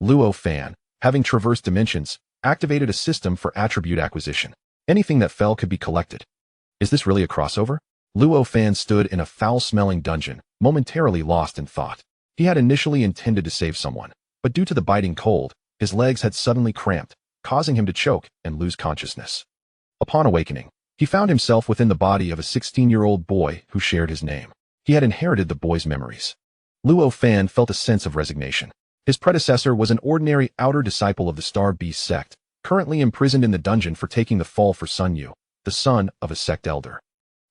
Luo Fan, having traversed dimensions, activated a system for attribute acquisition. Anything that fell could be collected. Is this really a crossover? Luo Fan stood in a foul-smelling dungeon, momentarily lost in thought. He had initially intended to save someone, but due to the biting cold, his legs had suddenly cramped, causing him to choke and lose consciousness. Upon awakening, he found himself within the body of a 16-year-old boy who shared his name. He had inherited the boy's memories. Luo Fan felt a sense of resignation. His predecessor was an ordinary outer disciple of the Starbeast Sect, currently imprisoned in the dungeon for taking the fall for Sun Yu, the son of a Sect elder.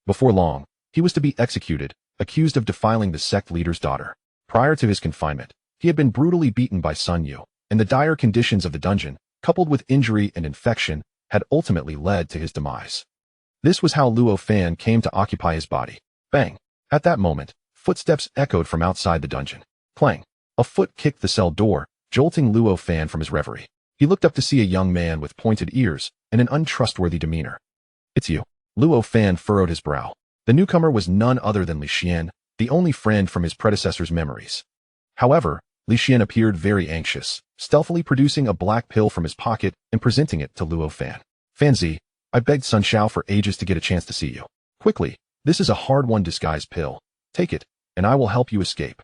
Before long, he was to be executed, accused of defiling the Sect leader's daughter. Prior to his confinement, he had been brutally beaten by Sun Yu, and the dire conditions of the dungeon, coupled with injury and infection, had ultimately led to his demise. This was how Luo Fan came to occupy his body. Bang! At that moment, footsteps echoed from outside the dungeon. Clang! A foot kicked the cell door, jolting Luo Fan from his reverie. He looked up to see a young man with pointed ears and an untrustworthy demeanor. "It's you." Luo Fan furrowed his brow. The newcomer was none other than Li Xian, the only friend from his predecessor's memories. However, Li Xian appeared very anxious, stealthily producing a black pill from his pocket and presenting it to Luo Fan. "Fanzi, I begged Sun Shao for ages to get a chance to see you. Quickly, this is a hard-won disguise pill. Take it, and I will help you escape."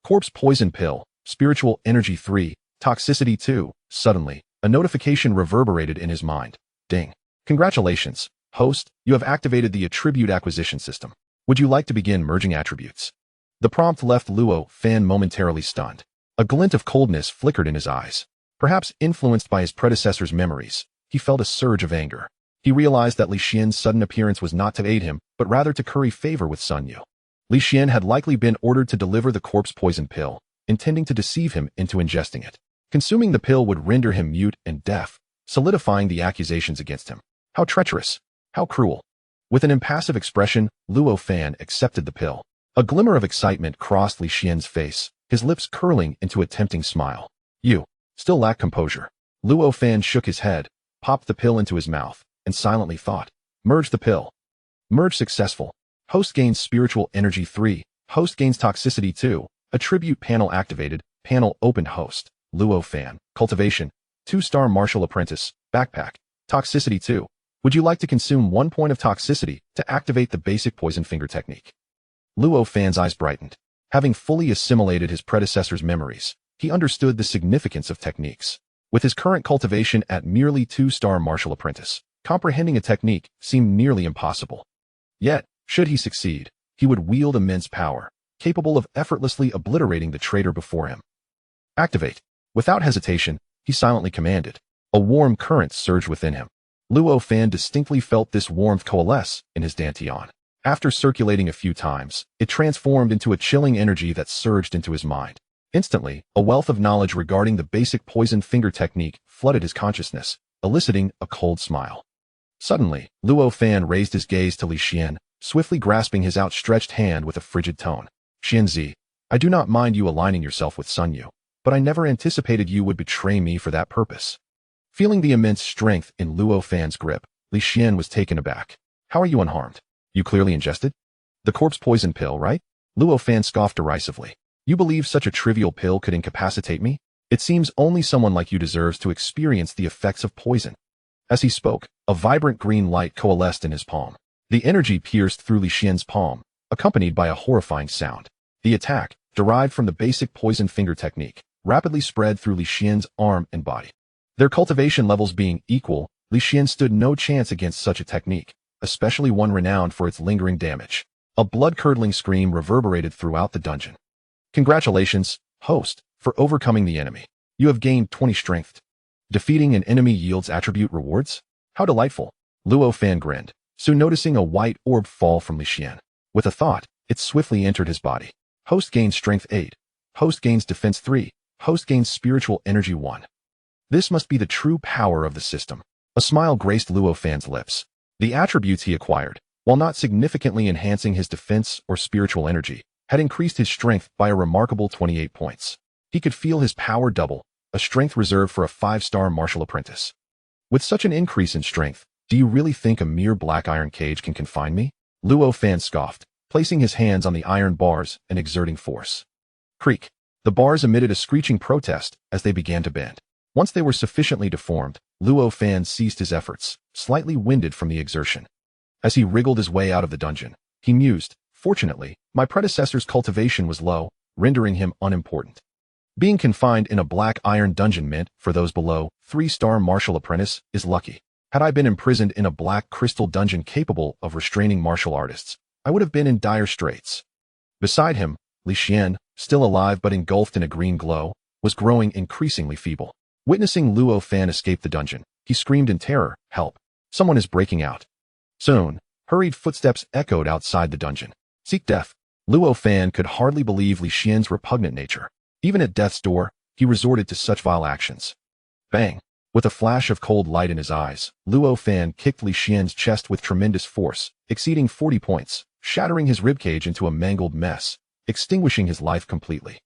Corpse poison pill, spiritual energy 3, toxicity 2. Suddenly, a notification reverberated in his mind. Ding. "Congratulations, host, you have activated the attribute acquisition system. Would you like to begin merging attributes?" The prompt left Luo Fan momentarily stunned. A glint of coldness flickered in his eyes. Perhaps influenced by his predecessor's memories, he felt a surge of anger. He realized that Li Xian's sudden appearance was not to aid him, but rather to curry favor with Sun Yu. Li Xian had likely been ordered to deliver the corpse poison pill, intending to deceive him into ingesting it. Consuming the pill would render him mute and deaf, solidifying the accusations against him. How treacherous! How cruel! With an impassive expression, Luo Fan accepted the pill. A glimmer of excitement crossed Li Xian's face, his lips curling into a tempting smile. "You still lack composure." Luo Fan shook his head, popped the pill into his mouth, and silently thought. Merge the pill. Merge successful. Host gains spiritual energy 3. Host gains toxicity 2. Attribute panel activated. Panel opened. Host. Luo Fan. Cultivation. 2-star martial apprentice. Backpack. Toxicity 2. Would you like to consume 1 point of toxicity to activate the basic poison finger technique? Luo Fan's eyes brightened. Having fully assimilated his predecessor's memories, he understood the significance of techniques. With his current cultivation at merely 2-star martial apprentice, comprehending a technique seemed nearly impossible. Yet, should he succeed, he would wield immense power, capable of effortlessly obliterating the traitor before him. Activate. Without hesitation, he silently commanded. A warm current surged within him. Luo Fan distinctly felt this warmth coalesce in his dantian. After circulating a few times, it transformed into a chilling energy that surged into his mind. Instantly, a wealth of knowledge regarding the basic poison finger technique flooded his consciousness, eliciting a cold smile. Suddenly, Luo Fan raised his gaze to Li Xian, swiftly grasping his outstretched hand with a frigid tone. "Xianzi, I do not mind you aligning yourself with Sun Yu, but I never anticipated you would betray me for that purpose." Feeling the immense strength in Luo Fan's grip, Li Xian was taken aback. "How are you unharmed? You clearly ingested the corpse poison pill, right?" Luo Fan scoffed derisively. "You believe such a trivial pill could incapacitate me? It seems only someone like you deserves to experience the effects of poison." As he spoke, a vibrant green light coalesced in his palm. The energy pierced through Li Xian's palm, accompanied by a horrifying sound. The attack, derived from the basic poison finger technique, rapidly spread through Li Xian's arm and body. Their cultivation levels being equal, Li Xian stood no chance against such a technique, especially one renowned for its lingering damage. A blood-curdling scream reverberated throughout the dungeon. "Congratulations, host, for overcoming the enemy. You have gained 20 strength. Defeating an enemy yields attribute rewards? How delightful." Luo Fan grinned, soon noticing a white orb fall from Li Xian. With a thought, it swiftly entered his body. Host gains strength 8. Host gains defense 3. Host gains spiritual energy 1. This must be the true power of the system. A smile graced Luo Fan's lips. The attributes he acquired, while not significantly enhancing his defense or spiritual energy, had increased his strength by a remarkable 28 points. He could feel his power double, a strength reserved for a 5-star martial apprentice. "With such an increase in strength, do you really think a mere black iron cage can confine me?" Luo Fan scoffed, placing his hands on the iron bars and exerting force. Creak. The bars emitted a screeching protest as they began to bend. Once they were sufficiently deformed, Luo Fan ceased his efforts, slightly winded from the exertion. As he wriggled his way out of the dungeon, he mused, "Fortunately, my predecessor's cultivation was low, rendering him unimportant. Being confined in a black iron dungeon meant, for those below, 3-star martial apprentice, is lucky. Had I been imprisoned in a black crystal dungeon capable of restraining martial artists, I would have been in dire straits." Beside him, Li Xian, still alive but engulfed in a green glow, was growing increasingly feeble. Witnessing Luo Fan escape the dungeon, he screamed in terror, "Help! Someone is breaking out." Soon, hurried footsteps echoed outside the dungeon. "Seek death." Luo Fan could hardly believe Li Xian's repugnant nature. Even at death's door, he resorted to such vile actions. Bang! With a flash of cold light in his eyes, Luo Fan kicked Li Xian's chest with tremendous force, exceeding 40 points, shattering his ribcage into a mangled mess, extinguishing his life completely.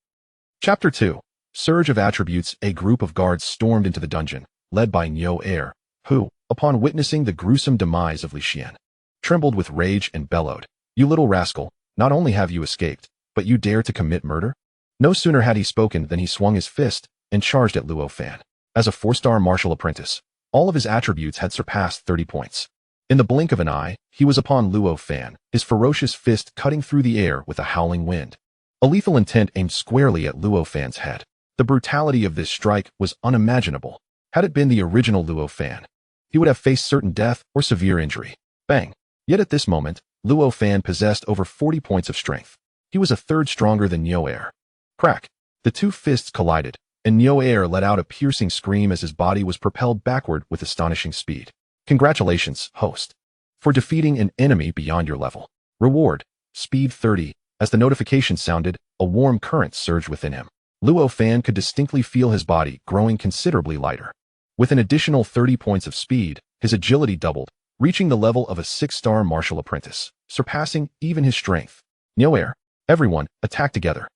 Chapter 2. Surge of Attributes. A group of guards stormed into the dungeon, led by Nyo Air, who, upon witnessing the gruesome demise of Li Xian, trembled with rage and bellowed, "You little rascal, not only have you escaped, but you dare to commit murder?" No sooner had he spoken than he swung his fist and charged at Luo Fan. As a 4-star martial apprentice, all of his attributes had surpassed 30 points. In the blink of an eye, he was upon Luo Fan, his ferocious fist cutting through the air with a howling wind. A lethal intent aimed squarely at Luo Fan's head. The brutality of this strike was unimaginable. Had it been the original Luo Fan, he would have faced certain death or severe injury. Bang! Yet at this moment, Luo Fan possessed over 40 points of strength. He was a third stronger than Nyo Air. Crack! The two fists collided, and Nyo Air let out a piercing scream as his body was propelled backward with astonishing speed. Congratulations, host, for defeating an enemy beyond your level. Reward, speed 30. As the notification sounded, a warm current surged within him. Luo Fan could distinctly feel his body growing considerably lighter. With an additional 30 points of speed, his agility doubled, reaching the level of a 6-star martial apprentice, surpassing even his strength. Nyo Air, everyone, attack together.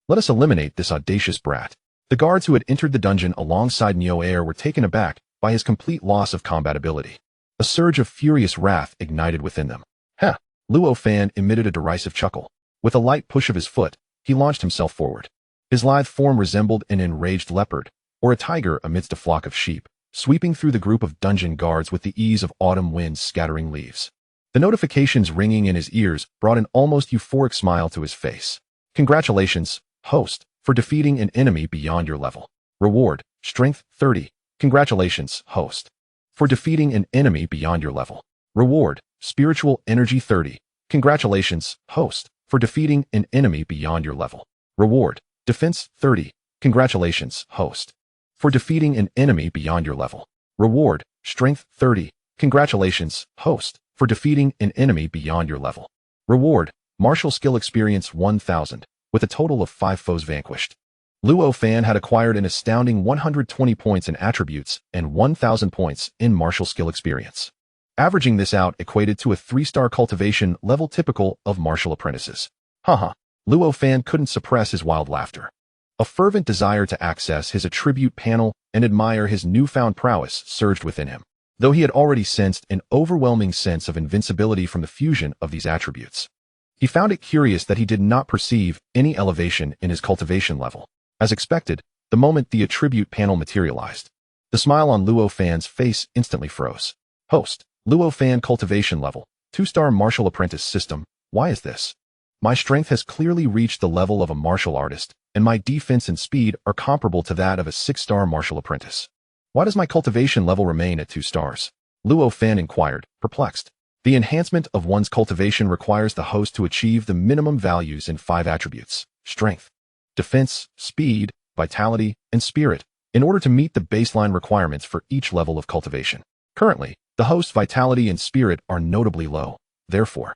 Let us eliminate this audacious brat. The guards who had entered the dungeon alongside Nyo Air were taken aback by his complete loss of combat ability. A surge of furious wrath ignited within them. "Heh!" Luo Fan emitted a derisive chuckle. With a light push of his foot, he launched himself forward. His lithe form resembled an enraged leopard, or a tiger amidst a flock of sheep, sweeping through the group of dungeon guards with the ease of autumn winds scattering leaves. The notifications ringing in his ears brought an almost euphoric smile to his face. Congratulations, host, for defeating an enemy beyond your level. Reward, strength 30. Congratulations, host, for defeating an enemy beyond your level. Reward, spiritual energy 30. Congratulations, host, for defeating an enemy beyond your level. Reward, defense 30. Congratulations, host, for defeating an enemy beyond your level. Reward, strength 30. Congratulations, host, for defeating an enemy beyond your level. Reward, martial skill experience 1000, with a total of 5 foes vanquished. Luo Fan had acquired an astounding 120 points in attributes and 1000 points in martial skill experience. Averaging this out equated to a 3-star cultivation level typical of martial apprentices. Haha, Luo Fan couldn't suppress his wild laughter. A fervent desire to access his attribute panel and admire his newfound prowess surged within him, though he had already sensed an overwhelming sense of invincibility from the fusion of these attributes. He found it curious that he did not perceive any elevation in his cultivation level. As expected, the moment the attribute panel materialized, the smile on Luo Fan's face instantly froze. Host, Luo Fan cultivation level, 2-star martial apprentice system. Why is this? My strength has clearly reached the level of a martial artist, and my defense and speed are comparable to that of a 6-star martial apprentice. Why does my cultivation level remain at 2 stars? Luo Fan inquired, perplexed. The enhancement of one's cultivation requires the host to achieve the minimum values in 5 attributes: strength, defense, speed, vitality, and spirit, in order to meet the baseline requirements for each level of cultivation. Currently, the host's vitality and spirit are notably low. Therefore,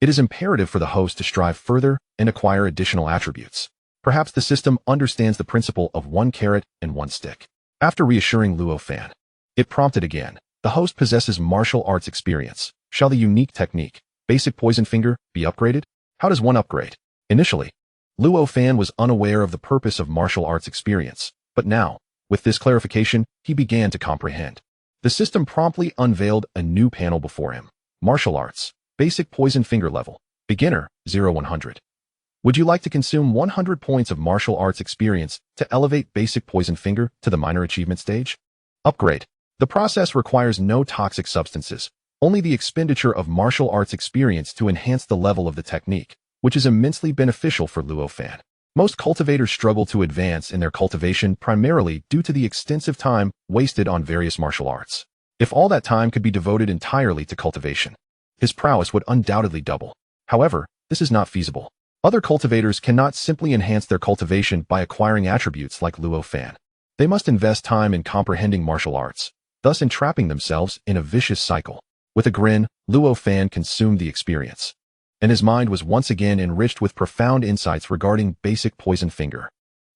it is imperative for the host to strive further and acquire additional attributes. Perhaps the system understands the principle of 1 carrot and 1 stick. After reassuring Luo Fan, it prompted again. The host possesses martial arts experience. Shall the unique technique, basic poison finger, be upgraded? How does one upgrade? Initially, Luo Fan was unaware of the purpose of martial arts experience, but now, with this clarification, he began to comprehend. The system promptly unveiled a new panel before him. Martial arts, basic poison finger level, beginner, 0-100. Would you like to consume 100 points of martial arts experience to elevate basic poison finger to the minor achievement stage? Upgrade. The process requires no toxic substances, only the expenditure of martial arts experience to enhance the level of the technique, which is immensely beneficial for Luo Fan. Most cultivators struggle to advance in their cultivation primarily due to the extensive time wasted on various martial arts. If all that time could be devoted entirely to cultivation, his prowess would undoubtedly double. However, this is not feasible. Other cultivators cannot simply enhance their cultivation by acquiring attributes like Luo Fan. They must invest time in comprehending martial arts, thus entrapping themselves in a vicious cycle. With a grin, Luo Fan consumed the experience, and his mind was once again enriched with profound insights regarding basic poison finger.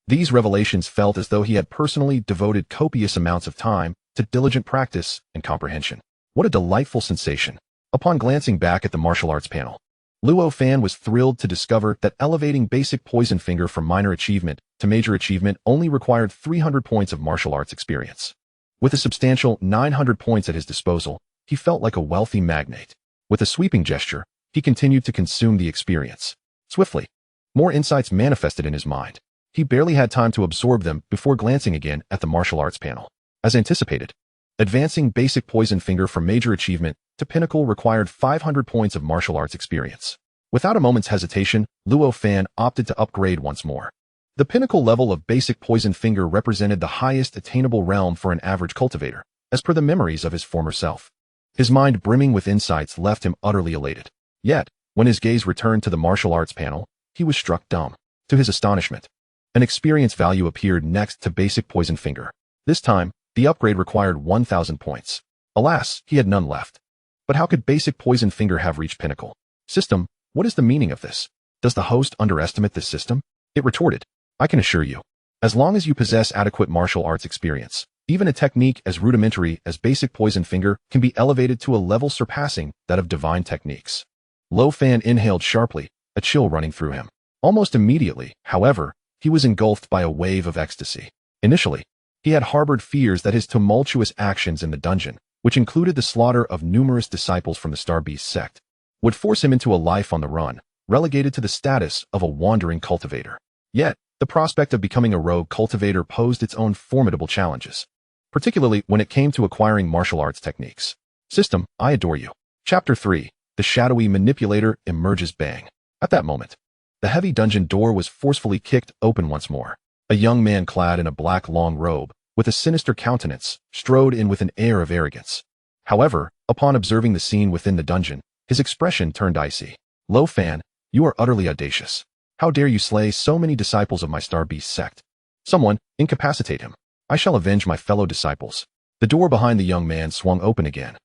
These revelations felt as though he had personally devoted copious amounts of time to diligent practice and comprehension. What a delightful sensation! Upon glancing back at the martial arts panel, Luo Fan was thrilled to discover that elevating basic poison finger from minor achievement to major achievement only required 300 points of martial arts experience. With a substantial 900 points at his disposal, he felt like a wealthy magnate. With a sweeping gesture, he continued to consume the experience. Swiftly, more insights manifested in his mind. He barely had time to absorb them before glancing again at the martial arts panel. As anticipated, advancing basic poison finger from major achievement to pinnacle required 500 points of martial arts experience. Without a moment's hesitation, Luo Fan opted to upgrade once more. The pinnacle level of basic poison finger represented the highest attainable realm for an average cultivator, as per the memories of his former self. His mind brimming with insights left him utterly elated. Yet, when his gaze returned to the martial arts panel, he was struck dumb. To his astonishment, an experience value appeared next to basic poison finger. This time, the upgrade required 1,000 points. Alas, he had none left. But how could basic poison finger have reached pinnacle? System, what is the meaning of this? Does the host underestimate this system? It retorted, I can assure you, as long as you possess adequate martial arts experience, even a technique as rudimentary as basic poison finger can be elevated to a level surpassing that of divine techniques. Luo Fan inhaled sharply, a chill running through him. Almost immediately, however, he was engulfed by a wave of ecstasy. Initially, he had harbored fears that his tumultuous actions in the dungeon, which included the slaughter of numerous disciples from the Starbeast sect, would force him into a life on the run, relegated to the status of a wandering cultivator. Yet, the prospect of becoming a rogue cultivator posed its own formidable challenges, particularly when it came to acquiring martial arts techniques. System, I adore you. Chapter 3. The shadowy manipulator emerges bang. At that moment, the heavy dungeon door was forcefully kicked open once more. A young man clad in a black long robe, with a sinister countenance, strode in with an air of arrogance. However, upon observing the scene within the dungeon, his expression turned icy. Luo Fan, you are utterly audacious. How dare you slay so many disciples of my Starbeast sect? Someone, incapacitate him. I shall avenge my fellow disciples. The door behind the young man swung open again,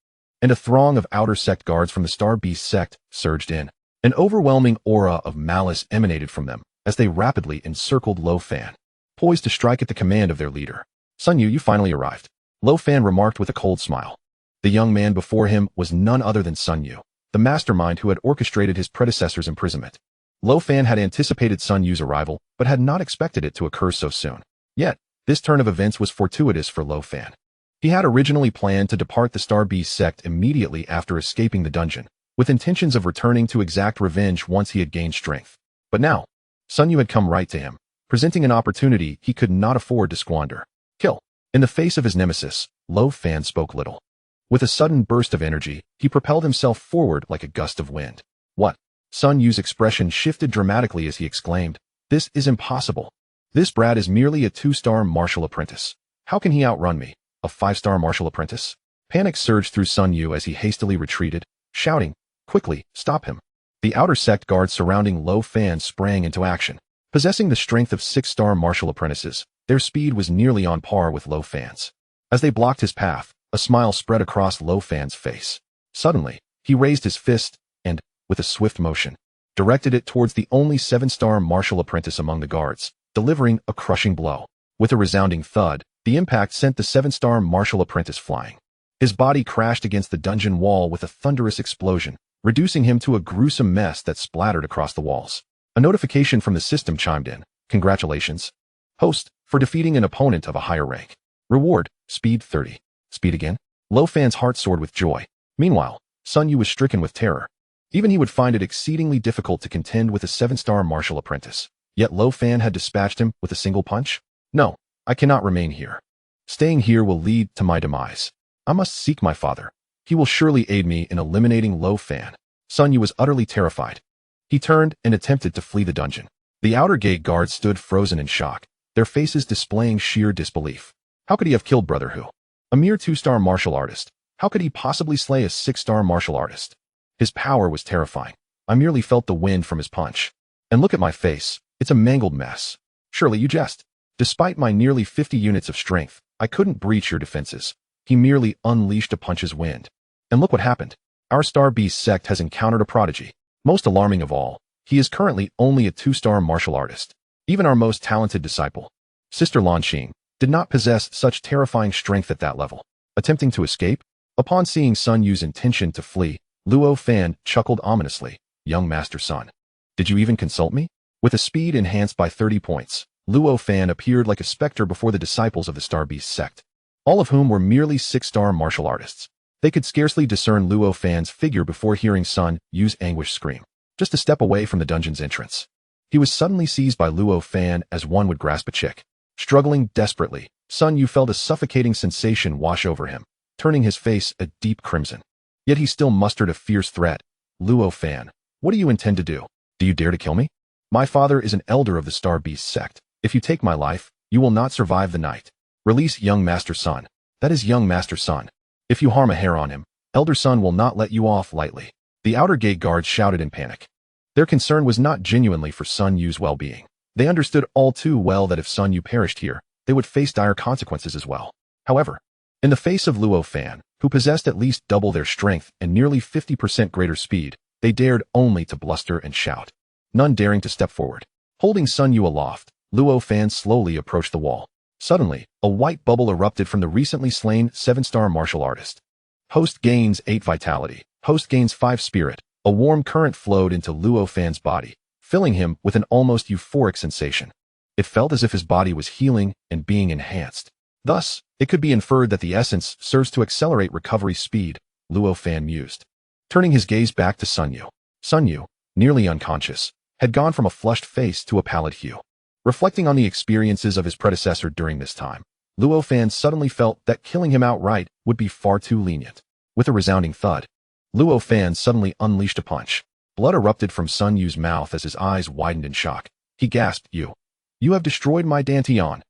and a throng of outer sect guards from the Starbeast sect surged in. An overwhelming aura of malice emanated from them as they rapidly encircled Luo Fan, poised to strike at the command of their leader. Sun Yu, you finally arrived. Luo Fan remarked with a cold smile. The young man before him was none other than Sun Yu, the mastermind who had orchestrated his predecessor's imprisonment. Luo Fan had anticipated Sun Yu's arrival, but had not expected it to occur so soon. Yet, this turn of events was fortuitous for Luo Fan. He had originally planned to depart the Starbeast sect immediately after escaping the dungeon, with intentions of returning to exact revenge once he had gained strength. But now, Sun Yu had come right to him, presenting an opportunity he could not afford to squander. Kill. In the face of his nemesis, Luo Fan spoke little. With a sudden burst of energy, he propelled himself forward like a gust of wind. What? Sun Yu's expression shifted dramatically as he exclaimed, this is impossible. This brat is merely a 2-star martial apprentice. How can he outrun me, a 5-star martial apprentice? Panic surged through Sun Yu as he hastily retreated, shouting, quickly, stop him. The outer sect guards surrounding Luo Fan sprang into action. Possessing the strength of 6-star martial apprentices, their speed was nearly on par with Luo Fan's. As they blocked his path, a smile spread across Luo Fan's face. Suddenly, he raised his fist and, with a swift motion, directed it towards the only 7-star martial apprentice among the guards, delivering a crushing blow. With a resounding thud, the impact sent the 7-star martial apprentice flying. His body crashed against the dungeon wall with a thunderous explosion, reducing him to a gruesome mess that splattered across the walls. A notification from the system chimed in. Congratulations, host, for defeating an opponent of a higher rank. Reward, speed 30. Speed again? Luo Fan's heart soared with joy. Meanwhile, Sun Yu was stricken with terror. Even he would find it exceedingly difficult to contend with a 7-star martial apprentice. Yet Luo Fan had dispatched him with a single punch? No, I cannot remain here. Staying here will lead to my demise. I must seek my father. He will surely aid me in eliminating Luo Fan. Sun Yu was utterly terrified. He turned and attempted to flee the dungeon. The outer gate guards stood frozen in shock, their faces displaying sheer disbelief. How could he have killed Brother Hu? A mere 2-star martial artist. How could he possibly slay a 6-star martial artist? His power was terrifying. I merely felt the wind from his punch. And look at my face. It's a mangled mess. Surely you jest. Despite my nearly 50 units of strength, I couldn't breach your defenses. He merely unleashed a punch's wind. And look what happened. Our Starbeast sect has encountered a prodigy. Most alarming of all, he is currently only a 2-star martial artist. Even our most talented disciple, Sister Lanxing, did not possess such terrifying strength at that level. Attempting to escape? Upon seeing Sun Yu's intention to flee, Luo Fan chuckled ominously. Young Master Sun, did you even consult me? With a speed enhanced by 30 points, Luo Fan appeared like a specter before the disciples of the Starbeast sect, all of whom were merely 6-star martial artists. They could scarcely discern Luo Fan's figure before hearing Sun Yu's anguished scream. Just a step away from the dungeon's entrance, he was suddenly seized by Luo Fan as one would grasp a chick. Struggling desperately, Sun Yu felt a suffocating sensation wash over him, turning his face a deep crimson. Yet he still mustered a fierce threat. Luo Fan, what do you intend to do? Do you dare to kill me? My father is an elder of the Starbeast sect. If you take my life, you will not survive the night. Release young Master Sun. That is young Master Sun. If you harm a hair on him, Elder Sun will not let you off lightly. The outer gate guards shouted in panic. Their concern was not genuinely for Sun Yu's well-being. They understood all too well that if Sun Yu perished here, they would face dire consequences as well. However, in the face of Luo Fan, who possessed at least double their strength and nearly 50% greater speed, they dared only to bluster and shout, none daring to step forward. Holding Sun Yu aloft, Luo Fan slowly approached the wall. Suddenly, a white bubble erupted from the recently slain 7-star martial artist. Host gains 8 vitality. Host gains 5 spirit. A warm current flowed into Luo Fan's body, filling him with an almost euphoric sensation. It felt as if his body was healing and being enhanced. Thus, it could be inferred that the essence serves to accelerate recovery speed, Luo Fan mused. Turning his gaze back to Sun Yu, nearly unconscious, had gone from a flushed face to a pallid hue. Reflecting on the experiences of his predecessor during this time, Luo Fan suddenly felt that killing him outright would be far too lenient. With a resounding thud, Luo Fan suddenly unleashed a punch. Blood erupted from Sun Yu's mouth as his eyes widened in shock. He gasped, You have destroyed my Dantian.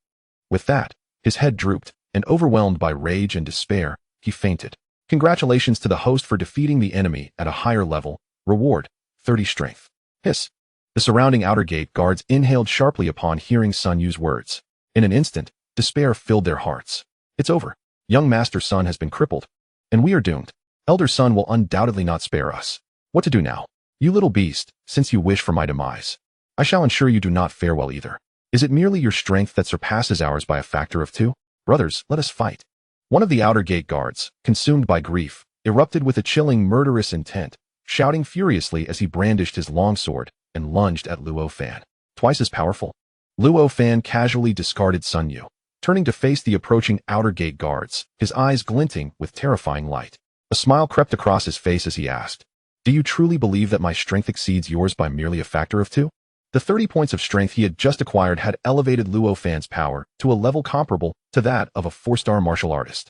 With that, his head drooped, and overwhelmed by rage and despair, he fainted. Congratulations to the host for defeating the enemy at a higher level. Reward, 30 strength. Hiss. The surrounding outer gate guards inhaled sharply upon hearing Sun Yu's words. In an instant, despair filled their hearts. It's over. Young Master Sun has been crippled, and we are doomed. Elder Sun will undoubtedly not spare us. What to do now? You little beast, since you wish for my demise, I shall ensure you do not fare well either. Is it merely your strength that surpasses ours by a factor of 2? Brothers, let us fight. One of the outer gate guards, consumed by grief, erupted with a chilling murderous intent, shouting furiously as he brandished his longsword and lunged at Luo Fan. Twice as powerful. Luo Fan casually discarded Sun Yu, turning to face the approaching outer gate guards, his eyes glinting with terrifying light. A smile crept across his face as he asked, Do you truly believe that my strength exceeds yours by merely a factor of 2? The 30 points of strength he had just acquired had elevated Luo Fan's power to a level comparable to that of a 4-star martial artist.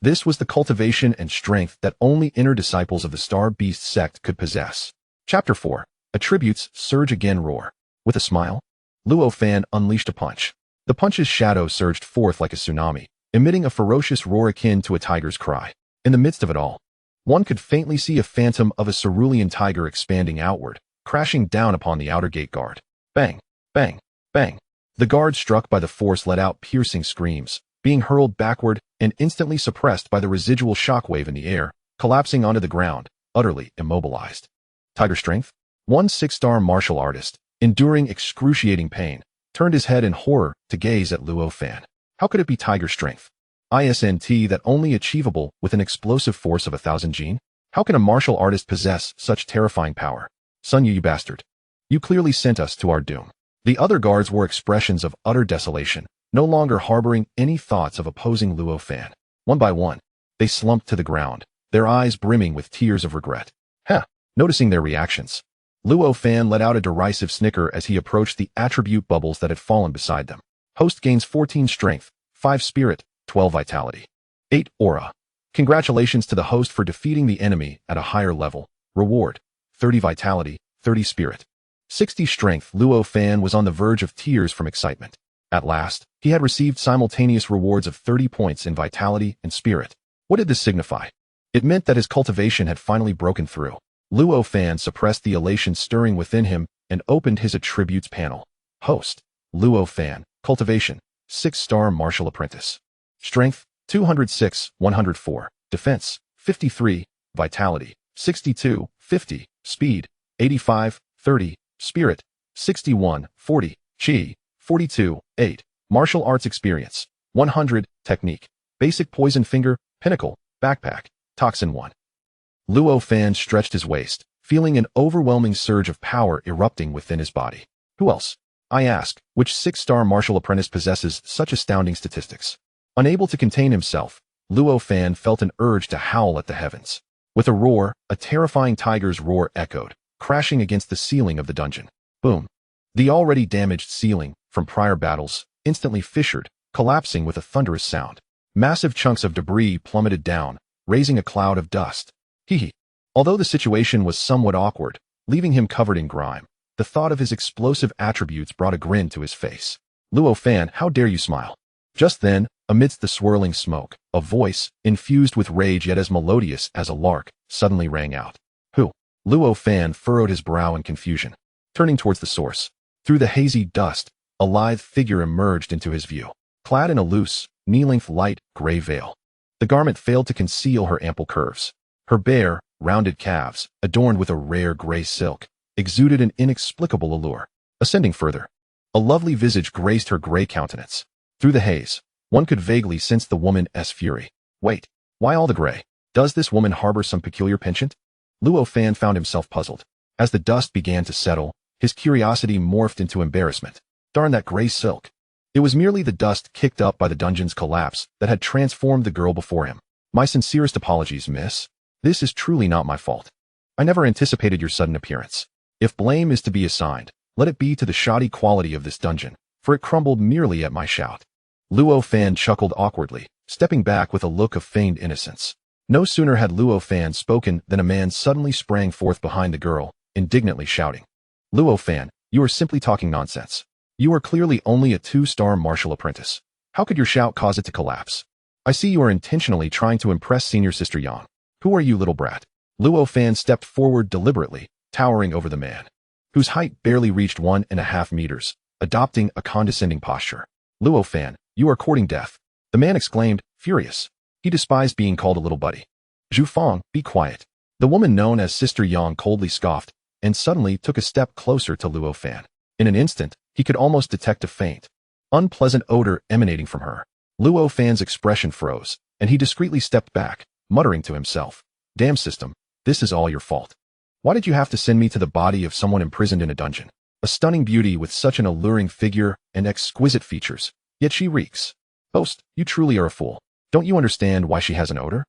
This was the cultivation and strength that only inner disciples of the Starbeast sect could possess. Chapter 4. Attributes Surge Again Roar. With a smile, Luo Fan unleashed a punch. The punch's shadow surged forth like a tsunami, emitting a ferocious roar akin to a tiger's cry. In the midst of it all, one could faintly see a phantom of a cerulean tiger expanding outward, crashing down upon the outer gate guard. Bang, bang, bang. The guard struck by the force let out piercing screams, being hurled backward and instantly suppressed by the residual shockwave in the air, collapsing onto the ground, utterly immobilized. Tiger strength? One 6-star martial artist, enduring excruciating pain, turned his head in horror to gaze at Luo Fan. How could it be tiger strength? ISNT that only achievable with an explosive force of 1,000 gene? How can a martial artist possess such terrifying power? Sun Yu, you bastard. You clearly sent us to our doom. The other guards wore expressions of utter desolation, no longer harboring any thoughts of opposing Luo Fan. One by one, they slumped to the ground, their eyes brimming with tears of regret. Heh, Noticing their reactions, Luo Fan let out a derisive snicker as he approached the attribute bubbles that had fallen beside them. Host gains 14 strength, 5 spirit, 12 vitality, 8 aura. Congratulations to the host for defeating the enemy at a higher level. Reward, 30 vitality, 30 spirit, 60 strength. Luo Fan was on the verge of tears from excitement. At last, he had received simultaneous rewards of 30 points in vitality and spirit. What did this signify? It meant that his cultivation had finally broken through. Luo Fan suppressed the elation stirring within him and opened his attributes panel. Host, Luo Fan, cultivation, 6-star martial apprentice. Strength, 206, 104. Defense, 53. Vitality, 62, 50. Speed, 85, 30. Spirit, 61, 40. Chi, 42, 8. Martial arts experience, 100. Technique, basic poison finger, pinnacle, backpack, toxin 1. Luo Fan stretched his waist, feeling an overwhelming surge of power erupting within his body. Who else? I ask, which 6-star martial apprentice possesses such astounding statistics? Unable to contain himself, Luo Fan felt an urge to howl at the heavens. With a roar, a terrifying tiger's roar echoed, crashing against the ceiling of the dungeon. Boom. The already damaged ceiling, from prior battles, instantly fissured, collapsing with a thunderous sound. Massive chunks of debris plummeted down, raising a cloud of dust. Hee. Although the situation was somewhat awkward, leaving him covered in grime, the thought of his explosive attributes brought a grin to his face. Luo Fan, how dare you smile? Just then, amidst the swirling smoke, a voice, infused with rage yet as melodious as a lark, suddenly rang out. Who? Luo Fan furrowed his brow in confusion. Turning towards the source, through the hazy dust, a lithe figure emerged into his view, clad in a loose, knee-length light gray veil. The garment failed to conceal her ample curves. Her bare, rounded calves, adorned with a rare gray silk, exuded an inexplicable allure. Ascending further, a lovely visage graced her gray countenance. Through the haze, one could vaguely sense the woman's fury. Wait, why all the gray? Does this woman harbor some peculiar penchant? Luo Fan found himself puzzled. As the dust began to settle, his curiosity morphed into embarrassment. Darn that gray silk. It was merely the dust kicked up by the dungeon's collapse that had transformed the girl before him. My sincerest apologies, miss. This is truly not my fault. I never anticipated your sudden appearance. If blame is to be assigned, let it be to the shoddy quality of this dungeon, for it crumbled merely at my shout. Luo Fan chuckled awkwardly, stepping back with a look of feigned innocence. No sooner had Luo Fan spoken than a man suddenly sprang forth behind the girl, indignantly shouting. Luo Fan, you are simply talking nonsense. You are clearly only a 2-star martial apprentice. How could your shout cause it to collapse? I see you are intentionally trying to impress senior sister Yang. Who are you, little brat? Luo Fan stepped forward deliberately, towering over the man, whose height barely reached 1.5 meters, adopting a condescending posture. Luo Fan, you are courting death. The man exclaimed, furious. He despised being called a little buddy. Zhu Fang, be quiet. The woman known as Sister Yang coldly scoffed, and suddenly took a step closer to Luo Fan. In an instant, he could almost detect a faint, unpleasant odor emanating from her. Luo Fan's expression froze, and he discreetly stepped back, muttering to himself, damn system, this is all your fault. Why did you have to send me to the body of someone imprisoned in a dungeon? A stunning beauty with such an alluring figure and exquisite features, yet she reeks. Host, you truly are a fool. Don't you understand why she has an odor?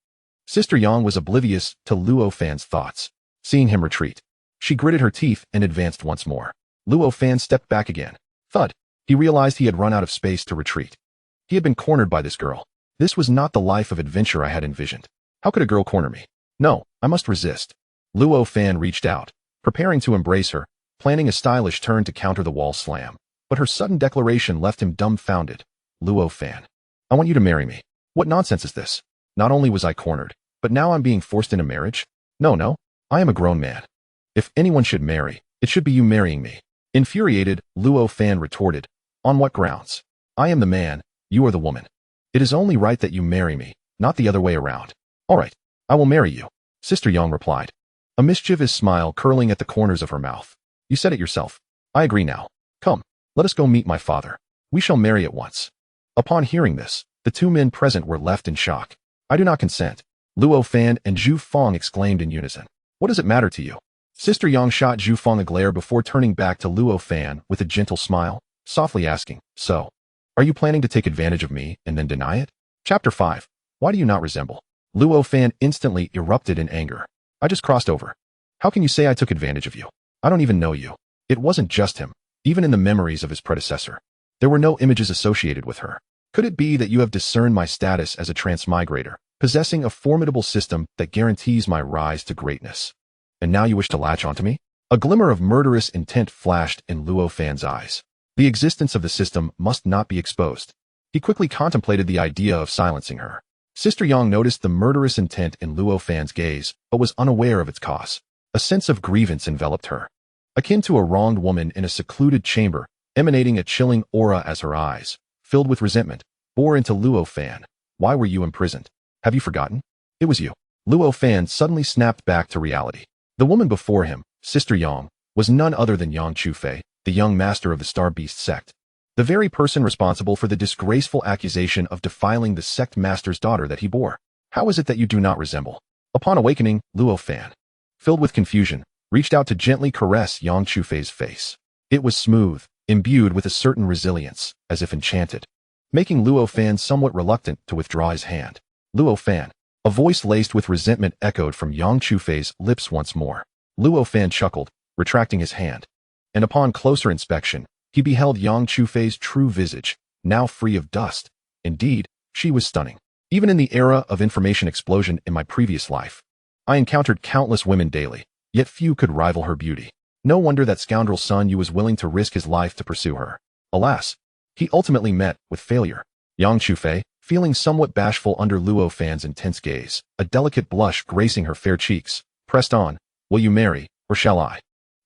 Sister Yang was oblivious to Luo Fan's thoughts. Seeing him retreat, she gritted her teeth and advanced once more. Luo Fan stepped back again. Thud. He realized he had run out of space to retreat. He had been cornered by this girl. This was not the life of adventure I had envisioned. How could a girl corner me? No, I must resist. Luo Fan reached out, preparing to embrace her, planning a stylish turn to counter the wall slam. But her sudden declaration left him dumbfounded. Luo Fan, I want you to marry me. What nonsense is this? Not only was I cornered, but now I'm being forced into marriage? No, I am a grown man. If anyone should marry, it should be you marrying me. Infuriated, Luo Fan retorted, on what grounds? I am the man, you are the woman. It is only right that you marry me, not the other way around. All right, I will marry you, Sister Yang replied, a mischievous smile curling at the corners of her mouth. You said it yourself. I agree now. Come, let us go meet my father. We shall marry at once. Upon hearing this, the two men present were left in shock. I do not consent, Luo Fan and Zhu Fang exclaimed in unison. What does it matter to you? Sister Yang shot Zhu Fang a glare before turning back to Luo Fan with a gentle smile, softly asking, so, are you planning to take advantage of me and then deny it? Chapter 5. Why do you not resemble? Luo Fan instantly erupted in anger. I just crossed over. How can you say I took advantage of you? I don't even know you. It wasn't just him. Even in the memories of his predecessor, there were no images associated with her. Could it be that you have discerned my status as a transmigrator, possessing a formidable system that guarantees my rise to greatness? And now you wish to latch onto me? A glimmer of murderous intent flashed in Luo Fan's eyes. The existence of the system must not be exposed. He quickly contemplated the idea of silencing her. Sister Yang noticed the murderous intent in Luo Fan's gaze, but was unaware of its cause. A sense of grievance enveloped her, akin to a wronged woman in a secluded chamber, emanating a chilling aura as her eyes, filled with resentment, bore into Luo Fan. Why were you imprisoned? Have you forgotten? It was you. Luo Fan suddenly snapped back to reality. The woman before him, Sister Yang, was none other than Yang Chufei, the young master of the Starbeast sect. The very person responsible for the disgraceful accusation of defiling the sect master's daughter that he bore. How is it that you do not resemble? Upon awakening, Luo Fan, filled with confusion, reached out to gently caress Yang Chufei's face. It was smooth, imbued with a certain resilience, as if enchanted, making Luo Fan somewhat reluctant to withdraw his hand. Luo Fan. A voice laced with resentment echoed from Yang Chufei's lips once more. Luo Fan chuckled, retracting his hand. And upon closer inspection, he beheld Yang Chufei's true visage, now free of dust. Indeed, she was stunning. Even in the era of information explosion in my previous life, I encountered countless women daily, yet few could rival her beauty. No wonder that scoundrel Sun Yu was willing to risk his life to pursue her. Alas, he ultimately met with failure. Yang Chufei, feeling somewhat bashful under Luo Fan's intense gaze, a delicate blush gracing her fair cheeks, pressed on, "Will you marry, or shall I?"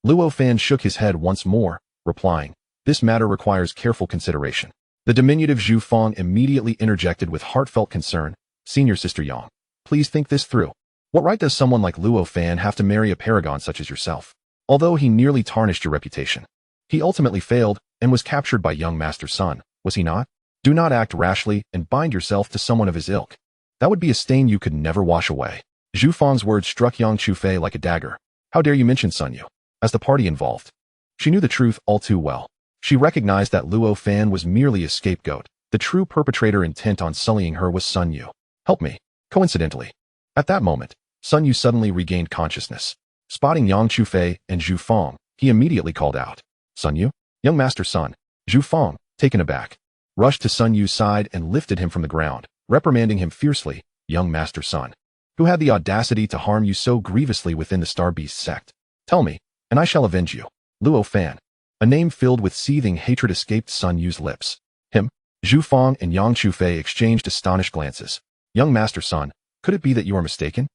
Luo Fan shook his head once more, replying, "This matter requires careful consideration." The diminutive Zhu Fang immediately interjected with heartfelt concern, "Senior Sister Yang, please think this through. What right does someone like Luo Fan have to marry a paragon such as yourself? Although he nearly tarnished your reputation, he ultimately failed and was captured by young Master Sun, was he not? Do not act rashly and bind yourself to someone of his ilk. That would be a stain you could never wash away." Zhu Fang's words struck Yang Chufei like a dagger. How dare you mention Sun Yu as the party involved? She knew the truth all too well. She recognized that Luo Fan was merely a scapegoat. The true perpetrator intent on sullying her was Sun Yu. Help me. Coincidentally, at that moment, Sun Yu suddenly regained consciousness. Spotting Yang Chufei and Zhu Fang, he immediately called out, "Sun Yu? Young Master Sun." Zhu Fang, taken aback, rushed to Sun Yu's side and lifted him from the ground, reprimanding him fiercely, "Young Master Sun, who had the audacity to harm you so grievously within the Starbeast sect? Tell me, and I shall avenge you." Luo Fan. A name filled with seething hatred escaped Sun Yu's lips. Him? Zhu Fang and Yang Chufei exchanged astonished glances. "Young Master Sun, could it be that you are mistaken?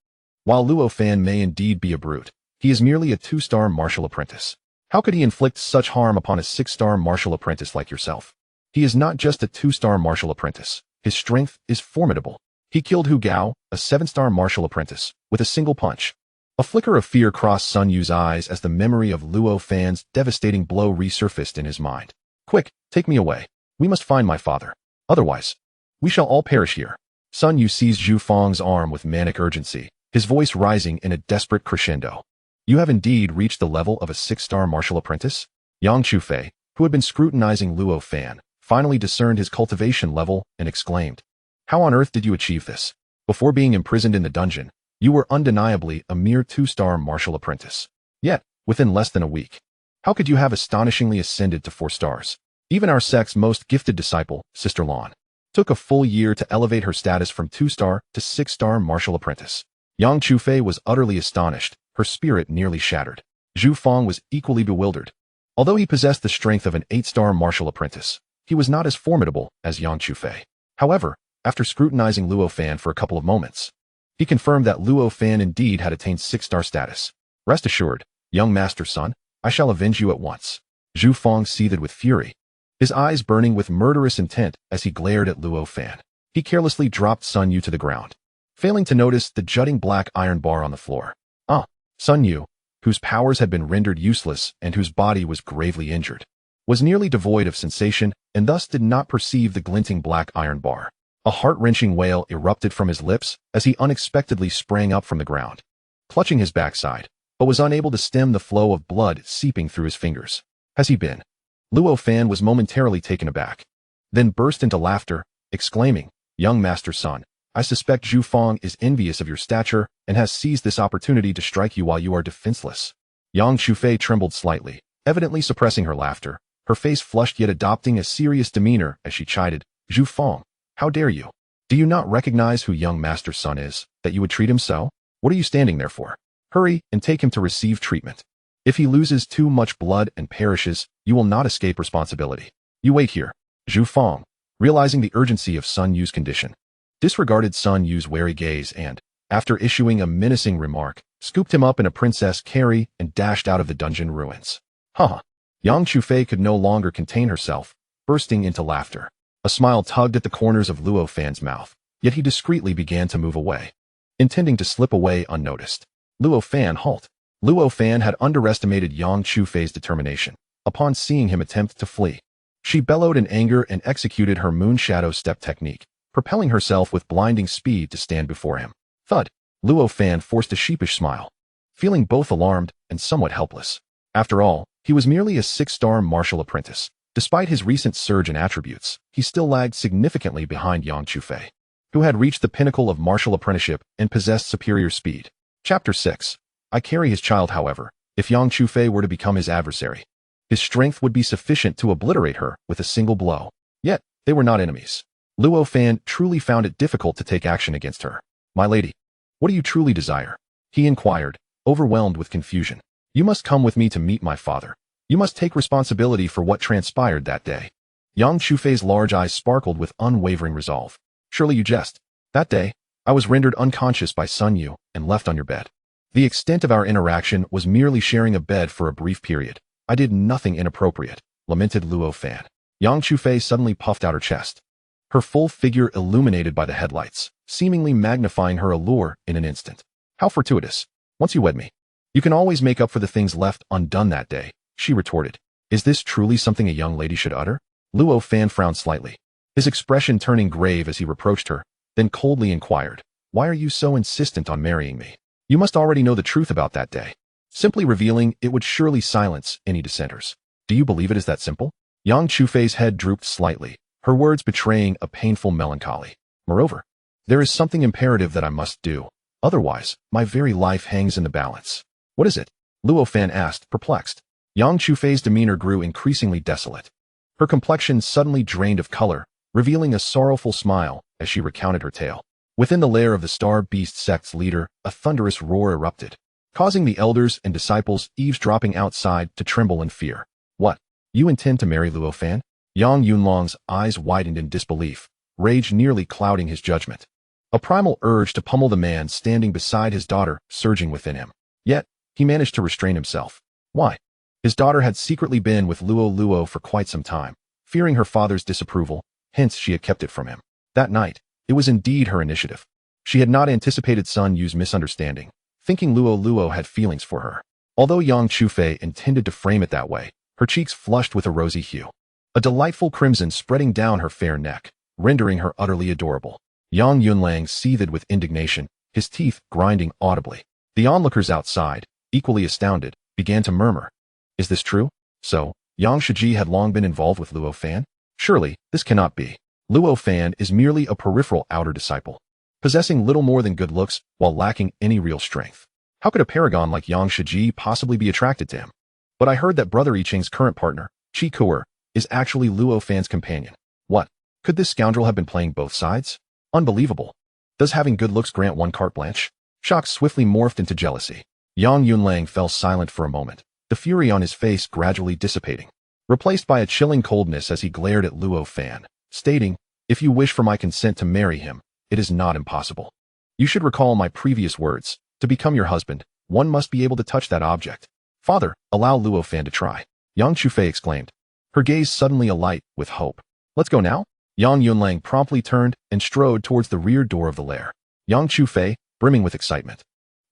While Luo Fan may indeed be a brute, he is merely a 2-star martial apprentice. How could he inflict such harm upon a 6-star martial apprentice like yourself? He is not just a 2-star martial apprentice. His strength is formidable. He killed Hu Gao, a 7-star martial apprentice, with a single punch." A flicker of fear crossed Sun Yu's eyes as the memory of Luo Fan's devastating blow resurfaced in his mind. "Quick, take me away. We must find my father. Otherwise, we shall all perish here." Sun Yu seized Zhu Fang's arm with manic urgency, his voice rising in a desperate crescendo. "You have indeed reached the level of a 6-star martial apprentice?" Yang Chufei, who had been scrutinizing Luo Fan, finally discerned his cultivation level and exclaimed, "How on earth did you achieve this? Before being imprisoned in the dungeon, you were undeniably a mere 2-star martial apprentice. Yet, within less than a week, how could you have astonishingly ascended to 4 stars? Even our sect's most gifted disciple, Sister Lan, took a full year to elevate her status from 2-star to 6-star martial apprentice." Yang Chufei was utterly astonished, her spirit nearly shattered. Zhu Fang was equally bewildered. Although he possessed the strength of an 8-star martial apprentice, he was not as formidable as Yang Chufei. However, after scrutinizing Luo Fan for a couple of moments, he confirmed that Luo Fan indeed had attained 6-star status. "Rest assured, young Master Sun, I shall avenge you at once." Zhu Fang seethed with fury, his eyes burning with murderous intent as he glared at Luo Fan. He carelessly dropped Sun Yu to the ground, failing to notice the jutting black iron bar on the floor. Sun Yu, whose powers had been rendered useless and whose body was gravely injured, was nearly devoid of sensation and thus did not perceive the glinting black iron bar. A heart-wrenching wail erupted from his lips as he unexpectedly sprang up from the ground, clutching his backside, but was unable to stem the flow of blood seeping through his fingers. "Has he been?" Luo Fan was momentarily taken aback, then burst into laughter, exclaiming, "Young Master Sun, I suspect Zhu Fang is envious of your stature and has seized this opportunity to strike you while you are defenseless. Yang Chufei trembled slightly, evidently suppressing her laughter, her face flushed yet adopting a serious demeanor as she chided, Zhu Fang, how dare you? Do you not recognize who young master's son is, that you would treat him so? What are you standing there for? Hurry and take him to receive treatment. If he loses too much blood and perishes, you will not escape responsibility. You wait here. Zhu Fang, realizing the urgency of Sun Yu's condition, disregarded Sun Yu's wary gaze and, after issuing a menacing remark, scooped him up in a princess carry and dashed out of the dungeon ruins. Haha. Yang Chufei could no longer contain herself, bursting into laughter. A smile tugged at the corners of Luo Fan's mouth, yet he discreetly began to move away, intending to slip away unnoticed. Luo Fan, halt. Luo Fan had underestimated Yang Chufei's determination. Upon seeing him attempt to flee, she bellowed in anger and executed her moon shadow step technique, propelling herself with blinding speed to stand before him. Thud. Luo Fan forced a sheepish smile, feeling both alarmed and somewhat helpless. After all, he was merely a 6-star martial apprentice. Despite his recent surge in attributes, he still lagged significantly behind Yang Chufei, who had reached the pinnacle of martial apprenticeship and possessed superior speed. Chapter 6. I carry his child, however. If Yang Chufei were to become his adversary, his strength would be sufficient to obliterate her with a single blow. Yet, they were not enemies. Luo Fan truly found it difficult to take action against her. My lady, what do you truly desire? He inquired, overwhelmed with confusion. You must come with me to meet my father. You must take responsibility for what transpired that day. Yang Chufei's large eyes sparkled with unwavering resolve. Surely you jest. That day, I was rendered unconscious by Sun Yu and left on your bed. The extent of our interaction was merely sharing a bed for a brief period. I did nothing inappropriate, lamented Luo Fan. Yang Chufei suddenly puffed out her chest, her full figure illuminated by the headlights, seemingly magnifying her allure in an instant. How fortuitous. Once you wed me, you can always make up for the things left undone that day, she retorted. Is this truly something a young lady should utter? Luo Fan frowned slightly, his expression turning grave as he reproached her, then coldly inquired, why are you so insistent on marrying me? You must already know the truth about that day. Simply revealing it would surely silence any dissenters. Do you believe it is that simple? Yang Chufei's head drooped slightly, her words betraying a painful melancholy. Moreover, there is something imperative that I must do. Otherwise, my very life hangs in the balance. What is it? Luo Fan asked, perplexed. Yang Chufei's demeanor grew increasingly desolate. Her complexion suddenly drained of color, revealing a sorrowful smile as she recounted her tale. Within the lair of the Starbeast sect's leader, a thunderous roar erupted, causing the elders and disciples eavesdropping outside to tremble in fear. What? You intend to marry Luo Fan? Yang Yunlong's eyes widened in disbelief, rage nearly clouding his judgment. A primal urge to pummel the man standing beside his daughter surging within him. Yet, he managed to restrain himself. Why? His daughter had secretly been with Luo for quite some time, fearing her father's disapproval, hence she had kept it from him. That night, it was indeed her initiative. She had not anticipated Sun Yu's misunderstanding, thinking Luo had feelings for her. Although Yang Chufei intended to frame it that way, her cheeks flushed with a rosy hue, a delightful crimson spreading down her fair neck, rendering her utterly adorable. Yang Yunlang seethed with indignation, his teeth grinding audibly. The onlookers outside, equally astounded, began to murmur. Is this true? So, Yang Shiji had long been involved with Luo Fan? Surely, this cannot be. Luo Fan is merely a peripheral outer disciple, possessing little more than good looks while lacking any real strength. How could a paragon like Yang Shiji possibly be attracted to him? But I heard that Brother Iching's current partner, Chi Kuer, is actually Luo Fan's companion. What? Could this scoundrel have been playing both sides? Unbelievable. Does having good looks grant one carte blanche? Shock swiftly morphed into jealousy. Yang Yunlang fell silent for a moment, the fury on his face gradually dissipating, replaced by a chilling coldness as he glared at Luo Fan, stating, if you wish for my consent to marry him, it is not impossible. You should recall my previous words. To become your husband, one must be able to touch that object. Father, allow Luo Fan to try. Yang Chufei exclaimed, her gaze suddenly alight with hope. Let's go now? Yang Yunlang promptly turned and strode towards the rear door of the lair. Yang Chufei, brimming with excitement,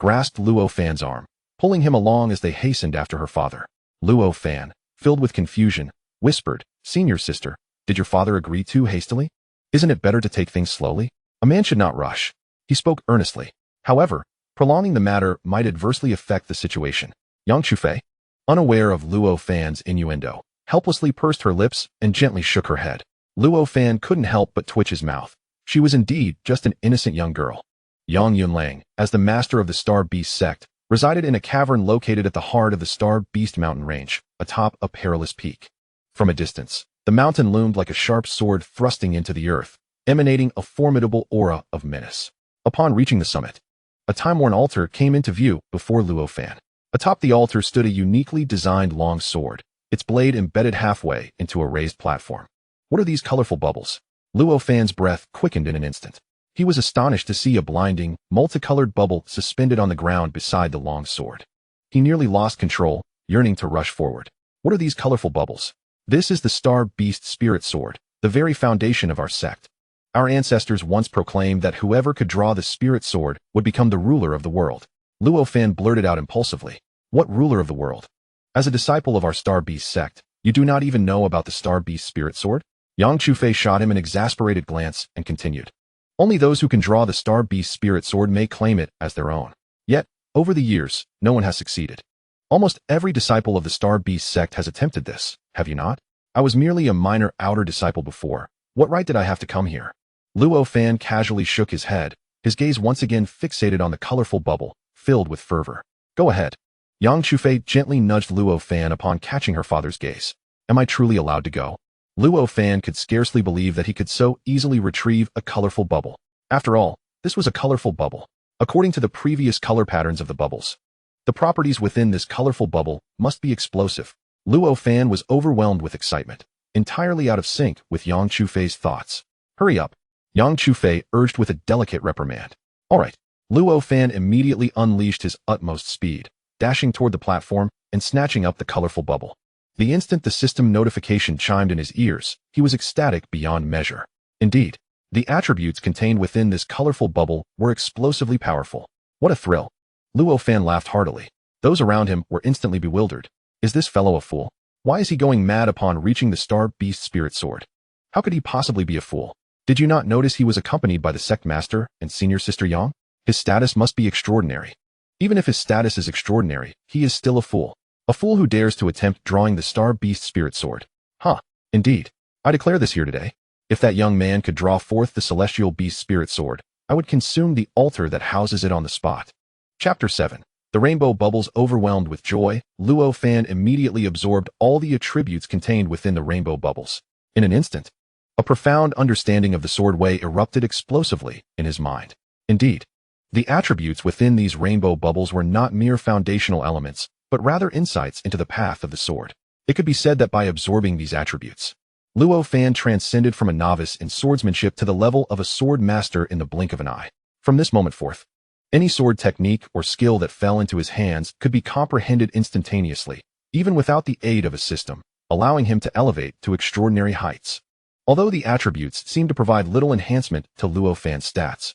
grasped Luo Fan's arm, pulling him along as they hastened after her father. Luo Fan, filled with confusion, whispered, Senior sister, did your father agree too hastily? Isn't it better to take things slowly? A man should not rush. He spoke earnestly. However, prolonging the matter might adversely affect the situation. Yang Chufei, unaware of Luo Fan's innuendo, helplessly pursed her lips and gently shook her head. Luo Fan couldn't help but twitch his mouth, She was indeed just an innocent young girl. Yang Yunlang, as the master of the Starbeast sect, resided in a cavern located at the heart of the Starbeast mountain range, atop a perilous peak. From a distance, the mountain loomed like a sharp sword thrusting into the earth, emanating a formidable aura of menace. Upon reaching the summit, a time-worn altar came into view before Luo Fan. Atop the altar stood a uniquely designed long sword, its blade embedded halfway into a raised platform. What are these colorful bubbles? Luo Fan's breath quickened in an instant. He was astonished to see a blinding, multicolored bubble suspended on the ground beside the long sword. He nearly lost control, yearning to rush forward. What are these colorful bubbles? This is the Starbeast spirit sword, the very foundation of our sect. Our ancestors once proclaimed that whoever could draw the spirit sword would become the ruler of the world. Luo Fan blurted out impulsively. What ruler of the world? As a disciple of our Starbeast sect, you do not even know about the Starbeast spirit sword? Yang Chufei shot him an exasperated glance and continued. Only those who can draw the Starbeast spirit sword may claim it as their own. Yet, over the years, no one has succeeded. Almost every disciple of the Starbeast sect has attempted this, have you not? I was merely a minor outer disciple before. What right did I have to come here? Luo Fan casually shook his head, his gaze once again fixated on the colorful bubble, filled with fervor. Go ahead. Yang Chufei gently nudged Luo Fan upon catching her father's gaze. Am I truly allowed to go? Luo Fan could scarcely believe that he could so easily retrieve a colorful bubble. After all, this was a colorful bubble. According to the previous color patterns of the bubbles, the properties within this colorful bubble must be explosive. Luo Fan was overwhelmed with excitement, entirely out of sync with Yang Chufei's thoughts. Hurry up. Yang Chufei urged with a delicate reprimand. All right. Luo Fan immediately unleashed his utmost speed, dashing toward the platform and snatching up the colorful bubble. The instant the system notification chimed in his ears, he was ecstatic beyond measure. Indeed, the attributes contained within this colorful bubble were explosively powerful. What a thrill. Luo Fan laughed heartily. Those around him were instantly bewildered. Is this fellow a fool? Why is he going mad upon reaching the Starbeast spirit sword? How could he possibly be a fool? Did you not notice he was accompanied by the sect master and senior sister Yang? His status must be extraordinary. Even if his status is extraordinary, he is still a fool. A fool who dares to attempt drawing the Starbeast spirit sword. Huh, indeed. I declare this here today. If that young man could draw forth the celestial beast spirit sword, I would consume the altar that houses it on the spot. Chapter 7. The rainbow bubbles overwhelmed with joy, Luo Fan immediately absorbed all the attributes contained within the rainbow bubbles. In an instant, a profound understanding of the sword way erupted explosively in his mind. Indeed, the attributes within these rainbow bubbles were not mere foundational elements, but rather insights into the path of the sword. It could be said that by absorbing these attributes, Luo Fan transcended from a novice in swordsmanship to the level of a sword master in the blink of an eye. From this moment forth, any sword technique or skill that fell into his hands could be comprehended instantaneously, even without the aid of a system, allowing him to elevate to extraordinary heights. Although the attributes seemed to provide little enhancement to Luo Fan's stats,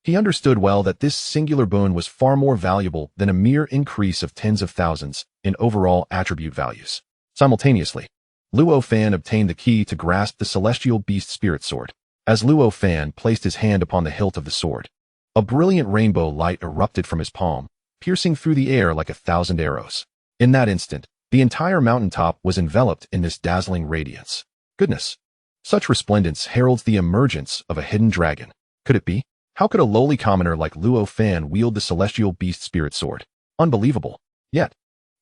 he understood well that this singular boon was far more valuable than a mere increase of tens of thousands in overall attribute values. Simultaneously, Luo Fan obtained the key to grasp the celestial beast spirit sword. As Luo Fan placed his hand upon the hilt of the sword, a brilliant rainbow light erupted from his palm, piercing through the air like 1,000 arrows. In that instant, the entire mountaintop was enveloped in this dazzling radiance. Goodness! Such resplendence heralds the emergence of a hidden dragon. Could it be? How could a lowly commoner like Luo Fan wield the celestial beast spirit sword? Unbelievable. Yet,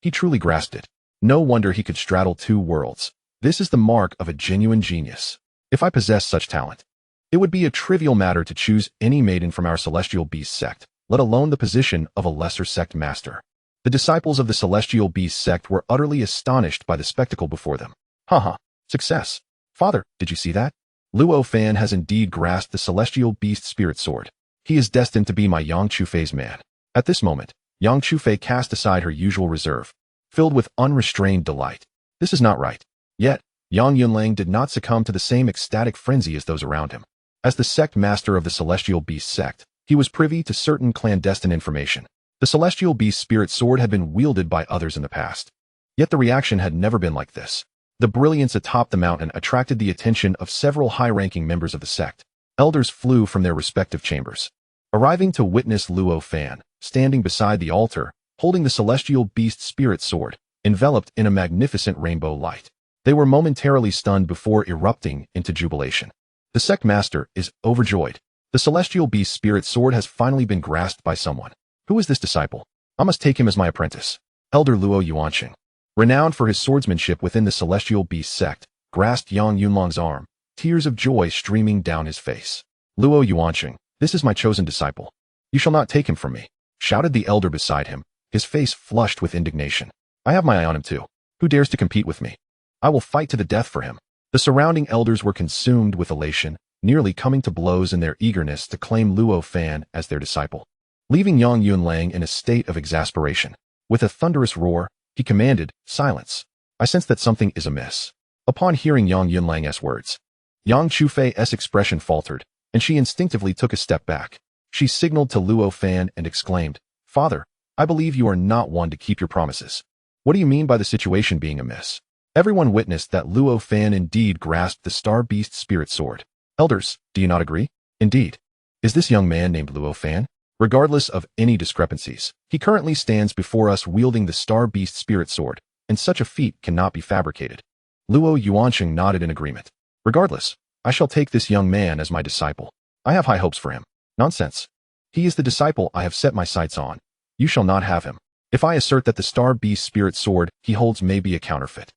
he truly grasped it. No wonder he could straddle two worlds. This is the mark of a genuine genius. If I possessed such talent, it would be a trivial matter to choose any maiden from our celestial beast sect, let alone the position of a lesser sect master. The disciples of the celestial beast sect were utterly astonished by the spectacle before them. Haha, success. Father, did you see that? Luo Fan has indeed grasped the celestial beast spirit sword. He is destined to be my Yang Chufei's man. At this moment, Yang Chufei cast aside her usual reserve, filled with unrestrained delight. This is not right. Yet, Yang Yunlang did not succumb to the same ecstatic frenzy as those around him. As the sect master of the celestial beast sect, he was privy to certain clandestine information. The celestial beast spirit sword had been wielded by others in the past. Yet the reaction had never been like this. The brilliance atop the mountain attracted the attention of several high-ranking members of the sect. Elders flew from their respective chambers, arriving to witness Luo Fan, standing beside the altar, holding the celestial beast spirit sword, enveloped in a magnificent rainbow light. They were momentarily stunned before erupting into jubilation. The Sect Master is overjoyed. The celestial beast spirit sword has finally been grasped by someone. Who is this disciple? I must take him as my apprentice. Elder Luo Yuanqing, renowned for his swordsmanship within the celestial beast sect, grasped Yang Yunlong's arm, tears of joy streaming down his face. Luo Yuanqing, this is my chosen disciple. You shall not take him from me, shouted the elder beside him, his face flushed with indignation. I have my eye on him too. Who dares to compete with me? I will fight to the death for him. The surrounding elders were consumed with elation, nearly coming to blows in their eagerness to claim Luo Fan as their disciple, leaving Yang Yunlang in a state of exasperation. With a thunderous roar, he commanded, silence. I sense that something is amiss. Upon hearing Yang Yunlang's words, Yang Chufei's expression faltered, and she instinctively took a step back. She signaled to Luo Fan and exclaimed, Father, I believe you are not one to keep your promises. What do you mean by the situation being amiss? Everyone witnessed that Luo Fan indeed grasped the Starbeast spirit sword. Elders, do you not agree? Indeed. Is this young man named Luo Fan? Regardless of any discrepancies, he currently stands before us wielding the Starbeast spirit sword, and such a feat cannot be fabricated. Luo Yuanqing nodded in agreement. Regardless, I shall take this young man as my disciple. I have high hopes for him. Nonsense. He is the disciple I have set my sights on. You shall not have him. If I assert that the Starbeast spirit sword he holds may be a counterfeit,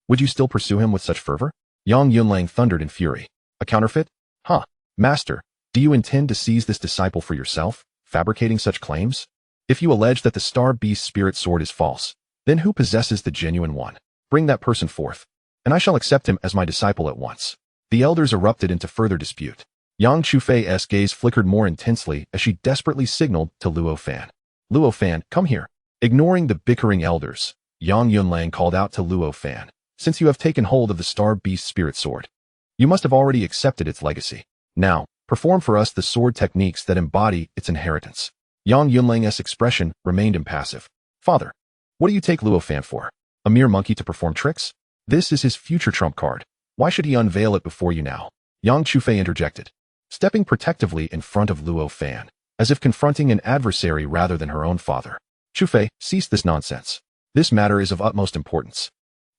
would you still pursue him with such fervor? Yang Yunlang thundered in fury. A counterfeit? Huh. Master, do you intend to seize this disciple for yourself, fabricating such claims? If you allege that the Starbeast spirit sword is false, then who possesses the genuine one? Bring that person forth, and I shall accept him as my disciple at once. The elders erupted into further dispute. Yang Chufei's gaze flickered more intensely as she desperately signaled to Luo Fan. Luo Fan, come here. Ignoring the bickering elders, Yang Yunlang called out to Luo Fan. Since you have taken hold of the Starbeast spirit sword, you must have already accepted its legacy. Now, perform for us the sword techniques that embody its inheritance. Yang Yunlang's expression remained impassive. Father, what do you take Luo Fan for? A mere monkey to perform tricks? This is his future trump card. Why should he unveil it before you now? Yang Chufei interjected, stepping protectively in front of Luo Fan, as if confronting an adversary rather than her own father. Chufei, cease this nonsense. This matter is of utmost importance.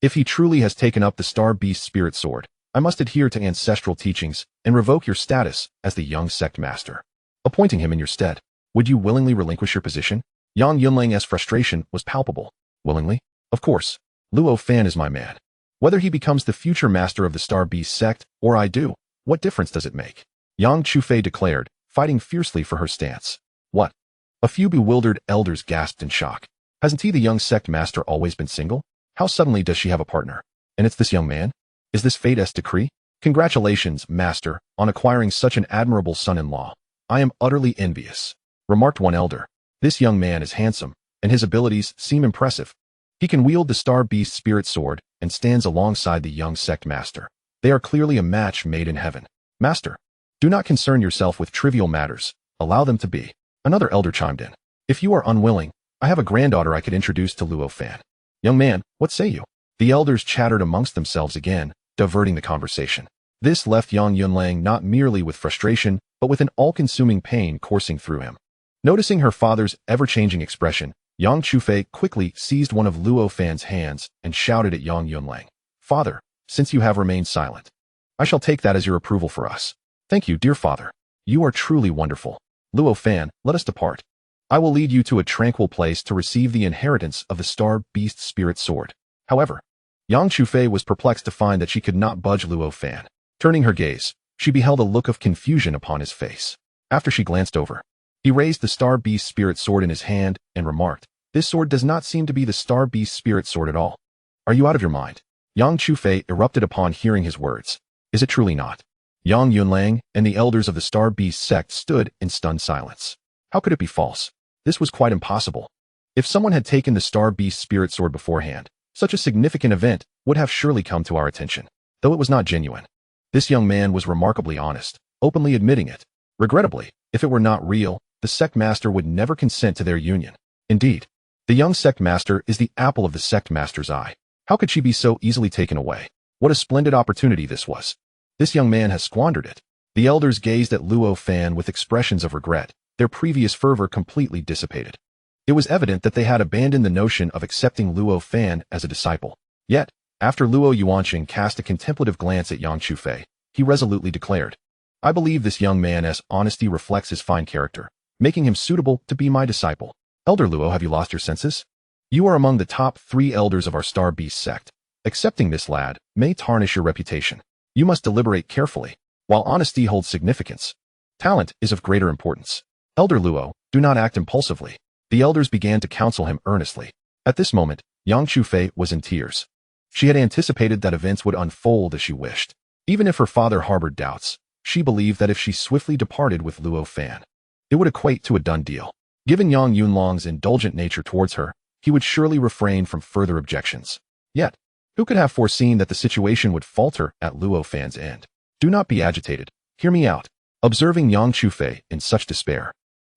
If he truly has taken up the Starbeast spirit sword, I must adhere to ancestral teachings and revoke your status as the young sect master, appointing him in your stead. Would you willingly relinquish your position? Yang Yunlang's frustration was palpable. Willingly? Of course. Luo Fan is my man. Whether he becomes the future master of the Starbeast sect or I do, what difference does it make? Yang Chufei declared, fighting fiercely for her stance. What? A few bewildered elders gasped in shock. Hasn't he, the young sect master, always been single? How suddenly does she have a partner? And it's this young man? Is this fate's decree? Congratulations, master, on acquiring such an admirable son-in-law. I am utterly envious, remarked one elder. This young man is handsome, and his abilities seem impressive. He can wield the Starbeast spirit sword and stands alongside the young sect master. They are clearly a match made in heaven. Master, do not concern yourself with trivial matters. Allow them to be. Another elder chimed in. If you are unwilling, I have a granddaughter I could introduce to Luo Fan. Young man, what say you? The elders chattered amongst themselves again, diverting the conversation. This left Yang Yunlang not merely with frustration, but with an all-consuming pain coursing through him. Noticing her father's ever-changing expression, Yang Chufei quickly seized one of Luo Fan's hands and shouted at Yang Yunlang. Father, since you have remained silent, I shall take that as your approval for us. Thank you, dear father. You are truly wonderful. Luo Fan, let us depart. I will lead you to a tranquil place to receive the inheritance of the Starbeast spirit sword. However, Yang Chufei was perplexed to find that she could not budge Luo Fan. Turning her gaze, she beheld a look of confusion upon his face. After she glanced over, he raised the Starbeast spirit sword in his hand and remarked, this sword does not seem to be the Starbeast spirit sword at all. Are you out of your mind? Yang Chufei erupted upon hearing his words. Is it truly not? Yang Yunlang and the elders of the Starbeast sect stood in stunned silence. How could it be false? This was quite impossible. If someone had taken the Starbeast spirit sword beforehand, such a significant event would have surely come to our attention, though it was not genuine. This young man was remarkably honest, openly admitting it. Regrettably, if it were not real, the sect master would never consent to their union. Indeed, the young sect master is the apple of the sect master's eye. How could she be so easily taken away? What a splendid opportunity this was. This young man has squandered it. The elders gazed at Luo Fan with expressions of regret. Their previous fervor completely dissipated. It was evident that they had abandoned the notion of accepting Luo Fan as a disciple. Yet, after Luo Yuanqing cast a contemplative glance at Yang Chufei, he resolutely declared, I believe this young man's honesty reflects his fine character, making him suitable to be my disciple. Elder Luo, have you lost your senses? You are among the top 3 elders of our Starbeast sect. Accepting this lad may tarnish your reputation. You must deliberate carefully. While honesty holds significance, talent is of greater importance. Elder Luo, do not act impulsively. The elders began to counsel him earnestly. At this moment, Yang Chufei was in tears. She had anticipated that events would unfold as she wished. Even if her father harbored doubts, she believed that if she swiftly departed with Luo Fan, it would equate to a done deal. Given Yang Yunlong's indulgent nature towards her, he would surely refrain from further objections. Yet, who could have foreseen that the situation would falter at Luo Fan's end? Do not be agitated. Hear me out. Observing Yang Chufei in such despair,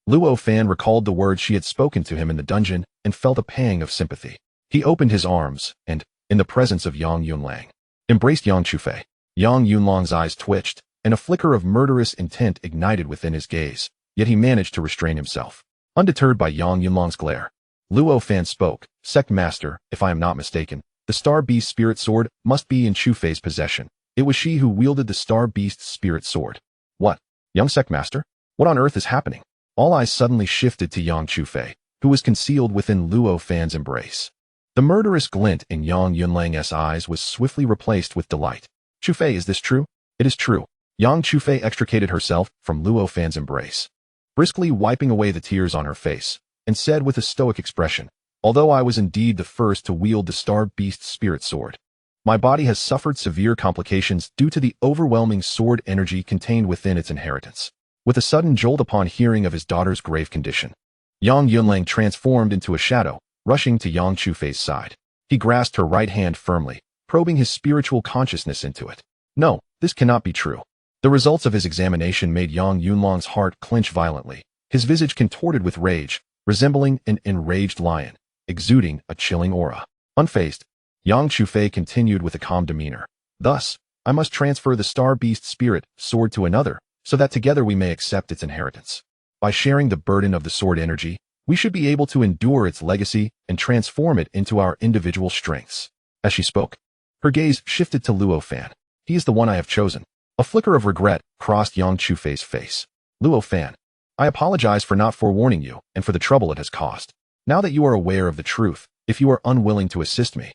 Luo Fan recalled the words she had spoken to him in the dungeon and felt a pang of sympathy. He opened his arms and, in the presence of Yang Yunlang, embraced Yang Chufei. Yang Yunlong's eyes twitched, and a flicker of murderous intent ignited within his gaze, yet he managed to restrain himself. Undeterred by Yang Yunlong's glare, Luo Fan spoke. Sect Master, if I am not mistaken, the Starbeast Spirit Sword must be in Chufei's possession. It was she who wielded the Starbeast's Spirit Sword. What? Young Sect Master? What on earth is happening? All eyes suddenly shifted to Yang Chufei, who was concealed within Luo Fan's embrace. The murderous glint in Yang Yunlang's eyes was swiftly replaced with delight. Chufei, is this true? It is true. Yang Chufei extricated herself from Luo Fan's embrace, briskly wiping away the tears on her face, and said with a stoic expression, although I was indeed the first to wield the Starbeast's Spirit Sword, my body has suffered severe complications due to the overwhelming sword energy contained within its inheritance. With a sudden jolt upon hearing of his daughter's grave condition, Yang Yunlang transformed into a shadow, rushing to Yang Chufei's side. He grasped her right hand firmly, probing his spiritual consciousness into it. No, this cannot be true. The results of his examination made Yang Yunlang's heart clench violently, his visage contorted with rage, resembling an enraged lion, exuding a chilling aura. Unfazed, Yang Chufei continued with a calm demeanor. Thus, I must transfer the Starbeast Spirit Sword to another, so that together we may accept its inheritance. By sharing the burden of the sword energy, we should be able to endure its legacy and transform it into our individual strengths. As she spoke, her gaze shifted to Luo Fan. He is the one I have chosen. A flicker of regret crossed Yang Chufei's face. Luo Fan, I apologize for not forewarning you and for the trouble it has caused. Now that you are aware of the truth, if you are unwilling to assist me,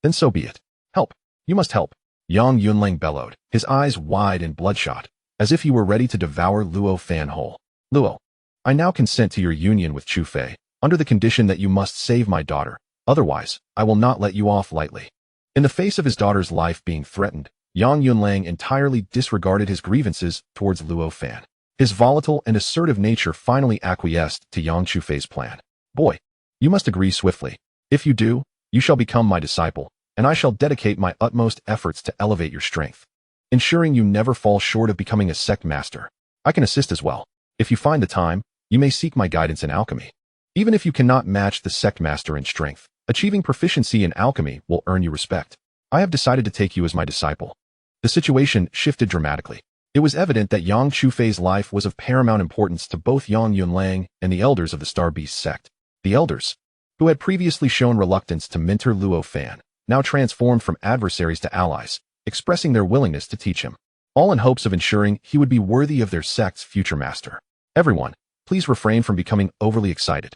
then so be it. Help. You must help. Yang Yunlang bellowed, his eyes wide and bloodshot, as if he were ready to devour Luo Fan whole. Luo, I now consent to your union with Chufei, under the condition that you must save my daughter. Otherwise, I will not let you off lightly. In the face of his daughter's life being threatened, Yang Yunlang entirely disregarded his grievances towards Luo Fan. His volatile and assertive nature finally acquiesced to Yang Chufei's plan. Boy, you must agree swiftly. If you do, you shall become my disciple, and I shall dedicate my utmost efforts to elevate your strength, ensuring you never fall short of becoming a sect master. I can assist as well. If you find the time, you may seek my guidance in alchemy. Even if you cannot match the sect master in strength, achieving proficiency in alchemy will earn you respect. I have decided to take you as my disciple. The situation shifted dramatically. It was evident that Yang Chufei's life was of paramount importance to both Yang Yunlang and the elders of the Starbeast sect. The elders, who had previously shown reluctance to mentor Luo Fan, now transformed from adversaries to allies, expressing their willingness to teach him, all in hopes of ensuring he would be worthy of their sect's future master. Everyone, please refrain from becoming overly excited.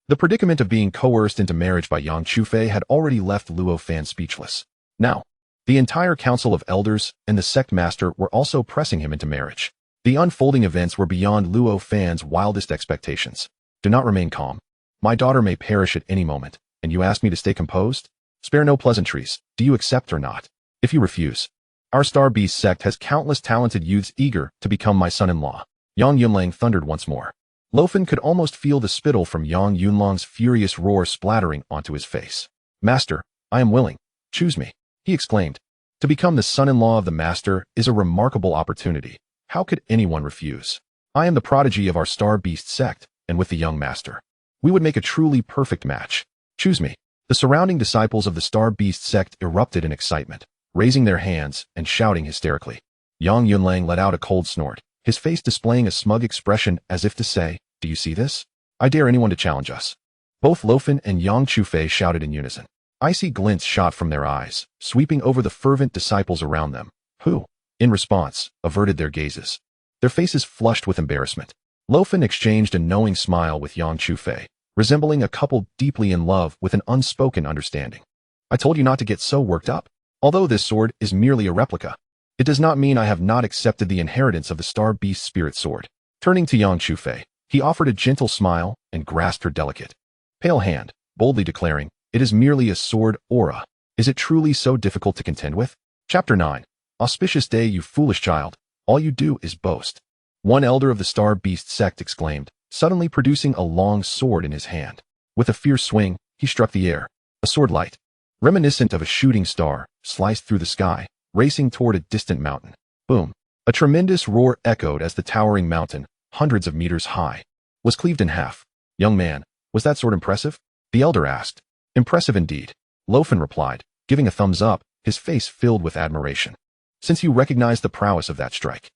The predicament of being coerced into marriage by Yang Chufei had already left Luo Fan speechless. Now, the entire council of elders and the sect master were also pressing him into marriage. The unfolding events were beyond Luo Fan's wildest expectations. Do not remain calm. My daughter may perish at any moment, and you ask me to stay composed? Spare no pleasantries. Do you accept or not? If you refuse, our Starbeast sect has countless talented youths eager to become my son-in-law. Yang Yunlang thundered once more. Luo Fan could almost feel the spittle from Yang Yunlang's furious roar splattering onto his face. Master, I am willing. Choose me, he exclaimed. To become the son-in-law of the master is a remarkable opportunity. How could anyone refuse? I am the prodigy of our Starbeast sect, and with the young master, we would make a truly perfect match. Choose me. The surrounding disciples of the Starbeast sect erupted in excitement, raising their hands and shouting hysterically. Yang Yunlang let out a cold snort, his face displaying a smug expression as if to say, do you see this? I dare anyone to challenge us. Both Luo Fan and Yang Chufei shouted in unison. Icy glints shot from their eyes, sweeping over the fervent disciples around them, who, in response, averted their gazes. their faces flushed with embarrassment. Luo Fan exchanged a knowing smile with Yang Chufei, resembling a couple deeply in love with an unspoken understanding. I told you not to get so worked up. Although this sword is merely a replica, it does not mean I have not accepted the inheritance of the Starbeast spirit sword. Turning to Yang Chufei, he offered a gentle smile and grasped her delicate, pale hand, boldly declaring, "It is merely a sword aura. Is it truly so difficult to contend with?" Chapter 9. Auspicious day, you foolish child. All you do is boast. One elder of the Starbeast sect exclaimed, suddenly producing a long sword in his hand. With a fierce swing, he struck the air. A sword light, reminiscent of a shooting star, sliced through the sky, racing toward a distant mountain. Boom! A tremendous roar echoed as the towering mountain, hundreds of meters high, was cleaved in half. Young man, was that sword impressive? The elder asked. Impressive indeed, Luo Fan replied, giving a thumbs up, his face filled with admiration. Since you recognize the prowess of that strike,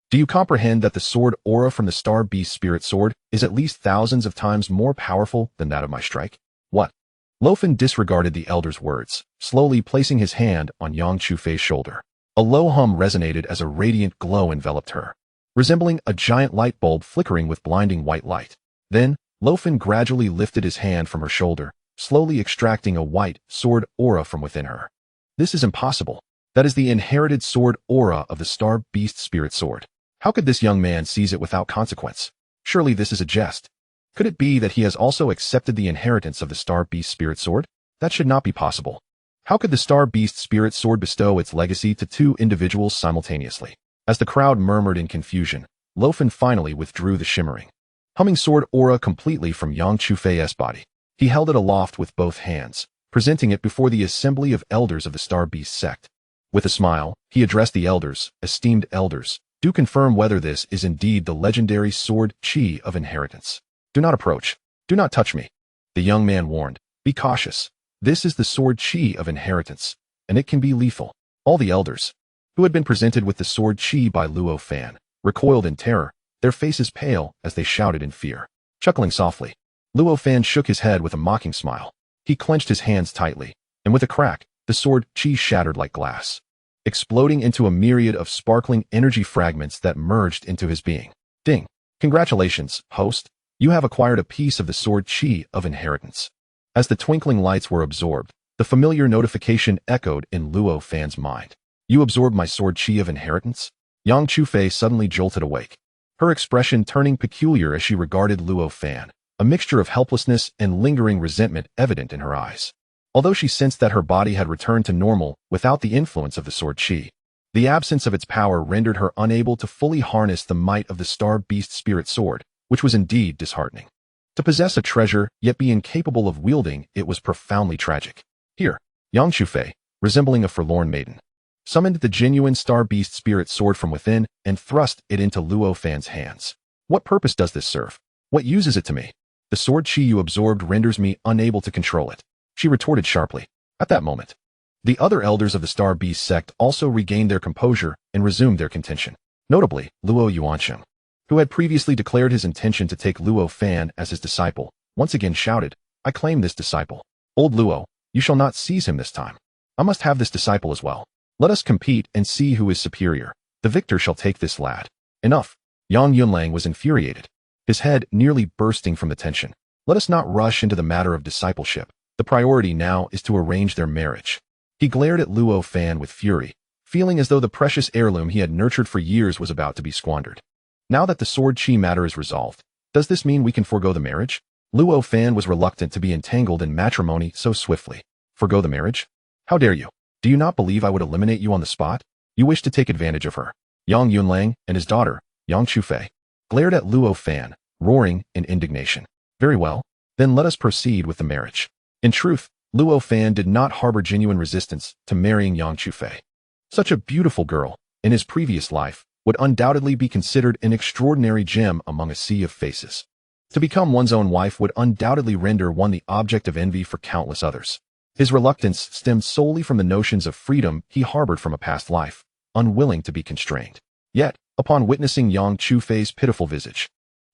do you comprehend that the sword aura from the Starbeast spirit sword is at least thousands of times more powerful than that of my strike? What? Luo Fan disregarded the elder's words, slowly placing his hand on Yang Chufei's shoulder. A low hum resonated as a radiant glow enveloped her, resembling a giant light bulb flickering with blinding white light. Then, Luo Fan gradually lifted his hand from her shoulder, slowly extracting a white sword aura from within her. This is impossible. That is the inherited sword aura of the Starbeast spirit sword. How could this young man seize it without consequence? Surely this is a jest. Could it be that he has also accepted the inheritance of the Starbeast spirit sword? That should not be possible. How could the Starbeast spirit sword bestow its legacy to two individuals simultaneously? As the crowd murmured in confusion, Luo Fan finally withdrew the shimmering, humming sword aura completely from Yang Chufei's body. He held it aloft with both hands, presenting it before the assembly of elders of the Starbeast sect. With a smile, he addressed the elders, esteemed elders, do confirm whether this is indeed the legendary sword chi of inheritance. Do not approach. Do not touch me. The young man warned, be cautious. This is the sword chi of inheritance, and it can be lethal. All the elders, who had been presented with the sword chi by Luo Fan, recoiled in terror, their faces pale as they shouted in fear. Chuckling softly, Luo Fan shook his head with a mocking smile. He clenched his hands tightly, and with a crack, the sword chi shattered like glass, exploding into a myriad of sparkling energy fragments that merged into his being. Ding! Congratulations, host. You have acquired a piece of the sword chi of inheritance. As the twinkling lights were absorbed, the familiar notification echoed in Luo Fan's mind. You absorbed my sword chi of inheritance? Yang Chufei suddenly jolted awake, her expression turning peculiar as she regarded Luo Fan, a mixture of helplessness and lingering resentment evident in her eyes. Although she sensed that her body had returned to normal without the influence of the sword chi, the absence of its power rendered her unable to fully harness the might of the Starbeast spirit sword, which was indeed disheartening. To possess a treasure, yet be incapable of wielding it was profoundly tragic. Here, Yang Chufei, resembling a forlorn maiden, summoned the genuine Starbeast spirit sword from within and thrust it into Luo Fan's hands. What purpose does this serve? What use is it to me? The sword chi you absorbed renders me unable to control it, she retorted sharply. At that moment, the other elders of the Starbeast sect also regained their composure and resumed their contention. Notably, Luo Yuansheng, who had previously declared his intention to take Luo Fan as his disciple, once again shouted, I claim this disciple. Old Luo, you shall not seize him this time. I must have this disciple as well. Let us compete and see who is superior. The victor shall take this lad. Enough. Yang Yunlang was infuriated, his head nearly bursting from the tension. Let us not rush into the matter of discipleship. The priority now is to arrange their marriage. He glared at Luo Fan with fury, feeling as though the precious heirloom he had nurtured for years was about to be squandered. Now that the sword chi matter is resolved, does this mean we can forego the marriage? Luo Fan was reluctant to be entangled in matrimony so swiftly. Forgo the marriage? How dare you? Do you not believe I would eliminate you on the spot? You wish to take advantage of her. Yang Yunlang and his daughter, Yang Chufei, glared at Luo Fan, roaring in indignation. Very well, then let us proceed with the marriage. In truth, Luo Fan did not harbor genuine resistance to marrying Yang Chufei. Such a beautiful girl, in his previous life, would undoubtedly be considered an extraordinary gem among a sea of faces. To become one's own wife would undoubtedly render one the object of envy for countless others. His reluctance stemmed solely from the notions of freedom he harbored from a past life, unwilling to be constrained. Yet, upon witnessing Yang Chufei's pitiful visage,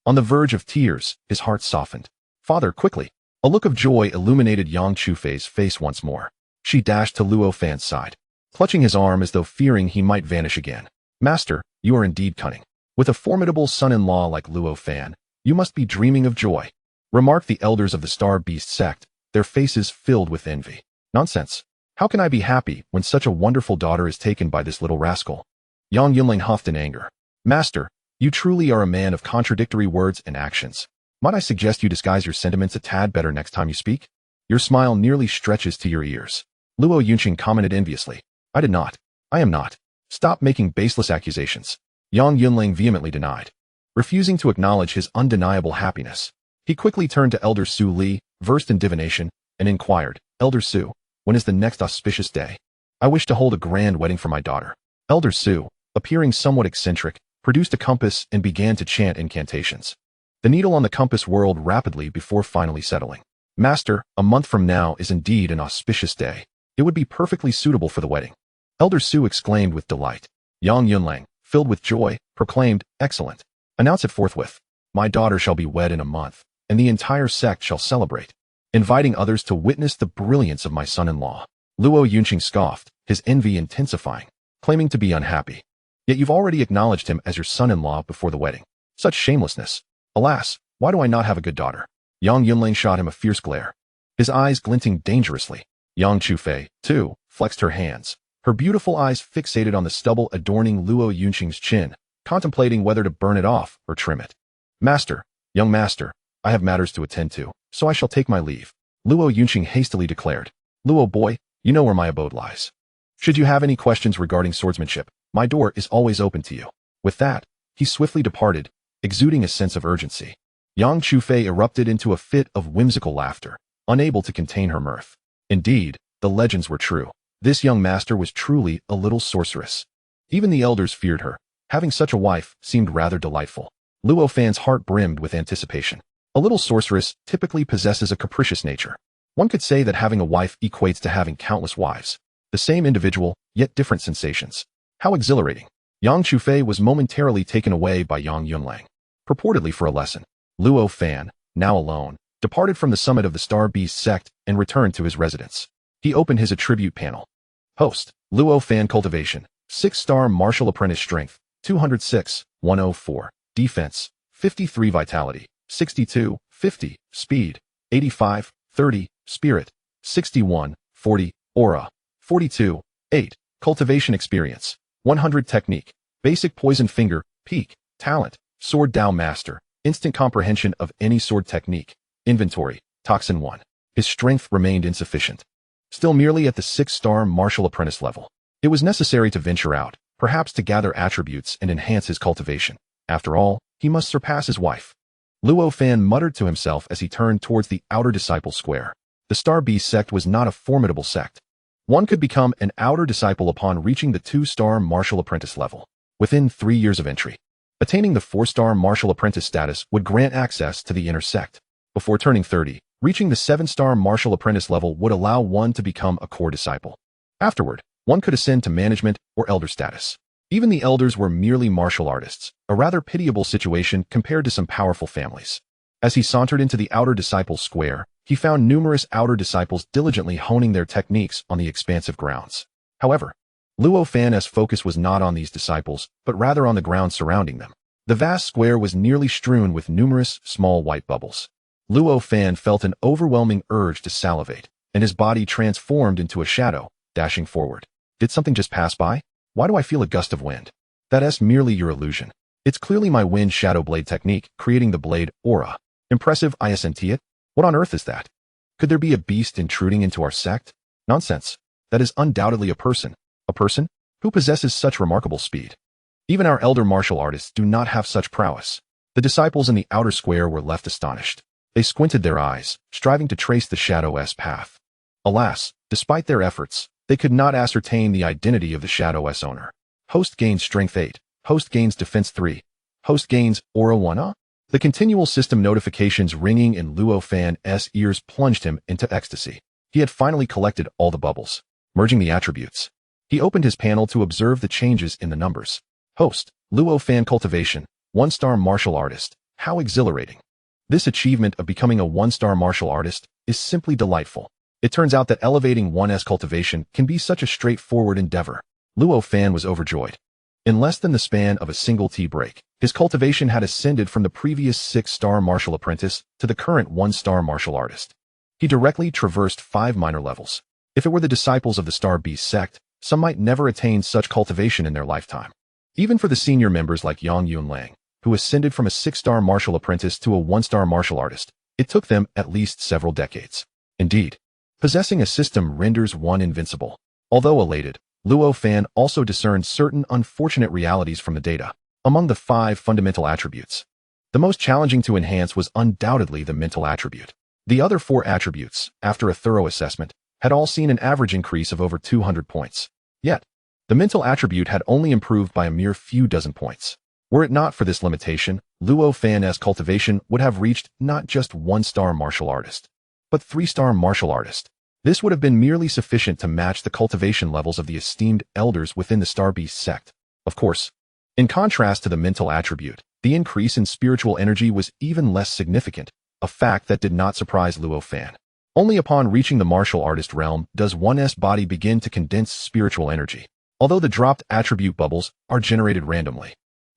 on the verge of tears, his heart softened. Father, quickly! A look of joy illuminated Yang Chufei's face once more. She dashed to Luo Fan's side, clutching his arm as though fearing he might vanish again. Master, you are indeed cunning. With a formidable son-in-law like Luo Fan, you must be dreaming of joy, remarked the elders of the Starbeast sect, their faces filled with envy. Nonsense. How can I be happy when such a wonderful daughter is taken by this little rascal? Yang Yunling huffed in anger. Master, you truly are a man of contradictory words and actions. Might I suggest you disguise your sentiments a tad better next time you speak? Your smile nearly stretches to your ears. Luo Yunqing commented enviously. I did not. I am not. Stop making baseless accusations. Yang Yunling vehemently denied, refusing to acknowledge his undeniable happiness. He quickly turned to Elder Su Li, versed in divination, and inquired, Elder Su, when is the next auspicious day? I wish to hold a grand wedding for my daughter. Elder Su, appearing somewhat eccentric, produced a compass and began to chant incantations. The needle on the compass whirled rapidly before finally settling. Master, a month from now is indeed an auspicious day. It would be perfectly suitable for the wedding. Elder Su exclaimed with delight. Yang Yunlang, filled with joy, proclaimed, Excellent. Announce it forthwith. My daughter shall be wed in a month, and the entire sect shall celebrate, inviting others to witness the brilliance of my son-in-law. Luo Yunqing scoffed, his envy intensifying, claiming to be unhappy. Yet you've already acknowledged him as your son-in-law before the wedding. Such shamelessness. Alas, why do I not have a good daughter? Yang Yunlang shot him a fierce glare, his eyes glinting dangerously. Yang Chufei, too, flexed her hands, her beautiful eyes fixated on the stubble adorning Luo Yunqing's chin, contemplating whether to burn it off or trim it. Master, young master, I have matters to attend to, so I shall take my leave. Luo Yunqing hastily declared. Luo boy, you know where my abode lies. Should you have any questions regarding swordsmanship, my door is always open to you. With that, he swiftly departed, exuding a sense of urgency. Yang Chufei erupted into a fit of whimsical laughter, unable to contain her mirth. Indeed, the legends were true. This young master was truly a little sorceress. Even the elders feared her. Having such a wife seemed rather delightful. Luo Fan's heart brimmed with anticipation. A little sorceress typically possesses a capricious nature. One could say that having a wife equates to having countless wives. The same individual, yet different sensations. How exhilarating. Yang Chufei was momentarily taken away by Yang Yunlang, purportedly for a lesson. Luo Fan, now alone, departed from the summit of the Starbeast sect and returned to his residence. He opened his attribute panel. Host, Luo Fan Cultivation, 6-star Martial Apprentice Strength, 206, 104, Defense, 53 Vitality, 62, 50, Speed, 85, 30, Spirit, 61, 40, Aura, 42, 8, Cultivation Experience, 100 Technique, Basic Poison Finger, Peak, Talent, Sword Dao Master, Instant Comprehension of any sword technique, Inventory, Toxin 1. His strength remained insufficient. Still merely at the 6-star Martial Apprentice level. It was necessary to venture out, perhaps to gather attributes and enhance his cultivation. After all, he must surpass his wife. Luo Fan muttered to himself as he turned towards the outer disciple square. The Starbeast sect was not a formidable sect. One could become an outer disciple upon reaching the 2-star Martial Apprentice level, within 3 years of entry. Attaining the 4-star Martial Apprentice status would grant access to the inner sect. Before turning 30, reaching the 7-star Martial Apprentice level would allow one to become a core disciple. Afterward, one could ascend to management or elder status. Even the elders were merely martial artists, a rather pitiable situation compared to some powerful families. As he sauntered into the outer disciple square, he found numerous outer disciples diligently honing their techniques on the expansive grounds. However, Luo Fan's focus was not on these disciples, but rather on the ground surrounding them. The vast square was nearly strewn with numerous small white bubbles. Luo Fan felt an overwhelming urge to salivate, and his body transformed into a shadow, dashing forward. Did something just pass by? Why do I feel a gust of wind? That's merely your illusion. It's clearly my wind shadow blade technique, creating the blade aura. Impressive, isn't it? What on earth is that? Could there be a beast intruding into our sect? Nonsense. That is undoubtedly a person. A person? Who possesses such remarkable speed? Even our elder martial artists do not have such prowess. The disciples in the outer square were left astonished. They squinted their eyes, striving to trace the Shadow's path. Alas, despite their efforts, they could not ascertain the identity of the Shadow's owner. Host gains Strength 8. Host gains Defense 3. Host gains Aura 1. The continual system notifications ringing in Luo Fan's ears plunged him into ecstasy. He had finally collected all the bubbles, merging the attributes. He opened his panel to observe the changes in the numbers. Host, Luo Fan Cultivation, 1-star Martial Artist. How exhilarating. This achievement of becoming a 1-star martial artist is simply delightful. It turns out that elevating one's cultivation can be such a straightforward endeavor. Luo Fan was overjoyed. In less than the span of a single tea break, His cultivation had ascended from the previous 6-star martial apprentice to the current 1-star martial artist. He directly traversed 5 minor levels. If it were the disciples of the Starbeast sect, some might never attain such cultivation in their lifetime. Even for the senior members like Yang Yunlang, who ascended from a 6-star martial apprentice to a 1-star martial artist, it took them at least several decades. Indeed, possessing a system renders one invincible. Although elated, Luo Fan also discerned certain unfortunate realities from the data. Among the 5 fundamental attributes, the most challenging to enhance was undoubtedly the mental attribute. The other 4 attributes, after a thorough assessment, had all seen an average increase of over 200 points. Yet, the mental attribute had only improved by a mere few dozen points. Were it not for this limitation, Luo Fan's cultivation would have reached not just 1-star martial artist, but 3-star martial artist. This would have been merely sufficient to match the cultivation levels of the esteemed elders within the Starbeast sect. Of course, in contrast to the mental attribute, the increase in spiritual energy was even less significant, a fact that did not surprise Luo Fan. Only upon reaching the martial artist realm does one's body begin to condense spiritual energy, although the dropped attribute bubbles are generated randomly.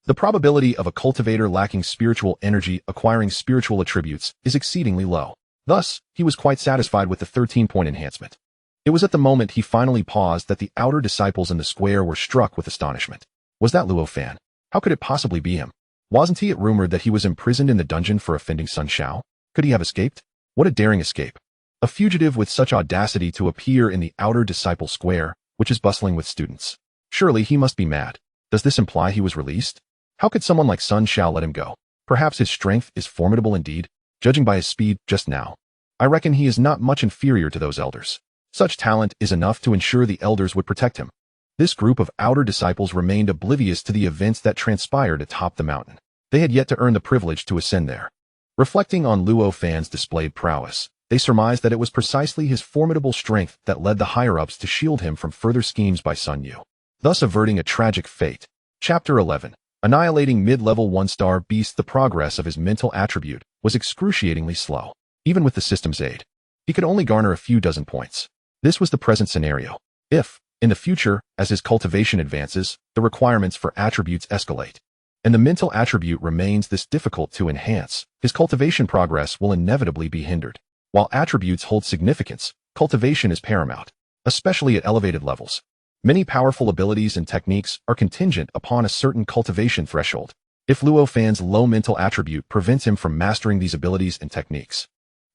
The probability of a cultivator lacking spiritual energy acquiring spiritual attributes is exceedingly low. Thus, he was quite satisfied with the 13-point enhancement. It was at the moment he finally paused that the outer disciples in the square were struck with astonishment. Was that Luo Fan? How could it possibly be him? Wasn't it rumored that he was imprisoned in the dungeon for offending Sun Shao? Could he have escaped? What a daring escape. A fugitive with such audacity to appear in the outer disciple square, which is bustling with students. Surely he must be mad. Does this imply he was released? How could someone like Sun Shao let him go? Perhaps his strength is formidable indeed, judging by his speed just now. I reckon he is not much inferior to those elders. Such talent is enough to ensure the elders would protect him. This group of outer disciples remained oblivious to the events that transpired atop the mountain. They had yet to earn the privilege to ascend there. Reflecting on Luo Fan's displayed prowess, they surmised that it was precisely his formidable strength that led the higher-ups to shield him from further schemes by Sun Yu, thus averting a tragic fate. Chapter 11. Annihilating mid-level 1-star beast. The progress of his mental attribute was excruciatingly slow. Even with the system's aid, he could only garner a few dozen points. This was the present scenario. If, in the future, as his cultivation advances, the requirements for attributes escalate, and the mental attribute remains this difficult to enhance, his cultivation progress will inevitably be hindered. While attributes hold significance, cultivation is paramount, especially at elevated levels. Many powerful abilities and techniques are contingent upon a certain cultivation threshold. If Luo Fan's low mental attribute prevents him from mastering these abilities and techniques,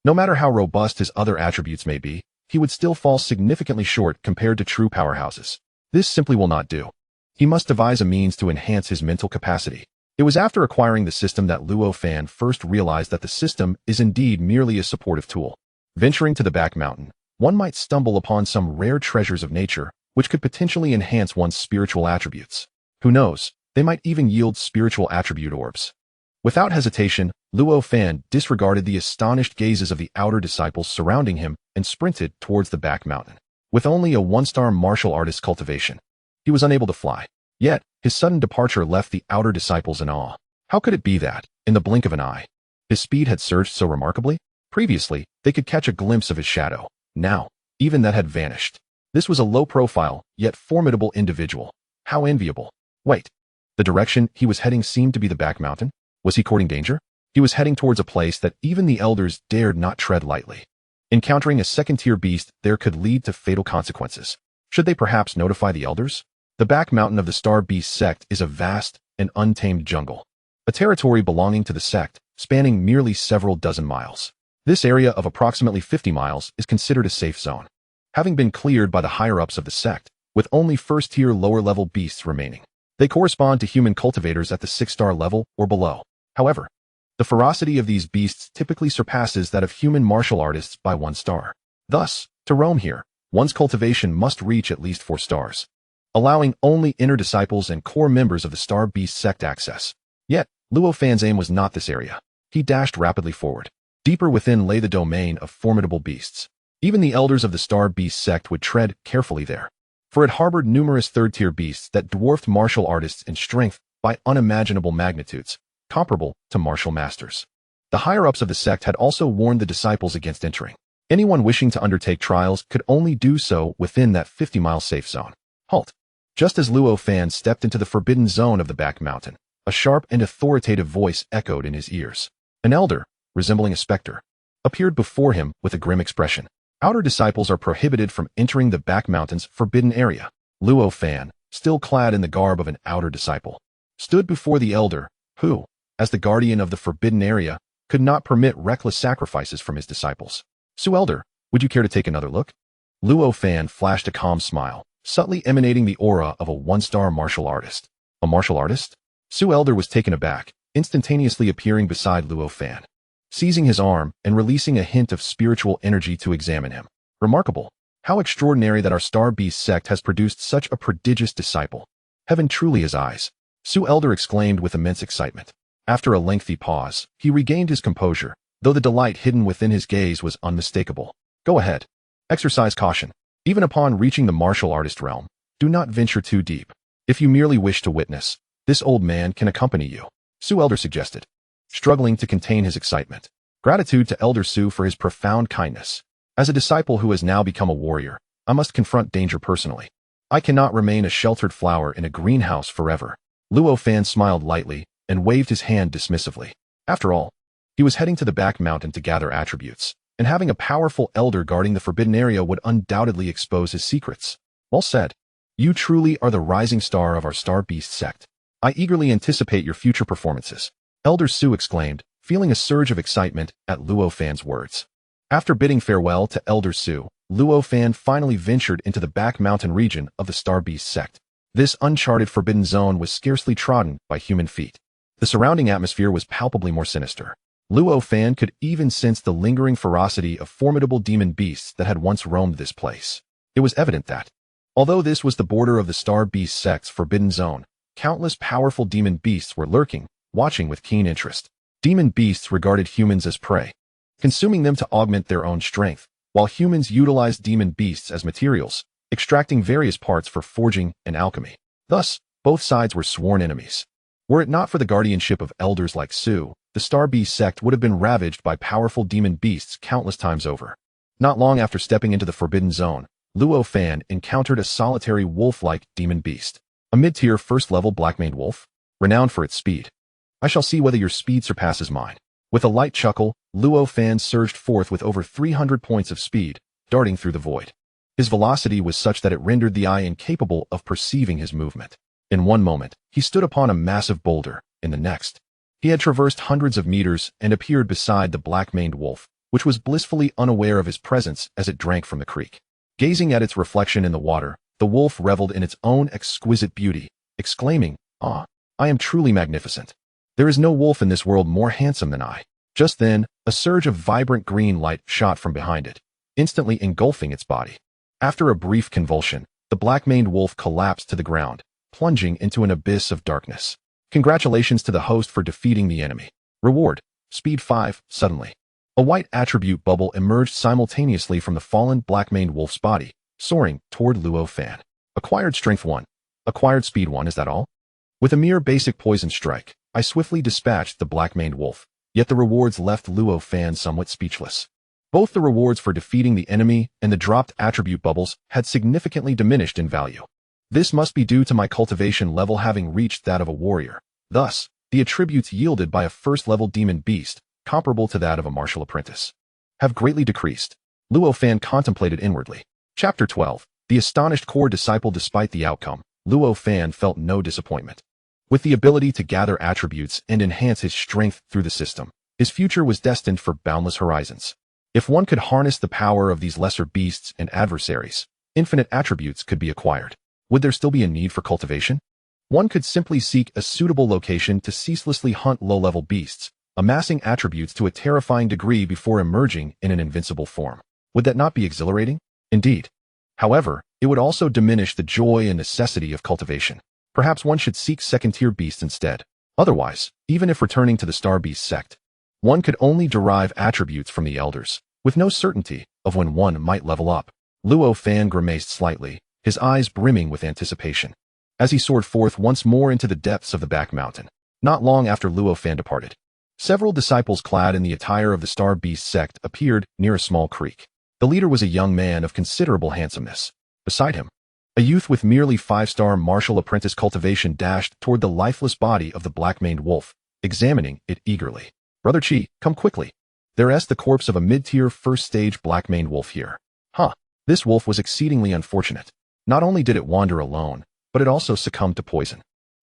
no matter how robust his other attributes may be, he would still fall significantly short compared to true powerhouses. This simply will not do. He must devise a means to enhance his mental capacity. It was after acquiring the system that Luo Fan first realized that the system is indeed merely a supportive tool. Venturing to the back mountain, one might stumble upon some rare treasures of nature which could potentially enhance one's spiritual attributes. Who knows, they might even yield spiritual attribute orbs. Without hesitation, Luo Fan disregarded the astonished gazes of the outer disciples surrounding him and sprinted towards the back mountain. With only a 1-star martial artist cultivation, he was unable to fly. Yet, his sudden departure left the outer disciples in awe. How could it be that, in the blink of an eye, his speed had surged so remarkably? Previously, they could catch a glimpse of his shadow. Now, even that had vanished. This was a low-profile, yet formidable individual. How enviable. Wait. The direction he was heading seemed to be the back mountain? Was he courting danger? He was heading towards a place that even the elders dared not tread lightly. Encountering a second-tier beast there could lead to fatal consequences. Should they perhaps notify the elders? The back mountain of the Starbeast sect is a vast and untamed jungle, a territory belonging to the sect, spanning merely several dozen miles. This area of approximately 50 miles is considered a safe zone, having been cleared by the higher-ups of the sect, with only first-tier lower-level beasts remaining. They correspond to human cultivators at the 6-star level or below. However, the ferocity of these beasts typically surpasses that of human martial artists by 1 star. Thus, to roam here, one's cultivation must reach at least 4 stars, allowing only inner disciples and core members of the Starbeast sect access. Yet, Luo Fan's aim was not this area. He dashed rapidly forward. Deeper within lay the domain of formidable beasts. Even the elders of the Starbeast sect would tread carefully there, for it harbored numerous third-tier beasts that dwarfed martial artists in strength by unimaginable magnitudes, comparable to martial masters. The higher-ups of the sect had also warned the disciples against entering. Anyone wishing to undertake trials could only do so within that 50-mile safe zone. Halt! Just as Luo Fan stepped into the forbidden zone of the back mountain, A sharp and authoritative voice echoed in his ears. An elder, resembling a specter, appeared before him with a grim expression. Outer disciples are prohibited from entering the back mountain's forbidden area. Luo Fan, still clad in the garb of an outer disciple, stood before the elder, who, as the guardian of the forbidden area, could not permit reckless sacrifices from his disciples. "Su Elder, would you care to take another look?" Luo Fan flashed a calm smile, subtly emanating the aura of a one-star martial artist. A martial artist? Su Elder was taken aback, instantaneously appearing beside Luo Fan, seizing his arm and releasing a hint of spiritual energy to examine him. "Remarkable. How extraordinary that our Starbeast sect has produced such a prodigious disciple. Heaven truly has eyes," Su Elder exclaimed with immense excitement. After a lengthy pause, he regained his composure, though the delight hidden within his gaze was unmistakable. "Go ahead. Exercise caution. Even upon reaching the martial artist realm, do not venture too deep. If you merely wish to witness, this old man can accompany you," Su Elder suggested, struggling to contain his excitement. Gratitude to Elder Su for his profound kindness. As a disciple who has now become a warrior, I must confront danger personally. I cannot remain a sheltered flower in a greenhouse forever. Luo Fan smiled lightly and waved his hand dismissively. After all, he was heading to the back mountain to gather attributes, and having a powerful elder guarding the forbidden area would undoubtedly expose his secrets. "Well said. You truly are the rising star of our Starbeast sect. I eagerly anticipate your future performances," Elder Su exclaimed, feeling a surge of excitement at Luo Fan's words. After bidding farewell to Elder Su, Luo Fan finally ventured into the back mountain region of the Starbeast sect. This uncharted forbidden zone was scarcely trodden by human feet. The surrounding atmosphere was palpably more sinister. Luo Fan could even sense the lingering ferocity of formidable demon beasts that had once roamed this place. It was evident that, although this was the border of the Starbeast sect's forbidden zone, countless powerful demon beasts were lurking, watching with keen interest. Demon beasts regarded humans as prey, consuming them to augment their own strength, while humans utilized demon beasts as materials, extracting various parts for forging and alchemy. Thus, both sides were sworn enemies. Were it not for the guardianship of elders like Su, the Starbeast sect would have been ravaged by powerful demon beasts countless times over. Not long after stepping into the forbidden zone, Luo Fan encountered a solitary wolf-like demon beast, a mid-tier first-level black-maned wolf, renowned for its speed. "I shall see whether your speed surpasses mine." With a light chuckle, Luo Fan surged forth with over 300 points of speed, darting through the void. His velocity was such that it rendered the eye incapable of perceiving his movement. In one moment, he stood upon a massive boulder. In the next, he had traversed hundreds of meters and appeared beside the black-maned wolf, which was blissfully unaware of his presence as it drank from the creek. Gazing at its reflection in the water, the wolf reveled in its own exquisite beauty, exclaiming, "Ah, I am truly magnificent. There is no wolf in this world more handsome than I." Just then, a surge of vibrant green light shot from behind it, instantly engulfing its body. After a brief convulsion, the black-maned wolf collapsed to the ground, plunging into an abyss of darkness. Congratulations to the host for defeating the enemy. Reward, Speed 5, suddenly. A white attribute bubble emerged simultaneously from the fallen black-maned wolf's body, soaring toward Luo Fan. Acquired Strength 1. Acquired Speed 1, is that all? With a mere basic poison strike, I swiftly dispatched the black-maned wolf, yet the rewards left Luo Fan somewhat speechless. Both the rewards for defeating the enemy and the dropped attribute bubbles had significantly diminished in value. This must be due to my cultivation level having reached that of a warrior. Thus, the attributes yielded by a first-level demon beast, comparable to that of a martial apprentice, have greatly decreased. Luo Fan contemplated inwardly. Chapter 12. The astonished core disciple. Despite the outcome, Luo Fan felt no disappointment. With the ability to gather attributes and enhance his strength through the system, his future was destined for boundless horizons. If one could harness the power of these lesser beasts and adversaries, infinite attributes could be acquired. Would there still be a need for cultivation? One could simply seek a suitable location to ceaselessly hunt low-level beasts, amassing attributes to a terrifying degree before emerging in an invincible form. Would that not be exhilarating? Indeed. However, it would also diminish the joy and necessity of cultivation. Perhaps one should seek second-tier beasts instead. Otherwise, even if returning to the Starbeast sect, one could only derive attributes from the elders, with no certainty of when one might level up. Luo Fan grimaced slightly, his eyes brimming with anticipation, as he soared forth once more into the depths of the back mountain. Not long after Luo Fan departed, several disciples clad in the attire of the Starbeast sect appeared near a small creek. The leader was a young man of considerable handsomeness. Beside him, A youth with merely 5-star martial apprentice cultivation dashed toward the lifeless body of the black-maned wolf, examining it eagerly. "Brother Chi, come quickly. There's the corpse of a mid-tier first-stage black-maned wolf here." Huh. This wolf was exceedingly unfortunate. Not only did it wander alone, but it also succumbed to poison.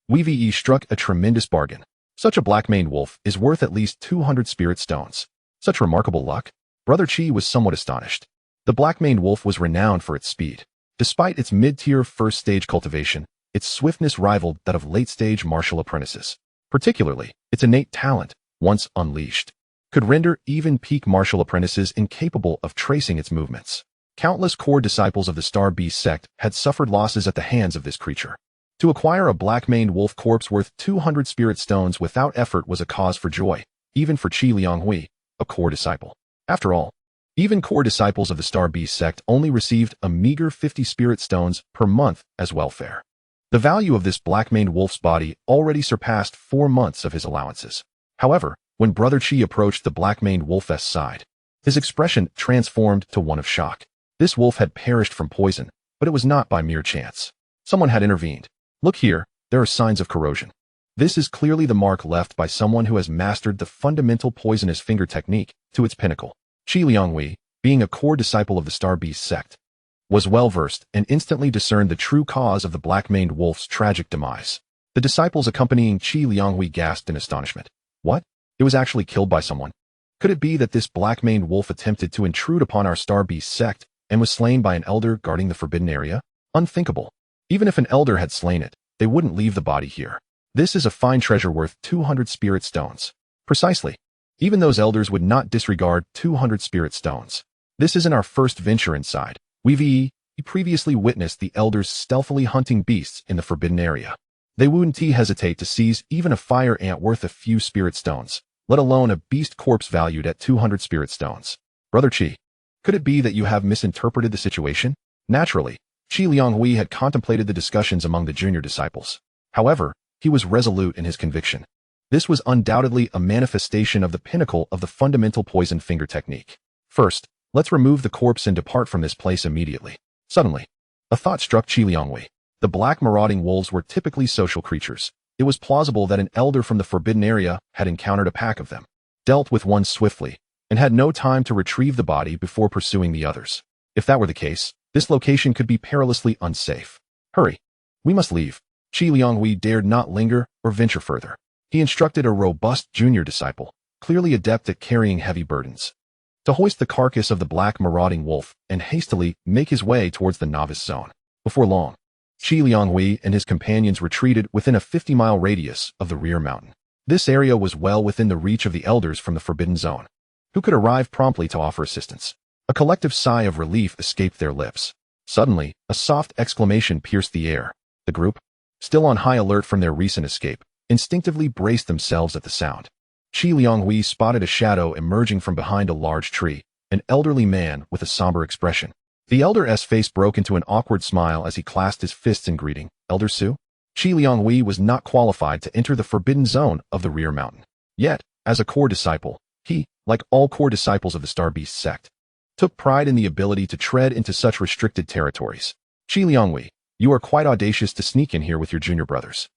We struck a tremendous bargain. Such a black-maned wolf is worth at least 200 spirit stones. Such remarkable luck? Brother Chi was somewhat astonished. The black-maned wolf was renowned for its speed. Despite its mid-tier first-stage cultivation, its swiftness rivaled that of late-stage martial apprentices. Particularly, its innate talent, once unleashed, could render even peak martial apprentices incapable of tracing its movements. Countless core disciples of the Starbeast sect had suffered losses at the hands of this creature. To acquire a black-maned wolf corpse worth 200 spirit stones without effort was a cause for joy, even for Qi Lianghui, a core disciple. After all, even core disciples of the Starbeast sect only received a meager 50 spirit stones per month as welfare. The value of this black-maned wolf's body already surpassed 4 months of his allowances. However, when Brother Chi approached the black-maned wolf's side, his expression transformed to one of shock. This wolf had perished from poison, but it was not by mere chance. Someone had intervened. Look here, there are signs of corrosion. This is clearly the mark left by someone who has mastered the fundamental poisonous finger technique to its pinnacle. Qi Lianghui, being a core disciple of the Starbeast sect, was well-versed and instantly discerned the true cause of the black-maned wolf's tragic demise. The disciples accompanying Qi Lianghui gasped in astonishment. What? It was actually killed by someone? Could it be that this black-maned wolf attempted to intrude upon our Starbeast sect and was slain by an elder guarding the forbidden area? Unthinkable. Even if an elder had slain it, they wouldn't leave the body here. This is a fine treasure worth 200 spirit stones. Precisely. Even those elders would not disregard 200 spirit stones. This isn't our first venture inside. We previously witnessed the elders stealthily hunting beasts in the forbidden area. They wouldn't hesitate to seize even a fire ant worth a few spirit stones, let alone a beast corpse valued at 200 spirit stones. Brother Chi, could it be that you have misinterpreted the situation? Naturally, Qi Lianghui had contemplated the discussions among the junior disciples. However, he was resolute in his conviction. This was undoubtedly a manifestation of the pinnacle of the fundamental poison finger technique. First, let's remove the corpse and depart from this place immediately. Suddenly, a thought struck Qi Lianghui. The black marauding wolves were typically social creatures. It was plausible that an elder from the forbidden area had encountered a pack of them, dealt with one swiftly, and had no time to retrieve the body before pursuing the others. If that were the case, this location could be perilously unsafe. Hurry. We must leave. Qi Lianghui dared not linger or venture further. He instructed a robust junior disciple, clearly adept at carrying heavy burdens, to hoist the carcass of the black marauding wolf and hastily make his way towards the novice zone. Before long, Qi Lianghui and his companions retreated within a 50-mile radius of the rear mountain. This area was well within the reach of the elders from the forbidden zone, who could arrive promptly to offer assistance. A collective sigh of relief escaped their lips. Suddenly, a soft exclamation pierced the air. The group, still on high alert from their recent escape, instinctively braced themselves at the sound. Qi Lianghui spotted a shadow emerging from behind a large tree, an elderly man with a somber expression. The elder's face broke into an awkward smile as he clasped his fists in greeting. Elder Su? Qi Lianghui was not qualified to enter the forbidden zone of the rear mountain. Yet, as a core disciple, he, like all core disciples of the Starbeast sect, took pride in the ability to tread into such restricted territories. Qi Lianghui, you are quite audacious to sneak in here with your junior brothers.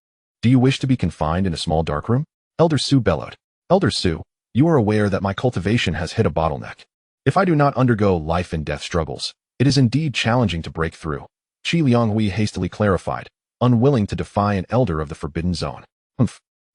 Do you wish to be confined in a small darkroom? Elder Su bellowed. Elder Su, you are aware that my cultivation has hit a bottleneck. If I do not undergo life and death struggles, it is indeed challenging to break through. Qi Lianghui hastily clarified, unwilling to defy an elder of the forbidden zone.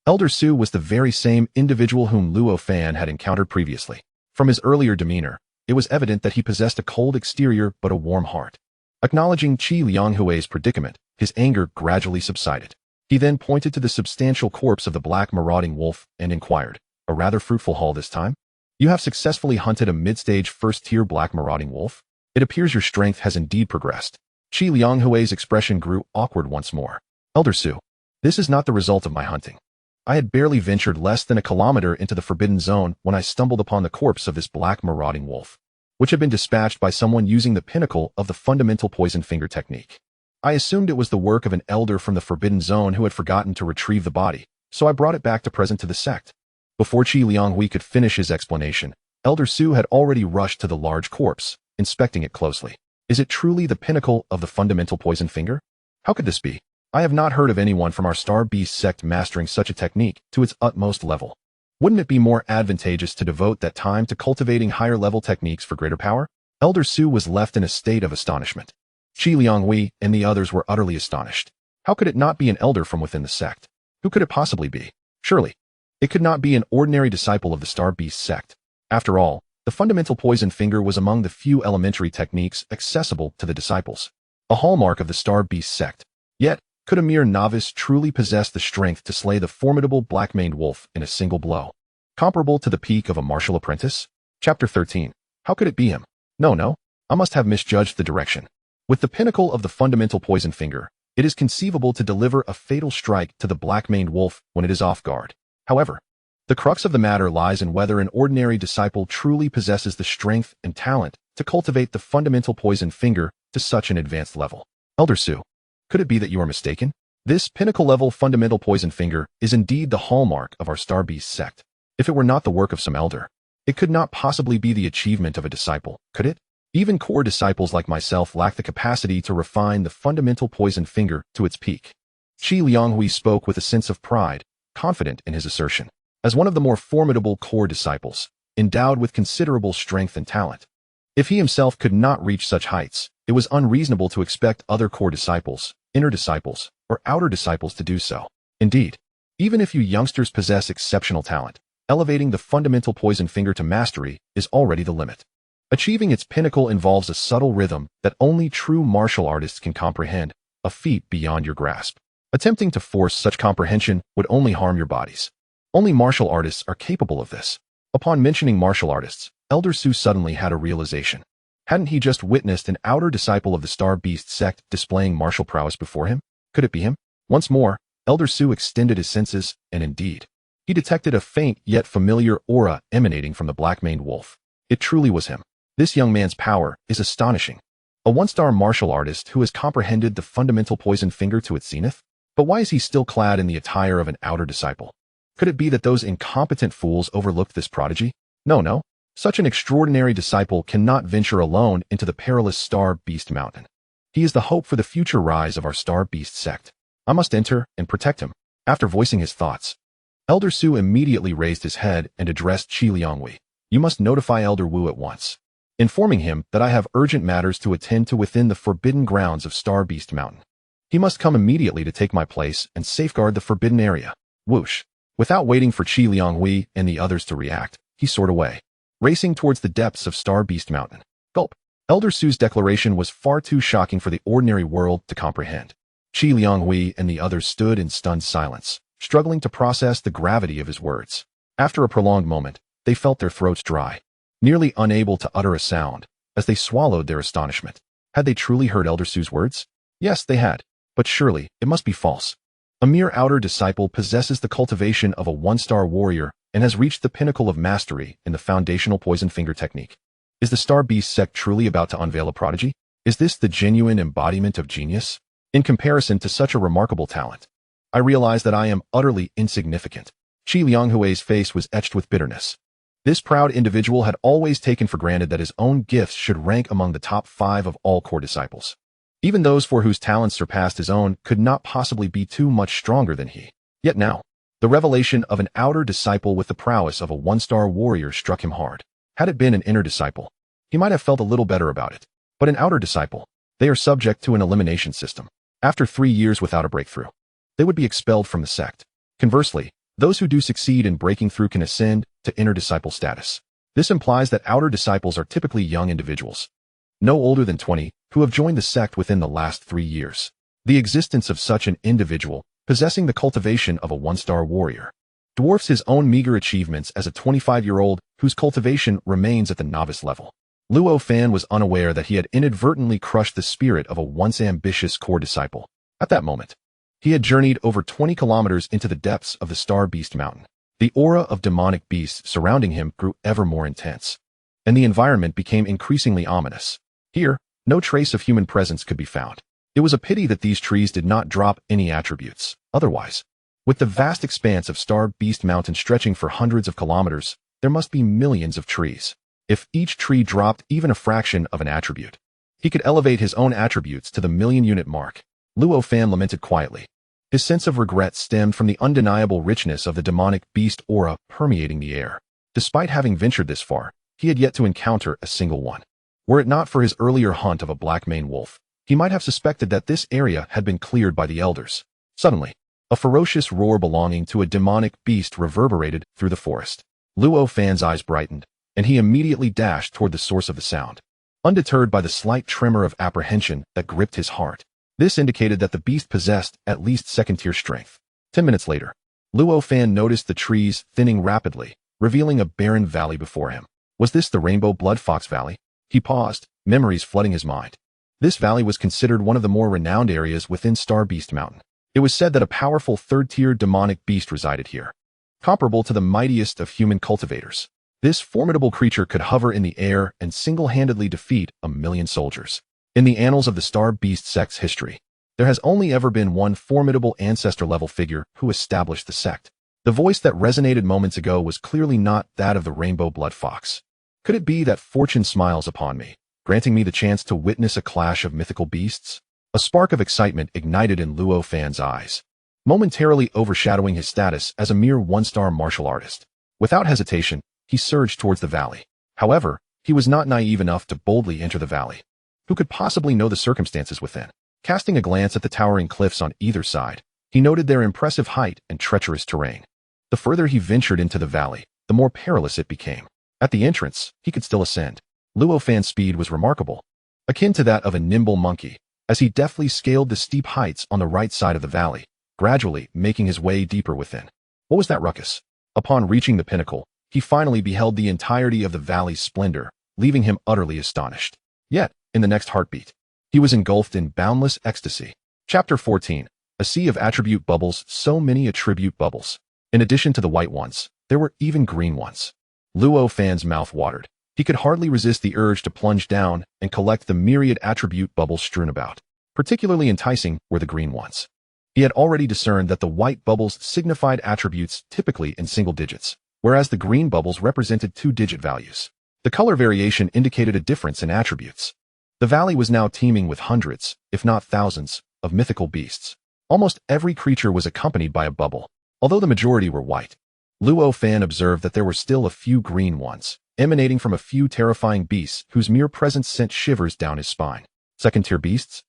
Elder Su was the very same individual whom Luo Fan had encountered previously. From his earlier demeanor, it was evident that he possessed a cold exterior but a warm heart. Acknowledging Qi Lianghui's predicament, his anger gradually subsided. He then pointed to the substantial corpse of the black marauding wolf and inquired, a rather fruitful haul this time? You have successfully hunted a mid-stage first-tier black marauding wolf? It appears your strength has indeed progressed. Qi Lianghui's expression grew awkward once more. Elder Su, this is not the result of my hunting. I had barely ventured less than a kilometer into the forbidden zone when I stumbled upon the corpse of this black marauding wolf, which had been dispatched by someone using the pinnacle of the fundamental poison finger technique. I assumed it was the work of an elder from the forbidden zone who had forgotten to retrieve the body, so I brought it back to present to the sect. Before Qi Lianghui could finish his explanation, Elder Su had already rushed to the large corpse, inspecting it closely. Is it truly the pinnacle of the fundamental poison finger? How could this be? I have not heard of anyone from our Starbeast sect mastering such a technique to its utmost level. Wouldn't it be more advantageous to devote that time to cultivating higher-level techniques for greater power? Elder Su was left in a state of astonishment. Qi Lianghui and the others were utterly astonished. How could it not be an elder from within the sect? Who could it possibly be? Surely, it could not be an ordinary disciple of the Starbeast sect. After all, the fundamental poison finger was among the few elementary techniques accessible to the disciples, a hallmark of the Starbeast sect. Yet, could a mere novice truly possess the strength to slay the formidable black-maned wolf in a single blow, comparable to the peak of a martial apprentice? Chapter 13. How could it be him? No, I must have misjudged the direction. With the pinnacle of the fundamental poison finger, it is conceivable to deliver a fatal strike to the black-maned wolf when it is off guard. However, the crux of the matter lies in whether an ordinary disciple truly possesses the strength and talent to cultivate the fundamental poison finger to such an advanced level. Elder Su, could it be that you are mistaken? This pinnacle-level fundamental poison finger is indeed the hallmark of our Starbeast sect. If it were not the work of some elder, it could not possibly be the achievement of a disciple, could it? Even core disciples like myself lack the capacity to refine the fundamental poison finger to its peak. Qi Lianghui spoke with a sense of pride, confident in his assertion. As one of the more formidable core disciples, endowed with considerable strength and talent, if he himself could not reach such heights, it was unreasonable to expect other core disciples, inner disciples, or outer disciples to do so. Indeed, even if you youngsters possess exceptional talent, elevating the fundamental poison finger to mastery is already the limit. Achieving its pinnacle involves a subtle rhythm that only true martial artists can comprehend, a feat beyond your grasp. Attempting to force such comprehension would only harm your bodies. Only martial artists are capable of this. Upon mentioning martial artists, Elder Su suddenly had a realization. Hadn't he just witnessed an outer disciple of the Starbeast sect displaying martial prowess before him? Could it be him? Once more, Elder Su extended his senses, and indeed, he detected a faint yet familiar aura emanating from the black-maned wolf. It truly was him. This young man's power is astonishing. A one-star martial artist who has comprehended the fundamental poison finger to its zenith? But why is he still clad in the attire of an outer disciple? Could it be that those incompetent fools overlooked this prodigy? No. Such an extraordinary disciple cannot venture alone into the perilous Starbeast mountain. He is the hope for the future rise of our Starbeast sect. I must enter and protect him. After voicing his thoughts, Elder Su immediately raised his head and addressed Qi Lianghui. You must notify Elder Wu at once, informing him that I have urgent matters to attend to within the forbidden grounds of Starbeast Mountain. He must come immediately to take my place and safeguard the forbidden area. Whoosh. Without waiting for Qi Lianghui and the others to react, he soared away, racing towards the depths of Starbeast Mountain. Gulp. Elder Su's declaration was far too shocking for the ordinary world to comprehend. Qi Lianghui and the others stood in stunned silence, struggling to process the gravity of his words. After a prolonged moment, they felt their throats dry, nearly unable to utter a sound, as they swallowed their astonishment. Had they truly heard Elder Su's words? Yes, they had, but surely it must be false. A mere outer disciple possesses the cultivation of a one-star warrior and has reached the pinnacle of mastery in the foundational poison finger technique. Is the Starbeast sect truly about to unveil a prodigy? Is this the genuine embodiment of genius? In comparison to such a remarkable talent, I realize that I am utterly insignificant. Qi Lianghui's face was etched with bitterness. This proud individual had always taken for granted that his own gifts should rank among the top 5 of all core disciples. Even those for whose talents surpassed his own could not possibly be too much stronger than he. Yet now, the revelation of an outer disciple with the prowess of a one-star warrior struck him hard. Had it been an inner disciple, he might have felt a little better about it. But an outer disciple, they are subject to an elimination system. After 3 years without a breakthrough, they would be expelled from the sect. Conversely, those who do succeed in breaking through can ascend to inner disciple status. This implies that outer disciples are typically young individuals, no older than 20, who have joined the sect within the last 3 years. The existence of such an individual, possessing the cultivation of a one-star warrior, dwarfs his own meager achievements as a 25-year-old whose cultivation remains at the novice level. Luo Fan was unaware that he had inadvertently crushed the spirit of a once ambitious core disciple. At that moment, he had journeyed over 20 kilometers into the depths of the Starbeast mountain. The aura of demonic beasts surrounding him grew ever more intense, and the environment became increasingly ominous. Here, no trace of human presence could be found. It was a pity that these trees did not drop any attributes. Otherwise, with the vast expanse of Starbeast Mountain stretching for hundreds of kilometers, there must be millions of trees. If each tree dropped even a fraction of an attribute, He could elevate his own attributes to the million-unit mark. Luo Fan lamented quietly. His sense of regret stemmed from the undeniable richness of the demonic beast aura permeating the air. Despite having ventured this far, he had yet to encounter a single one. Were it not for his earlier hunt of a black-maned wolf, he might have suspected that this area had been cleared by the elders. Suddenly, a ferocious roar belonging to a demonic beast reverberated through the forest. Luo Fan's eyes brightened, and he immediately dashed toward the source of the sound. Undeterred by the slight tremor of apprehension that gripped his heart, this indicated that the beast possessed at least second-tier strength. 10 minutes later, Luo Fan noticed the trees thinning rapidly, revealing a barren valley before him. Was this the Rainbow Blood Fox Valley? He paused, memories flooding his mind. This valley was considered one of the more renowned areas within Starbeast Mountain. It was said that a powerful third-tier demonic beast resided here, comparable to the mightiest of human cultivators. This formidable creature could hover in the air and single-handedly defeat 1,000,000 soldiers. In the annals of the Starbeast Sect's history, there has only ever been one formidable ancestor-level figure who established the sect. The voice that resonated moments ago was clearly not that of the Rainbow Blood Fox. Could it be that fortune smiles upon me, granting me the chance to witness a clash of mythical beasts? A spark of excitement ignited in Luo Fan's eyes, momentarily overshadowing his status as a mere one-star martial artist. Without hesitation, he surged towards the valley. However, he was not naive enough to boldly enter the valley. Who could possibly know the circumstances within? Casting a glance at the towering cliffs on either side, he noted their impressive height and treacherous terrain. The further he ventured into the valley, the more perilous it became. At the entrance, he could still ascend. Luo Fan's speed was remarkable, akin to that of a nimble monkey, as he deftly scaled the steep heights on the right side of the valley, gradually making his way deeper within. What was that ruckus? Upon reaching the pinnacle, he finally beheld the entirety of the valley's splendor, leaving him utterly astonished. Yet, in the next heartbeat, he was engulfed in boundless ecstasy. Chapter 14. A sea of attribute bubbles, so many attribute bubbles. In addition to the white ones, there were even green ones. Luo Fan's mouth watered. He could hardly resist the urge to plunge down and collect the myriad attribute bubbles strewn about. Particularly enticing were the green ones. He had already discerned that the white bubbles signified attributes typically in single digits, whereas the green bubbles represented two-digit values. The color variation indicated a difference in attributes. The valley was now teeming with hundreds, if not thousands, of mythical beasts. Almost every creature was accompanied by a bubble, although the majority were white. Luo Fan observed that there were still a few green ones, emanating from a few terrifying beasts whose mere presence sent shivers down his spine. Second-tier beasts?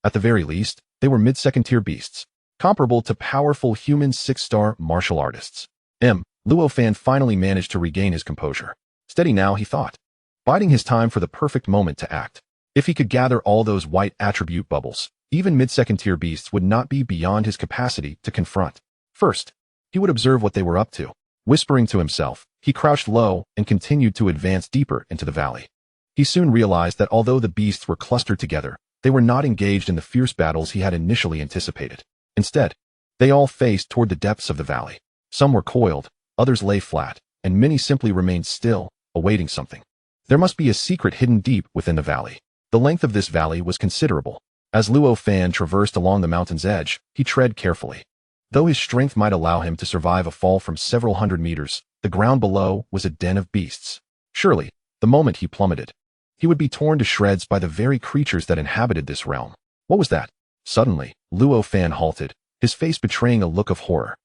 At the very least, they were mid-second-tier beasts, comparable to powerful human 6-star martial artists. Luo Fan finally managed to regain his composure. Steady now, he thought, biding his time for the perfect moment to act. If he could gather all those white attribute bubbles, even mid-second-tier beasts would not be beyond his capacity to confront. First, he would observe what they were up to. Whispering to himself, he crouched low and continued to advance deeper into the valley. He soon realized that although the beasts were clustered together, they were not engaged in the fierce battles he had initially anticipated. Instead, they all faced toward the depths of the valley. Some were coiled, others lay flat, and many simply remained still, awaiting something. There must be a secret hidden deep within the valley. The length of this valley was considerable. As Luo Fan traversed along the mountain's edge, he tread carefully. Though his strength might allow him to survive a fall from several hundred meters, the ground below was a den of beasts. Surely, the moment he plummeted, he would be torn to shreds by the very creatures that inhabited this realm. What was that? Suddenly, Luo Fan halted, his face betraying a look of horror.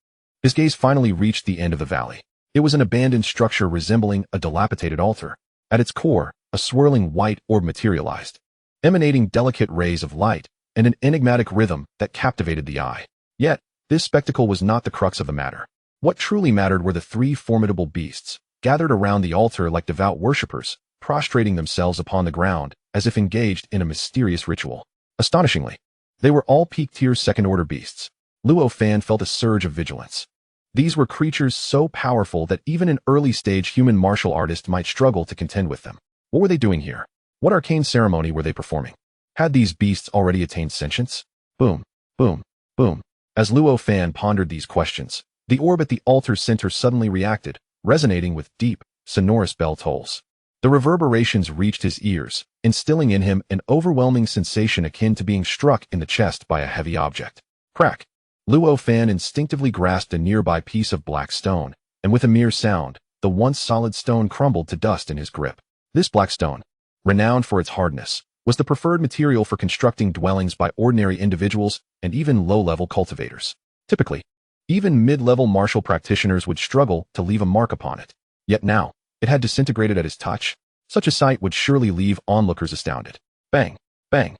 His gaze finally reached the end of the valley. It was an abandoned structure resembling a dilapidated altar. At its core, a swirling white orb materialized, emanating delicate rays of light and an enigmatic rhythm that captivated the eye. Yet, this spectacle was not the crux of the matter. What truly mattered were the three formidable beasts, gathered around the altar like devout worshippers, prostrating themselves upon the ground as if engaged in a mysterious ritual. Astonishingly, they were all peak-tier second-order beasts. Luo Fan felt a surge of vigilance. These were creatures so powerful that even an early-stage human martial artist might struggle to contend with them. What were they doing here? What arcane ceremony were they performing? Had these beasts already attained sentience? Boom, boom, boom. As Luo Fan pondered these questions, the orb at the altar's center suddenly reacted, resonating with deep, sonorous bell tolls. The reverberations reached his ears, instilling in him an overwhelming sensation akin to being struck in the chest by a heavy object. Crack! Luo Fan instinctively grasped a nearby piece of black stone, and with a mere sound, the once solid stone crumbled to dust in his grip. This black stone, renowned for its hardness, was the preferred material for constructing dwellings by ordinary individuals and even low-level cultivators. Typically, even mid-level martial practitioners would struggle to leave a mark upon it. Yet now, it had disintegrated at his touch. Such a sight would surely leave onlookers astounded. Bang, bang,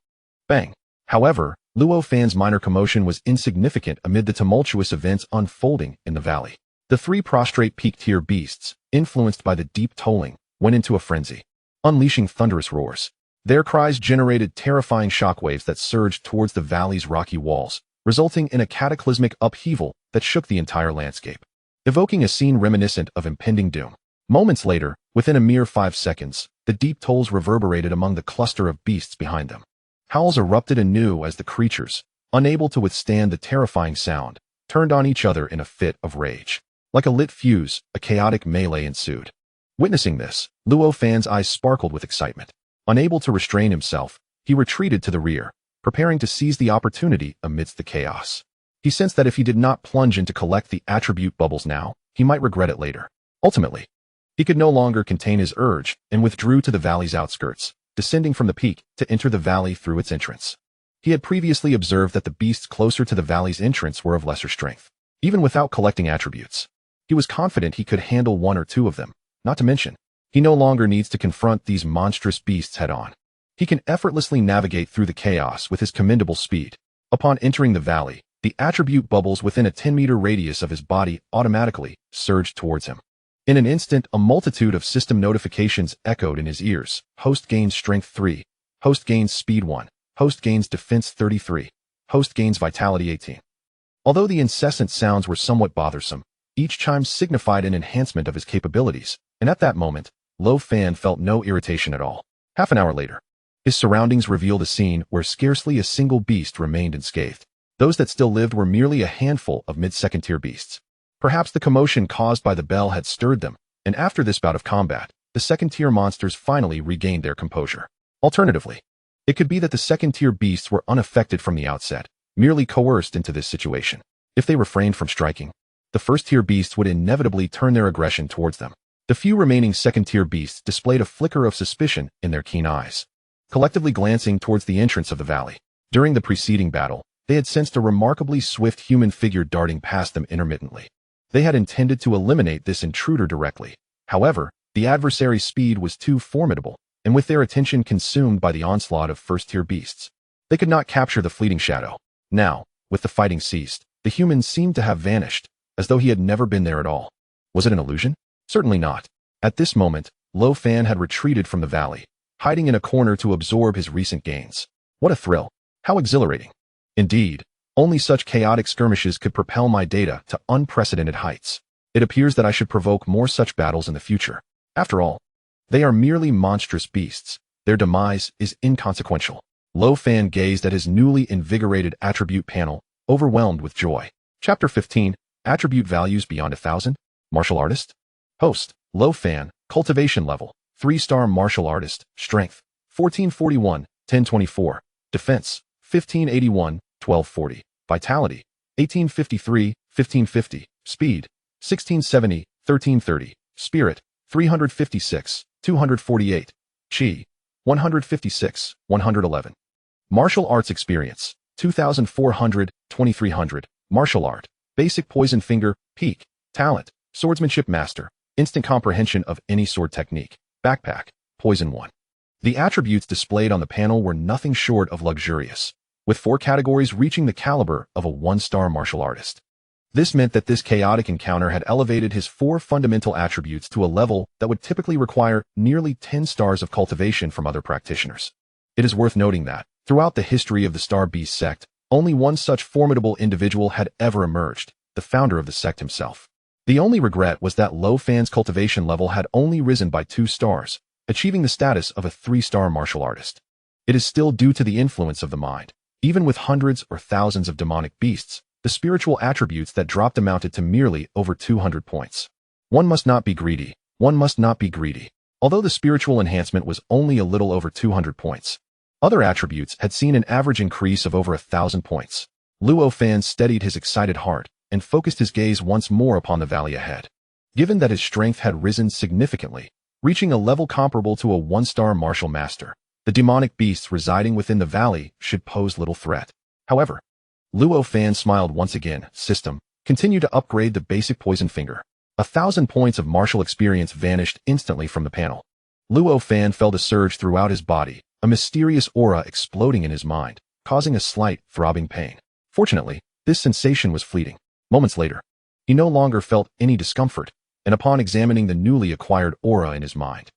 bang. However, Luo Fan's minor commotion was insignificant amid the tumultuous events unfolding in the valley. The three prostrate peak-tier beasts, influenced by the deep tolling, went into a frenzy, unleashing thunderous roars. Their cries generated terrifying shockwaves that surged towards the valley's rocky walls, resulting in a cataclysmic upheaval that shook the entire landscape, evoking a scene reminiscent of impending doom. Moments later, within a mere 5 seconds, the deep tolls reverberated among the cluster of beasts behind them. Howls erupted anew as the creatures, unable to withstand the terrifying sound, turned on each other in a fit of rage. Like a lit fuse, a chaotic melee ensued. Witnessing this, Luo Fan's eyes sparkled with excitement. Unable to restrain himself, he retreated to the rear, preparing to seize the opportunity amidst the chaos. He sensed that if he did not plunge in to collect the attribute bubbles now, he might regret it later. Ultimately, he could no longer contain his urge and withdrew to the valley's outskirts, descending from the peak to enter the valley through its entrance. He had previously observed that the beasts closer to the valley's entrance were of lesser strength. Even without collecting attributes, he was confident he could handle 1 or 2 of them. Not to mention, he no longer needs to confront these monstrous beasts head-on. He can effortlessly navigate through the chaos with his commendable speed. Upon entering the valley, the attribute bubbles within a 10-meter radius of his body automatically surged towards him. In an instant, a multitude of system notifications echoed in his ears. Host gains strength 3. Host gains speed 1. Host gains defense 33. Host gains vitality 18. Although the incessant sounds were somewhat bothersome, each chime signified an enhancement of his capabilities, and at that moment, Luo Fan felt no irritation at all. Half an hour later, his surroundings revealed a scene where scarcely a single beast remained unscathed. Those that still lived were merely a handful of mid-second tier beasts. Perhaps the commotion caused by the bell had stirred them, and after this bout of combat, the second-tier monsters finally regained their composure. Alternatively, it could be that the second-tier beasts were unaffected from the outset, merely coerced into this situation. If they refrained from striking, the first-tier beasts would inevitably turn their aggression towards them. The few remaining second-tier beasts displayed a flicker of suspicion in their keen eyes, collectively glancing towards the entrance of the valley. During the preceding battle, they had sensed a remarkably swift human figure darting past them intermittently. They had intended to eliminate this intruder directly. However, the adversary's speed was too formidable, and with their attention consumed by the onslaught of first-tier beasts, they could not capture the fleeting shadow. Now, with the fighting ceased, the humans seemed to have vanished, as though he had never been there at all. Was it an illusion? Certainly not. At this moment, Luo Fan had retreated from the valley, hiding in a corner to absorb his recent gains. What a thrill! How exhilarating! Indeed, only such chaotic skirmishes could propel my data to unprecedented heights. It appears that I should provoke more such battles in the future. After all, they are merely monstrous beasts. Their demise is inconsequential. Luo Fan gazed at his newly invigorated attribute panel, overwhelmed with joy. Chapter 15, Attribute Values Beyond 1,000? Martial Artist? Host, Luo Fan, Cultivation Level, 3-star Martial Artist, Strength, 1441, 1024, Defense, 1581, 1240, Vitality, 1853, 1550, Speed, 1670, 1330, Spirit, 356, 248, Chi, 156, 111. Martial Arts Experience, 2,400, 2,300, Martial Art, Basic Poison Finger, Peak, Talent, Swordsmanship Master, Instant Comprehension of any sword technique, Backpack, Poison 1. The attributes displayed on the panel were nothing short of luxurious, with 4 categories reaching the caliber of a 1-star martial artist. This meant that this chaotic encounter had elevated his 4 fundamental attributes to a level that would typically require nearly 10 stars of cultivation from other practitioners. It is worth noting that, throughout the history of the Starbeast sect, only one such formidable individual had ever emerged, the founder of the sect himself. The only regret was that Luo Fan's cultivation level had only risen by 2 stars, achieving the status of a 3-star martial artist. It is still due to the influence of the mind. Even with hundreds or thousands of demonic beasts, the spiritual attributes that dropped amounted to merely over 200 points. One must not be greedy. One must not be greedy. Although the spiritual enhancement was only a little over 200 points, other attributes had seen an average increase of over 1,000 points. Luo Fan steadied his excited heart and focused his gaze once more upon the valley ahead. Given that his strength had risen significantly, reaching a level comparable to a 1-star martial master, the demonic beasts residing within the valley should pose little threat. However, Luo Fan smiled once again. System, continue to upgrade the basic poison finger. 1,000 points of martial experience vanished instantly from the panel. Luo Fan felt a surge throughout his body, a mysterious aura exploding in his mind, causing a slight, throbbing pain. Fortunately, this sensation was fleeting. Moments later, he no longer felt any discomfort, and upon examining the newly acquired aura in his mind,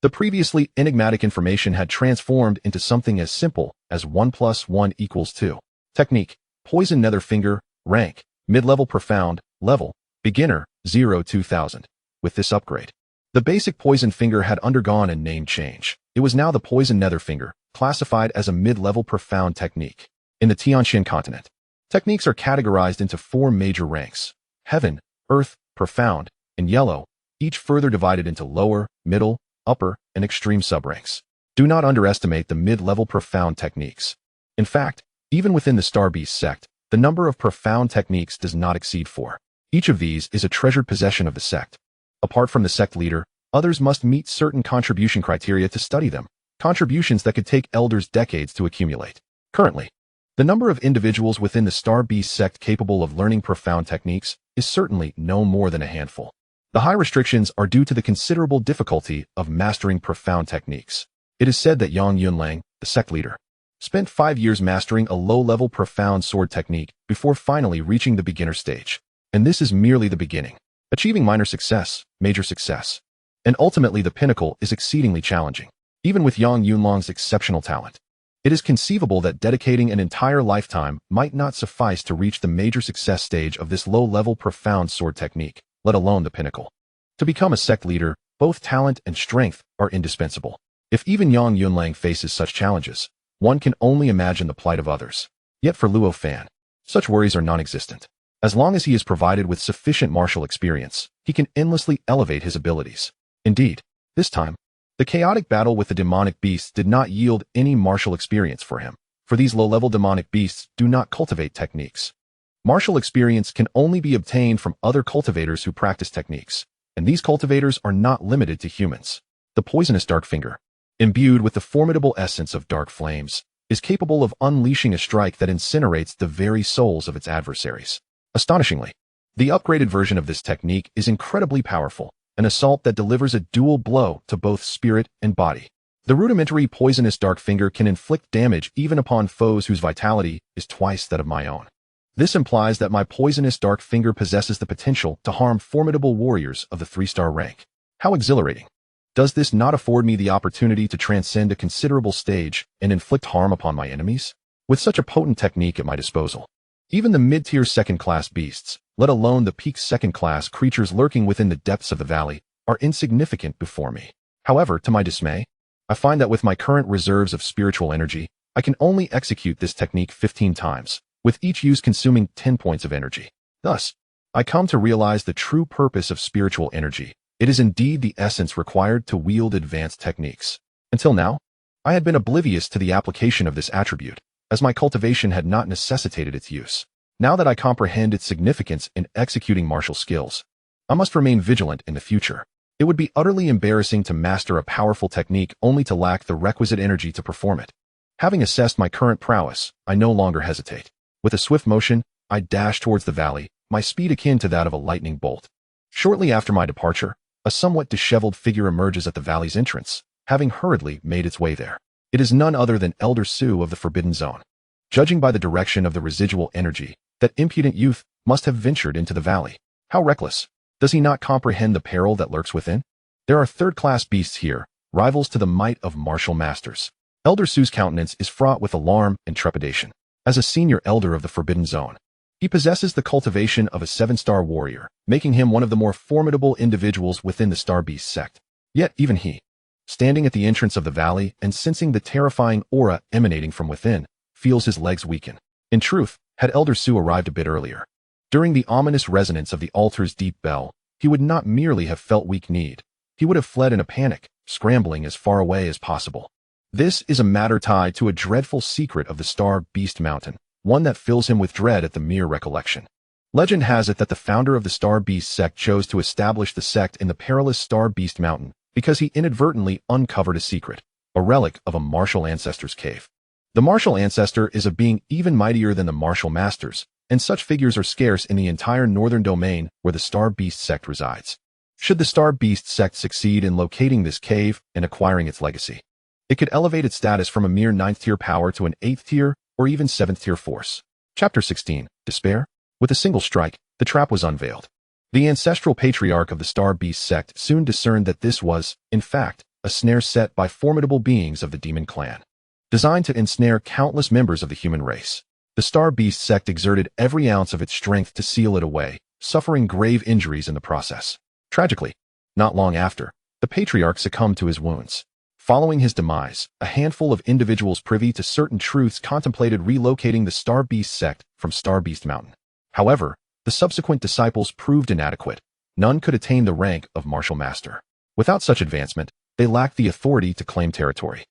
the previously enigmatic information had transformed into something as simple as 1 + 1 = 2. Technique, Poison Nether Finger, Rank, Mid-Level Profound, Level, Beginner, 0-2000. With this upgrade, the basic Poison Finger had undergone a name change. It was now the Poison Nether Finger, classified as a mid-level profound technique. In the Tianxian continent, techniques are categorized into 4 major ranks: Heaven, Earth, Profound, and Yellow, each further divided into lower, middle, upper, and extreme subranks. Do not underestimate the mid-level profound techniques. In fact, even within the Starbeast sect, the number of profound techniques does not exceed 4. Each of these is a treasured possession of the sect. Apart from the sect leader, others must meet certain contribution criteria to study them, contributions that could take elders decades to accumulate. Currently, the number of individuals within the Starbeast sect capable of learning profound techniques is certainly no more than a handful. The high restrictions are due to the considerable difficulty of mastering profound techniques. It is said that Yang Yunlang, the sect leader, spent 5 years mastering a low-level profound sword technique before finally reaching the beginner stage. And this is merely the beginning. Achieving minor success, major success, and ultimately the pinnacle is exceedingly challenging. Even with Yang Yunlang's exceptional talent, it is conceivable that dedicating an entire lifetime might not suffice to reach the major success stage of this low-level profound sword technique, let alone the pinnacle. To become a sect leader, both talent and strength are indispensable. If even Yang Yunlang faces such challenges, one can only imagine the plight of others. Yet for Luo Fan, such worries are non-existent. As long as he is provided with sufficient martial experience, he can endlessly elevate his abilities. Indeed, this time, the chaotic battle with the demonic beasts did not yield any martial experience for him, for these low-level demonic beasts do not cultivate techniques. Martial experience can only be obtained from other cultivators who practice techniques, and these cultivators are not limited to humans. The poisonous Dark Finger, imbued with the formidable essence of dark flames, is capable of unleashing a strike that incinerates the very souls of its adversaries. Astonishingly, the upgraded version of this technique is incredibly powerful, an assault that delivers a dual blow to both spirit and body. The rudimentary poisonous Dark Finger can inflict damage even upon foes whose vitality is twice that of my own. This implies that my poisonous Dark Finger possesses the potential to harm formidable warriors of the 3-star rank. How exhilarating! Does this not afford me the opportunity to transcend a considerable stage and inflict harm upon my enemies? With such a potent technique at my disposal, even the mid-tier 2nd-class beasts, let alone the peak 2nd-class creatures lurking within the depths of the valley, are insignificant before me. However, to my dismay, I find that with my current reserves of spiritual energy, I can only execute this technique 15 times, with each use consuming 10 points of energy. Thus, I come to realize the true purpose of spiritual energy. It is indeed the essence required to wield advanced techniques. Until now, I had been oblivious to the application of this attribute, as my cultivation had not necessitated its use. Now that I comprehend its significance in executing martial skills, I must remain vigilant in the future. It would be utterly embarrassing to master a powerful technique only to lack the requisite energy to perform it. Having assessed my current prowess, I no longer hesitate. With a swift motion, I dash towards the valley, my speed akin to that of a lightning bolt. Shortly after my departure, a somewhat disheveled figure emerges at the valley's entrance, having hurriedly made its way there. It is none other than Elder Su of the Forbidden Zone. Judging by the direction of the residual energy, that impudent youth must have ventured into the valley. How reckless! Does he not comprehend the peril that lurks within? There are 3rd-class beasts here, rivals to the might of martial masters. Elder Su's countenance is fraught with alarm and trepidation. As a senior elder of the Forbidden Zone, he possesses the cultivation of a 7-star warrior, making him one of the more formidable individuals within the Starbeast sect. Yet even he, standing at the entrance of the valley and sensing the terrifying aura emanating from within, feels his legs weaken. In truth, had Elder Su arrived a bit earlier, during the ominous resonance of the altar's deep bell, he would not merely have felt weak-kneed, he would have fled in a panic, scrambling as far away as possible. This is a matter tied to a dreadful secret of the Starbeast Mountain, one that fills him with dread at the mere recollection. Legend has it that the founder of the Starbeast sect chose to establish the sect in the perilous Starbeast Mountain because he inadvertently uncovered a secret, a relic of a martial ancestor's cave. The martial ancestor is a being even mightier than the martial masters, and such figures are scarce in the entire northern domain where the Starbeast sect resides. Should the Starbeast sect succeed in locating this cave and acquiring its legacy, it could elevate its status from a mere 9th-tier power to an 8th-tier or even 7th-tier force. Chapter 16. Despair? With a single strike, the trap was unveiled. The ancestral patriarch of the Starbeast sect soon discerned that this was, in fact, a snare set by formidable beings of the demon clan, designed to ensnare countless members of the human race. The Starbeast sect exerted every ounce of its strength to seal it away, suffering grave injuries in the process. Tragically, not long after, the patriarch succumbed to his wounds. Following his demise, a handful of individuals privy to certain truths contemplated relocating the Starbeast sect from Starbeast Mountain. However, the subsequent disciples proved inadequate. None could attain the rank of martial master. Without such advancement, they lacked the authority to claim territory.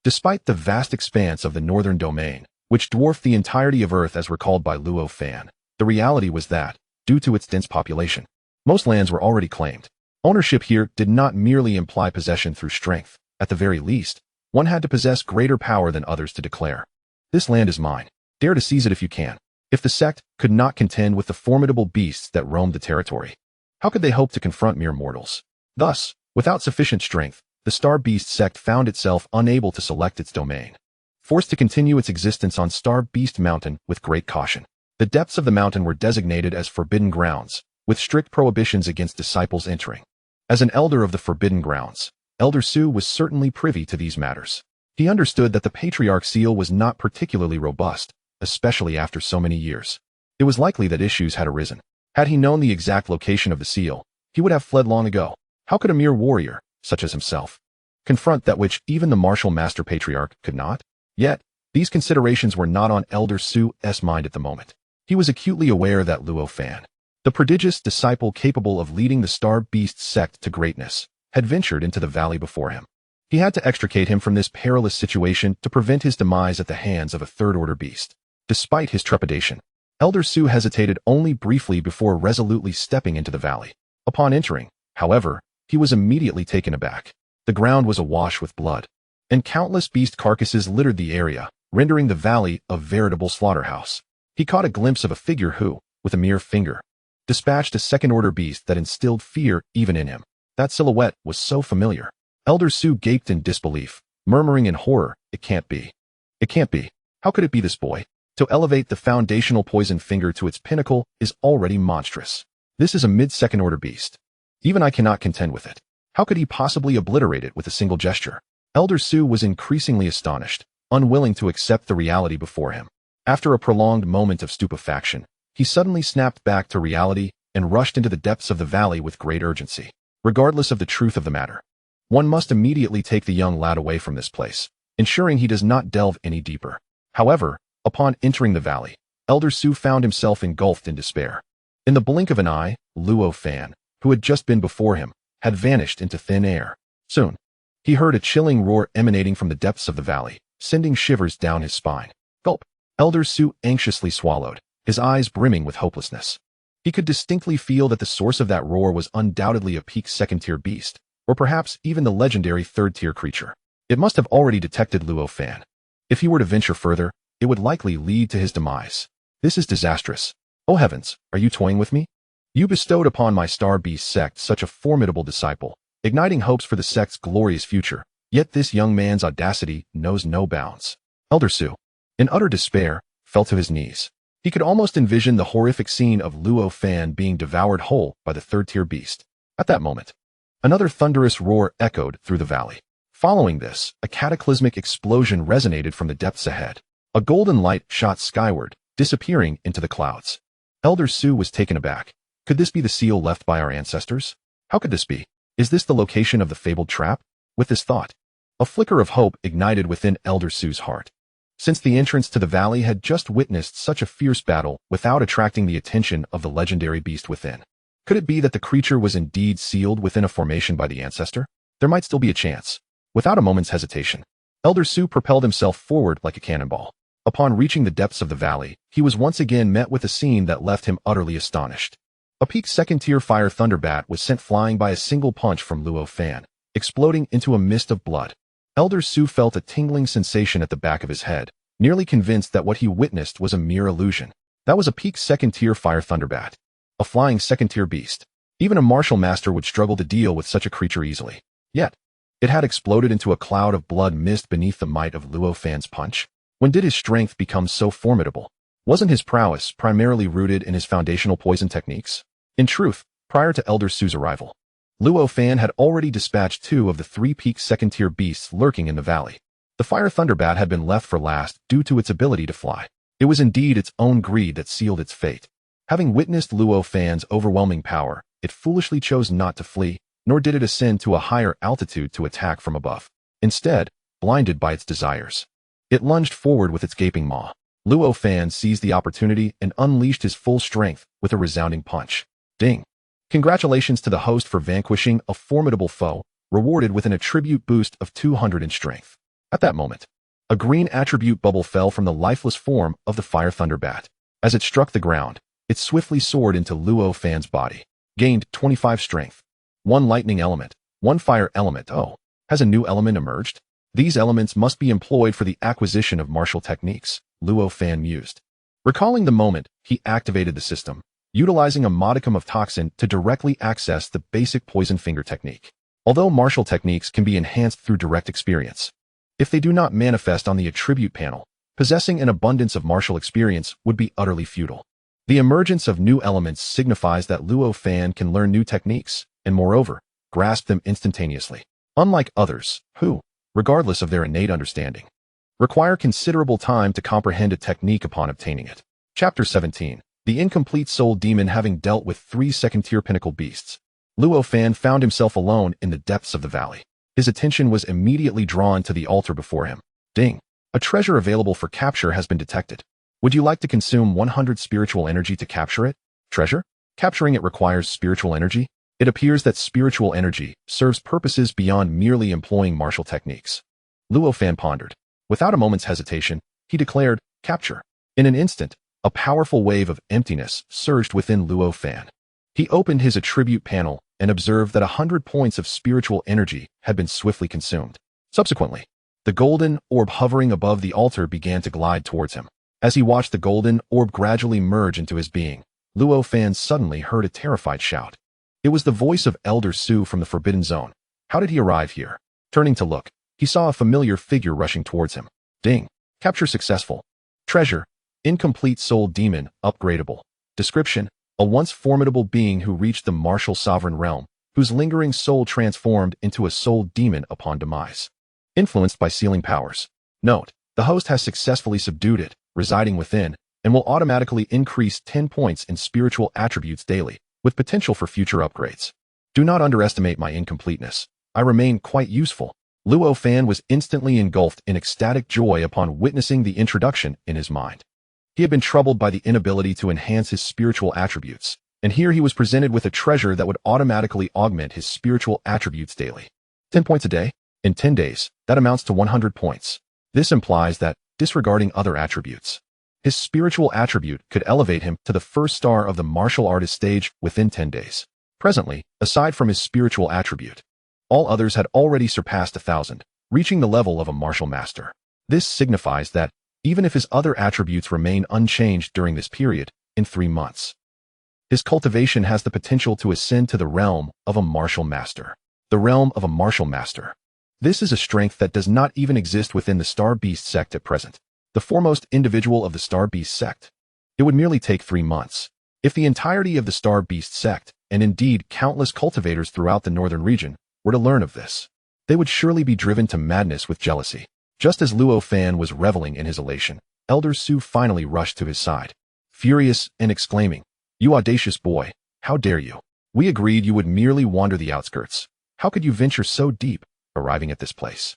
Despite the vast expanse of the northern domain, which dwarfed the entirety of Earth as recalled by Luo Fan, the reality was that, due to its dense population, most lands were already claimed. Ownership here did not merely imply possession through strength. At the very least, one had to possess greater power than others to declare, "This land is mine. Dare to seize it if you can." If the sect could not contend with the formidable beasts that roamed the territory, how could they hope to confront mere mortals? Thus, without sufficient strength, the Starbeast sect found itself unable to select its domain, forced to continue its existence on Starbeast Mountain with great caution. The depths of the mountain were designated as forbidden grounds, with strict prohibitions against disciples entering. As an elder of the forbidden grounds, Elder Su was certainly privy to these matters. He understood that the patriarch's seal was not particularly robust, especially after so many years. It was likely that issues had arisen. Had he known the exact location of the seal, he would have fled long ago. How could a mere warrior, such as himself, confront that which even the martial master patriarch could not? Yet, these considerations were not on Elder Su's mind at the moment. He was acutely aware that Luo Fan, the prodigious disciple capable of leading the Starbeast sect to greatness, had ventured into the valley before him. He had to extricate him from this perilous situation to prevent his demise at the hands of a third-order beast. Despite his trepidation, Elder Su hesitated only briefly before resolutely stepping into the valley. Upon entering, however, he was immediately taken aback. The ground was awash with blood, and countless beast carcasses littered the area, rendering the valley a veritable slaughterhouse. He caught a glimpse of a figure who, with a mere finger, dispatched a second-order beast that instilled fear even in him. That silhouette was so familiar. Elder Su gaped in disbelief, murmuring in horror, "It can't be. It can't be. How could it be this boy?" To elevate the foundational poison finger to its pinnacle is already monstrous. This is a mid-second-order beast. Even I cannot contend with it. How could he possibly obliterate it with a single gesture? Elder Su was increasingly astonished, unwilling to accept the reality before him. After a prolonged moment of stupefaction, he suddenly snapped back to reality and rushed into the depths of the valley with great urgency. Regardless of the truth of the matter, one must immediately take the young lad away from this place, ensuring he does not delve any deeper. However, upon entering the valley, Elder Su found himself engulfed in despair. In the blink of an eye, Luo Fan, who had just been before him, had vanished into thin air. Soon, he heard a chilling roar emanating from the depths of the valley, sending shivers down his spine. Gulp! Elder Su anxiously swallowed, his eyes brimming with hopelessness. He could distinctly feel that the source of that roar was undoubtedly a peak second-tier beast, or perhaps even the legendary third-tier creature. It must have already detected Luo Fan. If he were to venture further, it would likely lead to his demise. This is disastrous. Oh heavens, are you toying with me? You bestowed upon my Starbeast sect such a formidable disciple, igniting hopes for the sect's glorious future, yet this young man's audacity knows no bounds. Elder Su, in utter despair, fell to his knees. He could almost envision the horrific scene of Luo Fan being devoured whole by the third-tier beast. At that moment, another thunderous roar echoed through the valley. Following this, a cataclysmic explosion resonated from the depths ahead. A golden light shot skyward, disappearing into the clouds. Elder Su was taken aback. Could this be the seal left by our ancestors? How could this be? Is this the location of the fabled trap? With this thought, a flicker of hope ignited within Elder Su's heart. Since the entrance to the valley had just witnessed such a fierce battle without attracting the attention of the legendary beast within, could it be that the creature was indeed sealed within a formation by the ancestor? There might still be a chance. Without a moment's hesitation, Elder Su propelled himself forward like a cannonball. Upon reaching the depths of the valley, he was once again met with a scene that left him utterly astonished. A peak second-tier fire thunderbat was sent flying by a single punch from Luo Fan, exploding into a mist of blood. Elder Su felt a tingling sensation at the back of his head, nearly convinced that what he witnessed was a mere illusion. That was a peak second-tier fire thunderbat. A flying second-tier beast. Even a martial master would struggle to deal with such a creature easily. Yet, it had exploded into a cloud of blood mist beneath the might of Luo Fan's punch. When did his strength become so formidable? Wasn't his prowess primarily rooted in his foundational poison techniques? In truth, prior to Elder Su's arrival, Luo Fan had already dispatched 2 of the 3 peak second-tier beasts lurking in the valley. The fire thunderbat had been left for last due to its ability to fly. It was indeed its own greed that sealed its fate. Having witnessed Luo Fan's overwhelming power, it foolishly chose not to flee, nor did it ascend to a higher altitude to attack from above. Instead, blinded by its desires, it lunged forward with its gaping maw. Luo Fan seized the opportunity and unleashed his full strength with a resounding punch. Ding! Congratulations to the host for vanquishing a formidable foe, rewarded with an attribute boost of 200 in strength. At that moment, a green attribute bubble fell from the lifeless form of the fire thunderbat. As it struck the ground, it swiftly soared into Luo Fan's body. Gained 25 strength. 1 lightning element, 1 fire element. Oh, has a new element emerged? These elements must be employed for the acquisition of martial techniques, Luo Fan mused. Recalling the moment, he activated the system, utilizing a modicum of toxin to directly access the basic poison finger technique. Although martial techniques can be enhanced through direct experience, if they do not manifest on the attribute panel, possessing an abundance of martial experience would be utterly futile. The emergence of new elements signifies that Luo Fan can learn new techniques, and moreover, grasp them instantaneously. Unlike others, who, regardless of their innate understanding, require considerable time to comprehend a technique upon obtaining it. Chapter 17. The incomplete soul demon. Having dealt with 3 second-tier pinnacle beasts, Luo Fan found himself alone in the depths of the valley. His attention was immediately drawn to the altar before him. Ding! A treasure available for capture has been detected. Would you like to consume 100 spiritual energy to capture it? Treasure? Capturing it requires spiritual energy? It appears that spiritual energy serves purposes beyond merely employing martial techniques. Luo Fan pondered. Without a moment's hesitation, he declared, capture. In an instant, a powerful wave of emptiness surged within Luo Fan. He opened his attribute panel and observed that 100 points of spiritual energy had been swiftly consumed. Subsequently, the golden orb hovering above the altar began to glide towards him. As he watched the golden orb gradually merge into his being, Luo Fan suddenly heard a terrified shout. It was the voice of Elder Su from the Forbidden Zone. How did he arrive here? Turning to look, he saw a familiar figure rushing towards him. Ding! Capture successful. Treasure: incomplete soul demon, upgradable. Description: a once formidable being who reached the martial sovereign realm, whose lingering soul transformed into a soul demon upon demise. Influenced by sealing powers. Note: the host has successfully subdued it, residing within, and will automatically increase 10 points in spiritual attributes daily, with potential for future upgrades. Do not underestimate my incompleteness. I remain quite useful. Luo Fan was instantly engulfed in ecstatic joy upon witnessing the introduction in his mind. He had been troubled by the inability to enhance his spiritual attributes, and here he was presented with a treasure that would automatically augment his spiritual attributes daily. 10 points a day? In 10 days, that amounts to 100 points. This implies that, disregarding other attributes, his spiritual attribute could elevate him to the first star of the martial artist stage within 10 days. Presently, aside from his spiritual attribute, all others had already surpassed 1,000, reaching the level of a martial master. This signifies that, even if his other attributes remain unchanged during this period, in 3 months, his cultivation has the potential to ascend to the realm of a martial master. The realm of a martial master. This is a strength that does not even exist within the Starbeast sect at present. The foremost individual of the Starbeast sect. It would merely take 3 months. If the entirety of the Starbeast sect, and indeed countless cultivators throughout the northern region, were to learn of this, they would surely be driven to madness with jealousy. Just as Luo Fan was reveling in his elation, Elder Su finally rushed to his side, furious and exclaiming, "You audacious boy, how dare you? We agreed you would merely wander the outskirts. How could you venture so deep, arriving at this place?"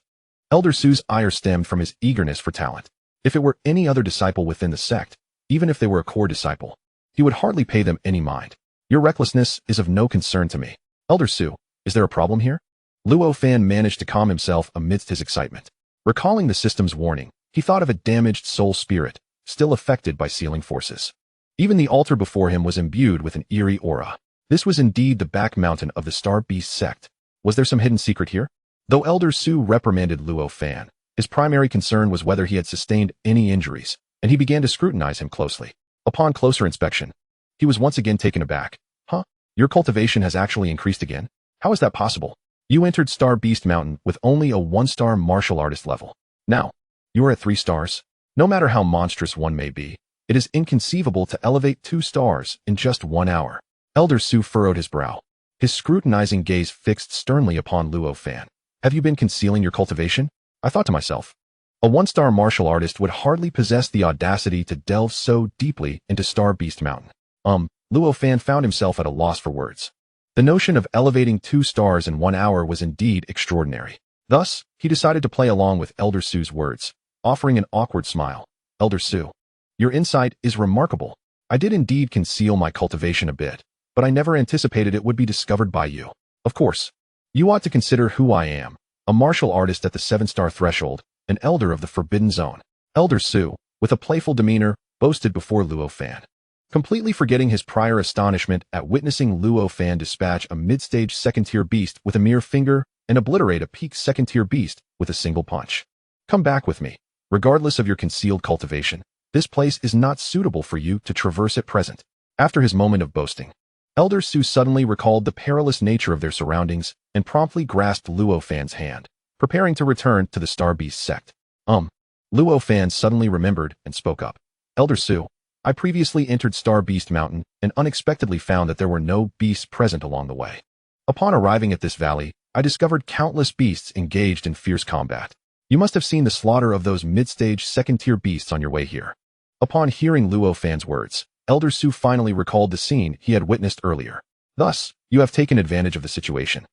Elder Su's ire stemmed from his eagerness for talent. If it were any other disciple within the sect, even if they were a core disciple, he would hardly pay them any mind. Your recklessness is of no concern to me. Elder Su, is there a problem here? Luo Fan managed to calm himself amidst his excitement. Recalling the system's warning, he thought of a damaged soul spirit, still affected by sealing forces. Even the altar before him was imbued with an eerie aura. This was indeed the back mountain of the Starbeast sect. Was there some hidden secret here? Though Elder Su reprimanded Luo Fan, his primary concern was whether he had sustained any injuries, and he began to scrutinize him closely. Upon closer inspection, he was once again taken aback. Huh? Your cultivation has actually increased again? How is that possible? You entered Starbeast Mountain with only a 1-star martial artist level. Now, you are at 3 stars? No matter how monstrous one may be, it is inconceivable to elevate 2 stars in just 1 hour. Elder Su furrowed his brow, his scrutinizing gaze fixed sternly upon Luo Fan. Have you been concealing your cultivation? I thought to myself. A 1-star martial artist would hardly possess the audacity to delve so deeply into Starbeast Mountain. Luo Fan found himself at a loss for words. The notion of elevating 2 stars in 1 hour was indeed extraordinary. Thus, he decided to play along with Elder Su's words, offering an awkward smile. Elder Su, your insight is remarkable. I did indeed conceal my cultivation a bit, but I never anticipated it would be discovered by you. Of course, you ought to consider who I am, a martial artist at the 7-star threshold, an elder of the Forbidden Zone. Elder Su, with a playful demeanor, boasted before Luo Fan, completely forgetting his prior astonishment at witnessing Luo Fan dispatch a mid-stage 2nd-tier beast with a mere finger and obliterate a peak 2nd-tier beast with a single punch. Come back with me. Regardless of your concealed cultivation, this place is not suitable for you to traverse at present. After his moment of boasting, Elder Su suddenly recalled the perilous nature of their surroundings and promptly grasped Luo Fan's hand, preparing to return to the Starbeast sect. Luo Fan suddenly remembered and spoke up. Elder Su, I previously entered Starbeast Mountain and unexpectedly found that there were no beasts present along the way. Upon arriving at this valley, I discovered countless beasts engaged in fierce combat. You must have seen the slaughter of those mid-stage 2nd-tier beasts on your way here. Upon hearing Luo Fan's words, Elder Su finally recalled the scene he had witnessed earlier. Thus, you have taken advantage of the situation,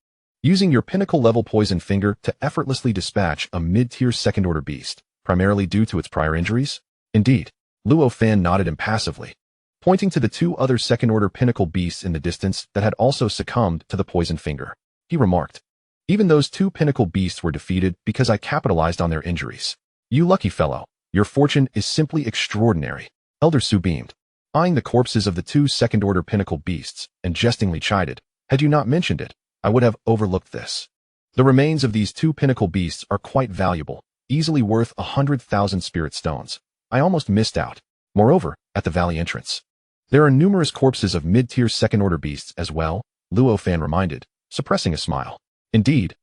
using your pinnacle-level poison finger to effortlessly dispatch a mid-tier 2nd-order beast, primarily due to its prior injuries? Indeed. Luo Fan nodded impassively, pointing to the 2 other 2nd-order pinnacle beasts in the distance that had also succumbed to the poison finger. He remarked, even those 2 pinnacle beasts were defeated because I capitalized on their injuries. You lucky fellow, your fortune is simply extraordinary. Elder Su beamed, eyeing the corpses of the 2 2nd-order pinnacle beasts, and jestingly chided, had you not mentioned it, I would have overlooked this. The remains of these 2 pinnacle beasts are quite valuable, easily worth 100,000 spirit stones. I almost missed out. Moreover, at the valley entrance, there are numerous corpses of mid-tier 2nd-order beasts as well, Luo Fan reminded, suppressing a smile. Indeed,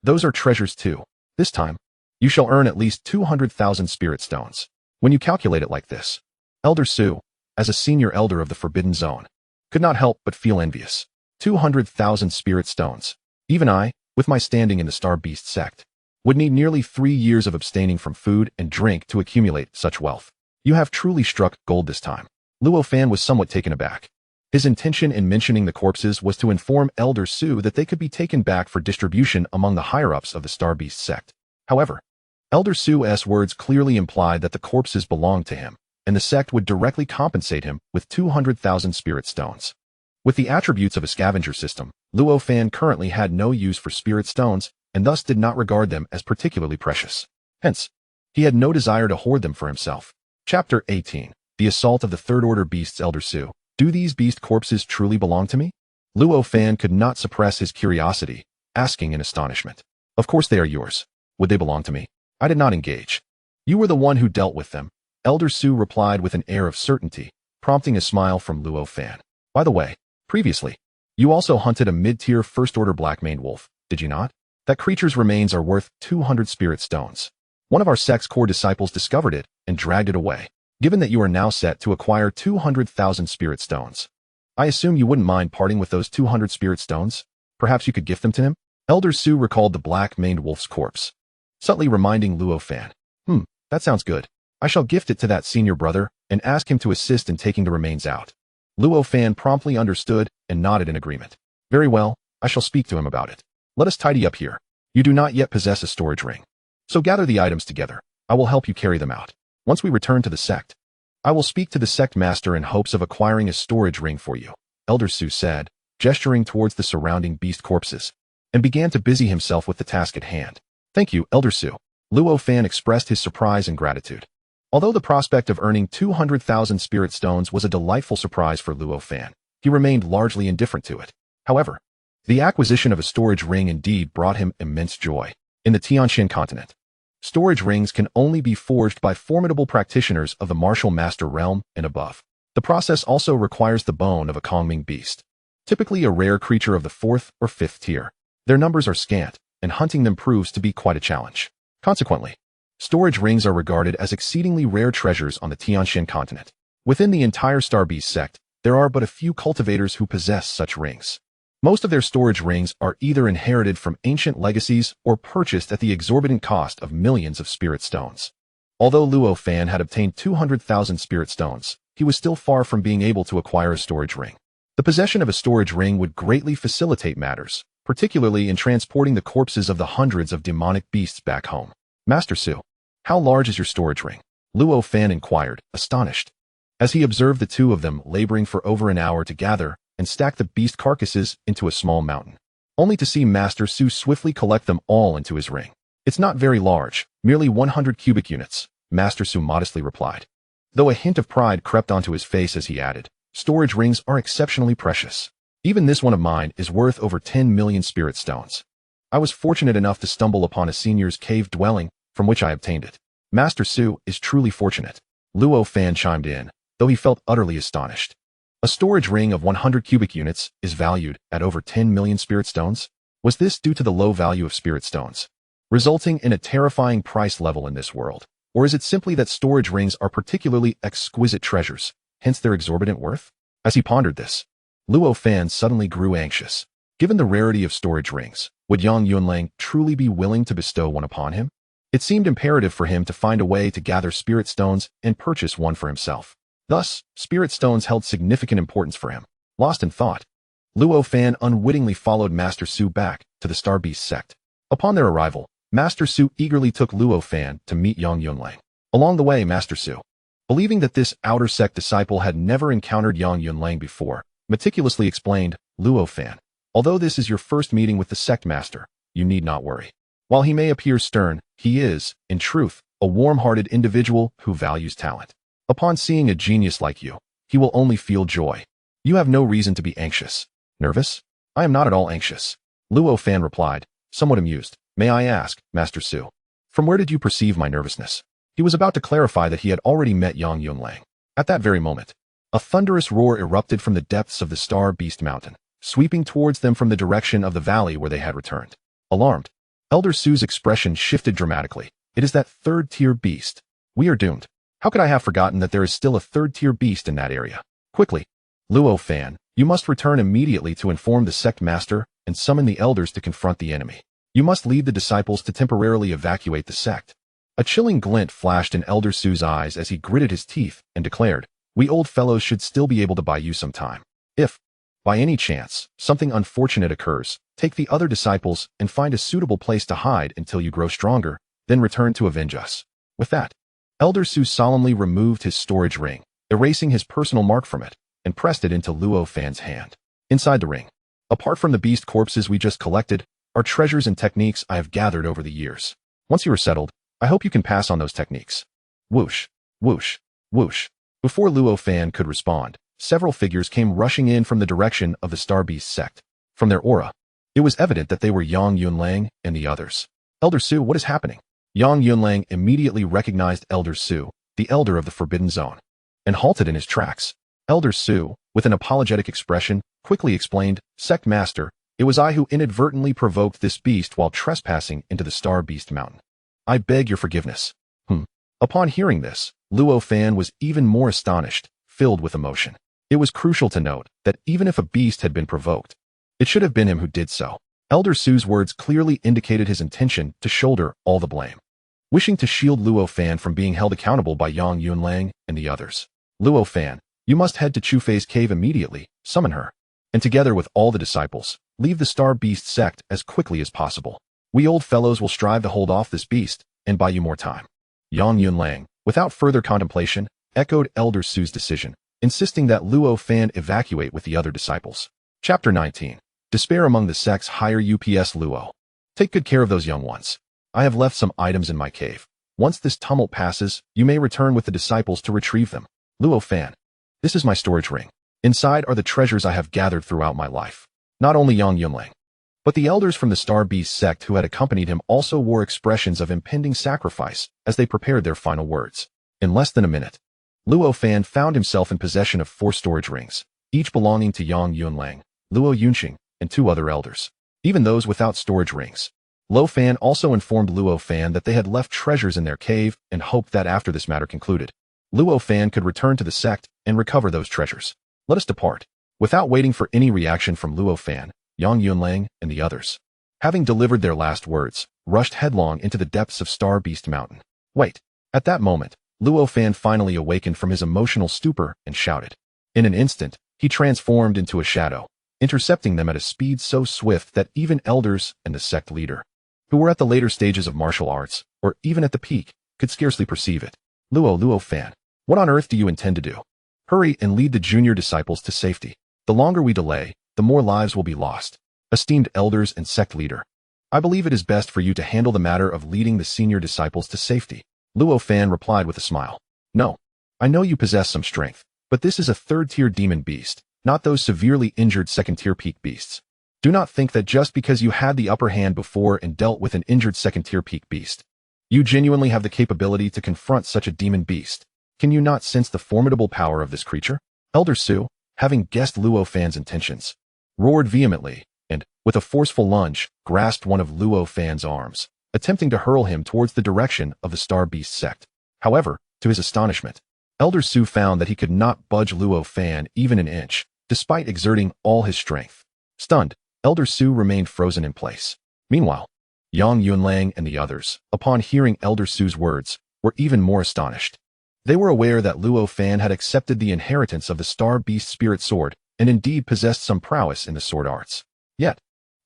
those are treasures too. This time, you shall earn at least 200,000 spirit stones. When you calculate it like this, Elder Su, as a senior elder of the Forbidden Zone, could not help but feel envious. 200,000 spirit stones. Even I, with my standing in the Starbeast sect, would need nearly 3 years of abstaining from food and drink to accumulate such wealth. You have truly struck gold this time. Luo Fan was somewhat taken aback. His intention in mentioning the corpses was to inform Elder Su that they could be taken back for distribution among the higher-ups of the Starbeast sect. However, Elder Su's words clearly implied that the corpses belonged to him, and the sect would directly compensate him with 200,000 spirit stones. With the attributes of a scavenger system, Luo Fan currently had no use for spirit stones and thus did not regard them as particularly precious. Hence, he had no desire to hoard them for himself. Chapter 18. The Assault of the Third-Order Beasts. Elder Su, do these beast corpses truly belong to me? Luo Fan could not suppress his curiosity, asking in astonishment. Of course they are yours. Would they belong to me? I did not engage. You were the one who dealt with them, Elder Su replied with an air of certainty, prompting a smile from Luo Fan. By the way, previously, you also hunted a mid-tier 1st-order black-maned wolf, did you not? That creature's remains are worth 200 spirit stones. One of our sect's core disciples discovered it and dragged it away. Given that you are now set to acquire 200,000 spirit stones, I assume you wouldn't mind parting with those 200 spirit stones? Perhaps you could gift them to him? Elder Su recalled the black-maned wolf's corpse, subtly reminding Luo Fan. That sounds good. I shall gift it to that senior brother and ask him to assist in taking the remains out. Luo Fan promptly understood and nodded in agreement. Very well, I shall speak to him about it. Let us tidy up here. You do not yet possess a storage ring. So gather the items together. I will help you carry them out. Once we return to the sect, I will speak to the sect master in hopes of acquiring a storage ring for you, Elder Su said, gesturing towards the surrounding beast corpses, and began to busy himself with the task at hand. Thank you, Elder Su. Luo Fan expressed his surprise and gratitude. Although the prospect of earning 200,000 spirit stones was a delightful surprise for Luo Fan, he remained largely indifferent to it. However, The acquisition of a storage ring indeed brought him immense joy. In the Tianxian continent, storage rings can only be forged by formidable practitioners of the martial master realm and above. The process also requires the bone of a Kongming beast, typically a rare creature of the 4th or 5th tier. Their numbers are scant, and hunting them proves to be quite a challenge. Consequently, storage rings are regarded as exceedingly rare treasures on the Tianxian continent. Within the entire Starbeast sect, there are but a few cultivators who possess such rings. Most of their storage rings are either inherited from ancient legacies or purchased at the exorbitant cost of millions of spirit stones. Although Luo Fan had obtained 200,000 spirit stones, he was still far from being able to acquire a storage ring. The possession of a storage ring would greatly facilitate matters, particularly in transporting the corpses of the hundreds of demonic beasts back home. Master Su, how large is your storage ring? Luo Fan inquired, astonished, as he observed the two of them laboring for over an hour to gather and stack the beast carcasses into a small mountain, only to see Master Su swiftly collect them all into his ring. It's not very large, merely 100 cubic units, Master Su modestly replied, though a hint of pride crept onto his face as he added, storage rings are exceptionally precious. Even this one of mine is worth over 10 million spirit stones. I was fortunate enough to stumble upon a senior's cave dwelling from which I obtained it. Master Su is truly fortunate. Luo Fan chimed in, though he felt utterly astonished. A storage ring of 100 cubic units is valued at over 10 million spirit stones? Was this due to the low value of spirit stones, resulting in a terrifying price level in this world? Or is it simply that storage rings are particularly exquisite treasures, hence their exorbitant worth? As he pondered this, Luo Fan suddenly grew anxious. Given the rarity of storage rings, would Yang Yunlang truly be willing to bestow one upon him? It seemed imperative for him to find a way to gather spirit stones and purchase one for himself. Thus, spirit stones held significant importance for him. Lost in thought, Luo Fan unwittingly followed Master Su back to the Starbeast sect. Upon their arrival, Master Su eagerly took Luo Fan to meet Yang Yunlang. Along the way, Master Su, believing that this outer sect disciple had never encountered Yang Yunlang before, meticulously explained, Luo Fan, although this is your first meeting with the sect master, you need not worry. While he may appear stern, he is, in truth, a warm-hearted individual who values talent. Upon seeing a genius like you, he will only feel joy. You have no reason to be anxious. Nervous? I am not at all anxious. Luo Fan replied, somewhat amused. May I ask, Master Su, from where did you perceive my nervousness? He was about to clarify that he had already met Yang Yunlang. At that very moment, a thunderous roar erupted from the depths of the Starbeast mountain, sweeping towards them from the direction of the valley where they had returned. Alarmed, Elder Su's expression shifted dramatically. It is that third-tier beast. We are doomed. How could I have forgotten that there is still a third-tier beast in that area? Quickly, Luo Fan, you must return immediately to inform the sect master and summon the elders to confront the enemy. You must lead the disciples to temporarily evacuate the sect. A chilling glint flashed in Elder Su's eyes as he gritted his teeth and declared, we old fellows should still be able to buy you some time. If, by any chance, something unfortunate occurs, take the other disciples and find a suitable place to hide until you grow stronger, then return to avenge us. With that, Elder Su solemnly removed his storage ring, erasing his personal mark from it, and pressed it into Luo Fan's hand. Inside the ring, apart from the beast corpses we just collected, are treasures and techniques I have gathered over the years. Once you are settled, I hope you can pass on those techniques. Whoosh, whoosh, whoosh. Before Luo Fan could respond, several figures came rushing in from the direction of the Starbeast sect. From their aura, it was evident that they were Yang Yunlang and the others. Elder Su, what is happening? Yang Yunlang immediately recognized Elder Su, the elder of the Forbidden Zone, and halted in his tracks. Elder Su, with an apologetic expression, quickly explained, Sect Master, it was I who inadvertently provoked this beast while trespassing into the Starbeast mountain. I beg your forgiveness. Upon hearing this, Luo Fan was even more astonished, filled with emotion. It was crucial to note that even if a beast had been provoked, it should have been him who did so. Elder Su's words clearly indicated his intention to shoulder all the blame. Wishing to shield Luo Fan from being held accountable by Yang Yunlang and the others, Luo Fan, you must head to Chufei's cave immediately, summon her, and together with all the disciples, leave the Starbeast sect as quickly as possible. We old fellows will strive to hold off this beast and buy you more time. Yang Yunlang, without further contemplation, echoed Elder Su's decision, insisting that Luo Fan evacuate with the other disciples. Chapter 19. Despair among the sect's higher UPS Luo. Take good care of those young ones. I have left some items in my cave. Once this tumult passes, you may return with the disciples to retrieve them. Luo Fan. This is my storage ring. Inside are the treasures I have gathered throughout my life. Not only Yang Yunlang, But the elders from the Starbeast sect who had accompanied him also wore expressions of impending sacrifice as they prepared their final words. In less than a minute, Luo Fan found himself in possession of 4 storage rings, each belonging to Yang Yunlang, Luo Yunqing, and 2 other elders. Even those without storage rings. Luo Fan also informed Luo Fan that they had left treasures in their cave and hoped that after this matter concluded, Luo Fan could return to the sect and recover those treasures. Let us depart. Without waiting for any reaction from Luo Fan, Yang Yunlang, and the others, having delivered their last words, rushed headlong into the depths of Starbeast Mountain. Wait. At that moment, Luo Fan finally awakened from his emotional stupor and shouted. In an instant, he transformed into a shadow, intercepting them at a speed so swift that even elders and the sect leader, who were at the later stages of martial arts, or even at the peak, could scarcely perceive it. Luo Fan, what on earth do you intend to do? Hurry and lead the junior disciples to safety. The longer we delay, the more lives will be lost. Esteemed elders and sect leader, I believe it is best for you to handle the matter of leading the senior disciples to safety. Luo Fan replied with a smile. No. I know you possess some strength, but this is a 3rd-tier demon beast, not those severely injured 2nd-tier peak beasts. Do not think that just because you had the upper hand before and dealt with an injured 2nd-tier peak beast, you genuinely have the capability to confront such a demon beast. Can you not sense the formidable power of this creature? Elder Su, having guessed Luo Fan's intentions, roared vehemently, and, with a forceful lunge, grasped one of Luo Fan's arms, attempting to hurl him towards the direction of the Starbeast sect. However, to his astonishment, Elder Su found that he could not budge Luo Fan even an inch, despite exerting all his strength. Stunned, Elder Su remained frozen in place. Meanwhile, Yang Yunlang and the others, upon hearing Elder Su's words, were even more astonished. They were aware that Luo Fan had accepted the inheritance of the Starbeast spirit sword and indeed possessed some prowess in the sword arts. Yet,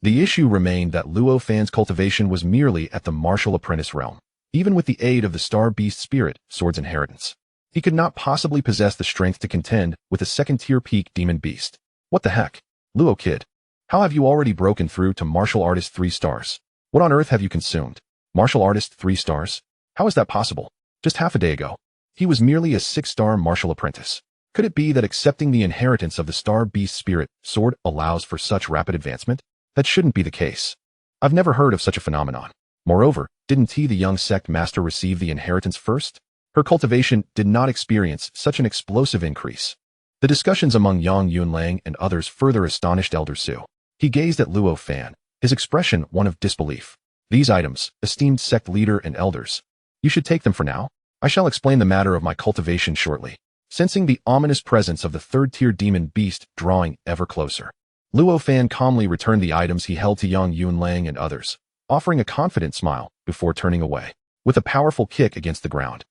the issue remained that Luo Fan's cultivation was merely at the martial apprentice realm. Even with the aid of the Starbeast spirit sword's inheritance, he could not possibly possess the strength to contend with a 2nd-tier peak demon beast. What the heck? Luo kid, how have you already broken through to martial artist 3 stars? What on earth have you consumed? Martial artist 3 stars? How is that possible? Just half a day ago, he was merely a 6-star martial apprentice. Could it be that accepting the inheritance of the Starbeast spirit sword allows for such rapid advancement? That shouldn't be the case. I've never heard of such a phenomenon. Moreover, didn't the young sect master receive the inheritance first? Her cultivation did not experience such an explosive increase. The discussions among Yang Yunlang and others further astonished Elder Su. He gazed at Luo Fan, his expression one of disbelief. These items, esteemed sect leader and elders, you should take them for now. I shall explain the matter of my cultivation shortly. Sensing the ominous presence of the 3rd-tier demon beast drawing ever closer, Luo Fan calmly returned the items he held to Yang Yunlang and others, offering a confident smile before turning away. With a powerful kick against the ground,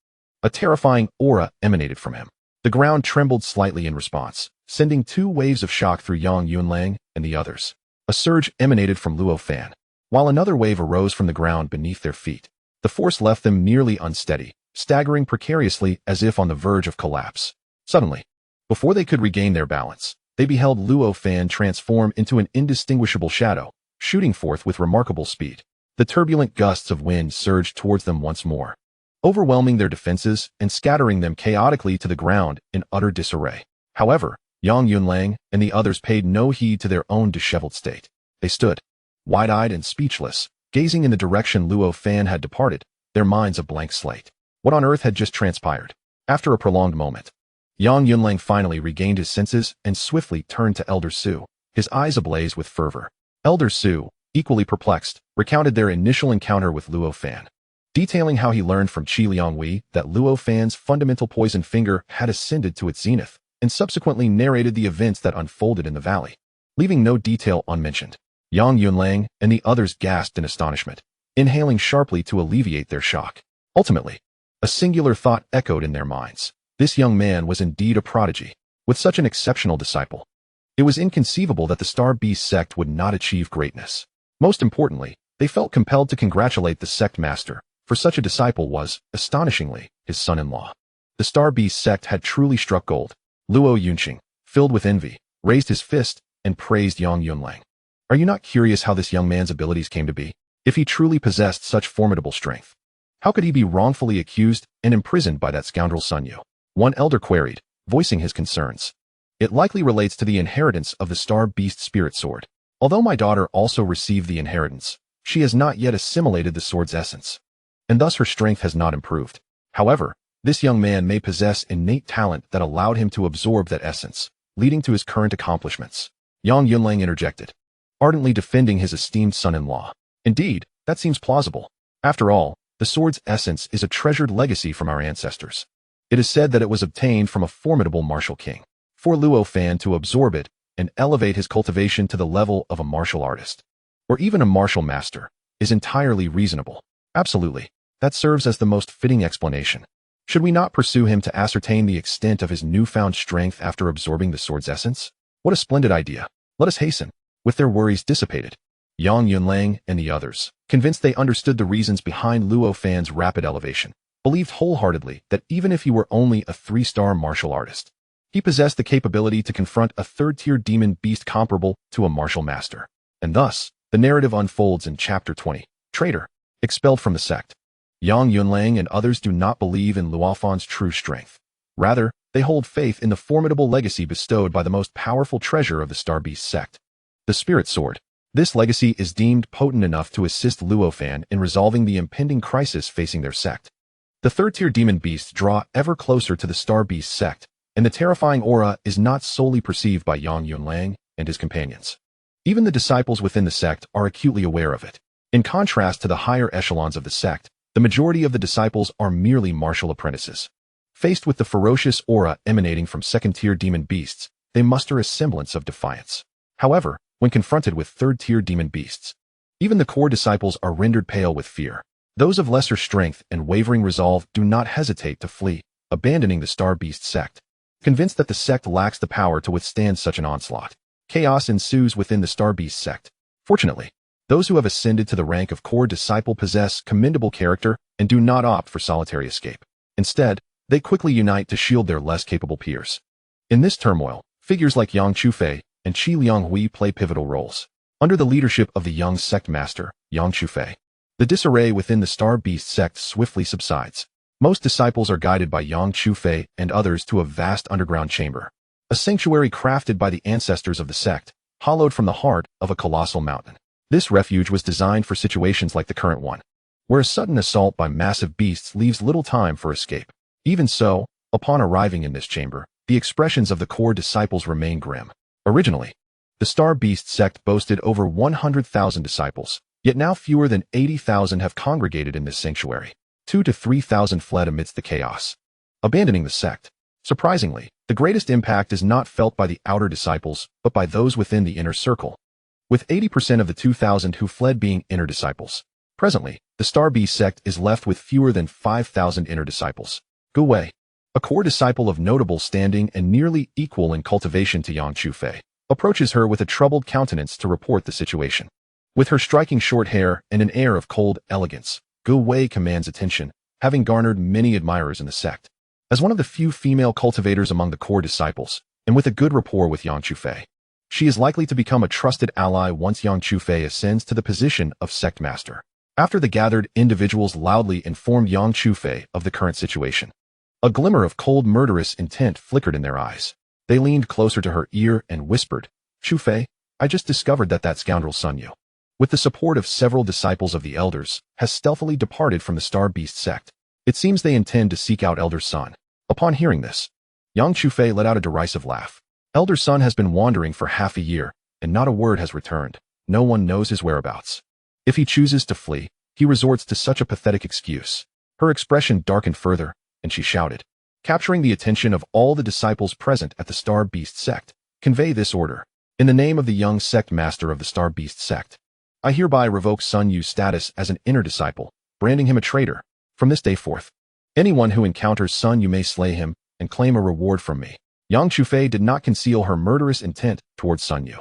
a terrifying aura emanated from him. The ground trembled slightly in response, sending 2 waves of shock through Yang Yunlang and the others. A surge emanated from Luo Fan, while another wave arose from the ground beneath their feet. The force left them nearly unsteady, staggering precariously as if on the verge of collapse. Suddenly, before they could regain their balance, they beheld Luo Fan transform into an indistinguishable shadow, shooting forth with remarkable speed. The turbulent gusts of wind surged towards them once more, overwhelming their defenses and scattering them chaotically to the ground in utter disarray. However, Yang Yunlang and the others paid no heed to their own disheveled state. They stood, wide-eyed and speechless, gazing in the direction Luo Fan had departed, their minds a blank slate. What on earth had just transpired? After a prolonged moment, Yang Yunlang finally regained his senses and swiftly turned to Elder Su, his eyes ablaze with fervor. Elder Su, equally perplexed, recounted their initial encounter with Luo Fan, detailing how he learned from Qi Liangwei that Luo Fan's fundamental poison finger had ascended to its zenith, and subsequently narrated the events that unfolded in the valley, leaving no detail unmentioned. Yang Yunlang and the others gasped in astonishment, inhaling sharply to alleviate their shock. Ultimately, a singular thought echoed in their minds. This young man was indeed a prodigy, with such an exceptional disciple. It was inconceivable that the Starbeast sect would not achieve greatness. Most importantly, they felt compelled to congratulate the sect master, for such a disciple was, astonishingly, his son-in-law. The Starbeast sect had truly struck gold. Luo Yunqing, filled with envy, raised his fist and praised Yang Yunlang. Are you not curious how this young man's abilities came to be? If he truly possessed such formidable strength, how could he be wrongfully accused and imprisoned by that scoundrel Sun Yu? One elder queried, voicing his concerns. It likely relates to the inheritance of the Starbeast spirit sword. Although my daughter also received the inheritance, she has not yet assimilated the sword's essence, and thus her strength has not improved. However, this young man may possess innate talent that allowed him to absorb that essence, leading to his current accomplishments. Yang Yunlang interjected, ardently defending his esteemed son-in-law. Indeed, that seems plausible. After all, the sword's essence is a treasured legacy from our ancestors. It is said that it was obtained from a formidable martial king. For Luo Fan to absorb it and elevate his cultivation to the level of a martial artist, or even a martial master, is entirely reasonable. Absolutely, that serves as the most fitting explanation. Should we not pursue him to ascertain the extent of his newfound strength after absorbing the sword's essence? What a splendid idea. Let us hasten. With their worries dissipated, Yang Yunlang and the others, convinced they understood the reasons behind Luo Fan's rapid elevation, believed wholeheartedly that even if he were only a 3-star martial artist, he possessed the capability to confront a 3rd-tier demon beast comparable to a martial master. And thus, the narrative unfolds in Chapter 20, Traitor, expelled from the sect. Yang Yunlang and others do not believe in Luo Fan's true strength. Rather, they hold faith in the formidable legacy bestowed by the most powerful treasure of the Starbeast sect, the Spirit Sword. This legacy is deemed potent enough to assist Luo Fan in resolving the impending crisis facing their sect. The 3rd-tier demon beasts draw ever closer to the Starbeast sect, and the terrifying aura is not solely perceived by Yang Yunlang and his companions. Even the disciples within the sect are acutely aware of it. In contrast to the higher echelons of the sect, the majority of the disciples are merely martial apprentices. Faced with the ferocious aura emanating from 2nd-tier demon beasts, they muster a semblance of defiance. However, when confronted with 3rd-tier demon beasts, even the core disciples are rendered pale with fear. Those of lesser strength and wavering resolve do not hesitate to flee, abandoning the Starbeast sect. Convinced that the sect lacks the power to withstand such an onslaught, chaos ensues within the Starbeast sect. Fortunately, those who have ascended to the rank of core disciple possess commendable character and do not opt for solitary escape. Instead, they quickly unite to shield their less capable peers. In this turmoil, figures like Yang Chufei and Qi Lianghui play pivotal roles. Under the leadership of the young sect master, Yang Chufei, the disarray within the Starbeast sect swiftly subsides. Most disciples are guided by Yang Chufei and others to a vast underground chamber, a sanctuary crafted by the ancestors of the sect, hollowed from the heart of a colossal mountain. This refuge was designed for situations like the current one, where a sudden assault by massive beasts leaves little time for escape. Even so, upon arriving in this chamber, the expressions of the core disciples remain grim. Originally, the Starbeast sect boasted over 100,000 disciples, yet now fewer than 80,000 have congregated in this sanctuary. 2,000 to 3,000 fled amidst the chaos, abandoning the sect. Surprisingly, the greatest impact is not felt by the outer disciples, but by those within the inner circle, with 80% of the 2,000 who fled being inner disciples. Presently, the Starbeast sect is left with fewer than 5,000 inner disciples. Gu Wei, a core disciple of notable standing and nearly equal in cultivation to Yang Chufei, approaches her with a troubled countenance to report the situation. With her striking short hair and an air of cold elegance, Gu Wei commands attention, having garnered many admirers in the sect. As one of the few female cultivators among the core disciples, and with a good rapport with Yang Chufei, she is likely to become a trusted ally once Yang Chufei ascends to the position of sect master. After the gathered individuals loudly informed Yang Chufei of the current situation, a glimmer of cold murderous intent flickered in their eyes. They leaned closer to her ear and whispered, "Chufei, I just discovered that scoundrel Sun Yu, with the support of several disciples of the elders, has stealthily departed from the Starbeast sect. It seems they intend to seek out Elder Sun." Upon hearing this, Yang Chufei let out a derisive laugh. Elder Sun has been wandering for half a year, and not a word has returned. No one knows his whereabouts. If he chooses to flee, he resorts to such a pathetic excuse. Her expression darkened further, and she shouted, capturing the attention of all the disciples present at the Starbeast sect, "Convey this order. In the name of the young sect master of the Starbeast sect, I hereby revoke Sun Yu's status as an inner disciple, branding him a traitor. From this day forth, anyone who encounters Sun Yu may slay him and claim a reward from me." Yang Chufei did not conceal her murderous intent towards Sun Yu.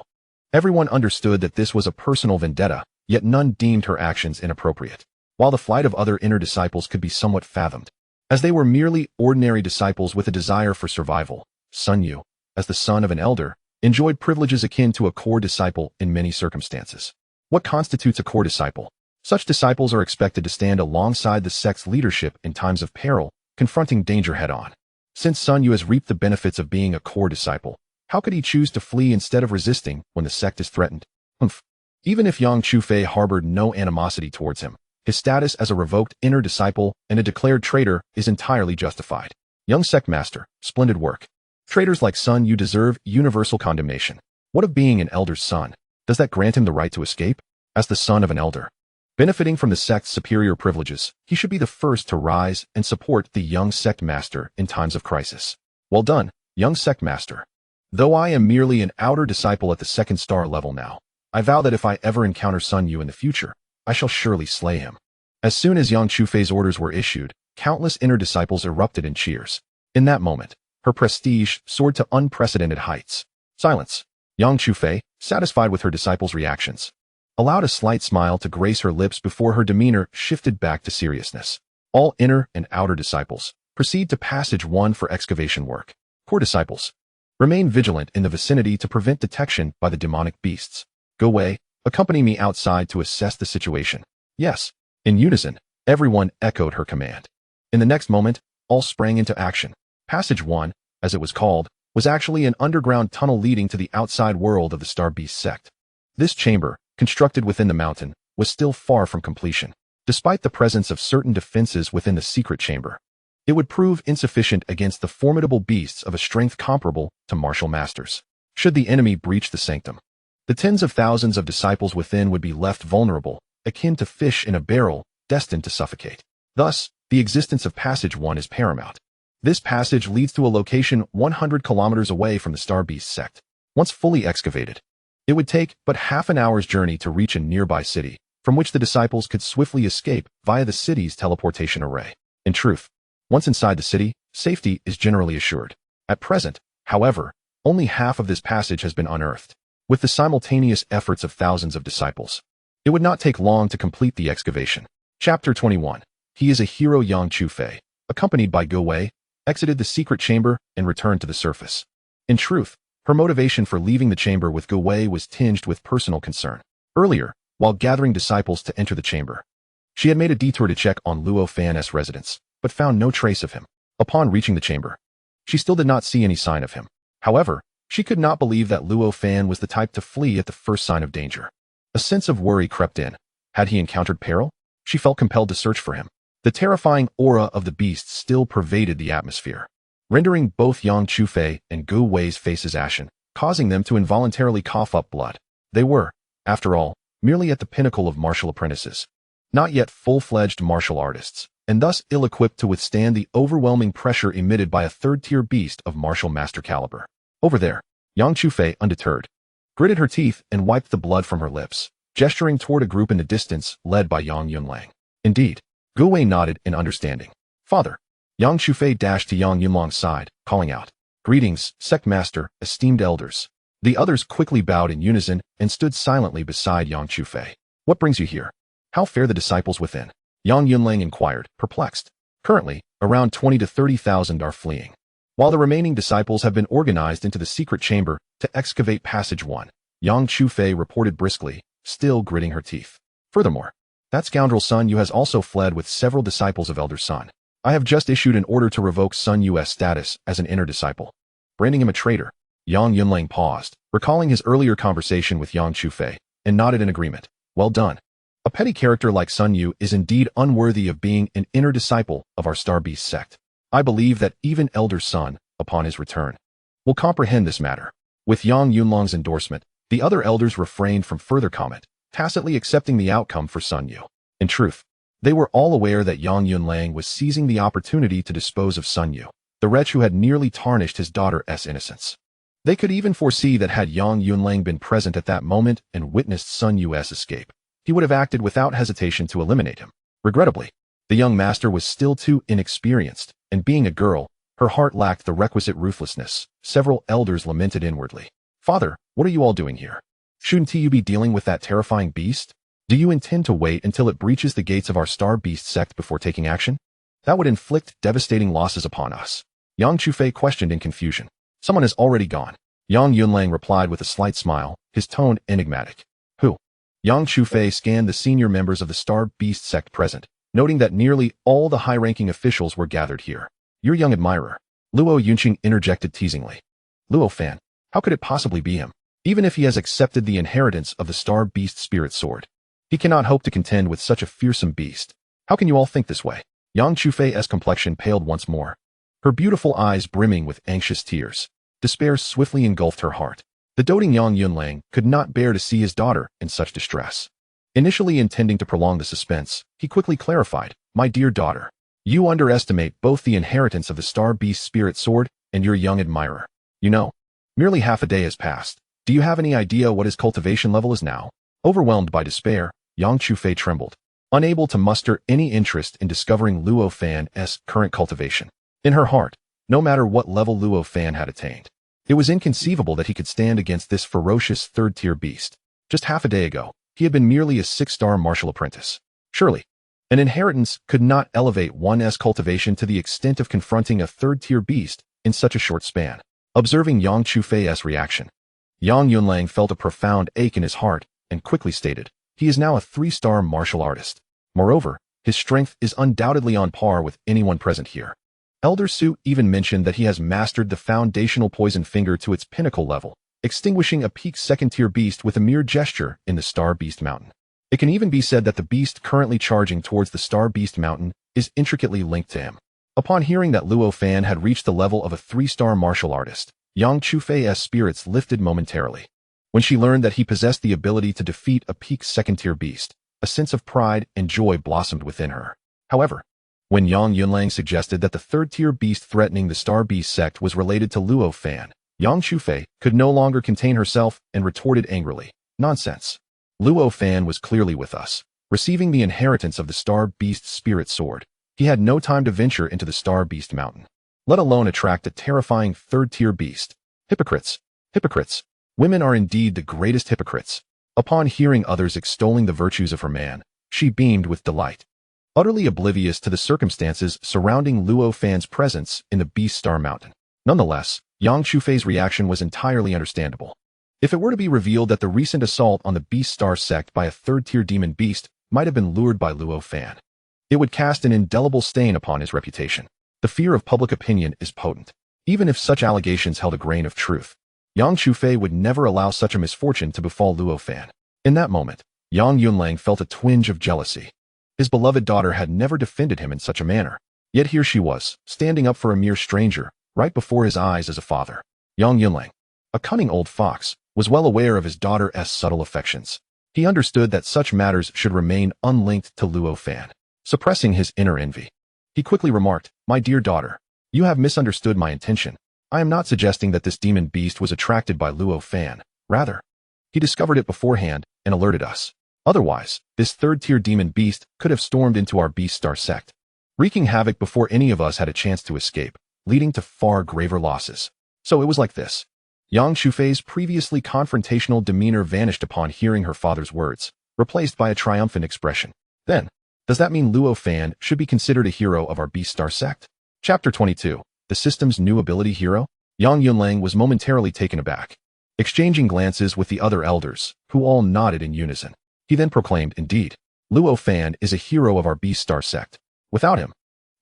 Everyone understood that this was a personal vendetta, yet none deemed her actions inappropriate. While the flight of other inner disciples could be somewhat fathomed, as they were merely ordinary disciples with a desire for survival, Sun Yu, as the son of an elder, enjoyed privileges akin to a core disciple in many circumstances. What constitutes a core disciple? Such disciples are expected to stand alongside the sect's leadership in times of peril, confronting danger head-on. Since Sun Yu has reaped the benefits of being a core disciple, how could he choose to flee instead of resisting when the sect is threatened? Humph. Even if Yang Chufei harbored no animosity towards him, his status as a revoked inner disciple and a declared traitor is entirely justified. Young Sect Master, splendid work. Traitors like Sun Yu deserve universal condemnation. What of being an elder's son? Does that grant him the right to escape? As the son of an elder, benefiting from the sect's superior privileges, he should be the first to rise and support the young Sect Master in times of crisis. Well done, young Sect Master. Though I am merely an outer disciple at the 2nd star level now, I vow that if I ever encounter Sun Yu in the future, I shall surely slay him. As soon as Yang Chufei's orders were issued, countless inner disciples erupted in cheers. In that moment, her prestige soared to unprecedented heights. Silence. Yang Chufei, satisfied with her disciples' reactions, allowed a slight smile to grace her lips before her demeanor shifted back to seriousness. All inner and outer disciples, proceed to Passage 1 for excavation work. Core disciples, remain vigilant in the vicinity to prevent detection by the demonic beasts. Go away, accompany me outside to assess the situation. Yes. In unison, everyone echoed her command. In the next moment, all sprang into action. Passage 1, as it was called, was actually an underground tunnel leading to the outside world of the Starbeast sect. This chamber, constructed within the mountain, was still far from completion. Despite the presence of certain defenses within the secret chamber, it would prove insufficient against the formidable beasts of a strength comparable to martial masters. Should the enemy breach the sanctum, the tens of thousands of disciples within would be left vulnerable, akin to fish in a barrel, destined to suffocate. Thus, the existence of Passage 1 is paramount. This passage leads to a location 100 kilometers away from the Starbeast sect. Once fully excavated, it would take but half an hour's journey to reach a nearby city, from which the disciples could swiftly escape via the city's teleportation array. In truth, once inside the city, safety is generally assured. At present, however, only half of this passage has been unearthed. With the simultaneous efforts of thousands of disciples, it would not take long to complete the excavation. Chapter 21. He is a hero. Yang Chufei, accompanied by Go Wei, exited the secret chamber and returned to the surface. In truth, her motivation for leaving the chamber with Go Wei was tinged with personal concern. Earlier, while gathering disciples to enter the chamber, she had made a detour to check on Luo Fan's residence, but found no trace of him. Upon reaching the chamber, she still did not see any sign of him. However, she could not believe that Luo Fan was the type to flee at the first sign of danger. A sense of worry crept in. Had he encountered peril? She felt compelled to search for him. The terrifying aura of the beast still pervaded the atmosphere, rendering both Yang Chufei and Go Wei's faces ashen, causing them to involuntarily cough up blood. They were, after all, merely at the pinnacle of martial apprentices, not yet full-fledged martial artists, and thus ill-equipped to withstand the overwhelming pressure emitted by a third-tier beast of martial master caliber. Over there, Yang Chufei, undeterred, gritted her teeth and wiped the blood from her lips, gesturing toward a group in the distance led by Yang Yunlang. Indeed, Go Wei nodded in understanding. Father. Yang Chufei dashed to Yang Yunlang's side, calling out, "Greetings, Sect Master, esteemed elders." The others quickly bowed in unison and stood silently beside Yang Chufei. "What brings you here? How fare the disciples within?" Yang Yunlang inquired, perplexed. Currently, around 20 to 30,000 are fleeing, while the remaining disciples have been organized into the secret chamber to excavate Passage 1. Yang Chufei reported briskly, still gritting her teeth. "Furthermore, that scoundrel Sun Yu has also fled with several disciples of Elder Sun. I have just issued an order to revoke Sun Yu's status as an inner disciple, branding him a traitor." Yang Yunlang paused, recalling his earlier conversation with Yang Chufei, and nodded in agreement. "Well done. A petty character like Sun Yu is indeed unworthy of being an inner disciple of our Starbeast sect. I believe that even Elder Sun, upon his return, will comprehend this matter." With Yang Yunlang's endorsement, the other elders refrained from further comment, tacitly accepting the outcome for Sun Yu. In truth, they were all aware that Yang Yunlang was seizing the opportunity to dispose of Sun Yu, the wretch who had nearly tarnished his daughter's innocence. They could even foresee that had Yang Yunlang been present at that moment and witnessed Sun Yu's escape, he would have acted without hesitation to eliminate him. Regrettably, the young master was still too inexperienced, and being a girl, her heart lacked the requisite ruthlessness. Several elders lamented inwardly. "Father, what are you all doing here? Shouldn't you be dealing with that terrifying beast? Do you intend to wait until it breaches the gates of our Starbeast sect before taking action? That would inflict devastating losses upon us." Yang Chufei questioned in confusion. "Someone has already gone." Yang Yunlang replied with a slight smile, his tone enigmatic. "Who?" Yang Chufei scanned the senior members of the Starbeast sect present, noting that nearly all the high-ranking officials were gathered here. "Your young admirer," Luo Yunqing interjected teasingly. "Luo Fan, how could it possibly be him? Even if he has accepted the inheritance of the Starbeast spirit sword, he cannot hope to contend with such a fearsome beast. How can you all think this way? Yang Chufei's complexion paled once more, her beautiful eyes brimming with anxious tears. Despair swiftly engulfed her heart. The doting Yang Yunlang could not bear to see his daughter in such distress. Initially intending to prolong the suspense, he quickly clarified, "My dear daughter, you underestimate both the inheritance of the Starbeast spirit sword and your young admirer. You know, merely half a day has passed. Do you have any idea what his cultivation level is now?" Overwhelmed by despair, Yang Chufei trembled, unable to muster any interest in discovering Luo Fan's current cultivation. In her heart, no matter what level Luo Fan had attained, it was inconceivable that he could stand against this ferocious third-tier beast. Just half a day ago, he had been merely a 6-star martial apprentice. Surely, an inheritance could not elevate one's cultivation to the extent of confronting a third-tier beast in such a short span. Observing Yang Chufei's reaction, Yang Yunlang felt a profound ache in his heart and quickly stated, "He is now a 3-star martial artist. Moreover, his strength is undoubtedly on par with anyone present here." Elder Su even mentioned that he has mastered the foundational poison finger to its pinnacle level, extinguishing a peak 2nd-tier beast with a mere gesture in the Starbeast Mountain. It can even be said that the beast currently charging towards the Starbeast Mountain is intricately linked to him. Upon hearing that Luo Fan had reached the level of a 3-star martial artist, Yang Chufei's spirits lifted momentarily. When she learned that he possessed the ability to defeat a peak 2nd-tier beast, a sense of pride and joy blossomed within her. However, when Yang Yunlang suggested that the 3rd-tier beast threatening the Starbeast sect was related to Luo Fan, Yang Chufei could no longer contain herself and retorted angrily, "Nonsense. Luo Fan was clearly with us, receiving the inheritance of the Starbeast spirit sword. He had no time to venture into the Starbeast Mountain, let alone attract a terrifying 3rd-tier beast. Hypocrites. Hypocrites. Women are indeed the greatest hypocrites." Upon hearing others extolling the virtues of her man, she beamed with delight, utterly oblivious to the circumstances surrounding Luo Fan's presence in the Beast Star Mountain. Nonetheless, Yang Chufei's reaction was entirely understandable. If it were to be revealed that the recent assault on the Beast Star sect by a 3rd-tier demon beast might have been lured by Luo Fan, it would cast an indelible stain upon his reputation. The fear of public opinion is potent. Even if such allegations held a grain of truth, Yang Chufei would never allow such a misfortune to befall Luo Fan. In that moment, Yang Yunlang felt a twinge of jealousy. His beloved daughter had never defended him in such a manner. Yet here she was, standing up for a mere stranger, right before his eyes as a father. Yang Yunlang, a cunning old fox, was well aware of his daughter's subtle affections. He understood that such matters should remain unlinked to Luo Fan. Suppressing his inner envy, he quickly remarked, "My dear daughter, you have misunderstood my intention. I am not suggesting that this demon beast was attracted by Luo Fan. Rather, he discovered it beforehand and alerted us. Otherwise, this 3rd-tier demon beast could have stormed into our Beast Star sect, wreaking havoc before any of us had a chance to escape, leading to far graver losses. So it was like this." Yang Chufei's previously confrontational demeanor vanished upon hearing her father's words, replaced by a triumphant expression. "Then, does that mean Luo Fan should be considered a hero of our Beast Star sect?" Chapter 22. The system's new ability hero? Yang Yunlang was momentarily taken aback, exchanging glances with the other elders, who all nodded in unison. He then proclaimed, "Indeed, Luo Fan is a hero of our Beast Star sect. Without him,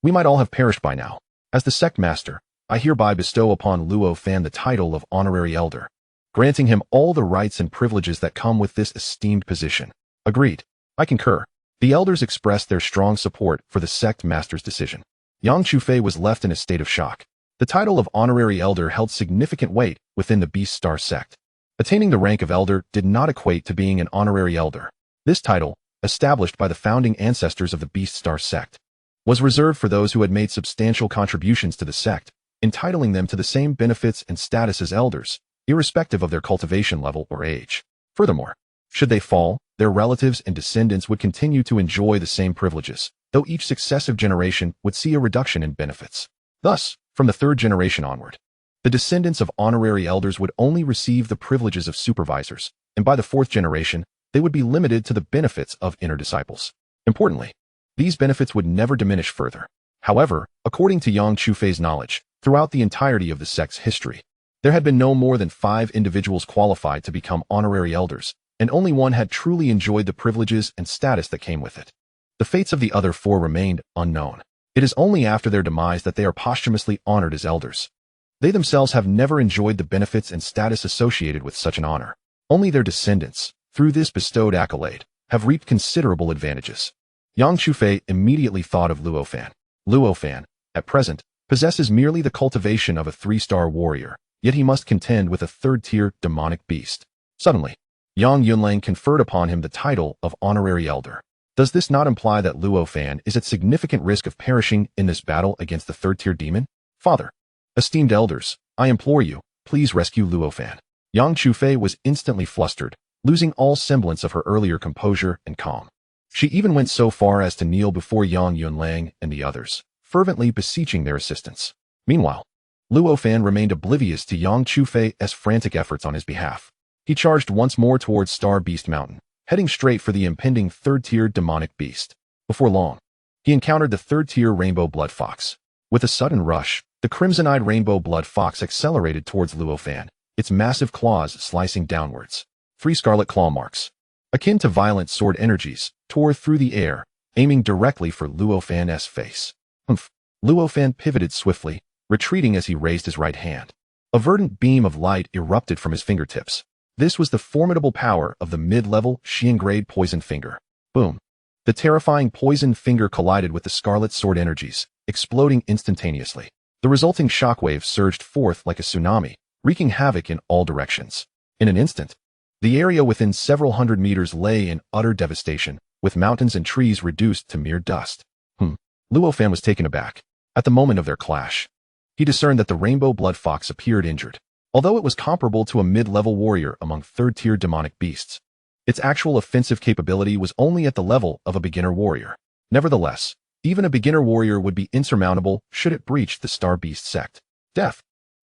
we might all have perished by now. As the sect master, I hereby bestow upon Luo Fan the title of honorary elder, granting him all the rights and privileges that come with this esteemed position." "Agreed. I concur." The elders expressed their strong support for the sect master's decision. Yang Chufei was left in a state of shock. The title of honorary elder held significant weight within the Beast Star sect. Attaining the rank of elder did not equate to being an honorary elder. This title, established by the founding ancestors of the Beast Star sect, was reserved for those who had made substantial contributions to the sect, entitling them to the same benefits and status as elders, irrespective of their cultivation level or age. Furthermore, should they fall, their relatives and descendants would continue to enjoy the same privileges, though each successive generation would see a reduction in benefits. Thus, from the 3rd generation onward, the descendants of honorary elders would only receive the privileges of supervisors, and by the 4th generation, they would be limited to the benefits of inner disciples. Importantly, these benefits would never diminish further. However, according to Yang Chufei's knowledge, throughout the entirety of the sect's history, there had been no more than 5 individuals qualified to become honorary elders, and only one had truly enjoyed the privileges and status that came with it. The fates of the other 4 remained unknown. It is only after their demise that they are posthumously honored as elders. They themselves have never enjoyed the benefits and status associated with such an honor. Only their descendants, through this bestowed accolade, have reaped considerable advantages. Yang Chufei immediately thought of Luo Fan. Luo Fan, at present, possesses merely the cultivation of a 3-star warrior, yet he must contend with a 3rd-tier demonic beast. Suddenly, Yang Yunlang conferred upon him the title of Honorary Elder. Does this not imply that Luo Fan is at significant risk of perishing in this battle against the 3rd-tier demon? Father, esteemed elders, I implore you, please rescue Luo Fan. Yang Chufei was instantly flustered, losing all semblance of her earlier composure and calm. She even went so far as to kneel before Yang Yunlang and the others, fervently beseeching their assistance. Meanwhile, Luo Fan remained oblivious to Yang Chufei's frantic efforts on his behalf. He charged once more towards Starbeast Mountain, heading straight for the impending 3rd-tier demonic beast. Before long, he encountered the 3rd-tier rainbow blood fox. With a sudden rush, the crimson-eyed rainbow blood fox accelerated towards Luo Fan, its massive claws slicing downwards. 3 scarlet claw marks, akin to violent sword energies, tore through the air, aiming directly for Luo Fan's face. Humph! Luo Fan pivoted swiftly, retreating as he raised his right hand. A verdant beam of light erupted from his fingertips. This was the formidable power of the mid-level Xian-grade poison finger. Boom! The terrifying poison finger collided with the scarlet sword energies, exploding instantaneously. The resulting shockwave surged forth like a tsunami, wreaking havoc in all directions. In an instant, the area within several hundred meters lay in utter devastation, with mountains and trees reduced to mere dust. Luo Fan was taken aback. At the moment of their clash, he discerned that the rainbow blood fox appeared injured. Although it was comparable to a mid-level warrior among 3rd-tier demonic beasts, its actual offensive capability was only at the level of a beginner warrior. Nevertheless, even a beginner warrior would be insurmountable should it breach the Starbeast sect. Death.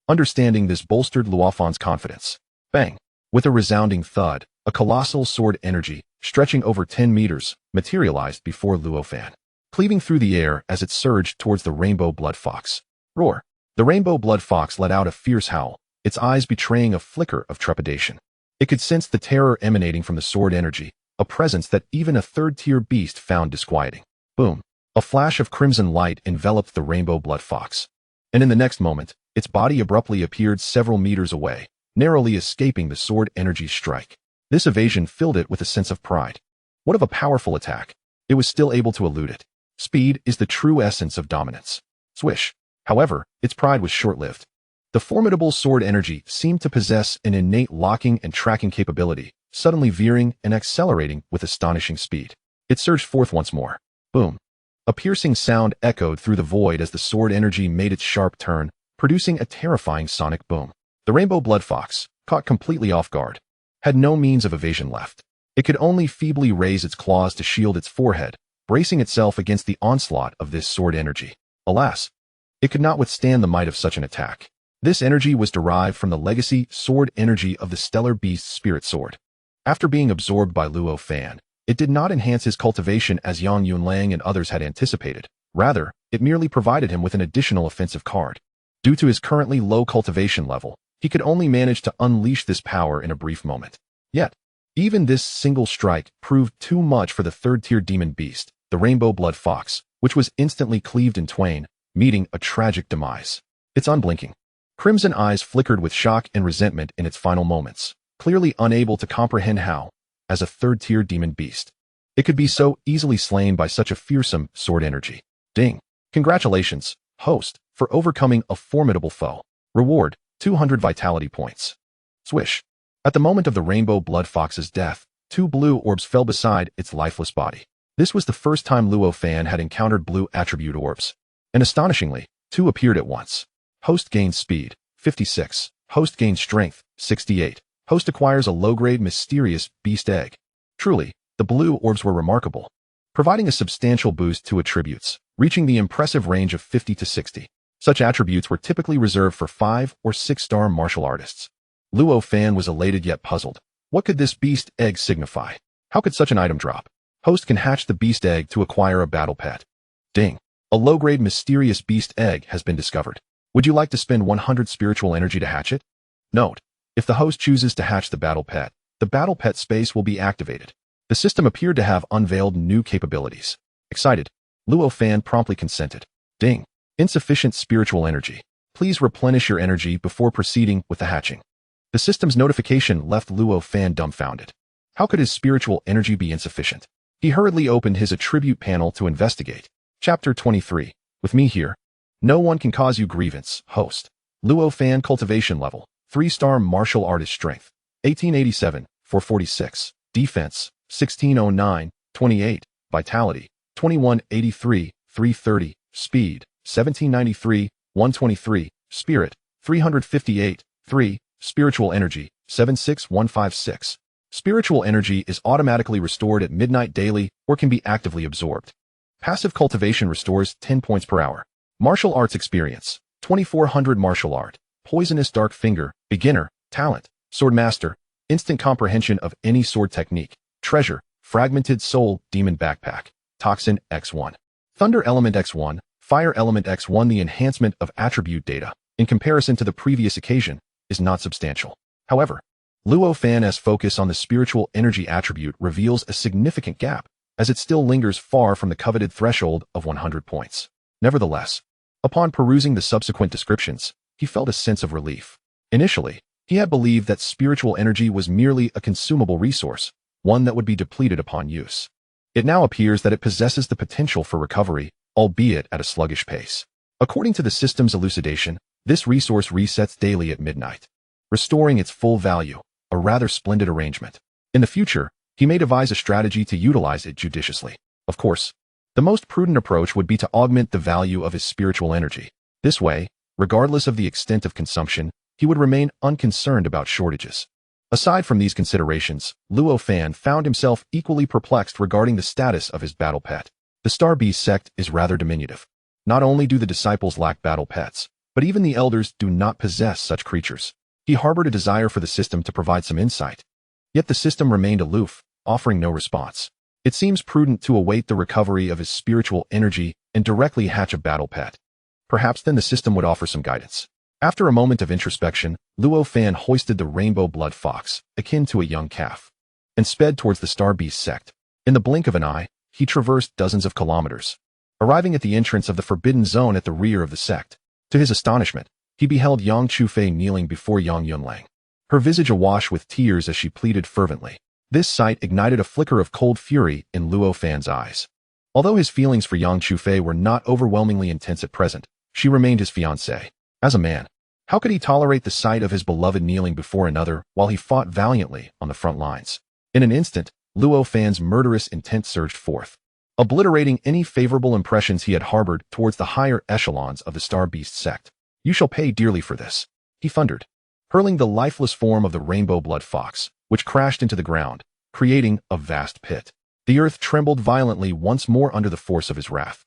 Understanding this bolstered Luo Fan's confidence. Bang! With a resounding thud, a colossal sword energy, stretching over 10 meters, materialized before Luo Fan, cleaving through the air as it surged towards the rainbow blood fox. Roar! The rainbow blood fox let out a fierce howl, its eyes betraying a flicker of trepidation. It could sense the terror emanating from the sword energy, a presence that even a 3rd-tier beast found disquieting. Boom! A flash of crimson light enveloped the rainbow blood fox, and in the next moment, its body abruptly appeared several meters away, narrowly escaping the sword energy's strike. This evasion filled it with a sense of pride. What of a powerful attack? It was still able to elude it. Speed is the true essence of dominance. Swish! However, its pride was short-lived. The formidable sword energy seemed to possess an innate locking and tracking capability, suddenly veering and accelerating with astonishing speed. It surged forth once more. Boom! A piercing sound echoed through the void as the sword energy made its sharp turn, producing a terrifying sonic boom. The rainbow blood fox, caught completely off guard, had no means of evasion left. It could only feebly raise its claws to shield its forehead, bracing itself against the onslaught of this sword energy. Alas, it could not withstand the might of such an attack. This energy was derived from the legacy sword energy of the stellar beast's spirit sword. After being absorbed by Luo Fan, it did not enhance his cultivation as Yang Yunlang and others had anticipated. Rather, it merely provided him with an additional offensive card. Due to his currently low cultivation level, he could only manage to unleash this power in a brief moment. Yet, even this single strike proved too much for the 3rd-tier demon beast, the rainbow blood fox, which was instantly cleaved in twain, meeting a tragic demise. Its unblinking crimson eyes flickered with shock and resentment in its final moments, clearly unable to comprehend how, as a 3rd-tier demon beast, it could be so easily slain by such a fearsome sword energy. Ding! Congratulations, host, for overcoming a formidable foe. Reward, 200 vitality points. Swish! At the moment of the rainbow blood fox's death, 2 blue orbs fell beside its lifeless body. This was the first time Luo Fan had encountered blue attribute orbs, and astonishingly, 2 appeared at once. Host gains speed, 56. Host gains strength, 68. Host acquires a low-grade mysterious beast egg. Truly, the blue orbs were remarkable, providing a substantial boost to attributes, reaching the impressive range of 50 to 60. Such attributes were typically reserved for 5 or 6-star martial artists. Luo Fan was elated yet puzzled. What could this beast egg signify? How could such an item drop? Host can hatch the beast egg to acquire a battle pet. Ding! A low-grade mysterious beast egg has been discovered. Would you like to spend 100 spiritual energy to hatch it? Note: if the host chooses to hatch the battle pet space will be activated. The system appeared to have unveiled new capabilities. Excited, Luo Fan promptly consented. Ding! Insufficient spiritual energy. Please replenish your energy before proceeding with the hatching. The system's notification left Luo Fan dumbfounded. How could his spiritual energy be insufficient? He hurriedly opened his attribute panel to investigate. Chapter 23. With me here. No one can cause you grievance. Host. Luo Fan cultivation level. 3-star martial artist strength. 1887, 446. Defense. 1609, 28. Vitality. 2183, 330. Speed. 1793, 123. Spirit. 358, 3. Spiritual energy. 76156. Spiritual energy is automatically restored at midnight daily or can be actively absorbed. Passive cultivation restores 10 points per hour. Martial arts experience. 2400 martial art. Poisonous dark finger. Beginner. Talent. Sword master. Instant comprehension of any sword technique. Treasure. Fragmented soul. Demon backpack. Toxin X1. Thunder element X1. Fire element X1. The enhancement of attribute data, in comparison to the previous occasion, is not substantial. However, Luo Fan's focus on the spiritual energy attribute reveals a significant gap, as it still lingers far from the coveted threshold of 100 points. Nevertheless, upon perusing the subsequent descriptions, he felt a sense of relief. Initially, he had believed that spiritual energy was merely a consumable resource, one that would be depleted upon use. It now appears that it possesses the potential for recovery, albeit at a sluggish pace. According to the system's elucidation, this resource resets daily at midnight, restoring its full value, a rather splendid arrangement. In the future, he may devise a strategy to utilize it judiciously. Of course, the most prudent approach would be to augment the value of his spiritual energy. This way, regardless of the extent of consumption, he would remain unconcerned about shortages. Aside from these considerations, Luo Fan found himself equally perplexed regarding the status of his battle pet. The Starbeast sect is rather diminutive. Not only do the disciples lack battle pets, but even the elders do not possess such creatures. He harbored a desire for the system to provide some insight. Yet the system remained aloof, offering no response. It seems prudent to await the recovery of his spiritual energy and directly hatch a battle pet. Perhaps then the system would offer some guidance. After a moment of introspection, Luo Fan hoisted the rainbow blood fox, akin to a young calf, and sped towards the Starbeast sect. In the blink of an eye, he traversed dozens of kilometers, arriving at the entrance of the forbidden zone at the rear of the sect. To his astonishment, he beheld Yang Chufei kneeling before Yang Yunlang, her visage awash with tears as she pleaded fervently. This sight ignited a flicker of cold fury in Luo Fan's eyes. Although his feelings for Yang Chufei were not overwhelmingly intense at present, she remained his fiancée. As a man, how could he tolerate the sight of his beloved kneeling before another while he fought valiantly on the front lines? In an instant, Luo Fan's murderous intent surged forth, obliterating any favorable impressions he had harbored towards the higher echelons of the Starbeast sect. You shall pay dearly for this, he thundered, hurling the lifeless form of the rainbow blood fox, which crashed into the ground, creating a vast pit. The earth trembled violently once more under the force of his wrath.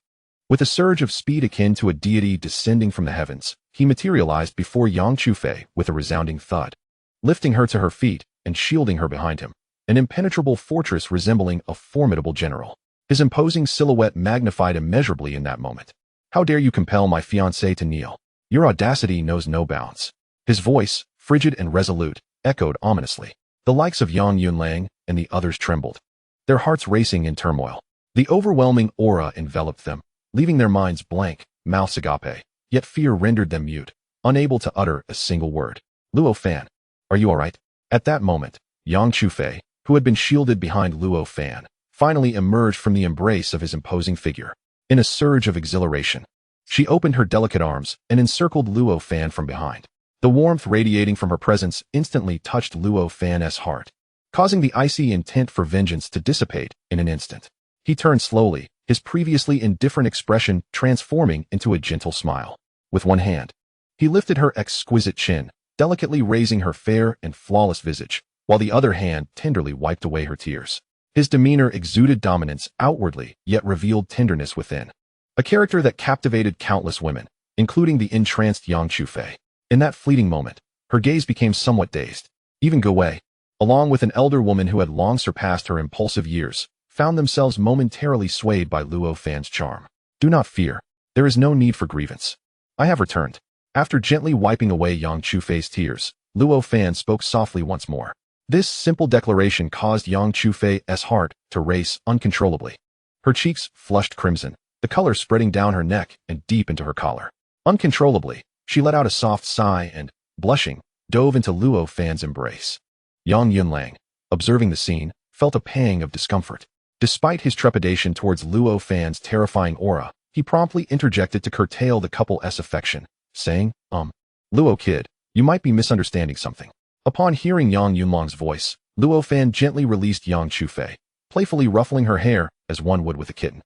With a surge of speed akin to a deity descending from the heavens, he materialized before Yang Chufei with a resounding thud, lifting her to her feet and shielding her behind him, an impenetrable fortress resembling a formidable general. His imposing silhouette magnified immeasurably in that moment. How dare you compel my fiancé to kneel? Your audacity knows no bounds. His voice, frigid and resolute, echoed ominously. The likes of Yang Yunlang and the others trembled, their hearts racing in turmoil. The overwhelming aura enveloped them, leaving their minds blank, mouths agape, yet fear rendered them mute, unable to utter a single word. Luo Fan, are you all right? At that moment, Yang Chufei, who had been shielded behind Luo Fan, finally emerged from the embrace of his imposing figure. In a surge of exhilaration, she opened her delicate arms and encircled Luo Fan from behind. The warmth radiating from her presence instantly touched Luo Fan's heart, causing the icy intent for vengeance to dissipate in an instant. He turned slowly, his previously indifferent expression transforming into a gentle smile. With one hand, he lifted her exquisite chin, delicately raising her fair and flawless visage, while the other hand tenderly wiped away her tears. His demeanor exuded dominance outwardly, yet revealed tenderness within. A character that captivated countless women, including the entranced Yang Chufei. In that fleeting moment, her gaze became somewhat dazed. Even Gouwei, along with an elder woman who had long surpassed her impulsive years, found themselves momentarily swayed by Luo Fan's charm. Do not fear. There is no need for grievance. I have returned. After gently wiping away Yang Chufei's tears, Luo Fan spoke softly once more. This simple declaration caused Yang Chufei's heart to race uncontrollably. Her cheeks flushed crimson, the color spreading down her neck and deep into her collar. Uncontrollably, She let out a soft sigh and, blushing, dove into Luo Fan's embrace. Yang Yunlang, observing the scene, felt a pang of discomfort. Despite his trepidation towards Luo Fan's terrifying aura, he promptly interjected to curtail the couple's affection, saying, Luo kid, you might be misunderstanding something. Upon hearing Yang Yunlang's voice, Luo Fan gently released Yang Chufei, playfully ruffling her hair as one would with a kitten.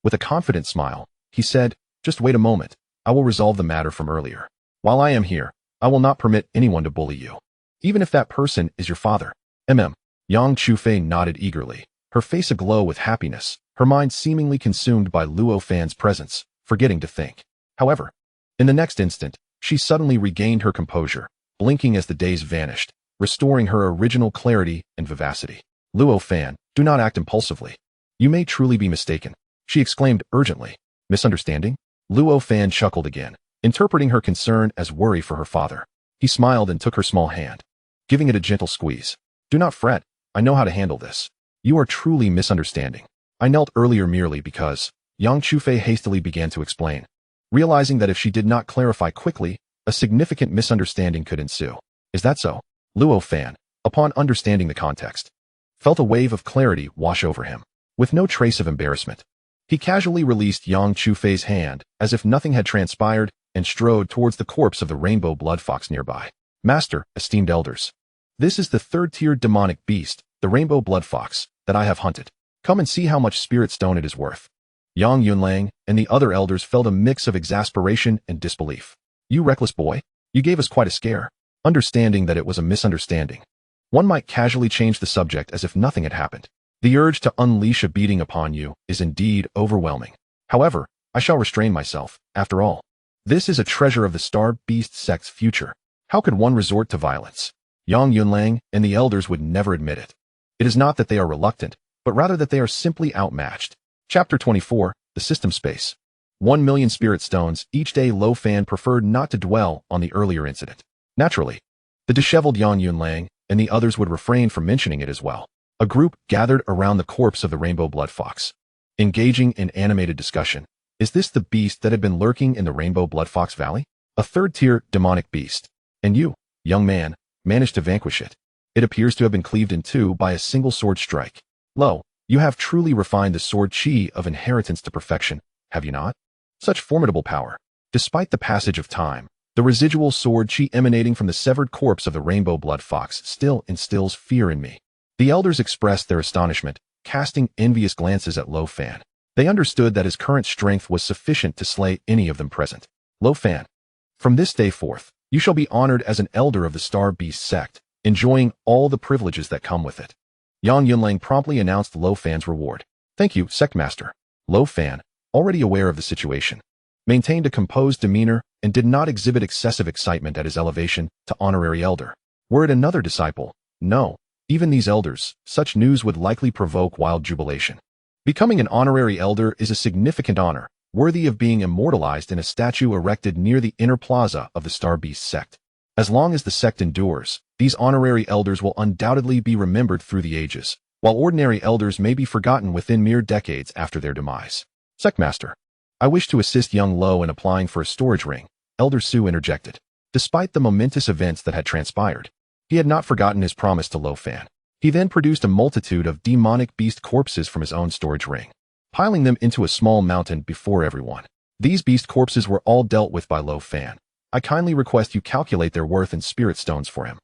With a confident smile, he said, just wait a moment, I will resolve the matter from earlier. While I am here, I will not permit anyone to bully you. Even if that person is your father. Yang Chufei nodded eagerly, her face aglow with happiness, her mind seemingly consumed by Luo Fan's presence, forgetting to think. However, in the next instant, she suddenly regained her composure, blinking as the days vanished, restoring her original clarity and vivacity. Luo Fan, do not act impulsively. You may truly be mistaken, she exclaimed urgently. Misunderstanding? Luo Fan chuckled again, interpreting her concern as worry for her father. He smiled and took her small hand, giving it a gentle squeeze. Do not fret, I know how to handle this. You are truly misunderstanding. I knelt earlier merely because, Yang Chufei hastily began to explain, realizing that if she did not clarify quickly, a significant misunderstanding could ensue. Is that so? Luo Fan, upon understanding the context, felt a wave of clarity wash over him. With no trace of embarrassment, he casually released Yang Chufei's hand as if nothing had transpired and strode towards the corpse of the rainbow blood fox nearby. Master, esteemed elders, this is the third-tier demonic beast, the rainbow blood fox, that I have hunted. Come and see how much spirit stone it is worth. Yang Yunlang and the other elders felt a mix of exasperation and disbelief. You reckless boy, you gave us quite a scare. Understanding that it was a misunderstanding, one might casually change the subject as if nothing had happened. The urge to unleash a beating upon you is indeed overwhelming. However, I shall restrain myself. After all, this is a treasure of the Starbeast sect's future. How could one resort to violence? Yang Yunlang and the elders would never admit it. It is not that they are reluctant, but rather that they are simply outmatched. Chapter 24, The System Space. 1 million spirit stones. Each day Luo Fan preferred not to dwell on the earlier incident. Naturally, the disheveled Yang Yunlang and the others would refrain from mentioning it as well. A group gathered around the corpse of the rainbow blood fox, engaging in animated discussion. Is this the beast that had been lurking in the rainbow blood fox valley? A third-tier demonic beast. And you, young man, managed to vanquish it. It appears to have been cleaved in two by a single sword strike. Lo, you have truly refined the sword chi of inheritance to perfection, have you not? Such formidable power. Despite the passage of time, the residual sword chi emanating from the severed corpse of the rainbow blood fox still instills fear in me. The elders expressed their astonishment, casting envious glances at Luo Fan. They understood that his current strength was sufficient to slay any of them present. Luo Fan, from this day forth, you shall be honored as an elder of the Starbeast sect, enjoying all the privileges that come with it. Yang Yunlang promptly announced Luo Fan's reward. Thank you, Sect Master. Luo Fan, already aware of the situation, maintained a composed demeanor and did not exhibit excessive excitement at his elevation to honorary elder. Were it another disciple, no, even these elders, such news would likely provoke wild jubilation. Becoming an honorary elder is a significant honor, worthy of being immortalized in a statue erected near the inner plaza of the Starbeast sect. As long as the sect endures, these honorary elders will undoubtedly be remembered through the ages, while ordinary elders may be forgotten within mere decades after their demise. Sect Master, I wish to assist young Luo in applying for a storage ring, Elder Su interjected. Despite the momentous events that had transpired, he had not forgotten his promise to Luo Fan. He then produced a multitude of demonic beast corpses from his own storage ring, piling them into a small mountain before everyone. These beast corpses were all dealt with by Luo Fan. I kindly request you calculate their worth in spirit stones for him.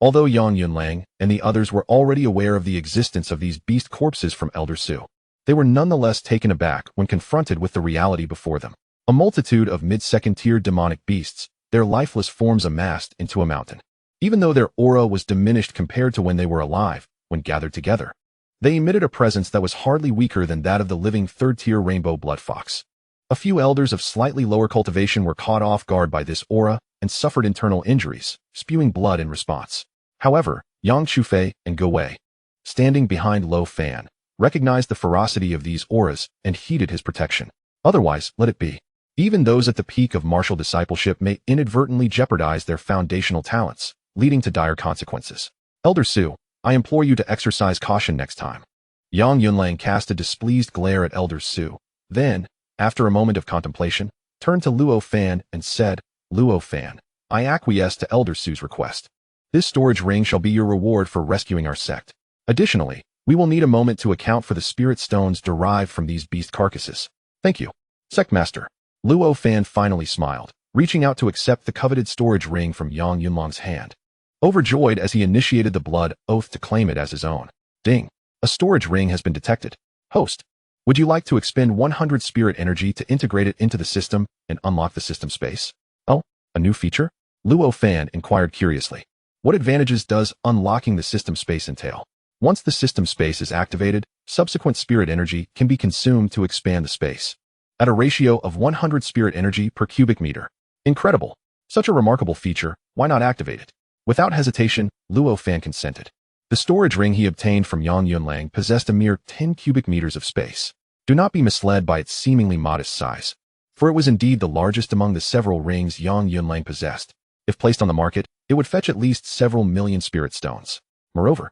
Although Yang Yunlang and the others were already aware of the existence of these beast corpses from Elder Su, they were nonetheless taken aback when confronted with the reality before them. A multitude of mid-second-tier demonic beasts, their lifeless forms amassed into a mountain. Even though their aura was diminished compared to when they were alive, when gathered together, they emitted a presence that was hardly weaker than that of the living third-tier rainbow blood fox. A few elders of slightly lower cultivation were caught off guard by this aura and suffered internal injuries, spewing blood in response. However, Yang Chufei and Go Wei, standing behind Luo Fan, recognized the ferocity of these auras and heeded his protection. Otherwise, let it be. Even those at the peak of martial discipleship may inadvertently jeopardize their foundational talents, leading to dire consequences. Elder Su, I implore you to exercise caution next time. Yang Yunlang cast a displeased glare at Elder Su, then, after a moment of contemplation, turned to Luo Fan and said, Luo Fan, I acquiesce to Elder Su's request. This storage ring shall be your reward for rescuing our sect. Additionally, we will need a moment to account for the spirit stones derived from these beast carcasses. Thank you, Sect Master. Luo Fan finally smiled, reaching out to accept the coveted storage ring from Yang Yunlang's hand. Overjoyed as he initiated the blood oath to claim it as his own. Ding. A storage ring has been detected. Host, would you like to expend 100 spirit energy to integrate it into the system and unlock the system space? Oh, a new feature? Luo Fan inquired curiously. What advantages does unlocking the system space entail? Once the system space is activated, subsequent spirit energy can be consumed to expand the space. At a ratio of 100 spirit energy per cubic meter. Incredible. Such a remarkable feature, why not activate it? Without hesitation, Luo Fan consented. The storage ring he obtained from Yang Yunlang possessed a mere 10 cubic meters of space. Do not be misled by its seemingly modest size, for it was indeed the largest among the several rings Yang Yunlang possessed. If placed on the market, it would fetch at least several million spirit stones. Moreover,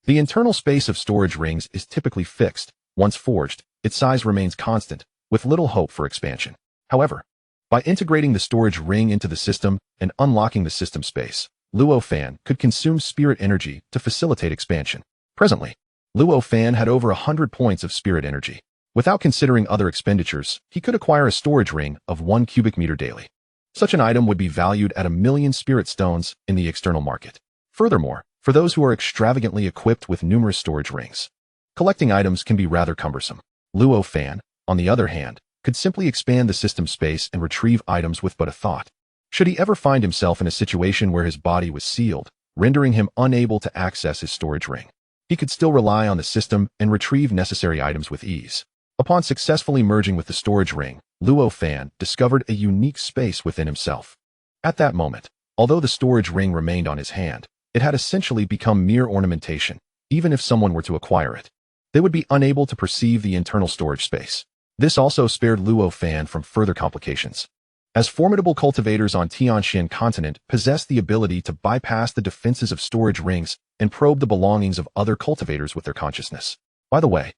the internal space of storage rings is typically fixed. Once forged, its size remains constant, with little hope for expansion. However, by integrating the storage ring into the system and unlocking the system space, Luo Fan could consume spirit energy to facilitate expansion. Presently, Luo Fan had over 100 points of spirit energy. Without considering other expenditures, he could acquire a storage ring of 1 cubic meter daily. Such an item would be valued at 1,000,000 spirit stones in the external market. Furthermore, for those who are extravagantly equipped with numerous storage rings, collecting items can be rather cumbersome. Luo Fan, on the other hand, could simply expand the system space and retrieve items with but a thought. Should he ever find himself in a situation where his body was sealed, rendering him unable to access his storage ring, he could still rely on the system and retrieve necessary items with ease. Upon successfully merging with the storage ring, Luo Fan discovered a unique space within himself. At that moment, although the storage ring remained on his hand, it had essentially become mere ornamentation. Even if someone were to acquire it, they would be unable to perceive the internal storage space. This also spared Luo Fan from further complications, as formidable cultivators on Tianxian continent possess the ability to bypass the defenses of storage rings and probe the belongings of other cultivators with their consciousness. By the way,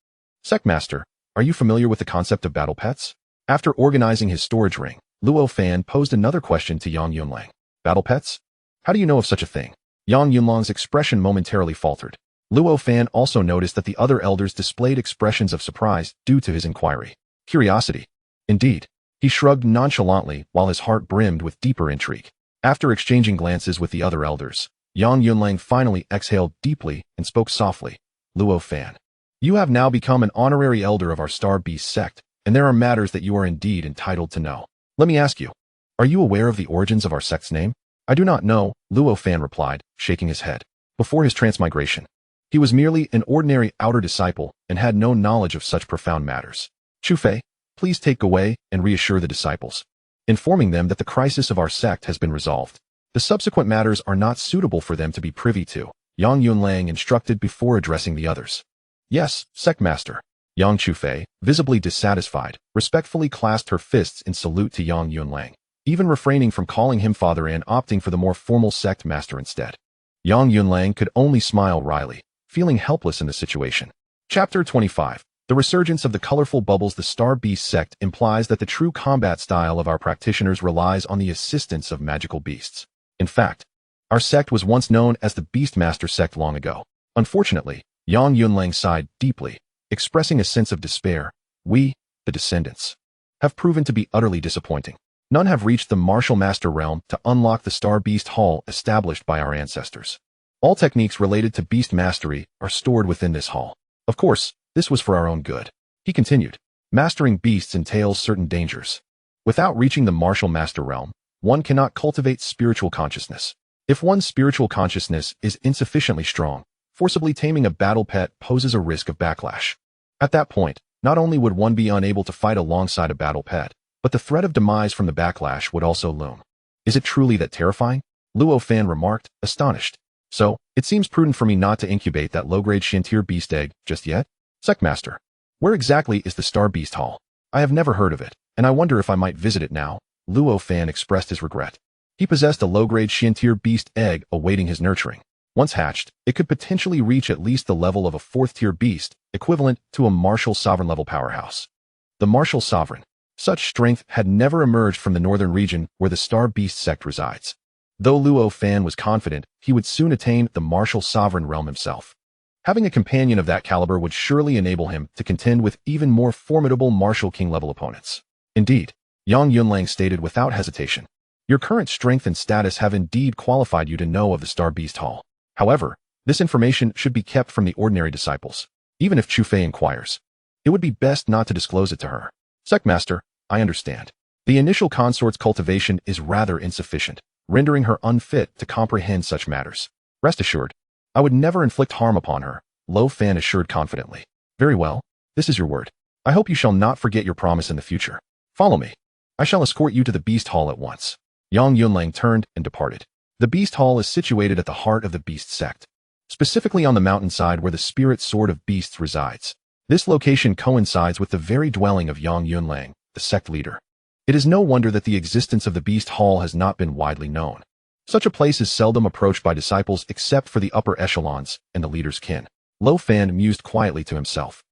Sect Master, are you familiar with the concept of battle pets? After organizing his storage ring, Luo Fan posed another question to Yang Yunlang. Battle pets? How do you know of such a thing? Yang Yunlang's expression momentarily faltered. Luo Fan also noticed that the other elders displayed expressions of surprise due to his inquiry. Curiosity. Indeed. He shrugged nonchalantly while his heart brimmed with deeper intrigue. After exchanging glances with the other elders, Yang Yunlang finally exhaled deeply and spoke softly. Luo Fan, you have now become an honorary elder of our Starbeast sect, and there are matters that you are indeed entitled to know. Let me ask you, are you aware of the origins of our sect's name? I do not know, Luo Fan replied, shaking his head. Before his transmigration, he was merely an ordinary outer disciple and had no knowledge of such profound matters. Chu Fei, please take away and reassure the disciples, informing them that the crisis of our sect has been resolved. The subsequent matters are not suitable for them to be privy to, Yang Yunlang instructed before addressing the others. Yes, Sect Master. Yang Chufei, visibly dissatisfied, respectfully clasped her fists in salute to Yang Yunlang, even refraining from calling him father and opting for the more formal Sect Master instead. Yang Yunlang could only smile wryly, feeling helpless in the situation. Chapter 25. The resurgence of the colorful bubbles. The Starbeast sect implies that the true combat style of our practitioners relies on the assistance of magical beasts. In fact, our sect was once known as the Beastmaster sect long ago. Unfortunately, Yang Yunlang sighed deeply, expressing a sense of despair. We, the descendants, have proven to be utterly disappointing. None have reached the martial master realm to unlock the Starbeast hall established by our ancestors. All techniques related to beast mastery are stored within this hall. Of course, this was for our own good. He continued, mastering beasts entails certain dangers. Without reaching the martial master realm, one cannot cultivate spiritual consciousness. If one's spiritual consciousness is insufficiently strong, forcibly taming a battle pet poses a risk of backlash. At that point, not only would one be unable to fight alongside a battle pet, but the threat of demise from the backlash would also loom. Is it truly that terrifying? Luo Fan remarked, astonished. So, it seems prudent for me not to incubate that low-grade Shintir beast egg just yet? Sect Master, where exactly is the Starbeast Hall? I have never heard of it, and I wonder if I might visit it now. Luo Fan expressed his regret. He possessed a low-grade Shintir beast egg awaiting his nurturing. Once hatched, it could potentially reach at least the level of a 4th-tier beast, equivalent to a martial sovereign-level powerhouse. The martial sovereign. Such strength had never emerged from the northern region where the Starbeast sect resides. Though Luo Fan was confident he would soon attain the martial sovereign realm himself, having a companion of that caliber would surely enable him to contend with even more formidable martial king-level opponents. Indeed, Yang Yunlang stated without hesitation, "Your current strength and status have indeed qualified you to know of the Starbeast Hall. However, this information should be kept from the ordinary disciples. Even if Chu Fei inquires, it would be best not to disclose it to her." "Sect Master, I understand. The initial consort's cultivation is rather insufficient, rendering her unfit to comprehend such matters. Rest assured, I would never inflict harm upon her," Luo Fan assured confidently. "Very well, this is your word. I hope you shall not forget your promise in the future. Follow me. I shall escort you to the Beast Hall at once." Yang Yunlang turned and departed. The Beast Hall is situated at the heart of the Beast Sect, specifically on the mountainside where the spirit sword of beasts resides. This location coincides with the very dwelling of Yang Yunlang, the sect leader. It is no wonder that the existence of the Beast Hall has not been widely known. Such a place is seldom approached by disciples except for the upper echelons and the leader's kin. Luo Fan mused quietly to himself.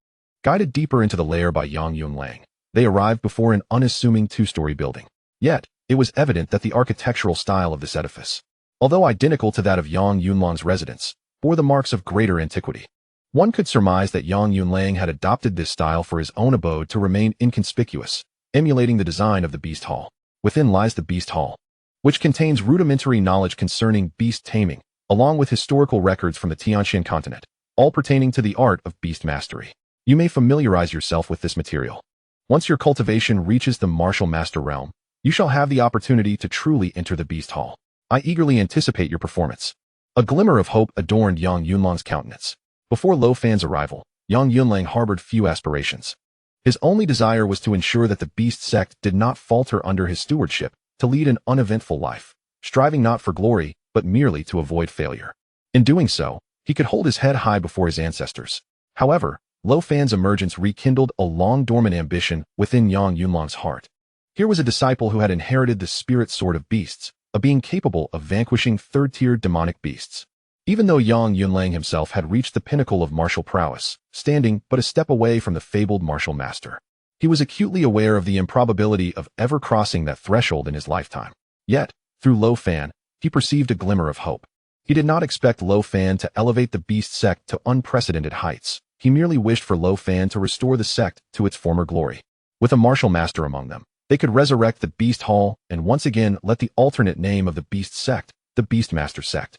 Guided deeper into the lair by Yang Yunlang, they arrived before an unassuming two-story building. Yet, it was evident that the architectural style of this edifice, although identical to that of Yang Yunlang's residence, bore the marks of greater antiquity. One could surmise that Yang Yunlang had adopted this style for his own abode to remain inconspicuous, emulating the design of the Beast Hall. Within lies the Beast Hall, which contains rudimentary knowledge concerning beast taming, along with historical records from the Tianxian continent, all pertaining to the art of beast mastery. You may familiarize yourself with this material. Once your cultivation reaches the martial master realm, you shall have the opportunity to truly enter the Beast Hall. I eagerly anticipate your performance." A glimmer of hope adorned Yang Yunlang's countenance. Before Luo Fan's arrival, Yang Yunlang harbored few aspirations. His only desire was to ensure that the Beast Sect did not falter under his stewardship, to lead an uneventful life, striving not for glory, but merely to avoid failure. In doing so, he could hold his head high before his ancestors. However, Luo Fan's emergence rekindled a long-dormant ambition within Yang Yunlang's heart. Here was a disciple who had inherited the spirit sword of beasts, a being capable of vanquishing third-tier demonic beasts. Even though Yang Yunlang himself had reached the pinnacle of martial prowess, standing but a step away from the fabled martial master, he was acutely aware of the improbability of ever crossing that threshold in his lifetime. Yet, through Luo Fan, he perceived a glimmer of hope. He did not expect Luo Fan to elevate the Beast Sect to unprecedented heights. He merely wished for Luo Fan to restore the sect to its former glory. With a martial master among them, they could resurrect the Beast Hall and once again let the alternate name of the Beast Sect, the Beastmaster Sect,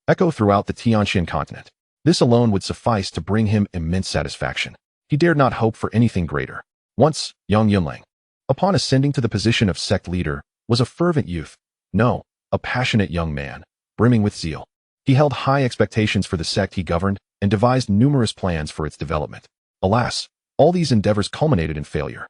echo throughout the Tianxian continent. This alone would suffice to bring him immense satisfaction. He dared not hope for anything greater. Once, Yang Yunlang, upon ascending to the position of sect leader, was a fervent youth. No, a passionate young man, brimming with zeal. He held high expectations for the sect he governed and devised numerous plans for its development. Alas, all these endeavors culminated in failure.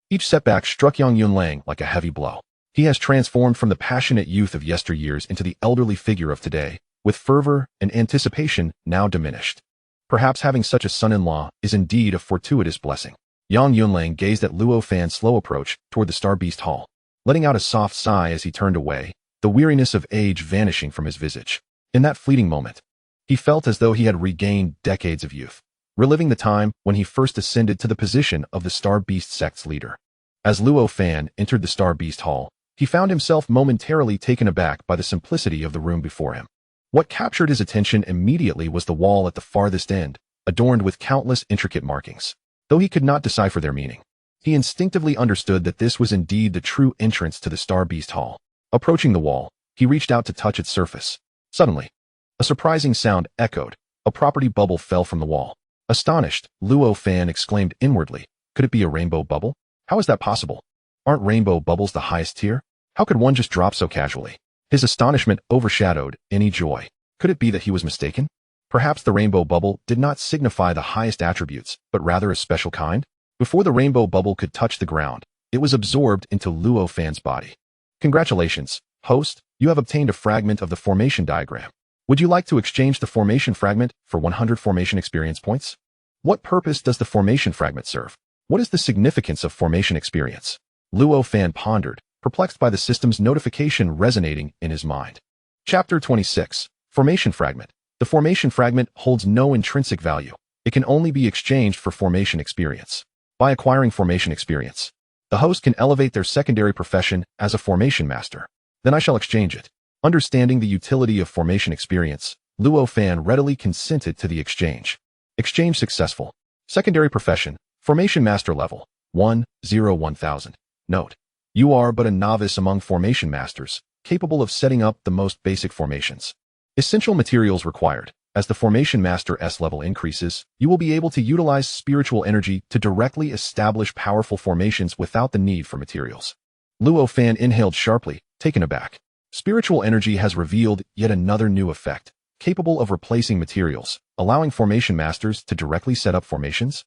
Each setback struck Yang Yunlang like a heavy blow. He has transformed from the passionate youth of yesteryears into the elderly figure of today, with fervor and anticipation now diminished. Perhaps having such a son-in-law is indeed a fortuitous blessing. Yang Yunlang gazed at Luo Fan's slow approach toward the Starbeast Hall, letting out a soft sigh as he turned away, the weariness of age vanishing from his visage. In that fleeting moment, he felt as though he had regained decades of youth, reliving the time when he first ascended to the position of the Starbeast sect's leader. As Luo Fan entered the Starbeast Hall, he found himself momentarily taken aback by the simplicity of the room before him. What captured his attention immediately was the wall at the farthest end, adorned with countless intricate markings. Though he could not decipher their meaning, he instinctively understood that this was indeed the true entrance to the Starbeast Hall. Approaching the wall, he reached out to touch its surface. Suddenly, a surprising sound echoed. A property bubble fell from the wall. Astonished, Luo Fan exclaimed inwardly, "Could it be a rainbow bubble? How is that possible? Aren't rainbow bubbles the highest tier? How could one just drop so casually?" His astonishment overshadowed any joy. Could it be that he was mistaken? Perhaps the rainbow bubble did not signify the highest attributes, but rather a special kind? Before the rainbow bubble could touch the ground, it was absorbed into Luo Fan's body. "Congratulations, host, you have obtained a fragment of the formation diagram. Would you like to exchange the formation fragment for 100 formation experience points?" What purpose does the formation fragment serve? What is the significance of formation experience? Luo Fan pondered, perplexed by the system's notification resonating in his mind. Chapter 26. Formation Fragment. The formation fragment holds no intrinsic value. It can only be exchanged for formation experience. By acquiring formation experience, The host can elevate their secondary profession as a formation master. Then I shall exchange it. Understanding the utility of formation experience, Luo Fan readily consented to the exchange. Exchange successful. Secondary profession, formation master level, 101000. Note: you are but a novice among formation masters, capable of setting up the most basic formations. Essential materials required. As the formation master S level increases, you will be able to utilize spiritual energy to directly establish powerful formations without the need for materials. Luo Fan inhaled sharply, taken aback. Spiritual energy has revealed yet another new effect, capable of replacing materials, allowing formation masters to directly set up formations.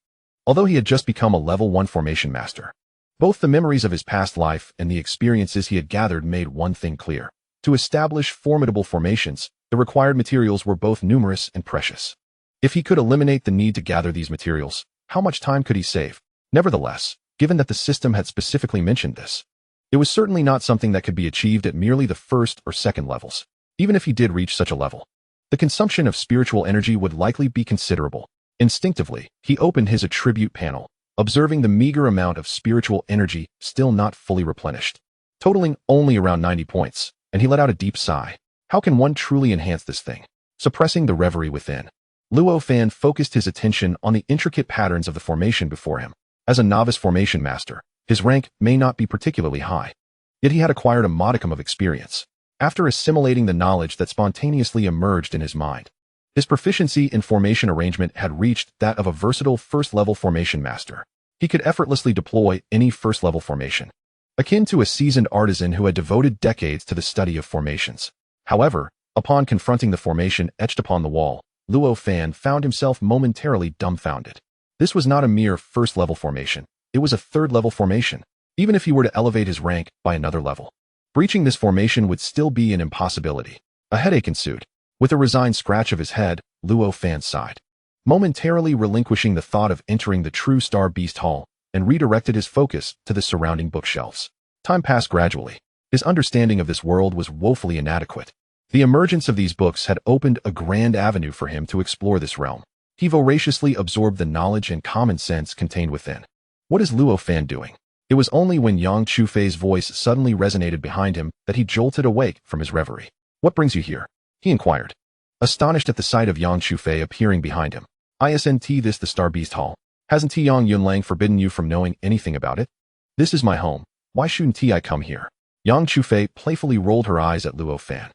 Although he had just become a level 1 formation master, both the memories of his past life and the experiences he had gathered made one thing clear. To establish formidable formations, the required materials were both numerous and precious. If he could eliminate the need to gather these materials, how much time could he save? Nevertheless, given that the system had specifically mentioned this, it was certainly not something that could be achieved at merely the first or second levels. Even if he did reach such a level, the consumption of spiritual energy would likely be considerable. Instinctively, he opened his attribute panel, observing the meager amount of spiritual energy still not fully replenished, totaling only around 90 points, and he let out a deep sigh. How can one truly enhance this thing? Suppressing the reverie within, Luo Fan focused his attention on the intricate patterns of the formation before him. As a novice formation master, his rank may not be particularly high, yet he had acquired a modicum of experience. After assimilating the knowledge that spontaneously emerged in his mind, his proficiency in formation arrangement had reached that of a versatile first-level formation master. He could effortlessly deploy any first-level formation, akin to a seasoned artisan who had devoted decades to the study of formations. However, upon confronting the formation etched upon the wall, Luo Fan found himself momentarily dumbfounded. This was not a mere first-level formation. It was a third-level formation. Even if he were to elevate his rank by another level, breaching this formation would still be an impossibility. A headache ensued. With a resigned scratch of his head, Luo Fan sighed, momentarily relinquishing the thought of entering the true Starbeast hall, and redirected his focus to the surrounding bookshelves. Time passed gradually. His understanding of this world was woefully inadequate. The emergence of these books had opened a grand avenue for him to explore this realm. He voraciously absorbed the knowledge and common sense contained within. What is Luo Fan doing? It was only when Yang Chufei's voice suddenly resonated behind him that he jolted awake from his reverie. What brings you here? He inquired, astonished at the sight of Yang Chufei appearing behind him. Isn't this the Starbeast Hall? Hasn't Yang Yunlang forbidden you from knowing anything about it? This is my home. Why shouldn't I come here? Yang Chufei playfully rolled her eyes at Luo Fan,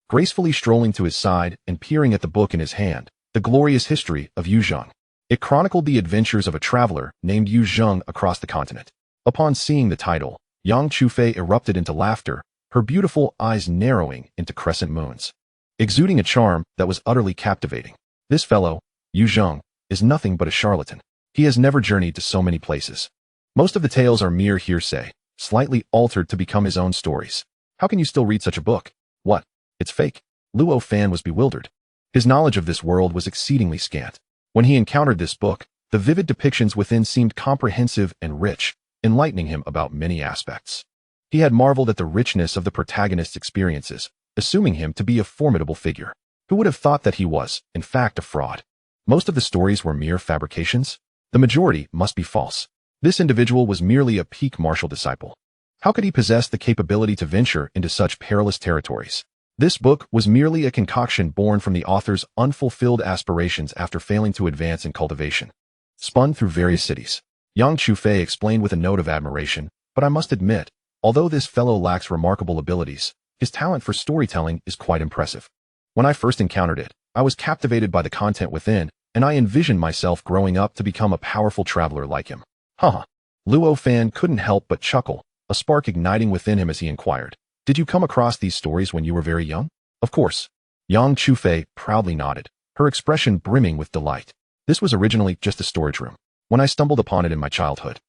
gracefully strolling to his side and peering at the book in his hand, The Glorious History of Yu Zheng. It chronicled the adventures of a traveler named Yu Zheng across the continent. Upon seeing the title, Yang Chufei erupted into laughter, her beautiful eyes narrowing into crescent moons, exuding a charm that was utterly captivating. This fellow, Yu Zheng, is nothing but a charlatan. He has never journeyed to so many places. Most of the tales are mere hearsay, slightly altered to become his own stories. How can you still read such a book? What? It's fake. Luo Fan was bewildered. His knowledge of this world was exceedingly scant. When he encountered this book, the vivid depictions within seemed comprehensive and rich, enlightening him about many aspects. He had marveled at the richness of the protagonist's experiences, assuming him to be a formidable figure. Who would have thought that he was, in fact, a fraud? Most of the stories were mere fabrications. The majority must be false. This individual was merely a peak martial disciple. How could he possess the capability to venture into such perilous territories? This book was merely a concoction born from the author's unfulfilled aspirations after failing to advance in cultivation. Spun through various cities, Yang Chufei explained with a note of admiration, but I must admit, although this fellow lacks remarkable abilities, his talent for storytelling is quite impressive. When I first encountered it, I was captivated by the content within, and I envisioned myself growing up to become a powerful traveler like him. Haha. Luo Fan couldn't help but chuckle, a spark igniting within him as he inquired, did you come across these stories when you were very young? Of course. Yang Chufei proudly nodded, her expression brimming with delight. This was originally just a storage room. When I stumbled upon it in my childhood,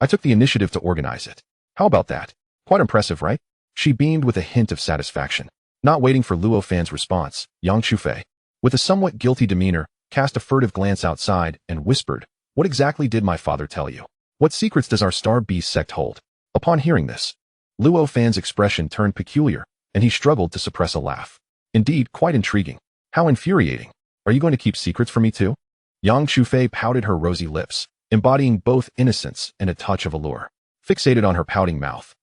I took the initiative to organize it. How about that? Quite impressive, right? She beamed with a hint of satisfaction. Not waiting for Luo Fan's response, Yang Chufei, with a somewhat guilty demeanor, cast a furtive glance outside and whispered, what exactly did my father tell you? What secrets does our Starbeast sect hold? Upon hearing this, Luo Fan's expression turned peculiar, and he struggled to suppress a laugh. Indeed, quite intriguing. How infuriating. Are you going to keep secrets from me too? Yang Chufei pouted her rosy lips, embodying both innocence and a touch of allure. fixated on her pouting mouth.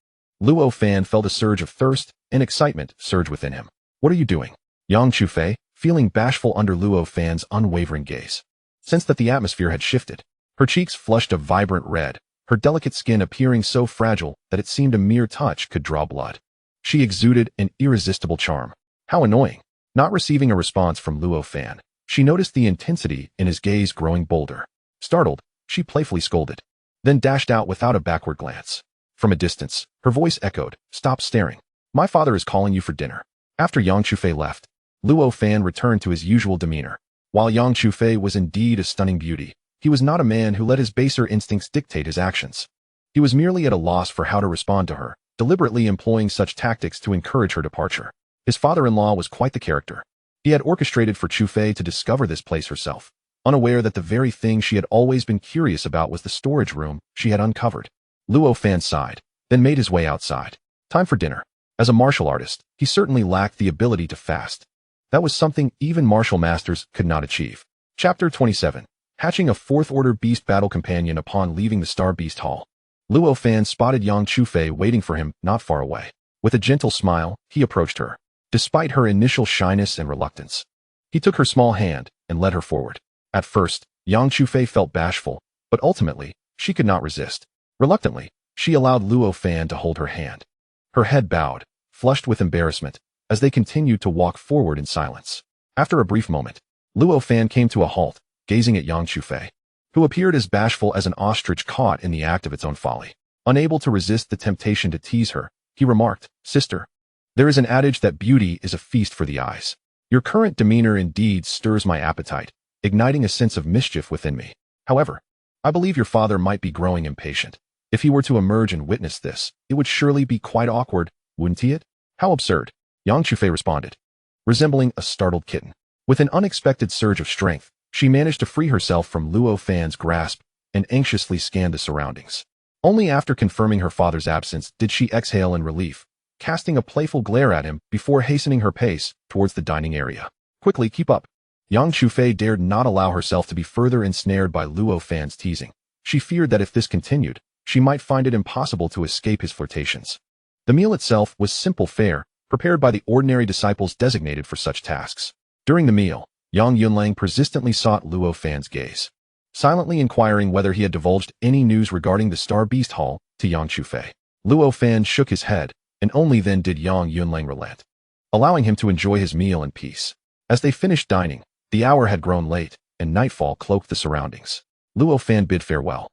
Luo Fan felt a surge of thirst and excitement surge within him. What are you doing? Yang Chufei, feeling bashful under Luo Fan's unwavering gaze, sensed that the atmosphere had shifted. Her cheeks flushed a vibrant red, her delicate skin appearing so fragile that it seemed a mere touch could draw blood. She exuded an irresistible charm. How annoying. Not receiving a response from Luo Fan, she noticed the intensity in his gaze growing bolder. Startled, she playfully scolded, then dashed out without a backward glance. From a distance, her voice echoed, "Stop staring. My father is calling you for dinner." After Yang Chufei left, Luo Fan returned to his usual demeanor. While Yang Chufei was indeed a stunning beauty, he was not a man who let his baser instincts dictate his actions. He was merely at a loss for how to respond to her, deliberately employing such tactics to encourage her departure. His father-in-law was quite the character. He had orchestrated for Chufei to discover this place herself, unaware that the very thing she had always been curious about was the storage room she had uncovered. Luo Fan sighed, then made his way outside. Time for dinner. As a martial artist, he certainly lacked the ability to fast. That was something even martial masters could not achieve. Chapter 27. Hatching a fourth-order beast battle companion upon leaving the Starbeast Hall. Luo Fan spotted Yang Chufei waiting for him not far away. With a gentle smile, he approached her. Despite her initial shyness and reluctance, he took her small hand and led her forward. At first, Yang Chufei felt bashful, but ultimately, she could not resist. Reluctantly, she allowed Luo Fan to hold her hand. Her head bowed, flushed with embarrassment, as they continued to walk forward in silence. After a brief moment, Luo Fan came to a halt, gazing at Yang Chufei, who appeared as bashful as an ostrich caught in the act of its own folly. Unable to resist the temptation to tease her, he remarked, "Sister, there is an adage that beauty is a feast for the eyes. Your current demeanor indeed stirs my appetite, igniting a sense of mischief within me. However, I believe your father might be growing impatient. If he were to emerge and witness this, it would surely be quite awkward, wouldn't he it?" "How absurd," Yang Chufei responded, resembling a startled kitten. With an unexpected surge of strength, she managed to free herself from Luo Fan's grasp and anxiously scanned the surroundings. Only after confirming her father's absence did she exhale in relief, casting a playful glare at him before hastening her pace towards the dining area. "Quickly, keep up." Yang Chufei dared not allow herself to be further ensnared by Luo Fan's teasing. She feared that if this continued, she might find it impossible to escape his flirtations. The meal itself was simple fare, prepared by the ordinary disciples designated for such tasks. During the meal, Yang Yunlang persistently sought Luo Fan's gaze, silently inquiring whether he had divulged any news regarding the Starbeast Hall to Yang Chufei. Luo Fan shook his head, and only then did Yang Yunlang relent, allowing him to enjoy his meal in peace. As they finished dining, the hour had grown late, and nightfall cloaked the surroundings. Luo Fan bid farewell,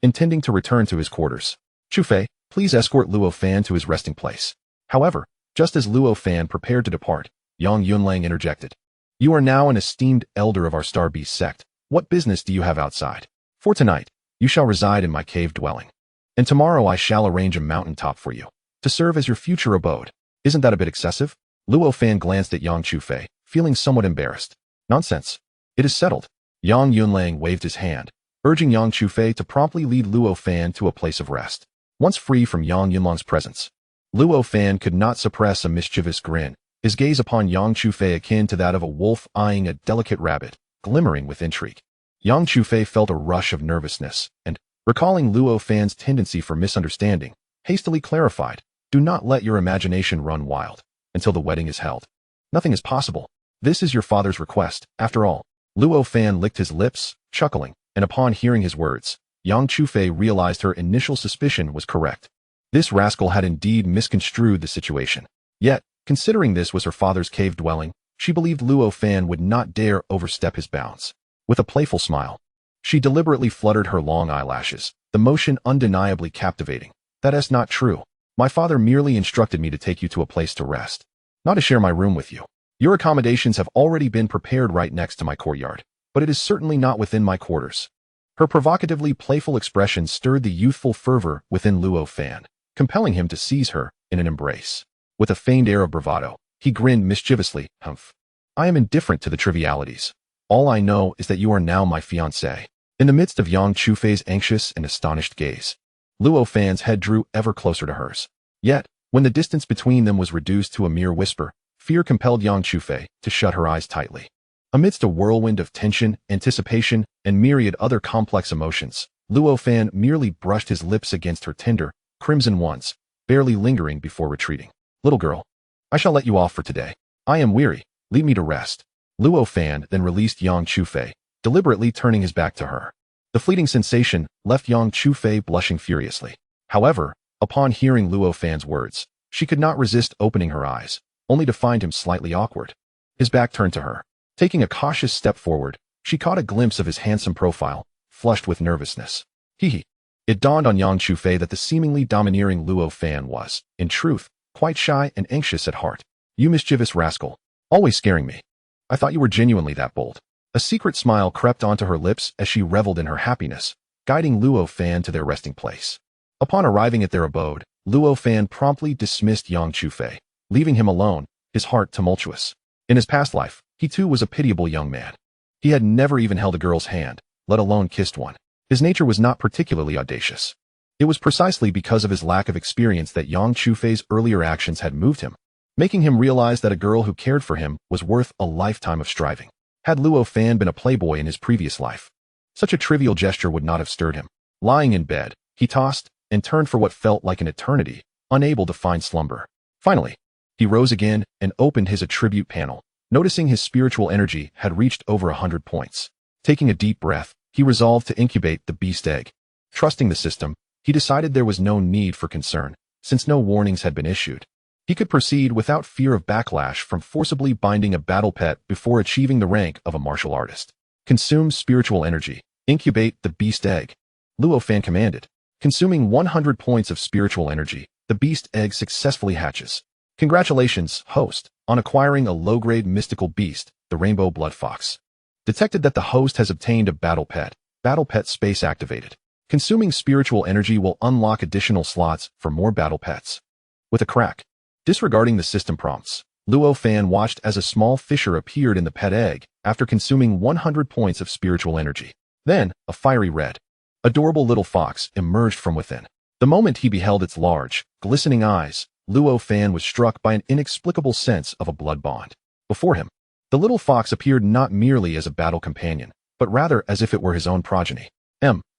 intending to return to his quarters. "Chufei, please escort Luo Fan to his resting place." However, just as Luo Fan prepared to depart, Yang Yunlang interjected. "You are now an esteemed elder of our Starbeast sect. What business do you have outside? For tonight, you shall reside in my cave dwelling. And tomorrow I shall arrange a mountaintop for you, to serve as your future abode. Isn't that a bit excessive?" Luo Fan glanced at Yang Chufei, feeling somewhat embarrassed. "Nonsense. It is settled." Yang Yunlang waved his hand, urging Yang Chufei to promptly lead Luo Fan to a place of rest. Once free from Yang Yunlang's presence, Luo Fan could not suppress a mischievous grin, his gaze upon Yang Chufei akin to that of a wolf eyeing a delicate rabbit, glimmering with intrigue. Yang Chufei felt a rush of nervousness, and, recalling Luo Fan's tendency for misunderstanding, hastily clarified, "Do not let your imagination run wild until the wedding is held. Nothing is possible. This is your father's request, after all." Luo Fan licked his lips, chuckling, and upon hearing his words, Yang Chufei realized her initial suspicion was correct. This rascal had indeed misconstrued the situation. Yet, considering this was her father's cave dwelling, she believed Luo Fan would not dare overstep his bounds. With a playful smile, she deliberately fluttered her long eyelashes, the motion undeniably captivating. "That is not true. My father merely instructed me to take you to a place to rest, not to share my room with you. Your accommodations have already been prepared right next to my courtyard, but it is certainly not within my quarters." Her provocatively playful expression stirred the youthful fervor within Luo Fan, compelling him to seize her in an embrace. With a feigned air of bravado, he grinned mischievously, "Humph. I am indifferent to the trivialities. All I know is that you are now my fiancé." In the midst of Yang Chufei's anxious and astonished gaze, Luo Fan's head drew ever closer to hers. Yet, when the distance between them was reduced to a mere whisper, fear compelled Yang Chufei to shut her eyes tightly. Amidst a whirlwind of tension, anticipation, and myriad other complex emotions, Luo Fan merely brushed his lips against her tender, crimson ones, barely lingering before retreating. Little girl, I shall let you off for today. I am weary. Leave me to rest. Luo Fan then released Yang Chufei, deliberately turning his back to her. The fleeting sensation left Yang Chufei blushing furiously. However, upon hearing Luo Fan's words, she could not resist opening her eyes, only to find him slightly awkward. His back turned to her. Taking a cautious step forward, she caught a glimpse of his handsome profile, flushed with nervousness. Hee. It dawned on Yang Chufei that the seemingly domineering Luo Fan was, in truth, quite shy and anxious at heart. You mischievous rascal. Always scaring me. I thought you were genuinely that bold. A secret smile crept onto her lips as she reveled in her happiness, guiding Luo Fan to their resting place. Upon arriving at their abode, Luo Fan promptly dismissed Yang Chufei, leaving him alone, his heart tumultuous. In his past life, he too was a pitiable young man. He had never even held a girl's hand, let alone kissed one. His nature was not particularly audacious. It was precisely because of his lack of experience that Yang Chufei's earlier actions had moved him, making him realize that a girl who cared for him was worth a lifetime of striving. Had Luo Fan been a playboy in his previous life, such a trivial gesture would not have stirred him. Lying in bed, he tossed and turned for what felt like an eternity, unable to find slumber. Finally, he rose again and opened his attribute panel, noticing his spiritual energy had reached over 100 points. Taking a deep breath, he resolved to incubate the beast egg. Trusting the system, he decided there was no need for concern, since no warnings had been issued. He could proceed without fear of backlash from forcibly binding a battle pet before achieving the rank of a martial artist. Consume spiritual energy. Incubate the beast egg. Luo Fan commanded. Consuming 100 points of spiritual energy, the beast egg successfully hatches. Congratulations, host, on acquiring a low-grade mystical beast, the rainbow blood fox. Detected that the host has obtained a battle pet space activated. Consuming spiritual energy will unlock additional slots for more battle pets. With a crack. Disregarding the system prompts, Luo Fan watched as a small fissure appeared in the pet egg after consuming 100 points of spiritual energy. Then, a fiery red, adorable little fox emerged from within. The moment he beheld its large, glistening eyes, Luo Fan was struck by an inexplicable sense of a blood bond. Before him, the little fox appeared not merely as a battle companion, but rather as if it were his own progeny.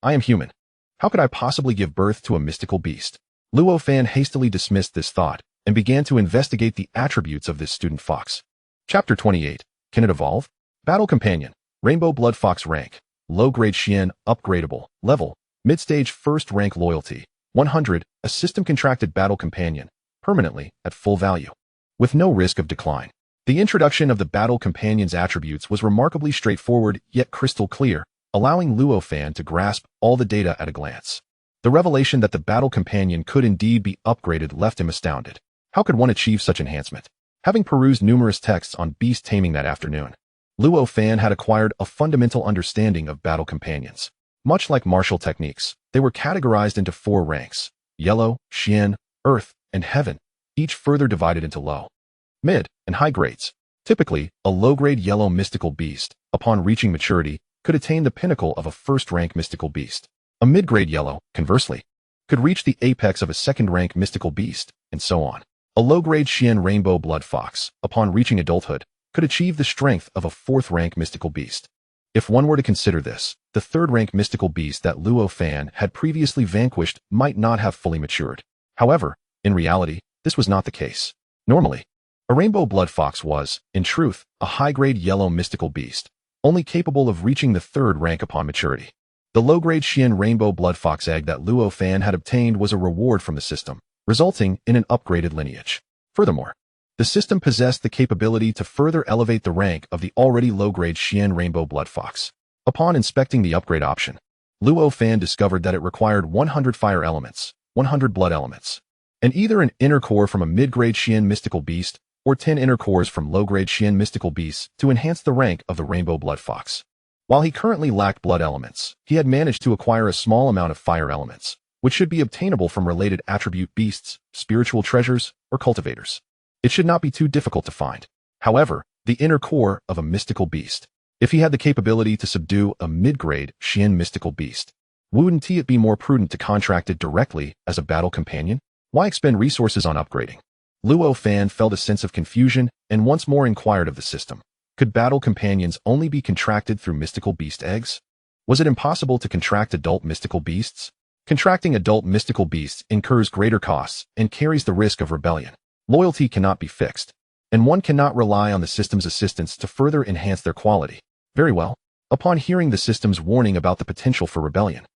I am human. How could I possibly give birth to a mystical beast? Luo Fan hastily dismissed this thought and began to investigate the attributes of this student fox. Chapter 28. Can it evolve? Battle Companion. Rainbow Blood Fox rank. Low-grade Xian, upgradable. Level. Mid-stage first rank loyalty. 100. A system-contracted battle companion. Permanently, at full value. With no risk of decline. The introduction of the battle companion's attributes was remarkably straightforward yet crystal clear, allowing Luo Fan to grasp all the data at a glance. The revelation that the battle companion could indeed be upgraded left him astounded. How could one achieve such enhancement? Having perused numerous texts on beast taming that afternoon, Luo Fan had acquired a fundamental understanding of battle companions. Much like martial techniques, they were categorized into 4 ranks: yellow, Xian, earth, and heaven, each further divided into low, mid, and high grades. Typically, a low-grade yellow mystical beast, upon reaching maturity, could attain the pinnacle of a first-rank mystical beast. A mid-grade yellow, conversely, could reach the apex of a second-rank mystical beast, and so on. A low-grade Xian rainbow blood fox, upon reaching adulthood, could achieve the strength of a 4th-rank mystical beast. If one were to consider this, the 3rd-rank mystical beast that Luo Fan had previously vanquished might not have fully matured. However, in reality, this was not the case. Normally, a rainbow blood fox was, in truth, a high-grade yellow mystical beast, only capable of reaching the 3rd rank upon maturity. The low-grade Xian rainbow blood fox egg that Luo Fan had obtained was a reward from the system, resulting in an upgraded lineage. Furthermore, the system possessed the capability to further elevate the rank of the already low-grade Xian rainbow blood fox. Upon inspecting the upgrade option, Luo Fan discovered that it required 100 fire elements, 100 blood elements, and either an inner core from a mid-grade Xian mystical beast or 10 inner cores from low-grade Xian mystical beasts to enhance the rank of the rainbow blood fox. While he currently lacked blood elements, he had managed to acquire a small amount of fire elements, which should be obtainable from related attribute beasts, spiritual treasures, or cultivators. It should not be too difficult to find. However, the inner core of a mystical beast. If he had the capability to subdue a mid-grade Xian mystical beast, wouldn't it be more prudent to contract it directly as a battle companion? Why expend resources on upgrading? Luo Fan felt a sense of confusion and once more inquired of the system. Could battle companions only be contracted through mystical beast eggs? Was it impossible to contract adult mystical beasts? Contracting adult mystical beasts incurs greater costs and carries the risk of rebellion. Loyalty cannot be fixed, and one cannot rely on the system's assistance to further enhance their quality. Very well. Upon hearing the system's warning about the potential for rebellion,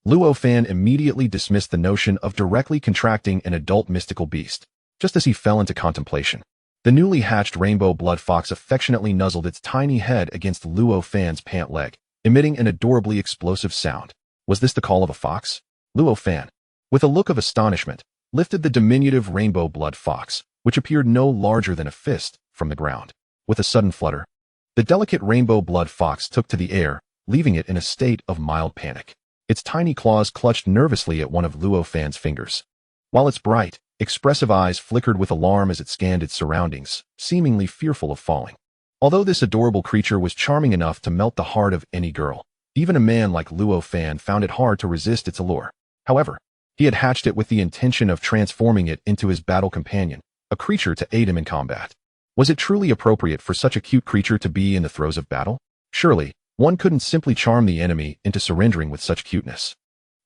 Luo Fan immediately dismissed the notion of directly contracting an adult mystical beast. Just as he fell into contemplation, the newly hatched rainbow blood fox affectionately nuzzled its tiny head against Luo Fan's pant leg, emitting an adorably explosive sound. Was this the call of a fox? Luo Fan, with a look of astonishment, lifted the diminutive rainbow blood fox, which appeared no larger than a fist, from the ground. With a sudden flutter, the delicate rainbow blood fox took to the air, leaving it in a state of mild panic. Its tiny claws clutched nervously at one of Luo Fan's fingers, while its bright, expressive eyes flickered with alarm as it scanned its surroundings, seemingly fearful of falling. Although this adorable creature was charming enough to melt the heart of any girl, even a man like Luo Fan found it hard to resist its allure. However, he had hatched it with the intention of transforming it into his battle companion, a creature to aid him in combat. Was it truly appropriate for such a cute creature to be in the throes of battle? Surely, one couldn't simply charm the enemy into surrendering with such cuteness.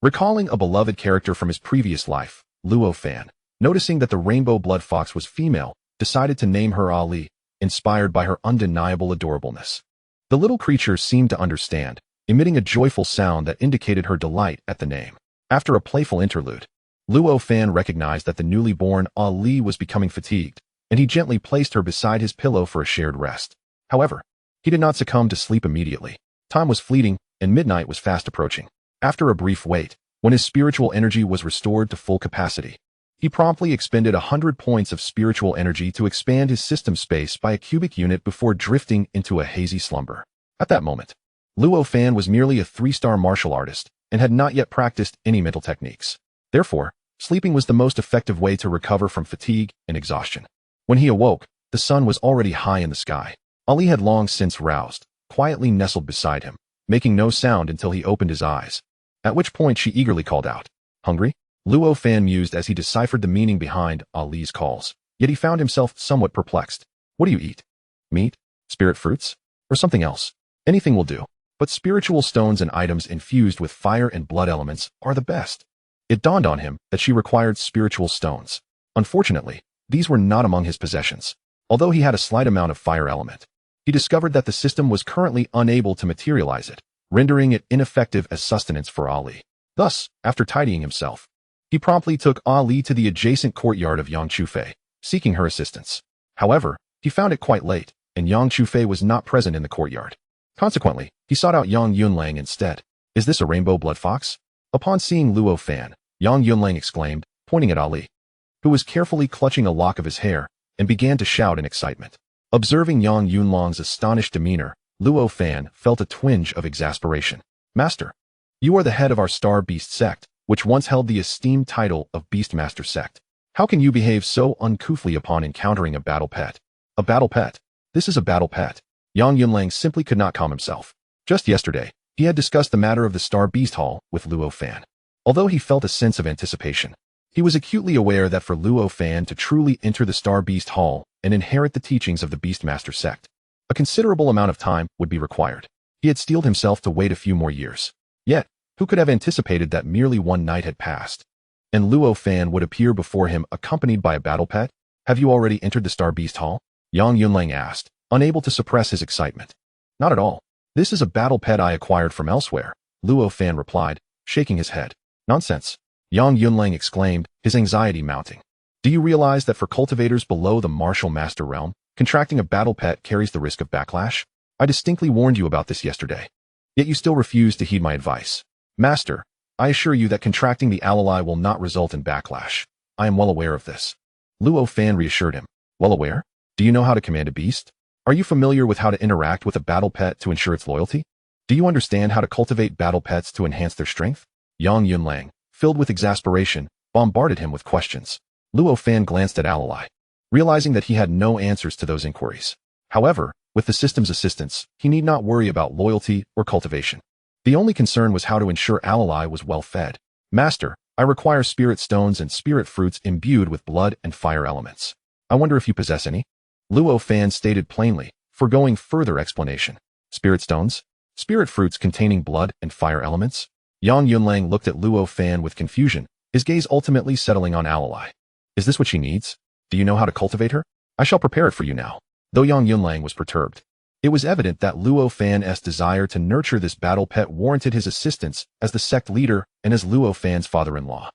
Recalling a beloved character from his previous life, Luo Fan, noticing that the rainbow blood fox was female, decided to name her Ali, inspired by her undeniable adorableness. The little creature seemed to understand, emitting a joyful sound that indicated her delight at the name. After a playful interlude, Luo Fan recognized that the newly born Ali was becoming fatigued, and he gently placed her beside his pillow for a shared rest. However, he did not succumb to sleep immediately. Time was fleeting, and midnight was fast approaching. After a brief wait, when his spiritual energy was restored to full capacity, he promptly expended 100 points of spiritual energy to expand his system space by a cubic unit before drifting into a hazy slumber. At that moment, Luo Fan was merely a 3-star martial artist and had not yet practiced any mental techniques. Therefore, sleeping was the most effective way to recover from fatigue and exhaustion. When he awoke, the sun was already high in the sky. Ali had long since roused, quietly nestled beside him, making no sound until he opened his eyes, at which point she eagerly called out, "Hungry?" Luo Fan mused as he deciphered the meaning behind Ali's calls, yet he found himself somewhat perplexed. What do you eat? Meat? Spirit fruits? Or something else? Anything will do, but spiritual stones and items infused with fire and blood elements are the best. It dawned on him that she required spiritual stones. Unfortunately, these were not among his possessions. Although he had a slight amount of fire element, he discovered that the system was currently unable to materialize it, rendering it ineffective as sustenance for Ali. Thus, after tidying himself, he promptly took Ali to the adjacent courtyard of Yang Chufei, seeking her assistance. However, he found it quite late, and Yang Chufei was not present in the courtyard. Consequently, he sought out Yang Yunlang instead. "Is this a rainbow blood fox?" Upon seeing Luo Fan, Yang Yunlang exclaimed, pointing at Ali, who was carefully clutching a lock of his hair, and began to shout in excitement. Observing Yang Yunlang's astonished demeanor, Luo Fan felt a twinge of exasperation. "Master, you are the head of our Starbeast sect, which once held the esteemed title of Beastmaster sect. How can you behave so uncouthly upon encountering a battle pet?" "A battle pet? This is a battle pet." Yang Yunlang simply could not calm himself. Just yesterday, he had discussed the matter of the Starbeast Hall with Luo Fan. Although he felt a sense of anticipation, he was acutely aware that for Luo Fan to truly enter the Starbeast Hall and inherit the teachings of the Beastmaster sect, a considerable amount of time would be required. He had steeled himself to wait a few more years. Yet, who could have anticipated that merely one night had passed, and Luo Fan would appear before him accompanied by a battle pet? "Have you already entered the Starbeast Hall?" Yang Yunlang asked, unable to suppress his excitement. "Not at all. This is a battle pet I acquired from elsewhere," Luo Fan replied, shaking his head. "Nonsense," Yang Yunlang exclaimed, his anxiety mounting. "Do you realize that for cultivators below the martial master realm, contracting a battle pet carries the risk of backlash? I distinctly warned you about this yesterday. Yet you still refuse to heed my advice. Master, I assure you that contracting the ally will not result in backlash. I am well aware of this." Luo Fan reassured him. "Well aware? Do you know how to command a beast? Are you familiar with how to interact with a battle pet to ensure its loyalty? Do you understand how to cultivate battle pets to enhance their strength?" Yang Yunlang, filled with exasperation, bombarded him with questions. Luo Fan glanced at Alali, realizing that he had no answers to those inquiries. However, with the system's assistance, he need not worry about loyalty or cultivation. The only concern was how to ensure Alali was well fed. "Master, I require spirit stones and spirit fruits imbued with blood and fire elements. I wonder if you possess any?" Luo Fan stated plainly, foregoing further explanation. "Spirit stones? Spirit fruits containing blood and fire elements? Yang Yunlang looked at Luo Fan with confusion, his gaze ultimately settling on Alalai. Is this what she needs? Do you know how to cultivate her? I shall prepare it for you now. Though Yang Yunlang was perturbed, it was evident that Luo Fan's desire to nurture this battle pet warranted his assistance as the sect leader and as Luo Fan's father-in-law.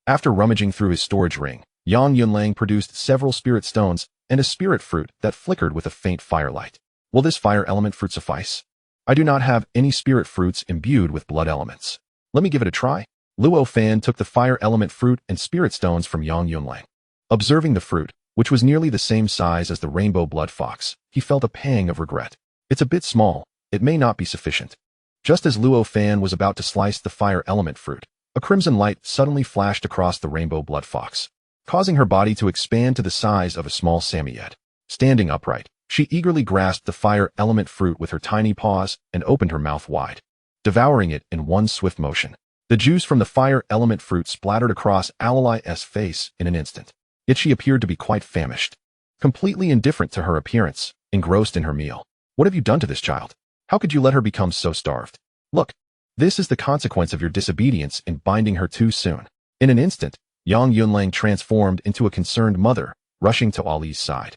After rummaging through his storage ring, Yang Yunlang produced several spirit stones and a spirit fruit that flickered with a faint firelight. Will this fire element fruit suffice? I do not have any spirit fruits imbued with blood elements. Let me give it a try. Luo Fan took the fire element fruit and spirit stones from Yang Yunlang. Observing the fruit, which was nearly the same size as the rainbow blood fox, he felt a pang of regret. It's a bit small, it may not be sufficient. Just as Luo Fan was about to slice the fire element fruit, a crimson light suddenly flashed across the rainbow blood fox, causing her body to expand to the size of a small samiyet. Standing upright, she eagerly grasped the fire element fruit with her tiny paws and opened her mouth wide, devouring it in one swift motion. The juice from the fire element fruit splattered across Alalai's face in an instant. Yet she appeared to be quite famished, completely indifferent to her appearance, engrossed in her meal. What have you done to this child? How could you let her become so starved? Look, this is the consequence of your disobedience in binding her too soon. In an instant, Yang Yunlang transformed into a concerned mother, rushing to Ali's side,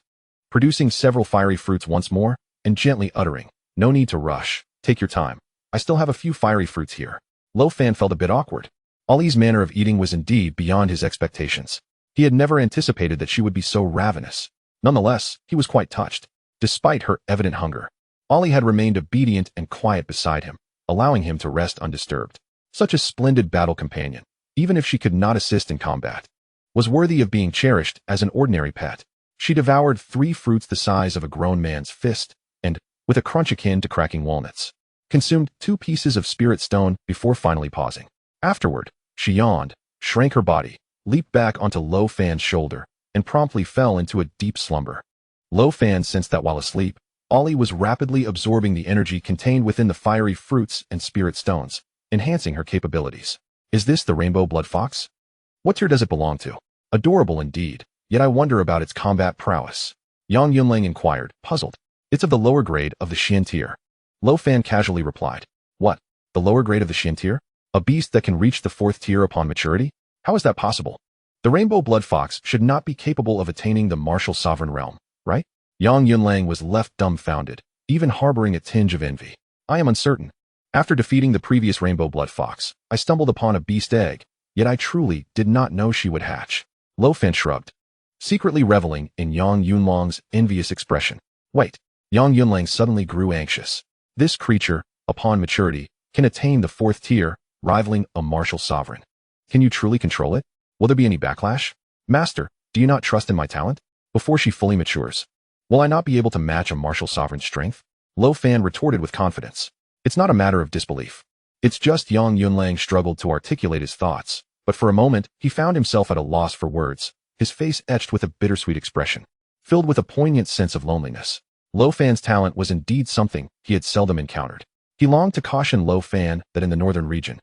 producing several fiery fruits once more, and gently uttering, "No need to rush, take your time. I still have a few fiery fruits here." Luo Fan felt a bit awkward. Ali's manner of eating was indeed beyond his expectations. He had never anticipated that she would be so ravenous. Nonetheless, he was quite touched. Despite her evident hunger, Ali had remained obedient and quiet beside him, allowing him to rest undisturbed. Such a splendid battle companion, even if she could not assist in combat, was worthy of being cherished as an ordinary pet. She devoured 3 fruits the size of a grown man's fist, and, with a crunch akin to cracking walnuts, consumed 2 pieces of spirit stone before finally pausing. Afterward, she yawned, shrank her body, leaped back onto Luo Fan's shoulder, and promptly fell into a deep slumber. Luo Fan sensed that while asleep, Ali was rapidly absorbing the energy contained within the fiery fruits and spirit stones, enhancing her capabilities. Is this the rainbow blood fox? What tier does it belong to? Adorable indeed, yet I wonder about its combat prowess. Yang Yunlang inquired, puzzled. It's of the lower grade of the Xian tier. Luo Fan casually replied. What? The lower grade of the Xian tier? A beast that can reach the 4th tier upon maturity? How is that possible? The rainbow blood fox should not be capable of attaining the martial sovereign realm, right? Yang Yunlang was left dumbfounded, even harboring a tinge of envy. I am uncertain. After defeating the previous rainbow blood fox, I stumbled upon a beast egg, yet I truly did not know she would hatch. Luo Fan shrugged, secretly reveling in Yang Yunlang's envious expression. Wait, Yang Yunlang suddenly grew anxious. This creature, upon maturity, can attain the 4th tier, rivaling a martial sovereign. Can you truly control it? Will there be any backlash? Master, do you not trust in my talent? Before she fully matures, will I not be able to match a martial sovereign's strength? Luo Fan retorted with confidence. It's not a matter of disbelief. It's just Yang Yunlang struggled to articulate his thoughts, but for a moment, he found himself at a loss for words, his face etched with a bittersweet expression, filled with a poignant sense of loneliness. Luo Fan's talent was indeed something he had seldom encountered. He longed to caution Luo Fan that in the northern region,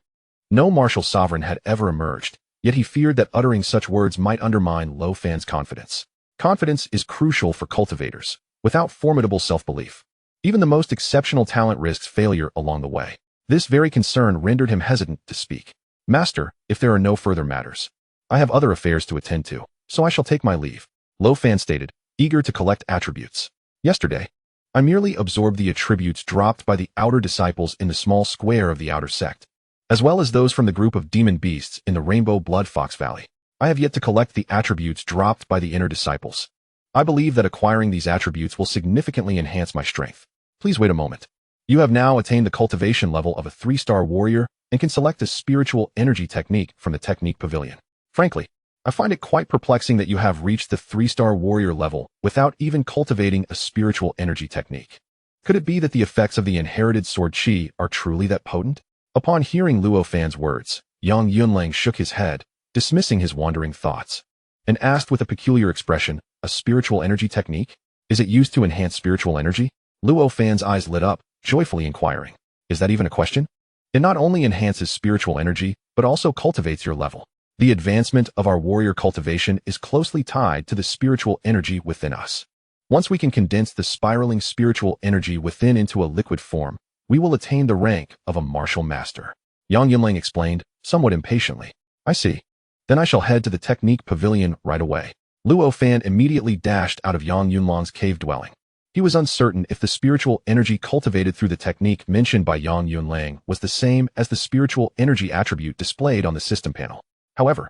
no martial sovereign had ever emerged, yet he feared that uttering such words might undermine Luo Fan's confidence. Confidence is crucial for cultivators. Without formidable self-belief, even the most exceptional talent risks failure along the way. This very concern rendered him hesitant to speak. Master, if there are no further matters, I have other affairs to attend to, so I shall take my leave, Luo Fan stated, eager to collect attributes. Yesterday, I merely absorbed the attributes dropped by the outer disciples in the small square of the outer sect, as well as those from the group of demon beasts in the Rainbow Blood Fox Valley. I have yet to collect the attributes dropped by the inner disciples. I believe that acquiring these attributes will significantly enhance my strength. Please wait a moment. You have now attained the cultivation level of a 3-star warrior and can select a spiritual energy technique from the technique pavilion. Frankly, I find it quite perplexing that you have reached the 3-star warrior level without even cultivating a spiritual energy technique. Could it be that the effects of the inherited sword chi are truly that potent? Upon hearing Luo Fan's words, Yang Yunlang shook his head, dismissing his wandering thoughts, and asked with a peculiar expression, a spiritual energy technique? Is it used to enhance spiritual energy? Luo Fan's eyes lit up, joyfully inquiring. Is that even a question? It not only enhances spiritual energy, but also cultivates your level. The advancement of our warrior cultivation is closely tied to the spiritual energy within us. Once we can condense the spiraling spiritual energy within into a liquid form, we will attain the rank of a martial master. Yang Yunlang explained, somewhat impatiently. I see. Then I shall head to the technique pavilion right away. Luo Fan immediately dashed out of Yang Yunlang's cave dwelling. He was uncertain if the spiritual energy cultivated through the technique mentioned by Yang Yunlang was the same as the spiritual energy attribute displayed on the system panel. However,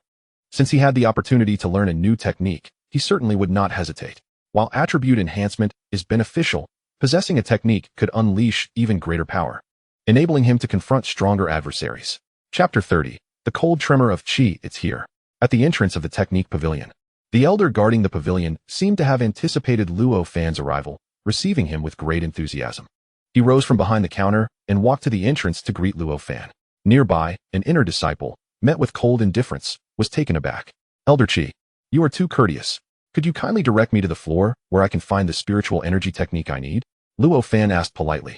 since he had the opportunity to learn a new technique, he certainly would not hesitate. While attribute enhancement is beneficial, possessing a technique could unleash even greater power, enabling him to confront stronger adversaries. Chapter 30. The Cold Tremor of Qi. It's here. At the entrance of the technique pavilion, the elder guarding the pavilion seemed to have anticipated Luo Fan's arrival, receiving him with great enthusiasm. He rose from behind the counter and walked to the entrance to greet Luo Fan. Nearby, an inner disciple, met with cold indifference, was taken aback. Elder Qi, you are too courteous. Could you kindly direct me to the floor where I can find the spiritual energy technique I need? Luo Fan asked politely.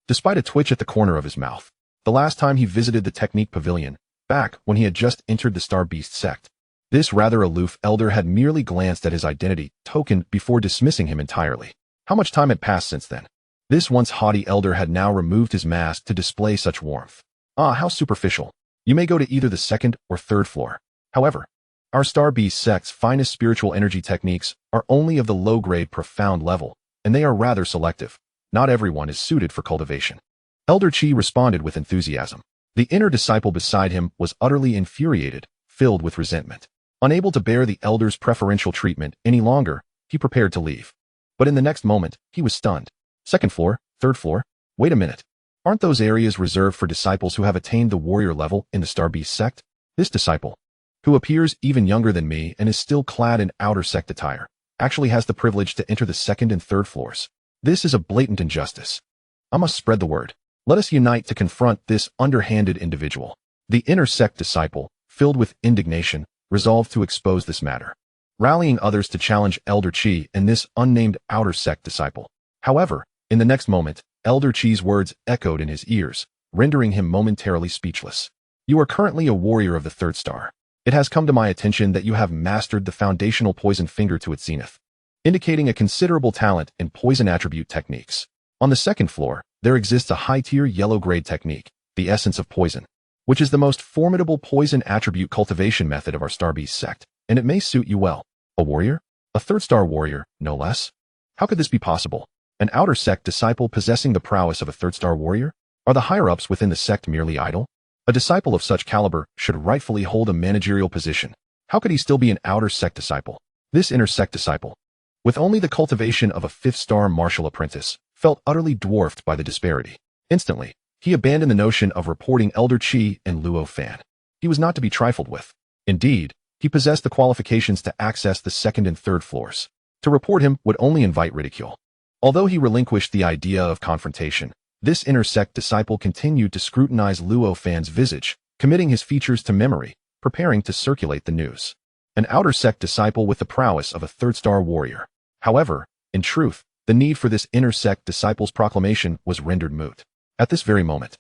Despite a twitch at the corner of his mouth, the last time he visited the technique pavilion, back when he had just entered the Starbeast sect, this rather aloof elder had merely glanced at his identity token before dismissing him entirely. How much time had passed since then? This once haughty elder had now removed his mask to display such warmth. Ah, how superficial. You may go to either the second or third floor. However, our Starbeast sect's finest spiritual energy techniques are only of the low-grade profound level, and they are rather selective. Not everyone is suited for cultivation. Elder Qi responded with enthusiasm. The inner disciple beside him was utterly infuriated, filled with resentment. Unable to bear the elder's preferential treatment any longer, he prepared to leave. But in the next moment, he was stunned. Second floor, third floor, wait a minute. Aren't those areas reserved for disciples who have attained the warrior level in the Starbeast sect? This disciple, who appears even younger than me and is still clad in outer sect attire, actually has the privilege to enter the second and third floors. This is a blatant injustice. I must spread the word. Let us unite to confront this underhanded individual. The inner sect disciple, filled with indignation, resolved to expose this matter, rallying others to challenge Elder Qi and this unnamed outer sect disciple. However, in the next moment, Elder Qi's words echoed in his ears, rendering him momentarily speechless. You are currently a warrior of the third star. It has come to my attention that you have mastered the foundational poison finger to its zenith, indicating a considerable talent in poison attribute techniques. On the second floor, there exists a high-tier yellow-grade technique, the essence of poison, which is the most formidable poison attribute cultivation method of our Starbeast sect, and it may suit you well. A warrior? A third-star warrior, no less? How could this be possible? An outer sect disciple possessing the prowess of a third-star warrior? Are the higher-ups within the sect merely idle? A disciple of such caliber should rightfully hold a managerial position. How could he still be an outer sect disciple? This inner sect disciple, with only the cultivation of a fifth-star martial apprentice, felt utterly dwarfed by the disparity. Instantly, he abandoned the notion of reporting Elder Qi and Luo Fan. He was not to be trifled with. Indeed, he possessed the qualifications to access the second and third floors. To report him would only invite ridicule. Although he relinquished the idea of confrontation, this inner sect disciple continued to scrutinize Luo Fan's visage, committing his features to memory, preparing to circulate the news. An outer sect disciple with the prowess of a third-star warrior. However, in truth, the need for this inner sect disciple's proclamation was rendered moot. At this very moment,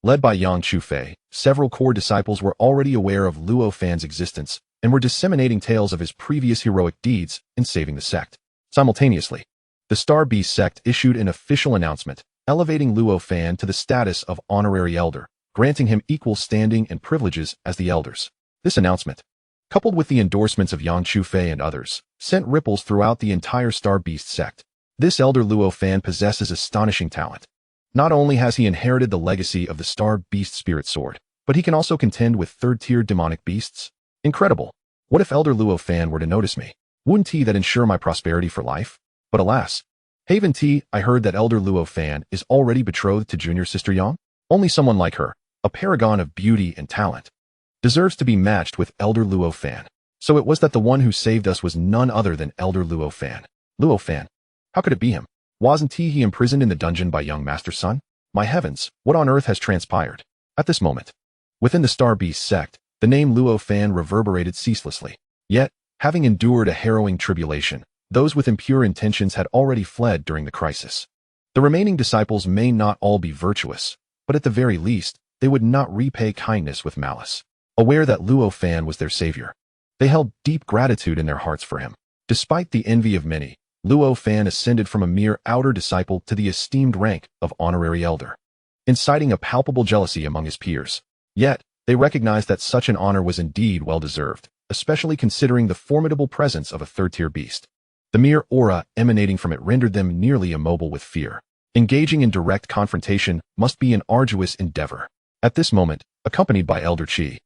led by Yang Chufei, several core disciples were already aware of Luo Fan's existence and were disseminating tales of his previous heroic deeds in saving the sect. Simultaneously, the Starbeast sect issued an official announcement, elevating Luo Fan to the status of honorary elder, granting him equal standing and privileges as the elders. This announcement, coupled with the endorsements of Yang Chufei and others, sent ripples throughout the entire Starbeast sect. This elder Luo Fan possesses astonishing talent. Not only has he inherited the legacy of the Starbeast Spirit Sword, but he can also contend with third-tier demonic beasts. Incredible. What if Elder Luo Fan were to notice me? Wouldn't he that ensure my prosperity for life? But alas, Haven T, I heard that Elder Luo Fan is already betrothed to junior sister Yang. Only someone like her, a paragon of beauty and talent, deserves to be matched with Elder Luo Fan. So it was that the one who saved us was none other than Elder Luo Fan. Luo Fan. How could it be him? Wasn't he imprisoned in the dungeon by young Master's son? My heavens, what on earth has transpired? At this moment, within the Starbeast sect, the name Luo Fan reverberated ceaselessly. Yet, having endured a harrowing tribulation, those with impure intentions had already fled during the crisis. The remaining disciples may not all be virtuous, but at the very least, they would not repay kindness with malice. Aware that Luo Fan was their savior, they held deep gratitude in their hearts for him. Despite the envy of many, Luo Fan ascended from a mere outer disciple to the esteemed rank of honorary elder. inciting a palpable jealousy among his peers. Yet, they recognized that such an honor was indeed well-deserved, especially considering the formidable presence of a third-tier beast. The mere aura emanating from it rendered them nearly immobile with fear. Engaging in direct confrontation must be an arduous endeavor. At this moment, accompanied by Elder Chi,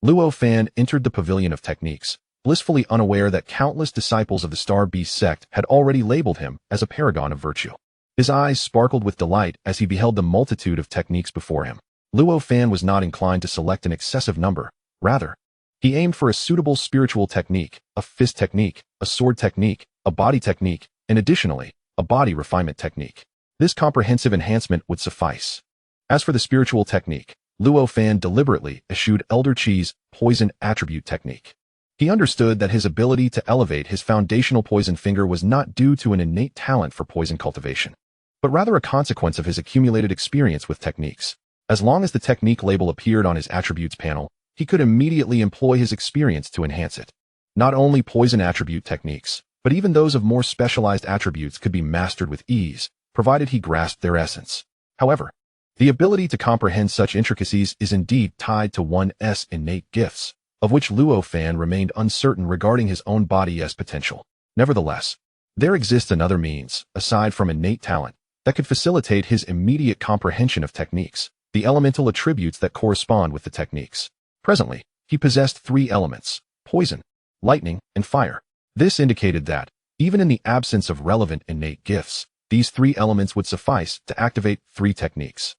Luo Fan entered the Pavilion of Techniques, blissfully unaware that countless disciples of the Starbeast sect had already labeled him as a paragon of virtue. His eyes sparkled with delight as he beheld the multitude of techniques before him. Luo Fan was not inclined to select an excessive number. Rather, he aimed for a suitable spiritual technique, a fist technique, a sword technique, a body technique, and additionally, a body refinement technique. This comprehensive enhancement would suffice. As for the spiritual technique, Luo Fan deliberately eschewed Elder Chi's poison attribute technique. He understood that his ability to elevate his foundational poison finger was not due to an innate talent for poison cultivation, but rather a consequence of his accumulated experience with techniques. As long as the technique label appeared on his attributes panel, he could immediately employ his experience to enhance it. Not only poison attribute techniques, but even those of more specialized attributes could be mastered with ease, provided he grasped their essence. However, the ability to comprehend such intricacies is indeed tied to one's innate gifts, of which Luo Fan remained uncertain regarding his own body's potential. Nevertheless, there exists another means, aside from innate talent, that could facilitate his immediate comprehension of techniques, the elemental attributes that correspond with the techniques. Presently, he possessed 3 elements: poison, lightning, and fire. This indicated that, even in the absence of relevant innate gifts, these 3 elements would suffice to activate 3 techniques.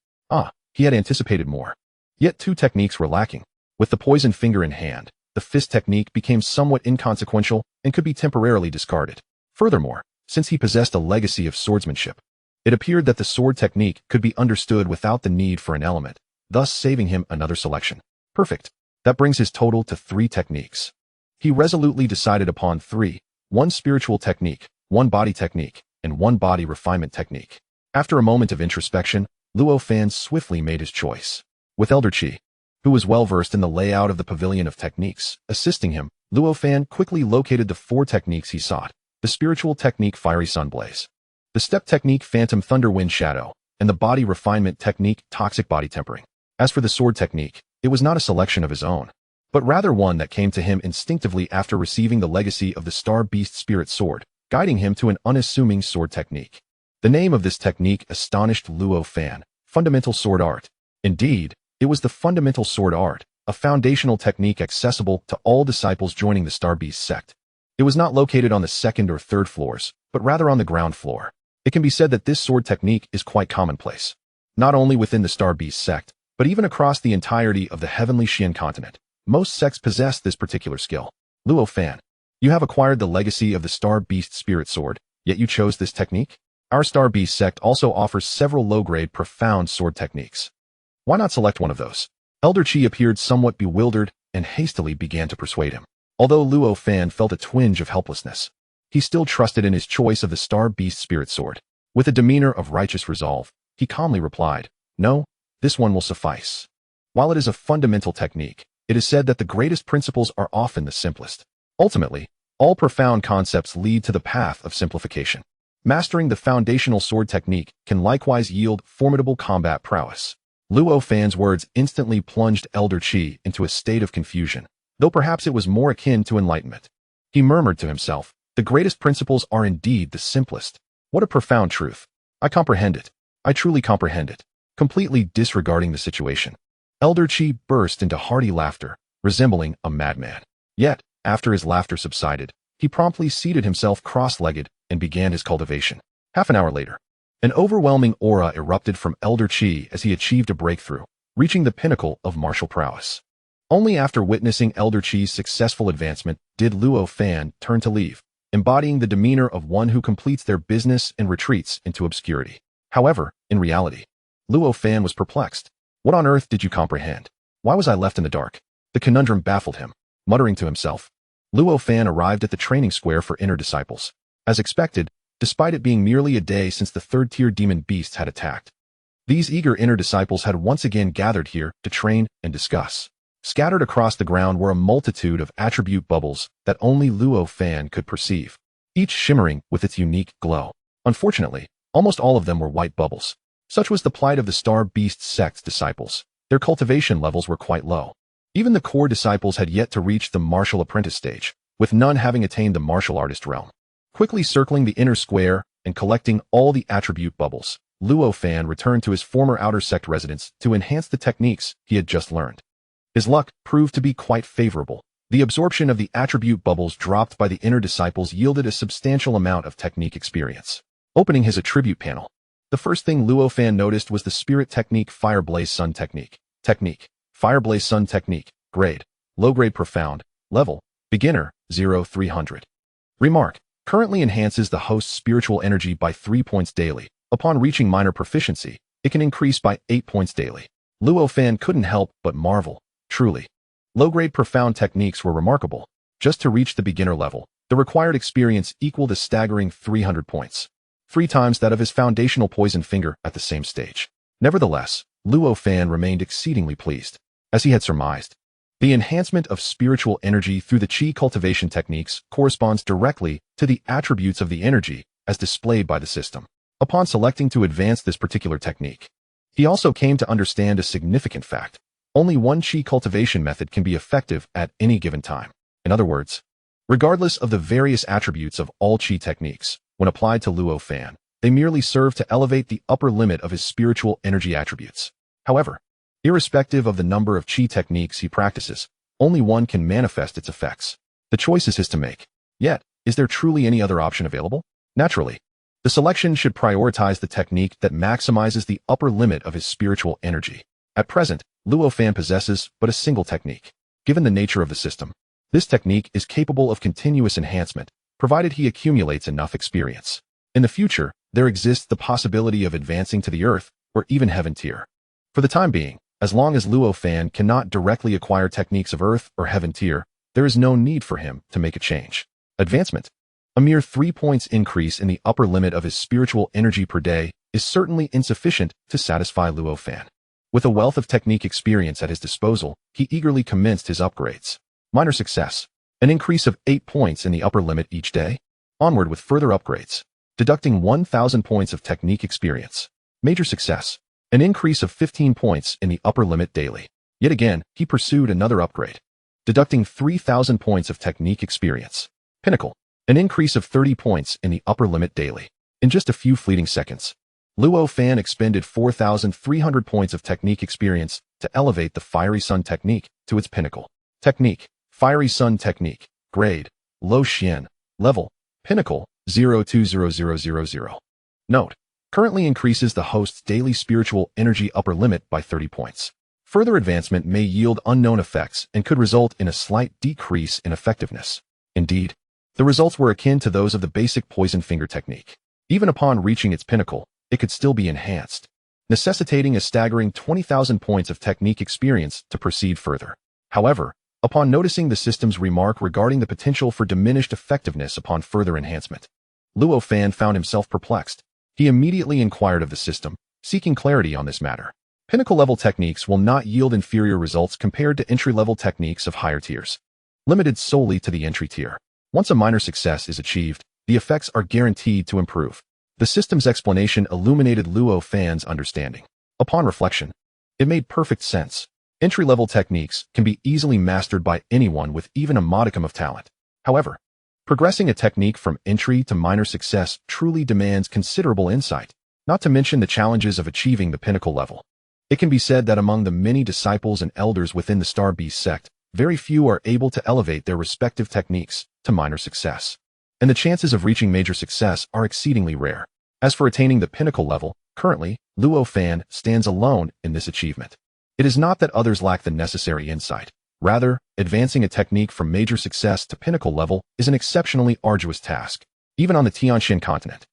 He had anticipated more. Yet 2 techniques were lacking. With the poison finger in hand, the fist technique became somewhat inconsequential and could be temporarily discarded. Furthermore, since he possessed a legacy of swordsmanship, it appeared that the sword technique could be understood without the need for an element, thus saving him another selection. Perfect. That brings his total to 3 techniques. He resolutely decided upon 3, 1 spiritual technique, 1 body technique, and 1 body refinement technique. After a moment of introspection, Luo Fan swiftly made his choice. With Elder Chi, who was well-versed in the layout of the Pavilion of Techniques, assisting him, Luo Fan quickly located the 4 techniques he sought: the spiritual technique Fiery Sunblaze, the step technique Phantom Thunder Wind Shadow, and the body refinement technique Toxic Body Tempering. As for the sword technique, it was not a selection of his own, but rather one that came to him instinctively after receiving the legacy of the Starbeast Spirit Sword, guiding him to an unassuming sword technique. The name of this technique astonished Luo Fan: Fundamental Sword Art. Indeed, it was the Fundamental Sword Art, a foundational technique accessible to all disciples joining the Starbeast sect. It was not located on the 2nd or 3rd floors, but rather on the ground floor. It can be said that this sword technique is quite commonplace, not only within the Starbeast sect, but even across the entirety of the heavenly Xian continent. Most sects possess this particular skill. Luo Fan, you have acquired the legacy of the Starbeast Spirit Sword, yet you chose this technique? Our Starbeast sect also offers several low-grade profound sword techniques. Why not select one of those? Elder Chi appeared somewhat bewildered and hastily began to persuade him. Although Luo Fan felt a twinge of helplessness, he still trusted in his choice of the Starbeast Spirit Sword. With a demeanor of righteous resolve, he calmly replied, "No, this one will suffice." While it is a fundamental technique, it is said that the greatest principles are often the simplest. Ultimately, all profound concepts lead to the path of simplification. Mastering the foundational sword technique can likewise yield formidable combat prowess. Luo Fan's words instantly plunged Elder Chi into a state of confusion, though perhaps it was more akin to enlightenment. He murmured to himself, "The greatest principles are indeed the simplest. What a profound truth. I comprehend it. I truly comprehend it." Completely disregarding the situation, Elder Chi burst into hearty laughter, resembling a madman. Yet, after his laughter subsided, he promptly seated himself cross-legged and began his cultivation. Half an hour later, an overwhelming aura erupted from Elder Chi as he achieved a breakthrough, reaching the pinnacle of martial prowess. Only after witnessing Elder Chi's successful advancement did Luo Fan turn to leave, embodying the demeanor of one who completes their business and retreats into obscurity. However, in reality, Luo Fan was perplexed. What on earth did you comprehend? Why was I left in the dark? The conundrum baffled him. Muttering to himself, Luo Fan arrived at the training square for inner disciples. As expected, despite it being merely a day since the 3rd-tier demon beasts had attacked, these eager inner disciples had once again gathered here to train and discuss. Scattered across the ground were a multitude of attribute bubbles that only Luo Fan could perceive, each shimmering with its unique glow. Unfortunately, almost all of them were white bubbles. Such was the plight of the Starbeast Sect's disciples. Their cultivation levels were quite low. Even the core disciples had yet to reach the martial apprentice stage, with none having attained the martial artist realm. Quickly circling the inner square and collecting all the attribute bubbles, Luo Fan returned to his former outer sect residence to enhance the techniques he had just learned. His luck proved to be quite favorable. The absorption of the attribute bubbles dropped by the inner disciples yielded a substantial amount of technique experience. Opening his attribute panel, the first thing Luo Fan noticed was the spirit technique Fire Blaze Sun technique. Fire Blaze Sun technique. Grade. Low grade profound. Level. Beginner. 0-300. Remark. Currently enhances the host's spiritual energy by 3 points daily. Upon reaching minor proficiency, it can increase by 8 points daily. Luo Fan couldn't help but marvel. Truly. Low-grade profound techniques were remarkable. Just to reach the beginner level, the required experience equaled a staggering 300 points. 3 times that of his foundational poison finger at the same stage. Nevertheless, Luo Fan remained exceedingly pleased. As he had surmised, the enhancement of spiritual energy through the Qi cultivation techniques corresponds directly to the attributes of the energy as displayed by the system. Upon selecting to advance this particular technique, he also came to understand a significant fact. Only one Qi cultivation method can be effective at any given time. In other words, regardless of the various attributes of all Qi techniques, when applied to Luo Fan, they merely serve to elevate the upper limit of his spiritual energy attributes. However, irrespective of the number of Qi techniques he practices, only one can manifest its effects. The choice is his to make. Yet, is there truly any other option available? Naturally, the selection should prioritize the technique that maximizes the upper limit of his spiritual energy. At present, Luo Fan possesses but a single technique. Given the nature of the system, this technique is capable of continuous enhancement, provided he accumulates enough experience. In the future, there exists the possibility of advancing to the Earth or even Heaven tier. For the time being, as long as Luo Fan cannot directly acquire techniques of Earth or Heaven tier, there is no need for him to make a change. Advancement. A mere 3 points increase in the upper limit of his spiritual energy per day is certainly insufficient to satisfy Luo Fan. With a wealth of technique experience at his disposal, he eagerly commenced his upgrades. Minor success. An increase of 8 points in the upper limit each day. Onward with further upgrades. Deducting 1,000 points of technique experience. Major success. An increase of 15 points in the upper limit daily. Yet again, he pursued another upgrade. Deducting 3,000 points of technique experience. Pinnacle. An increase of 30 points in the upper limit daily. In just a few fleeting seconds, Luo Fan expended 4,300 points of technique experience to elevate the Fiery Sun technique to its pinnacle. Technique. Fiery Sun technique. Grade. Low Xian. Level. Pinnacle. 0-20000. Note. Currently increases the host's daily spiritual energy upper limit by 30 points. Further advancement may yield unknown effects and could result in a slight decrease in effectiveness. Indeed, the results were akin to those of the basic poison finger technique. Even upon reaching its pinnacle, it could still be enhanced, necessitating a staggering 20,000 points of technique experience to proceed further. However, upon noticing the system's remark regarding the potential for diminished effectiveness upon further enhancement, Luo Fan found himself perplexed. He immediately inquired of the system, seeking clarity on this matter. Pinnacle-level techniques will not yield inferior results compared to entry-level techniques of higher tiers, limited solely to the entry tier. Once a minor success is achieved, the effects are guaranteed to improve. The system's explanation illuminated Luo Fan's understanding. Upon reflection, it made perfect sense. Entry-level techniques can be easily mastered by anyone with even a modicum of talent. However, progressing a technique from entry to minor success truly demands considerable insight, not to mention the challenges of achieving the pinnacle level. It can be said that among the many disciples and elders within the Starbeast sect, very few are able to elevate their respective techniques to minor success, and the chances of reaching major success are exceedingly rare. As for attaining the pinnacle level, currently, Luo Fan stands alone in this achievement. It is not that others lack the necessary insight. Rather, advancing a technique from major success to pinnacle level is an exceptionally arduous task, even on the Tianxin continent.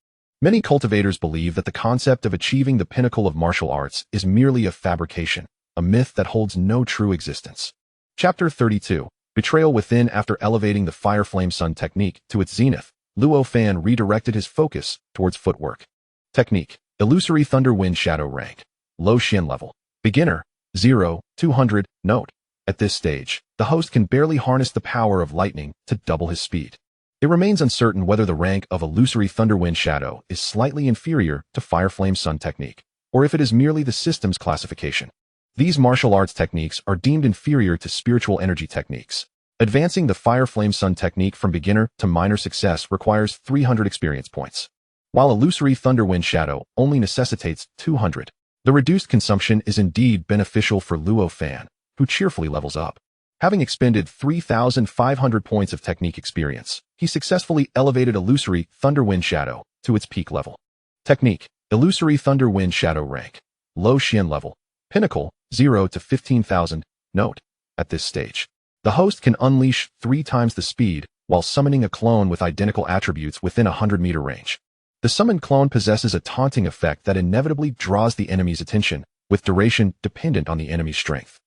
Many cultivators believe that the concept of achieving the pinnacle of martial arts is merely a fabrication, a myth that holds no true existence. Chapter 32. Betrayal Within. After elevating the Fire Flame Sun technique to its zenith, Luo Fan redirected his focus towards footwork. Technique. Illusory Thunder Wind Shadow rank. Low Xian level. Beginner. 0-200. Note. At this stage, the host can barely harness the power of lightning to double his speed. It remains uncertain whether the rank of Illusory Thunderwind Shadow is slightly inferior to Fire Flame Sun technique, or if it is merely the system's classification. These martial arts techniques are deemed inferior to spiritual energy techniques. Advancing the Fire Flame Sun technique from beginner to minor success requires 300 experience points, while Illusory Thunder Wind Shadow only necessitates 200. The reduced consumption is indeed beneficial for Luo Fan, who cheerfully levels up. Having expended 3,500 points of technique experience, he successfully elevated Illusory Thunder Wind Shadow to its peak level. Technique: Illusory Thunder Wind Shadow rank, low Xian level, pinnacle, 0 to 15,000. Note: at this stage, the host can unleash 3 times the speed while summoning a clone with identical attributes within a 100-meter range. The summoned clone possesses a taunting effect that inevitably draws the enemy's attention, with duration dependent on the enemy's strength.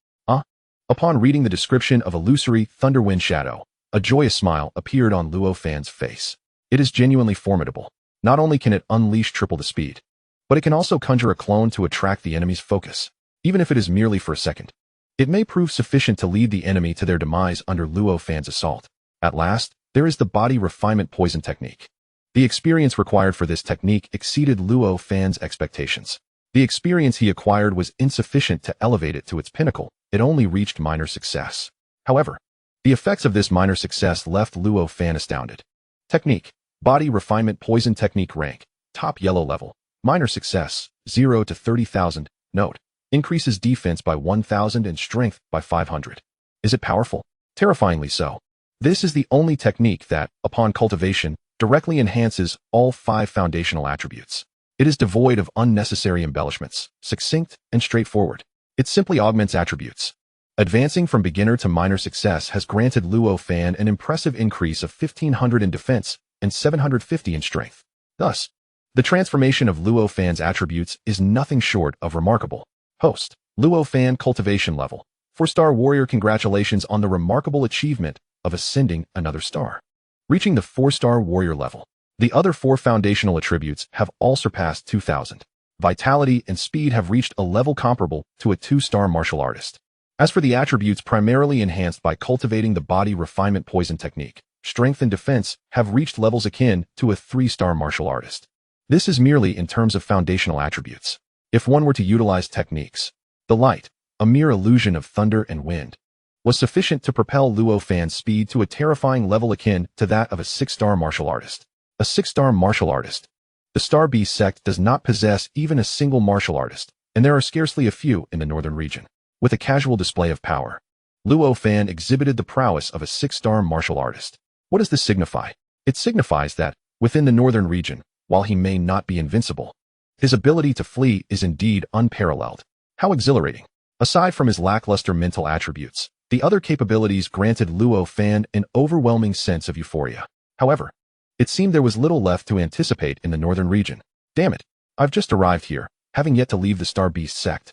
Upon reading the description of Illusory Thunder Wind Shadow, a joyous smile appeared on Luo Fan's face. It is genuinely formidable. Not only can it unleash triple the speed, but it can also conjure a clone to attract the enemy's focus, even if it is merely for a second. It may prove sufficient to lead the enemy to their demise under Luo Fan's assault. At last, there is the Body Refinement Poison technique. The experience required for this technique exceeded Luo Fan's expectations. The experience he acquired was insufficient to elevate it to its pinnacle. It only reached minor success. However, the effects of this minor success left Luo Fan astounded. Technique: Body Refinement Poison technique rank, top yellow level, minor success, 0 to 30,000. Note: increases defense by 1,000 and strength by 500. Is it powerful? Terrifyingly so. This is the only technique that, upon cultivation, directly enhances all 5 foundational attributes. It is devoid of unnecessary embellishments, succinct and straightforward. It simply augments attributes. Advancing from beginner to minor success has granted Luo Fan an impressive increase of 1,500 in defense and 750 in strength. Thus, the transformation of Luo Fan's attributes is nothing short of remarkable. Host: Luo Fan cultivation level. 4-star warrior, congratulations on the remarkable achievement of ascending another star. Reaching the 4-star warrior level, the other 4 foundational attributes have all surpassed 2,000. Vitality and speed have reached a level comparable to a 2-star martial artist. As for the attributes primarily enhanced by cultivating the Body Refinement Poison technique, strength and defense have reached levels akin to a 3-star martial artist. This is merely in terms of foundational attributes. If one were to utilize techniques, the light, a mere illusion of thunder and wind, was sufficient to propel Luo Fan's speed to a terrifying level akin to that of a 6-star martial artist. A 6-star martial artist. The Starbeast sect does not possess even a single martial artist, and there are scarcely a few in the northern region. With a casual display of power, Luo Fan exhibited the prowess of a 6-star martial artist. What does this signify? It signifies that, within the northern region, while he may not be invincible, his ability to flee is indeed unparalleled. How exhilarating! Aside from his lackluster mental attributes, the other capabilities granted Luo Fan an overwhelming sense of euphoria. However, it seemed there was little left to anticipate in the northern region. Damn it, I've just arrived here, having yet to leave the Starbeast sect.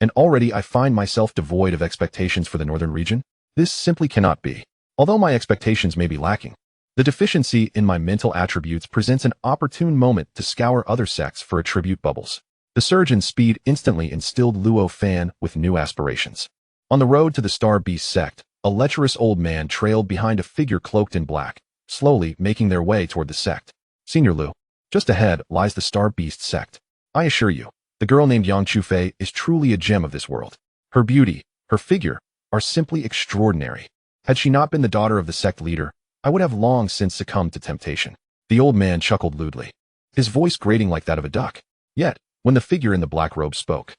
And already I find myself devoid of expectations for the northern region? This simply cannot be. Although my expectations may be lacking, the deficiency in my mental attributes presents an opportune moment to scour other sects for attribute bubbles. The surge in speed instantly instilled Luo Fan with new aspirations. On the road to the Starbeast sect, a lecherous old man trailed behind a figure cloaked in black, slowly making their way toward the sect. Senior Lu, just ahead lies the Starbeast sect. I assure you, the girl named Yang Chufei is truly a gem of this world. Her beauty, her figure, are simply extraordinary. Had she not been the daughter of the sect leader, I would have long since succumbed to temptation. The old man chuckled lewdly, his voice grating like that of a duck. Yet, when the figure in the black robe spoke,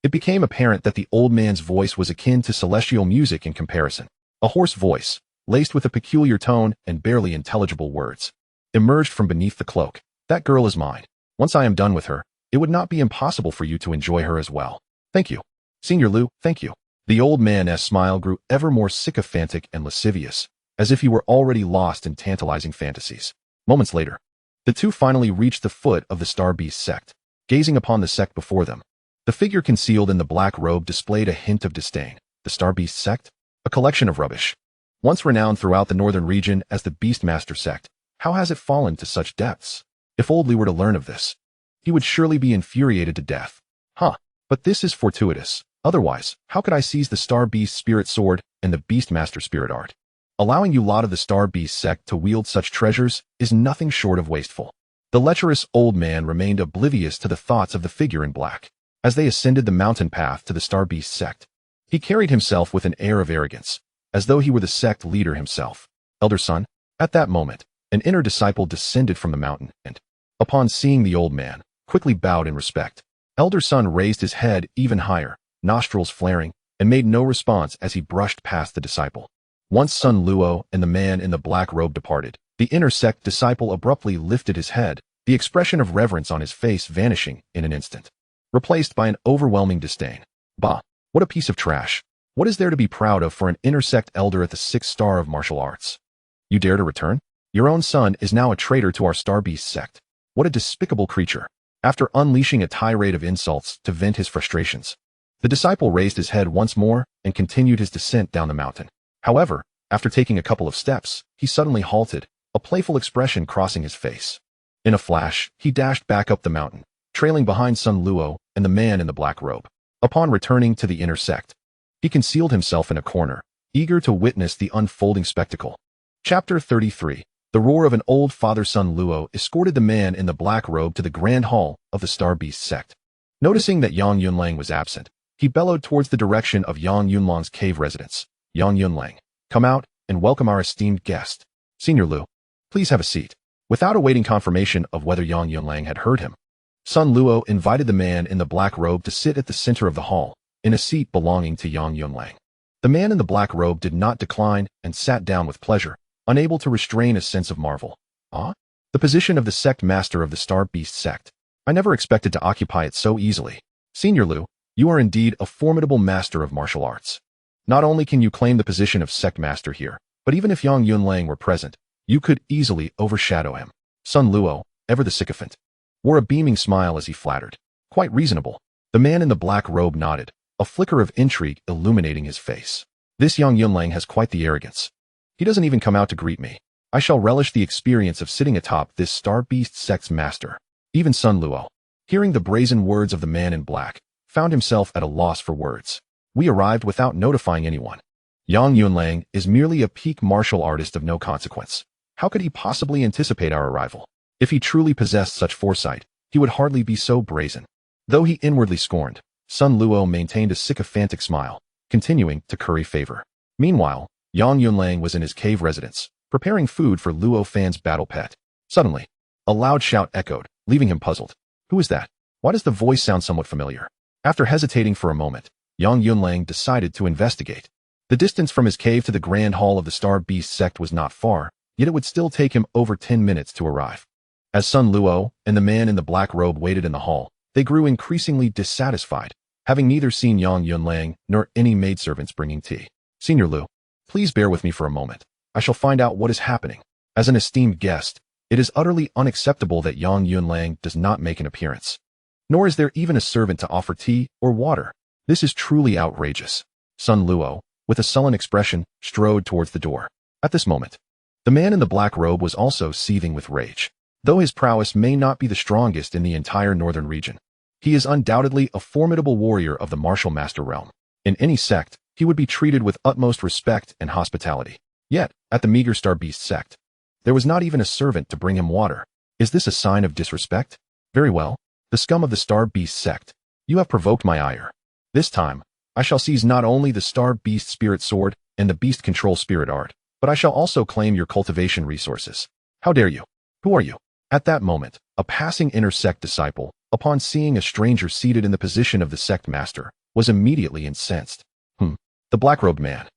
it became apparent that the old man's voice was akin to celestial music in comparison. A hoarse voice, laced with a peculiar tone and barely intelligible words, emerged from beneath the cloak. That girl is mine. Once I am done with her, it would not be impossible for you to enjoy her as well. Thank you. Senior Lu, thank you. The old man's smile grew ever more sycophantic and lascivious, as if he were already lost in tantalizing fantasies. Moments later, the two finally reached the foot of the Starbeast sect. Gazing upon the sect before them, the figure concealed in the black robe displayed a hint of disdain. The Starbeast sect? A collection of rubbish. Once renowned throughout the northern region as the Beastmaster sect, how has it fallen to such depths? If old Li were to learn of this, he would surely be infuriated to death. But this is fortuitous. Otherwise, how could I seize the Starbeast spirit sword and the Beastmaster spirit art? Allowing you lot of the Starbeast sect to wield such treasures is nothing short of wasteful. The lecherous old man remained oblivious to the thoughts of the figure in black. As they ascended the mountain path to the Starbeast sect, he carried himself with an air of arrogance, as though he were the sect leader himself. Elder son, at that moment, an inner disciple descended from the mountain and, upon seeing the old man, quickly bowed in respect. Elder son raised his head even higher, nostrils flaring, and made no response as he brushed past the disciple. Once son Luo and the man in the black robe departed, the inner sect disciple abruptly lifted his head, the expression of reverence on his face vanishing in an instant, replaced by an overwhelming disdain. Bah, what a piece of trash. What is there to be proud of for an inner sect elder at the 6th star of martial arts? You dare to return? Your own son is now a traitor to our Starbeast sect. What a despicable creature. After unleashing a tirade of insults to vent his frustrations, the disciple raised his head once more and continued his descent down the mountain. However, after taking a couple of steps, he suddenly halted, a playful expression crossing his face. In a flash, he dashed back up the mountain, trailing behind son Luo and the man in the black robe. Upon returning to the inner sect, he concealed himself in a corner, eager to witness the unfolding spectacle. Chapter 33. The roar of an old father-son Luo escorted the man in the black robe to the grand hall of the Starbeast sect. Noticing that Yang Yunlang was absent, he bellowed towards the direction of Yang Yunlang's cave residence. Yang Yunlang, come out and welcome our esteemed guest. Senior Lu, please have a seat. Without awaiting confirmation of whether Yang Yunlang had heard him, son Luo invited the man in the black robe to sit at the center of the hall, in a seat belonging to Yang Yunlang. The man in the black robe did not decline and sat down with pleasure, unable to restrain a sense of marvel. Ah? The position of the sect master of the Starbeast sect. I never expected to occupy it so easily. Senior Lu, you are indeed a formidable master of martial arts. Not only can you claim the position of sect master here, but even if Yang Yunlang were present, you could easily overshadow him. Son Luo, ever the sycophant, wore a beaming smile as he flattered. Quite reasonable. The man in the black robe nodded, a flicker of intrigue illuminating his face. This Yang Yunlang has quite the arrogance. He doesn't even come out to greet me. I shall relish the experience of sitting atop this Starbeast sect's master. Even son Luo, hearing the brazen words of the man in black, found himself at a loss for words. We arrived without notifying anyone. Yang Yunlang is merely a peak martial artist of no consequence. How could he possibly anticipate our arrival? If he truly possessed such foresight, he would hardly be so brazen. Though he inwardly scorned, son Luo maintained a sycophantic smile, continuing to curry favor. Meanwhile, Yang Yunlang was in his cave residence, preparing food for Luo Fan's battle pet. Suddenly, a loud shout echoed, leaving him puzzled. Who is that? Why does the voice sound somewhat familiar? After hesitating for a moment, Yang Yunlang decided to investigate. The distance from his cave to the grand hall of the Starbeast sect was not far, yet it would still take him over 10 minutes to arrive. As son Luo and the man in the black robe waited in the hall, they grew increasingly dissatisfied, having neither seen Yang Yunlang nor any maidservants bringing tea. Senior Lu, please bear with me for a moment. I shall find out what is happening. As an esteemed guest, it is utterly unacceptable that Yang Yunlang does not make an appearance. Nor is there even a servant to offer tea or water. This is truly outrageous. Son Luo, with a sullen expression, strode towards the door. At this moment, the man in the black robe was also seething with rage. Though his prowess may not be the strongest in the entire northern region, he is undoubtedly a formidable warrior of the martial master realm. In any sect, he would be treated with utmost respect and hospitality. Yet, at the meager Starbeast sect, there was not even a servant to bring him water. Is this a sign of disrespect? Very well, the scum of the Starbeast sect, you have provoked my ire. This time, I shall seize not only the Starbeast spirit sword and the beast control spirit art, but I shall also claim your cultivation resources. How dare you? Who are you? At that moment, a passing inner sect disciple, upon seeing a stranger seated in the position of the sect master, was immediately incensed. The black-robed man,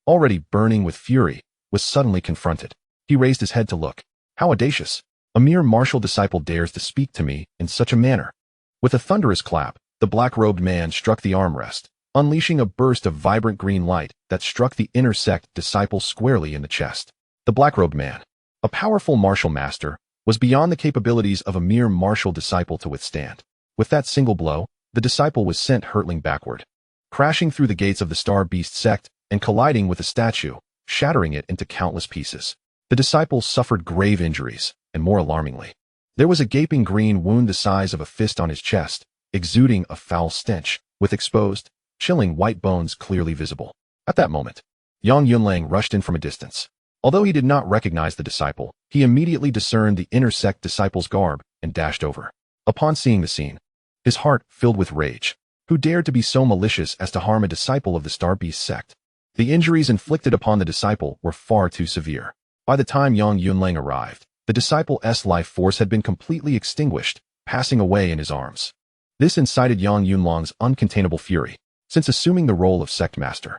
already burning with fury, was suddenly confronted. He raised his head to look. How audacious! A mere martial disciple dares to speak to me in such a manner. With a thunderous clap, the black-robed man struck the armrest, unleashing a burst of vibrant green light that struck the inner sect disciple squarely in the chest. The black-robed man, a powerful martial master, was beyond the capabilities of a mere martial disciple to withstand. With that single blow, the disciple was sent hurtling backward, crashing through the gates of the Starbeast sect and colliding with the statue, shattering it into countless pieces. The disciple suffered grave injuries, and more alarmingly, there was a gaping green wound the size of a fist on his chest, exuding a foul stench, with exposed, chilling white bones clearly visible. At that moment, Yang Yunlang rushed in from a distance. Although he did not recognize the disciple, he immediately discerned the inner sect disciple's garb and dashed over. Upon seeing the scene, his heart filled with rage. Who dared to be so malicious as to harm a disciple of the Starbeast sect? The injuries inflicted upon the disciple were far too severe. By the time Yang Yunlang arrived, the disciple's life force had been completely extinguished, passing away in his arms. This incited Yang Yunlang's uncontainable fury, since assuming the role of sect master.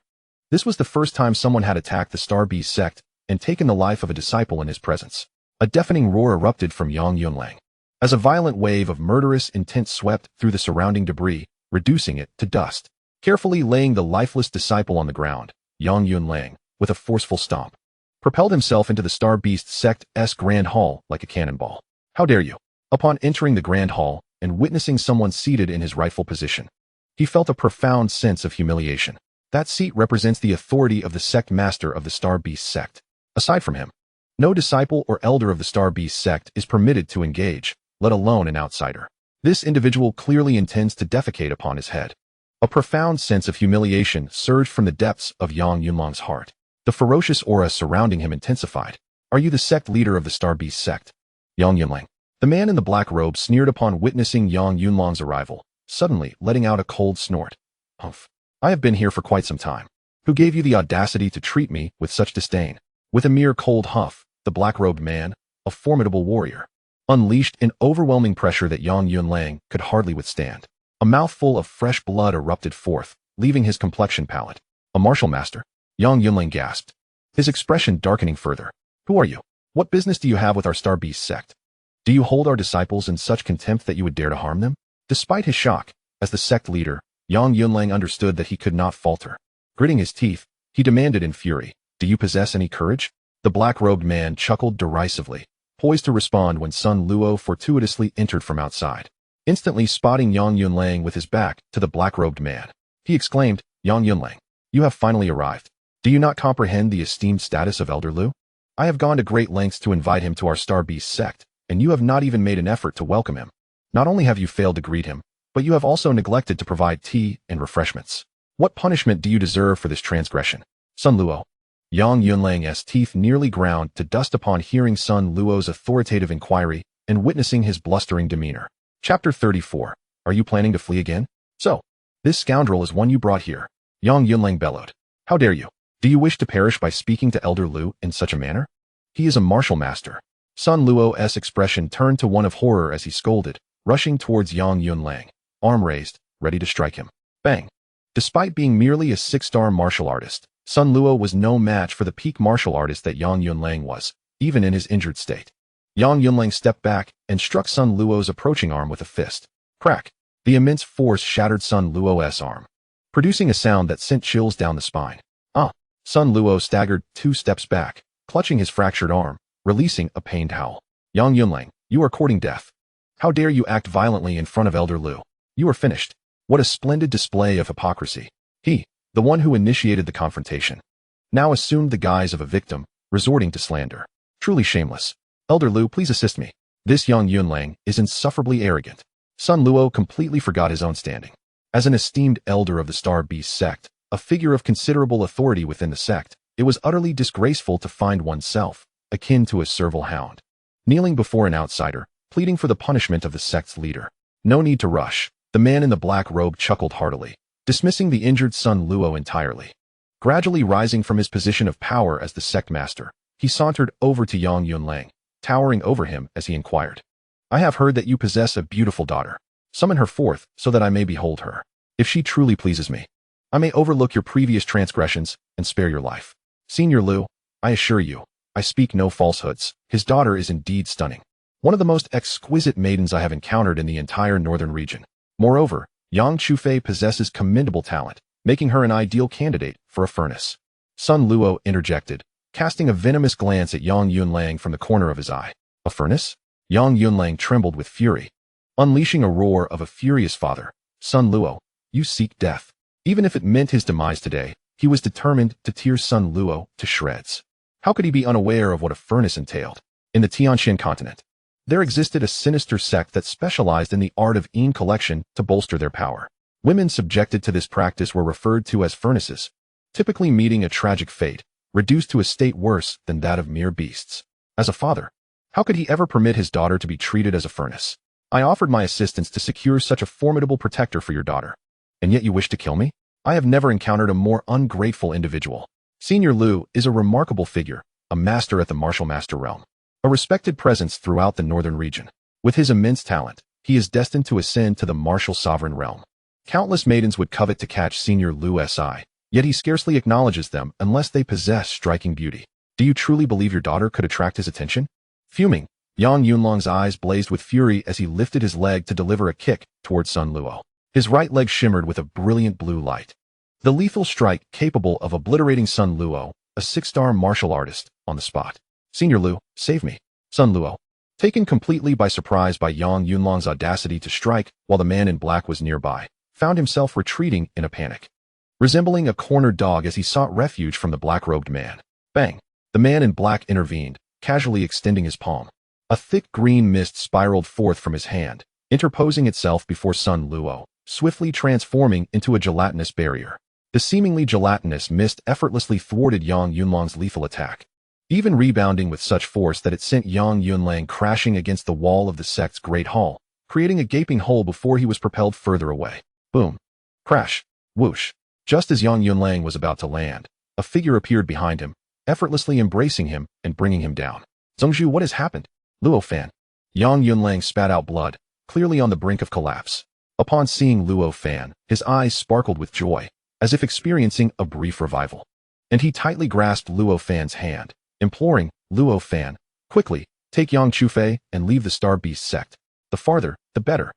This was the first time someone had attacked the Starbeast sect and taken the life of a disciple in his presence. A deafening roar erupted from Yang Yunlang, as a violent wave of murderous intent swept through the surrounding debris, reducing it to dust. Carefully laying the lifeless disciple on the ground, Yang Yunlang, with a forceful stomp, propelled himself into the Starbeast sect's grand hall like a cannonball. How dare you? Upon entering the grand hall and witnessing someone seated in his rightful position, he felt a profound sense of humiliation. That seat represents the authority of the sect master of the Starbeast sect. Aside from him, no disciple or elder of the Starbeast sect is permitted to engage, let alone an outsider. This individual clearly intends to defecate upon his head. A profound sense of humiliation surged from the depths of Yang Yunlang's heart. The ferocious aura surrounding him intensified. Are you the sect leader of the Starbeast sect? Yang Yunlang. The man in the black robe sneered upon witnessing Yang Yunlang's arrival, suddenly letting out a cold snort. Humph. I have been here for quite some time. Who gave you the audacity to treat me with such disdain? With a mere cold huff, the black-robed man, a formidable warrior, unleashed an overwhelming pressure that Yang Yunlang could hardly withstand. A mouthful of fresh blood erupted forth, leaving his complexion pallid. A martial master? Yang Yunlang gasped, his expression darkening further. Who are you? What business do you have with our Starbeast sect? Do you hold our disciples in such contempt that you would dare to harm them? Despite his shock, as the sect leader, Yang Yunlang understood that he could not falter. Gritting his teeth, he demanded in fury, do you possess any courage? The black-robed man chuckled derisively, poised to respond when Sun Luo fortuitously entered from outside. Instantly spotting Yang Yunlang with his back to the black-robed man, he exclaimed, Yang Yunlang, you have finally arrived. Do you not comprehend the esteemed status of Elder Lu? I have gone to great lengths to invite him to our Starbeast sect, and you have not even made an effort to welcome him. Not only have you failed to greet him, but you have also neglected to provide tea and refreshments. What punishment do you deserve for this transgression? Sun Luo. Yang Yunlang's teeth nearly ground to dust upon hearing Sun Luo's authoritative inquiry and witnessing his blustering demeanor. Chapter 34. Are you planning to flee again? So, this scoundrel is one you brought here. Yang Yunlang bellowed. How dare you? Do you wish to perish by speaking to Elder Lu in such a manner? He is a martial master. Sun Luo's expression turned to one of horror as he scolded, rushing towards Yang Yunlang, arm raised, ready to strike him. Bang! Despite being merely a 6-star martial artist, Sun Luo was no match for the peak martial artist that Yang Yunlang was, even in his injured state. Yang Yunlang stepped back and struck Sun Luo's approaching arm with a fist. Crack! The immense force shattered Sun Luo's arm, producing a sound that sent chills down the spine. Sun Luo staggered 2 steps back, clutching his fractured arm, releasing a pained howl. Yang Yunlang, you are courting death. How dare you act violently in front of Elder Lu? You are finished. What a splendid display of hypocrisy. He, the one who initiated the confrontation, now assumed the guise of a victim, resorting to slander. Truly shameless. Elder Lu, please assist me. This Yang Yunlang is insufferably arrogant. Sun Luo completely forgot his own standing. As an esteemed elder of the Starbeast sect, a figure of considerable authority within the sect, it was utterly disgraceful to find oneself akin to a servile hound, kneeling before an outsider, pleading for the punishment of the sect's leader. No need to rush. The man in the black robe chuckled heartily, dismissing the injured Sun Luo entirely. Gradually rising from his position of power as the sect master, he sauntered over to Yang Yunlang, towering over him as he inquired. I have heard that you possess a beautiful daughter. Summon her forth so that I may behold her. If she truly pleases me, I may overlook your previous transgressions and spare your life. Senior Lu, I assure you, I speak no falsehoods. His daughter is indeed stunning. One of the most exquisite maidens I have encountered in the entire northern region. Moreover, Yang Chufei possesses commendable talent, making her an ideal candidate for a furnace. Sun Luo interjected, casting a venomous glance at Yang Yunlang from the corner of his eye. A furnace? Yang Yunlang trembled with fury. Unleashing a roar of a furious father. Sun Luo, you seek death. Even if it meant his demise today, he was determined to tear Sun Luo to shreds. How could he be unaware of what a furnace entailed? In the Tianxian continent, there existed a sinister sect that specialized in the art of yin collection to bolster their power. Women subjected to this practice were referred to as furnaces, typically meeting a tragic fate, reduced to a state worse than that of mere beasts. As a father, how could he ever permit his daughter to be treated as a furnace? I offered my assistance to secure such a formidable protector for your daughter. And yet you wish to kill me? I have never encountered a more ungrateful individual. Senior Luo is a remarkable figure, a master at the martial master realm, a respected presence throughout the northern region. With his immense talent, he is destined to ascend to the martial sovereign realm. Countless maidens would covet to catch Senior Luo's eye, yet he scarcely acknowledges them unless they possess striking beauty. Do you truly believe your daughter could attract his attention? Fuming, Yang Yunlong's eyes blazed with fury as he lifted his leg to deliver a kick towards Sun Luo. His right leg shimmered with a brilliant blue light. The lethal strike capable of obliterating Sun Luo, a 6-star martial artist, on the spot. Senior Luo, save me. Sun Luo, taken completely by surprise by Yang Yunlong's audacity to strike while the man in black was nearby, found himself retreating in a panic, resembling a cornered dog as he sought refuge from the black-robed man. Bang! The man in black intervened, casually extending his palm. A thick green mist spiraled forth from his hand, interposing itself before Sun Luo, swiftly transforming into a gelatinous barrier. The seemingly gelatinous mist effortlessly thwarted Yang Yunlong's lethal attack, even rebounding with such force that it sent Yang Yunlang crashing against the wall of the sect's great hall, creating a gaping hole before he was propelled further away. Boom! Crash! Whoosh! Just as Yang Yunlang was about to land, a figure appeared behind him, effortlessly embracing him and bringing him down. Zhongzhu, what has happened? Luo Fan. Yang Yunlang spat out blood, clearly on the brink of collapse. Upon seeing Luo Fan, his eyes sparkled with joy, as if experiencing a brief revival. And he tightly grasped Luo Fan's hand, imploring, Luo Fan, quickly, take Yang Chufei and leave the Starbeast sect. The farther, the better.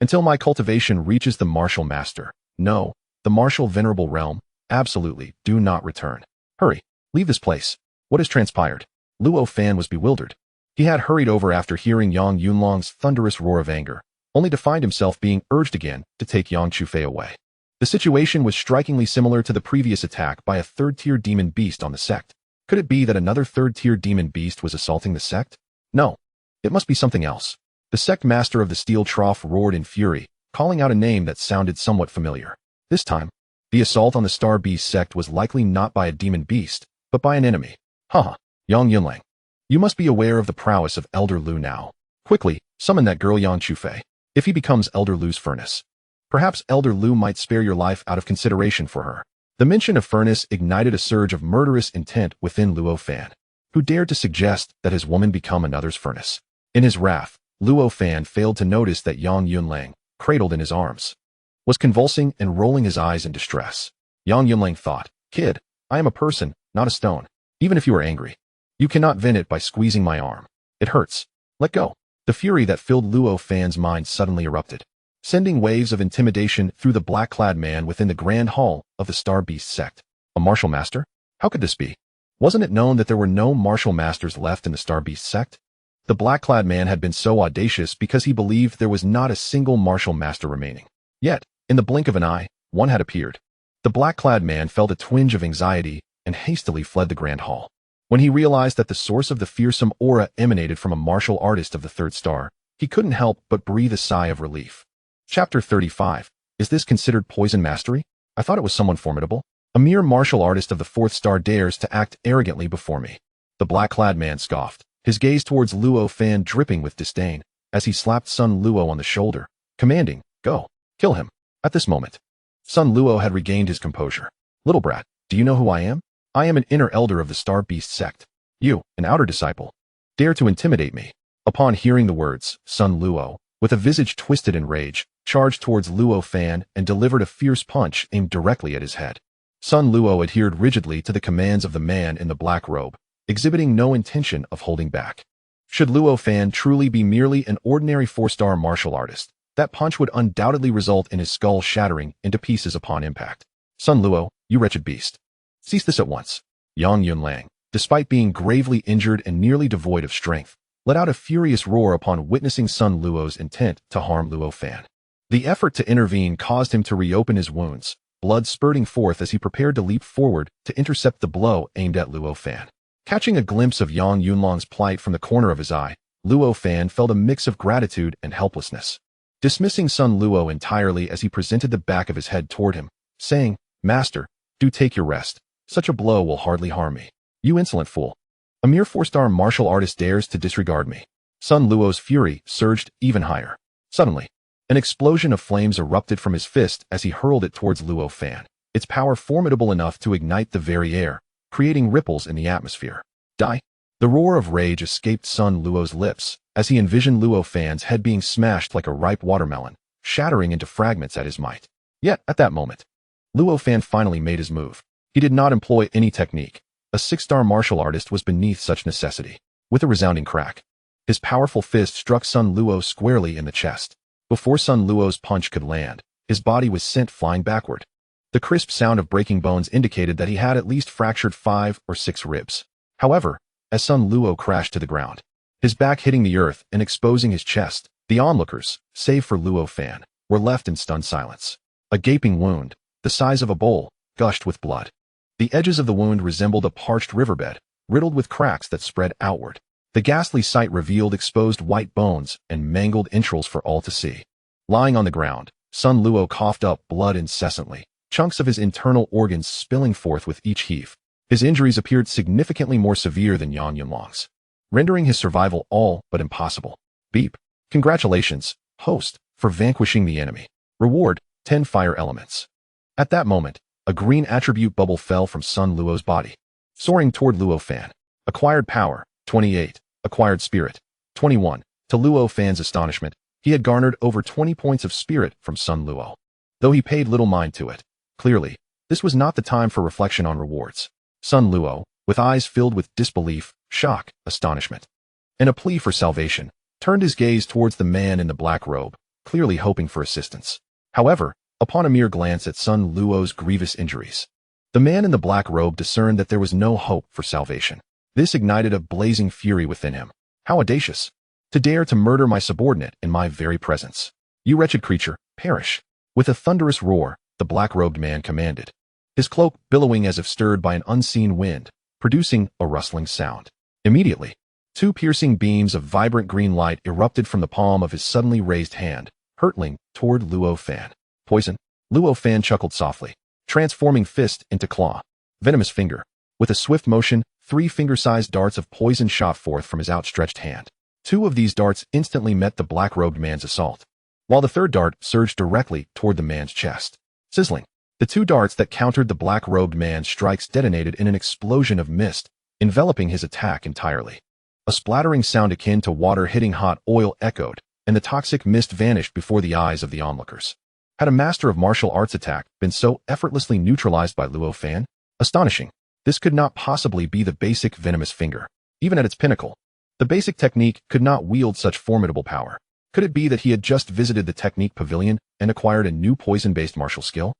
Until my cultivation reaches the martial master. No, the martial venerable realm, absolutely, do not return. Hurry, leave this place. What has transpired? Luo Fan was bewildered. He had hurried over after hearing Yang Yunlong's thunderous roar of anger, only to find himself being urged again to take Yang Chufei away. The situation was strikingly similar to the previous attack by a third-tier demon beast on the sect. Could it be that another third-tier demon beast was assaulting the sect? No. It must be something else. The sect master of the steel trough roared in fury, calling out a name that sounded somewhat familiar. This time, the assault on the Starbeast sect was likely not by a demon beast, but by an enemy. Haha, Yang Yunlang. You must be aware of the prowess of Elder Lu now. Quickly, summon that girl Yang Chufei. If he becomes Elder Lu's furnace, perhaps Elder Lu might spare your life out of consideration for her. The mention of furnace ignited a surge of murderous intent within Luo Fan, who dared to suggest that his woman become another's furnace. In his wrath, Luo Fan failed to notice that Yang Yunlang, cradled in his arms, was convulsing and rolling his eyes in distress. Yang Yunlang thought, kid, I am a person, not a stone. Even if you are angry, you cannot vent it by squeezing my arm. It hurts. Let go. The fury that filled Luo Fan's mind suddenly erupted, sending waves of intimidation through the black-clad man within the grand hall of the Starbeast sect. A martial master? How could this be? Wasn't it known that there were no martial masters left in the Starbeast sect? The black-clad man had been so audacious because he believed there was not a single martial master remaining. Yet, in the blink of an eye, one had appeared. The black-clad man felt a twinge of anxiety and hastily fled the grand hall. When he realized that the source of the fearsome aura emanated from a martial artist of the 3rd star, he couldn't help but breathe a sigh of relief. Chapter 35. Is this considered poison mastery? I thought it was someone formidable. A mere martial artist of the 4th star dares to act arrogantly before me. The black-clad man scoffed, his gaze towards Luo Fan dripping with disdain, as he slapped Sun Luo on the shoulder, commanding, go, kill him. At this moment, Sun Luo had regained his composure. Little brat, do you know who I am? I am an inner elder of the Starbeast sect. You, an outer disciple, dare to intimidate me. Upon hearing the words, Sun Luo, with a visage twisted in rage, charged towards Luo Fan and delivered a fierce punch aimed directly at his head. Sun Luo adhered rigidly to the commands of the man in the black robe, exhibiting no intention of holding back. Should Luo Fan truly be merely an ordinary 4-star martial artist, that punch would undoubtedly result in his skull shattering into pieces upon impact. Sun Luo, you wretched beast. Cease this at once. Yang Yunlang, despite being gravely injured and nearly devoid of strength, let out a furious roar upon witnessing Sun Luo's intent to harm Luo Fan. The effort to intervene caused him to reopen his wounds, blood spurting forth as he prepared to leap forward to intercept the blow aimed at Luo Fan. Catching a glimpse of Yang Yunlang's plight from the corner of his eye, Luo Fan felt a mix of gratitude and helplessness. Dismissing Sun Luo entirely as he presented the back of his head toward him, saying, Master, do take your rest. Such a blow will hardly harm me. You insolent fool. A mere 4-star martial artist dares to disregard me. Sun Luo's fury surged even higher. Suddenly, an explosion of flames erupted from his fist as he hurled it towards Luo Fan, its power formidable enough to ignite the very air, creating ripples in the atmosphere. Die! The roar of rage escaped Sun Luo's lips as he envisioned Luo Fan's head being smashed like a ripe watermelon, shattering into fragments at his might. Yet, at that moment, Luo Fan finally made his move. He did not employ any technique. A six-star martial artist was beneath such necessity. With a resounding crack, his powerful fist struck Sun Luo squarely in the chest. Before Sun Luo's punch could land, his body was sent flying backward. The crisp sound of breaking bones indicated that he had at least fractured 5 or 6 ribs. However, as Sun Luo crashed to the ground, his back hitting the earth and exposing his chest, the onlookers, save for Luo Fan, were left in stunned silence. A gaping wound, the size of a bowl, gushed with blood. The edges of the wound resembled a parched riverbed, riddled with cracks that spread outward. The ghastly sight revealed exposed white bones and mangled entrails for all to see. Lying on the ground, Sun Luo coughed up blood incessantly, chunks of his internal organs spilling forth with each heave. His injuries appeared significantly more severe than Yang Yunlong's, rendering his survival all but impossible. Beep. Congratulations, host, for vanquishing the enemy. Reward, 10 fire elements. At that moment, a green attribute bubble fell from Sun Luo's body, soaring toward Luo Fan. Acquired power, 28. Acquired spirit, 21. To Luo Fan's astonishment, he had garnered over 20 points of spirit from Sun Luo. Though he paid little mind to it, clearly, this was not the time for reflection on rewards. Sun Luo, with eyes filled with disbelief, shock, astonishment, and a plea for salvation, turned his gaze towards the man in the black robe, clearly hoping for assistance. However, upon a mere glance at Sun Luo's grievous injuries, the man in the black robe discerned that there was no hope for salvation. This ignited a blazing fury within him. How audacious! To dare to murder my subordinate in my very presence. You wretched creature, perish! With a thunderous roar, the black-robed man commanded, his cloak billowing as if stirred by an unseen wind, producing a rustling sound. Immediately, 2 piercing beams of vibrant green light erupted from the palm of his suddenly raised hand, hurtling toward Luo Fan. Poison? Luo Fan chuckled softly, transforming fist into claw. Venomous finger. With a swift motion, 3 finger-sized darts of poison shot forth from his outstretched hand. 2 of these darts instantly met the black-robed man's assault, while the third dart surged directly toward the man's chest. Sizzling. The 2 darts that countered the black-robed man's strikes detonated in an explosion of mist, enveloping his attack entirely. A splattering sound akin to water hitting hot oil echoed, and the toxic mist vanished before the eyes of the onlookers. Had a master of martial arts attack been so effortlessly neutralized by Luo Fan? Astonishing. This could not possibly be the basic venomous finger. Even at its pinnacle, the basic technique could not wield such formidable power. Could it be that he had just visited the technique pavilion and acquired a new poison-based martial skill?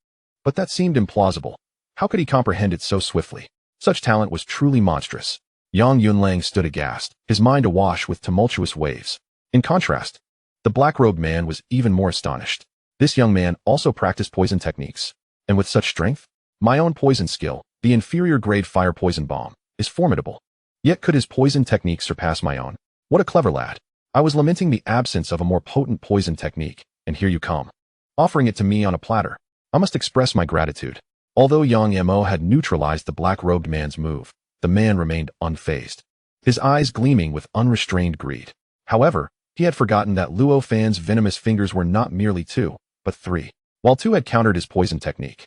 But that seemed implausible. How could he comprehend it so swiftly? Such talent was truly monstrous. Yang Yunlang stood aghast, his mind awash with tumultuous waves. In contrast, the black-robed man was even more astonished. This young man also practiced poison techniques, and with such strength? My own poison skill, the inferior-grade fire poison bomb, is formidable. Yet could his poison technique surpass my own? What a clever lad. I was lamenting the absence of a more potent poison technique, and here you come, offering it to me on a platter. I must express my gratitude. Although Yang Mo had neutralized the black-robed man's move, the man remained unfazed, his eyes gleaming with unrestrained greed. However, he had forgotten that Luo Fan's venomous fingers were not merely 2, but 3. While 2 had countered his poison technique,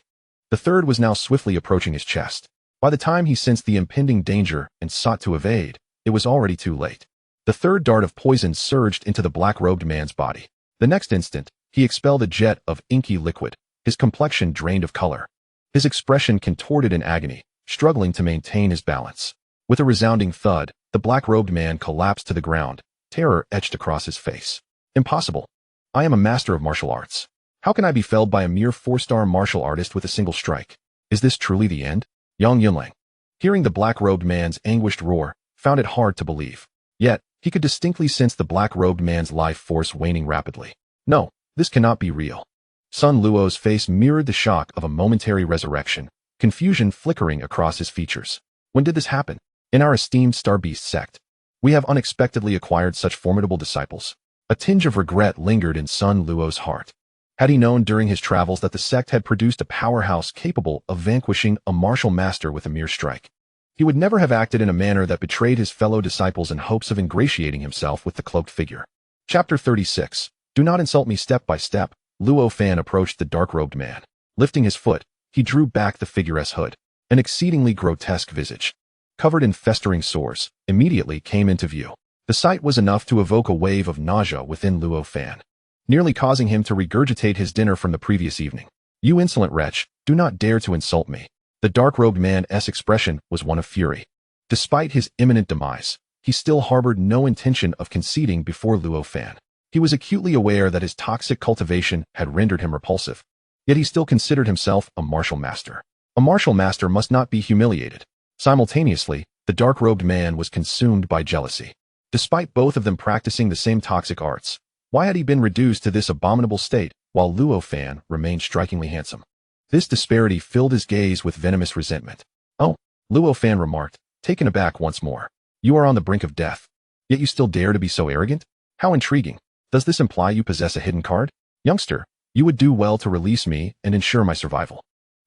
the third was now swiftly approaching his chest. By the time he sensed the impending danger and sought to evade, it was already too late. The third dart of poison surged into the black-robed man's body. The next instant, he expelled a jet of inky liquid, his complexion drained of color. His expression contorted in agony, struggling to maintain his balance. With a resounding thud, the black-robed man collapsed to the ground, terror etched across his face. Impossible. I am a master of martial arts. How can I be felled by a mere 4-star martial artist with a single strike? Is this truly the end? Yang Yunlang, hearing the black-robed man's anguished roar, found it hard to believe. Yet, he could distinctly sense the black-robed man's life force waning rapidly. No, this cannot be real. Sun Luo's face mirrored the shock of a momentary resurrection, confusion flickering across his features. When did this happen? In our esteemed Starbeast sect, we have unexpectedly acquired such formidable disciples. A tinge of regret lingered in Sun Luo's heart. Had he known during his travels that the sect had produced a powerhouse capable of vanquishing a martial master with a mere strike, he would never have acted in a manner that betrayed his fellow disciples in hopes of ingratiating himself with the cloaked figure. Chapter 36. Do not insult me step by step. Luo Fan approached the dark-robed man. Lifting his foot, he drew back the figure's hood. An exceedingly grotesque visage, covered in festering sores, immediately came into view. The sight was enough to evoke a wave of nausea within Luo Fan, nearly causing him to regurgitate his dinner from the previous evening. You insolent wretch, do not dare to insult me. The dark-robed man's expression was one of fury. Despite his imminent demise, he still harbored no intention of conceding before Luo Fan. He was acutely aware that his toxic cultivation had rendered him repulsive, yet he still considered himself a martial master. A martial master must not be humiliated. Simultaneously, the dark-robed man was consumed by jealousy. Despite both of them practicing the same toxic arts, why had he been reduced to this abominable state while Luo Fan remained strikingly handsome? This disparity filled his gaze with venomous resentment. Oh, Luo Fan remarked, taken aback once more. You are on the brink of death, yet you still dare to be so arrogant? How intriguing. Does this imply you possess a hidden card? Youngster, you would do well to release me and ensure my survival.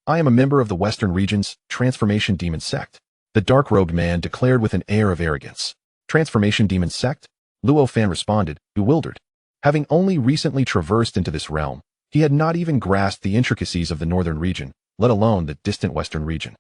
I am a member of the Western region's Transformation Demon Sect, the dark-robed man declared with an air of arrogance. Transformation Demon Sect? Luo Fan responded, bewildered. Having only recently traversed into this realm, he had not even grasped the intricacies of the northern region, let alone the distant western region.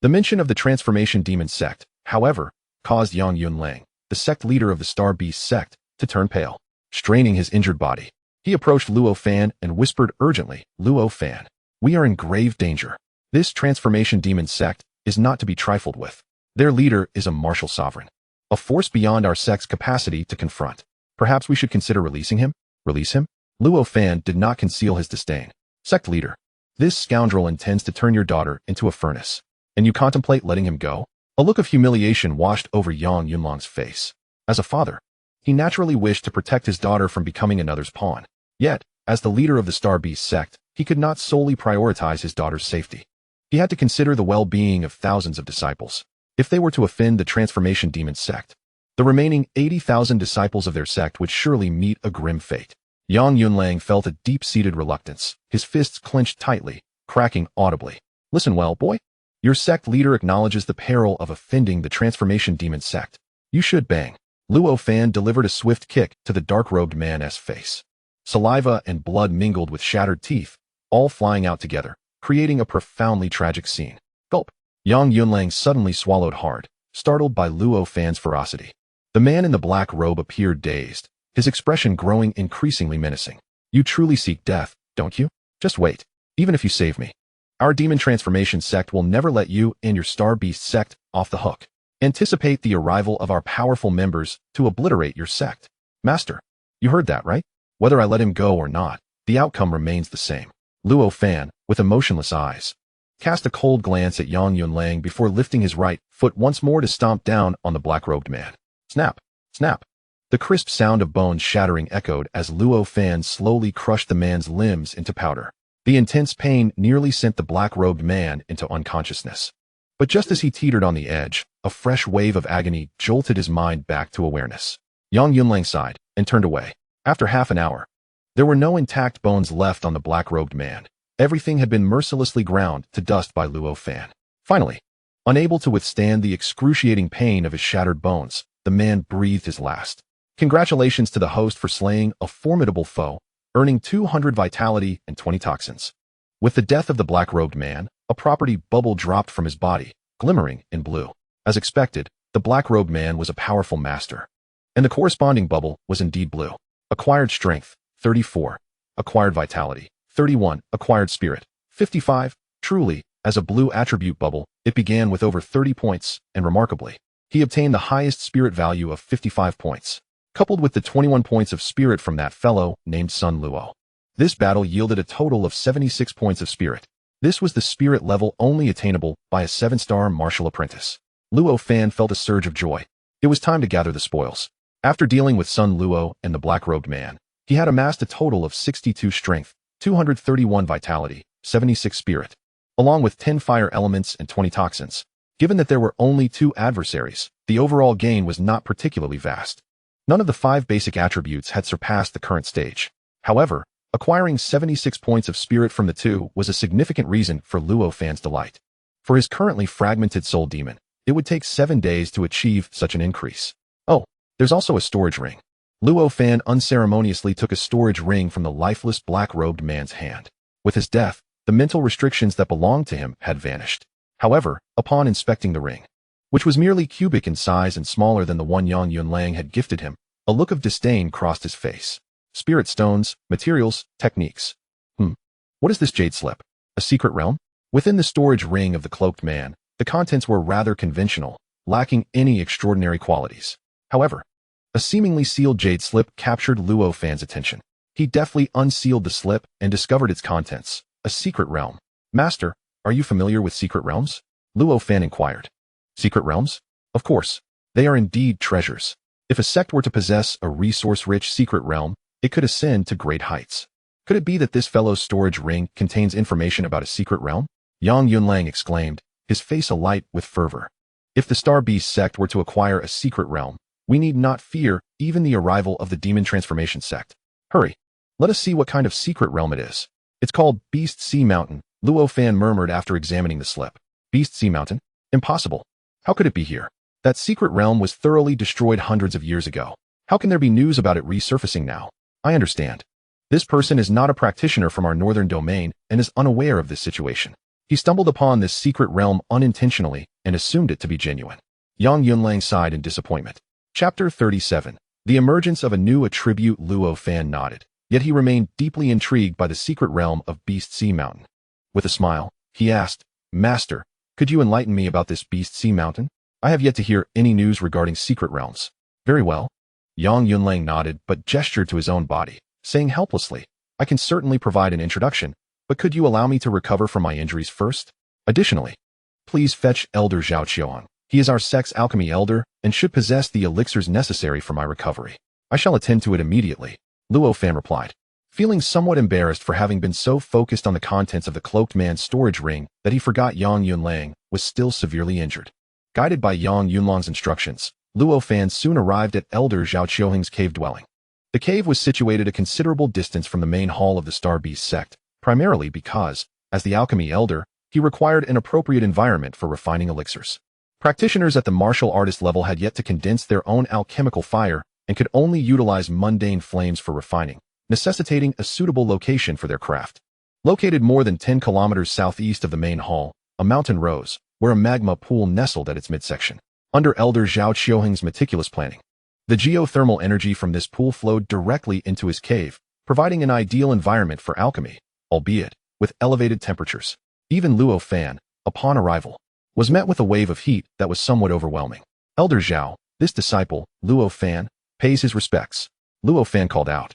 The mention of the Transformation Demon Sect, however, caused Yang Yunlang, the sect leader of the Starbeast sect, to turn pale. Straining his injured body, he approached Luo Fan and whispered urgently, Luo Fan, we are in grave danger. This Transformation Demon Sect is not to be trifled with. Their leader is a martial sovereign, a force beyond our sect's capacity to confront. Perhaps we should consider releasing him? Release him? Luo Fan did not conceal his disdain. Sect leader, this scoundrel intends to turn your daughter into a furnace, and you contemplate letting him go? A look of humiliation washed over Yang Yunlang's face. As a father, he naturally wished to protect his daughter from becoming another's pawn. Yet, as the leader of the Starbeast sect, he could not solely prioritize his daughter's safety. He had to consider the well-being of thousands of disciples. If they were to offend the Transformation Demon Sect, the remaining 80,000 disciples of their sect would surely meet a grim fate. Yang Yunlang felt a deep-seated reluctance, his fists clenched tightly, cracking audibly. Listen well, boy. Your sect leader acknowledges the peril of offending the Transformation Demon Sect. You should bang. Luo Fan delivered a swift kick to the dark-robed man's face. Saliva and blood mingled with shattered teeth, all flying out together, creating a profoundly tragic scene. Gulp. Yang Yunlang suddenly swallowed hard, startled by Luo Fan's ferocity. The man in the black robe appeared dazed, his expression growing increasingly menacing. You truly seek death, don't you? Just wait. Even if you save me, our demon transformation sect will never let you and your Starbeast sect off the hook. Anticipate the arrival of our powerful members to obliterate your sect. Master, you heard that, right? Whether I let him go or not, the outcome remains the same. Luo Fan, with emotionless eyes, cast a cold glance at Yang Yunlang before lifting his right foot once more to stomp down on the black-robed man. Snap! Snap! The crisp sound of bones shattering echoed as Luo Fan slowly crushed the man's limbs into powder. The intense pain nearly sent the black-robed man into unconsciousness. But just as he teetered on the edge, a fresh wave of agony jolted his mind back to awareness. Yang Yunlang sighed and turned away. After half an hour, there were no intact bones left on the black-robed man. Everything had been mercilessly ground to dust by Luo Fan. Finally, unable to withstand the excruciating pain of his shattered bones, the man breathed his last. Congratulations to the host for slaying a formidable foe, earning 200 vitality and 20 toxins. With the death of the black-robed man, a property bubble dropped from his body, glimmering in blue. As expected, the black-robed man was a powerful master, and the corresponding bubble was indeed blue. Acquired strength, 34. Acquired vitality, 31. Acquired spirit, 55. Truly, as a blue attribute bubble, it began with over 30 points, and remarkably, he obtained the highest spirit value of 55 points, coupled with the 21 points of spirit from that fellow named Sun Luo. This battle yielded a total of 76 points of spirit. This was the spirit level only attainable by a 7-star martial apprentice. Luo Fan felt a surge of joy. It was time to gather the spoils. After dealing with Sun Luo and the black-robed man, he had amassed a total of 62 strength, 231 vitality, 76 spirit, along with 10 fire elements and 20 toxins. Given that there were only 2 adversaries, the overall gain was not particularly vast. None of the 5 basic attributes had surpassed the current stage. However, acquiring 76 points of spirit from the 2 was a significant reason for Luo Fan's delight. For his currently fragmented soul demon, it would take 7 days to achieve such an increase. Oh, there's also a storage ring. Luo Fan unceremoniously took a storage ring from the lifeless black-robed man's hand. With his death, the mental restrictions that belonged to him had vanished. However, upon inspecting the ring, which was merely cubic in size and smaller than the one Yang Yunlang had gifted him, a look of disdain crossed his face. Spirit stones, materials, techniques. What is this jade slip? A secret realm? Within the storage ring of the cloaked man, the contents were rather conventional, lacking any extraordinary qualities. However, a seemingly sealed jade slip captured Luo Fan's attention. He deftly unsealed the slip and discovered its contents. A secret realm. Master, are you familiar with secret realms? Luo Fan inquired. Secret realms? Of course. They are indeed treasures. If a sect were to possess a resource-rich secret realm, it could ascend to great heights. Could it be that this fellow's storage ring contains information about a secret realm? Yang Yunlang exclaimed, his face alight with fervor. If the Starbeast sect were to acquire a secret realm, we need not fear even the arrival of the demon transformation sect. Hurry. Let us see what kind of secret realm it is. It's called Beast Sea Mountain, Luo Fan murmured after examining the slip. Beast Sea Mountain? Impossible. How could it be here? That secret realm was thoroughly destroyed hundreds of years ago. How can there be news about it resurfacing now? I understand. This person is not a practitioner from our northern domain and is unaware of this situation. He stumbled upon this secret realm unintentionally and assumed it to be genuine. Yang Yunlang sighed in disappointment. Chapter 37. The emergence of a new attribute. Luo Fan nodded, yet he remained deeply intrigued by the secret realm of Beast Sea Mountain. With a smile, he asked, Master, could you enlighten me about this Beast Sea Mountain? I have yet to hear any news regarding secret realms. Very well. Yang Yunlang nodded but gestured to his own body, saying helplessly, I can certainly provide an introduction, but could you allow me to recover from my injuries first? Additionally, please fetch Elder Zhao Qiuang. He is our sect's alchemy elder and should possess the elixirs necessary for my recovery. I shall attend to it immediately, Luo Fan replied, feeling somewhat embarrassed for having been so focused on the contents of the cloaked man's storage ring that he forgot Yang Yunlang was still severely injured. Guided by Yang Yunlang's instructions, Luo Fan soon arrived at Elder Zhao Qiuheng's cave dwelling. The cave was situated a considerable distance from the main hall of the Starbeast sect, primarily because, as the alchemy elder, he required an appropriate environment for refining elixirs. Practitioners at the martial artist level had yet to condense their own alchemical fire and could only utilize mundane flames for refining, necessitating a suitable location for their craft. Located more than 10 kilometers southeast of the main hall, a mountain rose, where a magma pool nestled at its midsection. Under Elder Zhao Qiuheng's meticulous planning, the geothermal energy from this pool flowed directly into his cave, providing an ideal environment for alchemy, albeit with elevated temperatures. Even Luo Fan, upon arrival, was met with a wave of heat that was somewhat overwhelming. Elder Zhao, this disciple, Luo Fan, pays his respects, Luo Fan called out.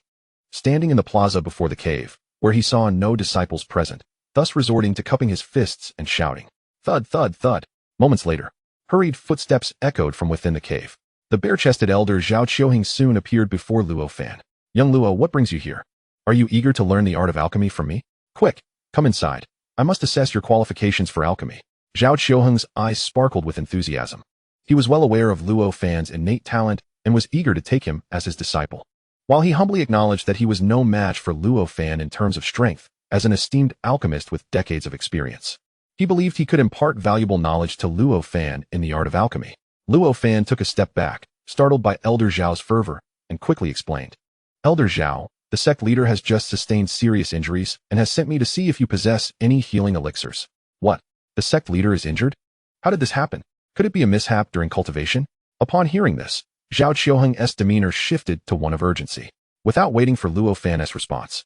Standing in the plaza before the cave, where he saw no disciples present, thus resorting to cupping his fists and shouting. Thud, thud, thud. Moments later, hurried footsteps echoed from within the cave. The bare-chested elder Zhao Qiuheng soon appeared before Luo Fan. Young Luo, what brings you here? Are you eager to learn the art of alchemy from me? Quick, come inside. I must assess your qualifications for alchemy. Zhao Qiuheng's eyes sparkled with enthusiasm. He was well aware of Luo Fan's innate talent and was eager to take him as his disciple. While he humbly acknowledged that he was no match for Luo Fan in terms of strength, as an esteemed alchemist with decades of experience, he believed he could impart valuable knowledge to Luo Fan in the art of alchemy. Luo Fan took a step back, startled by Elder Zhao's fervor, and quickly explained. Elder Zhao, the sect leader has just sustained serious injuries and has sent me to see if you possess any healing elixirs. What? The sect leader is injured? How did this happen? Could it be a mishap during cultivation? Upon hearing this, Zhao Qiuheng's demeanor shifted to one of urgency. Without waiting for Luo Fan's response,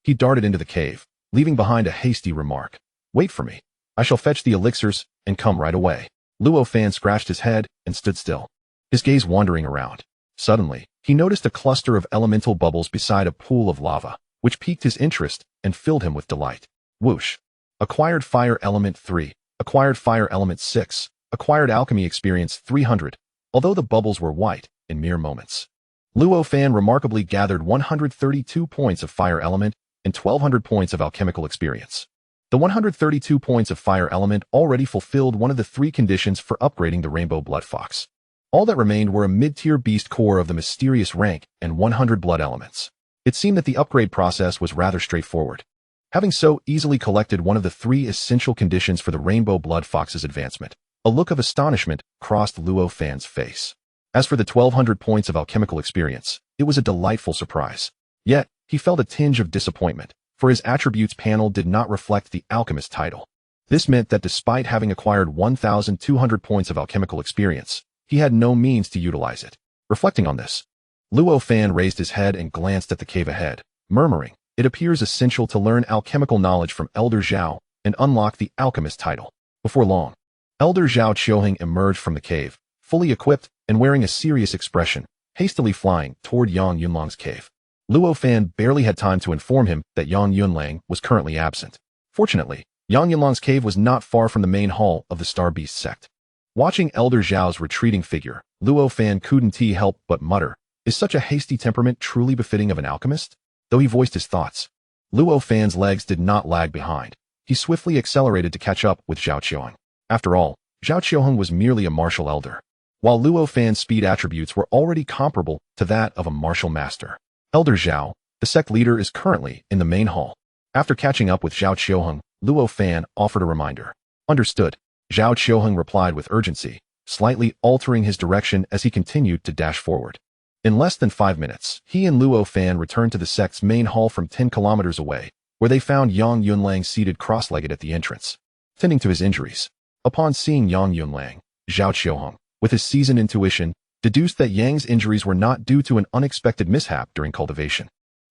he darted into the cave, leaving behind a hasty remark. Wait for me. I shall fetch the elixirs and come right away. Luo Fan scratched his head and stood still, his gaze wandering around. Suddenly, he noticed a cluster of elemental bubbles beside a pool of lava, which piqued his interest and filled him with delight. Whoosh. Acquired Fire Element 3, Acquired Fire Element 6, Acquired Alchemy Experience 300, although the bubbles were white in mere moments. Luo Fan remarkably gathered 132 points of Fire Element and 1,200 points of Alchemical Experience. The 132 points of Fire Element already fulfilled one of the 3 conditions for upgrading the Rainbow Blood Fox. All that remained were a mid-tier beast core of the mysterious rank and 100 blood elements. It seemed that the upgrade process was rather straightforward. Having so easily collected one of the 3 essential conditions for the Rainbow Blood Fox's advancement, a look of astonishment crossed Luo Fan's face. As for the 1,200 points of alchemical experience, it was a delightful surprise. Yet, he felt a tinge of disappointment, for his attributes panel did not reflect the alchemist title. This meant that despite having acquired 1,200 points of alchemical experience, he had no means to utilize it. Reflecting on this, Luo Fan raised his head and glanced at the cave ahead, murmuring, "It appears essential to learn alchemical knowledge from Elder Zhao and unlock the alchemist title." Before long, Elder Zhao Qiuheng emerged from the cave, fully equipped and wearing a serious expression, hastily flying toward Yang Yunlang's cave. Luo Fan barely had time to inform him that Yang Yunlang was currently absent. Fortunately, Yang Yunlang's cave was not far from the main hall of the Starbeast sect. Watching Elder Zhao's retreating figure, Luo Fan couldn't help but mutter, "Is such a hasty temperament truly befitting of an alchemist?" Though he voiced his thoughts, Luo Fan's legs did not lag behind. He swiftly accelerated to catch up with Zhao Qiuheng. After all, Zhao Qiuheng was merely a martial elder, while Luo Fan's speed attributes were already comparable to that of a martial master. Elder Zhao, the sect leader, is currently in the main hall. After catching up with Zhao Qiuheng, Luo Fan offered a reminder. Understood. Zhao Qiuheng replied with urgency, slightly altering his direction as he continued to dash forward. In less than 5 minutes, he and Luo Fan returned to the sect's main hall from 10 kilometers away, where they found Yang Yunlang seated cross-legged at the entrance, tending to his injuries. Upon seeing Yang Yunlang, Zhao Qiuheng, with his seasoned intuition, deduced that Yang's injuries were not due to an unexpected mishap during cultivation,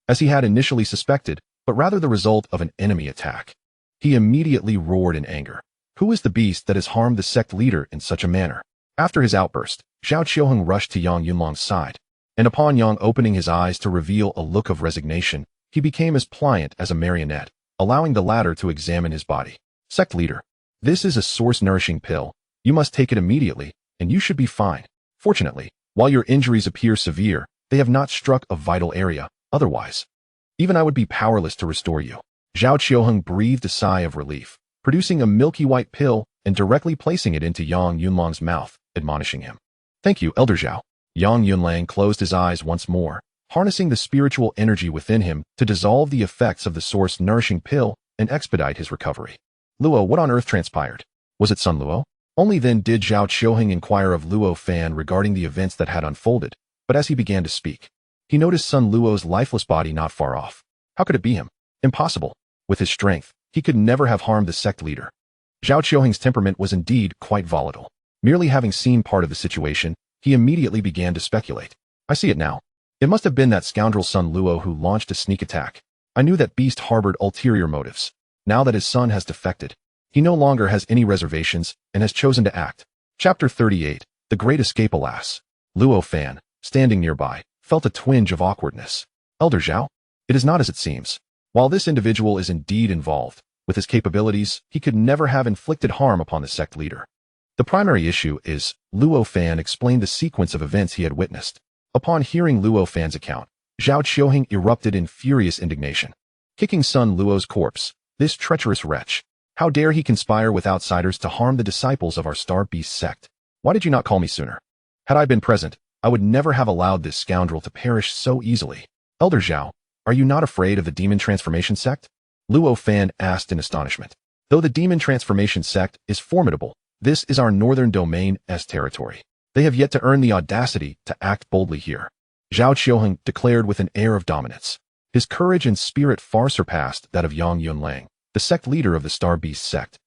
as he had initially suspected, but rather the result of an enemy attack. He immediately roared in anger. Who is the beast that has harmed the sect leader in such a manner? After his outburst, Zhao Qiuheng rushed to Yang Yunlang's side, and upon Yang opening his eyes to reveal a look of resignation, he became as pliant as a marionette, allowing the latter to examine his body. Sect leader, this is a source-nourishing pill. You must take it immediately, and you should be fine. Fortunately, while your injuries appear severe, they have not struck a vital area. Otherwise, even I would be powerless to restore you. Zhao Qiuheng breathed a sigh of relief, producing a milky white pill and directly placing it into Yang Yunlang's mouth, admonishing him. Thank you, Elder Zhao. Yang Yunlang closed his eyes once more, harnessing the spiritual energy within him to dissolve the effects of the source-nourishing pill and expedite his recovery. Luo, what on earth transpired? Was it Sun Luo? Only then did Zhao Qiuheng inquire of Luo Fan regarding the events that had unfolded, but as he began to speak, he noticed Sun Luo's lifeless body not far off. How could it be him? Impossible. With his strength, he could never have harmed the sect leader. Zhao Qiuheng's temperament was indeed quite volatile. Merely having seen part of the situation, he immediately began to speculate. I see it now. It must have been that scoundrel Sun Luo who launched a sneak attack. I knew that beast harbored ulterior motives. Now that his son has defected, he no longer has any reservations and has chosen to act. Chapter 38, The Great Escape. Alas. Luo Fan, standing nearby, felt a twinge of awkwardness. Elder Zhao? It is not as it seems. While this individual is indeed involved, with his capabilities, he could never have inflicted harm upon the sect leader. The primary issue is, Luo Fan explained the sequence of events he had witnessed. Upon hearing Luo Fan's account, Zhao Qiuheng erupted in furious indignation. Kicking Sun Luo's corpse, this treacherous wretch. How dare he conspire with outsiders to harm the disciples of our Starbeast sect? Why did you not call me sooner? Had I been present, I would never have allowed this scoundrel to perish so easily. Elder Zhao, are you not afraid of the demon transformation sect? Luo Fan asked in astonishment. Though the demon transformation sect is formidable, this is our northern domain's territory. They have yet to earn the audacity to act boldly here. Zhao Qiuheng declared with an air of dominance. His courage and spirit far surpassed that of Yang Yunlang, the sect leader of the Starbeast sect,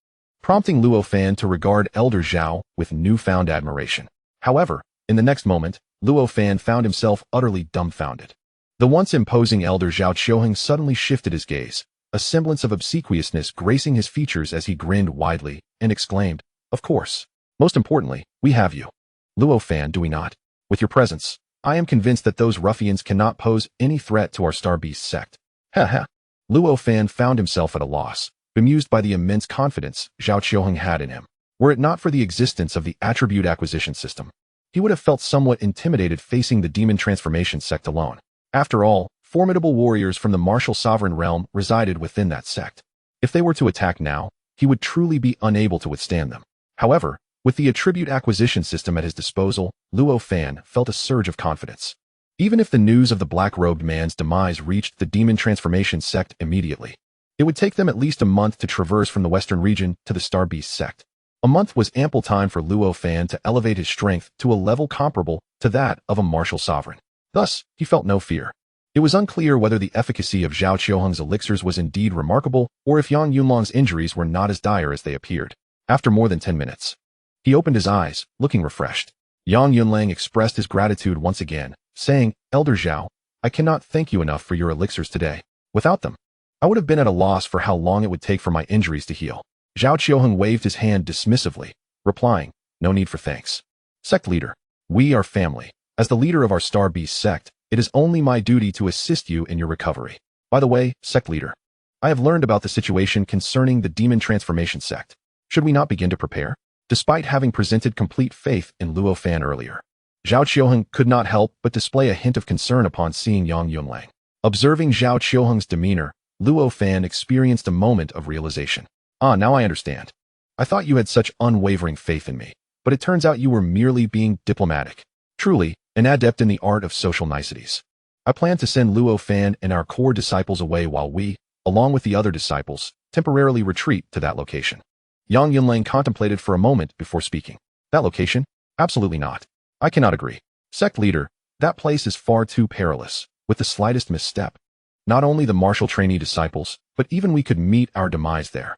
prompting Luo Fan to regard Elder Zhao with newfound admiration. However, in the next moment, Luo Fan found himself utterly dumbfounded. The once imposing Elder Zhao Qiuheng suddenly shifted his gaze, a semblance of obsequiousness gracing his features as he grinned widely and exclaimed, "Of course. Most importantly, we have you. Luo Fan, do we not? With your presence, I am convinced that those ruffians cannot pose any threat to our Starbeast sect." Ha ha. Luo Fan found himself at a loss, bemused by the immense confidence Zhao Qiuheng had in him. Were it not for the existence of the attribute acquisition system, he would have felt somewhat intimidated facing the demon transformation sect alone. After all, formidable warriors from the martial sovereign realm resided within that sect. If they were to attack now, he would truly be unable to withstand them. However, with the attribute acquisition system at his disposal, Luo Fan felt a surge of confidence. Even if the news of the black-robed man's demise reached the demon transformation sect immediately, it would take them at least a month to traverse from the western region to the Starbeast sect. A month was ample time for Luo Fan to elevate his strength to a level comparable to that of a martial sovereign. Thus, he felt no fear. It was unclear whether the efficacy of Zhao Qiuheng's elixirs was indeed remarkable or if Yang Yunlong's injuries were not as dire as they appeared. After more than 10 minutes, he opened his eyes, looking refreshed. Yang Yunlang expressed his gratitude once again, saying, "Elder Zhao, I cannot thank you enough for your elixirs today. Without them, I would have been at a loss for how long it would take for my injuries to heal." Zhao Qiuheng waved his hand dismissively, replying, "No need for thanks. Sect leader, we are family. As the leader of our Starbeast sect, it is only my duty to assist you in your recovery. By the way, sect leader, I have learned about the situation concerning the demon transformation sect. Should we not begin to prepare?" Despite having presented complete faith in Luo Fan earlier, Zhao Qiuheng could not help but display a hint of concern upon seeing Yang Yunlang. Observing Zhao Qiuheng's demeanor, Luo Fan experienced a moment of realization. Now I understand. I thought you had such unwavering faith in me, but it turns out you were merely being diplomatic. Truly, an adept in the art of social niceties. I plan to send Luo Fan and our core disciples away while we, along with the other disciples, temporarily retreat to that location. Yang Yunlang contemplated for a moment before speaking. That location? Absolutely not. I cannot agree. Sect leader, that place is far too perilous. With the slightest misstep, not only the martial trainee disciples, but even we could meet our demise there.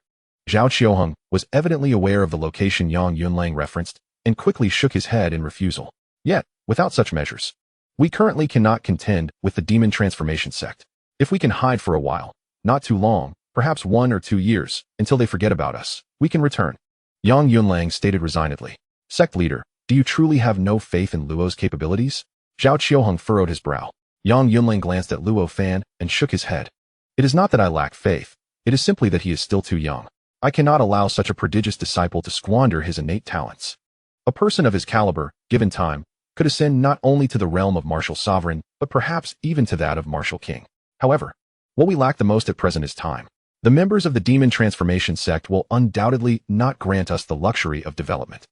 Zhao Qiuheng was evidently aware of the location Yang Yunlang referenced and quickly shook his head in refusal. Yet, without such measures, we currently cannot contend with the demon transformation sect. If we can hide for a while, not too long, perhaps 1 or 2 years, until they forget about us, we can return. Yang Yunlang stated resignedly. Sect leader, do you truly have no faith in Luo's capabilities? Zhao Qiuheng furrowed his brow. Yang Yunlang glanced at Luo Fan and shook his head. It is not that I lack faith, it is simply that he is still too young. I cannot allow such a prodigious disciple to squander his innate talents. A person of his caliber, given time, could ascend not only to the realm of martial sovereign, but perhaps even to that of martial king. However, what we lack the most at present is time. The members of the demon transformation sect will undoubtedly not grant us the luxury of development.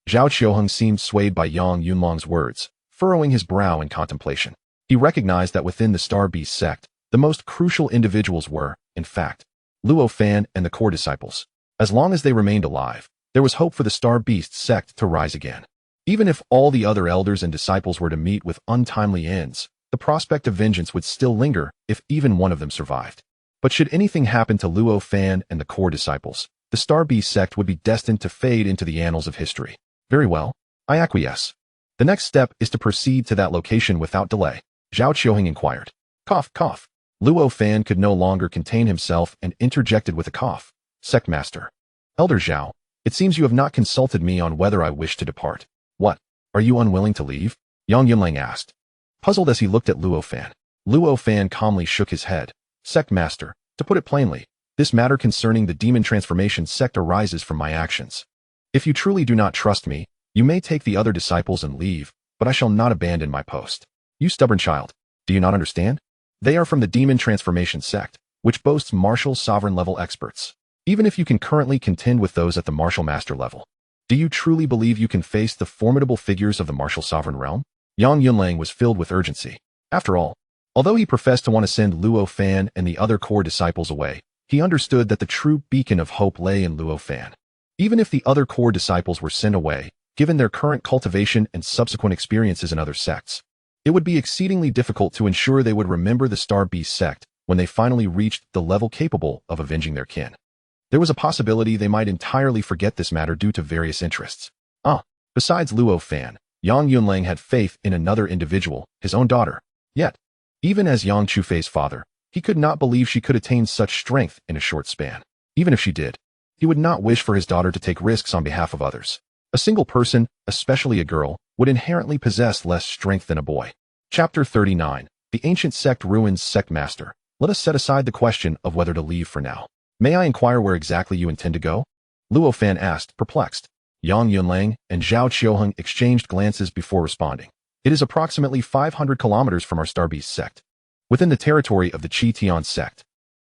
Zhao Qiuheng seemed swayed by Yang Yunlang's words, furrowing his brow in contemplation. He recognized that within the Starbeast sect, the most crucial individuals were, in fact, Luo Fan and the core disciples. As long as they remained alive, there was hope for the Starbeast sect to rise again. Even if all the other elders and disciples were to meet with untimely ends, the prospect of vengeance would still linger if even one of them survived. But should anything happen to Luo Fan and the core disciples, the Starbeast sect would be destined to fade into the annals of history. Very well, I acquiesce. The next step is to proceed to that location without delay. Zhao Qiuheng inquired. Cough, cough. Luo Fan could no longer contain himself and interjected with a cough. Sect Master. Elder Zhao, it seems you have not consulted me on whether I wish to depart. What? Are you unwilling to leave? Yang Yunlang asked, puzzled as he looked at Luo Fan. Luo Fan calmly shook his head. Sect Master, to put it plainly, this matter concerning the demon transformation sect arises from my actions. If you truly do not trust me, you may take the other disciples and leave, but I shall not abandon my post. You stubborn child, do you not understand? They are from the demon transformation sect, which boasts martial sovereign level experts. Even if you can currently contend with those at the martial master level, do you truly believe you can face the formidable figures of the martial sovereign realm? Yang Yunlang was filled with urgency. After all, although he professed to want to send Luo Fan and the other core disciples away, he understood that the true beacon of hope lay in Luo Fan. Even if the other core disciples were sent away, given their current cultivation and subsequent experiences in other sects, it would be exceedingly difficult to ensure they would remember the Starbeast sect when they finally reached the level capable of avenging their kin. There was a possibility they might entirely forget this matter due to various interests. Besides Luo Fan, Yang Yunlang had faith in another individual, his own daughter. Yet, even as Yang Chufei's father, he could not believe she could attain such strength in a short span. Even if she did, he would not wish for his daughter to take risks on behalf of others. A single person, especially a girl, would inherently possess less strength than a boy. Chapter 39. The Ancient Sect Ruins. Sect Master. Let us set aside the question of whether to leave for now. May I inquire where exactly you intend to go? Luo Fan asked, perplexed. Yang Yunlang and Zhao Qiuheng exchanged glances before responding. It is approximately 500 kilometers from our Starbeast sect, within the territory of the Qi sect.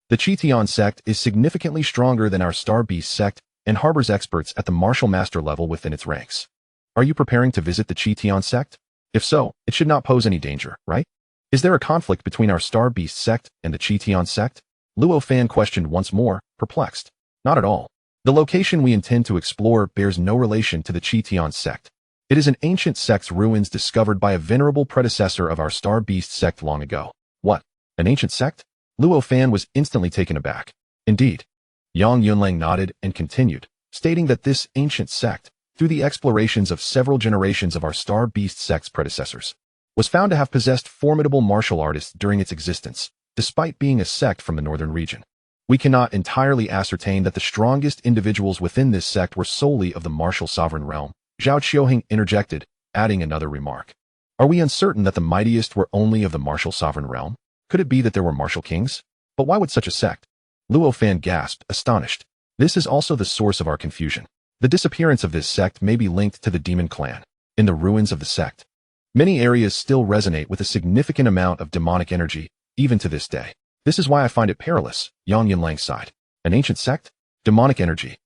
The Qi sect is significantly stronger than our Starbeast sect and harbors experts at the martial master level within its ranks. Are you preparing to visit the Qi sect? If so, it should not pose any danger, right? Is there a conflict between our Starbeast sect and the Qi sect? Luo Fan questioned once more, perplexed. Not at all. The location we intend to explore bears no relation to the Qitian sect. It is an ancient sect's ruins discovered by a venerable predecessor of our Starbeast sect long ago. What? An ancient sect? Luo Fan was instantly taken aback. Indeed. Yang Yunlang nodded and continued, stating that this ancient sect, through the explorations of several generations of our Starbeast sect's predecessors, was found to have possessed formidable martial artists during its existence, despite being a sect from the northern region. We cannot entirely ascertain that the strongest individuals within this sect were solely of the martial sovereign realm, Zhao Qiuheng interjected, adding another remark. Are we uncertain that the mightiest were only of the martial sovereign realm? Could it be that there were martial kings? But why would such a sect? Luo Fan gasped, astonished. This is also the source of our confusion. The disappearance of this sect may be linked to the demon clan. In the ruins of the sect, many areas still resonate with a significant amount of demonic energy, even to this day. This is why I find it perilous, Yang Yunlang sighed. An ancient sect? Demonic energy.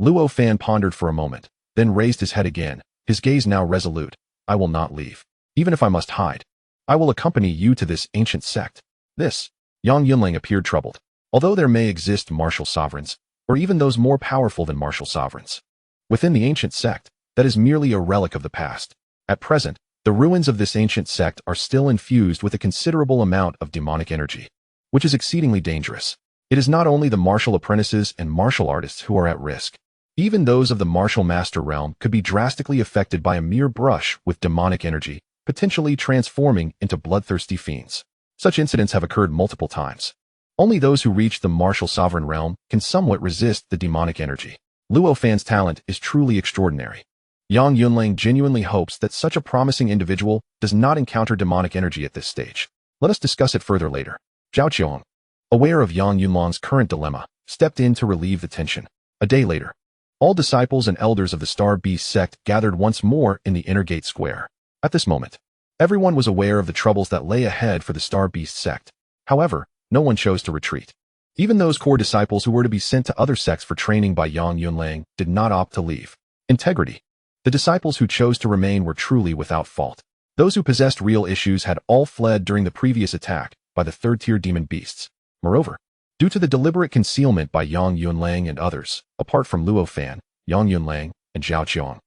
Luo Fan pondered for a moment, then raised his head again, his gaze now resolute. I will not leave. Even if I must hide, I will accompany you to this ancient sect. This. Yang Yunlang appeared troubled. Although there may exist martial sovereigns, or even those more powerful than martial sovereigns, within the ancient sect, that is merely a relic of the past. At present, the ruins of this ancient sect are still infused with a considerable amount of demonic energy, which is exceedingly dangerous. It is not only the martial apprentices and martial artists who are at risk. Even those of the martial master realm could be drastically affected by a mere brush with demonic energy, potentially transforming into bloodthirsty fiends. Such incidents have occurred multiple times. Only those who reach the martial sovereign realm can somewhat resist the demonic energy. Luo Fan's talent is truly extraordinary. Yang Yunlang genuinely hopes that such a promising individual does not encounter demonic energy at this stage. Let us discuss it further later. Zhao Qiuheng, aware of Yang Yunlang's current dilemma, stepped in to relieve the tension. A day later, all disciples and elders of the Starbeast sect gathered once more in the inner gate square. At this moment, everyone was aware of the troubles that lay ahead for the Starbeast sect. However, no one chose to retreat. Even those core disciples who were to be sent to other sects for training by Yang Yunlang did not opt to leave. Integrity. The disciples who chose to remain were truly without fault. Those who possessed real issues had all fled during the previous attack by the third-tier demon beasts. Moreover, due to the deliberate concealment by Yang Yunlang and others, apart from Luo Fan, Yang Yunlang, and Zhao Qiuheng,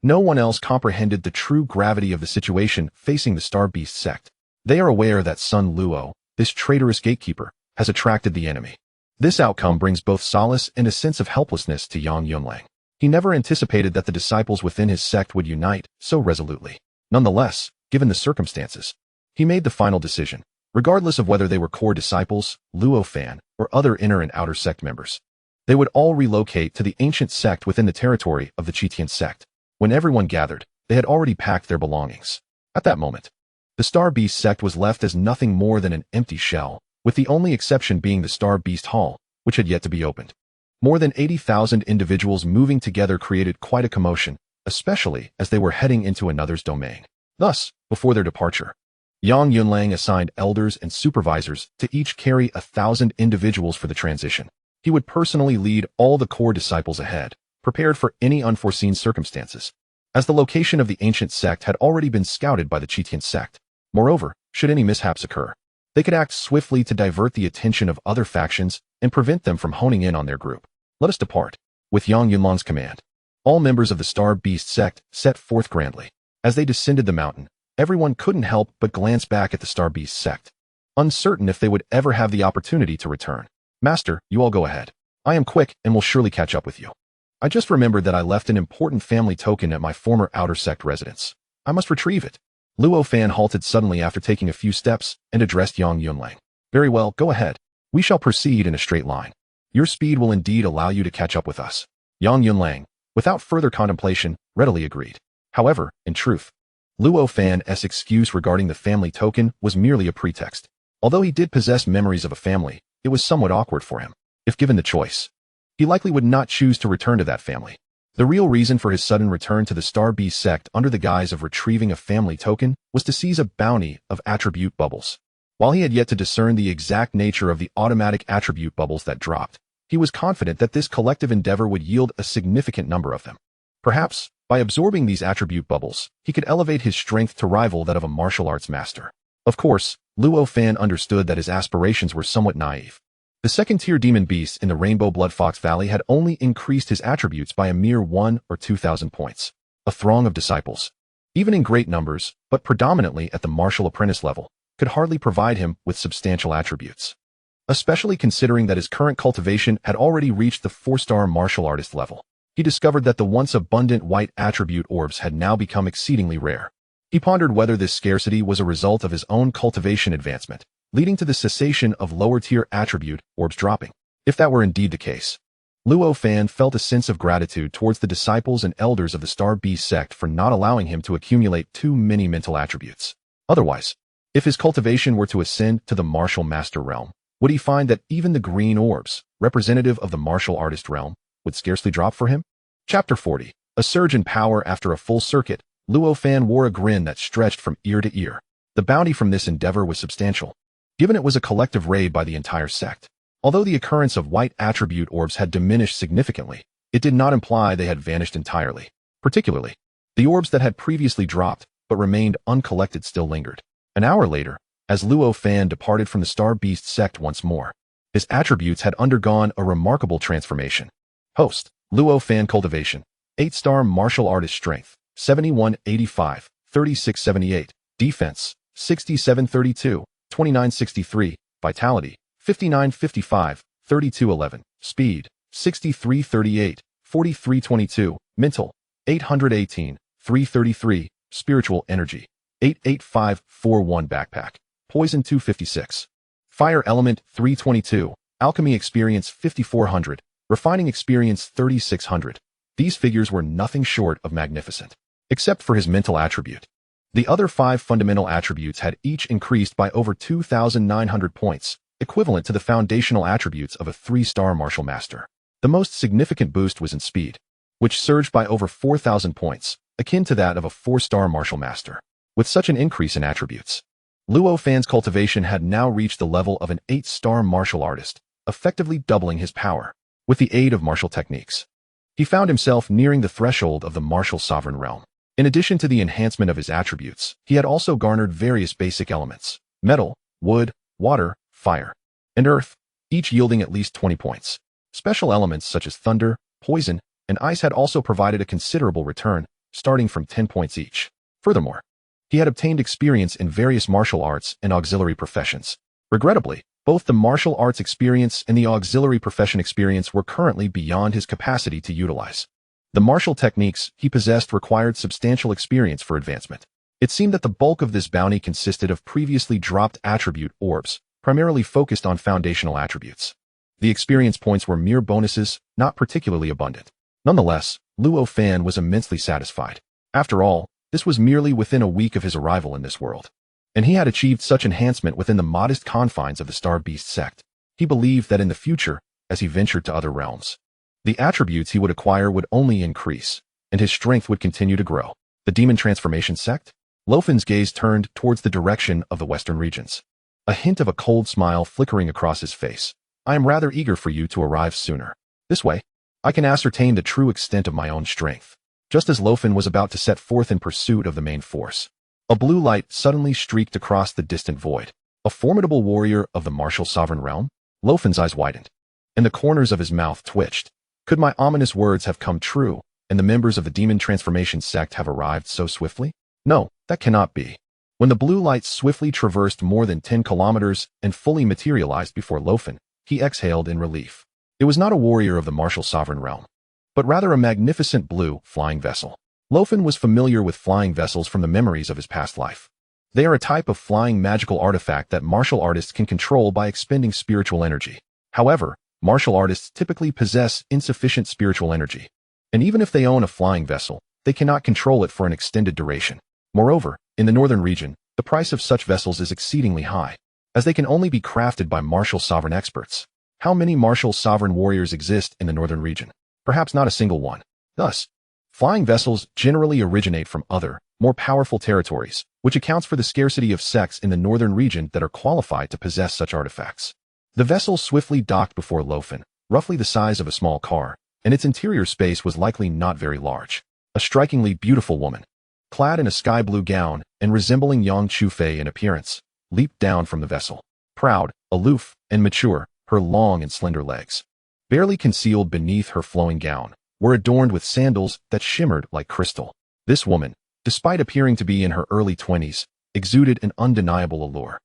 no one else comprehended the true gravity of the situation facing the Starbeast sect. They are aware that Sun Luo, this traitorous gatekeeper, has attracted the enemy. This outcome brings both solace and a sense of helplessness to Yang Yunlang. He never anticipated that the disciples within his sect would unite so resolutely. Nonetheless, given the circumstances, he made the final decision, regardless of whether they were core disciples, Luo Fan, or other inner and outer sect members. They would all relocate to the ancient sect within the territory of the Qitian sect. When everyone gathered, they had already packed their belongings. At that moment, the Starbeast sect was left as nothing more than an empty shell, with the only exception being the Starbeast Hall, which had yet to be opened. More than 80,000 individuals moving together created quite a commotion, especially as they were heading into another's domain. Thus, before their departure, Yang Yunlang assigned elders and supervisors to each carry 1,000 individuals for the transition. He would personally lead all the core disciples ahead, prepared for any unforeseen circumstances, as the location of the ancient sect had already been scouted by the Qitian sect. Moreover, should any mishaps occur, they could act swiftly to divert the attention of other factions and prevent them from honing in on their group. Let us depart. With Yang Yunlang's command, all members of the Starbeast sect set forth grandly. As they descended the mountain, everyone couldn't help but glance back at the Starbeast sect, uncertain if they would ever have the opportunity to return. Master, you all go ahead. I am quick and will surely catch up with you. I just remembered that I left an important family token at my former outer sect residence. I must retrieve it. Luo Fan halted suddenly after taking a few steps and addressed Yang Yunlang. Very well, go ahead. We shall proceed in a straight line. Your speed will indeed allow you to catch up with us. Yang Yunlang, without further contemplation, readily agreed. However, in truth, Luo Fan's excuse regarding the family token was merely a pretext. Although he did possess memories of a family, it was somewhat awkward for him. If given the choice, he likely would not choose to return to that family. The real reason for his sudden return to the Starbeast sect under the guise of retrieving a family token was to seize a bounty of attribute bubbles. While he had yet to discern the exact nature of the automatic attribute bubbles that dropped, he was confident that this collective endeavor would yield a significant number of them. Perhaps, by absorbing these attribute bubbles, he could elevate his strength to rival that of a martial arts master. Of course, Luo Fan understood that his aspirations were somewhat naive. The second-tier demon beast in the Rainbow Blood Fox Valley had only increased his attributes by a mere 1 or 2,000 points. A throng of disciples, even in great numbers, but predominantly at the martial apprentice level, could hardly provide him with substantial attributes. Especially considering that his current cultivation had already reached the 4-star martial artist level. He discovered that the once abundant white attribute orbs had now become exceedingly rare. He pondered whether this scarcity was a result of his own cultivation advancement, leading to the cessation of lower-tier attribute orbs dropping. If that were indeed the case, Luo Fan felt a sense of gratitude towards the disciples and elders of the Starbeast sect for not allowing him to accumulate too many mental attributes. Otherwise, if his cultivation were to ascend to the martial master realm, would he find that even the green orbs, representative of the martial artist realm, would scarcely drop for him? Chapter 40. A surge in power after a full circuit. Luo Fan wore a grin that stretched from ear to ear. The bounty from this endeavor was substantial, given it was a collective raid by the entire sect. Although the occurrence of white attribute orbs had diminished significantly, it did not imply they had vanished entirely. Particularly, the orbs that had previously dropped but remained uncollected still lingered. An hour later, as Luo Fan departed from the Starbeast sect once more, his attributes had undergone a remarkable transformation. Host, Luo Fan Cultivation, 8-star Martial Artist Strength, 7185, 3678, Defense, 6732, 2963, Vitality, 5955, 3211, Speed, 6338, 4322, Mental, 818, 333, Spiritual Energy, 88541 Backpack, Poison 256, Fire Element 322, Alchemy Experience 5400, Refining Experience 3600. These figures were nothing short of magnificent, except for his mental attribute. The other 5 fundamental attributes had each increased by over 2,900 points, equivalent to the foundational attributes of a 3-star martial master. The most significant boost was in speed, which surged by over 4,000 points, akin to that of a 4-star martial master. With such an increase in attributes, Luo Fan's cultivation had now reached the level of an 8-star martial artist, effectively doubling his power. With the aid of martial techniques, he found himself nearing the threshold of the martial sovereign realm. In addition to the enhancement of his attributes, he had also garnered various basic elements: metal, wood, water, fire, and earth, each yielding at least 20 points. Special elements such as thunder, poison, and ice had also provided a considerable return, starting from 10 points each. Furthermore, he had obtained experience in various martial arts and auxiliary professions. Regrettably, both the martial arts experience and the auxiliary profession experience were currently beyond his capacity to utilize. The martial techniques he possessed required substantial experience for advancement. It seemed that the bulk of this bounty consisted of previously dropped attribute orbs, primarily focused on foundational attributes. The experience points were mere bonuses, not particularly abundant. Nonetheless, Luo Fan was immensely satisfied. After all, this was merely within a week of his arrival in this world, and he had achieved such enhancement within the modest confines of the Starbeast sect. He believed that in the future, as he ventured to other realms, the attributes he would acquire would only increase, and his strength would continue to grow. The Demon Transformation Sect? Luo Fan's gaze turned towards the direction of the western regions, a hint of a cold smile flickering across his face. I am rather eager for you to arrive sooner. This way, I can ascertain the true extent of my own strength. Just as Luo Fan was about to set forth in pursuit of the main force, a blue light suddenly streaked across the distant void. A formidable warrior of the martial sovereign realm? Luo Fan's eyes widened, and the corners of his mouth twitched. Could my ominous words have come true, and the members of the Demon Transformation Sect have arrived so swiftly? No, that cannot be. When the blue light swiftly traversed more than 10 kilometers and fully materialized before Luo Fan, he exhaled in relief. It was not a warrior of the martial sovereign realm, but rather a magnificent blue, flying vessel. Luo Fan was familiar with flying vessels from the memories of his past life. They are a type of flying magical artifact that martial artists can control by expending spiritual energy. However, martial artists typically possess insufficient spiritual energy, and even if they own a flying vessel, they cannot control it for an extended duration. Moreover, in the northern region, the price of such vessels is exceedingly high, as they can only be crafted by martial sovereign experts. How many martial sovereign warriors exist in the northern region? Perhaps not a single one. Thus, flying vessels generally originate from other, more powerful territories, which accounts for the scarcity of sects in the northern region that are qualified to possess such artifacts. The vessel swiftly docked before Luo Fan, roughly the size of a small car, and its interior space was likely not very large. A strikingly beautiful woman, clad in a sky blue gown and resembling Yang Chufei in appearance, leaped down from the vessel. Proud, aloof, and mature, her long and slender legs, barely concealed beneath her flowing gown, were adorned with sandals that shimmered like crystal. This woman, despite appearing to be in her early 20s, exuded an undeniable allure,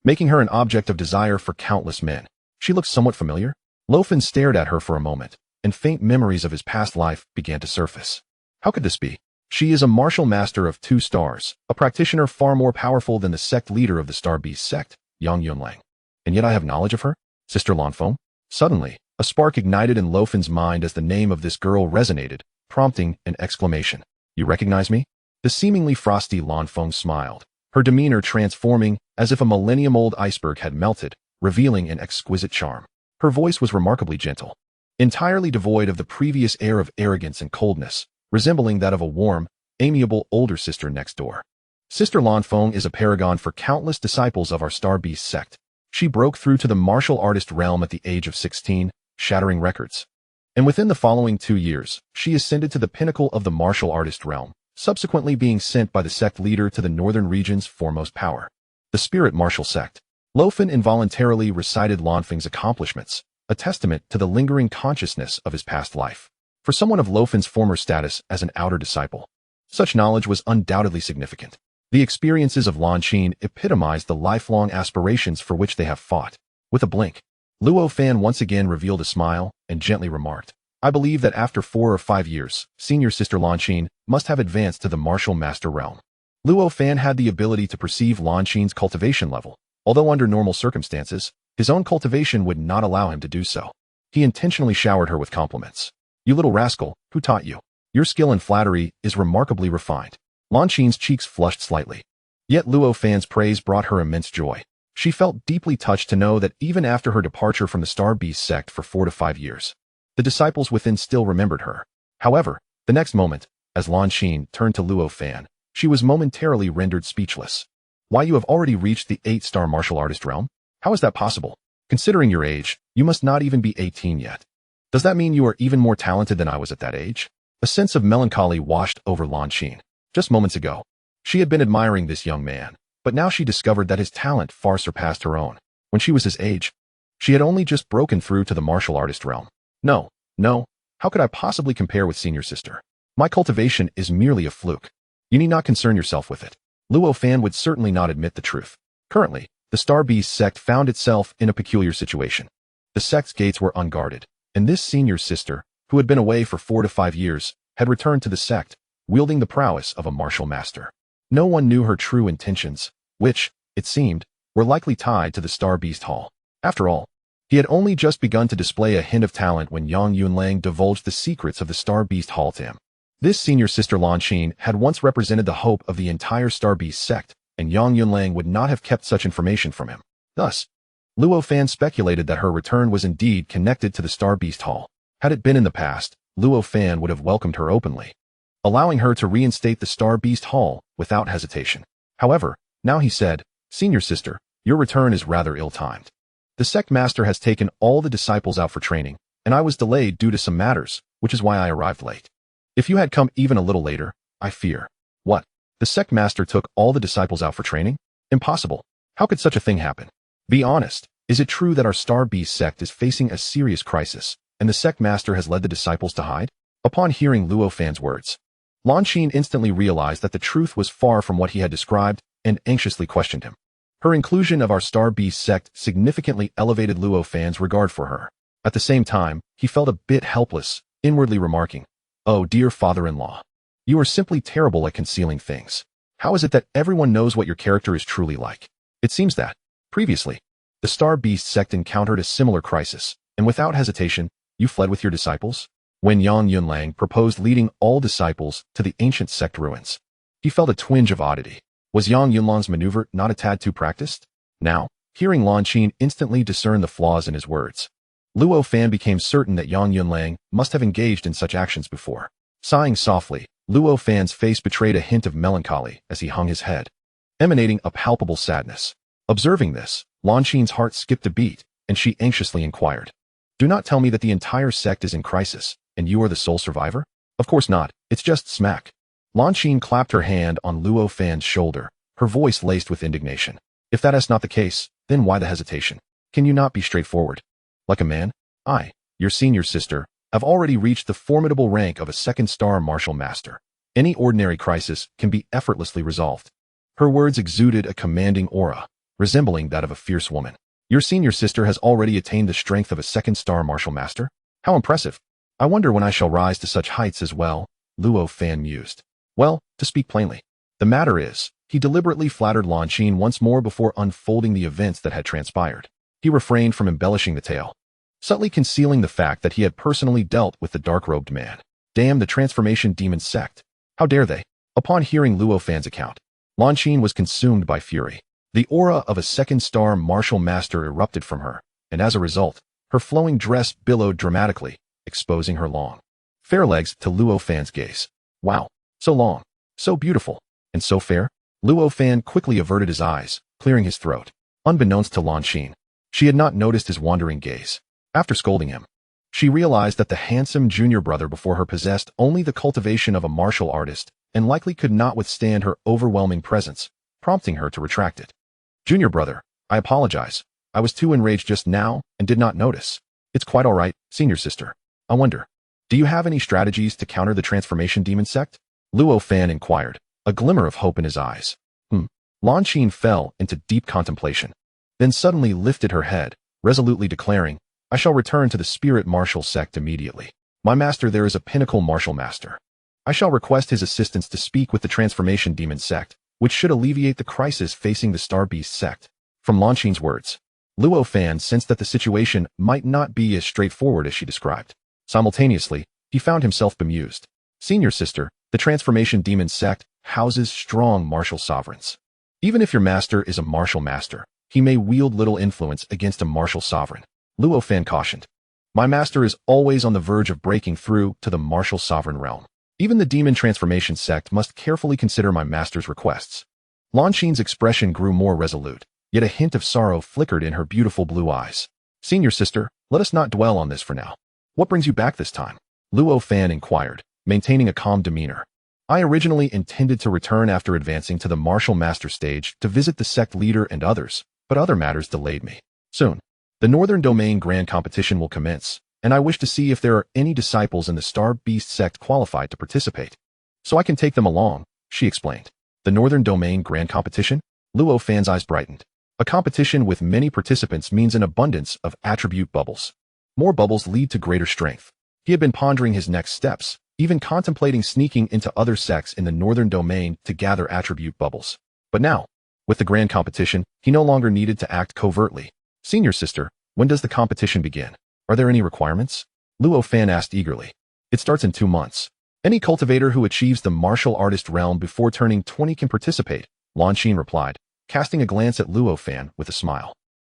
making her an object of desire for countless men. She looked somewhat familiar. Luo Fan stared at her for a moment, and faint memories of his past life began to surface. How could this be? She is a martial master of 2 stars, a practitioner far more powerful than the sect leader of the Starbeast sect, Yang Yunlang. And yet I have knowledge of her? Sister Luo Fan? Suddenly, a spark ignited in Luo Fan's mind as the name of this girl resonated, prompting an exclamation. You recognize me? The seemingly frosty Luo Fan smiled, her demeanor transforming as if a millennium-old iceberg had melted, revealing an exquisite charm. Her voice was remarkably gentle, entirely devoid of the previous air of arrogance and coldness, resembling that of a warm, amiable older sister next door. Sister Luo Fan is a paragon for countless disciples of our Starbeast sect. She broke through to the martial artist realm at the age of 16, shattering records. And within the following 2 years, she ascended to the pinnacle of the martial artist realm, subsequently being sent by the sect leader to the northern region's foremost power, the Spirit Martial Sect. Luo Fan involuntarily recited Luo Fan's accomplishments, a testament to the lingering consciousness of his past life. For someone of Luo Fan's former status as an outer disciple, such knowledge was undoubtedly significant. The experiences of Luo Fan epitomized the lifelong aspirations for which they have fought. With a blink, Luo Fan once again revealed a smile and gently remarked, I believe that after 4 or 5 years, senior sister Luo Fan must have advanced to the martial master realm. Luo Fan had the ability to perceive Luo Fan's cultivation level, although under normal circumstances, his own cultivation would not allow him to do so. He intentionally showered her with compliments. You little rascal, who taught you? Your skill in flattery is remarkably refined. Luo Fan's cheeks flushed slightly. Yet Luo Fan's praise brought her immense joy. She felt deeply touched to know that even after her departure from the Starbeast sect for 4 to 5 years, the disciples within still remembered her. However, the next moment, as Luo Fan turned to Luo Fan, she was momentarily rendered speechless. Why, you have already reached the 8-star martial artist realm? How is that possible? Considering your age, you must not even be 18 yet. Does that mean you are even more talented than I was at that age? A sense of melancholy washed over Luo Fan. Just moments ago, she had been admiring this young man, but now she discovered that his talent far surpassed her own. When she was his age, she had only just broken through to the martial artist realm. No, how could I possibly compare with senior sister? My cultivation is merely a fluke. You need not concern yourself with it. Luo Fan would certainly not admit the truth. Currently, the Starbeast sect found itself in a peculiar situation. The sect's gates were unguarded, and this senior sister, who had been away for 4 to 5 years, had returned to the sect, wielding the prowess of a martial master. No one knew her true intentions, which, it seemed, were likely tied to the Starbeast Hall. After all, he had only just begun to display a hint of talent when Yang Yunlang divulged the secrets of the Starbeast Hall to him. This senior sister Luo Fan had once represented the hope of the entire Starbeast sect, and Yang Yunlang would not have kept such information from him. Thus, Luo Fan speculated that her return was indeed connected to the Starbeast Hall. Had it been in the past, Luo Fan would have welcomed her openly, allowing her to reinstate the Starbeast Hall without hesitation. However, now he said, Senior sister, your return is rather ill-timed. The sect master has taken all the disciples out for training, and I was delayed due to some matters, which is why I arrived late. If you had come even a little later, I fear. What? The sect master took all the disciples out for training? Impossible. How could such a thing happen? Be honest, is it true that our Starbeast sect is facing a serious crisis, and the sect master has led the disciples to hide? Upon hearing Luo Fan's words, Luo Fan instantly realized that the truth was far from what he had described and anxiously questioned him. Her inclusion of our Starbeast sect significantly elevated Luo Fan's regard for her. At the same time, he felt a bit helpless, inwardly remarking, Oh, dear father-in-law, you are simply terrible at concealing things. How is it that everyone knows what your character is truly like? It seems that, previously, the Starbeast sect encountered a similar crisis, and without hesitation, you fled with your disciples? When Yang Yunlang proposed leading all disciples to the ancient sect ruins, he felt a twinge of oddity. Was Yang Yunlang's maneuver not a tad too practiced? Now, hearing Luo Fan instantly discern the flaws in his words, Luo Fan became certain that Yang Yunlang must have engaged in such actions before. Sighing softly, Luo Fan's face betrayed a hint of melancholy as he hung his head, emanating a palpable sadness. Observing this, Luo Fan's heart skipped a beat, and she anxiously inquired, Do not tell me that the entire sect is in crisis, and you are the sole survivor? Of course not, it's just smack. Luo Fan clapped her hand on Luo Fan's shoulder, her voice laced with indignation. If that is not the case, then why the hesitation? Can you not be straightforward? Like a man, I, your senior sister, have already reached the formidable rank of a second-star martial master. Any ordinary crisis can be effortlessly resolved. Her words exuded a commanding aura, resembling that of a fierce woman. Your senior sister has already attained the strength of a second-star martial master? How impressive. I wonder when I shall rise to such heights as well, Luo Fan mused. Well, to speak plainly, the matter is, he deliberately flattered Lan Qin once more before unfolding the events that had transpired. He refrained from embellishing the tale, subtly concealing the fact that he had personally dealt with the dark-robed man. Damn the transformation demon sect. How dare they? Upon hearing Luo Fan's account, Lan Qin was consumed by fury. The aura of a second-star martial master erupted from her, and as a result, her flowing dress billowed dramatically, exposing her long, fair legs to Luo Fan's gaze. Wow, so long, so beautiful, and so fair? Luo Fan quickly averted his eyes, clearing his throat. Unbeknownst to Lan Qin, she had not noticed his wandering gaze. After scolding him, she realized that the handsome junior brother before her possessed only the cultivation of a martial artist and likely could not withstand her overwhelming presence, prompting her to retract it. Junior brother, I apologize. I was too enraged just now and did not notice. It's quite all right, senior sister. I wonder, do you have any strategies to counter the transformation demon sect? Luo Fan inquired, a glimmer of hope in his eyes. Lan Qin fell into deep contemplation, then suddenly lifted her head, resolutely declaring, I shall return to the spirit martial sect immediately. My master there is a pinnacle martial master. I shall request his assistance to speak with the transformation demon sect, which should alleviate the crisis facing the Starbeast sect. From Lan Qin's words, Luo Fan sensed that the situation might not be as straightforward as she described. Simultaneously, he found himself bemused. Senior sister, the transformation demon sect houses strong martial sovereigns. Even if your master is a martial master, he may wield little influence against a martial sovereign. Luo Fan cautioned. My master is always on the verge of breaking through to the martial sovereign realm. Even the demon transformation sect must carefully consider my master's requests. Lan Qin's expression grew more resolute, yet a hint of sorrow flickered in her beautiful blue eyes. Senior sister, let us not dwell on this for now. What brings you back this time? Luo Fan inquired, maintaining a calm demeanor. I originally intended to return after advancing to the martial master stage to visit the sect leader and others, but other matters delayed me. Soon, the Northern Domain Grand Competition will commence, and I wish to see if there are any disciples in the Starbeast sect qualified to participate. So I can take them along, she explained. The Northern Domain Grand Competition? Luo Fan's eyes brightened. A competition with many participants means an abundance of attribute bubbles. More bubbles lead to greater strength. He had been pondering his next steps, even contemplating sneaking into other sects in the Northern Domain to gather attribute bubbles. But now, with the grand competition, he no longer needed to act covertly. Senior sister, when does the competition begin? Are there any requirements? Luo Fan asked eagerly. It starts in 2 months. Any cultivator who achieves the martial artist realm before turning 20 can participate, Lan Qin replied, casting a glance at Luo Fan with a smile.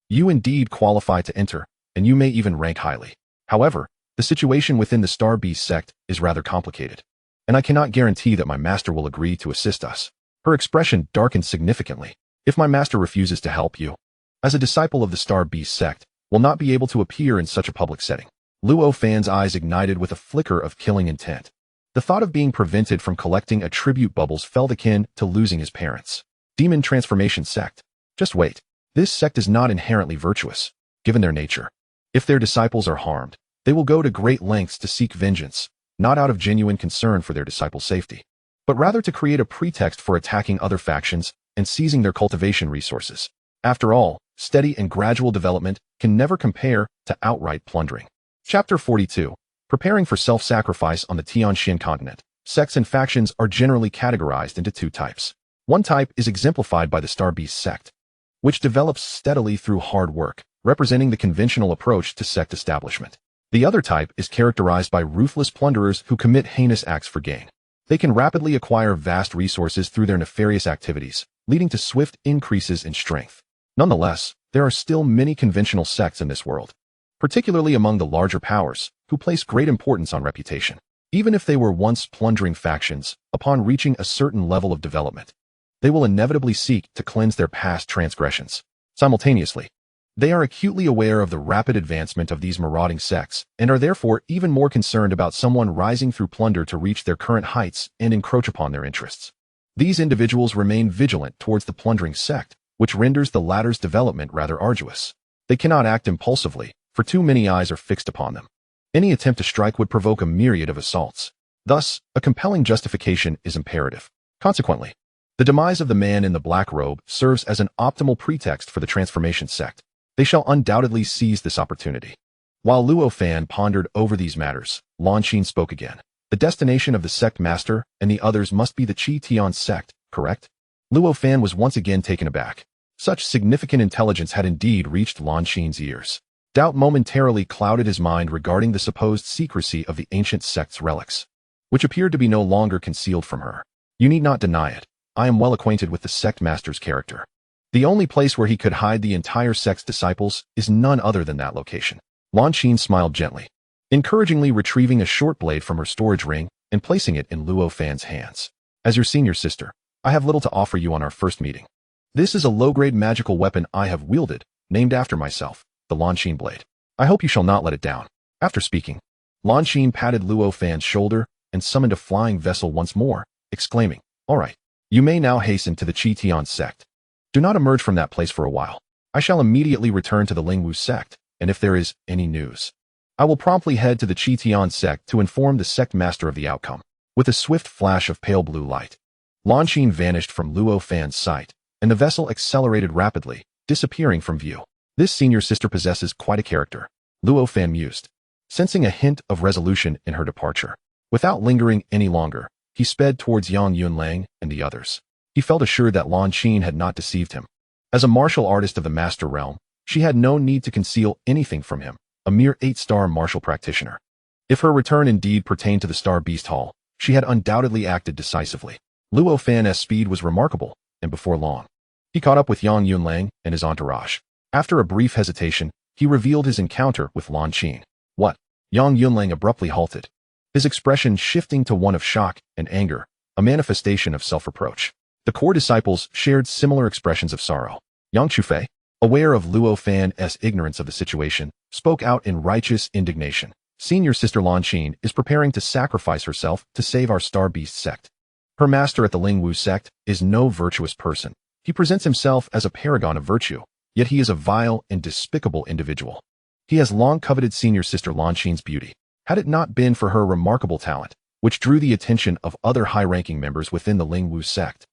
You indeed qualify to enter, and you may even rank highly. However, the situation within the Starbeast sect is rather complicated, and I cannot guarantee that my master will agree to assist us. Her expression darkened significantly. If my master refuses to help you, as a disciple of the Starbeast sect, will not be able to appear in such a public setting. Luo Fan's eyes ignited with a flicker of killing intent. The thought of being prevented from collecting attribute bubbles felt akin to losing his parents. Demon transformation sect. Just wait. This sect is not inherently virtuous, given their nature. If their disciples are harmed, they will go to great lengths to seek vengeance, not out of genuine concern for their disciples' safety, but rather to create a pretext for attacking other factions and seizing their cultivation resources. After all, steady and gradual development can never compare to outright plundering. Chapter 42. Preparing for self-sacrifice on the Tianxian continent. Sects and factions are generally categorized into 2 types. One type is exemplified by the Starbeast sect, which develops steadily through hard work, representing the conventional approach to sect establishment. The other type is characterized by ruthless plunderers who commit heinous acts for gain. They can rapidly acquire vast resources through their nefarious activities, leading to swift increases in strength. Nonetheless, there are still many conventional sects in this world, particularly among the larger powers, who place great importance on reputation. Even if they were once plundering factions, upon reaching a certain level of development, they will inevitably seek to cleanse their past transgressions. Simultaneously, they are acutely aware of the rapid advancement of these marauding sects and are therefore even more concerned about someone rising through plunder to reach their current heights and encroach upon their interests. These individuals remain vigilant towards the plundering sect, which renders the latter's development rather arduous. They cannot act impulsively, for too many eyes are fixed upon them. Any attempt to strike would provoke a myriad of assaults. Thus, a compelling justification is imperative. Consequently, the demise of the man in the black robe serves as an optimal pretext for the transformation sect. They shall undoubtedly seize this opportunity. While Luo Fan pondered over these matters, Lan Xin spoke again. The destination of the sect master and the others must be the Qi Tian sect, correct? Luo Fan was once again taken aback. Such significant intelligence had indeed reached Lan Xin's ears. Doubt momentarily clouded his mind regarding the supposed secrecy of the ancient sect's relics, which appeared to be no longer concealed from her. You need not deny it. I am well acquainted with the sect master's character. The only place where he could hide the entire sect's disciples is none other than that location. Lan Xin smiled gently, encouragingly retrieving a short blade from her storage ring and placing it in Luo Fan's hands. As your senior sister, I have little to offer you on our first meeting. This is a low-grade magical weapon I have wielded, named after myself, the Lan Xin blade. I hope you shall not let it down. After speaking, Lan Xin patted Luo Fan's shoulder and summoned a flying vessel once more, exclaiming, "All right, you may now hasten to the Qi Tian sect. Do not emerge from that place for a while. I shall immediately return to the Lingwu sect, and if there is any news, I will promptly head to the Qi Tian sect to inform the sect master of the outcome." With a swift flash of pale blue light, Lan Xin vanished from Luo Fan's sight, and the vessel accelerated rapidly, disappearing from view. This senior sister possesses quite a character, Luo Fan mused, sensing a hint of resolution in her departure. Without lingering any longer, he sped towards Yang Yunlang and the others. He felt assured that Lan Xin had not deceived him. As a martial artist of the master realm, she had no need to conceal anything from him, a mere 8-star martial practitioner. If her return indeed pertained to the Starbeast Hall, she had undoubtedly acted decisively. Luo Fan's speed was remarkable, and before long, he caught up with Yang Yunlang and his entourage. After a brief hesitation, he revealed his encounter with Lan Xin. What? Yang Yunlang abruptly halted, his expression shifting to one of shock and anger, a manifestation of self-reproach. The core disciples shared similar expressions of sorrow. Yang Chufei, aware of Luo Fan's ignorance of the situation, spoke out in righteous indignation. Senior sister Lan Xin is preparing to sacrifice herself to save our Starbeast sect. Her master at the Lingwu sect is no virtuous person. He presents himself as a paragon of virtue, yet he is a vile and despicable individual. He has long coveted senior sister Lan Xin's beauty. Had it not been for her remarkable talent, which drew the attention of other high-ranking members within the Lingwu sect,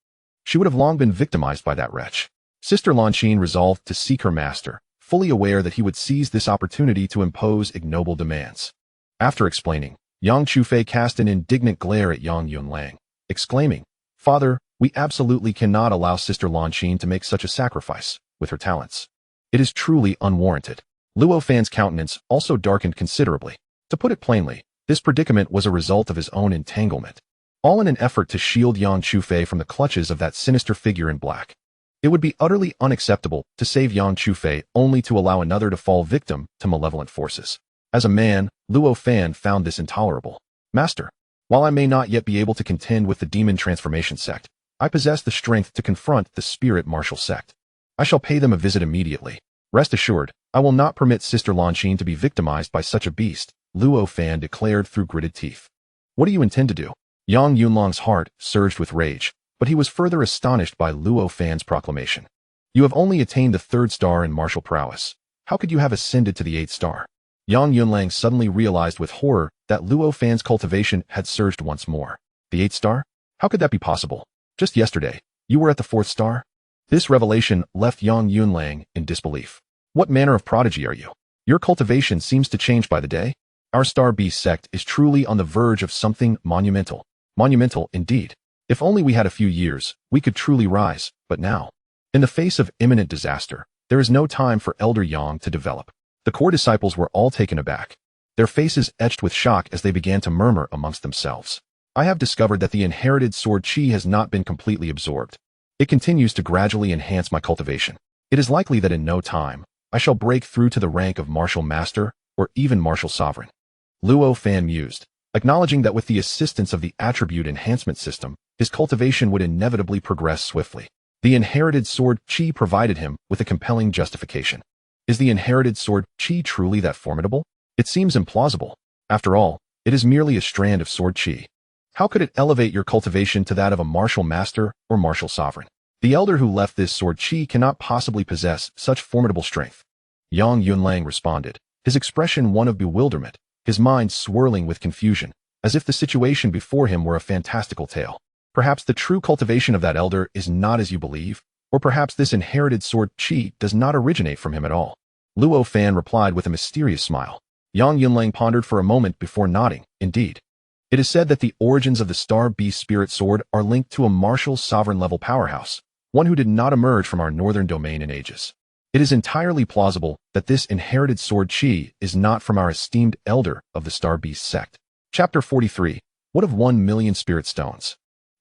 she would have long been victimized by that wretch. Sister Lan Xin resolved to seek her master, fully aware that he would seize this opportunity to impose ignoble demands. After explaining, Yang Chufei cast an indignant glare at Yang Yunlang, exclaiming, "Father, we absolutely cannot allow Sister Lan Xin to make such a sacrifice with her talents. It is truly unwarranted." Luo Fan's countenance also darkened considerably. To put it plainly, this predicament was a result of his own entanglement, all in an effort to shield Yang Chufei from the clutches of that sinister figure in black. It would be utterly unacceptable to save Yang Chufei only to allow another to fall victim to malevolent forces. As a man, Luo Fan found this intolerable. "Master, while I may not yet be able to contend with the demon transformation sect, I possess the strength to confront the spirit martial sect. I shall pay them a visit immediately. Rest assured, I will not permit Sister Lan Xin to be victimized by such a beast," Luo Fan declared through gritted teeth. "What do you intend to do?" Yang Yunlang's heart surged with rage, but he was further astonished by Luo Fan's proclamation. "You have only attained the 3rd star in martial prowess. How could you have ascended to the 8th star? Yang Yunlang suddenly realized with horror that Luo Fan's cultivation had surged once more. "The 8th star? How could that be possible? Just yesterday, you were at the 4th star?" This revelation left Yang Yunlang in disbelief. "What manner of prodigy are you? Your cultivation seems to change by the day. Our Starbeast sect is truly on the verge of something monumental." Monumental, indeed. If only we had a few years, we could truly rise, but now, in the face of imminent disaster, there is no time for Elder Yang to develop. The core disciples were all taken aback, their faces etched with shock as they began to murmur amongst themselves. "I have discovered that the inherited sword qi has not been completely absorbed. It continues to gradually enhance my cultivation. It is likely that in no time, I shall break through to the rank of martial master or even martial sovereign." Luo Fan mused, acknowledging that with the assistance of the attribute enhancement system, his cultivation would inevitably progress swiftly. The inherited sword qi provided him with a compelling justification. Is the inherited sword qi truly that formidable? It seems implausible. After all, it is merely a strand of sword qi. How could it elevate your cultivation to that of a martial master or martial sovereign? The elder who left this sword qi cannot possibly possess such formidable strength. Yang Yunlang responded, his expression one of bewilderment, his mind swirling with confusion, as if the situation before him were a fantastical tale. Perhaps the true cultivation of that elder is not as you believe, or perhaps this inherited sword chi does not originate from him at all. Luo Fan replied with a mysterious smile. Yang Yunlang pondered for a moment before nodding. Indeed. It is said that the origins of the Starbeast spirit sword are linked to a martial sovereign-level powerhouse, one who did not emerge from our northern domain in ages. It is entirely plausible that this inherited sword chi is not from our esteemed elder of the Starbeast sect. Chapter 43. What of 1,000,000 spirit stones?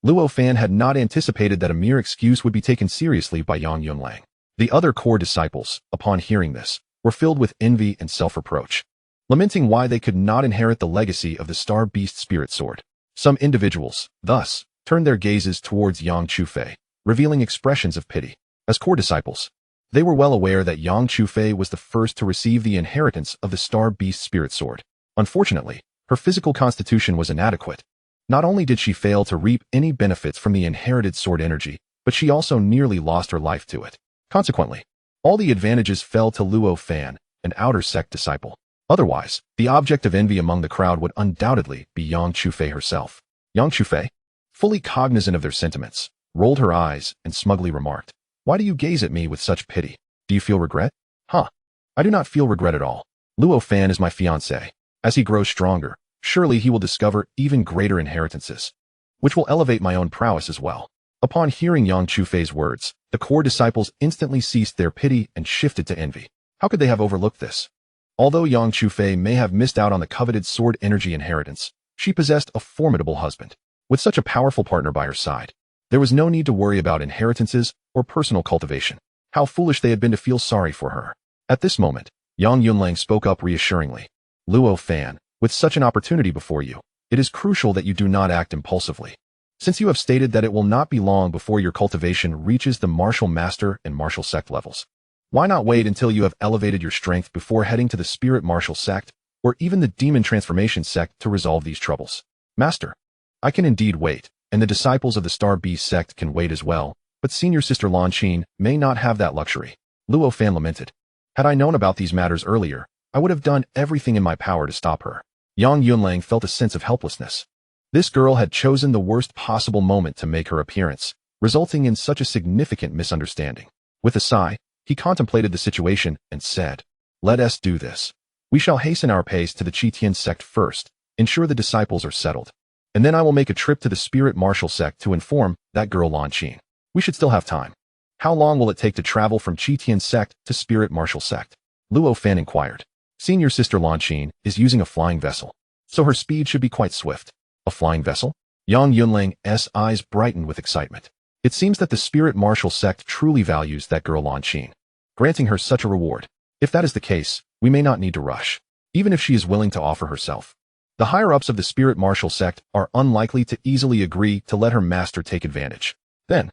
Luo Fan had not anticipated that a mere excuse would be taken seriously by Yang Yunlang. The other core disciples, upon hearing this, were filled with envy and self-reproach, lamenting why they could not inherit the legacy of the Starbeast spirit sword. Some individuals, thus, turned their gazes towards Yang Chufei, revealing expressions of pity. As core disciples, they were well aware that Yang Chufei was the first to receive the inheritance of the Starbeast spirit sword. Unfortunately, her physical constitution was inadequate. Not only did she fail to reap any benefits from the inherited sword energy, but she also nearly lost her life to it. Consequently, all the advantages fell to Luo Fan, an outer sect disciple. Otherwise, the object of envy among the crowd would undoubtedly be Yang Chufei herself. Yang Chufei, fully cognizant of their sentiments, rolled her eyes and smugly remarked, "Why do you gaze at me with such pity? Do you feel regret?" "Huh. I do not feel regret at all. Luo Fan is my fiancé. As he grows stronger, surely he will discover even greater inheritances, which will elevate my own prowess as well." Upon hearing Yang Chufei's words, the core disciples instantly ceased their pity and shifted to envy. How could they have overlooked this? Although Yang Chufei may have missed out on the coveted sword energy inheritance, she possessed a formidable husband. With such a powerful partner by her side, there was no need to worry about inheritances or personal cultivation. How foolish they had been to feel sorry for her. At this moment, Yang Yunlang spoke up reassuringly. "Luo Fan, with such an opportunity before you, it is crucial that you do not act impulsively. Since you have stated that it will not be long before your cultivation reaches the martial master and martial sect levels, why not wait until you have elevated your strength before heading to the spirit martial sect, or even the demon transformation sect to resolve these troubles?" "Master, I can indeed wait, and the disciples of the Starbeast sect can wait as well, but senior sister Lan Qin may not have that luxury," Luo Fan lamented. "Had I known about these matters earlier, I would have done everything in my power to stop her." Yang Yunlang felt a sense of helplessness. This girl had chosen the worst possible moment to make her appearance, resulting in such a significant misunderstanding. With a sigh, he contemplated the situation and said, "Let us do this. We shall hasten our pace to the Qitian sect first, ensure the disciples are settled, and then I will make a trip to the spirit martial sect to inform that girl Lan Qin. We should still have time." "How long will it take to travel from Qitian sect to spirit martial sect?" Luo Fan inquired. "Senior sister Lan Qin is using a flying vessel, so her speed should be quite swift." "A flying vessel?" Yang Yunlang's eyes brightened with excitement. It seems that the spirit martial sect truly values that girl Lan Qin, granting her such a reward. If that is the case, we may not need to rush, even if she is willing to offer herself. The higher-ups of the spirit martial sect are unlikely to easily agree to let her master take advantage. Then,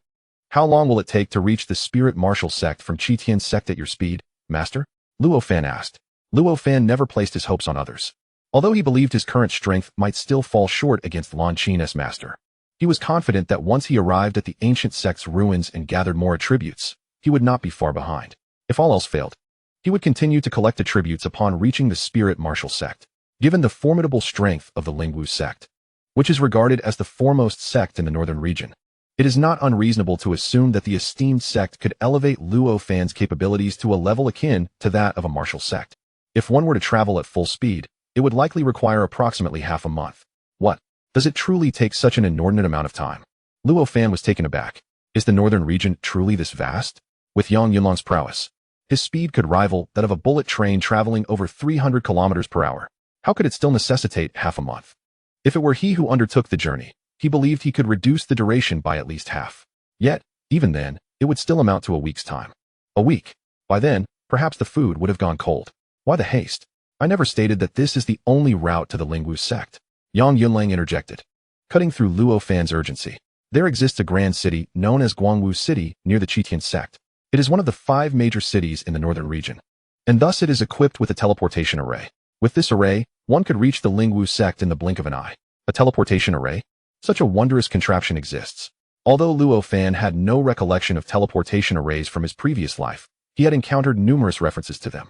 how long will it take to reach the spirit martial sect from Qitian sect at your speed, master? Luo Fan asked. Luo Fan never placed his hopes on others. Although he believed his current strength might still fall short against Lan Qin's master, he was confident that once he arrived at the ancient sect's ruins and gathered more attributes, he would not be far behind. If all else failed, he would continue to collect attributes upon reaching the spirit martial sect. Given the formidable strength of the Lingwu sect, which is regarded as the foremost sect in the northern region, it is not unreasonable to assume that the esteemed sect could elevate Luo Fan's capabilities to a level akin to that of a martial sect. If one were to travel at full speed, it would likely require approximately half a month. What? Does it truly take such an inordinate amount of time? Luo Fan was taken aback. Is the northern region truly this vast? With Yang Yunlang's prowess, his speed could rival that of a bullet train traveling over 300 kilometers per hour. How could it still necessitate half a month? If it were he who undertook the journey, he believed he could reduce the duration by at least half. Yet, even then, it would still amount to a week's time. A week. By then, perhaps the food would have gone cold. Why the haste? I never stated that this is the only route to the Lingwu sect. Yang Yunlang interjected, cutting through Luo Fan's urgency. There exists a grand city known as Guangwu City near the Qitian sect. It is one of the 5 major cities in the northern region, and thus it is equipped with a teleportation array. With this array, one could reach the Lingwu sect in the blink of an eye. A teleportation array? Such a wondrous contraption exists. Although Luo Fan had no recollection of teleportation arrays from his previous life, he had encountered numerous references to them.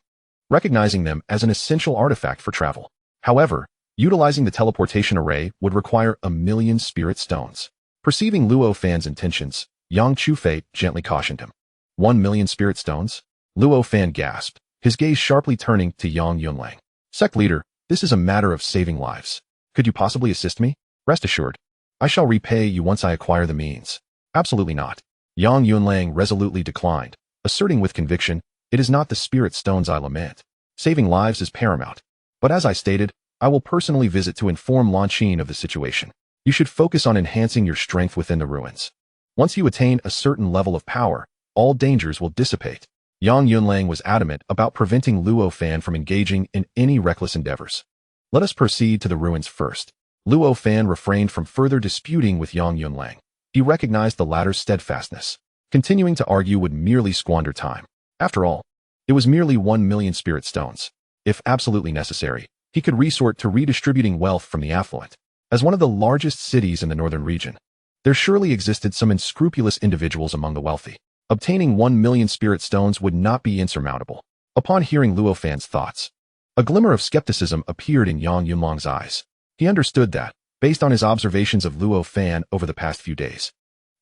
recognizing them as an essential artifact for travel. However, utilizing the teleportation array would require 1,000,000 spirit stones. Perceiving Luo Fan's intentions, Yang Chufei gently cautioned him. 1,000,000 spirit stones? Luo Fan gasped, his gaze sharply turning to Yang Yunlang. Sect leader, this is a matter of saving lives. Could you possibly assist me? Rest assured, I shall repay you once I acquire the means. Absolutely not. Yang Yunlang resolutely declined, asserting with conviction, it is not the spirit stones I lament. Saving lives is paramount. But as I stated, I will personally visit to inform Lanqin of the situation. You should focus on enhancing your strength within the ruins. Once you attain a certain level of power, all dangers will dissipate. Yang Yunlang was adamant about preventing Luo Fan from engaging in any reckless endeavors. Let us proceed to the ruins first. Luo Fan refrained from further disputing with Yang Yunlang. He recognized the latter's steadfastness. Continuing to argue would merely squander time. After all, it was merely 1,000,000 spirit stones. If absolutely necessary, he could resort to redistributing wealth from the affluent. As one of the largest cities in the northern region, there surely existed some unscrupulous individuals among the wealthy. Obtaining 1,000,000 spirit stones would not be insurmountable. Upon hearing Luo Fan's thoughts, a glimmer of skepticism appeared in Yang Yunlang's eyes. He understood that, based on his observations of Luo Fan over the past few days,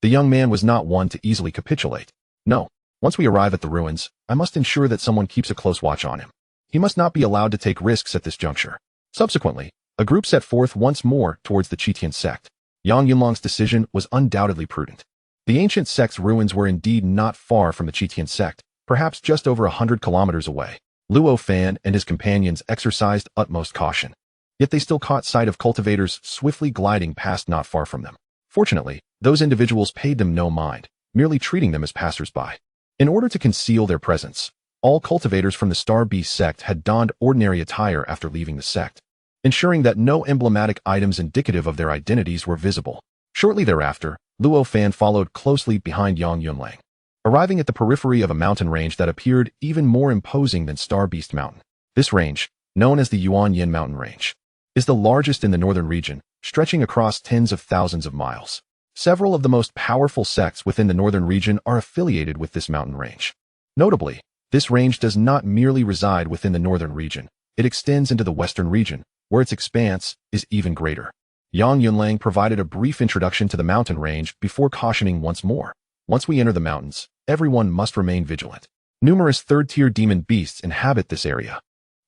the young man was not one to easily capitulate. No, once we arrive at the ruins, I must ensure that someone keeps a close watch on him. He must not be allowed to take risks at this juncture. Subsequently, a group set forth once more towards the Chitian sect. Yang Yunlang's decision was undoubtedly prudent. The ancient sect's ruins were indeed not far from the Chitian sect, perhaps just over 100 kilometers away. Luo Fan and his companions exercised utmost caution. Yet they still caught sight of cultivators swiftly gliding past not far from them. Fortunately, those individuals paid them no mind, merely treating them as passers-by. In order to conceal their presence, all cultivators from the Starbeast sect had donned ordinary attire after leaving the sect, ensuring that no emblematic items indicative of their identities were visible. Shortly thereafter, Luo Fan followed closely behind Yang Yunlang, arriving at the periphery of a mountain range that appeared even more imposing than Starbeast Mountain. This range, known as the Yuanyin Mountain Range, is the largest in the northern region, stretching across tens of thousands of miles. Several of the most powerful sects within the northern region are affiliated with this mountain range. Notably, this range does not merely reside within the northern region, it extends into the western region, where its expanse is even greater. Yang Yunlang provided a brief introduction to the mountain range before cautioning once more. Once we enter the mountains, everyone must remain vigilant. Numerous third-tier demon beasts inhabit this area,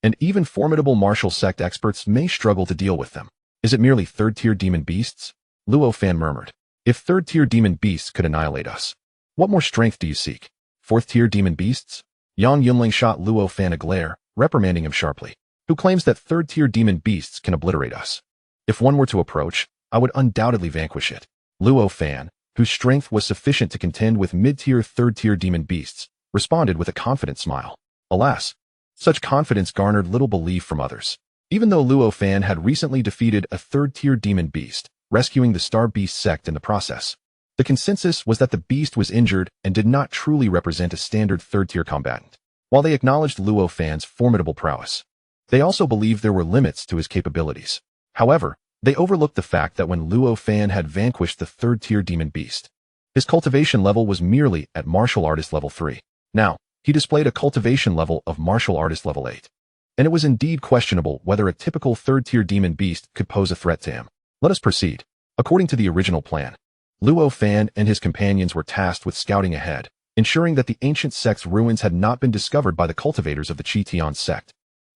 and even formidable martial sect experts may struggle to deal with them. Is it merely third-tier demon beasts? Luo Fan murmured. If third-tier demon beasts could annihilate us, what more strength do you seek? Fourth-tier demon beasts? Yang Yunlang shot Luo Fan a glare, reprimanding him sharply. Who claims that third-tier demon beasts can obliterate us? If one were to approach, I would undoubtedly vanquish it. Luo Fan, whose strength was sufficient to contend with mid-tier third-tier demon beasts, responded with a confident smile. Alas, such confidence garnered little belief from others. Even though Luo Fan had recently defeated a third-tier demon beast, rescuing the Starbeast sect in the process, the consensus was that the beast was injured and did not truly represent a standard third-tier combatant. While they acknowledged Luo Fan's formidable prowess, they also believed there were limits to his capabilities. However, they overlooked the fact that when Luo Fan had vanquished the third-tier demon beast, his cultivation level was merely at martial artist level 3. Now, he displayed a cultivation level of martial artist level 8. And it was indeed questionable whether a typical third-tier demon beast could pose a threat to him. Let us proceed. According to the original plan, Luo Fan and his companions were tasked with scouting ahead, ensuring that the ancient sect's ruins had not been discovered by the cultivators of the Chitian sect,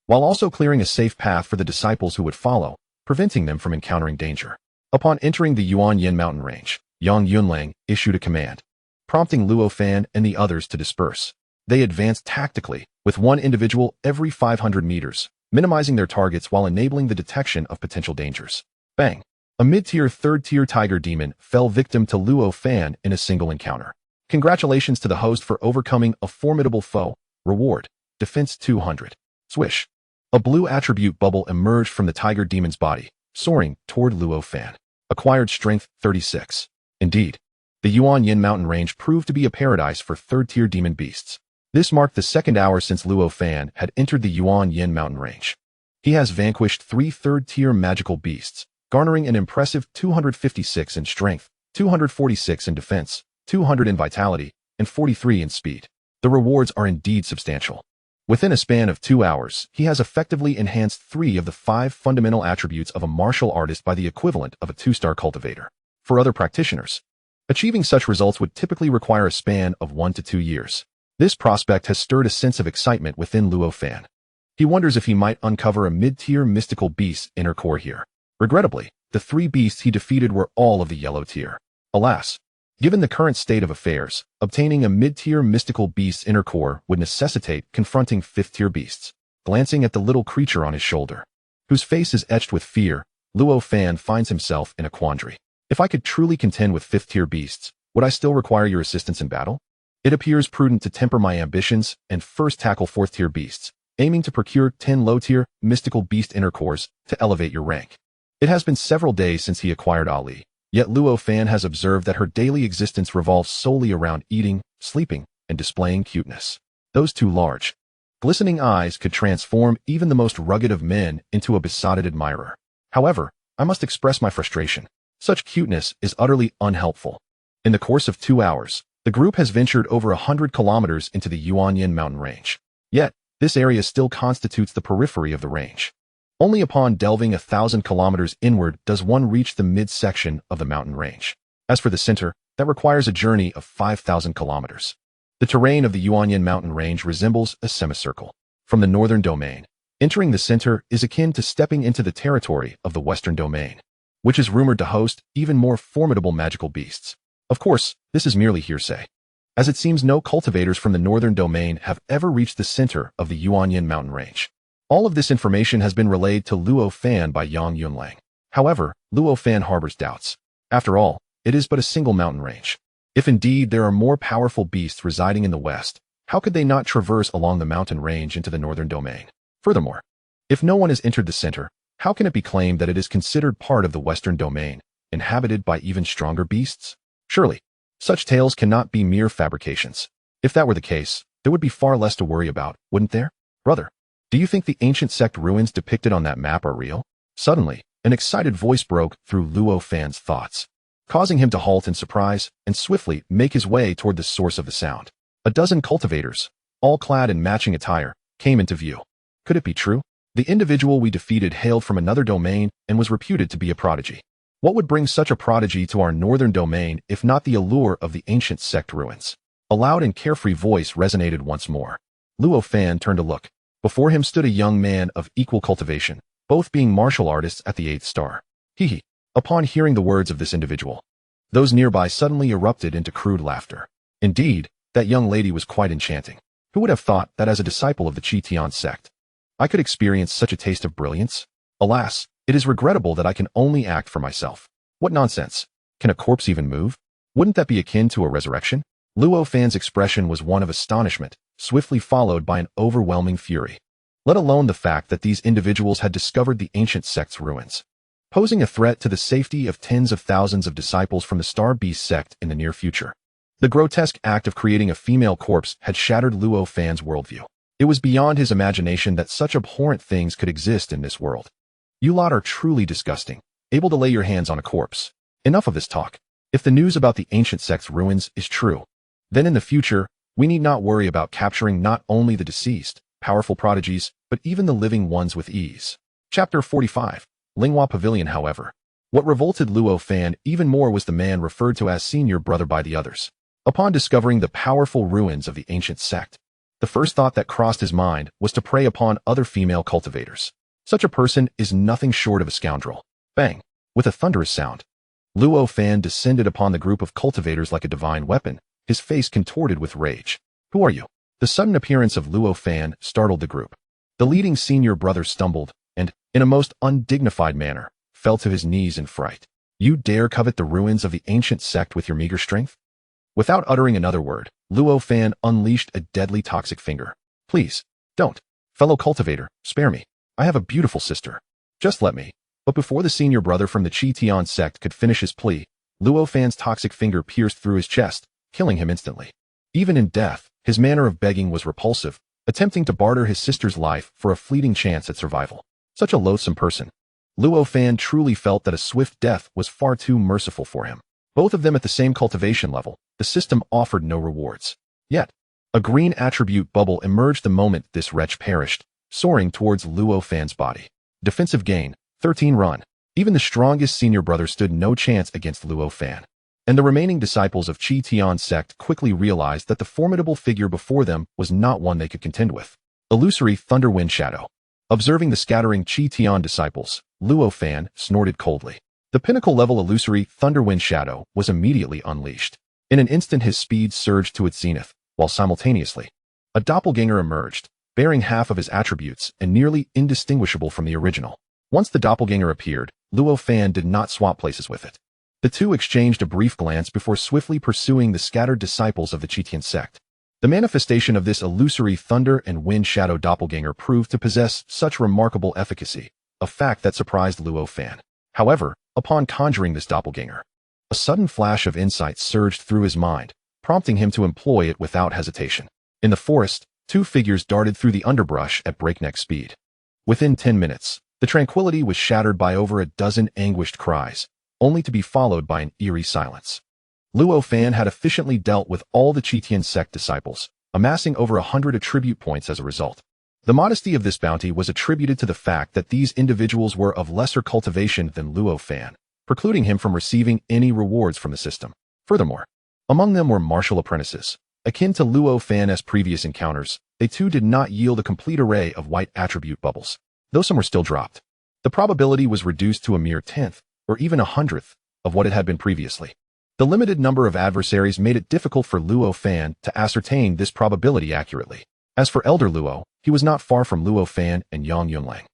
while also clearing a safe path for the disciples who would follow, preventing them from encountering danger. Upon entering the Yuanyin mountain range, Yang Yunlang issued a command, prompting Luo Fan and the others to disperse. They advanced tactically, with one individual every 500 meters, minimizing their targets while enabling the detection of potential dangers. Bang! A mid-tier third-tier tiger demon fell victim to Luo Fan in a single encounter. Congratulations to the host for overcoming a formidable foe. Reward, Defense 200. Swish! A blue attribute bubble emerged from the tiger demon's body, soaring toward Luo Fan. Acquired Strength 36. Indeed, the Yuanyin mountain range proved to be a paradise for third-tier demon beasts. This marked the second hour since Luo Fan had entered the Yuanyin mountain range. He has vanquished 3 third-tier magical beasts, garnering an impressive 256 in strength, 246 in defense, 200 in vitality, and 43 in speed. The rewards are indeed substantial. Within a span of 2 hours, he has effectively enhanced 3 of the 5 fundamental attributes of a martial artist by the equivalent of a 2-star cultivator. For other practitioners, achieving such results would typically require a span of 1 to 2 years. This prospect has stirred a sense of excitement within Luo Fan. He wonders if he might uncover a mid-tier mystical beast's inner core here. Regrettably, the 3 beasts he defeated were all of the yellow tier. Alas, given the current state of affairs, obtaining a mid-tier mystical beast's inner core would necessitate confronting 5th-tier beasts. Glancing at the little creature on his shoulder, whose face is etched with fear, Luo Fan finds himself in a quandary. If I could truly contend with 5th-tier beasts, would I still require your assistance in battle? It appears prudent to temper my ambitions and first tackle 4th-tier beasts, aiming to procure 10 low-tier mystical beast inner cores to elevate your rank. It has been several days since he acquired Ali, yet Luo Fan has observed that her daily existence revolves solely around eating, sleeping, and displaying cuteness. Those 2 large, glistening eyes could transform even the most rugged of men into a besotted admirer. However, I must express my frustration. Such cuteness is utterly unhelpful. In the course of 2 hours, the group has ventured over 100 kilometers into the Yuanyin mountain range. Yet, this area still constitutes the periphery of the range. Only upon delving 1,000 kilometers inward does one reach the midsection of the mountain range. As for the center, that requires a journey of 5,000 kilometers. The terrain of the Yuanyin mountain range resembles a semicircle. From the northern domain, entering the center is akin to stepping into the territory of the western domain, which is rumored to host even more formidable magical beasts. Of course, this is merely hearsay, as it seems no cultivators from the northern domain have ever reached the center of the Yuanyin mountain range. All of this information has been relayed to Luo Fan by Yang Yunlang. However, Luo Fan harbors doubts. After all, it is but a single mountain range. If indeed there are more powerful beasts residing in the west, how could they not traverse along the mountain range into the northern domain? Furthermore, if no one has entered the center, how can it be claimed that it is considered part of the western domain, inhabited by even stronger beasts? Surely, such tales cannot be mere fabrications. If that were the case, there would be far less to worry about, wouldn't there? Brother, do you think the ancient sect ruins depicted on that map are real? Suddenly, an excited voice broke through Luo Fan's thoughts, causing him to halt in surprise and swiftly make his way toward the source of the sound. A dozen cultivators, all clad in matching attire, came into view. Could it be true? The individual we defeated hailed from another domain and was reputed to be a prodigy. What would bring such a prodigy to our northern domain if not the allure of the ancient sect ruins? A loud and carefree voice resonated once more. Luo Fan turned to look. Before him stood a young man of equal cultivation, both being martial artists at the 8th star. Hee. Upon hearing the words of this individual, those nearby suddenly erupted into crude laughter. Indeed, that young lady was quite enchanting. Who would have thought that as a disciple of the Qitian sect, I could experience such a taste of brilliance? Alas, it is regrettable that I can only act for myself. What nonsense! Can a corpse even move? Wouldn't that be akin to a resurrection? Luo Fan's expression was one of astonishment, swiftly followed by an overwhelming fury. Let alone the fact that these individuals had discovered the ancient sect's ruins, posing a threat to the safety of tens of thousands of disciples from the Starbeast sect in the near future. The grotesque act of creating a female corpse had shattered Luo Fan's worldview. It was beyond his imagination that such abhorrent things could exist in this world. You lot are truly disgusting, able to lay your hands on a corpse. Enough of this talk. If the news about the ancient sect's ruins is true, then in the future, we need not worry about capturing not only the deceased, powerful prodigies, but even the living ones with ease. Chapter 45. Linghua Pavilion. However, what revolted Luo Fan even more was the man referred to as senior brother by the others. Upon discovering the powerful ruins of the ancient sect, the first thought that crossed his mind was to prey upon other female cultivators. Such a person is nothing short of a scoundrel. Bang! With a thunderous sound, Luo Fan descended upon the group of cultivators like a divine weapon, his face contorted with rage. Who are you? The sudden appearance of Luo Fan startled the group. The leading senior brother stumbled and, in a most undignified manner, fell to his knees in fright. You dare covet the ruins of the ancient sect with your meager strength? Without uttering another word, Luo Fan unleashed a deadly toxic finger. Please, don't. Fellow cultivator, spare me. I have a beautiful sister. Just let me. But before the senior brother from the Qitian sect could finish his plea, Luo Fan's toxic finger pierced through his chest, killing him instantly. Even in death, his manner of begging was repulsive, attempting to barter his sister's life for a fleeting chance at survival. Such a loathsome person. Luo Fan truly felt that a swift death was far too merciful for him. Both of them at the same cultivation level, the system offered no rewards. Yet, A green attribute bubble emerged the moment this wretch perished, soaring towards Luo Fan's body. Defensive gain, 13 run. Even the strongest senior brother stood no chance against Luo Fan. And the remaining disciples of Chi Tian's sect quickly realized that the formidable figure before them was not one they could contend with. Illusory Thunderwind Shadow. Observing the scattering Chi Tian disciples, Luo Fan snorted coldly. The pinnacle-level illusory Thunderwind Shadow was immediately unleashed. In an instant his speed surged to its zenith, while simultaneously, a doppelganger emerged, bearing half of his attributes and nearly indistinguishable from the original. Once the doppelganger appeared, Luo Fan did not swap places with it. The two exchanged a brief glance before swiftly pursuing the scattered disciples of the Chi Tian sect. The manifestation of this illusory thunder and wind shadow doppelganger proved to possess such remarkable efficacy, a fact that surprised Luo Fan. However, upon conjuring this doppelganger, a sudden flash of insight surged through his mind, prompting him to employ it without hesitation. In the forest, two figures darted through the underbrush at breakneck speed. Within 10 minutes, the tranquility was shattered by over a dozen anguished cries, only to be followed by an eerie silence. Luo Fan had efficiently dealt with all the Chi Tian sect disciples, amassing over 100 attribute points as a result. The modesty of this bounty was attributed to the fact that these individuals were of lesser cultivation than Luo Fan, precluding him from receiving any rewards from the system. Furthermore, among them were martial apprentices. Akin to Luo Fan as previous encounters, they too did not yield a complete array of white attribute bubbles, though some were still dropped. The probability was reduced to a mere 10th, or even 100th, of what it had been previously. The limited number of adversaries made it difficult for Luo Fan to ascertain this probability accurately. As for Elder Luo, he was not far from Luo Fan and Yang Yunlang.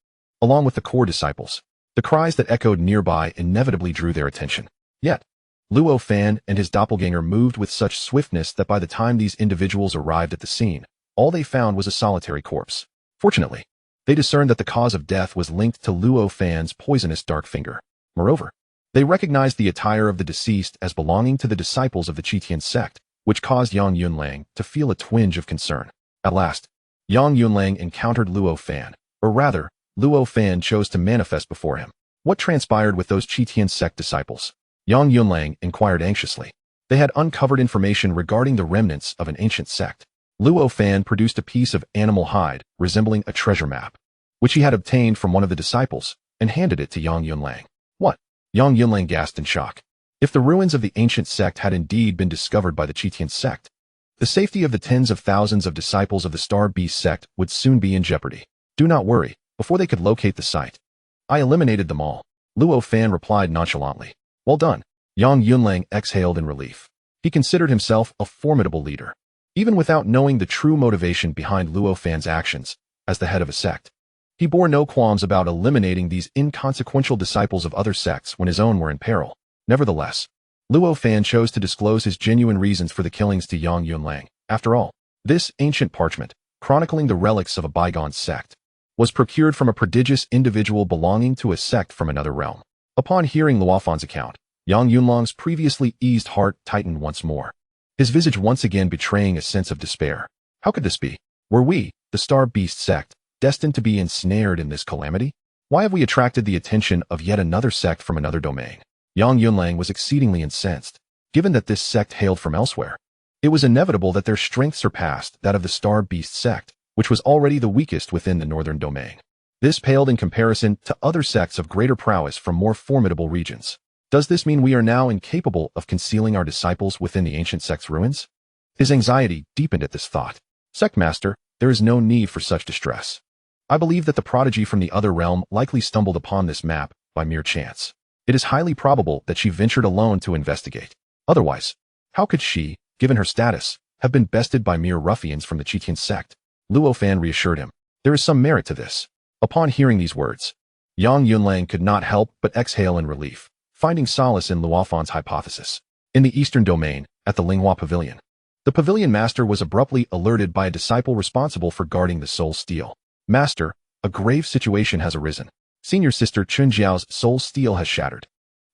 Along with the core disciples, the cries that echoed nearby inevitably drew their attention. Yet, Luo Fan and his doppelganger moved with such swiftness that by the time these individuals arrived at the scene, all they found was a solitary corpse. Fortunately, they discerned that the cause of death was linked to Luo Fan's poisonous dark finger. Moreover, they recognized the attire of the deceased as belonging to the disciples of the Chi Tian sect, which caused Yang Yunlang to feel a twinge of concern. At last, Yang Yunlang encountered Luo Fan, or rather, Luo Fan chose to manifest before him. What transpired with those Chi Tian sect disciples? Yang Yunlang inquired anxiously. They had uncovered information regarding the remnants of an ancient sect. Luo Fan produced a piece of animal hide resembling a treasure map, which he had obtained from one of the disciples, and handed it to Yang Yunlang. What? Yang Yunlang gasped in shock. If the ruins of the ancient sect had indeed been discovered by the Chi Tian sect, the safety of the tens of thousands of disciples of the Starbeast sect would soon be in jeopardy. Do not worry, before they could locate the site, I eliminated them all, Luo Fan replied nonchalantly. Well done. Yang Yunlang exhaled in relief. He considered himself a formidable leader, even without knowing the true motivation behind Luo Fan's actions as the head of a sect. He bore no qualms about eliminating these inconsequential disciples of other sects when his own were in peril. Nevertheless, Luo Fan chose to disclose his genuine reasons for the killings to Yang Yunlang. After all, this ancient parchment, chronicling the relics of a bygone sect, was procured from a prodigious individual belonging to a sect from another realm. Upon hearing Luo Fan's account, Yang Yunlang's previously eased heart tightened once more, his visage once again betraying a sense of despair. How could this be? Were we, the Starbeast sect, destined to be ensnared in this calamity? Why have we attracted the attention of yet another sect from another domain? Yang Yunlang was exceedingly incensed, given that this sect hailed from elsewhere. It was inevitable that their strength surpassed that of the Starbeast sect, which was already the weakest within the northern domain. This paled in comparison to other sects of greater prowess from more formidable regions. Does this mean we are now incapable of concealing our disciples within the ancient sect's ruins? His anxiety deepened at this thought. Sectmaster, there is no need for such distress. I believe that the prodigy from the other realm likely stumbled upon this map by mere chance. It is highly probable that she ventured alone to investigate. Otherwise, how could she, given her status, have been bested by mere ruffians from the Chi Tian sect? Luo Fan reassured him. There is some merit to this. Upon hearing these words, Yang Yunlang could not help but exhale in relief, finding solace in Luo Fan's hypothesis. In the eastern domain, at the Linghua Pavilion, the pavilion master was abruptly alerted by a disciple responsible for guarding the soul steel. Master, a grave situation has arisen. Senior sister Chunjiao's soul steel has shattered.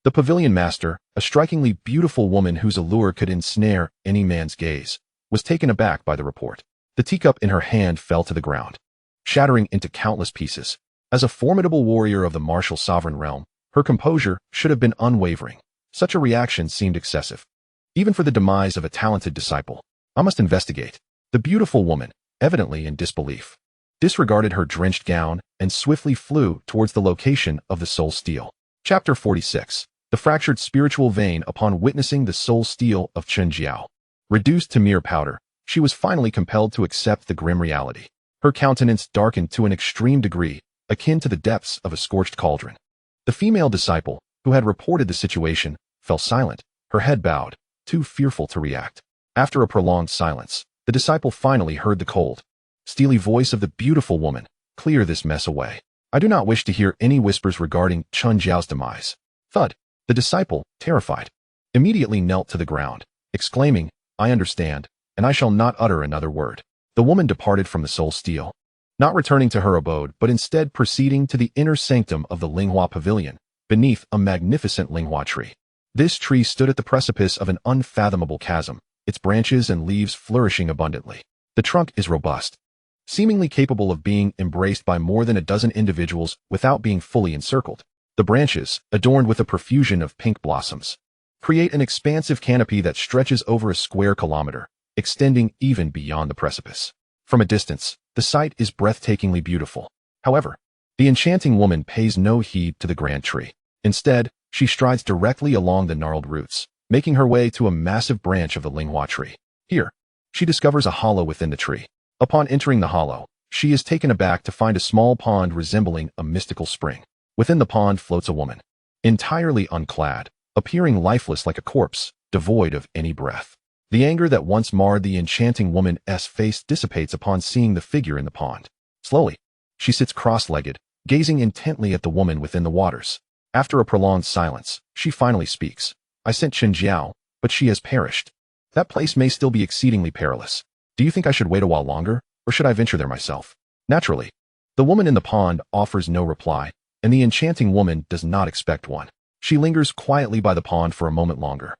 The pavilion master, a strikingly beautiful woman whose allure could ensnare any man's gaze, was taken aback by the report. The teacup in her hand fell to the ground, shattering into countless pieces. As a formidable warrior of the martial sovereign realm, her composure should have been unwavering. Such a reaction seemed excessive, even for the demise of a talented disciple. I must investigate. The beautiful woman, evidently in disbelief, disregarded her drenched gown and swiftly flew towards the location of the soul steel. Chapter 46. The fractured spiritual vein. Upon witnessing the soul steel of Chen Jiao, reduced to mere powder, she was finally compelled to accept the grim reality. Her countenance darkened to an extreme degree, akin to the depths of a scorched cauldron. The female disciple, who had reported the situation, fell silent, her head bowed, too fearful to react. After a prolonged silence, the disciple finally heard the cold, steely voice of the beautiful woman. Clear this mess away. I do not wish to hear any whispers regarding Chen Jiao's demise. Thud. The disciple, terrified, immediately knelt to the ground, exclaiming, I understand, and I shall not utter another word. The woman departed from the soul steel, not returning to her abode, but instead proceeding to the inner sanctum of the Linghua Pavilion, beneath a magnificent Linghua tree. This tree stood at the precipice of an unfathomable chasm, its branches and leaves flourishing abundantly. The trunk is robust, seemingly capable of being embraced by more than a dozen individuals without being fully encircled. The branches, adorned with a profusion of pink blossoms, create an expansive canopy that stretches over a square kilometer, extending even beyond the precipice. From a distance, the sight is breathtakingly beautiful. However, the enchanting woman pays no heed to the grand tree. Instead, she strides directly along the gnarled roots, making her way to a massive branch of the Linghua tree. Here, she discovers a hollow within the tree. Upon entering the hollow, she is taken aback to find a small pond resembling a mystical spring. Within the pond floats a woman, entirely unclad, appearing lifeless like a corpse, devoid of any breath. The anger that once marred the enchanting woman's face dissipates upon seeing the figure in the pond. Slowly, she sits cross-legged, gazing intently at the woman within the waters. After a prolonged silence, she finally speaks. I sent Chen Jiao, but she has perished. That place may still be exceedingly perilous. Do you think I should wait a while longer, or should I venture there myself? Naturally, the woman in the pond offers no reply, and the enchanting woman does not expect one. She lingers quietly by the pond for a moment longer,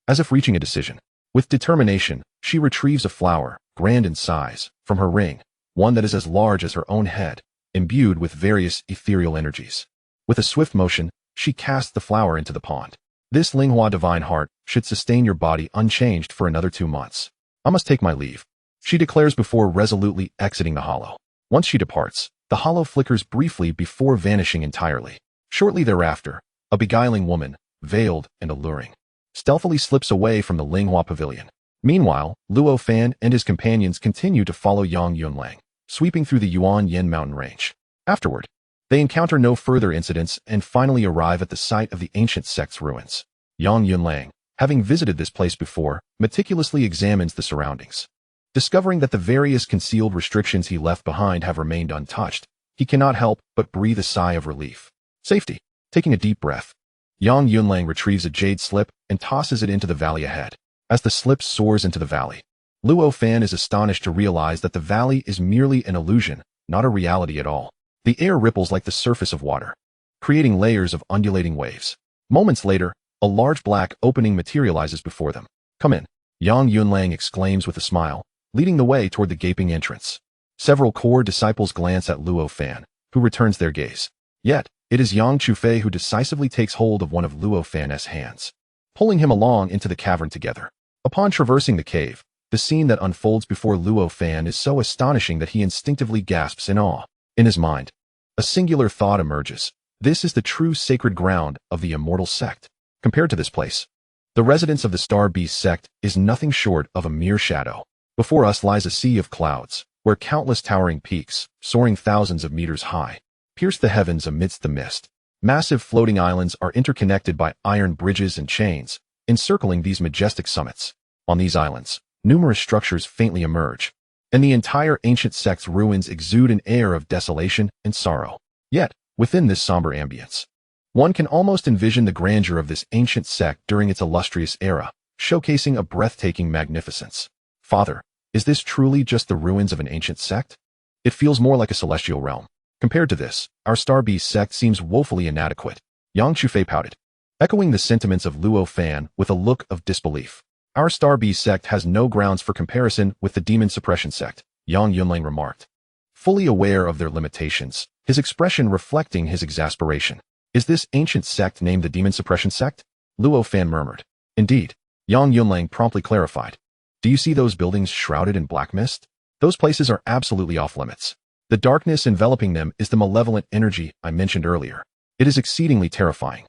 as if reaching a decision. With determination, she retrieves a flower, grand in size, from her ring, one that is as large as her own head, imbued with various ethereal energies. With a swift motion, she casts the flower into the pond. This Linghua divine heart should sustain your body unchanged for another 2 months. I must take my leave, she declares before resolutely exiting the hollow. Once she departs, the hollow flickers briefly before vanishing entirely. Shortly thereafter, a beguiling woman, veiled and alluring, stealthily slips away from the Linghua Pavilion. Meanwhile, Luo Fan and his companions continue to follow Yang Yunlang, sweeping through the Yuan Yin mountain range. Afterward, they encounter no further incidents and finally arrive at the site of the ancient sect's ruins. Yang Yunlang, having visited this place before, meticulously examines the surroundings. Discovering that the various concealed restrictions he left behind have remained untouched, he cannot help but breathe a sigh of relief. Safety. Taking a deep breath, Yang Yunlang retrieves a jade slip and tosses it into the valley ahead. As the slip soars into the valley, Luo Fan is astonished to realize that the valley is merely an illusion, not a reality at all. The air ripples like the surface of water, creating layers of undulating waves. Moments later, a large black opening materializes before them. Come in, Yang Yunlang exclaims with a smile, leading the way toward the gaping entrance. Several core disciples glance at Luo Fan, who returns their gaze. Yet, it is Yang Chufei who decisively takes hold of one of Luo Fan's hands, pulling him along into the cavern together. Upon traversing the cave, the scene that unfolds before Luo Fan is so astonishing that he instinctively gasps in awe. In his mind, a singular thought emerges. This is the true sacred ground of the immortal sect. Compared to this place, the residence of the Starbeast sect is nothing short of a mere shadow. Before us lies a sea of clouds, where countless towering peaks, soaring thousands of meters high, pierce the heavens amidst the mist. Massive floating islands are interconnected by iron bridges and chains, encircling these majestic summits. On these islands, numerous structures faintly emerge, and the entire ancient sect's ruins exude an air of desolation and sorrow. Yet, within this somber ambience, one can almost envision the grandeur of this ancient sect during its illustrious era, showcasing a breathtaking magnificence. Father, is this truly just the ruins of an ancient sect? It feels more like a celestial realm. Compared to this, our Starbeast sect seems woefully inadequate. Yang Chufei pouted, echoing the sentiments of Luo Fan with a look of disbelief. Our Starbeast sect has no grounds for comparison with the Demon Suppression sect, Yang Yunlang remarked. Fully aware of their limitations, his expression reflecting his exasperation. Is this ancient sect named the Demon Suppression sect? Luo Fan murmured. Indeed, Yang Yunlang promptly clarified. Do you see those buildings shrouded in black mist? Those places are absolutely off-limits. The darkness enveloping them is the malevolent energy I mentioned earlier. It is exceedingly terrifying.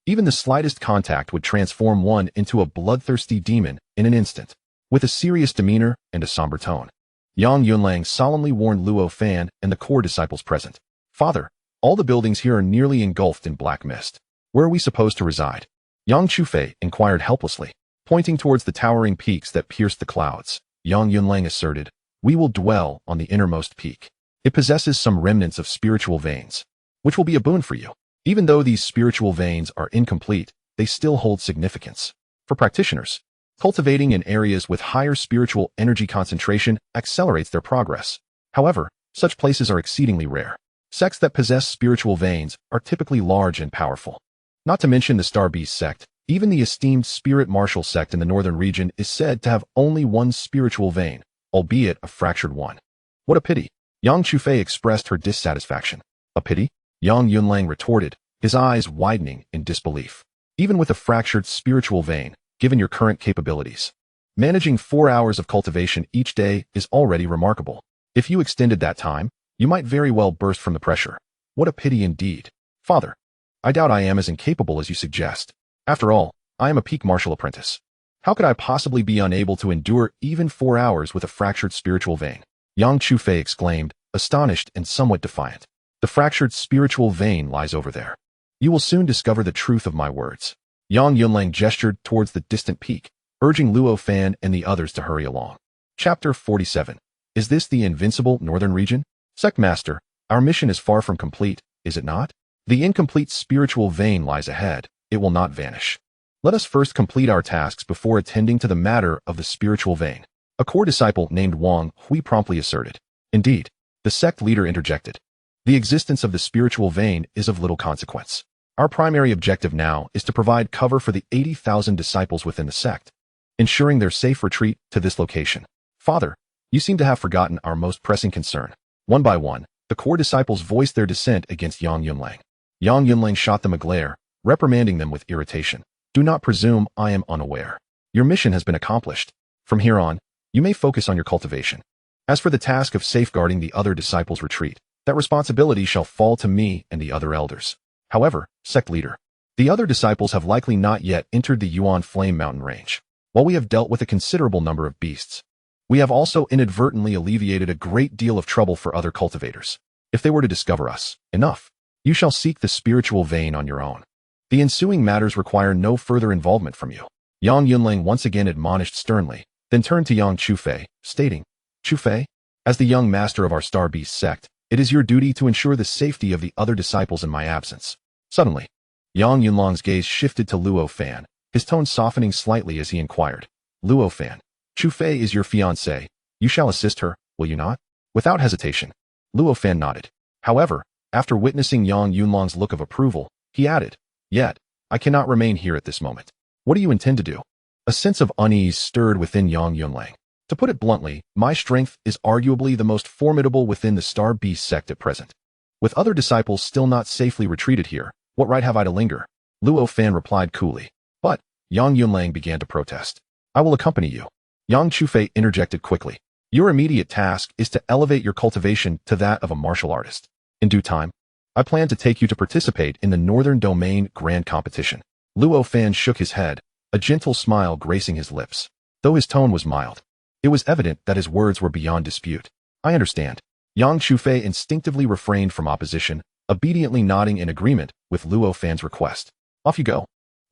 Even the slightest contact would transform one into a bloodthirsty demon in an instant. With a serious demeanor and a somber tone, Yang Yunlang solemnly warned Luo Fan and the core disciples present. Father, all the buildings here are nearly engulfed in black mist. Where are we supposed to reside? Yang Chufei inquired helplessly. Pointing towards the towering peaks that pierced the clouds, Yang Yunlang asserted, we will dwell on the innermost peak. It possesses some remnants of spiritual veins, which will be a boon for you. Even though these spiritual veins are incomplete, they still hold significance. For practitioners, cultivating in areas with higher spiritual energy concentration accelerates their progress. However, such places are exceedingly rare. Sects that possess spiritual veins are typically large and powerful. Not to mention the Starbeast sect, even the esteemed Spirit Martial sect in the northern region is said to have only one spiritual vein, albeit a fractured one. What a pity. Yang Chufei expressed her dissatisfaction. A pity? Yang Yunlang retorted, his eyes widening in disbelief. Even with a fractured spiritual vein, given your current capabilities, managing 4 hours of cultivation each day is already remarkable. If you extended that time, you might very well burst from the pressure. What a pity indeed. Father, I doubt I am as incapable as you suggest. After all, I am a peak martial apprentice. How could I possibly be unable to endure even 4 hours with a fractured spiritual vein? Yang Chufei exclaimed, astonished and somewhat defiant. The fractured spiritual vein lies over there. You will soon discover the truth of my words. Yang Yunlang gestured towards the distant peak, urging Luo Fan and the others to hurry along. Chapter 47. Is this the Invincible Northern Region? Sect Master, our mission is far from complete, is it not? The incomplete spiritual vein lies ahead. It will not vanish. Let us first complete our tasks before attending to the matter of the spiritual vein. A core disciple named Wang Hui promptly asserted. Indeed, the sect leader interjected. The existence of the spiritual vein is of little consequence. Our primary objective now is to provide cover for the 80,000 disciples within the sect, ensuring their safe retreat to this location. Father, you seem to have forgotten our most pressing concern. One by one, the core disciples voiced their dissent against Yang Yunlang. Yang Yunlang shot them a glare, reprimanding them with irritation. Do not presume I am unaware. Your mission has been accomplished. From here on, you may focus on your cultivation. As for the task of safeguarding the other disciples' retreat, that responsibility shall fall to me and the other elders. However, sect leader, the other disciples have likely not yet entered the Yuan Flame Mountain range. While we have dealt with a considerable number of beasts, we have also inadvertently alleviated a great deal of trouble for other cultivators. If they were to discover us, enough. You shall seek the spiritual vein on your own. The ensuing matters require no further involvement from you. Yang Yunlang once again admonished sternly, then turned to Yang Chufei, stating, Chufei, as the young master of our Starbeast sect, it is your duty to ensure the safety of the other disciples in my absence. Suddenly, Yang Yunlang's gaze shifted to Luo Fan, his tone softening slightly as he inquired, Luo Fan, Chufei is your fiancée. You shall assist her, will you not? Without hesitation, Luo Fan nodded. However, after witnessing Yang Yunlang's look of approval, he added, Yet, I cannot remain here at this moment. What do you intend to do? A sense of unease stirred within Yang Yunlang. To put it bluntly, my strength is arguably the most formidable within the Starbeast sect at present. With other disciples still not safely retreated here, what right have I to linger? Luo Fan replied coolly. But, Yang Yunlang began to protest. I will accompany you. Yang Chufei interjected quickly. Your immediate task is to elevate your cultivation to that of a martial artist. In due time, I plan to take you to participate in the Northern Domain Grand Competition. Luo Fan shook his head, a gentle smile gracing his lips. Though his tone was mild, it was evident that his words were beyond dispute. I understand. Yang Chufei instinctively refrained from opposition, obediently nodding in agreement with Luo Fan's request. Off you go.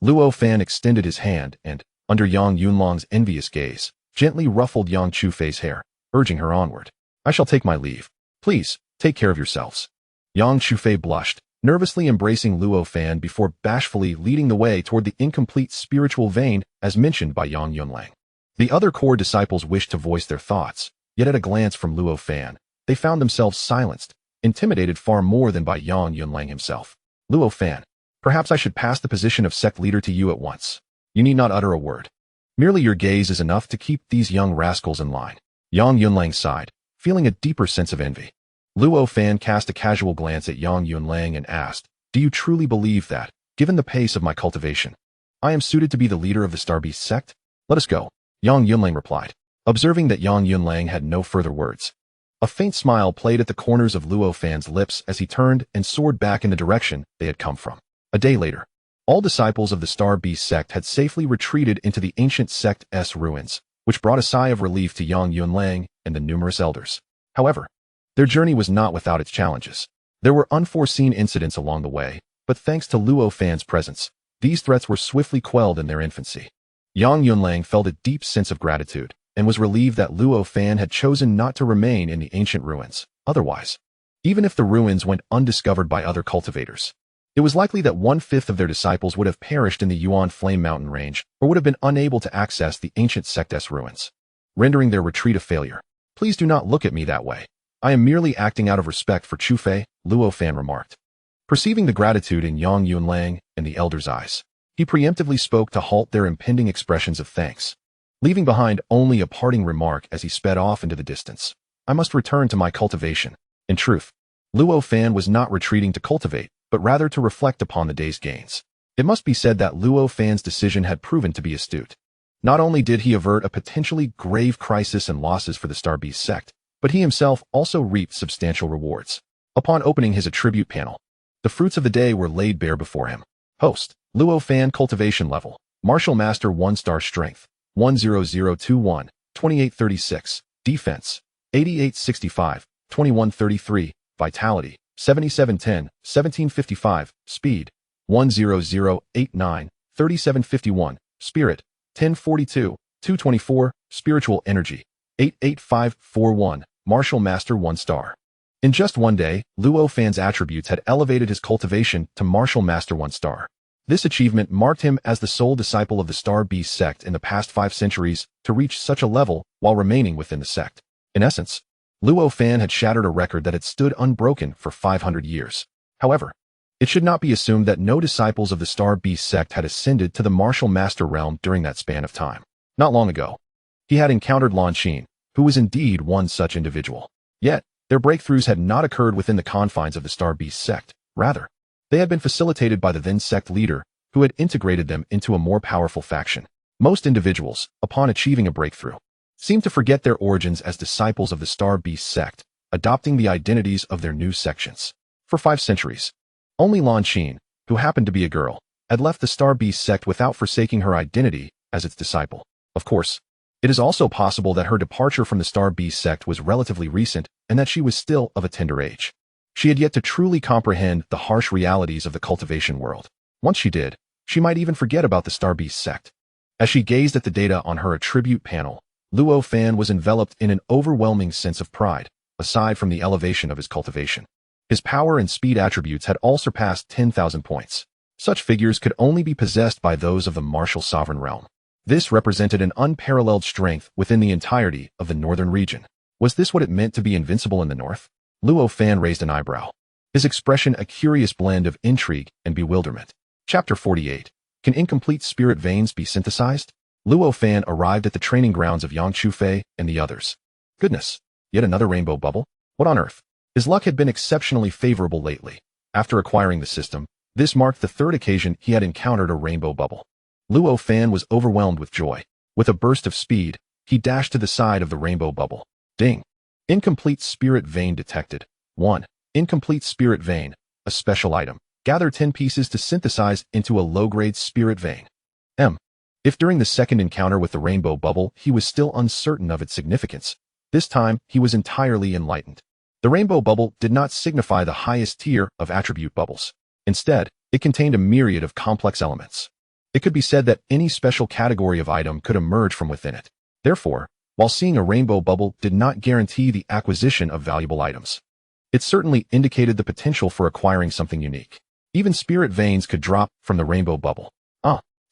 Luo Fan extended his hand and, under Yang Yunlang's envious gaze, gently ruffled Yang Chufei's hair, urging her onward. I shall take my leave. Please, take care of yourselves. Yang Chufei blushed, nervously embracing Luo Fan before bashfully leading the way toward the incomplete spiritual vein as mentioned by Yang Yunlang. The other core disciples wished to voice their thoughts, yet at a glance from Luo Fan, they found themselves silenced, intimidated far more than by Yang Yunlang himself. Luo Fan, perhaps I should pass the position of sect leader to you at once. You need not utter a word. Merely your gaze is enough to keep these young rascals in line. Yang Yunlang sighed, feeling a deeper sense of envy. Luo Fan cast a casual glance at Yang Yunlang and asked, Do you truly believe that, given the pace of my cultivation, I am suited to be the leader of the Starbeast sect? Let us go. Yang Yunlang replied. Observing that Yang Yunlang had no further words, a faint smile played at the corners of Luo Fan's lips as he turned and soared back in the direction they had come from. A day later, all disciples of the Starbeast sect had safely retreated into the ancient Sect's ruins, which brought a sigh of relief to Yang Yunlang and the numerous elders. However, their journey was not without its challenges. There were unforeseen incidents along the way, but thanks to Luo Fan's presence, these threats were swiftly quelled in their infancy. Yang Yunlang felt a deep sense of gratitude and was relieved that Luo Fan had chosen not to remain in the ancient ruins. Otherwise, even if the ruins went undiscovered by other cultivators, it was likely that 1/5 of their disciples would have perished in the Yuan Flame Mountain range or would have been unable to access the ancient Sect's ruins, rendering their retreat a failure. Please do not look at me that way. I am merely acting out of respect for Chufei, Luo Fan remarked. Perceiving the gratitude in Yang Yunlang and the elders' eyes, he preemptively spoke to halt their impending expressions of thanks, leaving behind only a parting remark as he sped off into the distance. I must return to my cultivation. In truth, Luo Fan was not retreating to cultivate, but rather to reflect upon the day's gains. It must be said that Luo Fan's decision had proven to be astute. Not only did he avert a potentially grave crisis and losses for the Starbeast sect, but he himself also reaped substantial rewards. Upon opening his attribute panel, the fruits of the day were laid bare before him. Host, Luo Fan cultivation level, Martial Master 1-star strength, 10021, 2836, defense, 8865, 2133, vitality, 7710, 1755, speed, 10089, 3751, spirit, 1042, 224, spiritual energy, 88541, Martial Master 1-star. In just one day, Luo Fan's attributes had elevated his cultivation to Martial Master 1-star. This achievement marked him as the sole disciple of the Starbeast sect in the past 5 centuries to reach such a level while remaining within the sect. In essence, Luo Fan had shattered a record that had stood unbroken for 500 years. However, it should not be assumed that no disciples of the Starbeast sect had ascended to the Martial Master realm during that span of time. Not long ago, he had encountered Lan Xin, who was indeed one such individual. Yet, their breakthroughs had not occurred within the confines of the Starbeast sect. Rather, they had been facilitated by the then sect leader, who had integrated them into a more powerful faction. Most individuals, upon achieving a breakthrough, seemed to forget their origins as disciples of the Starbeast sect, adopting the identities of their new sections. For 5 centuries, only Lan Xin, who happened to be a girl, had left the Starbeast sect without forsaking her identity as its disciple. Of course, it is also possible that her departure from the Starbeast sect was relatively recent and that she was still of a tender age. She had yet to truly comprehend the harsh realities of the cultivation world. Once she did, she might even forget about the Starbeast sect. As she gazed at the data on her attribute panel, Luo Fan was enveloped in an overwhelming sense of pride, aside from the elevation of his cultivation. His power and speed attributes had all surpassed 10,000 points. Such figures could only be possessed by those of the martial sovereign realm. This represented an unparalleled strength within the entirety of the northern region. Was this what it meant to be invincible in the north? Luo Fan raised an eyebrow, his expression a curious blend of intrigue and bewilderment. Chapter 48. Can incomplete spirit veins be synthesized? Luo Fan arrived at the training grounds of Yang Chufei and the others. Goodness, yet another rainbow bubble? What on earth? His luck had been exceptionally favorable lately. After acquiring the system, this marked the 3rd occasion he had encountered a rainbow bubble. Luo Fan was overwhelmed with joy. With a burst of speed, he dashed to the side of the rainbow bubble. Ding! Incomplete spirit vein detected. 1. Incomplete spirit vein, a special item. Gather 10 pieces to synthesize into a low-grade spirit vein. If during the second encounter with the rainbow bubble he was still uncertain of its significance, this time he was entirely enlightened. The rainbow bubble did not signify the highest tier of attribute bubbles. Instead, it contained a myriad of complex elements. It could be said that any special category of item could emerge from within it. Therefore, while seeing a rainbow bubble did not guarantee the acquisition of valuable items, it certainly indicated the potential for acquiring something unique. Even spirit veins could drop from the rainbow bubble.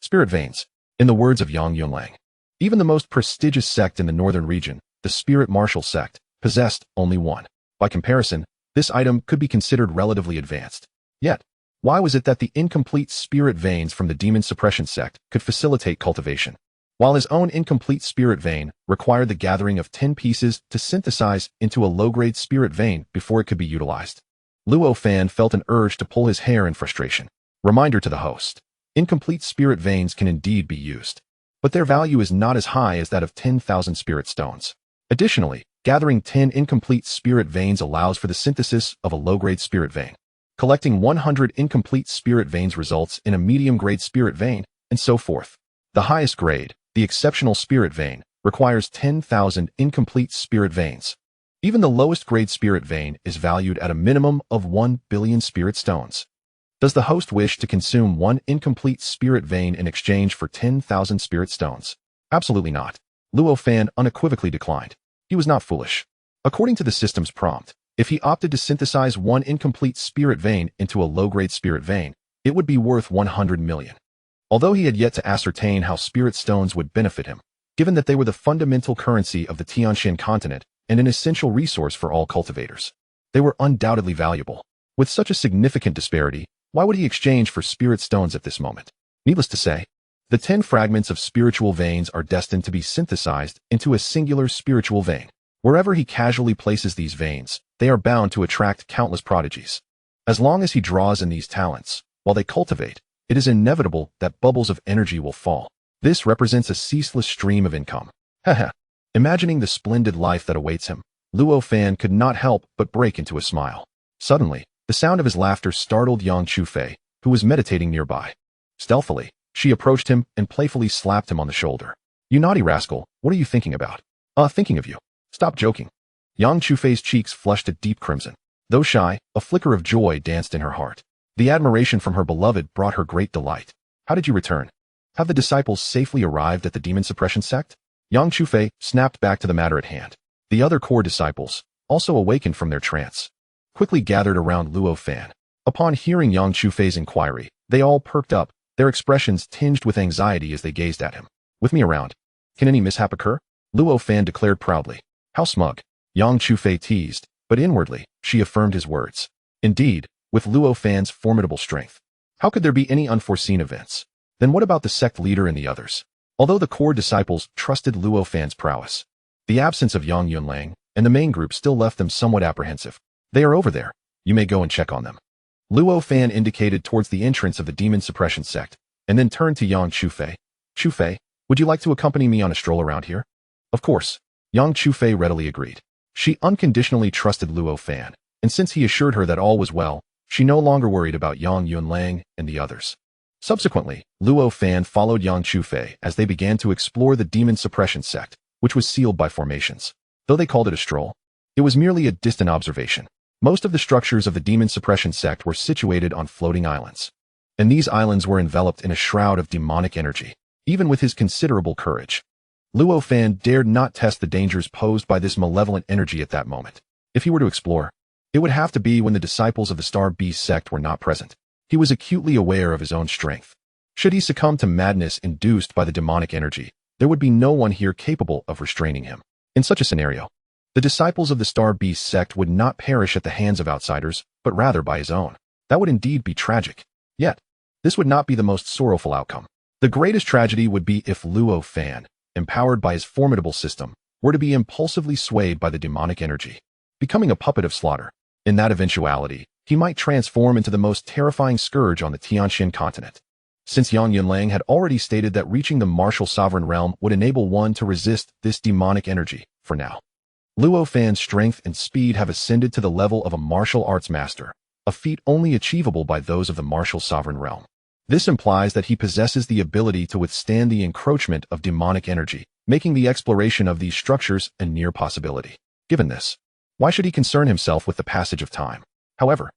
Spirit veins. In the words of Yang Yunlang, even the most prestigious sect in the northern region, the Spirit Martial sect, possessed only one. By comparison, this item could be considered relatively advanced. Yet, why was it that the incomplete spirit veins from the Demon Suppression sect could facilitate cultivation, while his own incomplete spirit vein required the gathering of 10 pieces to synthesize into a low-grade spirit vein before it could be utilized? Luo Fan felt an urge to pull his hair in frustration. Reminder to the host. Incomplete spirit veins can indeed be used. but their value is not as high as that of 10,000 spirit stones. Additionally, gathering 10 incomplete spirit veins allows for the synthesis of a low-grade spirit vein. Collecting 100 incomplete spirit veins results in a medium-grade spirit vein, and so forth. The highest grade, the exceptional spirit vein, requires 10,000 incomplete spirit veins. Even the lowest grade spirit vein is valued at a minimum of 1 billion spirit stones. Does the host wish to consume one incomplete spirit vein in exchange for 10,000 spirit stones? Absolutely not. Luo Fan unequivocally declined. He was not foolish. According to the system's prompt, if he opted to synthesize one incomplete spirit vein into a low-grade spirit vein, it would be worth 100 million. Although he had yet to ascertain how spirit stones would benefit him, given that they were the fundamental currency of the Tianxian continent and an essential resource for all cultivators. They were undoubtedly valuable. With such a significant disparity, why would he exchange for spirit stones at this moment? Needless to say, the 10 fragments of spiritual veins are destined to be synthesized into a singular spiritual vein. Wherever he casually places these veins, they are bound to attract countless prodigies. As long as he draws in these talents, while they cultivate, it is inevitable that bubbles of energy will fall. This represents a ceaseless stream of income. Haha. Imagining the splendid life that awaits him, Luo Fan could not help but break into a smile. Suddenly, the sound of his laughter startled Yang Chufei, who was meditating nearby. Stealthily, she approached him and playfully slapped him on the shoulder. "You naughty rascal, what are you thinking about?" Thinking of you. Stop joking." Yang Chufei's cheeks flushed a deep crimson. Though shy, a flicker of joy danced in her heart. The admiration from her beloved brought her great delight. "How did you return? Have the disciples safely arrived at the demon suppression sect?" Yang Chufei snapped back to the matter at hand. The other core disciples, also awakened from their trance, quickly gathered around Luo Fan. Upon hearing Yang Chufei's inquiry, they all perked up, their expressions tinged with anxiety as they gazed at him. "With me around, can any mishap occur?" Luo Fan declared proudly. "How smug." Yang Chufei teased, but inwardly, she affirmed his words. Indeed, with Luo Fan's formidable strength, how could there be any unforeseen events? Then what about the sect leader and the others? Although the core disciples trusted Luo Fan's prowess, the absence of Yang Yunlang and the main group still left them somewhat apprehensive. "They are over there. You may go and check on them." Luo Fan indicated towards the entrance of the demon suppression sect, and then turned to Yang Chufei. "Chufei, would you like to accompany me on a stroll around here?" "Of course." Yang Chufei readily agreed. She unconditionally trusted Luo Fan, and since he assured her that all was well, she no longer worried about Yang Yunlang and the others. Subsequently, Luo Fan followed Yang Chufei as they began to explore the demon suppression sect, which was sealed by formations. Though they called it a stroll, it was merely a distant observation. Most of the structures of the demon suppression sect were situated on floating islands, and these islands were enveloped in a shroud of demonic energy. Even with his considerable courage, Luo Fan dared not test the dangers posed by this malevolent energy at that moment. If he were to explore, it would have to be when the disciples of the Starbeast sect were not present. He was acutely aware of his own strength. Should he succumb to madness induced by the demonic energy, there would be no one here capable of restraining him. In such a scenario, the disciples of the Starbeast sect would not perish at the hands of outsiders, but rather by his own. That would indeed be tragic. Yet, this would not be the most sorrowful outcome. The greatest tragedy would be if Luo Fan, empowered by his formidable system, were to be impulsively swayed by the demonic energy, becoming a puppet of slaughter. In that eventuality, he might transform into the most terrifying scourge on the Tianxian continent. Since Yang Yunlang had already stated that reaching the martial sovereign realm would enable one to resist this demonic energy, for now, Luo Fan's strength and speed have ascended to the level of a martial arts master, a feat only achievable by those of the martial sovereign realm. This implies that he possesses the ability to withstand the encroachment of demonic energy, making the exploration of these structures a near possibility. Given this, why should he concern himself with the passage of time? However,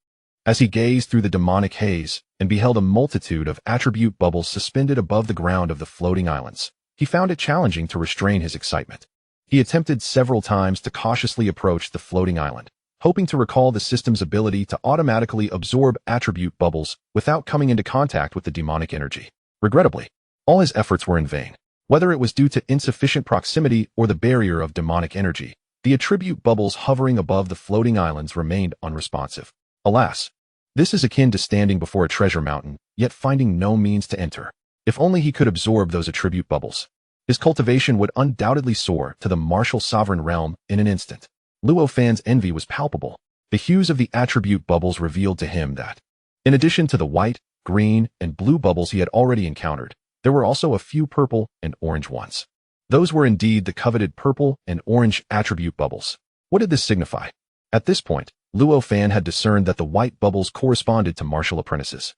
as he gazed through the demonic haze and beheld a multitude of attribute bubbles suspended above the ground of the floating islands, he found it challenging to restrain his excitement. He attempted several times to cautiously approach the floating island, hoping to recall the system's ability to automatically absorb attribute bubbles without coming into contact with the demonic energy. Regrettably, all his efforts were in vain. Whether it was due to insufficient proximity or the barrier of demonic energy, the attribute bubbles hovering above the floating islands remained unresponsive. Alas, this is akin to standing before a treasure mountain, yet finding no means to enter. If only he could absorb those attribute bubbles, his cultivation would undoubtedly soar to the martial sovereign realm in an instant. Luo Fan's envy was palpable. The hues of the attribute bubbles revealed to him that, in addition to the white, green, and blue bubbles he had already encountered, There were also a few purple and orange ones. Those were indeed the coveted purple and orange attribute bubbles. What did this signify? At this point, Luo Fan had discerned that the white bubbles corresponded to martial apprentices,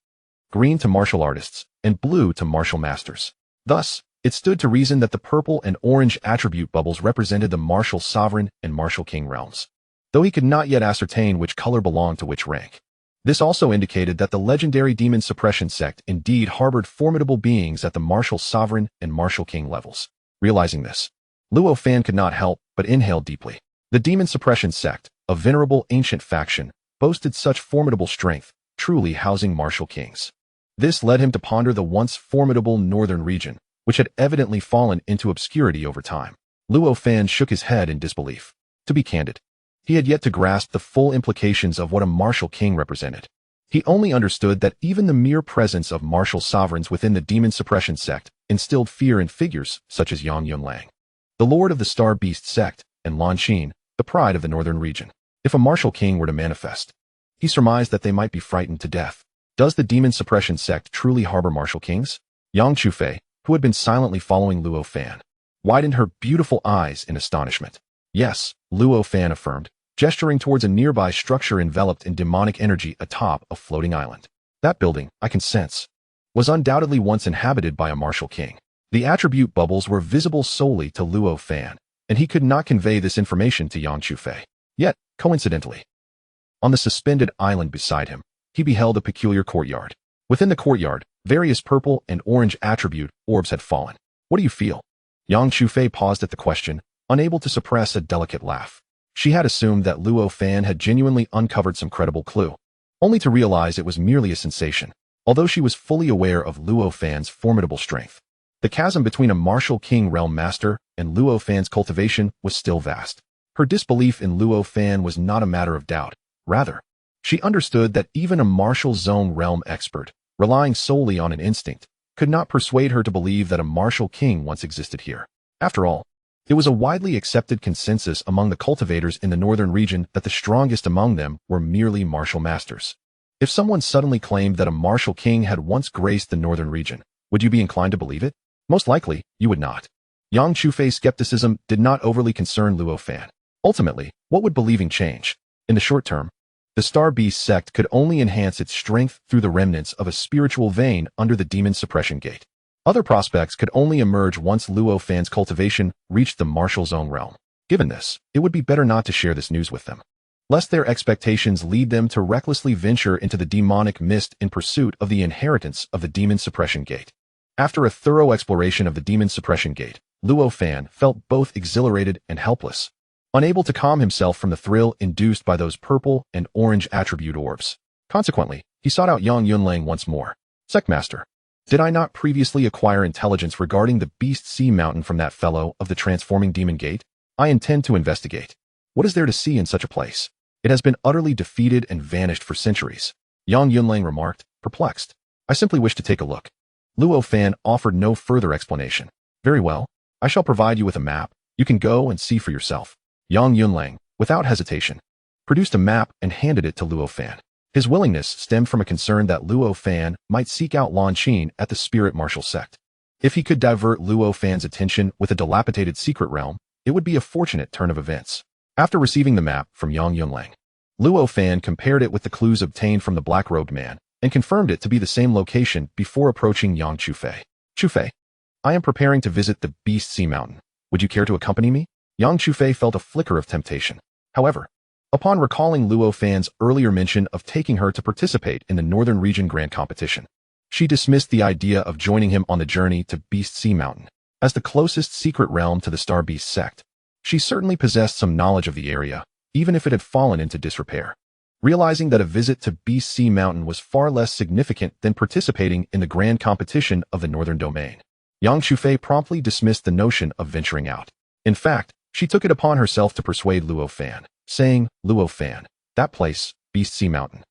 green to martial artists, and blue to martial masters. Thus, it stood to reason that the purple and orange attribute bubbles represented the martial sovereign and martial king realms, though he could not yet ascertain which color belonged to which rank. This also indicated that the legendary demon suppression sect indeed harbored formidable beings at the martial sovereign and martial king levels. Realizing this, Luo Fan could not help but inhale deeply. The demon suppression sect, a venerable ancient faction, boasted such formidable strength, truly housing martial kings. This led him to ponder the once formidable northern region, which had evidently fallen into obscurity over time. Luo Fan shook his head in disbelief. To be candid, he had yet to grasp the full implications of what a martial king represented. He only understood that even the mere presence of martial sovereigns within the demon suppression sect instilled fear in figures such as Yang Yunlang, the lord of the Starbeast sect, and Lan Xin, the pride of the northern region. If a martial king were to manifest, he surmised that they might be frightened to death. Does the demon suppression sect truly harbor martial kings? Yang Chufei, who had been silently following Luo Fan, widened her beautiful eyes in astonishment. Yes, Luo Fan affirmed, gesturing towards a nearby structure enveloped in demonic energy atop a floating island. That building, I can sense, was undoubtedly once inhabited by a martial king. The attribute bubbles were visible solely to Luo Fan, and he could not convey this information to Yang Chufei. Yet, coincidentally, on the suspended island beside him, he beheld a peculiar courtyard. Within the courtyard, various purple and orange attribute orbs had fallen. What do you feel? Yang Chufei paused at the question, unable to suppress a delicate laugh. She had assumed that Luo Fan had genuinely uncovered some credible clue, only to realize it was merely a sensation. Although she was fully aware of Luo Fan's formidable strength, the chasm between a martial king realm master and Luo Fan's cultivation was still vast. Her disbelief in Luo Fan was not a matter of doubt. Rather, she understood that even a martial zone realm expert, relying solely on an instinct, could not persuade her to believe that a martial king once existed here. After all, it was a widely accepted consensus among the cultivators in the northern region that the strongest among them were merely martial masters. If someone suddenly claimed that a martial king had once graced the northern region, would you be inclined to believe it? Most likely, you would not. Yang Chufei's skepticism did not overly concern Luo Fan. Ultimately, what would believing change? In the short term, the Starbeast sect could only enhance its strength through the remnants of a spiritual vein under the demon suppression gate. Other prospects could only emerge once Luo Fan's cultivation reached the martial zone realm. Given this, it would be better not to share this news with them, lest their expectations lead them to recklessly venture into the demonic mist in pursuit of the inheritance of the demon suppression gate. After a thorough exploration of the demon suppression gate, Luo Fan felt both exhilarated and helpless, unable to calm himself from the thrill induced by those purple and orange attribute orbs. Consequently, he sought out Yang Yunlang once more. Sectmaster, did I not previously acquire intelligence regarding the Beast Sea Mountain from that fellow of the transforming demon gate? I intend to investigate. What is there to see in such a place? It has been utterly defeated and vanished for centuries. Yang Yunlang remarked, perplexed. I simply wish to take a look. Luo Fan offered no further explanation. Very well. I shall provide you with a map. You can go and see for yourself. Yang Yunlang, without hesitation, produced a map and handed it to Luo Fan. His willingness stemmed from a concern that Luo Fan might seek out Lan Xin at the spirit martial sect. If he could divert Luo Fan's attention with a dilapidated secret realm, it would be a fortunate turn of events. After receiving the map from Yang Yunlang, Luo Fan compared it with the clues obtained from the black-robed man and confirmed it to be the same location before approaching Yang Chufei. Chufei, I am preparing to visit the Beast Sea Mountain. Would you care to accompany me? Yang Chufei felt a flicker of temptation. However, upon recalling Luo Fan's earlier mention of taking her to participate in the Northern Region Grand Competition, she dismissed the idea of joining him on the journey to Beast Sea Mountain. As the closest secret realm to the Starbeast sect, she certainly possessed some knowledge of the area, even if it had fallen into disrepair. Realizing that a visit to Beast Sea Mountain was far less significant than participating in the grand competition of the Northern Domain, Yang Chufei promptly dismissed the notion of venturing out. In fact, she took it upon herself to persuade Luo Fan, saying, Luo Fan, that place, Beast Sea Mountain,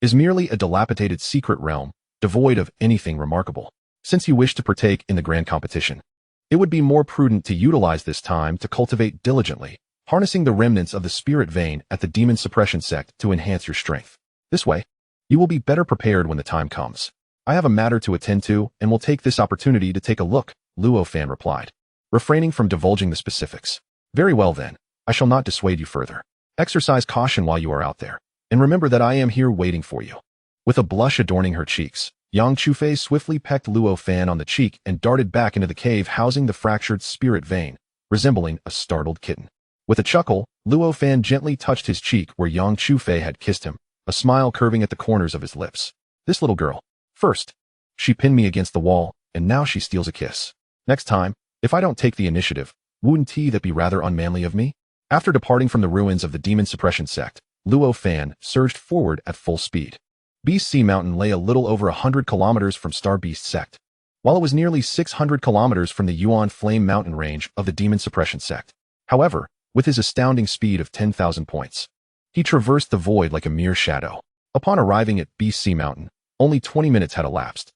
is merely a dilapidated secret realm, devoid of anything remarkable. Since you wish to partake in the grand competition, it would be more prudent to utilize this time to cultivate diligently, harnessing the remnants of the spirit vein at the demon suppression sect to enhance your strength. This way, you will be better prepared when the time comes. I have a matter to attend to and will take this opportunity to take a look, Luo Fan replied, refraining from divulging the specifics. Very well then, I shall not dissuade you further. Exercise caution while you are out there, and remember that I am here waiting for you. With a blush adorning her cheeks, Yang Chufei swiftly pecked Luo Fan on the cheek and darted back into the cave housing the fractured spirit vein, resembling a startled kitten. With a chuckle, Luo Fan gently touched his cheek where Yang Chufei had kissed him, a smile curving at the corners of his lips. This little girl. First, she pinned me against the wall, and now she steals a kiss. Next time, if I don't take the initiative, wouldn't that be rather unmanly of me? After departing from the ruins of the demon suppression sect, Luo Fan surged forward at full speed. Beast Sea Mountain lay a little over 100 kilometers from Starbeast sect, while it was nearly 600 kilometers from the Yuan Flame Mountain range of the demon suppression sect. However, with his astounding speed of 10,000 points, he traversed the void like a mere shadow. Upon arriving at Beast Sea Mountain, only 20 minutes had elapsed.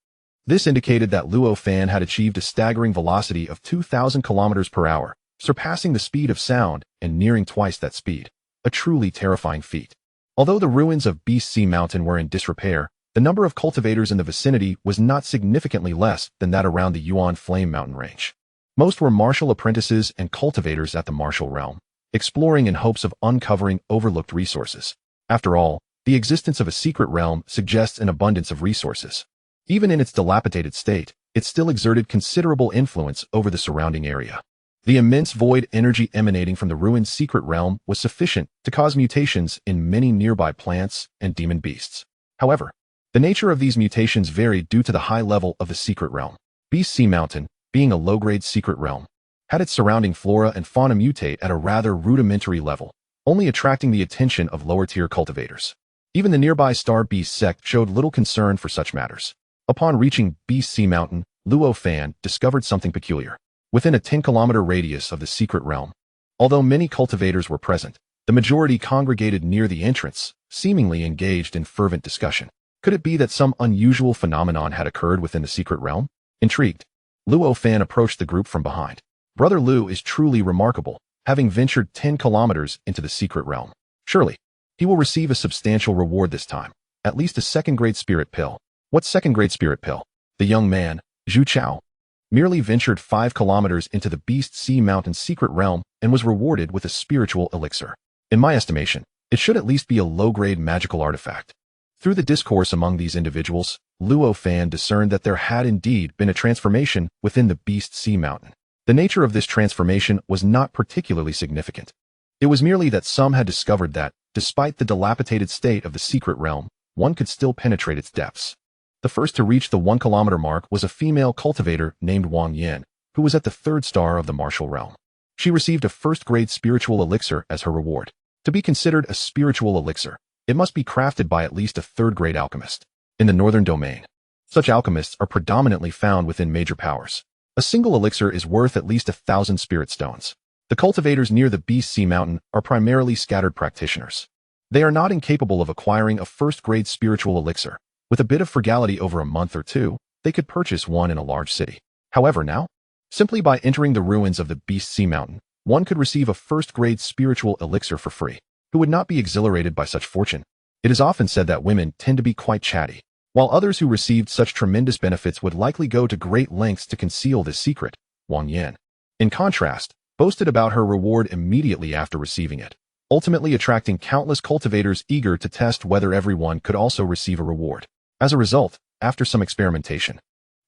This indicated that Luo Fan had achieved a staggering velocity of 2,000 kilometers per hour, surpassing the speed of sound and nearing twice that speed. A truly terrifying feat. Although the ruins of Beast Sea Mountain were in disrepair, the number of cultivators in the vicinity was not significantly less than that around the Yuan Flame Mountain range. Most were martial apprentices and cultivators at the martial realm, exploring in hopes of uncovering overlooked resources. After all, the existence of a secret realm suggests an abundance of resources. Even in its dilapidated state, it still exerted considerable influence over the surrounding area. The immense void energy emanating from the ruined secret realm was sufficient to cause mutations in many nearby plants and demon beasts. However, the nature of these mutations varied due to the high level of the secret realm. Beast Sea Mountain, being a low-grade secret realm, had its surrounding flora and fauna mutate at a rather rudimentary level, only attracting the attention of lower-tier cultivators. Even the nearby Starbeast sect showed little concern for such matters. Upon reaching Beast Sea Mountain, Luo Fan discovered something peculiar. Within a 10-kilometer radius of the secret realm, although many cultivators were present, the majority congregated near the entrance, seemingly engaged in fervent discussion. Could it be that some unusual phenomenon had occurred within the secret realm? Intrigued, Luo Fan approached the group from behind. Brother Lu is truly remarkable, having ventured 10 kilometers into the secret realm. Surely, he will receive a substantial reward this time, at least a second-grade spirit pill. What second-grade spirit pill? The young man, Zhu Chao, merely ventured 5 kilometers into the Beast Sea Mountain secret realm and was rewarded with a spiritual elixir. In my estimation, it should at least be a low-grade magical artifact. Through the discourse among these individuals, Luo Fan discerned that there had indeed been a transformation within the Beast Sea Mountain. The nature of this transformation was not particularly significant. It was merely that some had discovered that, despite the dilapidated state of the secret realm, one could still penetrate its depths. The first to reach the 1-kilometer mark was a female cultivator named Wang Yan, who was at the 3rd star of the martial realm. She received a first-grade spiritual elixir as her reward. To be considered a spiritual elixir, it must be crafted by at least a 3rd-grade alchemist. In the northern domain, such alchemists are predominantly found within major powers. A single elixir is worth at least 1,000 spirit stones. The cultivators near the Beast Sea Mountain are primarily scattered practitioners. They are not incapable of acquiring a first-grade spiritual elixir. With a bit of frugality over a month or two, they could purchase one in a large city. However, now, simply by entering the ruins of the Beast Sea Mountain, one could receive a first-grade spiritual elixir for free. Who would not be exhilarated by such fortune? It is often said that women tend to be quite chatty, while others who received such tremendous benefits would likely go to great lengths to conceal this secret. Wang Yan, in contrast, boasted about her reward immediately after receiving it, ultimately attracting countless cultivators eager to test whether everyone could also receive a reward. As a result, after some experimentation,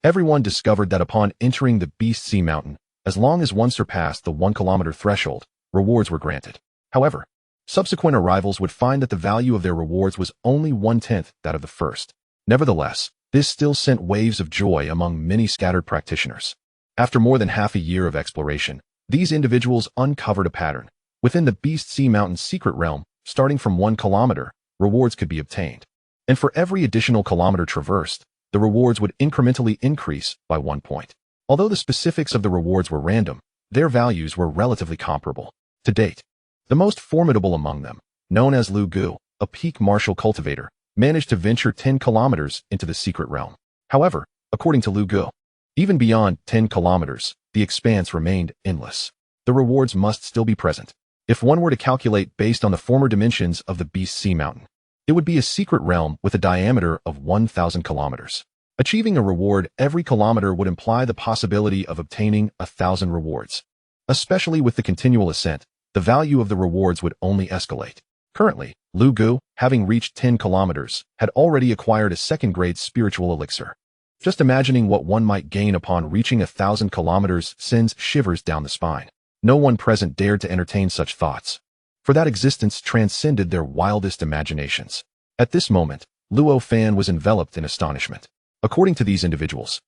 everyone discovered that upon entering the Beast Sea Mountain, as long as one surpassed the 1-kilometer threshold, rewards were granted. However, subsequent arrivals would find that the value of their rewards was only 1/10 that of the first. Nevertheless, this still sent waves of joy among many scattered practitioners. After more than half a year of exploration, these individuals uncovered a pattern. Within the Beast Sea Mountain secret realm, starting from 1 kilometer, rewards could be obtained. And for every additional kilometer traversed, the rewards would incrementally increase by 1 point. Although the specifics of the rewards were random, their values were relatively comparable. To date, the most formidable among them, known as Lu Gu, a peak martial cultivator, managed to venture 10 kilometers into the secret realm. However, according to Lu Gu, even beyond 10 kilometers, the expanse remained endless. The rewards must still be present. If one were to calculate based on the former dimensions of the Beast Sea Mountain, it would be a secret realm with a diameter of 1,000 kilometers. Achieving a reward every kilometer would imply the possibility of obtaining 1,000 rewards. Especially with the continual ascent, the value of the rewards would only escalate. Currently, Lu Gu, having reached 10 kilometers, had already acquired a second-grade spiritual elixir. Just imagining what one might gain upon reaching 1,000 kilometers sends shivers down the spine. No one present dared to entertain such thoughts, for that existence transcended their wildest imaginations. At this moment, Luo Fan was enveloped in astonishment. According to these individuals,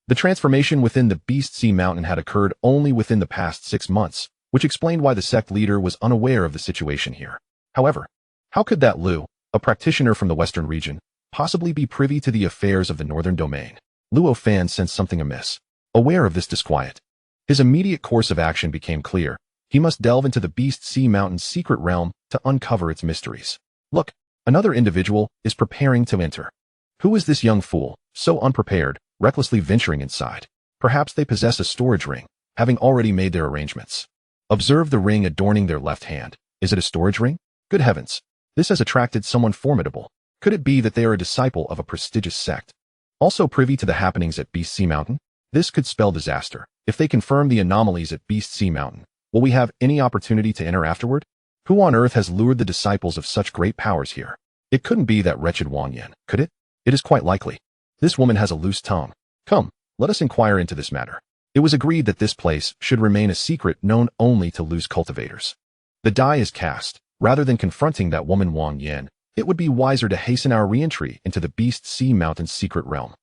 the transformation within the Beast Sea Mountain had occurred only within the past 6 months, which explained why the sect leader was unaware of the situation here. However, how could that Lu, a practitioner from the western region, possibly be privy to the affairs of the northern domain? Luo Fan sensed something amiss. Aware of this disquiet, his immediate course of action became clear. He must delve into the Beast Sea Mountain's secret realm to uncover its mysteries. Look, another individual is preparing to enter. Who is this young fool, so unprepared, recklessly venturing inside? Perhaps they possess a storage ring, having already made their arrangements. Observe the ring adorning their left hand. Is it a storage ring? Good heavens, this has attracted someone formidable. Could it be that they are a disciple of a prestigious sect? Also privy to the happenings at Beast Sea Mountain? This could spell disaster. If they confirm the anomalies at Beast Sea Mountain, will we have any opportunity to enter afterward? Who on earth has lured the disciples of such great powers here? It couldn't be that wretched Wang Yan, could it? It is quite likely. This woman has a loose tongue. Come, let us inquire into this matter. It was agreed that this place should remain a secret known only to loose cultivators. The die is cast. Rather than confronting that woman Wang Yan, it would be wiser to hasten our re-entry into the Beast Sea Mountain's secret realm.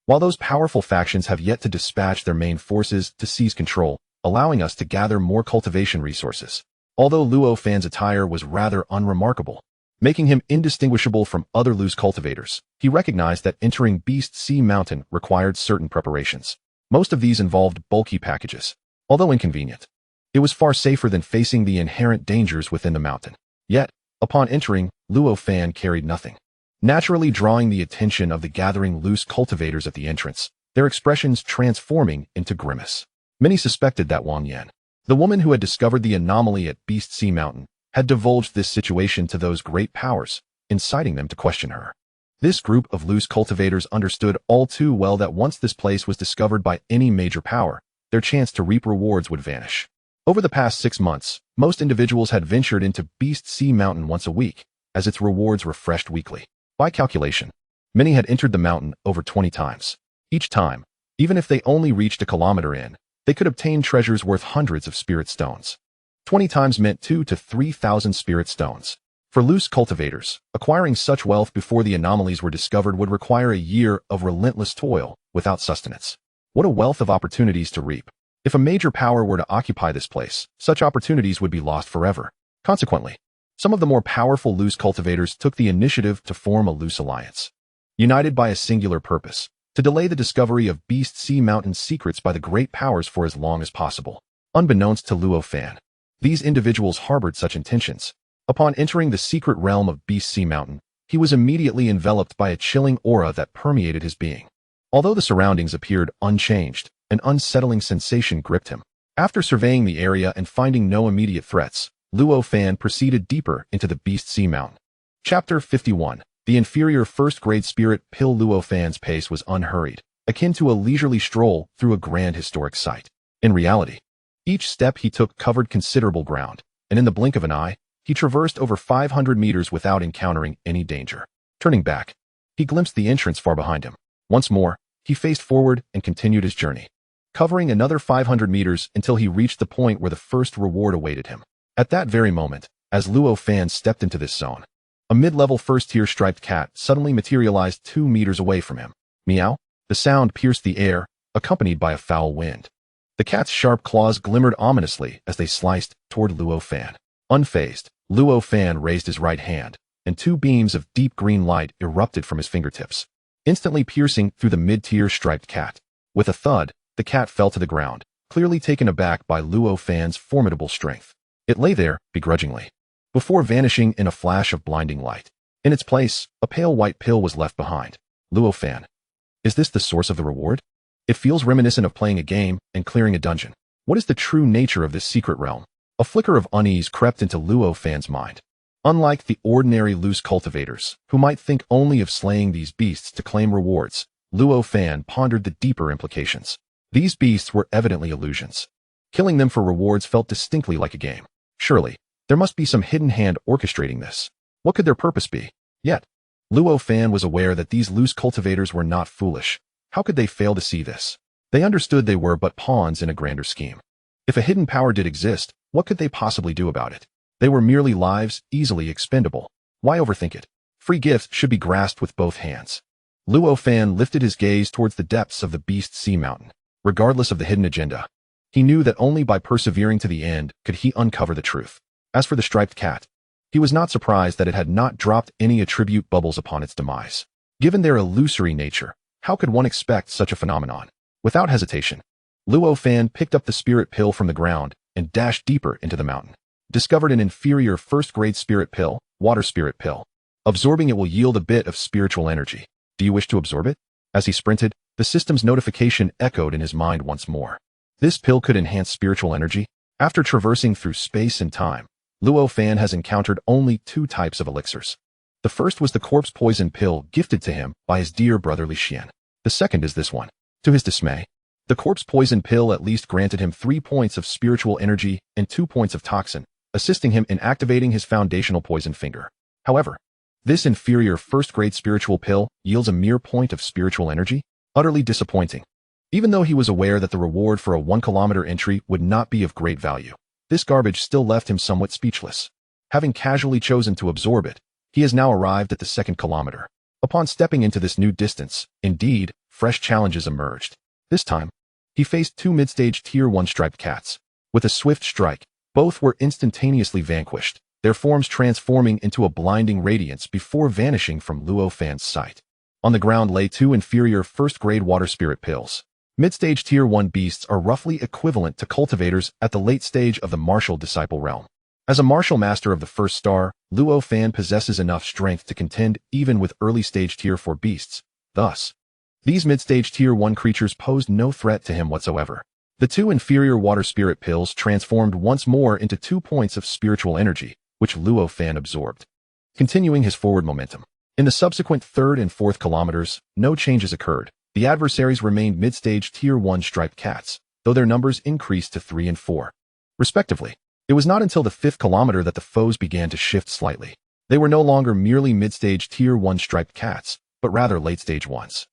While those powerful factions have yet to dispatch their main forces to seize control, allowing us to gather more cultivation resources. Although Luo Fan's attire was rather unremarkable, making him indistinguishable from other loose cultivators, he recognized that entering Beast Sea Mountain required certain preparations. Most of these involved bulky packages. Although inconvenient, it was far safer than facing the inherent dangers within the mountain. Yet, upon entering, Luo Fan carried nothing, naturally drawing the attention of the gathering loose cultivators at the entrance, their expressions transforming into grimace. Many suspected that Wang Yan, the woman who had discovered the anomaly at Beast Sea Mountain, had divulged this situation to those great powers, inciting them to question her. This group of loose cultivators understood all too well that once this place was discovered by any major power, their chance to reap rewards would vanish. Over the past 6 months, most individuals had ventured into Beast Sea Mountain once a week, as its rewards refreshed weekly. By calculation, many had entered the mountain over 20 times. Each time, even if they only reached a kilometer in, they could obtain treasures worth hundreds of spirit stones. 20 times meant 2,000 to 3,000 spirit stones. For loose cultivators, acquiring such wealth before the anomalies were discovered would require a year of relentless toil without sustenance. What a wealth of opportunities to reap. If a major power were to occupy this place, such opportunities would be lost forever. Consequently, some of the more powerful loose cultivators took the initiative to form a loose alliance, united by a singular purpose, to delay the discovery of Beast Sea Mountain's secrets by the great powers for as long as possible. Unbeknownst to Luo Fan, these individuals harbored such intentions. Upon entering the secret realm of Beast Sea Mountain, he was immediately enveloped by a chilling aura that permeated his being. Although the surroundings appeared unchanged, an unsettling sensation gripped him. After surveying the area and finding no immediate threats, Luo Fan proceeded deeper into the Beast Sea Mountain. Chapter 51. The inferior first-grade spirit pill. Luo Fan's pace was unhurried, akin to a leisurely stroll through a grand historic site. In reality, each step he took covered considerable ground, and in the blink of an eye, he traversed over 500 meters without encountering any danger. Turning back, he glimpsed the entrance far behind him. Once more, he faced forward and continued his journey, covering another 500 meters until he reached the point where the first reward awaited him. At that very moment, as Luo Fan stepped into this zone, a mid-level first-tier striped cat suddenly materialized 2 meters away from him. Meow! The sound pierced the air, accompanied by a foul wind. The cat's sharp claws glimmered ominously as they sliced toward Luo Fan. Unfazed, Luo Fan raised his right hand, and 2 beams of deep green light erupted from his fingertips, instantly piercing through the mid-tier striped cat. With a thud, the cat fell to the ground, clearly taken aback by Luo Fan's formidable strength. It lay there, begrudgingly, before vanishing in a flash of blinding light. In its place, a pale white pill was left behind. Luo Fan. Is this the source of the reward? It feels reminiscent of playing a game and clearing a dungeon. What is the true nature of this secret realm? A flicker of unease crept into Luo Fan's mind. Unlike the ordinary loose cultivators, who might think only of slaying these beasts to claim rewards, Luo Fan pondered the deeper implications. These beasts were evidently illusions. Killing them for rewards felt distinctly like a game. Surely, there must be some hidden hand orchestrating this. What could their purpose be? Yet, Luo Fan was aware that these loose cultivators were not foolish. How could they fail to see this? They understood they were but pawns in a grander scheme. If a hidden power did exist, what could they possibly do about it? They were merely lives, easily expendable. Why overthink it? Free gifts should be grasped with both hands. Luo Fan lifted his gaze towards the depths of the Beast Sea Mountain. Regardless of the hidden agenda, he knew that only by persevering to the end could he uncover the truth. As for the striped cat, he was not surprised that it had not dropped any attribute bubbles upon its demise. Given their illusory nature, how could one expect such a phenomenon? Without hesitation, Luo Fan picked up the spirit pill from the ground and dashed deeper into the mountain. Discovered an inferior first-grade spirit pill, water spirit pill. Absorbing it will yield a bit of spiritual energy. Do you wish to absorb it? As he sprinted, the system's notification echoed in his mind once more. This pill could enhance spiritual energy. After traversing through space and time, Luo Fan has encountered only two types of elixirs. The first was the corpse poison pill gifted to him by his dear brother Li Xian. The second is this one. To his dismay, the corpse poison pill at least granted him 3 points of spiritual energy and 2 points of toxin, assisting him in activating his foundational poison finger. However, this inferior first-grade spiritual pill yields a mere point of spiritual energy? Utterly disappointing. Even though he was aware that the reward for a 1-kilometer entry would not be of great value, this garbage still left him somewhat speechless. Having casually chosen to absorb it, he has now arrived at the 2nd kilometer. Upon stepping into this new distance, indeed, fresh challenges emerged. This time, he faced 2 mid-stage Tier 1 striped cats. With a swift strike, both were instantaneously vanquished, their forms transforming into a blinding radiance before vanishing from Luo Fan's sight. On the ground lay 2 inferior first-grade water spirit pills. Mid-stage Tier 1 beasts are roughly equivalent to cultivators at the late stage of the martial disciple realm. As a martial master of the first star, Luo Fan possesses enough strength to contend even with early-stage Tier 4 beasts. Thus, these mid-stage Tier 1 creatures posed no threat to him whatsoever. The 2 inferior water spirit pills transformed once more into 2 points of spiritual energy, which Luo Fan absorbed, continuing his forward momentum. In the subsequent 3rd and 4th kilometers, no changes occurred. The adversaries remained mid-stage Tier 1 striped cats, though their numbers increased to 3 and 4, respectively. It was not until the 5th kilometer that the foes began to shift slightly. They were no longer merely mid-stage Tier 1 striped cats, but rather late-stage ones.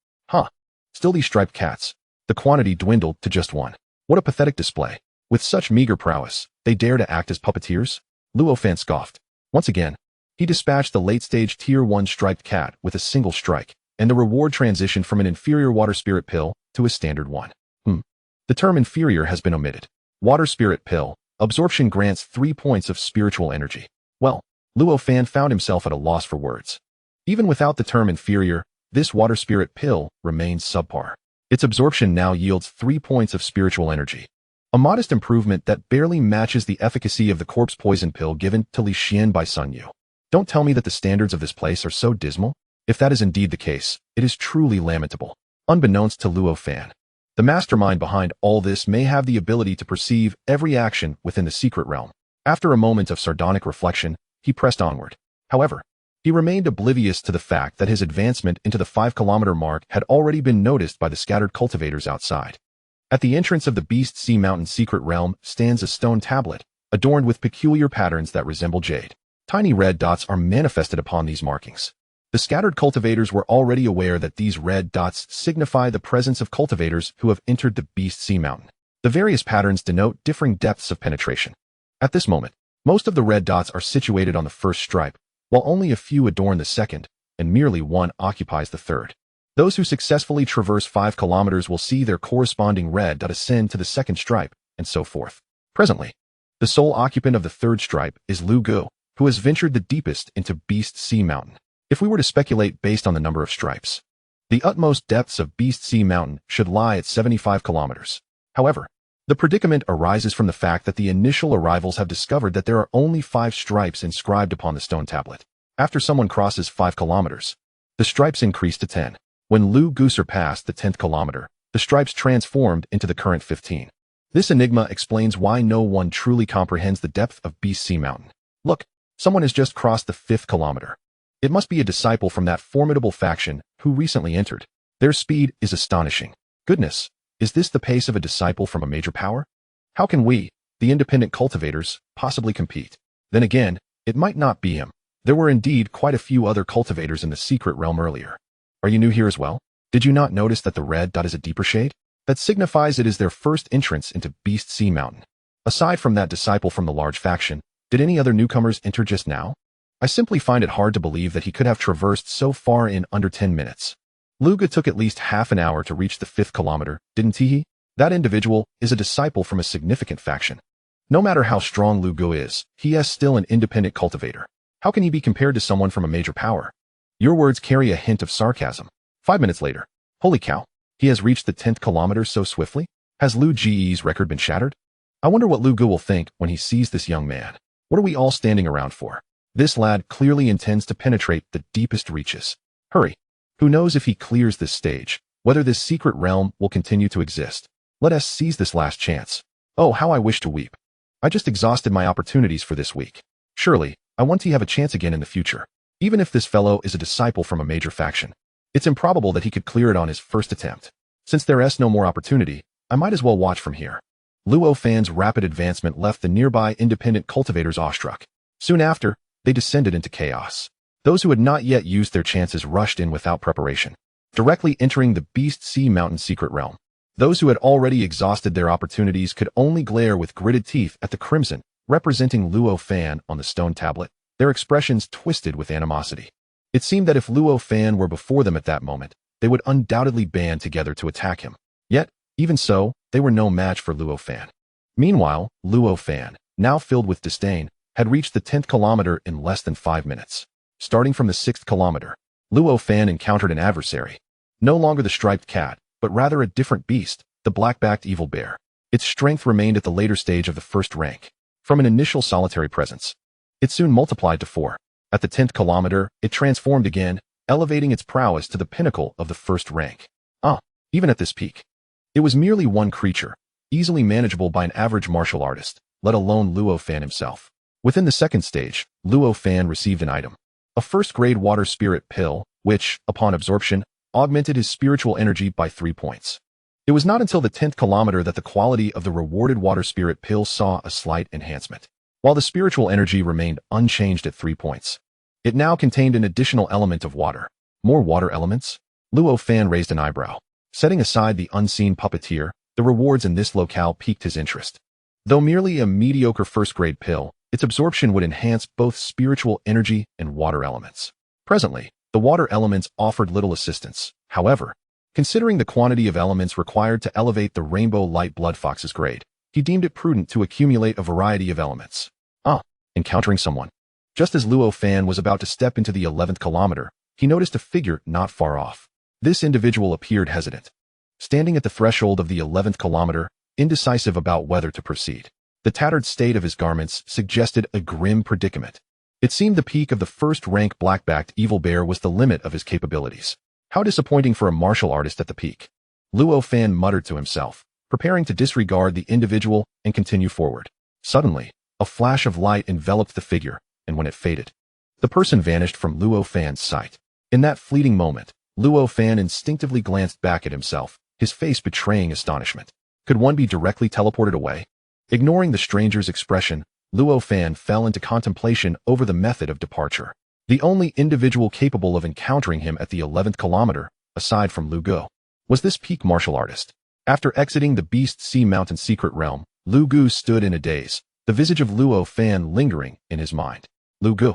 Still these striped cats. The quantity dwindled to just 1. What a pathetic display. With such meager prowess, they dare to act as puppeteers? Luo Fan scoffed. Once again, he dispatched the late-stage Tier 1 striped cat with a single strike, and the reward transitioned from an inferior water spirit pill to a standard one. The term inferior has been omitted. Water spirit pill. Absorption grants 3 points of spiritual energy. Well, Luo Fan found himself at a loss for words. Even without the term inferior, this water spirit pill remains subpar. Its absorption now yields 3 points of spiritual energy. A modest improvement that barely matches the efficacy of the corpse poison pill given to Li Xian by Sun Yu. Don't tell me that the standards of this place are so dismal. If that is indeed the case, it is truly lamentable. Unbeknownst to Luo Fan, the mastermind behind all this may have the ability to perceive every action within the secret realm. After a moment of sardonic reflection, he pressed onward. However, he remained oblivious to the fact that his advancement into the 5-kilometer mark had already been noticed by the scattered cultivators outside. At the entrance of the Beast Sea Mountain secret realm stands a stone tablet, adorned with peculiar patterns that resemble jade. Tiny red dots are manifested upon these markings. The scattered cultivators were already aware that these red dots signify the presence of cultivators who have entered the Beast Sea Mountain. The various patterns denote differing depths of penetration. At this moment, most of the red dots are situated on the first stripe, while only a few adorn the second, and merely 1 occupies the third. Those who successfully traverse 5 kilometers will see their corresponding red dot ascend to the second stripe, and so forth. Presently, the sole occupant of the third stripe is Lu Gu, who has ventured the deepest into Beast Sea Mountain. If we were to speculate based on the number of stripes, the utmost depths of Beast Sea Mountain should lie at 75 kilometers. However, the predicament arises from the fact that the initial arrivals have discovered that there are only 5 stripes inscribed upon the stone tablet. After someone crosses 5 kilometers, the stripes increase to 10. When Lu Gu surpassed the 10th kilometer, the stripes transformed into the current 15. This enigma explains why no one truly comprehends the depth of Beast Sea Mountain. Look, someone has just crossed the 5th kilometer. It must be a disciple from that formidable faction who recently entered. Their speed is astonishing. Goodness, is this the pace of a disciple from a major power? How can we, the independent cultivators, possibly compete? Then again, it might not be him. There were indeed quite a few other cultivators in the secret realm earlier. Are you new here as well? Did you not notice that the red dot is a deeper shade? That signifies it is their first entrance into Beast Sea Mountain. Aside from that disciple from the large faction, did any other newcomers enter just now? I simply find it hard to believe that he could have traversed so far in under 10 minutes. Luga took at least half an hour to reach the 5th kilometer, didn't he? That individual is a disciple from a significant faction. No matter how strong Lugo is, he is still an independent cultivator. How can he be compared to someone from a major power? Your words carry a hint of sarcasm. 5 minutes later. Holy cow, he has reached the 10th kilometer so swiftly? Has Lu Ge's record been shattered? I wonder what Lugo will think when he sees this young man. What are we all standing around for? This lad clearly intends to penetrate the deepest reaches. Hurry. Who knows if he clears this stage, whether this secret realm will continue to exist. Let us seize this last chance. Oh, how I wish to weep. I just exhausted my opportunities for this week. Surely, I want to have a chance again in the future. Even if this fellow is a disciple from a major faction, it's improbable that he could clear it on his first attempt. Since there is no more opportunity, I might as well watch from here. Luo Fan's rapid advancement left the nearby independent cultivators awestruck. Soon after, they descended into chaos. Those who had not yet used their chances rushed in without preparation, directly entering the Beast Sea Mountain secret realm. Those who had already exhausted their opportunities could only glare with gritted teeth at the crimson, representing Luo Fan on the stone tablet, their expressions twisted with animosity. It seemed that if Luo Fan were before them at that moment, they would undoubtedly band together to attack him. Yet, even so, they were no match for Luo Fan. Meanwhile, Luo Fan, now filled with disdain, had reached the 10th kilometer in less than 5 minutes. Starting from the 6th kilometer, Luo Fan encountered an adversary. No longer the striped cat, but rather a different beast, the black-backed evil bear. Its strength remained at the later stage of the first rank. From an initial solitary presence, it soon multiplied to 4. At the 10th kilometer, it transformed again, elevating its prowess to the pinnacle of the first rank. Even at this peak, it was merely one creature, easily manageable by an average martial artist, let alone Luo Fan himself. Within the second stage, Luo Fan received an item. A first-grade water spirit pill, which, upon absorption, augmented his spiritual energy by 3 points. It was not until the 10th kilometer that the quality of the rewarded water spirit pill saw a slight enhancement. While the spiritual energy remained unchanged at 3 points, it now contained an additional element of water. More water elements? Luo Fan raised an eyebrow. Setting aside the unseen puppeteer, the rewards in this locale piqued his interest. Though merely a mediocre first-grade pill, its absorption would enhance both spiritual energy and water elements. Presently, the water elements offered little assistance. However, considering the quantity of elements required to elevate the Rainbow Light Blood Fox's grade, he deemed it prudent to accumulate a variety of elements. Encountering someone. Just as Luo Fan was about to step into the 11th kilometer, he noticed a figure not far off. This individual appeared hesitant. Standing at the threshold of the 11th kilometer, indecisive about whether to proceed. The tattered state of his garments suggested a grim predicament. It seemed the peak of the first-rank black-backed evil bear was the limit of his capabilities. How disappointing for a martial artist at the peak. Luo Fan muttered to himself, preparing to disregard the individual and continue forward. Suddenly, a flash of light enveloped the figure, and when it faded, the person vanished from Luo Fan's sight. In that fleeting moment, Luo Fan instinctively glanced back at himself, his face betraying astonishment. Could one be directly teleported away? Ignoring the stranger's expression, Luo Fan fell into contemplation over the method of departure. The only individual capable of encountering him at the 11th kilometer, aside from Lu Gu, was this peak martial artist. After exiting the Beast Sea Mountain secret realm, Lu Gu stood in a daze, the visage of Luo Fan lingering in his mind. Lu Gu,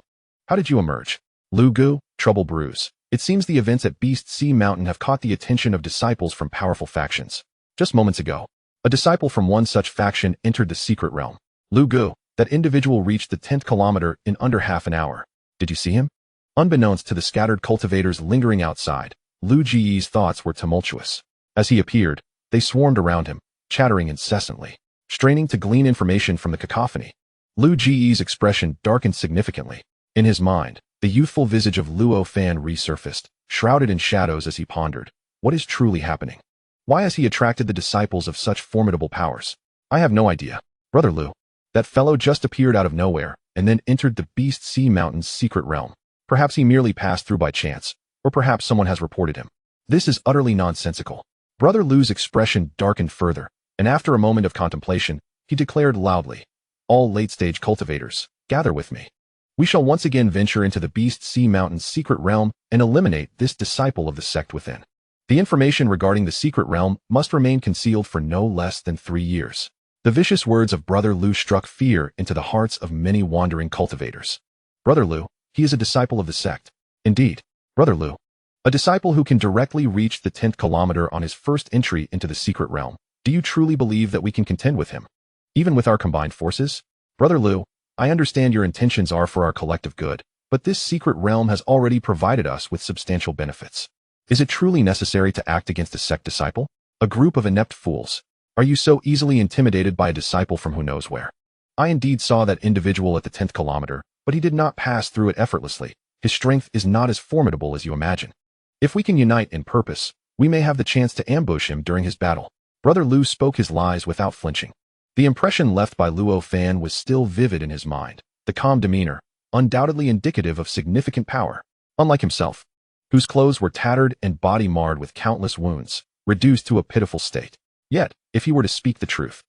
how did you emerge? Lu Gu, trouble brews. It seems the events at Beast Sea Mountain have caught the attention of disciples from powerful factions. Just moments ago, a disciple from one such faction entered the secret realm. Lu Gu, that individual reached the 10th kilometer in under half an hour. Did you see him? Unbeknownst to the scattered cultivators lingering outside, Lu Ji's thoughts were tumultuous. As he appeared, they swarmed around him, chattering incessantly, straining to glean information from the cacophony. Lu Ji's expression darkened significantly. In his mind, the youthful visage of Luo Fan resurfaced, shrouded in shadows as he pondered. What is truly happening? Why has he attracted the disciples of such formidable powers? I have no idea. Brother Lu. That fellow just appeared out of nowhere, and then entered the Beast Sea Mountain's secret realm. Perhaps he merely passed through by chance, or perhaps someone has reported him. This is utterly nonsensical. Brother Lu's expression darkened further, and after a moment of contemplation, he declared loudly, "All late-stage cultivators, gather with me. We shall once again venture into the Beast Sea Mountain's secret realm and eliminate this disciple of the sect within. The information regarding the secret realm must remain concealed for no less than 3 years." The vicious words of Brother Lu struck fear into the hearts of many wandering cultivators. Brother Lu, he is a disciple of the sect. Indeed, Brother Lu, a disciple who can directly reach the 10th kilometer on his first entry into the secret realm. Do you truly believe that we can contend with him, even with our combined forces? Brother Lu, I understand your intentions are for our collective good, but this secret realm has already provided us with substantial benefits. Is it truly necessary to act against a sect disciple? A group of inept fools. Are you so easily intimidated by a disciple from who knows where? I indeed saw that individual at the 10th kilometer, but he did not pass through it effortlessly. His strength is not as formidable as you imagine. If we can unite in purpose, we may have the chance to ambush him during his battle. Brother Lu spoke his lies without flinching. The impression left by Luo Fan was still vivid in his mind, the calm demeanor, undoubtedly indicative of significant power. Unlike himself, whose clothes were tattered and body marred with countless wounds, reduced to a pitiful state. Yet, if he were to speak the truth,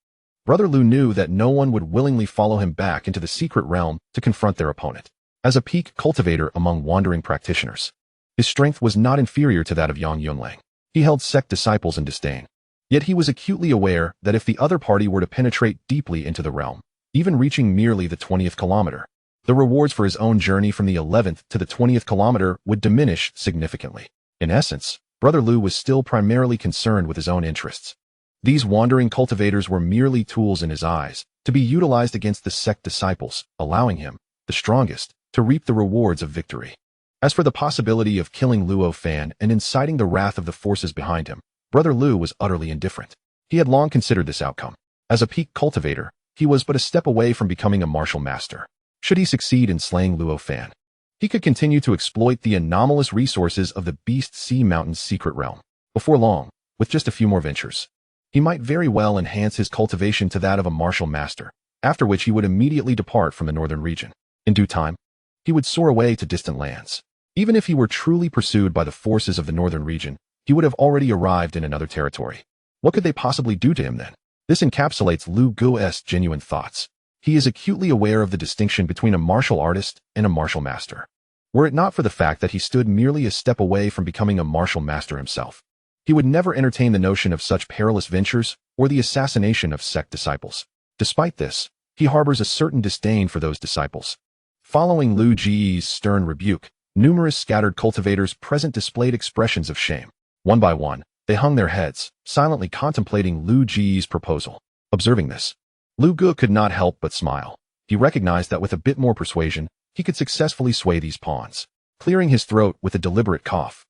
Brother Lu knew that no one would willingly follow him back into the secret realm to confront their opponent. As a peak cultivator among wandering practitioners, his strength was not inferior to that of Yang Yunlang. He held sect disciples in disdain. Yet he was acutely aware that if the other party were to penetrate deeply into the realm, even reaching merely the 20th kilometer, the rewards for his own journey from the 11th to the 20th kilometer would diminish significantly. In essence, Brother Lu was still primarily concerned with his own interests. These wandering cultivators were merely tools in his eyes, to be utilized against the sect disciples, allowing him, the strongest, to reap the rewards of victory. As for the possibility of killing Luo Fan and inciting the wrath of the forces behind him, Brother Lu was utterly indifferent. He had long considered this outcome. As a peak cultivator, he was but a step away from becoming a martial master. Should he succeed in slaying Luo Fan, he could continue to exploit the anomalous resources of the Beast Sea Mountain's secret realm. Before long, with just a few more ventures, he might very well enhance his cultivation to that of a martial master, after which he would immediately depart from the northern region. In due time, he would soar away to distant lands. Even if he were truly pursued by the forces of the northern region, he would have already arrived in another territory. What could they possibly do to him then? This encapsulates Lu Guo's genuine thoughts. He is acutely aware of the distinction between a martial artist and a martial master. Were it not for the fact that he stood merely a step away from becoming a martial master himself, he would never entertain the notion of such perilous ventures or the assassination of sect disciples. Despite this, he harbors a certain disdain for those disciples. Following Lu Ji's stern rebuke, numerous scattered cultivators present displayed expressions of shame. One by one, they hung their heads, silently contemplating Lu Ji's proposal. Observing this, Lu Gu could not help but smile. He recognized that with a bit more persuasion, he could successfully sway these pawns. Clearing his throat with a deliberate cough,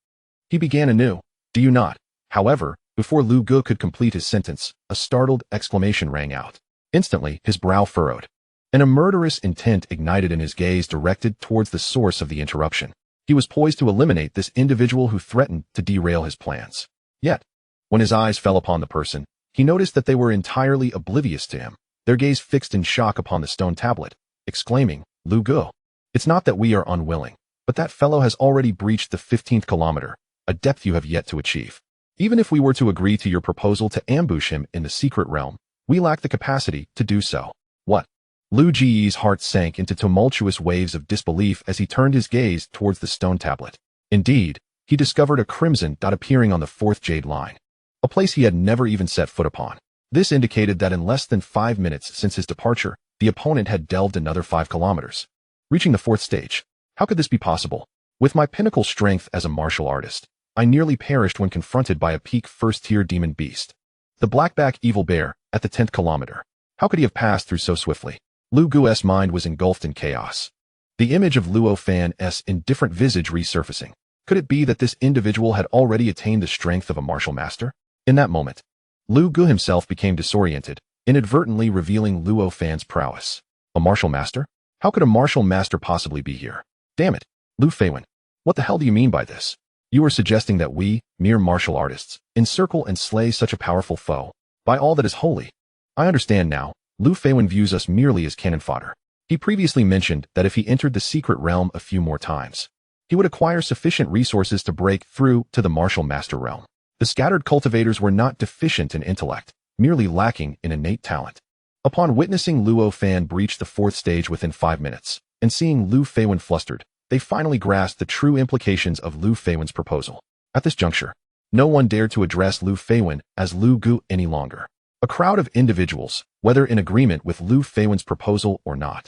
he began anew. "Do you not?" However, before Lu Gu could complete his sentence, a startled exclamation rang out. Instantly, his brow furrowed, and a murderous intent ignited in his gaze directed towards the source of the interruption. He was poised to eliminate this individual who threatened to derail his plans. Yet, when his eyes fell upon the person, he noticed that they were entirely oblivious to him, their gaze fixed in shock upon the stone tablet, exclaiming, "Lu Gu, it's not that we are unwilling, but that fellow has already breached the 15th kilometer, a depth you have yet to achieve. Even if we were to agree to your proposal to ambush him in the secret realm, we lack the capacity to do so." What? Lu Ji's heart sank into tumultuous waves of disbelief as he turned his gaze towards the stone tablet. Indeed, he discovered a crimson dot appearing on the 4th jade line, a place he had never even set foot upon. This indicated that in less than 5 minutes since his departure, the opponent had delved another 5 kilometers, reaching the 4th stage. How could this be possible? With my pinnacle strength as a martial artist, I nearly perished when confronted by a peak first-tier demon beast, the blackback evil bear, at the 10th kilometer. How could he have passed through so swiftly? Lu Guo's mind was engulfed in chaos. The image of Luo Fan's indifferent visage resurfacing. Could it be that this individual had already attained the strength of a martial master? In that moment, Lu Gu himself became disoriented, inadvertently revealing Luo Fan's prowess. A martial master? How could a martial master possibly be here? Damn it, Lu Feiwen. What the hell do you mean by this? You are suggesting that we, mere martial artists, encircle and slay such a powerful foe. By all that is holy. I understand now. Lu Feiwen views us merely as cannon fodder. He previously mentioned that if he entered the secret realm a few more times, he would acquire sufficient resources to break through to the martial master realm. The scattered cultivators were not deficient in intellect, merely lacking in innate talent. Upon witnessing Luo Fan breach the 4th stage within 5 minutes, and seeing Lu Feiwen flustered, they finally grasped the true implications of Lu Feiwen's proposal. At this juncture, no one dared to address Lu Feiwen as Lu Gu any longer. A crowd of individuals, whether in agreement with Lu Feiwen's proposal or not,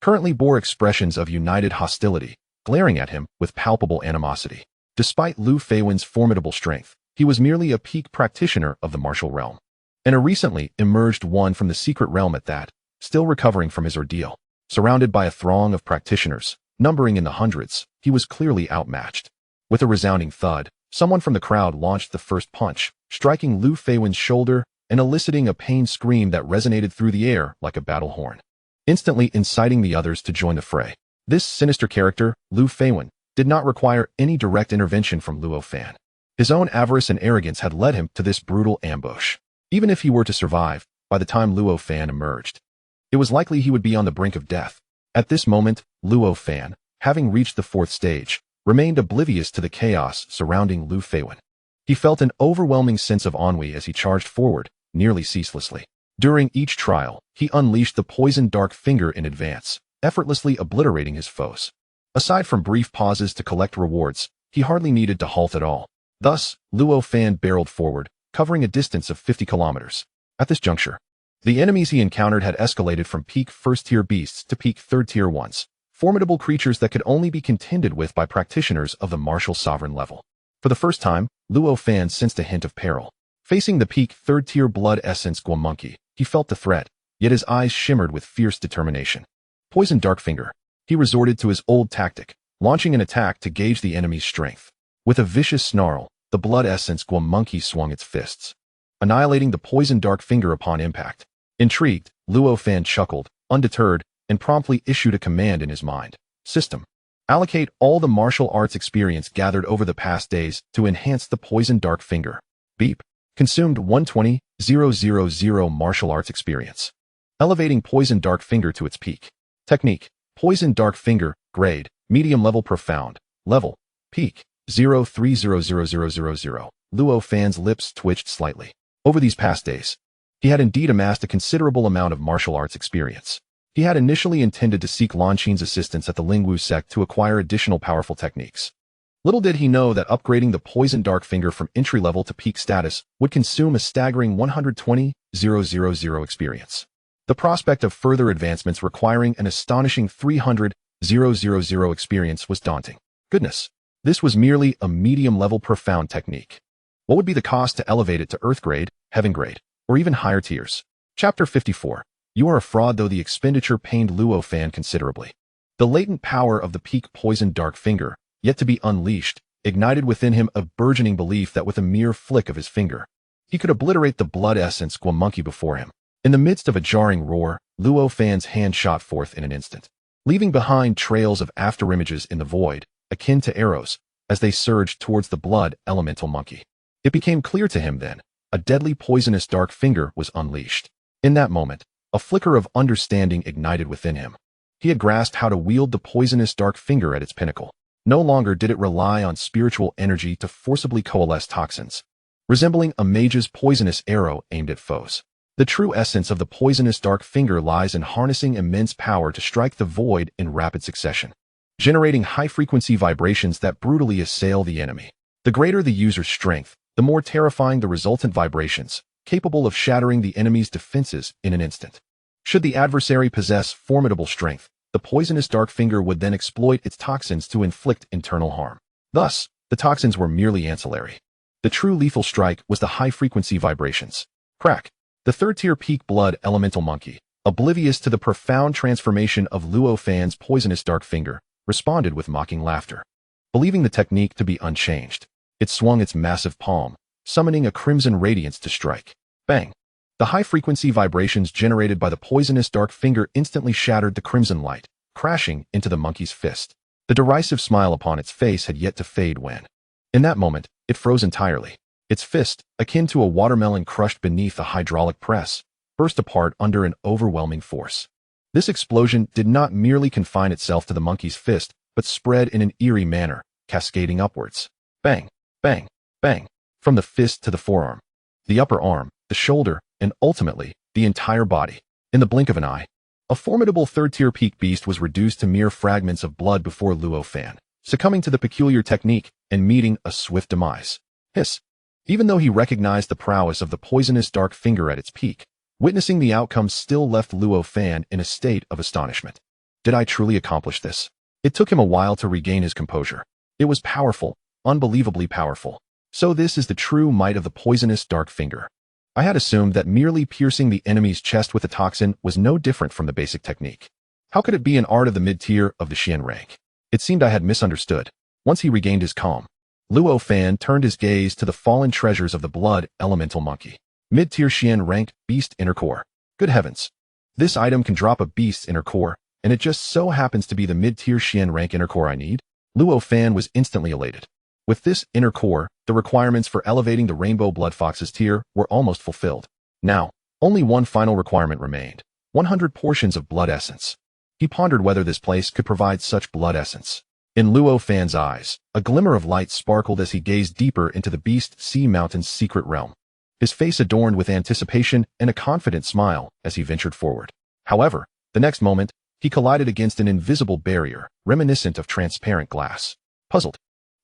currently bore expressions of united hostility, glaring at him with palpable animosity. Despite Lu Feiwen's formidable strength, he was merely a peak practitioner of the martial realm, and a recently emerged one from the secret realm at that, still recovering from his ordeal. Surrounded by a throng of practitioners, numbering in the hundreds, he was clearly outmatched. With a resounding thud, someone from the crowd launched the first punch, striking Lu Feiwen's shoulder and eliciting a pained scream that resonated through the air like a battle horn, instantly inciting the others to join the fray. This sinister character, Lu Feiwen, did not require any direct intervention from Luo Fan. His own avarice and arrogance had led him to this brutal ambush. Even if he were to survive, by the time Luo Fan emerged, it was likely he would be on the brink of death. At this moment, Luo Fan, having reached the 4th stage, remained oblivious to the chaos surrounding Lu Feiwen. He felt an overwhelming sense of ennui as he charged forward, nearly ceaselessly. During each trial, he unleashed the poisoned dark finger in advance, effortlessly obliterating his foes. Aside from brief pauses to collect rewards, he hardly needed to halt at all. Thus, Luo Fan barreled forward, covering a distance of 50 kilometers. At this juncture, the enemies he encountered had escalated from peak 1st-tier beasts to peak 3rd-tier ones, formidable creatures that could only be contended with by practitioners of the martial sovereign level. For the first time, Luo Fan sensed a hint of peril. Facing the peak 3rd-tier blood essence Guo monkey, he felt the threat, yet his eyes shimmered with fierce determination. Poisoned dark finger. He resorted to his old tactic, launching an attack to gauge the enemy's strength. With a vicious snarl, the blood essence Guo monkey swung its fists, annihilating the poisoned dark finger upon impact. Intrigued, Luo Fan chuckled, undeterred, and promptly issued a command in his mind. System. Allocate all the martial arts experience gathered over the past days to enhance the poisoned dark finger. Beep. Consumed 120,000 martial arts experience. Elevating poisoned dark finger to its peak. Technique. Poisoned dark finger, grade, medium level profound, level, peak, 0300000. Luo Fan's lips twitched slightly. Over these past days, he had indeed amassed a considerable amount of martial arts experience. He had initially intended to seek Lan Qin's assistance at the Lingwu Sect to acquire additional powerful techniques. Little did he know that upgrading the poisoned dark finger from entry level to peak status would consume a staggering 120,000 experience. The prospect of further advancements requiring an astonishing 300,000 experience was daunting. Goodness, this was merely a medium-level profound technique. What would be the cost to elevate it to Earth grade, Heaven grade, or even higher tiers? Chapter 54. You are a fraud. Though the expenditure pained Luo Fan considerably, the latent power of the peak poisoned dark finger, yet to be unleashed, ignited within him a burgeoning belief that with a mere flick of his finger, he could obliterate the blood essence Guo monkey before him. In the midst of a jarring roar, Luo Fan's hand shot forth in an instant, leaving behind trails of afterimages in the void, akin to arrows, as they surged towards the blood elemental monkey. It became clear to him then, a deadly poisonous dark finger was unleashed. In that moment, a flicker of understanding ignited within him. He had grasped how to wield the poisonous dark finger at its pinnacle. No longer did it rely on spiritual energy to forcibly coalesce toxins, resembling a mage's poisonous arrow aimed at foes. The true essence of the poisonous dark finger lies in harnessing immense power to strike the void in rapid succession, generating high-frequency vibrations that brutally assail the enemy. The greater the user's strength, the more terrifying the resultant vibrations, capable of shattering the enemy's defenses in an instant. Should the adversary possess formidable strength, the poisonous dark finger would then exploit its toxins to inflict internal harm. Thus, the toxins were merely ancillary. The true lethal strike was the high-frequency vibrations. Crack. The 3rd-tier peak blood elemental monkey, oblivious to the profound transformation of Luo Fan's poisonous dark finger, responded with mocking laughter. Believing the technique to be unchanged, it swung its massive palm, summoning a crimson radiance to strike. Bang! The high-frequency vibrations generated by the poisonous dark finger instantly shattered the crimson light, crashing into the monkey's fist. The derisive smile upon its face had yet to fade when, in that moment, it froze entirely. Its fist, akin to a watermelon crushed beneath a hydraulic press, burst apart under an overwhelming force. This explosion did not merely confine itself to the monkey's fist, but spread in an eerie manner, cascading upwards. Bang, bang, bang, from the fist to the forearm, the upper arm, the shoulder, and ultimately, the entire body. In the blink of an eye, a formidable third-tier peak beast was reduced to mere fragments of blood before Luo Fan, succumbing to the peculiar technique and meeting a swift demise. Hiss. Even though he recognized the prowess of the poisonous dark finger at its peak, witnessing the outcome still left Luo Fan in a state of astonishment. Did I truly accomplish this? It took him a while to regain his composure. It was powerful, unbelievably powerful. So this is the true might of the poisonous dark finger. I had assumed that merely piercing the enemy's chest with a toxin was no different from the basic technique. How could it be an art of the mid-tier of the Xian rank? It seemed I had misunderstood. Once he regained his calm, Luo Fan turned his gaze to the fallen treasures of the blood elemental monkey. Mid-tier Xian rank beast inner core. Good heavens. This item can drop a beast's inner core, and it just so happens to be the mid-tier Xian rank inner core I need? Luo Fan was instantly elated. With this inner core, the requirements for elevating the Rainbow Blood Fox's tier were almost fulfilled. Now, only one final requirement remained: 100 portions of blood essence. He pondered whether this place could provide such blood essence. In Luo Fan's eyes, a glimmer of light sparkled as he gazed deeper into the Beast Sea Mountain's secret realm. His face adorned with anticipation and a confident smile as he ventured forward. However, the next moment, he collided against an invisible barrier, reminiscent of transparent glass. Puzzled,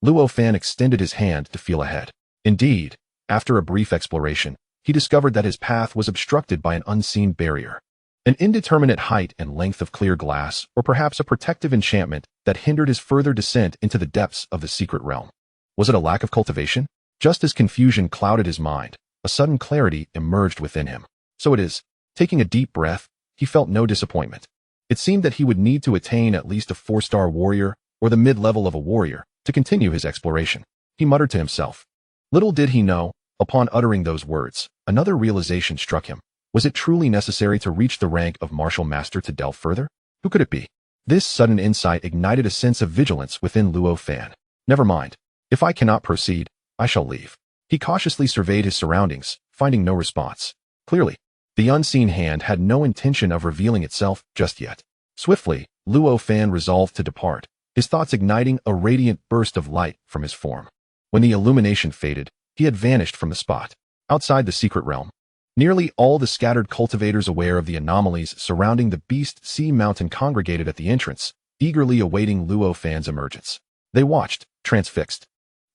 Luo Fan extended his hand to feel ahead. Indeed, after a brief exploration, he discovered that his path was obstructed by an unseen barrier. An indeterminate height and length of clear glass, or perhaps a protective enchantment that hindered his further descent into the depths of the secret realm. Was it a lack of cultivation? Just as confusion clouded his mind, a sudden clarity emerged within him. So it is. Taking a deep breath, he felt no disappointment. It seemed that he would need to attain at least a 4-star warrior, or the mid-level of a warrior, to continue his exploration. He muttered to himself. Little did he know, upon uttering those words, another realization struck him. Was it truly necessary to reach the rank of martial master to delve further? Who could it be? This sudden insight ignited a sense of vigilance within Luo Fan. Never mind. If I cannot proceed, I shall leave. He cautiously surveyed his surroundings, finding no response. Clearly, the unseen hand had no intention of revealing itself just yet. Swiftly, Luo Fan resolved to depart, his thoughts igniting a radiant burst of light from his form. When the illumination faded, he had vanished from the spot. Outside the secret realm, nearly all the scattered cultivators aware of the anomalies surrounding the Beast Sea Mountain congregated at the entrance, eagerly awaiting Luo Fan's emergence. They watched, transfixed,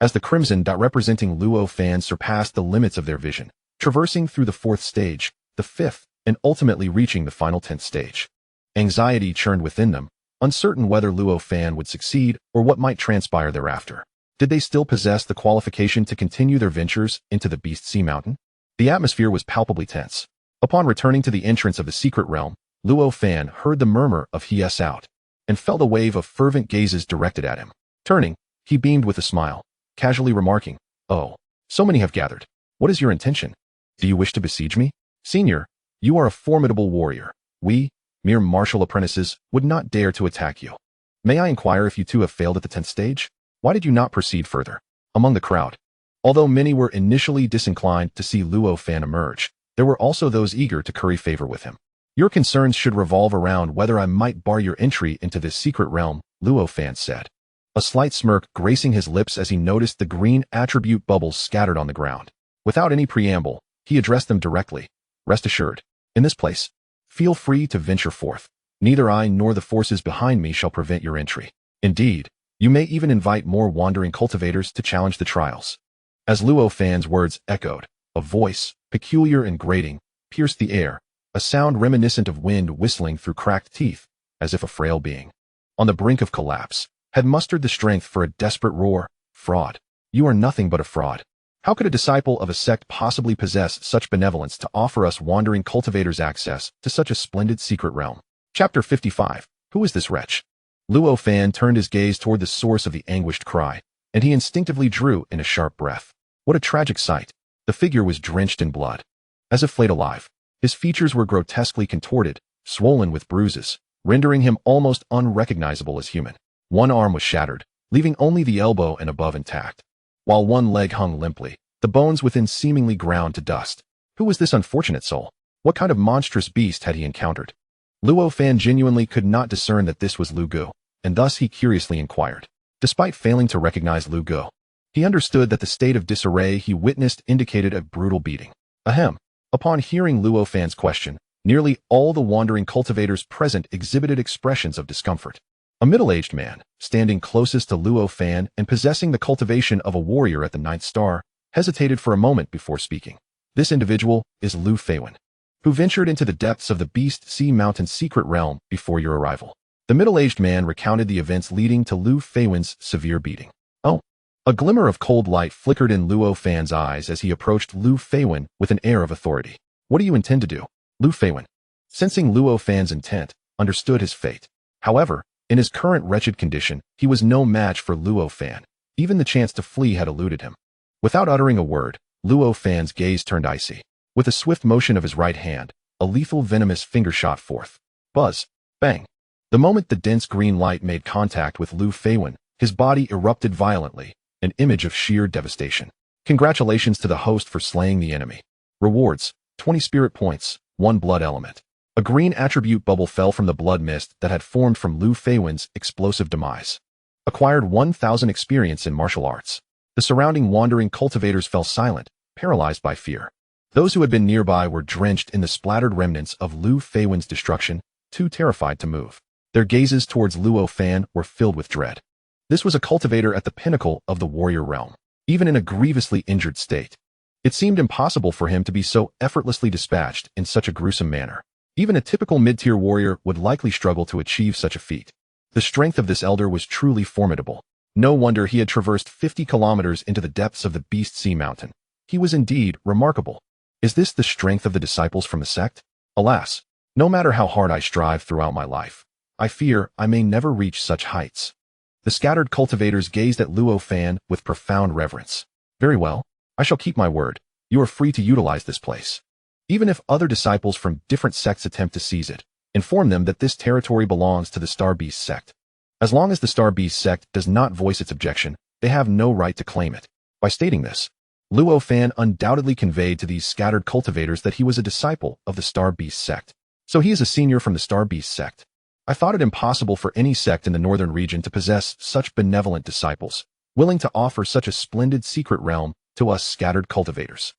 as the crimson dot representing Luo Fan surpassed the limits of their vision, traversing through the 4th stage, the 5th, and ultimately reaching the final 10th stage. Anxiety churned within them, uncertain whether Luo Fan would succeed or what might transpire thereafter. Did they still possess the qualification to continue their ventures into the Beast Sea Mountain? The atmosphere was palpably tense. Upon returning to the entrance of the secret realm, Luo Fan heard the murmur of "he yes out," and felt a wave of fervent gazes directed at him. Turning, he beamed with a smile, casually remarking, "Oh, so many have gathered. What is your intention? Do you wish to besiege me? Senior, you are a formidable warrior. We, mere martial apprentices, would not dare to attack you. May I inquire if you too have failed at the 10th stage? Why did you not proceed further?" Among the crowd, although many were initially disinclined to see Luo Fan emerge, there were also those eager to curry favor with him. "Your concerns should revolve around whether I might bar your entry into this secret realm," Luo Fan said. A slight smirk gracing his lips as he noticed the green attribute bubbles scattered on the ground. Without any preamble, he addressed them directly. "Rest assured, in this place, feel free to venture forth. Neither I nor the forces behind me shall prevent your entry. Indeed, you may even invite more wandering cultivators to challenge the trials." As Luo Fan's words echoed, a voice, peculiar and grating, pierced the air, a sound reminiscent of wind whistling through cracked teeth, as if a frail being, on the brink of collapse, had mustered the strength for a desperate roar. "Fraud. You are nothing but a fraud. How could a disciple of a sect possibly possess such benevolence to offer us wandering cultivators access to such a splendid secret realm?" Chapter 55. Who is this wretch? Luo Fan turned his gaze toward the source of the anguished cry, and he instinctively drew in a sharp breath. What a tragic sight. The figure was drenched in blood. As if flayed alive, his features were grotesquely contorted, swollen with bruises, rendering him almost unrecognizable as human. One arm was shattered, leaving only the elbow and above intact, while one leg hung limply, the bones within seemingly ground to dust. Who was this unfortunate soul? What kind of monstrous beast had he encountered? Luo Fan genuinely could not discern that this was Lu Gu. and thus he curiously inquired. Despite failing to recognize Lu Go, he understood that the state of disarray he witnessed indicated a brutal beating. Ahem. Upon hearing Luo Fan's question, nearly all the wandering cultivators present exhibited expressions of discomfort. A middle-aged man, standing closest to Luo Fan and possessing the cultivation of a warrior at the 9th star, hesitated for a moment before speaking. This individual is Lu Feiwen, who ventured into the depths of the Beast Sea Mountain secret realm before your arrival. The middle-aged man recounted the events leading to Lu Feiwen's severe beating. Oh. A glimmer of cold light flickered in Luo Fan's eyes as he approached Lu Feiwen with an air of authority. What do you intend to do? Lu Feiwen, sensing Luo Fan's intent, understood his fate. However, in his current wretched condition, he was no match for Luo Fan. Even the chance to flee had eluded him. Without uttering a word, Luo Fan's gaze turned icy. With a swift motion of his right hand, a lethal venomous finger shot forth. Buzz. Bang. The moment the dense green light made contact with Lu Feiwen, his body erupted violently, an image of sheer devastation. Congratulations to the host for slaying the enemy. Rewards: 20 spirit points, 1 blood element. A green attribute bubble fell from the blood mist that had formed from Lu Feiwen's explosive demise. Acquired 1,000 experience in martial arts. The surrounding wandering cultivators fell silent, paralyzed by fear. Those who had been nearby were drenched in the splattered remnants of Lu Feiwen's destruction, too terrified to move. Their gazes towards Luo Fan were filled with dread. This was a cultivator at the pinnacle of the warrior realm, even in a grievously injured state. It seemed impossible for him to be so effortlessly dispatched in such a gruesome manner. Even a typical mid-tier warrior would likely struggle to achieve such a feat. The strength of this elder was truly formidable. No wonder he had traversed 50 kilometers into the depths of the Beast Sea Mountain. He was indeed remarkable. Is this the strength of the disciples from the sect? Alas, no matter how hard I strive throughout my life, I fear I may never reach such heights. The scattered cultivators gazed at Luo Fan with profound reverence. Very well, I shall keep my word. You are free to utilize this place. Even if other disciples from different sects attempt to seize it, inform them that this territory belongs to the Starbeast sect. As long as the Starbeast sect does not voice its objection, they have no right to claim it. By stating this, Luo Fan undoubtedly conveyed to these scattered cultivators that he was a disciple of the Starbeast sect. So he is a senior from the Starbeast sect. I thought it impossible for any sect in the northern region to possess such benevolent disciples, willing to offer such a splendid secret realm to us scattered cultivators.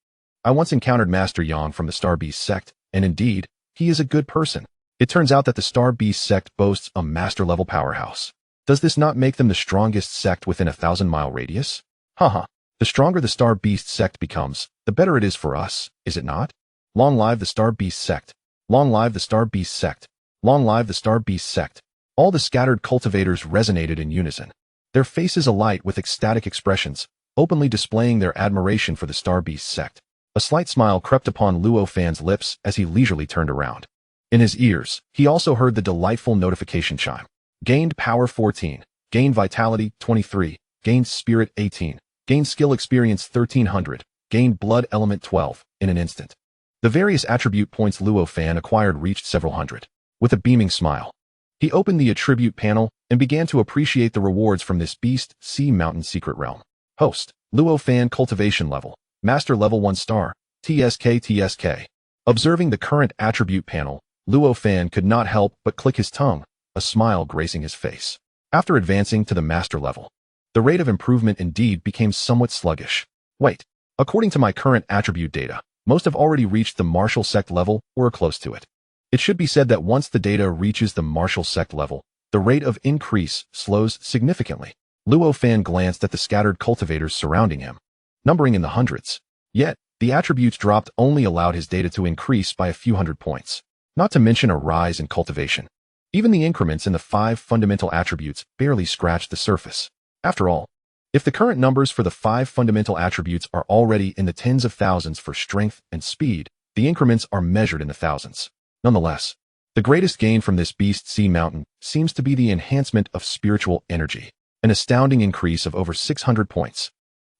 I once encountered Master Yang from the Starbeast sect, and indeed, he is a good person. It turns out that the Starbeast sect boasts a master-level powerhouse. Does this not make them the strongest sect within a 1,000-mile radius? Haha. The stronger the Starbeast sect becomes, the better it is for us, is it not? Long live the Starbeast sect. Long live the Starbeast sect. Long live the Starbeast sect. All the scattered cultivators resonated in unison, their faces alight with ecstatic expressions, openly displaying their admiration for the Starbeast sect. A slight smile crept upon Luo Fan's lips as he leisurely turned around. In his ears, he also heard the delightful notification chime. Gained power 14, gained vitality 23, gained spirit 18, gained skill experience 1300, gained blood element 12, in an instant. The various attribute points Luo Fan acquired reached several hundred. With a beaming smile, he opened the attribute panel and began to appreciate the rewards from this Beast Sea Mountain secret realm. Host, Luo Fan cultivation level, master level 1 star, TSK. Observing the current attribute panel, Luo Fan could not help but click his tongue, a smile gracing his face. After advancing to the master level, the rate of improvement indeed became somewhat sluggish. Wait, according to my current attribute data, most have already reached the martial sect level or are close to it. It should be said that once the data reaches the martial sect level, the rate of increase slows significantly. Luo Fan glanced at the scattered cultivators surrounding him, numbering in the hundreds. Yet, the attributes dropped only allowed his data to increase by a few hundred points, not to mention a rise in cultivation. Even the increments in the 5 fundamental attributes barely scratched the surface. After all, if the current numbers for the 5 fundamental attributes are already in the tens of thousands for strength and speed, the increments are measured in the thousands. Nonetheless, the greatest gain from this Beast Sea Mountain seems to be the enhancement of spiritual energy, an astounding increase of over 600 points.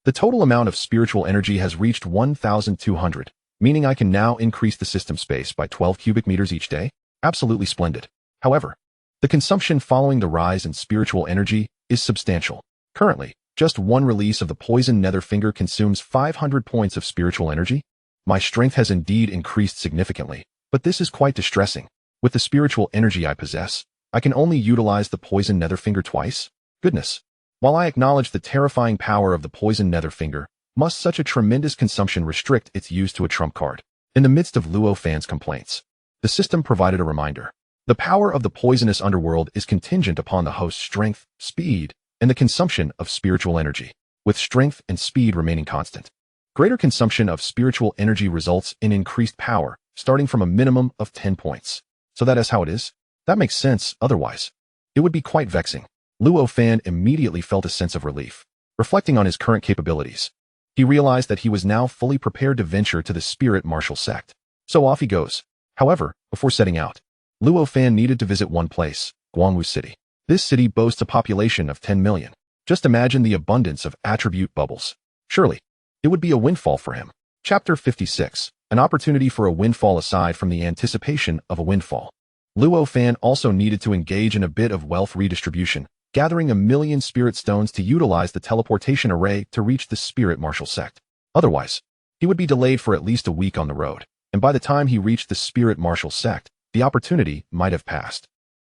The total amount of spiritual energy has reached 1,200, meaning I can now increase the system space by 12 cubic meters each day. Absolutely splendid. However, the consumption following the rise in spiritual energy is substantial. Currently, just one release of the poison nether finger consumes 500 points of spiritual energy. My strength has indeed increased significantly, but this is quite distressing. With the spiritual energy I possess, I can only utilize the poison netherfinger twice? Goodness. While I acknowledge the terrifying power of the poison netherfinger, must such a tremendous consumption restrict its use to a trump card? In the midst of Luo Fan's complaints, the system provided a reminder. The power of the poisonous underworld is contingent upon the host's strength, speed, and the consumption of spiritual energy, with strength and speed remaining constant. Greater consumption of spiritual energy results in increased power, starting from a minimum of 10 points. So that is how it is? That makes sense, otherwise it would be quite vexing. Luo Fan immediately felt a sense of relief. Reflecting on his current capabilities, he realized that he was now fully prepared to venture to the spirit martial sect. So off he goes. However, before setting out, Luo Fan needed to visit one place, Guangwu City. This city boasts a population of 10 million. Just imagine the abundance of attribute bubbles. Surely, it would be a windfall for him. Chapter 56. An opportunity for a windfall aside from the anticipation of a windfall. Luo Fan also needed to engage in a bit of wealth redistribution, gathering 1,000,000 spirit stones to utilize the teleportation array to reach the spirit martial sect. Otherwise, he would be delayed for at least a week on the road, and by the time he reached the spirit martial sect, the opportunity might have passed.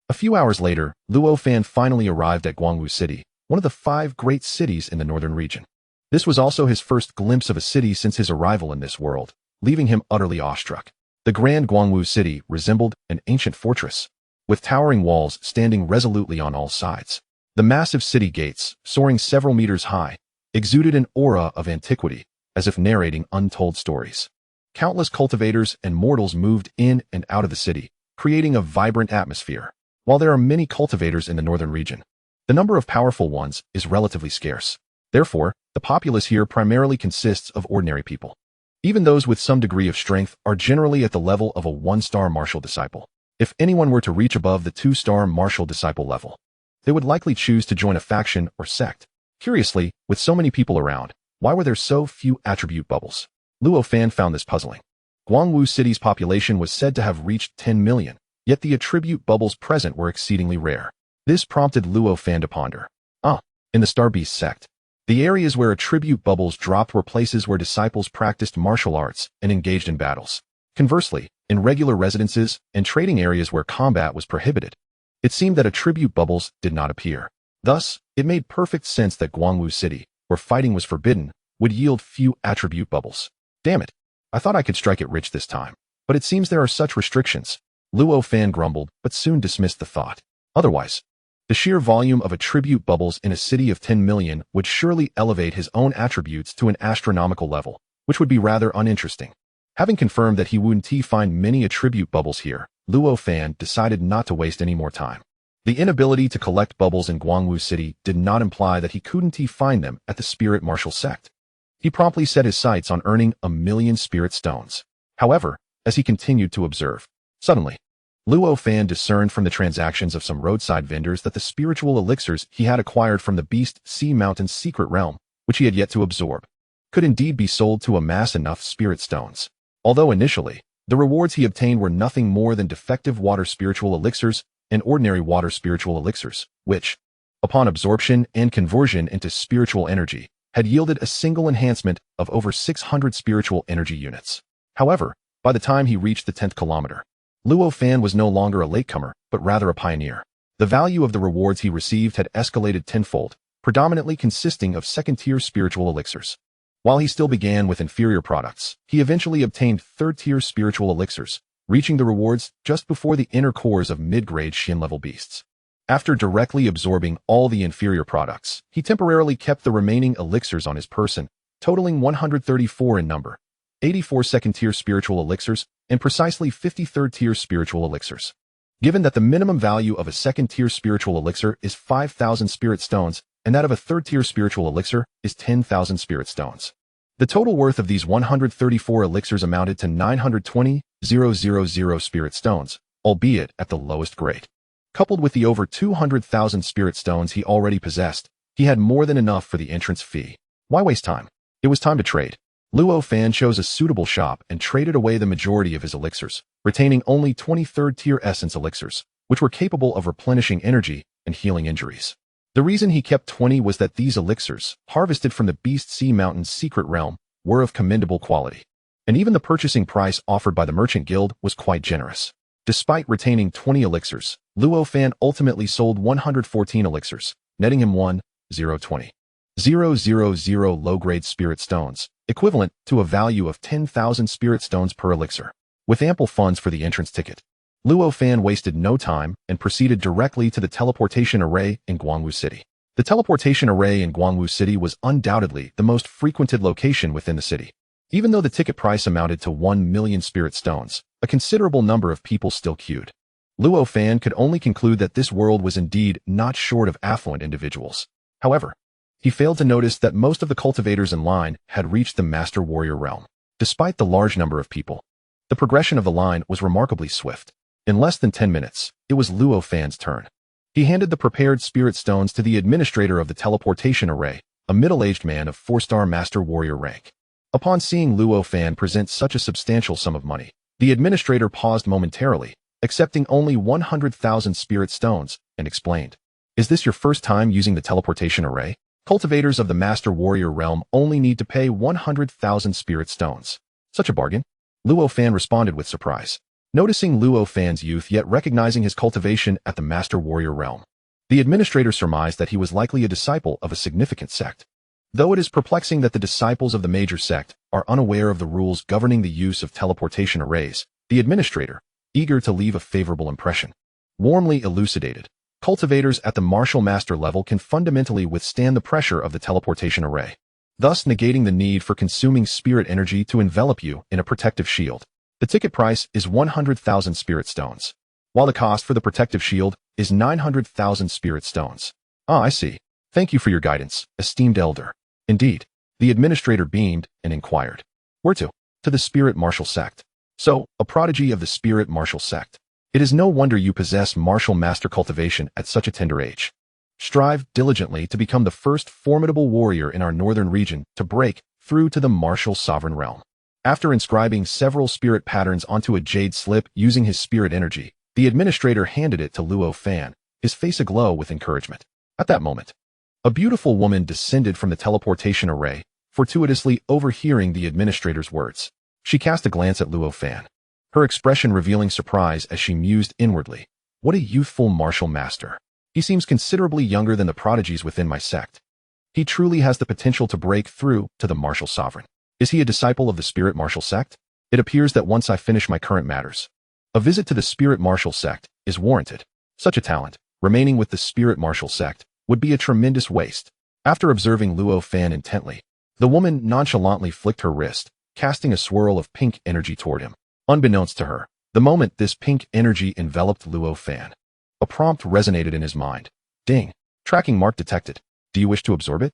A few hours later, Luo Fan finally arrived at Guangwu City, one of the 5 great cities in the northern region. This was also his first glimpse of a city since his arrival in this world, leaving him utterly awestruck. The grand Guangwu City resembled an ancient fortress, with towering walls standing resolutely on all sides. The massive city gates, soaring several meters high, exuded an aura of antiquity, as if narrating untold stories. Countless cultivators and mortals moved in and out of the city, creating a vibrant atmosphere. While there are many cultivators in the northern region, the number of powerful ones is relatively scarce. Therefore, the populace here primarily consists of ordinary people. Even those with some degree of strength are generally at the level of a 1-star martial disciple. If anyone were to reach above the 2-star martial disciple level, they would likely choose to join a faction or sect. Curiously, with so many people around, why were there so few attribute bubbles? Luo Fan found this puzzling. Guangwu City's population was said to have reached 10 million, yet the attribute bubbles present were exceedingly rare. This prompted Luo Fan to ponder. In the Starbeast sect, the areas where attribute bubbles dropped were places where disciples practiced martial arts and engaged in battles. Conversely, in regular residences and trading areas where combat was prohibited, it seemed that attribute bubbles did not appear. Thus, it made perfect sense that Guangwu City, where fighting was forbidden, would yield few attribute bubbles. Damn it. I thought I could strike it rich this time, but it seems there are such restrictions. Luo Fan grumbled, but soon dismissed the thought. Otherwise, the sheer volume of attribute bubbles in a city of 10 million would surely elevate his own attributes to an astronomical level, which would be rather uninteresting. Having confirmed that he wouldn't find many attribute bubbles here, Luo Fan decided not to waste any more time. The inability to collect bubbles in Guangwu City did not imply that he couldn't find them at the spirit martial sect. He promptly set his sights on earning 1,000,000 spirit stones. However, as he continued to observe, suddenly, Luo Fan discerned from the transactions of some roadside vendors that the spiritual elixirs he had acquired from the Beast Sea Mountain's secret realm, which he had yet to absorb, could indeed be sold to amass enough spirit stones. Although initially, the rewards he obtained were nothing more than defective water spiritual elixirs and ordinary water spiritual elixirs, which, upon absorption and conversion into spiritual energy, had yielded a single enhancement of over 600 spiritual energy units. However, by the time he reached the 10th kilometer, Luo Fan was no longer a latecomer, but rather a pioneer. The value of the rewards he received had escalated tenfold, predominantly consisting of second-tier spiritual elixirs. While he still began with inferior products, he eventually obtained third-tier spiritual elixirs, reaching the rewards just before the inner cores of mid-grade Shin-level beasts. After directly absorbing all the inferior products, he temporarily kept the remaining elixirs on his person, totaling 134 in number, 84 second-tier spiritual elixirs, and precisely 50 third-tier spiritual elixirs. Given that the minimum value of a second-tier spiritual elixir is 5,000 spirit stones, and that of a third-tier spiritual elixir is 10,000 spirit stones, the total worth of these 134 elixirs amounted to 920,000 spirit stones, albeit at the lowest grade. Coupled with the over 200,000 spirit stones he already possessed, he had more than enough for the entrance fee. Why waste time? It was time to trade. Luo Fan chose a suitable shop and traded away the majority of his elixirs, retaining only 23rd-tier essence elixirs, which were capable of replenishing energy and healing injuries. The reason he kept 20 was that these elixirs, harvested from the Beast Sea Mountain's secret realm, were of commendable quality. And even the purchasing price offered by the Merchant Guild was quite generous. Despite retaining 20 elixirs, Luo Fan ultimately sold 114 elixirs, netting him 1,020,000 low-grade spirit stones, equivalent to a value of 10,000 spirit stones per elixir. With ample funds for the entrance ticket, Luo Fan wasted no time and proceeded directly to the teleportation array in Guangwu City. The teleportation array in Guangwu City was undoubtedly the most frequented location within the city. Even though the ticket price amounted to 1 million spirit stones, a considerable number of people still queued. Luo Fan could only conclude that this world was indeed not short of affluent individuals. However, he failed to notice that most of the cultivators in line had reached the Master Warrior realm. Despite the large number of people, the progression of the line was remarkably swift. In less than 10 minutes, it was Luo Fan's turn. He handed the prepared spirit stones to the administrator of the teleportation array, a middle-aged man of 4-star Master Warrior rank. Upon seeing Luo Fan present such a substantial sum of money, the administrator paused momentarily, accepting only 100,000 spirit stones, and explained, "Is this your first time using the teleportation array? Cultivators of the Master Warrior realm only need to pay 100,000 spirit stones." "Such a bargain?" Luo Fan responded with surprise. Noticing Luo Fan's youth yet recognizing his cultivation at the Master Warrior realm, the administrator surmised that he was likely a disciple of a significant sect. Though it is perplexing that the disciples of the major sect are unaware of the rules governing the use of teleportation arrays, the administrator, eager to leave a favorable impression, warmly elucidated, cultivators at the martial master level can fundamentally withstand the pressure of the teleportation array, thus negating the need for consuming spirit energy to envelop you in a protective shield. The ticket price is 100,000 spirit stones, while the cost for the protective shield is 900,000 spirit stones. "Ah, I see. Thank you for your guidance, esteemed elder." Indeed, the administrator beamed and inquired, "Where to?" "To the Spirit Martial Sect." "So, a prodigy of the Spirit Martial Sect. It is no wonder you possess martial master cultivation at such a tender age. Strive diligently to become the first formidable warrior in our northern region to break through to the martial sovereign realm." After inscribing several spirit patterns onto a jade slip using his spirit energy, the administrator handed it to Luo Fan, his face aglow with encouragement. At that moment, a beautiful woman descended from the teleportation array, fortuitously overhearing the administrator's words. She cast a glance at Luo Fan, her expression revealing surprise as she mused inwardly. "What a youthful martial master. He seems considerably younger than the prodigies within my sect. He truly has the potential to break through to the martial sovereign. Is he a disciple of the Spirit Martial Sect? It appears that once I finish my current matters, a visit to the Spirit Martial Sect is warranted. Such a talent, remaining with the Spirit Martial Sect, would be a tremendous waste." After observing Luo Fan intently, the woman nonchalantly flicked her wrist, casting a swirl of pink energy toward him. Unbeknownst to her, the moment this pink energy enveloped Luo Fan, a prompt resonated in his mind. "Ding. Tracking mark detected. Do you wish to absorb it?"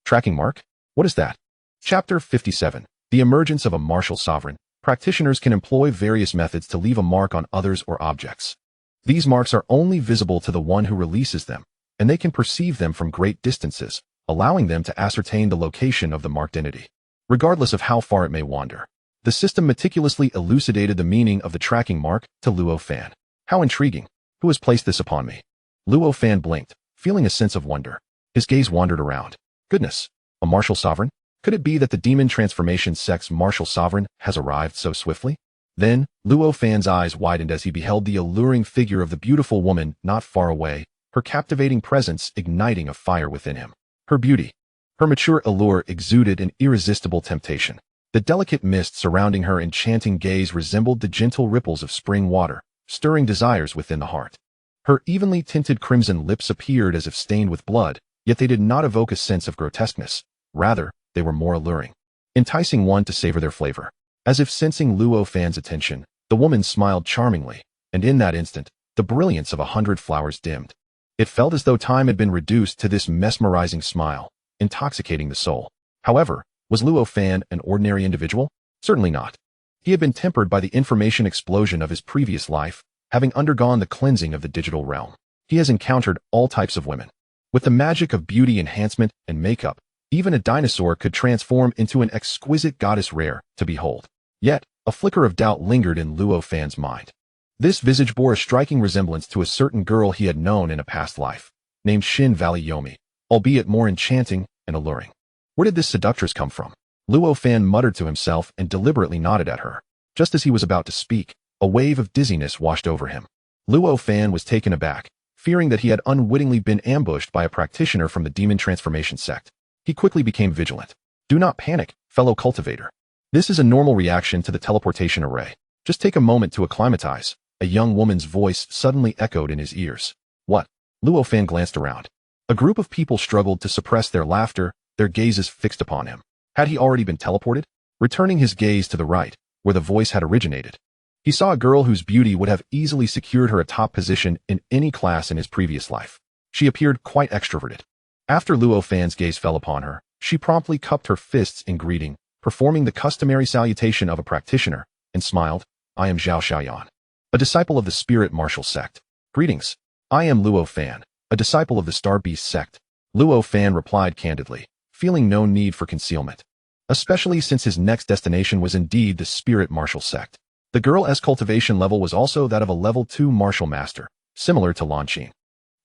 "Tracking mark? What is that?" Chapter 57. The emergence of a martial sovereign. Practitioners can employ various methods to leave a mark on others or objects. These marks are only visible to the one who releases them, and they can perceive them from great distances, allowing them to ascertain the location of the marked entity, regardless of how far it may wander. The system meticulously elucidated the meaning of the tracking mark to Luo Fan. "How intriguing. Who has placed this upon me?" Luo Fan blinked, feeling a sense of wonder. His gaze wandered around. "Goodness, a martial sovereign? Could it be that the demon transformation sect's martial sovereign has arrived so swiftly?" Then, Luo Fan's eyes widened as he beheld the alluring figure of the beautiful woman not far away, her captivating presence igniting a fire within him. Her beauty, her mature allure exuded an irresistible temptation. The delicate mist surrounding her enchanting gaze resembled the gentle ripples of spring water, stirring desires within the heart. Her evenly tinted crimson lips appeared as if stained with blood, yet they did not evoke a sense of grotesqueness. Rather, they were more alluring, enticing one to savor their flavor. As if sensing Luo Fan's attention, the woman smiled charmingly, and in that instant, the brilliance of 100 flowers dimmed. It felt as though time had been reduced to this mesmerizing smile, intoxicating the soul. However, was Luo Fan an ordinary individual? Certainly not. He had been tempered by the information explosion of his previous life, having undergone the cleansing of the digital realm. He has encountered all types of women. With the magic of beauty enhancement and makeup, even a dinosaur could transform into an exquisite goddess rare to behold. Yet, a flicker of doubt lingered in Luo Fan's mind. This visage bore a striking resemblance to a certain girl he had known in a past life, named Shin Valley Yomi, albeit more enchanting and alluring. Where did this seductress come from? Luo Fan muttered to himself and deliberately nodded at her. Just as he was about to speak, A wave of dizziness washed over him. Luo Fan was taken aback, fearing that he had unwittingly been ambushed by a practitioner from the demon transformation sect. He quickly became vigilant. Do not panic, fellow cultivator. This is a normal reaction to the teleportation array. Just take a moment to acclimatize. A young woman's voice suddenly echoed in his ears. What? Luo Fan glanced around. A group of people struggled to suppress their laughter, their gazes fixed upon him. Had he already been teleported? Returning his gaze to the right, where the voice had originated, he saw a girl whose beauty would have easily secured her a top position in any class in his previous life. She appeared quite extroverted. After Luo Fan's gaze fell upon her, she promptly cupped her fists in greeting, performing the customary salutation of a practitioner, and smiled. I am Zhao Xiaoyan, a disciple of the Spirit Martial Sect. Greetings. I am Luo Fan, a disciple of the Starbeast Sect. Luo Fan replied candidly, feeling no need for concealment, especially since his next destination was indeed the Spirit Martial Sect. The girl's cultivation level was also that of a level 2 martial master, similar to Lan Qin.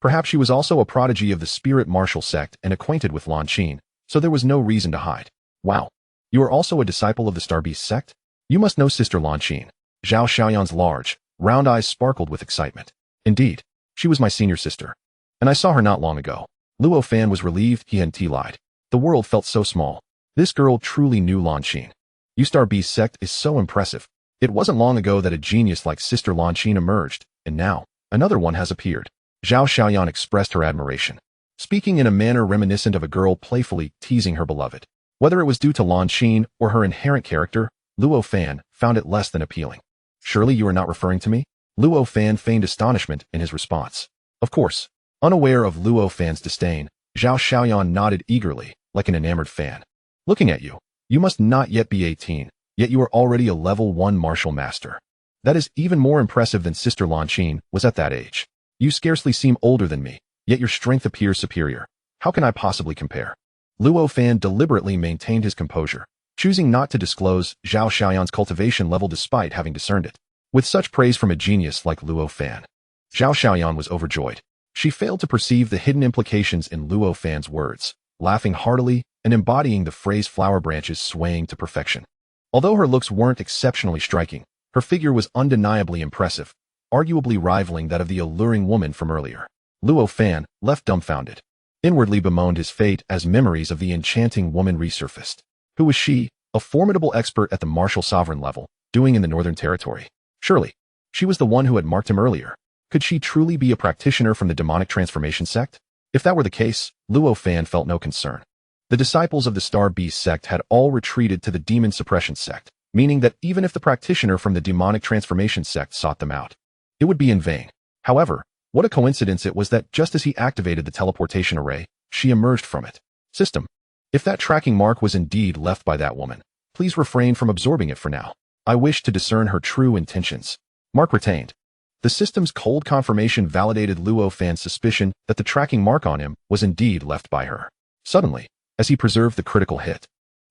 Perhaps she was also a prodigy of the Spirit Martial Sect and acquainted with Lan Qin, so there was no reason to hide. Wow. You are also a disciple of the Starbeast Sect? You must know Sister Lan Qin. Zhao Xiaoyan's large, round eyes sparkled with excitement. Indeed, she was my senior sister. And I saw her not long ago. Luo Fan was relieved he hadn't lied. The world felt so small. This girl truly knew Lan Qin. You Starbeast Sect is so impressive. It wasn't long ago that a genius like Sister Lan Qin emerged, and now, another one has appeared. Zhao Xiaoyan expressed her admiration, speaking in a manner reminiscent of a girl playfully teasing her beloved. Whether it was due to Lan Qin or her inherent character, Luo Fan found it less than appealing. Surely you are not referring to me? Luo Fan feigned astonishment in his response. Of course. Unaware of Luo Fan's disdain, Zhao Xiaoyan nodded eagerly, like an enamored fan. Looking at you, you must not yet be 18, yet you are already a level 1 martial master. That is even more impressive than Sister Lan Qin was at that age. You scarcely seem older than me, yet your strength appears superior. How can I possibly compare? Luo Fan deliberately maintained his composure, choosing not to disclose Zhao Xiaoyan's cultivation level despite having discerned it. With such praise from a genius like Luo Fan, Zhao Xiaoyan was overjoyed. She failed to perceive the hidden implications in Luo Fan's words, laughing heartily and embodying the phrase flower branches swaying to perfection. Although her looks weren't exceptionally striking, her figure was undeniably impressive, arguably rivaling that of the alluring woman from earlier. Luo Fan, left dumbfounded, inwardly bemoaned his fate as memories of the enchanting woman resurfaced. Who was she, a formidable expert at the martial sovereign level, doing in the Northern Territory? Surely, she was the one who had marked him earlier. Could she truly be a practitioner from the demonic transformation sect? If that were the case, Luo Fan felt no concern. The disciples of the Starbeast sect had all retreated to the demon suppression sect, meaning that even if the practitioner from the demonic transformation sect sought them out, it would be in vain. However, what a coincidence it was that just as he activated the teleportation array, she emerged from it. System. If that tracking mark was indeed left by that woman, please refrain from absorbing it for now. I wish to discern her true intentions. Mark retained. The system's cold confirmation validated Luo Fan's suspicion that the tracking mark on him was indeed left by her. Suddenly, as he preserved the critical hit,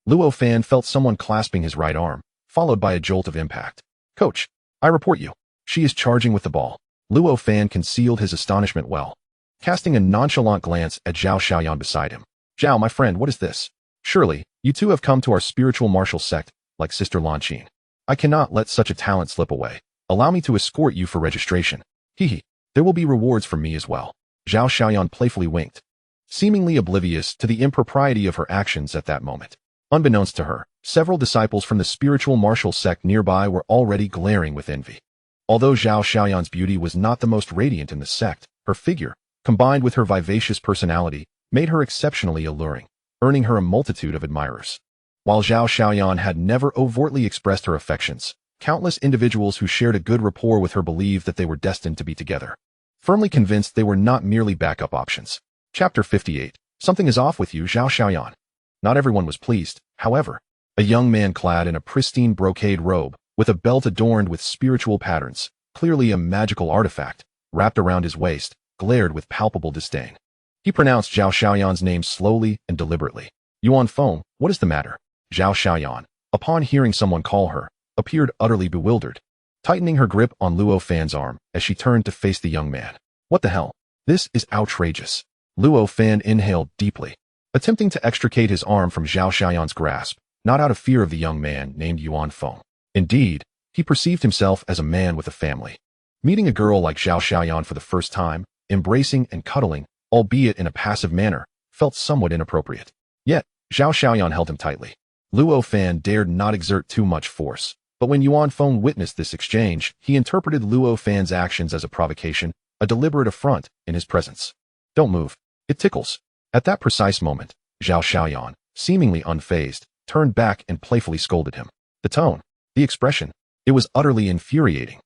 Luo Fan felt someone clasping his right arm, followed by a jolt of impact. Coach, I report you. She is charging with the ball. Luo Fan concealed his astonishment well, casting a nonchalant glance at Zhao Xiaoyan beside him. Zhao, my friend, what is this? Surely, you too have come to our spiritual martial sect, like Sister Lan Qin. I cannot let such a talent slip away. Allow me to escort you for registration. Hee. There will be rewards for me as well. Zhao Xiaoyan playfully winked, seemingly oblivious to the impropriety of her actions at that moment. Unbeknownst to her, several disciples from the spiritual martial sect nearby were already glaring with envy. Although Zhao Xiaoyan's beauty was not the most radiant in the sect, her figure, combined with her vivacious personality, made her exceptionally alluring, earning her a multitude of admirers. While Zhao Xiaoyan had never overtly expressed her affections, countless individuals who shared a good rapport with her believed that they were destined to be together, firmly convinced they were not merely backup options. Chapter 58. Something is off with you, Zhao Xiaoyan. Not everyone was pleased, however. A young man clad in a pristine brocade robe, with a belt adorned with spiritual patterns, clearly a magical artifact, wrapped around his waist, glared with palpable disdain. He pronounced Zhao Xiaoyan's name slowly and deliberately. Yuan Feng, what is the matter? Zhao Xiaoyan, upon hearing someone call her, appeared utterly bewildered, tightening her grip on Luo Fan's arm as she turned to face the young man. What the hell? This is outrageous. Luo Fan inhaled deeply, attempting to extricate his arm from Zhao Xiaoyan's grasp, not out of fear of the young man named Yuan Feng. Indeed, He perceived himself as a man with a family. Meeting a girl like Zhao Xiaoyan for the first time, embracing and cuddling, albeit in a passive manner, felt somewhat inappropriate. Yet, Zhao Xiaoyan held him tightly. Luo Fan dared not exert too much force, but when Yuan Feng witnessed this exchange, he interpreted Luo Fan's actions as a provocation, a deliberate affront in his presence. Don't move. It tickles. At that precise moment, Zhao Xiaoyan, seemingly unfazed, turned back and playfully scolded him. The tone, the expression, it was utterly infuriating.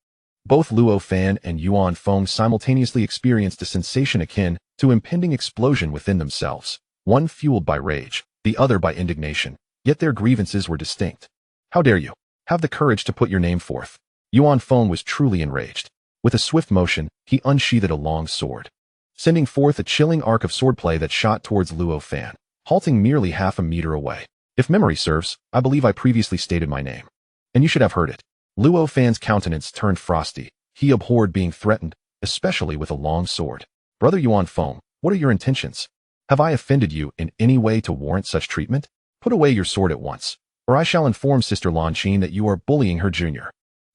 Both Luo Fan and Yuan Feng simultaneously experienced a sensation akin to impending explosion within themselves, one fueled by rage, the other by indignation, yet their grievances were distinct. How dare you? Have the courage to put your name forth. Yuan Feng was truly enraged. With a swift motion, he unsheathed a long sword, sending forth a chilling arc of swordplay that shot towards Luo Fan, halting merely half a meter away. If memory serves, I believe I previously stated my name. And you should have heard it. Luo Fan's countenance turned frosty. He abhorred being threatened, especially with a long sword. Brother Yuan Feng, what are your intentions? Have I offended you in any way to warrant such treatment? Put away your sword at once, or I shall inform Sister Lan Qin that you are bullying her junior.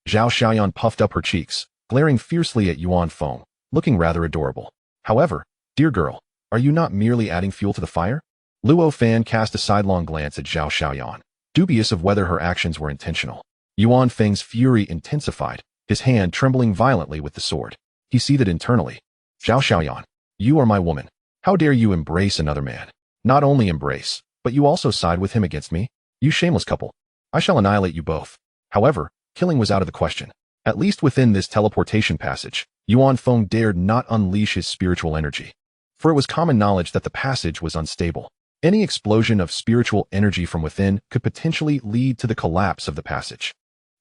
Zhao Xiaoyan puffed up her cheeks, glaring fiercely at Yuan Feng, looking rather adorable. However, dear girl, are you not merely adding fuel to the fire? Luo Fan cast a sidelong glance at Zhao Xiaoyan, dubious of whether her actions were intentional. Yuan Feng's fury intensified, his hand trembling violently with the sword. He seethed internally. Zhao Xiaoyan, you are my woman. How dare you embrace another man? Not only embrace, but you also side with him against me? You shameless couple. I shall annihilate you both. However, killing was out of the question. At least within this teleportation passage, Yuan Feng dared not unleash his spiritual energy. For it was common knowledge that the passage was unstable. Any explosion of spiritual energy from within could potentially lead to the collapse of the passage.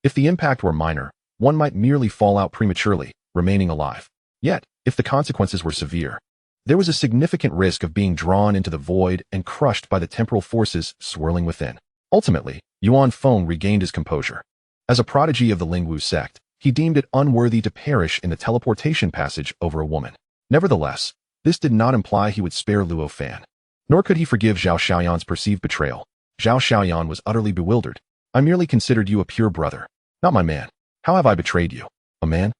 If the impact were minor, one might merely fall out prematurely, remaining alive. Yet, if the consequences were severe, there was a significant risk of being drawn into the void and crushed by the temporal forces swirling within. Ultimately, Yuan Feng regained his composure. As a prodigy of the Lingwu sect, he deemed it unworthy to perish in the teleportation passage over a woman. Nevertheless, this did not imply he would spare Luo Fan. Nor could he forgive Zhao Xiaoyan's perceived betrayal. Zhao Xiaoyan was utterly bewildered. I merely considered you a pure brother, not my man. How have I betrayed you? A man?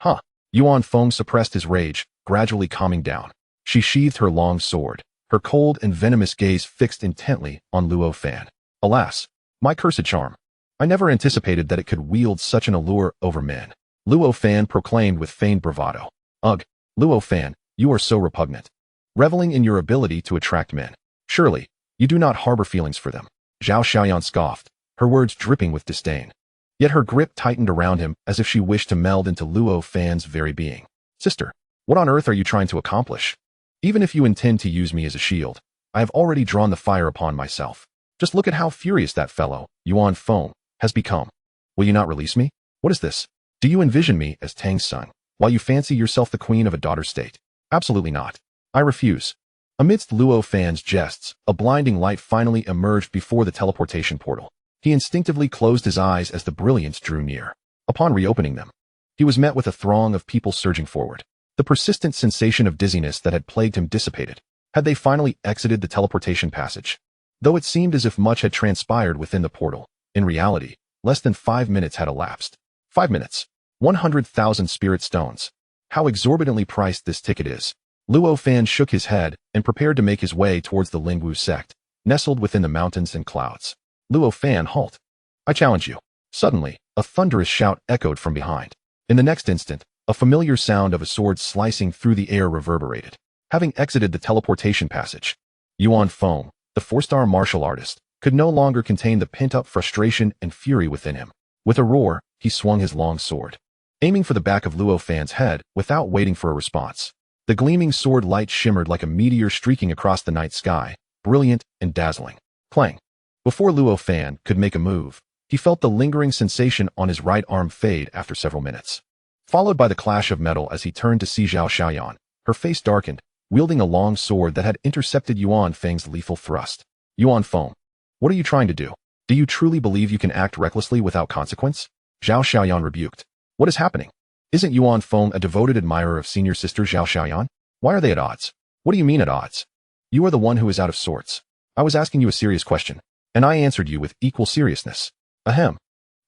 Huh. Yuan Feng suppressed his rage, gradually calming down. She sheathed her long sword, her cold and venomous gaze fixed intently on Luo Fan. Alas, my cursed charm. I never anticipated that it could wield such an allure over men. Luo Fan proclaimed with feigned bravado. Ugh, Luo Fan, you are so repugnant. Reveling in your ability to attract men. Surely, you do not harbor feelings for them. Zhao Xiaoyan scoffed, her words dripping with disdain. Yet her grip tightened around him as if she wished to meld into Luo Fan's very being. Sister, what on earth are you trying to accomplish? Even if you intend to use me as a shield, I have already drawn the fire upon myself. Just look at how furious that fellow, Yuan Feng, has become. Will you not release me? What is this? Do you envision me as Tang's son, while you fancy yourself the queen of a daughter state? Absolutely not. I refuse. Amidst Luo Fan's jests, a blinding light finally emerged before the teleportation portal. He instinctively closed his eyes as the brilliance drew near. Upon reopening them, he was met with a throng of people surging forward. The persistent sensation of dizziness that had plagued him dissipated. Had they finally exited the teleportation passage? Though it seemed as if much had transpired within the portal, in reality, less than 5 minutes had elapsed. 5 minutes. 100,000 spirit stones. How exorbitantly priced this ticket is. Luo Fan shook his head and prepared to make his way towards the Lingwu sect, nestled within the mountains and clouds. Luo Fan, halt. I challenge you. Suddenly, a thunderous shout echoed from behind. In the next instant, a familiar sound of a sword slicing through the air reverberated. Having exited the teleportation passage, Yuan Feng, the 4-star martial artist, could no longer contain the pent-up frustration and fury within him. With a roar, he swung his long sword, aiming for the back of Luo Fan's head without waiting for a response. The gleaming sword light shimmered like a meteor streaking across the night sky, brilliant and dazzling. Clang. Before Luo Fan could make a move, he felt the lingering sensation on his right arm fade after several minutes, followed by the clash of metal as he turned to see Zhao Xiaoyan. Her face darkened, wielding a long sword that had intercepted Yuan Feng's lethal thrust. Yuan Feng, what are you trying to do? Do you truly believe you can act recklessly without consequence? Zhao Xiaoyan rebuked. What is happening? Isn't Yuan Feng a devoted admirer of senior sister Zhao Xiaoyan? Why are they at odds? What do you mean at odds? You are the one who is out of sorts. I was asking you a serious question, and I answered you with equal seriousness. Ahem.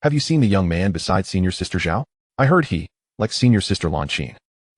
Have you seen the young man beside senior sister Zhao? I heard he, like senior sister Lanqin,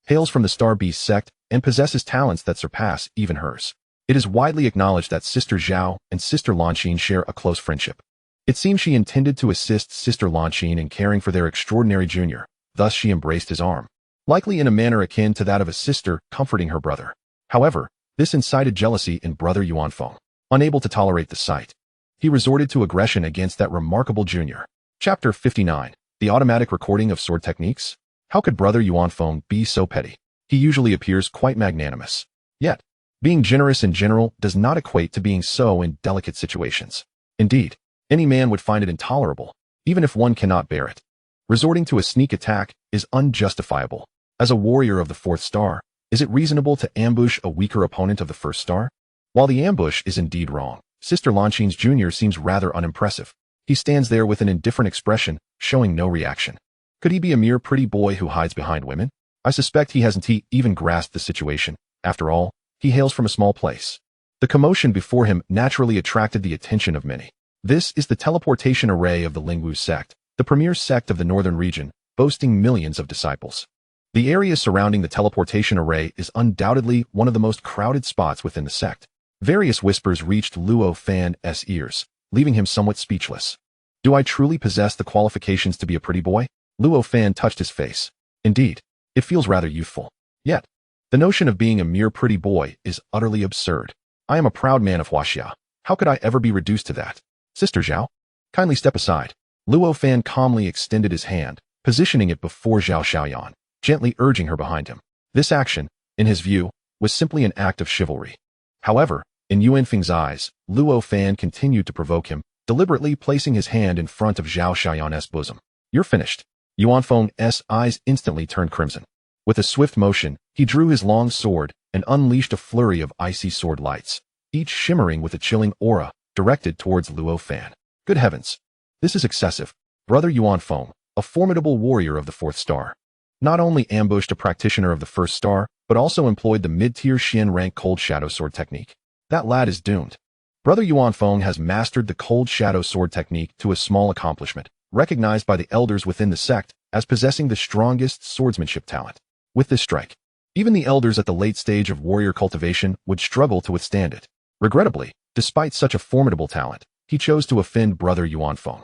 hails from the Starbeast sect and possesses talents that surpass even hers. It is widely acknowledged that Sister Zhao and Sister Lanqin share a close friendship. It seems she intended to assist Sister Lanqin in caring for their extraordinary junior, thus she embraced his arm, likely in a manner akin to that of a sister comforting her brother. However, this incited jealousy in brother Yuanfeng. Unable to tolerate the sight, he resorted to aggression against that remarkable junior. Chapter 59. The automatic recording of sword techniques? How could brother Yuanfeng be so petty? He usually appears quite magnanimous. Yet, being generous in general does not equate to being so in delicate situations. Indeed, any man would find it intolerable, even if one cannot bear it. Resorting to a sneak attack is unjustifiable. As a warrior of the 4th star, is it reasonable to ambush a weaker opponent of the 1st star? While the ambush is indeed wrong, Sister Lanqin's junior seems rather unimpressive. He stands there with an indifferent expression, showing no reaction. Could he be a mere pretty boy who hides behind women? I suspect he hasn't even grasped the situation. After all, he hails from a small place. The commotion before him naturally attracted the attention of many. This is the teleportation array of the Lingwu sect, the premier sect of the northern region, boasting millions of disciples. The area surrounding the teleportation array is undoubtedly one of the most crowded spots within the sect. Various whispers reached Luo Fan's ears, leaving him somewhat speechless. Do I truly possess the qualifications to be a pretty boy? Luo Fan touched his face. Indeed, it feels rather youthful. Yet, the notion of being a mere pretty boy is utterly absurd. I am a proud man of Huaxia. How could I ever be reduced to that? Sister Zhao, kindly step aside. Luo Fan calmly extended his hand, positioning it before Zhao Xiaoyan, gently urging her behind him. This action, in his view, was simply an act of chivalry. However, in Yuanfeng's eyes, Luo Fan continued to provoke him, deliberately placing his hand in front of Zhao Xiaoyan's bosom. You're finished. Yuanfeng's eyes instantly turned crimson. With a swift motion, he drew his long sword and unleashed a flurry of icy sword lights, each shimmering with a chilling aura, directed towards Luo Fan. Good heavens! This is excessive. Brother Yuanfeng, a formidable warrior of the 4th star, not only ambushed a practitioner of the 1st star, but also employed the mid-tier Xian rank cold shadow sword technique. That lad is doomed. Brother Yuanfeng has mastered the cold shadow sword technique to a small accomplishment, recognized by the elders within the sect as possessing the strongest swordsmanship talent. With this strike, even the elders at the late stage of warrior cultivation would struggle to withstand it. Regrettably, despite such a formidable talent, he chose to offend brother Yuanfeng.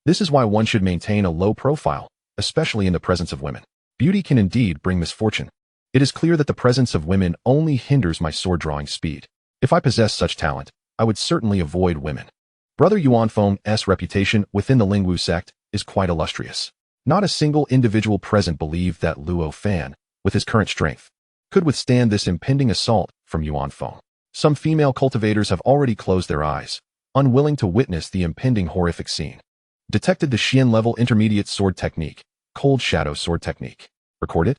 This is why one should maintain a low profile, especially in the presence of women. Beauty can indeed bring misfortune. It is clear that the presence of women only hinders my sword-drawing speed. If I possessed such talent, I would certainly avoid women. Brother Yuanfeng's reputation within the Lingwu sect is quite illustrious. Not a single individual present believed that Luo Fan, with his current strength, could withstand this impending assault from Yuanfeng. Some female cultivators have already closed their eyes, unwilling to witness the impending horrific scene. Detected the Xian level intermediate sword technique, cold shadow sword technique. Record it?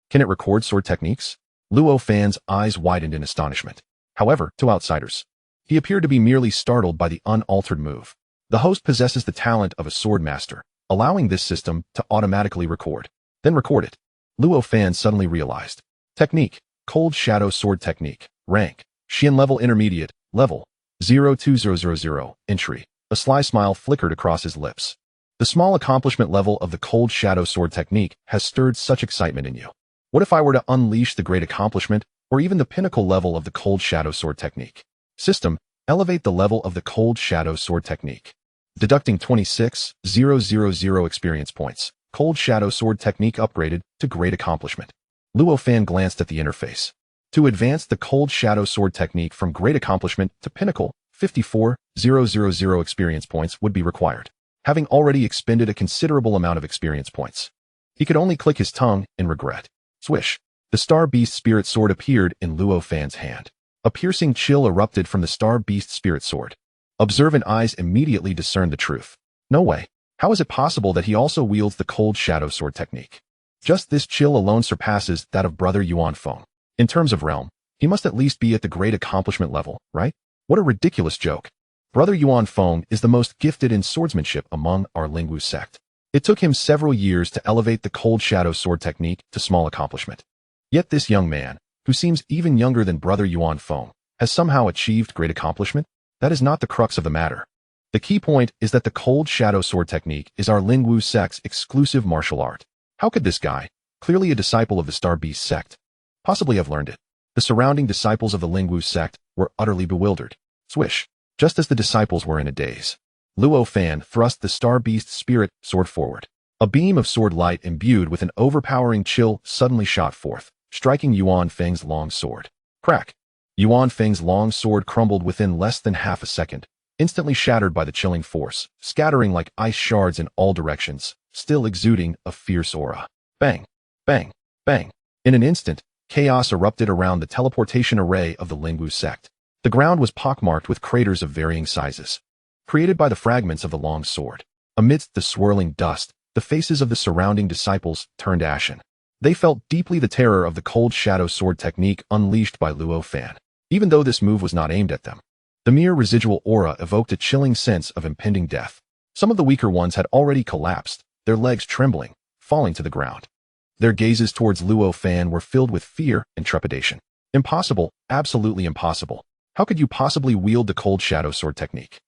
Can it record sword techniques? Luo Fan's eyes widened in astonishment. However, to outsiders, he appeared to be merely startled by the unaltered move. The host possesses the talent of a sword master, allowing this system to automatically record. Then record it. Luo Fan suddenly realized. Technique, cold shadow sword technique. Rank, Xian level intermediate, level 02000, entry. A sly smile flickered across his lips. The small accomplishment level of the cold shadow sword technique has stirred such excitement in you. What if I were to unleash the great accomplishment, or even the pinnacle level of the cold shadow sword technique? System, elevate the level of the cold shadow sword technique. Deducting 26,000 experience points. Cold shadow sword technique upgraded to great accomplishment. Luo Fan glanced at the interface. To advance the cold shadow sword technique from great accomplishment to pinnacle, 54,000 experience points would be required, having already expended a considerable amount of experience points. He could only click his tongue in regret. Swish. The Starbeast spirit sword appeared in Luo Fan's hand. A piercing chill erupted from the Starbeast spirit sword. Observant eyes immediately discerned the truth. No way. How is it possible that he also wields the cold shadow sword technique? Just this chill alone surpasses that of brother Yuanfeng. In terms of realm, he must at least be at the great accomplishment level, right? What a ridiculous joke. Brother Yuanfeng is the most gifted in swordsmanship among our Lingwu sect. It took him several years to elevate the cold shadow sword technique to small accomplishment. Yet this young man, who seems even younger than brother Yuanfeng, has somehow achieved great accomplishment? That is not the crux of the matter. The key point is that the cold shadow sword technique is our Lingwu sect's exclusive martial art. How could this guy, clearly a disciple of the Starbeast sect, possibly have learned it? The surrounding disciples of the Lingwu sect were utterly bewildered. Swish. Just as the disciples were in a daze, Luo Fan thrust the Starbeast spirit sword forward. A beam of sword light imbued with an overpowering chill suddenly shot forth, striking Yuan Feng's long sword. Crack! Yuan Feng's long sword crumbled within less than half a second, instantly shattered by the chilling force, scattering like ice shards in all directions, still exuding a fierce aura. Bang! Bang! Bang! In an instant, chaos erupted around the teleportation array of the Lingwu sect. The ground was pockmarked with craters of varying sizes, created by the fragments of the long sword. Amidst the swirling dust, the faces of the surrounding disciples turned ashen. They felt deeply the terror of the cold shadow sword technique unleashed by Luo Fan. Even though this move was not aimed at them, the mere residual aura evoked a chilling sense of impending death. Some of the weaker ones had already collapsed, their legs trembling, falling to the ground. Their gazes towards Luo Fan were filled with fear and trepidation. Impossible, absolutely impossible. How could you possibly wield the cold shadow sword technique?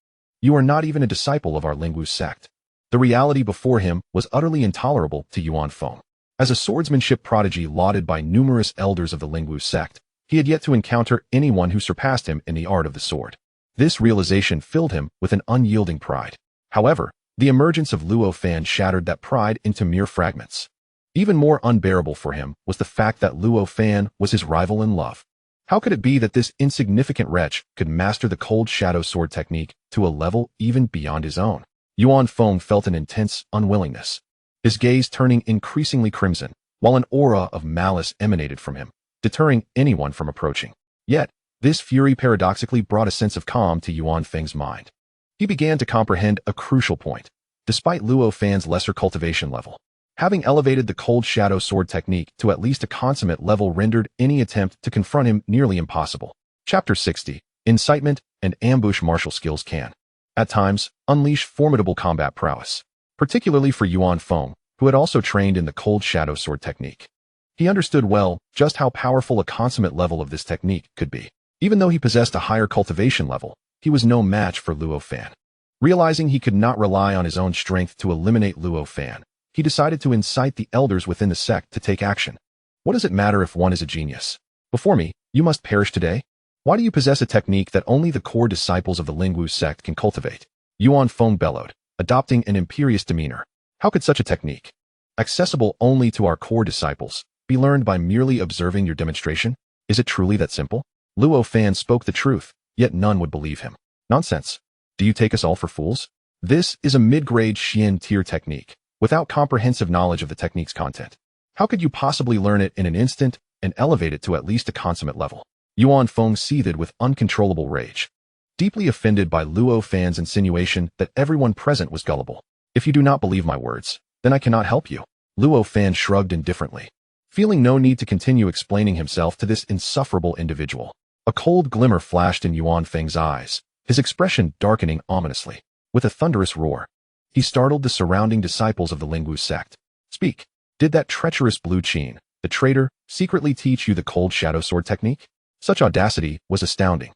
You are not even a disciple of our Lingwu sect. The reality before him was utterly intolerable to Yuan Feng. As a swordsmanship prodigy lauded by numerous elders of the Lingwu sect, he had yet to encounter anyone who surpassed him in the art of the sword. This realization filled him with an unyielding pride. However, the emergence of Luo Fan shattered that pride into mere fragments. Even more unbearable for him was the fact that Luo Fan was his rival in love. How could it be that this insignificant wretch could master the cold shadow sword technique to a level even beyond his own? Yuan Feng felt an intense unwillingness, his gaze turning increasingly crimson, while an aura of malice emanated from him, deterring anyone from approaching. Yet, this fury paradoxically brought a sense of calm to Yuan Feng's mind. He began to comprehend a crucial point. Despite Luo Fan's lesser cultivation level, having elevated the cold shadow sword technique to at least a consummate level rendered any attempt to confront him nearly impossible. Chapter 60. Incitement and ambush martial skills can, at times, unleash formidable combat prowess, particularly for Yuan Feng, who had also trained in the cold shadow sword technique. He understood well just how powerful a consummate level of this technique could be. Even though he possessed a higher cultivation level, he was no match for Luo Fan. Realizing he could not rely on his own strength to eliminate Luo Fan, he decided to incite the elders within the sect to take action. What does it matter if one is a genius? Before me, you must perish today? Why do you possess a technique that only the core disciples of the Lingwu sect can cultivate? Yuan Feng bellowed, adopting an imperious demeanor. How could such a technique, accessible only to our core disciples, be learned by merely observing your demonstration? Is it truly that simple? Luo Fan spoke the truth, yet none would believe him. Nonsense. Do you take us all for fools? This is a mid-grade Xian tier technique, without comprehensive knowledge of the technique's content. How could you possibly learn it in an instant and elevate it to at least a consummate level? Yuan Feng seethed with uncontrollable rage, deeply offended by Luo Fan's insinuation that everyone present was gullible. If you do not believe my words, then I cannot help you. Luo Fan shrugged indifferently, feeling no need to continue explaining himself to this insufferable individual. A cold glimmer flashed in Yuan Feng's eyes, his expression darkening ominously. With a thunderous roar, he startled the surrounding disciples of the Lingwu sect. Speak. Did that treacherous Blue Qin, the traitor, secretly teach you the cold shadow sword technique? Such audacity was astounding.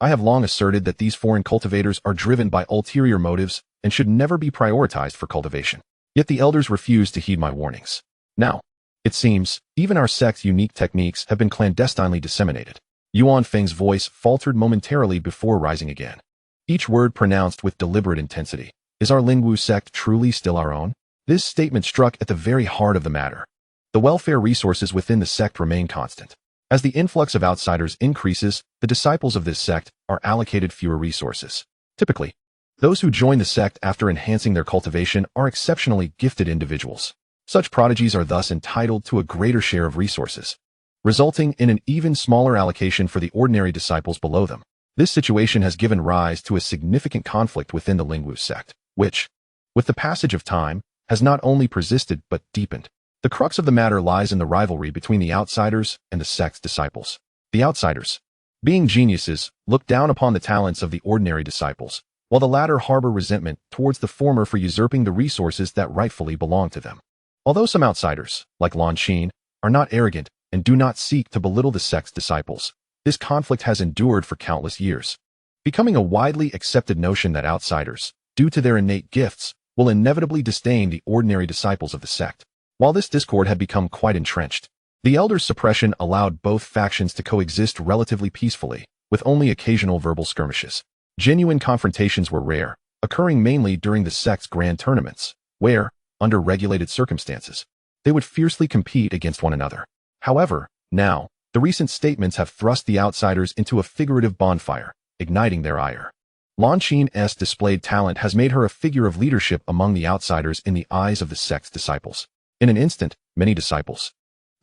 I have long asserted that these foreign cultivators are driven by ulterior motives and should never be prioritized for cultivation. Yet the elders refused to heed my warnings. Now, it seems, even our sect's unique techniques have been clandestinely disseminated. Yuan Feng's voice faltered momentarily before rising again, each word pronounced with deliberate intensity. Is our Lingwu sect truly still our own? This statement struck at the very heart of the matter. The welfare resources within the sect remain constant. As the influx of outsiders increases, the disciples of this sect are allocated fewer resources. Typically, those who join the sect after enhancing their cultivation are exceptionally gifted individuals. Such prodigies are thus entitled to a greater share of resources, resulting in an even smaller allocation for the ordinary disciples below them. This situation has given rise to a significant conflict within the Lingwu sect, which, with the passage of time, has not only persisted but deepened. The crux of the matter lies in the rivalry between the outsiders and the sect's disciples. The outsiders, being geniuses, look down upon the talents of the ordinary disciples, while the latter harbor resentment towards the former for usurping the resources that rightfully belong to them. Although some outsiders, like Lan Qin, are not arrogant and do not seek to belittle the sect's disciples, this conflict has endured for countless years. becoming a widely accepted notion that outsiders, due to their innate gifts, will inevitably disdain the ordinary disciples of the sect. While this discord had become quite entrenched, the elders' suppression allowed both factions to coexist relatively peacefully, with only occasional verbal skirmishes. Genuine confrontations were rare, occurring mainly during the sect's grand tournaments, where, under regulated circumstances, they would fiercely compete against one another. However, now, the recent statements have thrust the outsiders into a figurative bonfire, igniting their ire. Lan Qin's displayed talent has made her a figure of leadership among the outsiders in the eyes of the sect's disciples. In an instant, many disciples,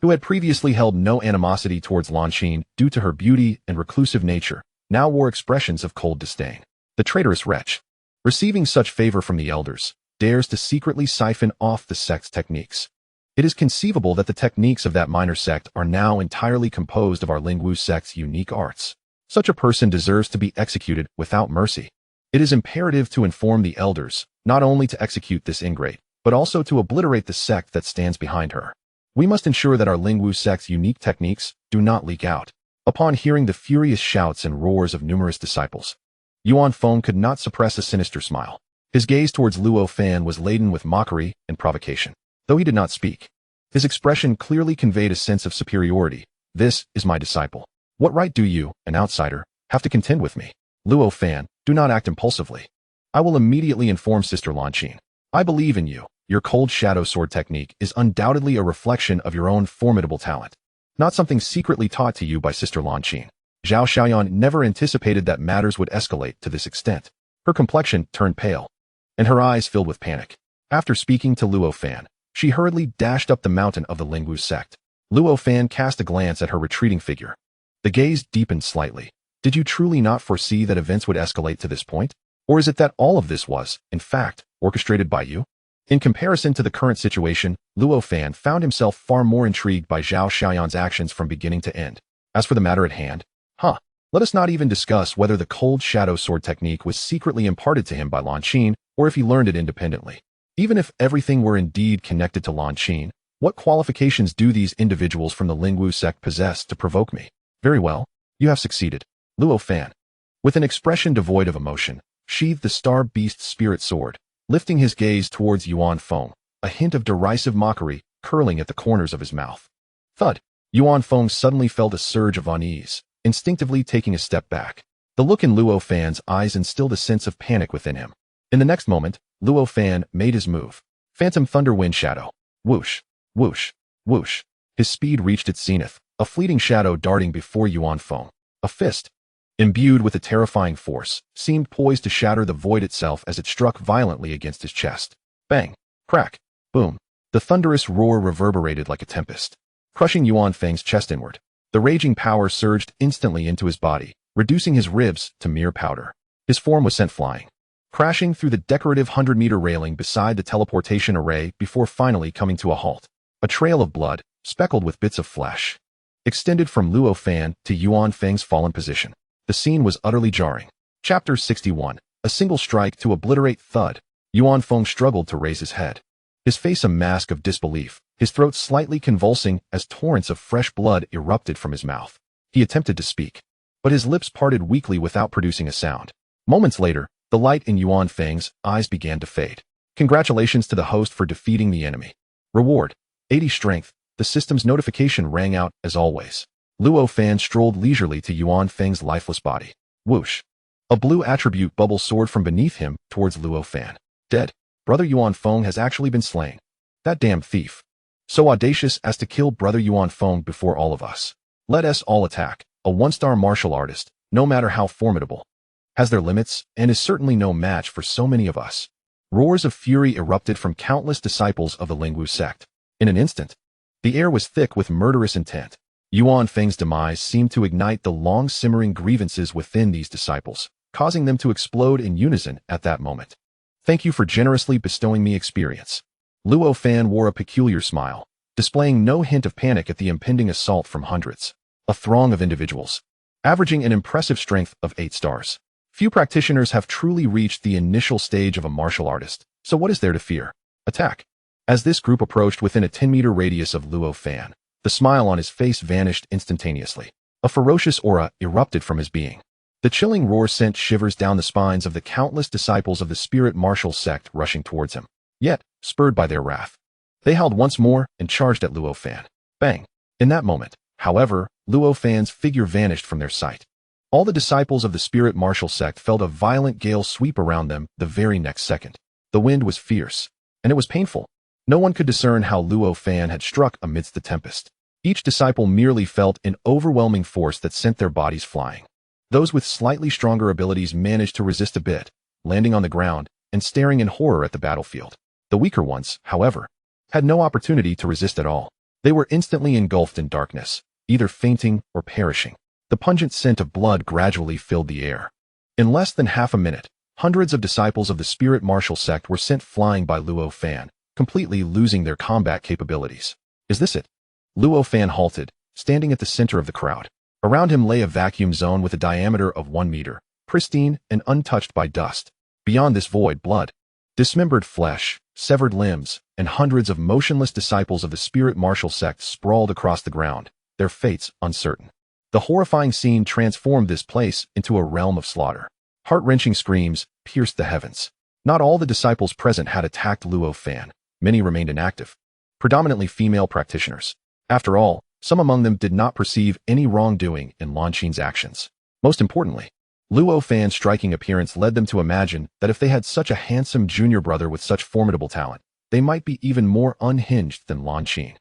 who had previously held no animosity towards Lan Qin due to her beauty and reclusive nature, now wore expressions of cold disdain. The traitorous wretch, receiving such favor from the elders, dares to secretly siphon off the sect's techniques. It is conceivable that the techniques of that minor sect are now entirely composed of our Lingwu sect's unique arts. Such a person deserves to be executed without mercy. It is imperative to inform the elders, not only to execute this ingrate, but also to obliterate the sect that stands behind her. We must ensure that our Lingwu sect's unique techniques do not leak out. Upon hearing the furious shouts and roars of numerous disciples, Yuan Feng could not suppress a sinister smile. His gaze towards Luo Fan was laden with mockery and provocation. Though he did not speak, his expression clearly conveyed a sense of superiority. This is my disciple. What right do you, an outsider, have to contend with me? Luo Fan, do not act impulsively. I will immediately inform Sister Lan Qin. I believe in you. Your cold shadow sword technique is undoubtedly a reflection of your own formidable talent, not something secretly taught to you by Sister Lan Qin. Zhao Xiaoyan never anticipated that matters would escalate to this extent. Her complexion turned pale, and her eyes filled with panic. After speaking to Luo Fan, she hurriedly dashed up the mountain of the Lingwu sect. Luo Fan cast a glance at her retreating figure. The gaze deepened slightly. Did you truly not foresee that events would escalate to this point? Or is it that all of this was, in fact, orchestrated by you? In comparison to the current situation, Luo Fan found himself far more intrigued by Zhao Xiaoyan's actions from beginning to end. As for the matter at hand, let us not even discuss whether the cold shadow sword technique was secretly imparted to him by Lan Qin, or if he learned it independently. Even if everything were indeed connected to Lan Qin, what qualifications do these individuals from the Lingwu sect possess to provoke me? Very well, you have succeeded. Luo Fan, with an expression devoid of emotion, sheathed the Starbeast spirit sword, lifting his gaze towards Yuan Feng, a hint of derisive mockery curling at the corners of his mouth. Thud! Yuan Feng suddenly felt a surge of unease, instinctively taking a step back. The look in Luo Fan's eyes instilled a sense of panic within him. In the next moment, Luo Fan made his move. Phantom Thunder Wind Shadow. Whoosh, whoosh, whoosh. His speed reached its zenith, a fleeting shadow darting before Yuan Feng. A fist, imbued with a terrifying force, seemed poised to shatter the void itself as it struck violently against his chest. Bang, crack, boom. The thunderous roar reverberated like a tempest, crushing Yuan Feng's chest inward. The raging power surged instantly into his body, reducing his ribs to mere powder. His form was sent flying, crashing through the decorative 100-meter railing beside the teleportation array before finally coming to a halt. A trail of blood, speckled with bits of flesh, extended from Luo Fan to Yuan Feng's fallen position. The scene was utterly jarring. Chapter 61. A single strike to obliterate. Thud. Yuan Feng struggled to raise his head, his face a mask of disbelief, his throat slightly convulsing as torrents of fresh blood erupted from his mouth. He attempted to speak, but his lips parted weakly without producing a sound. Moments later, the light in Yuan Feng's eyes began to fade. Congratulations to the host for defeating the enemy. Reward: 80 strength. The system's notification rang out as always. Luo Fan strolled leisurely to Yuan Feng's lifeless body. Whoosh. A blue attribute bubble soared from beneath him towards Luo Fan. Dead. Brother Yuan Feng has actually been slain. That damn thief. So audacious as to kill Brother Yuan Feng before all of us. Let us all attack. A one-star martial artist, no matter how formidable, has their limits and is certainly no match for so many of us. Roars of fury erupted from countless disciples of the Lingwu sect. In an instant, the air was thick with murderous intent. Yuan Feng's demise seemed to ignite the long-simmering grievances within these disciples, causing them to explode in unison at that moment. Thank you for generously bestowing me experience. Luo Fan wore a peculiar smile, displaying no hint of panic at the impending assault from hundreds. A throng of individuals, averaging an impressive strength of 8 stars. Few practitioners have truly reached the initial stage of a martial artist, so what is there to fear? Attack. As this group approached within a 10-meter radius of Luo Fan, the smile on his face vanished instantaneously. A ferocious aura erupted from his being. The chilling roar sent shivers down the spines of the countless disciples of the spirit martial sect rushing towards him. Yet, spurred by their wrath, they howled once more and charged at Luo Fan. Bang! In that moment, however, Luo Fan's figure vanished from their sight. All the disciples of the spirit martial sect felt a violent gale sweep around them the very next second. The wind was fierce, and it was painful. No one could discern how Luo Fan had struck amidst the tempest. Each disciple merely felt an overwhelming force that sent their bodies flying. Those with slightly stronger abilities managed to resist a bit, landing on the ground and staring in horror at the battlefield. The weaker ones, however, had no opportunity to resist at all. They were instantly engulfed in darkness, either fainting or perishing. The pungent scent of blood gradually filled the air. In less than half a minute, hundreds of disciples of the spirit martial sect were sent flying by Luo Fan, completely losing their combat capabilities. Is this it? Luo Fan halted, standing at the center of the crowd. Around him lay a vacuum zone with a diameter of 1 meter, pristine and untouched by dust. Beyond this void, blood, dismembered flesh, severed limbs, and hundreds of motionless disciples of the spirit martial sect sprawled across the ground, their fates uncertain. The horrifying scene transformed this place into a realm of slaughter. Heart-wrenching screams pierced the heavens. Not all the disciples present had attacked Luo Fan. Many remained inactive, predominantly female practitioners. After all, some among them did not perceive any wrongdoing in Lan Qin's actions. Most importantly, Luo Fan's striking appearance led them to imagine that if they had such a handsome junior brother with such formidable talent, they might be even more unhinged than Lan Qin.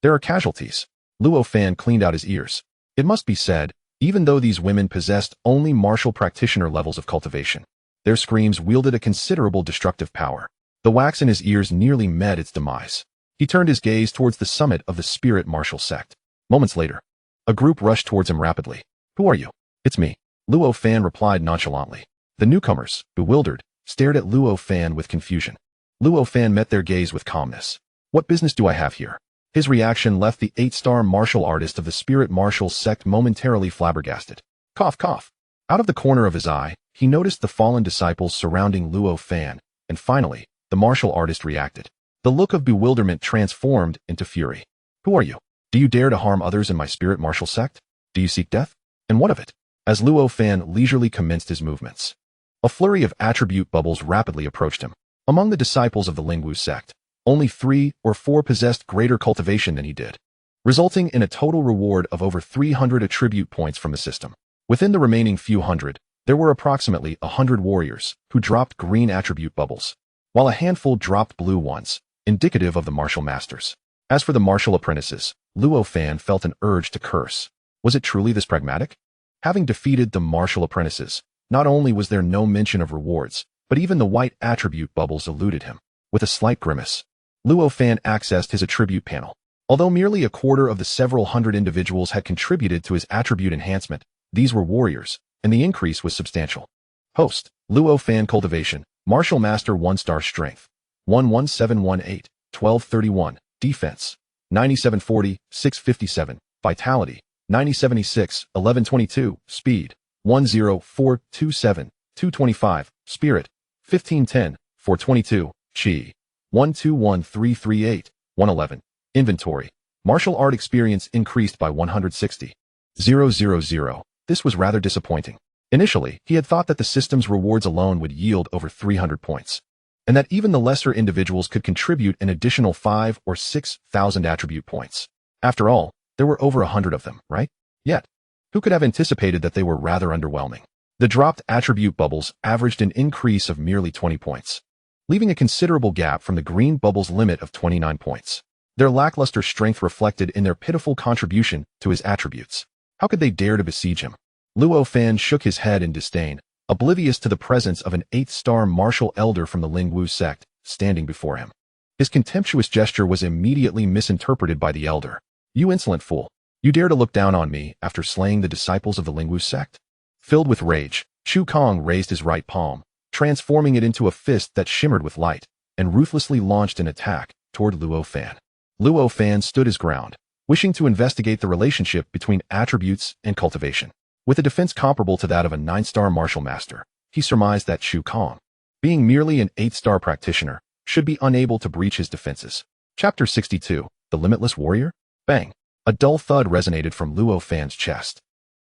There are casualties. Luo Fan cleaned out his ears. It must be said, even though these women possessed only martial practitioner levels of cultivation, their screams wielded a considerable destructive power. The wax in his ears nearly met its demise. He turned his gaze towards the summit of the spirit martial sect. Moments later, a group rushed towards him rapidly. "Who are you?" "It's me," Luo Fan replied nonchalantly. The newcomers, bewildered, stared at Luo Fan with confusion. Luo Fan met their gaze with calmness. "What business do I have here?" His reaction left the 8-star martial artist of the spirit martial sect momentarily flabbergasted. Cough, cough. Out of the corner of his eye, he noticed the fallen disciples surrounding Luo Fan, and finally, the martial artist reacted. The look of bewilderment transformed into fury. "Who are you? Do you dare to harm others in my spirit martial sect? Do you seek death? And what of it?" As Luo Fan leisurely commenced his movements, a flurry of attribute bubbles rapidly approached him. Among the disciples of the Lingwu sect, only 3 or 4 possessed greater cultivation than he did, resulting in a total reward of over 300 attribute points from the system. Within the remaining few hundred, there were approximately 100 warriors who dropped green attribute bubbles, while a handful dropped blue ones, indicative of the martial masters. As for the martial apprentices, Luo Fan felt an urge to curse. Was it truly this pragmatic? Having defeated the martial apprentices, not only was there no mention of rewards, but even the white attribute bubbles eluded him. With a slight grimace, Luo Fan accessed his attribute panel. Although merely a quarter of the several hundred individuals had contributed to his attribute enhancement, these were warriors, and the increase was substantial. Host, Luo Fan Cultivation, Martial Master 1-star Strength, 11718, 1231, Defense, 9740, 657, Vitality, 9076, 1122, Speed, 10427, 225, Spirit, 1510, 422, Chi, 121338, 111. Inventory. Martial art experience increased by 160. 000. This was rather disappointing. Initially, he had thought that the system's rewards alone would yield over 300 points, and that even the lesser individuals could contribute an additional 5 or 6,000 attribute points. After all, there were over 100 of them, right? Yet, who could have anticipated that they were rather underwhelming? The dropped attribute bubbles averaged an increase of merely 20 points, leaving a considerable gap from the green bubble's limit of 29 points. Their lackluster strength reflected in their pitiful contribution to his attributes. How could they dare to besiege him? Luo Fan shook his head in disdain, oblivious to the presence of an 8-star martial elder from the Lingwu sect standing before him. His contemptuous gesture was immediately misinterpreted by the elder. "You insolent fool! You dare to look down on me after slaying the disciples of the Lingwu sect?" Filled with rage, Chu Kong raised his right palm, transforming it into a fist that shimmered with light, and ruthlessly launched an attack toward Luo Fan. Luo Fan stood his ground, wishing to investigate the relationship between attributes and cultivation. With a defense comparable to that of a 9-star martial master, he surmised that Chu Kong, being merely an 8-star practitioner, should be unable to breach his defenses. Chapter 62, The Limitless Warrior? Bang! A dull thud resonated from Luo Fan's chest.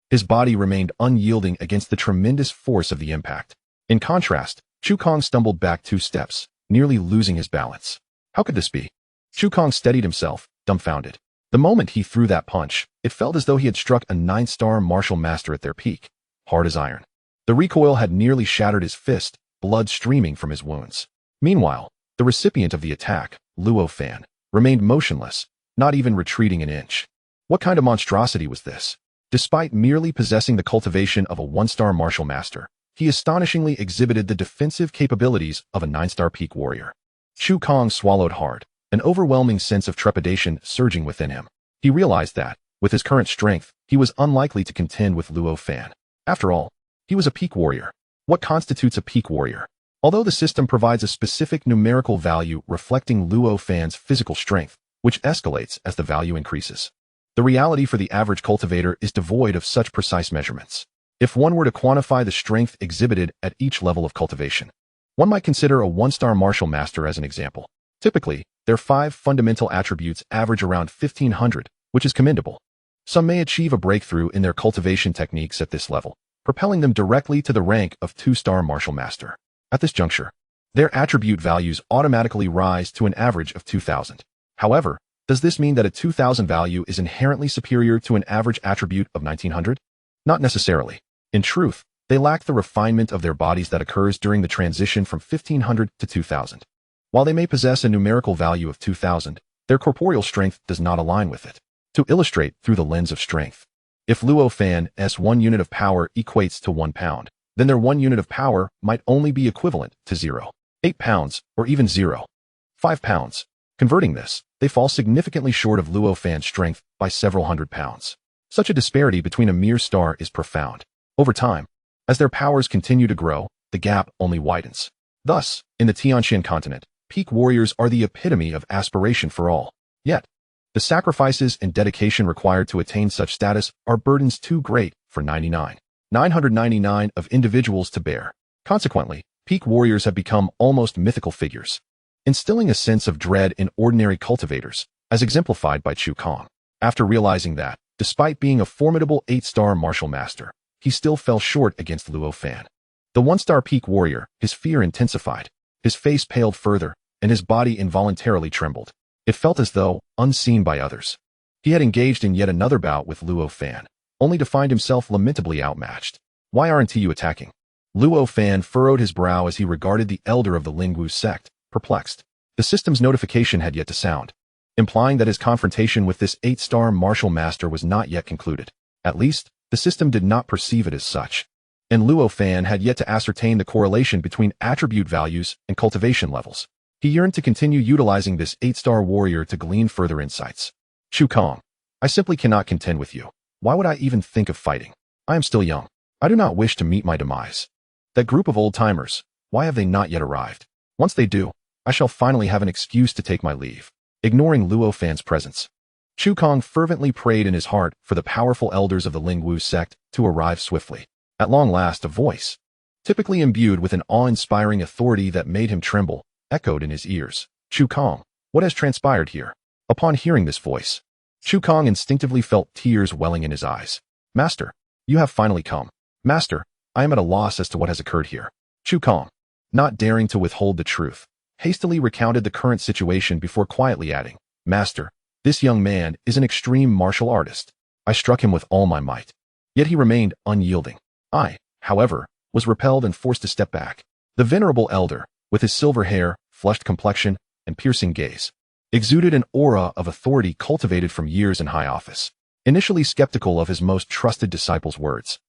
His body remained unyielding against the tremendous force of the impact. In contrast, Chu Kong stumbled back 2 steps, nearly losing his balance. How could this be? Chu Kong steadied himself, dumbfounded. The moment he threw that punch, it felt as though he had struck a 9-star martial master at their peak, hard as iron. The recoil had nearly shattered his fist, blood streaming from his wounds. Meanwhile, the recipient of the attack, Luo Fan, remained motionless, not even retreating an inch. What kind of monstrosity was this? Despite merely possessing the cultivation of a 1-star martial master, he astonishingly exhibited the defensive capabilities of a 9-star peak warrior. Chu Kong swallowed hard, an overwhelming sense of trepidation surging within him. He realized that, with his current strength, he was unlikely to contend with Luo Fan. After all, he was a peak warrior. What constitutes a peak warrior? Although the system provides a specific numerical value reflecting Luo Fan's physical strength, which escalates as the value increases, the reality for the average cultivator is devoid of such precise measurements. If one were to quantify the strength exhibited at each level of cultivation, one might consider a 1-star martial master as an example. Typically, their 5 fundamental attributes average around 1,500, which is commendable. Some may achieve a breakthrough in their cultivation techniques at this level, propelling them directly to the rank of 2-star martial master. At this juncture, their attribute values automatically rise to an average of 2,000. However, does this mean that a 2,000 value is inherently superior to an average attribute of 1,900? Not necessarily. In truth, they lack the refinement of their bodies that occurs during the transition from 1,500 to 2,000. While they may possess a numerical value of 2,000, their corporeal strength does not align with it. To illustrate through the lens of strength, if Luo Fan's 1 unit of power equates to 1 pound, then their 1 unit of power might only be equivalent to 0.8 pounds or even 0.5 pounds. Converting this, they fall significantly short of Luo Fan's strength by several hundred pounds. Such a disparity between a mere star is profound. Over time, as their powers continue to grow, the gap only widens. Thus, in the Tianxian continent, peak warriors are the epitome of aspiration for all. Yet, the sacrifices and dedication required to attain such status are burdens too great for 999 of individuals to bear. Consequently, peak warriors have become almost mythical figures, instilling a sense of dread in ordinary cultivators, as exemplified by Chu Kong. After realizing that, despite being a formidable 8-star martial master, he still fell short against Luo Fan. The 1-star peak warrior, his fear intensified. His face paled further, and his body involuntarily trembled. It felt as though, unseen by others, he had engaged in yet another bout with Luo Fan, only to find himself lamentably outmatched. Why aren't you attacking? Luo Fan furrowed his brow as he regarded the elder of the Lingwu sect, perplexed. The system's notification had yet to sound, implying that his confrontation with this 8-star martial master was not yet concluded. At least, the system did not perceive it as such. And Luo Fan had yet to ascertain the correlation between attribute values and cultivation levels. He yearned to continue utilizing this 8-star warrior to glean further insights. Chu Kong, I simply cannot contend with you. Why would I even think of fighting? I am still young. I do not wish to meet my demise. That group of old-timers, why have they not yet arrived? Once they do, I shall finally have an excuse to take my leave. Ignoring Luo Fan's presence, Chu Kong fervently prayed in his heart for the powerful elders of the Lingwu sect to arrive swiftly. At long last, a voice, typically imbued with an awe-inspiring authority that made him tremble, echoed in his ears. Chu Kong, what has transpired here? Upon hearing this voice, Chu Kong instinctively felt tears welling in his eyes. Master, you have finally come. Master, I am at a loss as to what has occurred here. Chu Kong, not daring to withhold the truth, hastily recounted the current situation before quietly adding, Master, this young man is an extreme martial artist. I struck him with all my might. Yet he remained unyielding. I, however, was repelled and forced to step back. The venerable elder, with his silver hair, flushed complexion, and piercing gaze, exuded an aura of authority cultivated from years in high office. Initially skeptical of his most trusted disciple's words,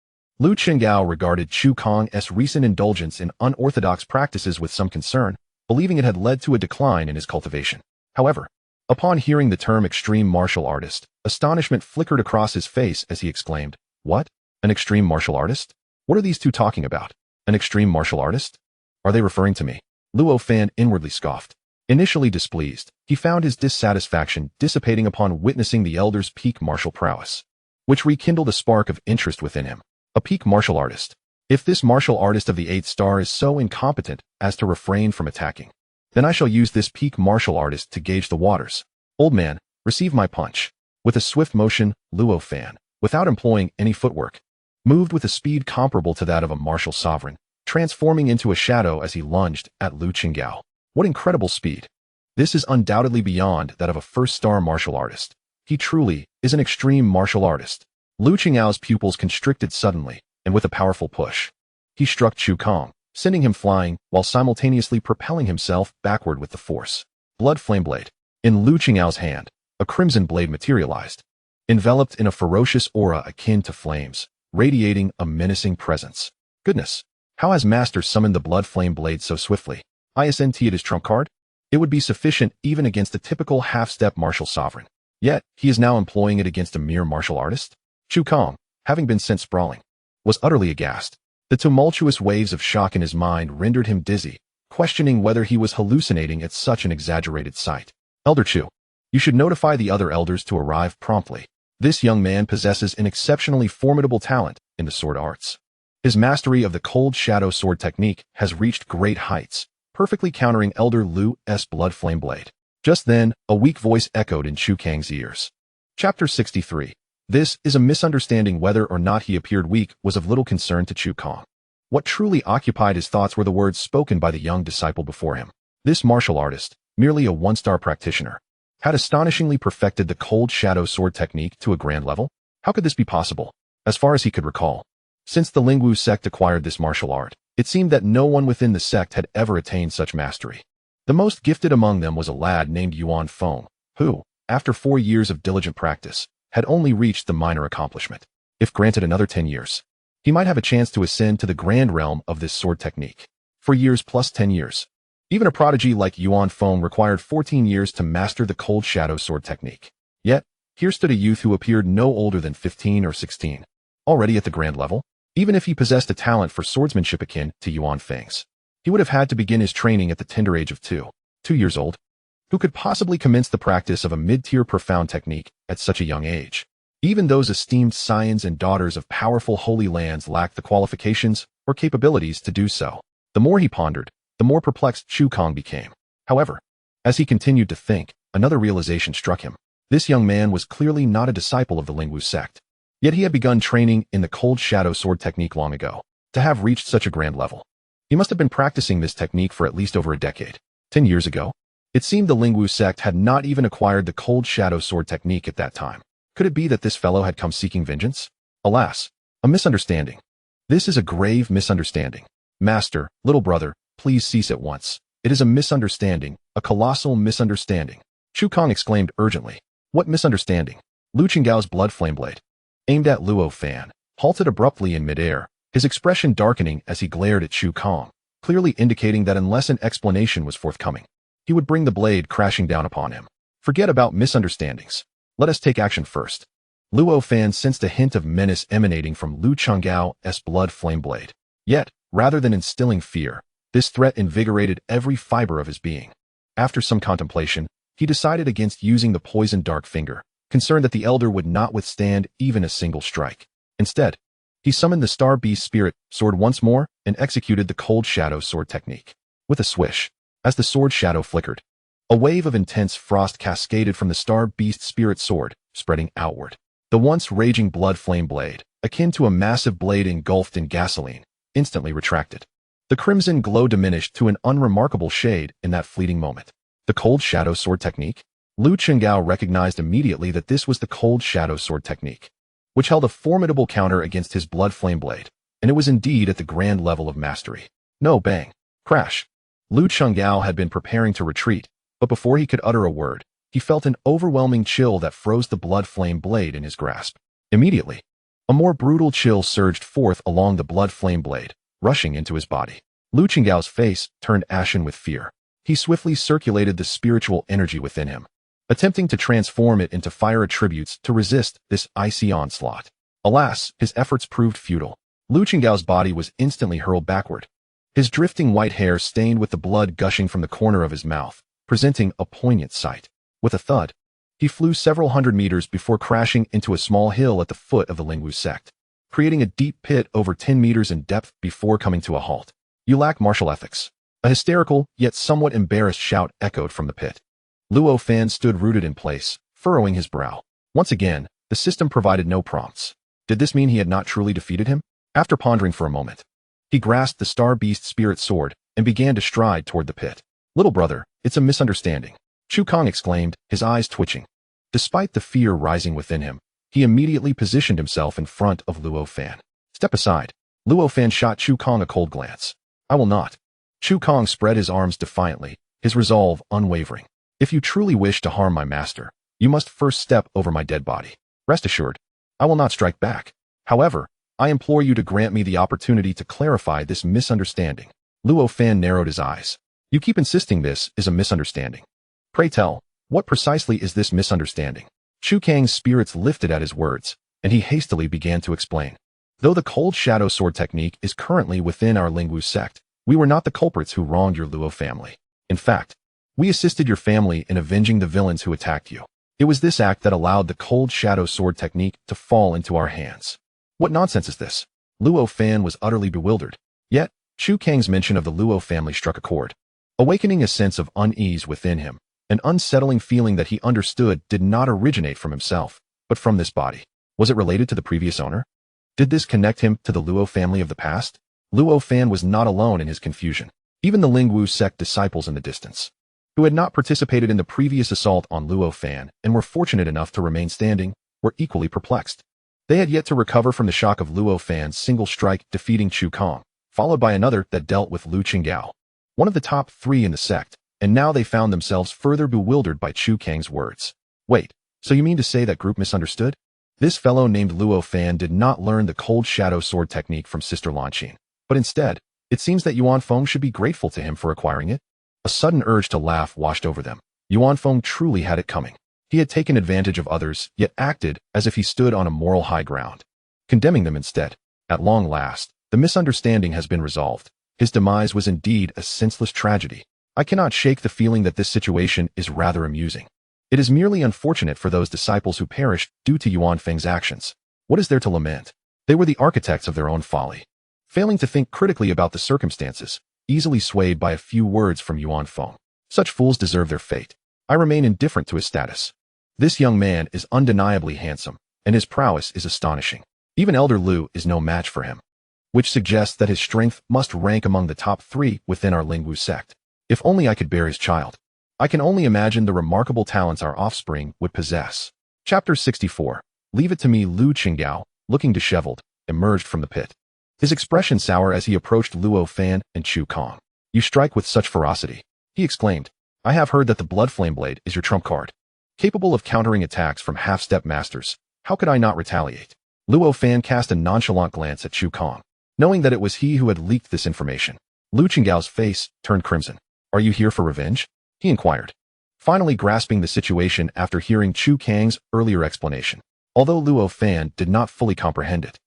Lu Qinggao regarded Chu Kong's recent indulgence in unorthodox practices with some concern, believing it had led to a decline in his cultivation. However, upon hearing the term extreme martial artist, astonishment flickered across his face as he exclaimed, What? An extreme martial artist? What are these two talking about? An extreme martial artist? Are they referring to me? Luo Fan inwardly scoffed. Initially displeased, he found his dissatisfaction dissipating upon witnessing the elder's peak martial prowess, which rekindled a spark of interest within him. A peak martial artist. If this martial artist of the 8th star is so incompetent as to refrain from attacking, then I shall use this peak martial artist to gauge the waters. Old man, receive my punch. With a swift motion, Luo Fan, without employing any footwork, moved with a speed comparable to that of a martial sovereign, transforming into a shadow as he lunged at Lu Qinggao. What incredible speed! This is undoubtedly beyond that of a first-star martial artist. He truly is an extreme martial artist. Lu Qinggao's pupils constricted suddenly, and with a powerful push, he struck Chu Kong, sending him flying while simultaneously propelling himself backward with the force. Blood flame blade. In Lu Qinggao's hand, a crimson blade materialized, enveloped in a ferocious aura akin to flames, radiating a menacing presence. Goodness, how has Master summoned the blood flame blade so swiftly? Isn't it his trump card? It would be sufficient even against a typical half-step martial sovereign. Yet, he is now employing it against a mere martial artist? Chu Kong, having been sent sprawling, was utterly aghast. The tumultuous waves of shock in his mind rendered him dizzy, questioning whether he was hallucinating at such an exaggerated sight. Elder Chu, you should notify the other elders to arrive promptly. This young man possesses an exceptionally formidable talent in the sword arts. His mastery of the cold shadow sword technique has reached great heights, perfectly countering Elder Lu's blood flame blade. Just then, a weak voice echoed in Chu Kang's ears. Chapter 63. This is a misunderstanding. Whether or not he appeared weak was of little concern to Chu Kang. What truly occupied his thoughts were the words spoken by the young disciple before him. This martial artist, merely a one-star practitioner, had astonishingly perfected the cold shadow sword technique to a grand level. How could this be possible? As far as he could recall, since the Lingwu sect acquired this martial art, it seemed that no one within the sect had ever attained such mastery. The most gifted among them was a lad named Yuan Feng, who, after 4 years of diligent practice, had only reached the minor accomplishment. If granted another 10 years, he might have a chance to ascend to the grand realm of this sword technique. 4 years plus 10 years. Even a prodigy like Yuan Feng required 14 years to master the cold shadow sword technique. Yet, here stood a youth who appeared no older than 15 or 16, already at the grand level. Even if he possessed a talent for swordsmanship akin to Yuan Feng's, he would have had to begin his training at the tender age of 2 years old. Who could possibly commence the practice of a mid-tier profound technique at such a young age? Even those esteemed scions and daughters of powerful holy lands lacked the qualifications or capabilities to do so. The more he pondered, the more perplexed Chu Kang became. However, as he continued to think, another realization struck him. This young man was clearly not a disciple of the Lingwu sect. Yet he had begun training in the cold shadow sword technique long ago. To have reached such a grand level, he must have been practicing this technique for at least over a decade. 10 years ago, it seemed the Lingwu sect had not even acquired the cold shadow sword technique at that time. Could it be that this fellow had come seeking vengeance? Alas, a misunderstanding. This is a grave misunderstanding. Master, little brother, please cease at once. It is a misunderstanding, a colossal misunderstanding. Chu Kang exclaimed urgently. What misunderstanding? Lu Qinggao's blood flame blade, aimed at Luo Fan, halted abruptly in midair, his expression darkening as he glared at Chu Kang, clearly indicating that unless an explanation was forthcoming, he would bring the blade crashing down upon him. Forget about misunderstandings. Let us take action first. Luo Fan sensed a hint of menace emanating from Lu Qinggao's blood flame blade. Yet, rather than instilling fear, this threat invigorated every fiber of his being. After some contemplation, he decided against using the poisoned dark finger, concerned that the elder would not withstand even a single strike. Instead, he summoned the Starbeast spirit sword once more and executed the cold shadow sword technique. With a swish, as the sword shadow flickered, a wave of intense frost cascaded from the Starbeast spirit sword, spreading outward. The once raging blood flame blade, akin to a massive blade engulfed in gasoline, instantly retracted. The crimson glow diminished to an unremarkable shade in that fleeting moment. The cold shadow sword technique? Lu Qinggao recognized immediately that this was the cold shadow sword technique, which held a formidable counter against his blood flame blade, and it was indeed at the grand level of mastery. No, bang, crash. Lu Qinggao had been preparing to retreat, but before he could utter a word, he felt an overwhelming chill that froze the blood flame blade in his grasp. Immediately, a more brutal chill surged forth along the blood flame blade, rushing into his body. Lu Qinggao's face turned ashen with fear. He swiftly circulated the spiritual energy within him, attempting to transform it into fire attributes to resist this icy onslaught. Alas, his efforts proved futile. Lu Qinggao's body was instantly hurled backward, his drifting white hair stained with the blood gushing from the corner of his mouth, presenting a poignant sight. With a thud, he flew several hundred meters before crashing into a small hill at the foot of the Lingwu sect, creating a deep pit over 10 meters in depth before coming to a halt. You lack martial ethics. A hysterical, yet somewhat embarrassed shout echoed from the pit. Luo Fan stood rooted in place, furrowing his brow. Once again, the system provided no prompts. Did this mean he had not truly defeated him? After pondering for a moment, he grasped the Starbeast spirit sword and began to stride toward the pit. Little brother, it's a misunderstanding, Chu Kang exclaimed, his eyes twitching. Despite the fear rising within him, he immediately positioned himself in front of Luo Fan. Step aside. Luo Fan shot Chu Kang a cold glance. I will not. Chu Kang spread his arms defiantly, his resolve unwavering. If you truly wish to harm my master, you must first step over my dead body. Rest assured, I will not strike back. However, I implore you to grant me the opportunity to clarify this misunderstanding. Luo Fan narrowed his eyes. You keep insisting this is a misunderstanding. Pray tell, what precisely is this misunderstanding? Chu Kang's spirits lifted at his words, and he hastily began to explain. Though the cold shadow sword technique is currently within our Lingwu sect, we were not the culprits who wronged your Luo family. In fact, we assisted your family in avenging the villains who attacked you. It was this act that allowed the cold shadow sword technique to fall into our hands. What nonsense is this? Luo Fan was utterly bewildered. Yet, Chu Kang's mention of the Luo family struck a chord, awakening a sense of unease within him, an unsettling feeling that he understood did not originate from himself, but from this body. Was it related to the previous owner? Did this connect him to the Luo family of the past? Luo Fan was not alone in his confusion. Even the Lingwu sect disciples in the distance, who had not participated in the previous assault on Luo Fan and were fortunate enough to remain standing, were equally perplexed. They had yet to recover from the shock of Luo Fan's single strike defeating Chu Kang, followed by another that dealt with Lu Qinggao, one of the top 3 in the sect, and now they found themselves further bewildered by Chu Kang's words. Wait, so you mean to say that group misunderstood? This fellow named Luo Fan did not learn the cold shadow sword technique from Sister Lanqin, but instead, it seems that Yuan Feng should be grateful to him for acquiring it. A sudden urge to laugh washed over them. Yuan Feng truly had it coming. He had taken advantage of others, yet acted as if he stood on a moral high ground, condemning them instead. At long last, the misunderstanding has been resolved. His demise was indeed a senseless tragedy. I cannot shake the feeling that this situation is rather amusing. It is merely unfortunate for those disciples who perished due to Yuan Feng's actions. What is there to lament? They were the architects of their own folly, failing to think critically about the circumstances, easily swayed by a few words from Yuan Feng. Such fools deserve their fate. I remain indifferent to his status. This young man is undeniably handsome, and his prowess is astonishing. Even Elder Lu is no match for him, which suggests that his strength must rank among the top 3 within our Lingwu sect. If only I could bear his child. I can only imagine the remarkable talents our offspring would possess. Chapter 64. Leave it to me. Lu Qinggao, looking disheveled, emerged from the pit, his expression sour as he approached Luo Fan and Chu Kang. You strike with such ferocity, he exclaimed. I have heard that the Blood Flame Blade is your trump card. Capable of countering attacks from half-step masters, how could I not retaliate? Luo Fan cast a nonchalant glance at Chu Kang, knowing that it was he who had leaked this information. Lu Qinggao's face turned crimson. Are you here for revenge? He inquired, finally grasping the situation after hearing Chu Kang's earlier explanation. Although Luo Fan did not fully comprehend it,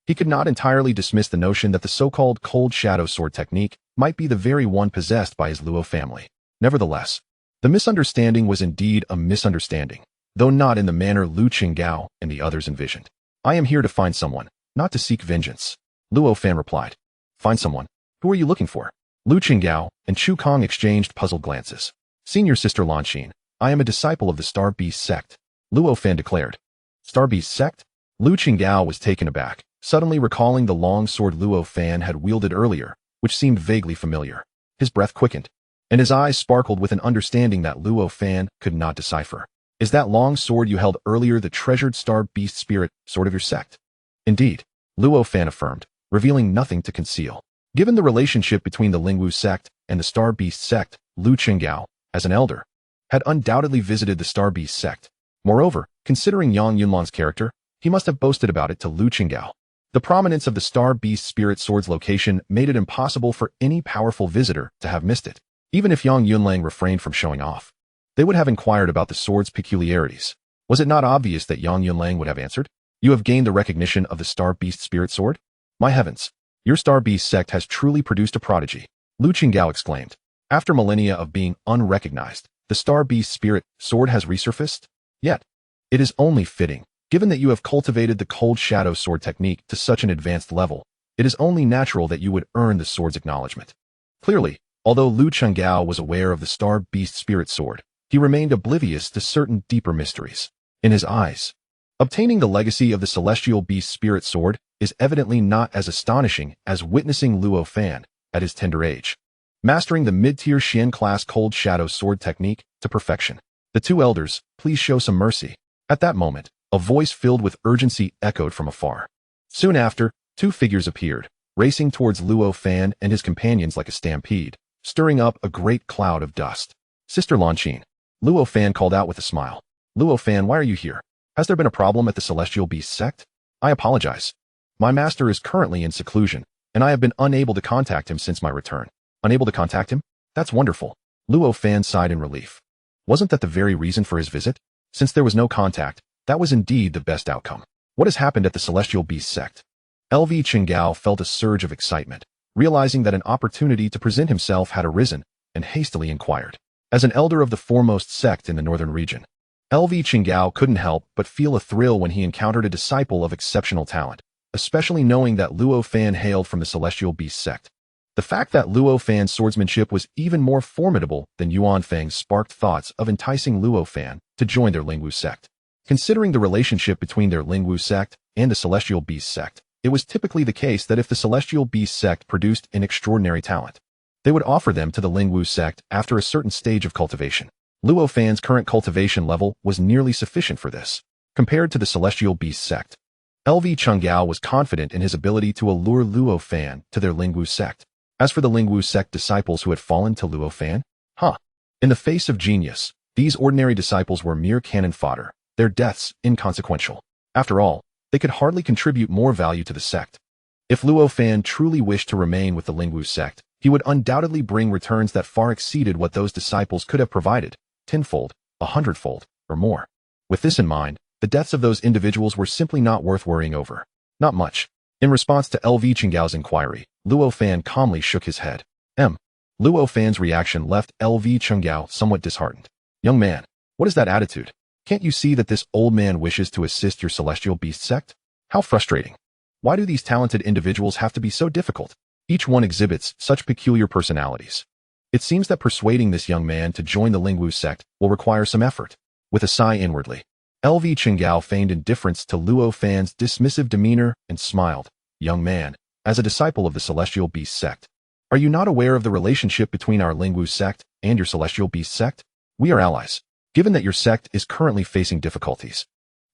he could not entirely dismiss the notion that the so-called cold shadow sword technique might be the very one possessed by his Luo family. Nevertheless, the misunderstanding was indeed a misunderstanding, though not in the manner Lu Qinggao and the others envisioned. I am here to find someone, not to seek vengeance, Luo Fan replied. Find someone? Who are you looking for? Lu Qinggao and Chu Kang exchanged puzzled glances. Senior Sister Lanqin, I am a disciple of the Starbeast sect, Luo Fan declared. Starbeast sect? Lu Qinggao was taken aback, suddenly recalling the long sword Luo Fan had wielded earlier, which seemed vaguely familiar. His breath quickened, and his eyes sparkled with an understanding that Luo Fan could not decipher. Is that long sword you held earlier the treasured Starbeast spirit sword of your sect? Indeed, Luo Fan affirmed, revealing nothing to conceal. Given the relationship between the Lingwu sect and the Starbeast sect, Lu Qinggao, as an elder, had undoubtedly visited the Starbeast sect. Moreover, considering Yang Yunlan's character, he must have boasted about it to Lu Qinggao. The prominence of the Starbeast spirit sword's location made it impossible for any powerful visitor to have missed it. Even if Yang Yunlang refrained from showing off, they would have inquired about the sword's peculiarities. Was it not obvious that Yang Yunlang would have answered? You have gained the recognition of the Starbeast spirit sword? My heavens, your Starbeast sect has truly produced a prodigy, Lu Qinggao exclaimed. After millennia of being unrecognized, the Starbeast spirit sword has resurfaced? Yet, it is only fitting. Given that you have cultivated the cold shadow sword technique to such an advanced level, it is only natural that you would earn the sword's acknowledgement. Clearly, although Lu Qinggao was aware of the Starbeast spirit sword, he remained oblivious to certain deeper mysteries. In his eyes, Obtaining the legacy of the Celestial Beast Spirit Sword is evidently not as astonishing as witnessing Luo Fan, at his tender age, mastering the mid-tier Xian-class Cold Shadow Sword technique to perfection. The two elders, please show some mercy. At that moment, a voice filled with urgency echoed from afar. Soon after, two figures appeared, racing towards Luo Fan and his companions like a stampede, stirring up a great cloud of dust. Sister Lanqin, Luo Fan called out with a smile. Luo Fan, why are you here? Has there been a problem at the Celestial Beast Sect? I apologize. My master is currently in seclusion, and I have been unable to contact him since my return. Unable to contact him? That's wonderful. Luo Fan sighed in relief. Wasn't that the very reason for his visit? Since there was no contact, that was indeed the best outcome. What has happened at the Celestial Beast Sect? LV Qinggao felt a surge of excitement, realizing that an opportunity to present himself had arisen, and hastily inquired. As an elder of the foremost sect in the northern region, LV Qinggao couldn't help but feel a thrill when he encountered a disciple of exceptional talent, especially knowing that Luo Fan hailed from the Celestial Beast Sect. The fact that Luo Fan's swordsmanship was even more formidable than Yuan Fang's sparked thoughts of enticing Luo Fan to join their Lingwu sect. Considering the relationship between their Lingwu sect and the Celestial Beast sect, it was typically the case that if the Celestial Beast sect produced an extraordinary talent, they would offer them to the Lingwu sect after a certain stage of cultivation. Luo Fan's current cultivation level was nearly sufficient for this. Compared to the Celestial Beast sect, LV Qinggao was confident in his ability to allure Luo Fan to their Lingwu sect. As for the Lingwu sect disciples who had fallen to Luo Fan, in the face of genius, these ordinary disciples were mere cannon fodder, their deaths inconsequential. After all, they could hardly contribute more value to the sect. If Luo Fan truly wished to remain with the Lingwu sect, he would undoubtedly bring returns that far exceeded what those disciples could have provided, tenfold, 100-fold, or more. With this in mind, the deaths of those individuals were simply not worth worrying over. Not much. In response to LV Qinggao's inquiry, Luo Fan calmly shook his head. Luo Fan's reaction left LV Qinggao somewhat disheartened. Young man, what is that attitude? Can't you see that this old man wishes to assist your Celestial Beast sect? How frustrating. Why do these talented individuals have to be so difficult? Each one exhibits such peculiar personalities. It seems that persuading this young man to join the Lingwu sect will require some effort. With a sigh inwardly, LV Qinggao feigned indifference to Luo Fan's dismissive demeanor and smiled. Young man, as a disciple of the Celestial Beast sect, are you not aware of the relationship between our Lingwu sect and your Celestial Beast sect? We are allies. Given that your sect is currently facing difficulties,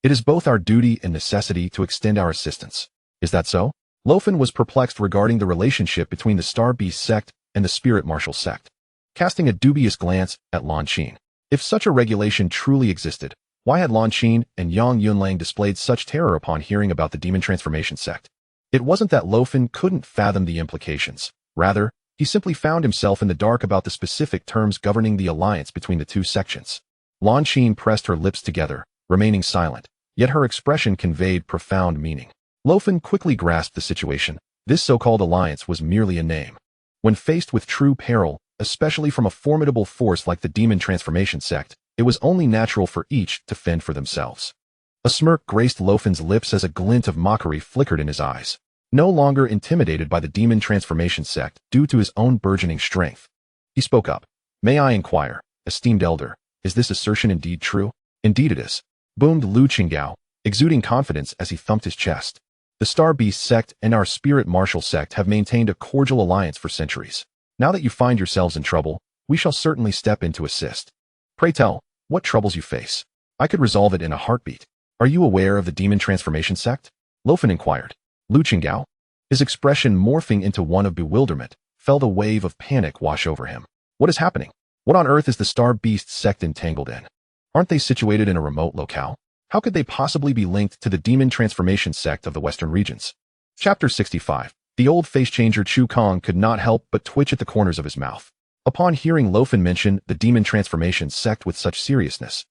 it is both our duty and necessity to extend our assistance. Is that so? Luo Fan was perplexed regarding the relationship between the Starbeast sect and the Spirit Martial sect, casting a dubious glance at Lanqin. If such a regulation truly existed, why had Lanqin and Yang Yunlang displayed such terror upon hearing about the Demon Transformation sect? It wasn't that Luo Fan couldn't fathom the implications. Rather, he simply found himself in the dark about the specific terms governing the alliance between the two sections. Lanqin pressed her lips together, remaining silent, yet her expression conveyed profound meaning. Luo Fan quickly grasped the situation. This so-called alliance was merely a name. When faced with true peril, especially from a formidable force like the Demon Transformation sect, it was only natural for each to fend for themselves. A smirk graced Luo Fan's lips as a glint of mockery flickered in his eyes. No longer intimidated by the Demon Transformation sect due to his own burgeoning strength, he spoke up. May I inquire, esteemed elder, is this assertion indeed true? Indeed it is, boomed Lu Qinggao, exuding confidence as he thumped his chest. The Starbeast sect and our Spirit Martial sect have maintained a cordial alliance for centuries. Now that you find yourselves in trouble, we shall certainly step in to assist. Pray tell, what troubles you face? I could resolve it in a heartbeat. Are you aware of the Demon Transformation sect? Luo Fan inquired. Lu Qinggao, his expression morphing into one of bewilderment, felt a wave of panic wash over him. What is happening? What on earth is the Starbeast sect entangled in? Aren't they situated in a remote locale? How could they possibly be linked to the Demon Transformation sect of the Western regions? Chapter 65. The old face-changer Chu Kong could not help but twitch at the corners of his mouth. Upon hearing Luo Fan mention the Demon Transformation sect with such seriousness,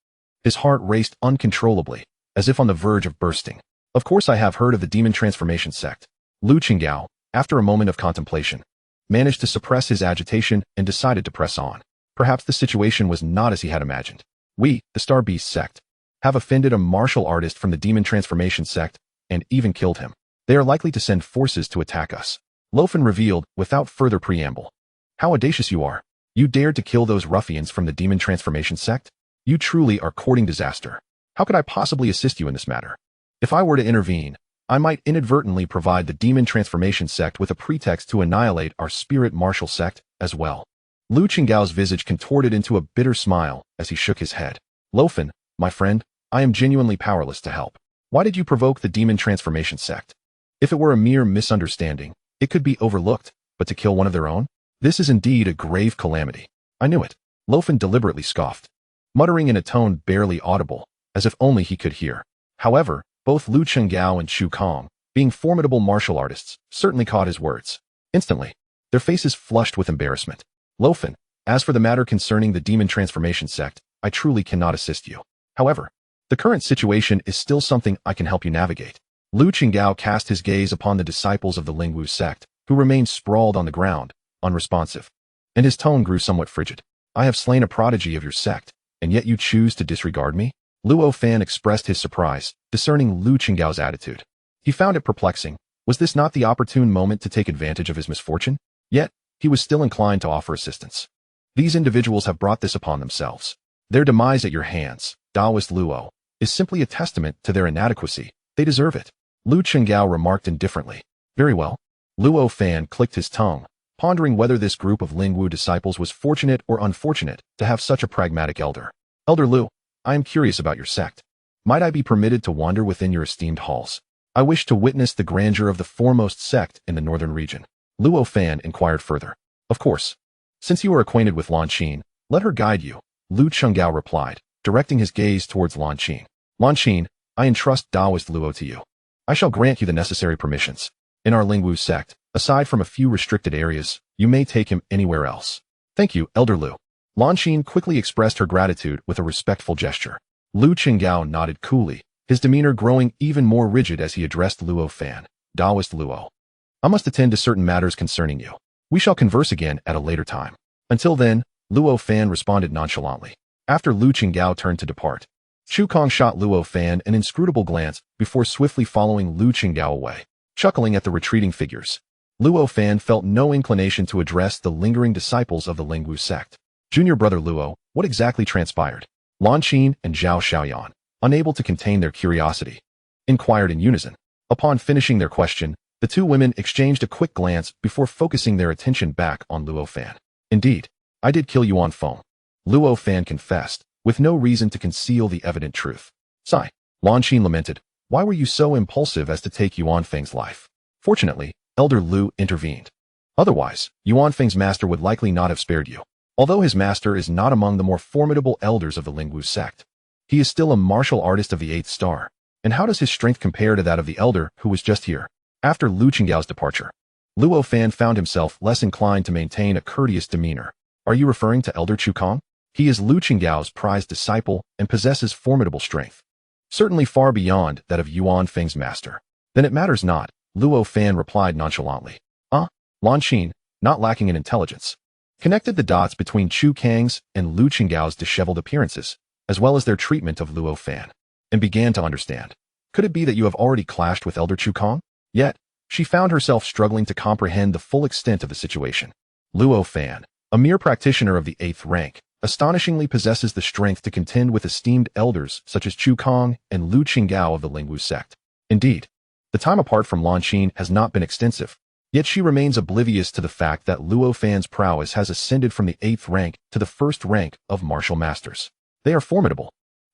his heart raced uncontrollably, as if on the verge of bursting. Of course I have heard of the Demon Transformation sect. Lu Qinggao, after a moment of contemplation, managed to suppress his agitation and decided to press on. Perhaps the situation was not as he had imagined. We, the Starbeast sect, have offended a martial artist from the Demon Transformation sect and even killed him. They are likely to send forces to attack us. Luo Fan revealed without further preamble. How audacious you are. You dared to kill those ruffians from the Demon Transformation sect? You truly are courting disaster. How could I possibly assist you in this matter? If I were to intervene, I might inadvertently provide the demon transformation sect with a pretext to annihilate our spirit martial sect as well. Lu Qinggao's visage contorted into a bitter smile as he shook his head. Luo Fan, my friend, I am genuinely powerless to help. Why did you provoke the demon transformation sect? If it were a mere misunderstanding, it could be overlooked, but to kill one of their own? This is indeed a grave calamity. I knew it. Luo Fan deliberately scoffed, muttering in a tone barely audible, as if only he could hear. However, both Lu Qinggao and Chu Kong, being formidable martial artists, certainly caught his words. Instantly, their faces flushed with embarrassment. Luo Fan, as for the matter concerning the demon transformation sect, I truly cannot assist you. However, the current situation is still something I can help you navigate. Lu Qinggao cast his gaze upon the disciples of the Lingwu sect, who remained sprawled on the ground, unresponsive. And his tone grew somewhat frigid. I have slain a prodigy of your sect, and yet you choose to disregard me? Luo Fan expressed his surprise, discerning Lu Qinggao's attitude. He found it perplexing. Was this not the opportune moment to take advantage of his misfortune? Yet, he was still inclined to offer assistance. These individuals have brought this upon themselves. Their demise at your hands, Taoist Luo, is simply a testament to their inadequacy. They deserve it. Lu Qinggao remarked indifferently. Very well. Luo Fan clicked his tongue, pondering whether this group of Lingwu disciples was fortunate or unfortunate to have such a pragmatic elder. Elder Lu, I am curious about your sect. Might I be permitted to wander within your esteemed halls? I wish to witness the grandeur of the foremost sect in the northern region. Luo Fan inquired further. Of course. Since you are acquainted with Lan Qin, let her guide you, Lu Qinggao replied, directing his gaze towards Lan Qin. Lan Qin, I entrust Taoist Luo to you. I shall grant you the necessary permissions. In our Lingwu sect, aside from a few restricted areas, you may take him anywhere else. Thank you, Elder Lu. Lan Qin quickly expressed her gratitude with a respectful gesture. Lu Qinggao nodded coolly, his demeanor growing even more rigid as he addressed Luo Fan. Taoist Luo, I must attend to certain matters concerning you. We shall converse again at a later time. Until then, Luo Fan responded nonchalantly. After Lu Qinggao turned to depart, Chu Kong shot Luo Fan an inscrutable glance before swiftly following Lu Qinggao away. Chuckling at the retreating figures, Luo Fan felt no inclination to address the lingering disciples of the Lingwu sect. Junior brother Luo, what exactly transpired? Lan Qin and Zhao Xiaoyan, unable to contain their curiosity, inquired in unison. Upon finishing their question, the two women exchanged a quick glance before focusing their attention back on Luo Fan. Indeed, I did kill Yuan Feng. Luo Fan confessed, with no reason to conceal the evident truth. Sigh. Lan Qin lamented. Why were you so impulsive as to take Yuan Feng's life? Fortunately, Elder Lu intervened. Otherwise, Yuan Feng's master would likely not have spared you. Although his master is not among the more formidable elders of the Lingwu sect, he is still a martial artist of the 8th star. And how does his strength compare to that of the elder who was just here? After Lu Qinggao's departure, Luo Fan found himself less inclined to maintain a courteous demeanor. Are you referring to Elder Chu Kong? He is Lu Qinggao's prized disciple and possesses formidable strength, certainly far beyond that of Yuan Feng's master. Then it matters not, Luo Fan replied nonchalantly. Lan Qin, not lacking in intelligence, connected the dots between Chu Kang's and Lu Qinggao's disheveled appearances, as well as their treatment of Luo Fan, and began to understand. Could it be that you have already clashed with Elder Chu Kong? Yet, she found herself struggling to comprehend the full extent of the situation. Luo Fan, a mere practitioner of the 8th rank, astonishingly possesses the strength to contend with esteemed elders such as Chu Kong and Lu Qinggao of the Lingwu sect. Indeed, the time apart from Lan Qin has not been extensive, yet she remains oblivious to the fact that Luo Fan's prowess has ascended from the 8th rank to the 1st rank of martial masters. They are formidable.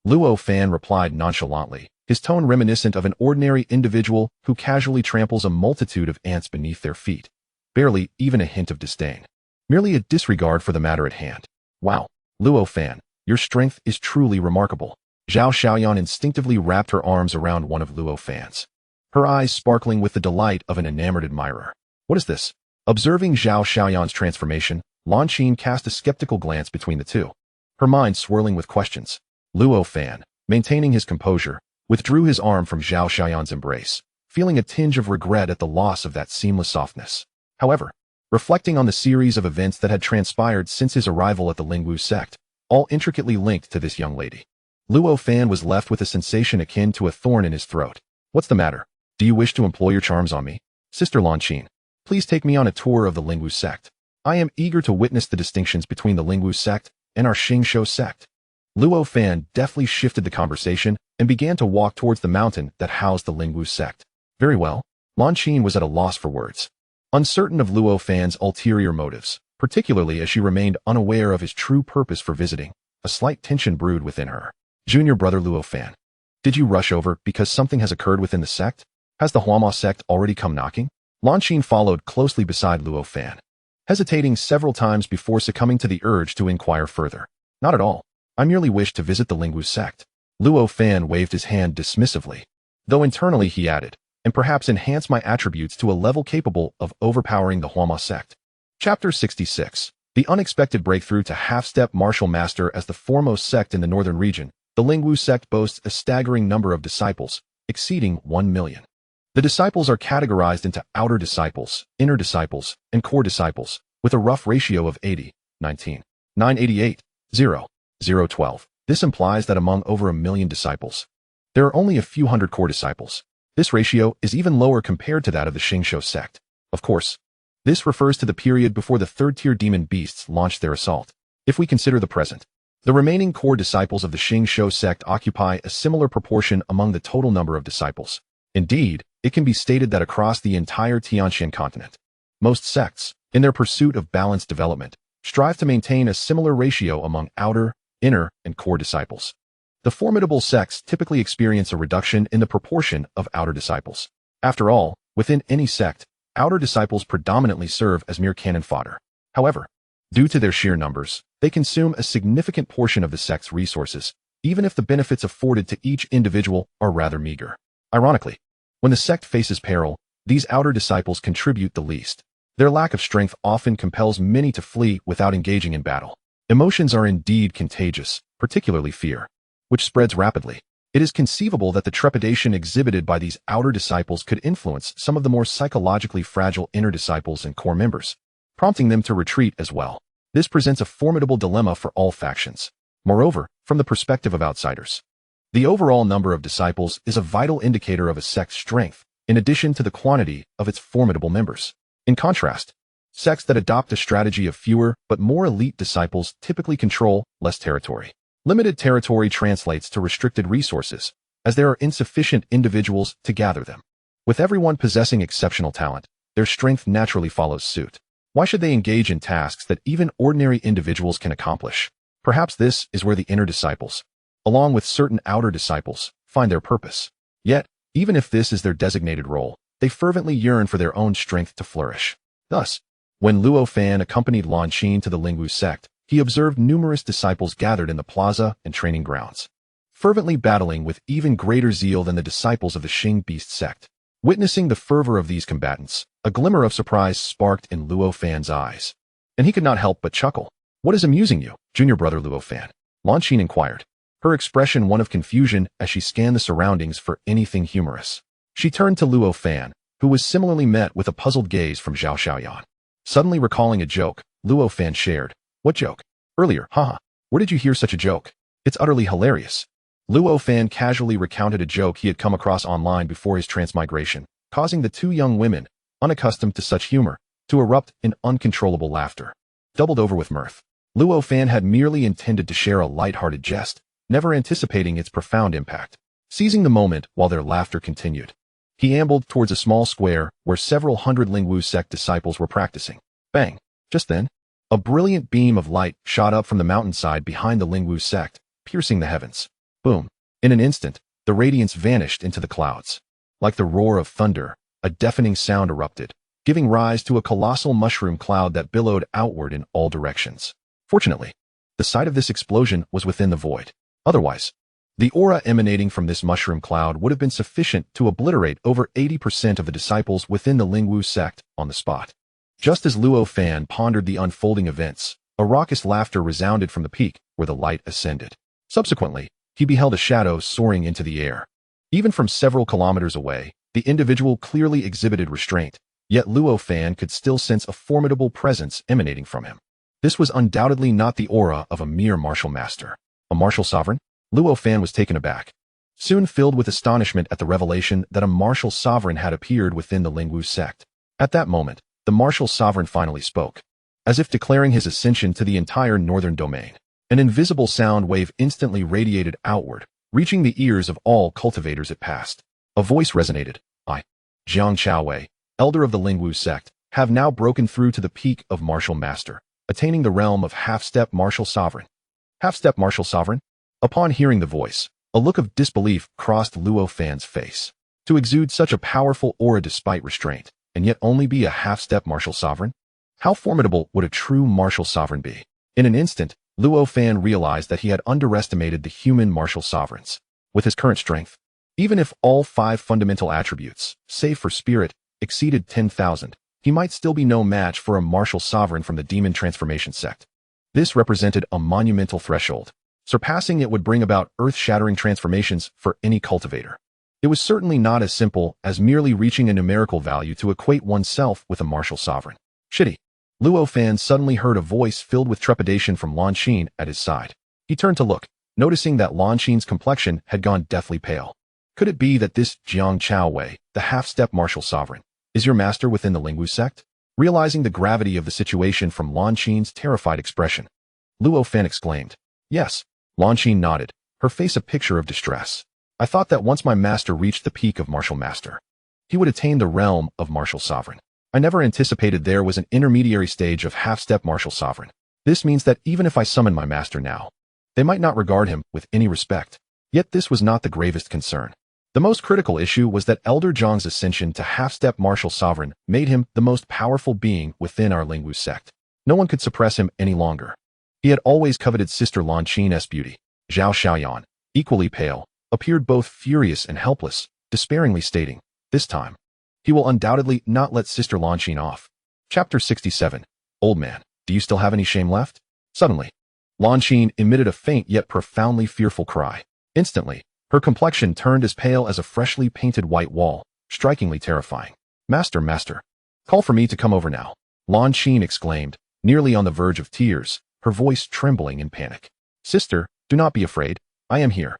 Luo Fan replied nonchalantly, his tone reminiscent of an ordinary individual who casually tramples a multitude of ants beneath their feet. Barely even a hint of disdain. Merely a disregard for the matter at hand. Wow, Luo Fan, your strength is truly remarkable. Zhao Xiaoyan instinctively wrapped her arms around one of Luo Fan's, her eyes sparkling with the delight of an enamored admirer. What is this? Observing Zhao Xiaoyan's transformation, Lan Qin cast a skeptical glance between the two, her mind swirling with questions. Luo Fan, maintaining his composure, withdrew his arm from Zhao Xiaoyan's embrace, feeling a tinge of regret at the loss of that seamless softness. However, reflecting on the series of events that had transpired since his arrival at the Lingwu sect, all intricately linked to this young lady, Luo Fan was left with a sensation akin to a thorn in his throat. What's the matter? Do you wish to employ your charms on me? Sister Lan Qin, please take me on a tour of the Lingwu sect. I am eager to witness the distinctions between the Lingwu sect and our Xingshou sect. Luo Fan deftly shifted the conversation and began to walk towards the mountain that housed the Lingwu sect. Very well. Lan Qin was at a loss for words. Uncertain of Luo Fan's ulterior motives, particularly as she remained unaware of his true purpose for visiting, a slight tension brewed within her. Junior brother Luo Fan. Did you rush over because something has occurred within the sect? Has the Huama sect already come knocking? Lan Qin followed closely beside Luo Fan, hesitating several times before succumbing to the urge to inquire further. Not at all. I merely wish to visit the Lingwu sect. Luo Fan waved his hand dismissively, though internally he added, and perhaps enhance my attributes to a level capable of overpowering the Huama sect. Chapter 66. The unexpected breakthrough to half-step martial master. As the foremost sect in the northern region, the Lingwu sect boasts a staggering number of disciples, exceeding 1 million. The disciples are categorized into outer disciples, inner disciples, and core disciples, with a rough ratio of 80, 19, 988, 0, 0, 12. This implies that among over 1 million disciples, there are only a few hundred core disciples. This ratio is even lower compared to that of the Xingqiu sect. Of course, this refers to the period before the third-tier demon beasts launched their assault. If we consider the present, the remaining core disciples of the Xingqiu sect occupy a similar proportion among the total number of disciples. Indeed, it can be stated that across the entire Tianxian continent, most sects, in their pursuit of balanced development, strive to maintain a similar ratio among outer, inner, and core disciples. The formidable sects typically experience a reduction in the proportion of outer disciples. After all, within any sect, outer disciples predominantly serve as mere cannon fodder. However, due to their sheer numbers, they consume a significant portion of the sect's resources, even if the benefits afforded to each individual are rather meager. Ironically, when the sect faces peril, these outer disciples contribute the least. Their lack of strength often compels many to flee without engaging in battle. Emotions are indeed contagious, particularly fear, which spreads rapidly. It is conceivable that the trepidation exhibited by these outer disciples could influence some of the more psychologically fragile inner disciples and core members, prompting them to retreat as well. This presents a formidable dilemma for all factions. Moreover, from the perspective of outsiders, the overall number of disciples is a vital indicator of a sect's strength, in addition to the quantity of its formidable members. In contrast, sects that adopt a strategy of fewer but more elite disciples typically control less territory. Limited territory translates to restricted resources, as there are insufficient individuals to gather them. With everyone possessing exceptional talent, their strength naturally follows suit. Why should they engage in tasks that even ordinary individuals can accomplish? Perhaps this is where the inner disciples, along with certain outer disciples, find their purpose. Yet, even if this is their designated role, they fervently yearn for their own strength to flourish. Thus, when Luo Fan accompanied Lan Qin to the Lingwu sect, he observed numerous disciples gathered in the plaza and training grounds, fervently battling with even greater zeal than the disciples of the Starbeast sect. Witnessing the fervor of these combatants, a glimmer of surprise sparked in Luo Fan's eyes, and he could not help but chuckle. What is amusing you, junior brother Luo Fan? Lan Qin inquired, her expression one of confusion as she scanned the surroundings for anything humorous. She turned to Luo Fan, who was similarly met with a puzzled gaze from Zhao Xiaoyan. Suddenly recalling a joke, Luo Fan shared. What joke? Earlier, haha. Where did you hear such a joke? It's utterly hilarious. Luo Fan casually recounted a joke he had come across online before his transmigration, causing the two young women, unaccustomed to such humor, to erupt in uncontrollable laughter. Doubled over with mirth, Luo Fan had merely intended to share a light-hearted jest, never anticipating its profound impact. Seizing the moment while their laughter continued, he ambled towards a small square where several hundred Lingwu sect disciples were practicing. Bang! Just then, a brilliant beam of light shot up from the mountainside behind the Lingwu sect, piercing the heavens. Boom! In an instant, the radiance vanished into the clouds. Like the roar of thunder, a deafening sound erupted, giving rise to a colossal mushroom cloud that billowed outward in all directions. Fortunately, the site of this explosion was within the void. Otherwise, the aura emanating from this mushroom cloud would have been sufficient to obliterate over 80% of the disciples within the Lingwu sect on the spot. Just as Luo Fan pondered the unfolding events, a raucous laughter resounded from the peak where the light ascended. Subsequently, he beheld a shadow soaring into the air. Even from several kilometers away, the individual clearly exhibited restraint, yet Luo Fan could still sense a formidable presence emanating from him. This was undoubtedly not the aura of a mere martial master. A martial sovereign? Luo Fan was taken aback, soon filled with astonishment at the revelation that a martial sovereign had appeared within the Lingwu sect. At that moment, the martial sovereign finally spoke, as if declaring his ascension to the entire northern domain. An invisible sound wave instantly radiated outward, reaching the ears of all cultivators it passed. A voice resonated. I, Jiang Chaowei, elder of the Lingwu sect, have now broken through to the peak of martial master, attaining the realm of half-step martial sovereign. Half-step martial sovereign? Upon hearing the voice, a look of disbelief crossed Luo Fan's face. To exude such a powerful aura despite restraint, and yet only be a half-step martial sovereign? How formidable would a true martial sovereign be? In an instant, Luo Fan realized that he had underestimated the human martial sovereigns. With his current strength, even if all 5 fundamental attributes, save for spirit, exceeded 10,000, he might still be no match for a martial sovereign from the demon transformation sect. This represented a monumental threshold. Surpassing it would bring about earth-shattering transformations for any cultivator. It was certainly not as simple as merely reaching a numerical value to equate oneself with a martial sovereign. Shitty. Luo Fan suddenly heard a voice filled with trepidation from Lan Xin at his side. He turned to look, noticing that Lan Xin's complexion had gone deathly pale. Could it be that this Jiang Chaowei, the half-step martial sovereign, is your master within the Lingwu sect? Realizing the gravity of the situation from Lan Xin's terrified expression, Luo Fan exclaimed. Yes. Lan Xin nodded, her face a picture of distress. I thought that once my master reached the peak of martial master, he would attain the realm of martial sovereign. I never anticipated there was an intermediary stage of half-step martial sovereign. This means that even if I summon my master now, they might not regard him with any respect. Yet this was not the gravest concern. The most critical issue was that Elder Zhang's ascension to half-step martial sovereign made him the most powerful being within our Lingwu sect. No one could suppress him any longer. He had always coveted Sister Lan Qin's beauty. Zhao Xiaoyan, equally pale, appeared both furious and helpless, despairingly stating, this time, he will undoubtedly not let Sister Lan Qin off. Chapter 67. Old man, do you still have any shame left? Suddenly, Lan Qin emitted a faint yet profoundly fearful cry. Instantly, her complexion turned as pale as a freshly painted white wall, strikingly terrifying. Master, master, call for me to come over now. Lan Qin exclaimed, nearly on the verge of tears, her voice trembling in panic. Sister, do not be afraid, I am here.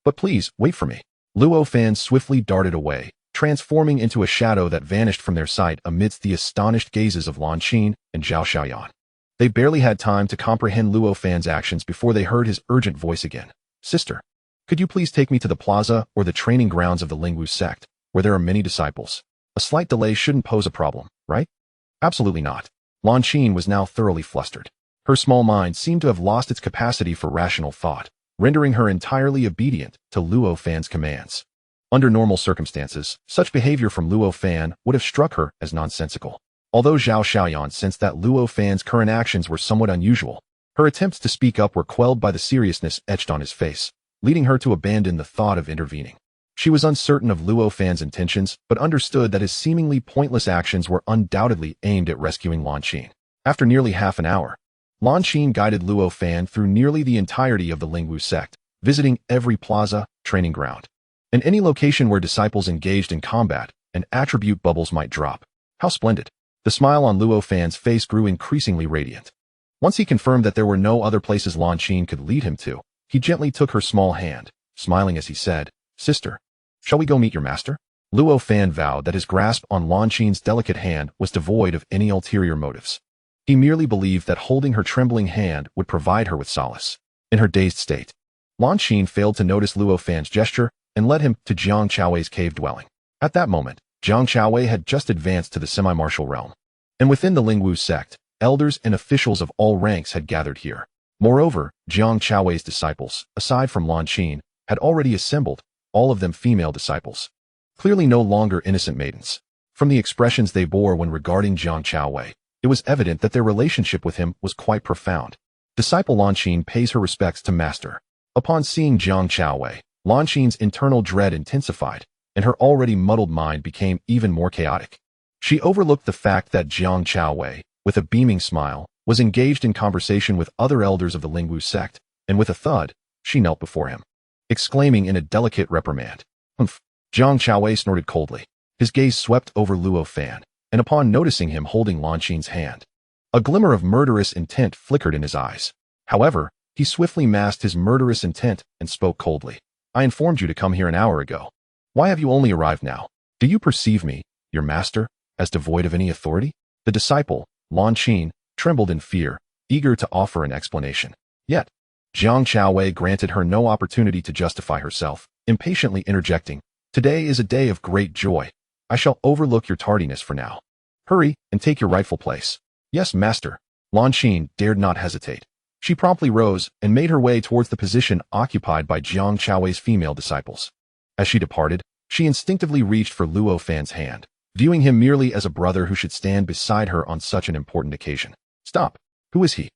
But please, wait for me. Luo Fan swiftly darted away, transforming into a shadow that vanished from their sight amidst the astonished gazes of Lan Qin and Zhao Xiaoyan. They barely had time to comprehend Luo Fan's actions before they heard his urgent voice again. Sister, could you please take me to the plaza or the training grounds of the Lingwu sect, where there are many disciples? A slight delay shouldn't pose a problem, right? Absolutely not. Lan Qin was now thoroughly flustered. Her small mind seemed to have lost its capacity for rational thought, rendering her entirely obedient to Luo Fan's commands. Under normal circumstances, such behavior from Luo Fan would have struck her as nonsensical. Although Zhao Xiaoyan sensed that Luo Fan's current actions were somewhat unusual, her attempts to speak up were quelled by the seriousness etched on his face, leading her to abandon the thought of intervening. She was uncertain of Luo Fan's intentions, but understood that his seemingly pointless actions were undoubtedly aimed at rescuing Lan Qin. After nearly half an hour, Lan Qin guided Luo Fan through nearly the entirety of the Lingwu sect, visiting every plaza, training ground, and any location where disciples engaged in combat and attribute bubbles might drop. How splendid! The smile on Luo Fan's face grew increasingly radiant. Once he confirmed that there were no other places Lan Qin could lead him to, he gently took her small hand, smiling as he said, Sister, shall we go meet your master? Luo Fan vowed that his grasp on Lan Qin's delicate hand was devoid of any ulterior motives. He merely believed that holding her trembling hand would provide her with solace. In her dazed state, Lan Qin failed to notice Luo Fan's gesture and led him to Jiang Chaowei's cave dwelling. At that moment, Jiang Chaowei had just advanced to the semi-martial realm, and within the Lingwu sect, elders and officials of all ranks had gathered here. Moreover, Jiang Chaowei's disciples, aside from Lan Qin, had already assembled, all of them female disciples. Clearly no longer innocent maidens. From the expressions they bore when regarding Jiang Chaowei, it was evident that their relationship with him was quite profound. Disciple Lan Qin pays her respects to master. Upon seeing Jiang Chaowei, Lan Qin's internal dread intensified, and her already muddled mind became even more chaotic. She overlooked the fact that Jiang Chaowei, with a beaming smile, was engaged in conversation with other elders of the Lingwu sect, and with a thud, she knelt before him, exclaiming in a delicate reprimand. Humph! Jiang Chaowei snorted coldly. His gaze swept over Luo Fan, and upon noticing him holding Lan Qin's hand, a glimmer of murderous intent flickered in his eyes. However, he swiftly masked his murderous intent and spoke coldly. I informed you to come here an hour ago. Why have you only arrived now? Do you perceive me, your master, as devoid of any authority? The disciple, Lan Qin, trembled in fear, eager to offer an explanation. Yet, Jiang Chaowei granted her no opportunity to justify herself, impatiently interjecting, "Today is a day of great joy. I shall overlook your tardiness for now. Hurry and take your rightful place." "Yes, master." Lan Xin dared not hesitate. She promptly rose and made her way towards the position occupied by Jiang Chaowei's female disciples. As she departed, she instinctively reached for Luo Fan's hand, viewing him merely as a brother who should stand beside her on such an important occasion. "Stop. Who is he?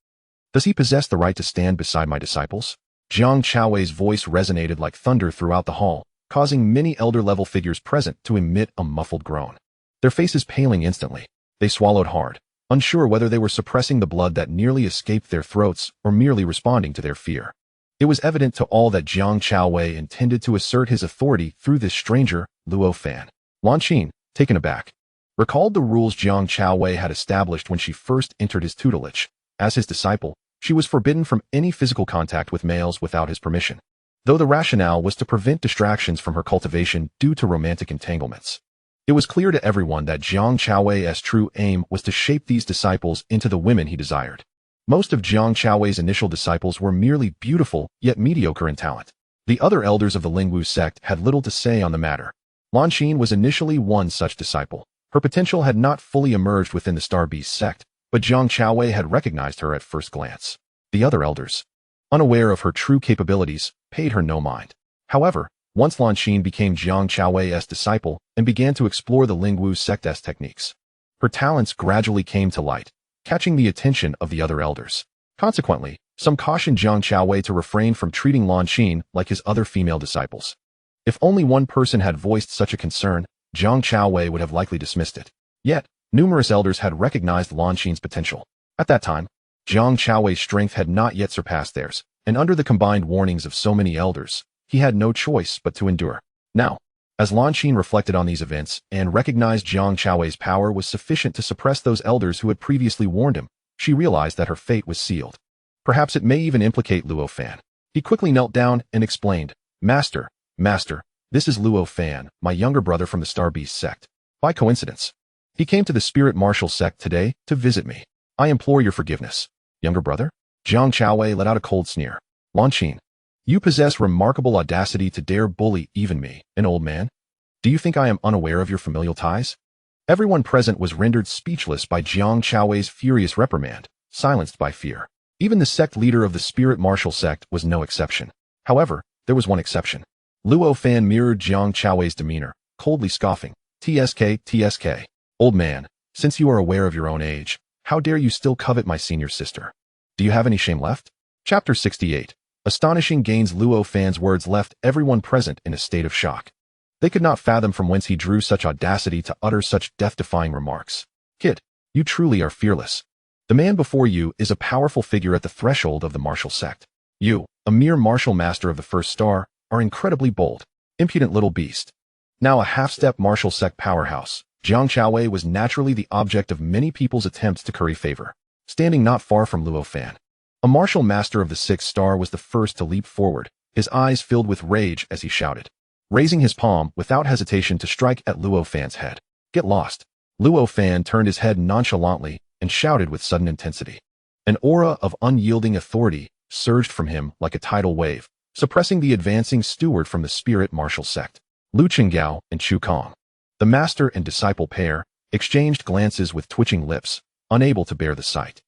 Does he possess the right to stand beside my disciples?" Jiang Chaowei's voice resonated like thunder throughout the hall, causing many elder-level figures present to emit a muffled groan. Their faces paling instantly. They swallowed hard, unsure whether they were suppressing the blood that nearly escaped their throats or merely responding to their fear. It was evident to all that Jiang Chaowei intended to assert his authority through this stranger, Luo Fan. Lan Xin, taken aback, recalled the rules Jiang Chaowei had established when she first entered his tutelage. As his disciple, she was forbidden from any physical contact with males without his permission, though the rationale was to prevent distractions from her cultivation due to romantic entanglements. It was clear to everyone that Jiang Chaowei's true aim was to shape these disciples into the women he desired. Most of Jiang Chaowei's initial disciples were merely beautiful, yet mediocre in talent. The other elders of the Lingwu sect had little to say on the matter. Lan Xin was initially one such disciple. Her potential had not fully emerged within the Starbeast sect, but Jiang Chaowei had recognized her at first glance. The other elders, unaware of her true capabilities, paid her no mind. However, once Lan Xin became Jiang Chaowei's disciple and began to explore the Lingwu sect's techniques, her talents gradually came to light, catching the attention of the other elders. Consequently, some cautioned Jiang Chaowei to refrain from treating Lan Xin like his other female disciples. If only one person had voiced such a concern, Jiang Chaowei would have likely dismissed it. Yet, numerous elders had recognized Lan Xin's potential. At that time, Jiang Chaowei's strength had not yet surpassed theirs, and under the combined warnings of so many elders, he had no choice but to endure. Now, as Lan Xin reflected on these events and recognized Jiang Chaowei's power was sufficient to suppress those elders who had previously warned him, she realized that her fate was sealed. Perhaps it may even implicate Luo Fan. He quickly knelt down and explained, Master, this is Luo Fan, my younger brother from the Starbeast sect. By coincidence, he came to the Spirit Martial sect today to visit me. I implore your forgiveness." "Younger brother?" Jiang Chaowei let out a cold sneer. "Lan Xin, you possess remarkable audacity to dare bully even me, an old man. Do you think I am unaware of your familial ties?" Everyone present was rendered speechless by Jiang Chaowei's furious reprimand, silenced by fear. Even the sect leader of the Spirit Martial sect was no exception. However, there was one exception. Luo Fan mirrored Jiang Chaowei's demeanor, coldly scoffing. TSK. "Old man, since you are aware of your own age, how dare you still covet my senior sister? Do you have any shame left?" Chapter 68. Astonishing gains. Luo Fan's words left everyone present in a state of shock. They could not fathom from whence he drew such audacity to utter such death-defying remarks. "Kid, you truly are fearless. The man before you is a powerful figure at the threshold of the martial sect. You, a mere martial master of the first star, are incredibly bold. Impudent little beast." Now a half-step martial sect powerhouse, Jiang Chaowei was naturally the object of many people's attempts to curry favor. Standing not far from Luo Fan, a martial master of the sixth star was the first to leap forward, his eyes filled with rage as he shouted, raising his palm without hesitation to strike at Luo Fan's head. "Get lost." Luo Fan turned his head nonchalantly and shouted with sudden intensity. An aura of unyielding authority surged from him like a tidal wave, suppressing the advancing steward from the Spirit Martial sect, Lu Qinggao and Chu Kong. The master and disciple pair exchanged glances with twitching lips, unable to bear the sight.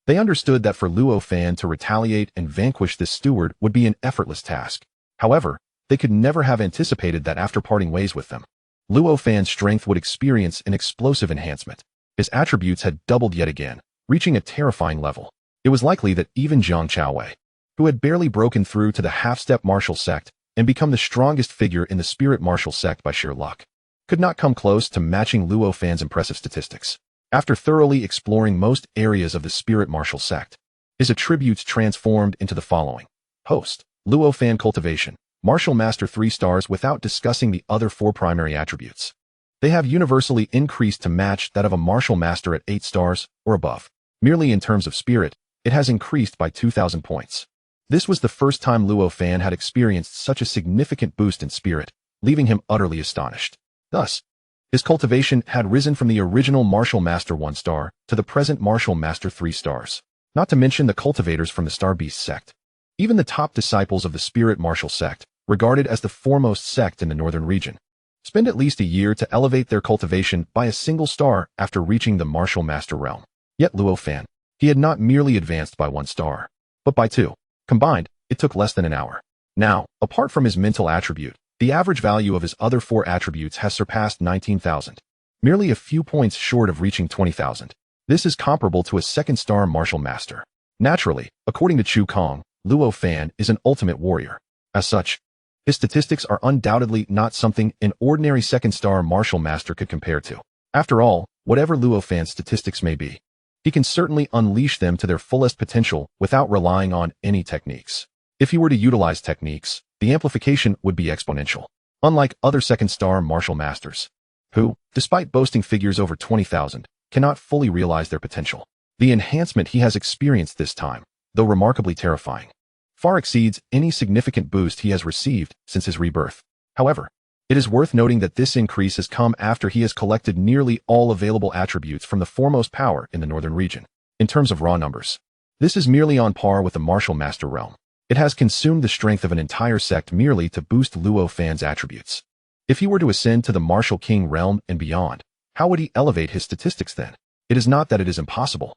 They understood that for Luo Fan to retaliate and vanquish this steward would be an effortless task. However, they could never have anticipated that after parting ways with them, Luo Fan's strength would experience an explosive enhancement. His attributes had doubled yet again, reaching a terrifying level. It was likely that even Jiang Chaowei, who had barely broken through to the half-step martial sect and become the strongest figure in the Spirit Martial sect by sheer luck, could not come close to matching Luo Fan's impressive statistics. After thoroughly exploring most areas of the Spirit Martial sect, his attributes transformed into the following. Host, Luo Fan cultivation, Martial Master 3 stars without discussing the other 4 primary attributes. They have universally increased to match that of a Martial Master at 8 stars or above. Merely in terms of spirit, it has increased by 2,000 points. This was the first time Luo Fan had experienced such a significant boost in spirit, leaving him utterly astonished. Thus, his cultivation had risen from the original Martial Master 1 star to the present Martial Master 3 stars, not to mention the cultivators from the Starbeast sect. Even the top disciples of the spirit martial sect, regarded as the foremost sect in the northern region, spend at least a year to elevate their cultivation by a single star after reaching the martial master realm. Yet Luo Fan, he had not merely advanced by 1 star, but by 2. Combined, it took less than an hour. Now, apart from his mental attribute, the average value of his other 4 attributes has surpassed 19,000, merely a few points short of reaching 20,000. This is comparable to a 2nd star martial master. Naturally, according to Chu Kong, Luo Fan is an ultimate warrior. As such, his statistics are undoubtedly not something an ordinary 2nd star martial master could compare to. After all, whatever Luo Fan's statistics may be, he can certainly unleash them to their fullest potential without relying on any techniques. If he were to utilize techniques, the amplification would be exponential. Unlike other 2nd star martial masters, who, despite boasting figures over 20,000, cannot fully realize their potential. The enhancement he has experienced this time, though remarkably terrifying, far exceeds any significant boost he has received since his rebirth. However, it is worth noting that this increase has come after he has collected nearly all available attributes from the foremost power in the northern region. In terms of raw numbers, this is merely on par with the martial master realm. It has consumed the strength of an entire sect merely to boost Luo Fan's attributes. If he were to ascend to the martial king realm and beyond, how would he elevate his statistics then? It is not that it is impossible,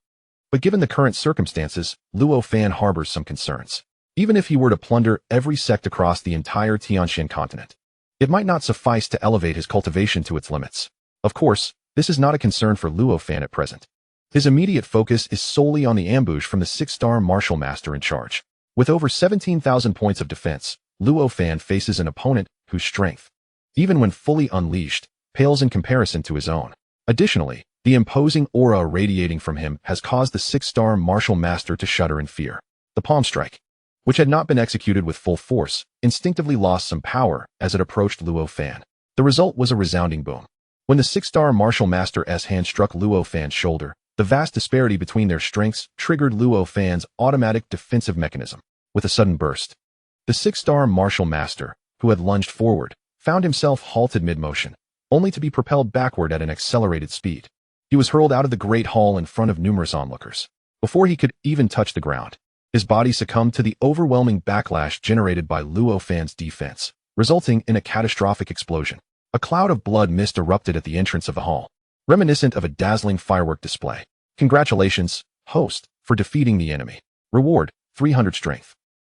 but given the current circumstances, Luo Fan harbors some concerns. Even if he were to plunder every sect across the entire Tianxian continent, it might not suffice to elevate his cultivation to its limits. Of course, this is not a concern for Luo Fan at present. His immediate focus is solely on the ambush from the 6-star martial master in charge. With over 17,000 points of defense, Luo Fan faces an opponent whose strength, even when fully unleashed, pales in comparison to his own. Additionally, the imposing aura radiating from him has caused the 6-star martial master to shudder in fear. The palm strike, which had not been executed with full force, instinctively lost some power as it approached Luo Fan. The result was a resounding boom. When the 6-star martial master's hand struck Luo Fan's shoulder, the vast disparity between their strengths triggered Luo Fan's automatic defensive mechanism. With a sudden burst, the 6-star martial master, who had lunged forward, found himself halted mid-motion, only to be propelled backward at an accelerated speed. He was hurled out of the great hall in front of numerous onlookers. Before he could even touch the ground, his body succumbed to the overwhelming backlash generated by Luo Fan's defense, resulting in a catastrophic explosion. A cloud of blood mist erupted at the entrance of the hall, reminiscent of a dazzling firework display. Congratulations, host, for defeating the enemy. Reward, 300 strength.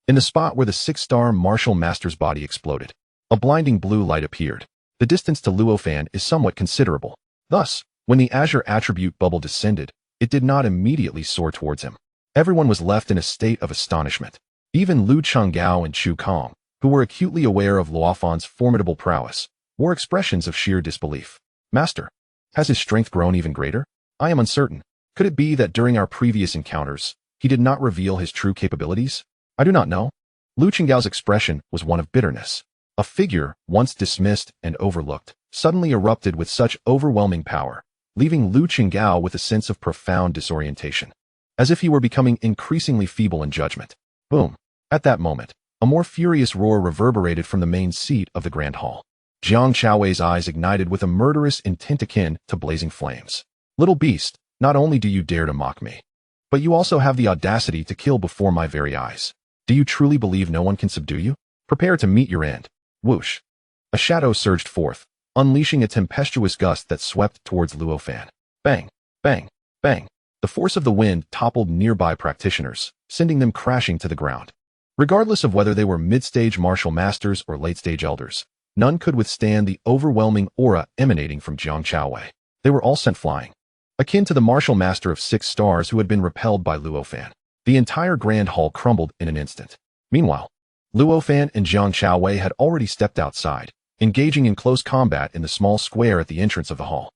In the spot where the 6-star martial master's body exploded, a blinding blue light appeared. The distance to Luo Fan is somewhat considerable. Thus, when the azure attribute bubble descended, it did not immediately soar towards him. Everyone was left in a state of astonishment. Even Lu Chenggao and Chu Kong, who were acutely aware of Luo Fan's formidable prowess, wore expressions of sheer disbelief. Master, has his strength grown even greater? I am uncertain. Could it be that during our previous encounters, he did not reveal his true capabilities? I do not know. Lu Chenggao's expression was one of bitterness. A figure, once dismissed and overlooked, suddenly erupted with such overwhelming power, leaving Lu Chenggao with a sense of profound disorientation, as if he were becoming increasingly feeble in judgment. Boom! At that moment, a more furious roar reverberated from the main seat of the Grand Hall. Jiang Chaowei's eyes ignited with a murderous intent akin to blazing flames. Little beast, not only do you dare to mock me, but you also have the audacity to kill before my very eyes. Do you truly believe no one can subdue you? Prepare to meet your end. Whoosh! A shadow surged forth, unleashing a tempestuous gust that swept towards Luo Fan. Bang! Bang! Bang! The force of the wind toppled nearby practitioners, sending them crashing to the ground. Regardless of whether they were mid-stage martial masters or late-stage elders, none could withstand the overwhelming aura emanating from Jiang Chaowei. They were all sent flying, akin to the martial master of 6 stars who had been repelled by Luo Fan. The entire Grand Hall crumbled in an instant. Meanwhile, Luo Fan and Jiang Chaowei had already stepped outside, engaging in close combat in the small square at the entrance of the hall.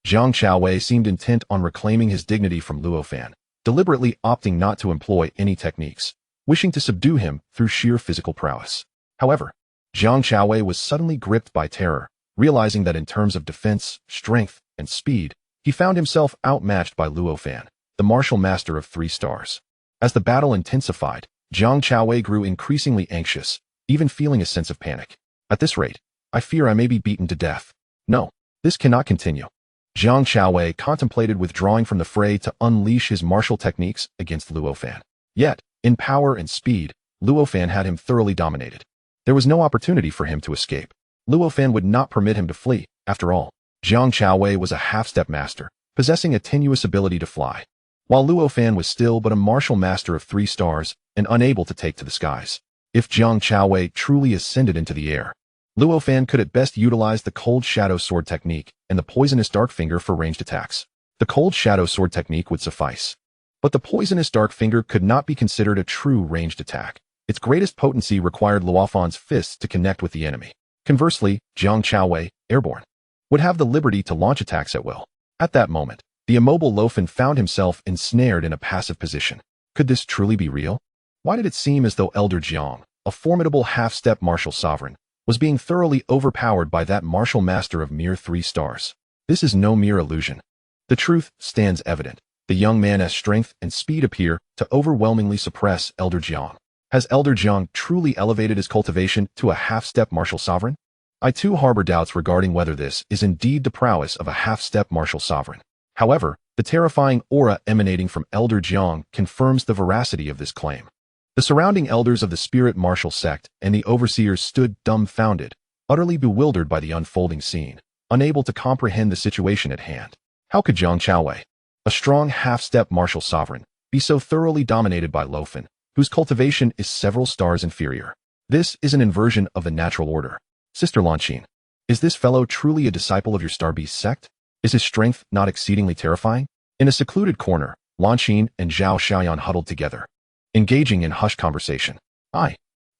Jiang Chaowei seemed intent on reclaiming his dignity from Luo Fan, deliberately opting not to employ any techniques, wishing to subdue him through sheer physical prowess. However, Jiang Chaowei was suddenly gripped by terror, realizing that in terms of defense, strength, and speed, he found himself outmatched by Luo Fan, the martial master of 3 stars. As the battle intensified, Jiang Chaowei grew increasingly anxious, even feeling a sense of panic. At this rate, I fear I may be beaten to death. No, this cannot continue. Jiang Chaowei contemplated withdrawing from the fray to unleash his martial techniques against Luo Fan. Yet, in power and speed, Luo Fan had him thoroughly dominated. There was no opportunity for him to escape. Luo Fan would not permit him to flee. After all, Jiang Chaowei was a half-step master, possessing a tenuous ability to fly, while Luo Fan was still but a martial master of 3 stars and unable to take to the skies. If Jiang Chaowei truly ascended into the air, Luo Fan could at best utilize the Cold Shadow Sword technique and the Poisonous Dark Finger for ranged attacks. The Cold Shadow Sword technique would suffice, but the Poisonous Dark Finger could not be considered a true ranged attack. Its greatest potency required Luo Fan's fists to connect with the enemy. Conversely, Jiang Chaowei, airborne, would have the liberty to launch attacks at will. At that moment, the immobile Luo Fan found himself ensnared in a passive position. Could this truly be real? Why did it seem as though Elder Jiang, a formidable half-step martial sovereign, was being thoroughly overpowered by that martial master of mere 3 stars? This is no mere illusion. The truth stands evident. The young man's strength and speed appear to overwhelmingly suppress Elder Jiang. Has Elder Jiang truly elevated his cultivation to a half-step martial sovereign? I too harbor doubts regarding whether this is indeed the prowess of a half-step martial sovereign. However, the terrifying aura emanating from Elder Jiang confirms the veracity of this claim. The surrounding elders of the spirit martial sect and the overseers stood dumbfounded, utterly bewildered by the unfolding scene, unable to comprehend the situation at hand. How could Jiang Chaowei, a strong half-step martial sovereign, be so thoroughly dominated by Luo Fan, whose cultivation is several stars inferior? This is an inversion of the natural order. Sister Lanqin, is this fellow truly a disciple of your Starbeast sect? Is his strength not exceedingly terrifying? In a secluded corner, Lanqin and Zhao Xiaoyan huddled together, engaging in hushed conversation. I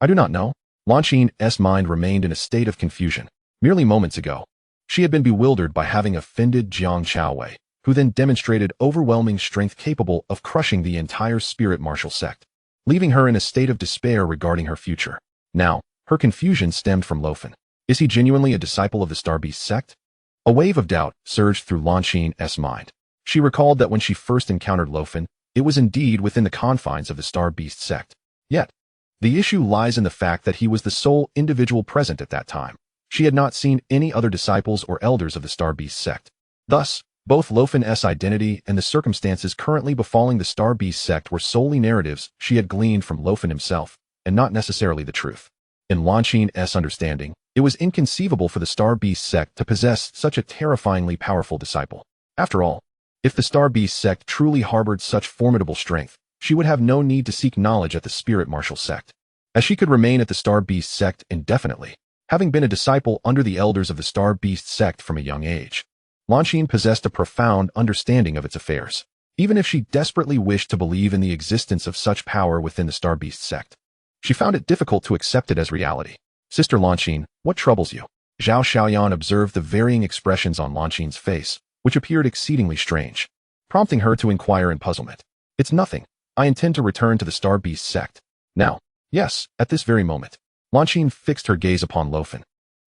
do not know. Lanqin's mind remained in a state of confusion. Merely moments ago, she had been bewildered by having offended Jiang Chaowei, who then demonstrated overwhelming strength capable of crushing the entire spirit martial sect, leaving her in a state of despair regarding her future. Now, her confusion stemmed from Luo Fan. Is he genuinely a disciple of the Starbeast sect? A wave of doubt surged through Lanqin's mind. She recalled that when she first encountered Luo Fan, it was indeed within the confines of the Starbeast sect. Yet, the issue lies in the fact that he was the sole individual present at that time. She had not seen any other disciples or elders of the Starbeast sect. Thus, both Luo Fan's identity and the circumstances currently befalling the Starbeast sect were solely narratives she had gleaned from Luo Fan himself, and not necessarily the truth. In Lanqin's understanding, it was inconceivable for the Starbeast sect to possess such a terrifyingly powerful disciple. After all, if the Starbeast sect truly harbored such formidable strength, she would have no need to seek knowledge at the spirit martial sect, as she could remain at the Starbeast sect indefinitely, having been a disciple under the elders of the Starbeast sect from a young age. Lanqin possessed a profound understanding of its affairs, even if she desperately wished to believe in the existence of such power within the Starbeast sect. She found it difficult to accept it as reality. Sister Lanqin, what troubles you? Zhao Xiaoyan observed the varying expressions on Lanqin's face, which appeared exceedingly strange, prompting her to inquire in puzzlement. It's nothing. I intend to return to the Starbeast sect. Now, yes, at this very moment. Lanqin fixed her gaze upon Luo Fan,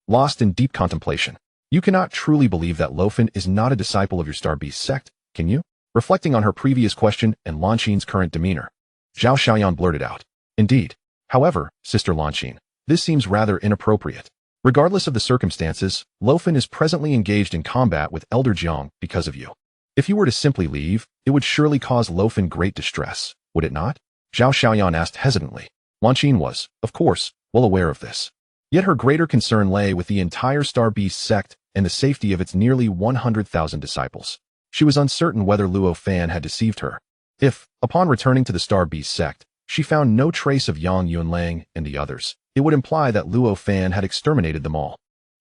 lost in deep contemplation. You cannot truly believe that Luo Fan is not a disciple of your Starbeast sect, can you? Reflecting on her previous question and Lanqin's current demeanor, Zhao Xiaoyan blurted out. Indeed. However, Sister Lanqin, this seems rather inappropriate. Regardless of the circumstances, Luo Fan is presently engaged in combat with Elder Jiang because of you. If you were to simply leave, it would surely cause Luo Fan great distress, would it not? Zhao Xiaoyan asked hesitantly. Lanqin was, of course, well aware of this. Yet her greater concern lay with the entire Starbeast sect and the safety of its nearly 100,000 disciples. She was uncertain whether Luo Fan had deceived her. If, upon returning to the Starbeast sect, she found no trace of Yang Yunlang and the others, it would imply that Luo Fan had exterminated them all.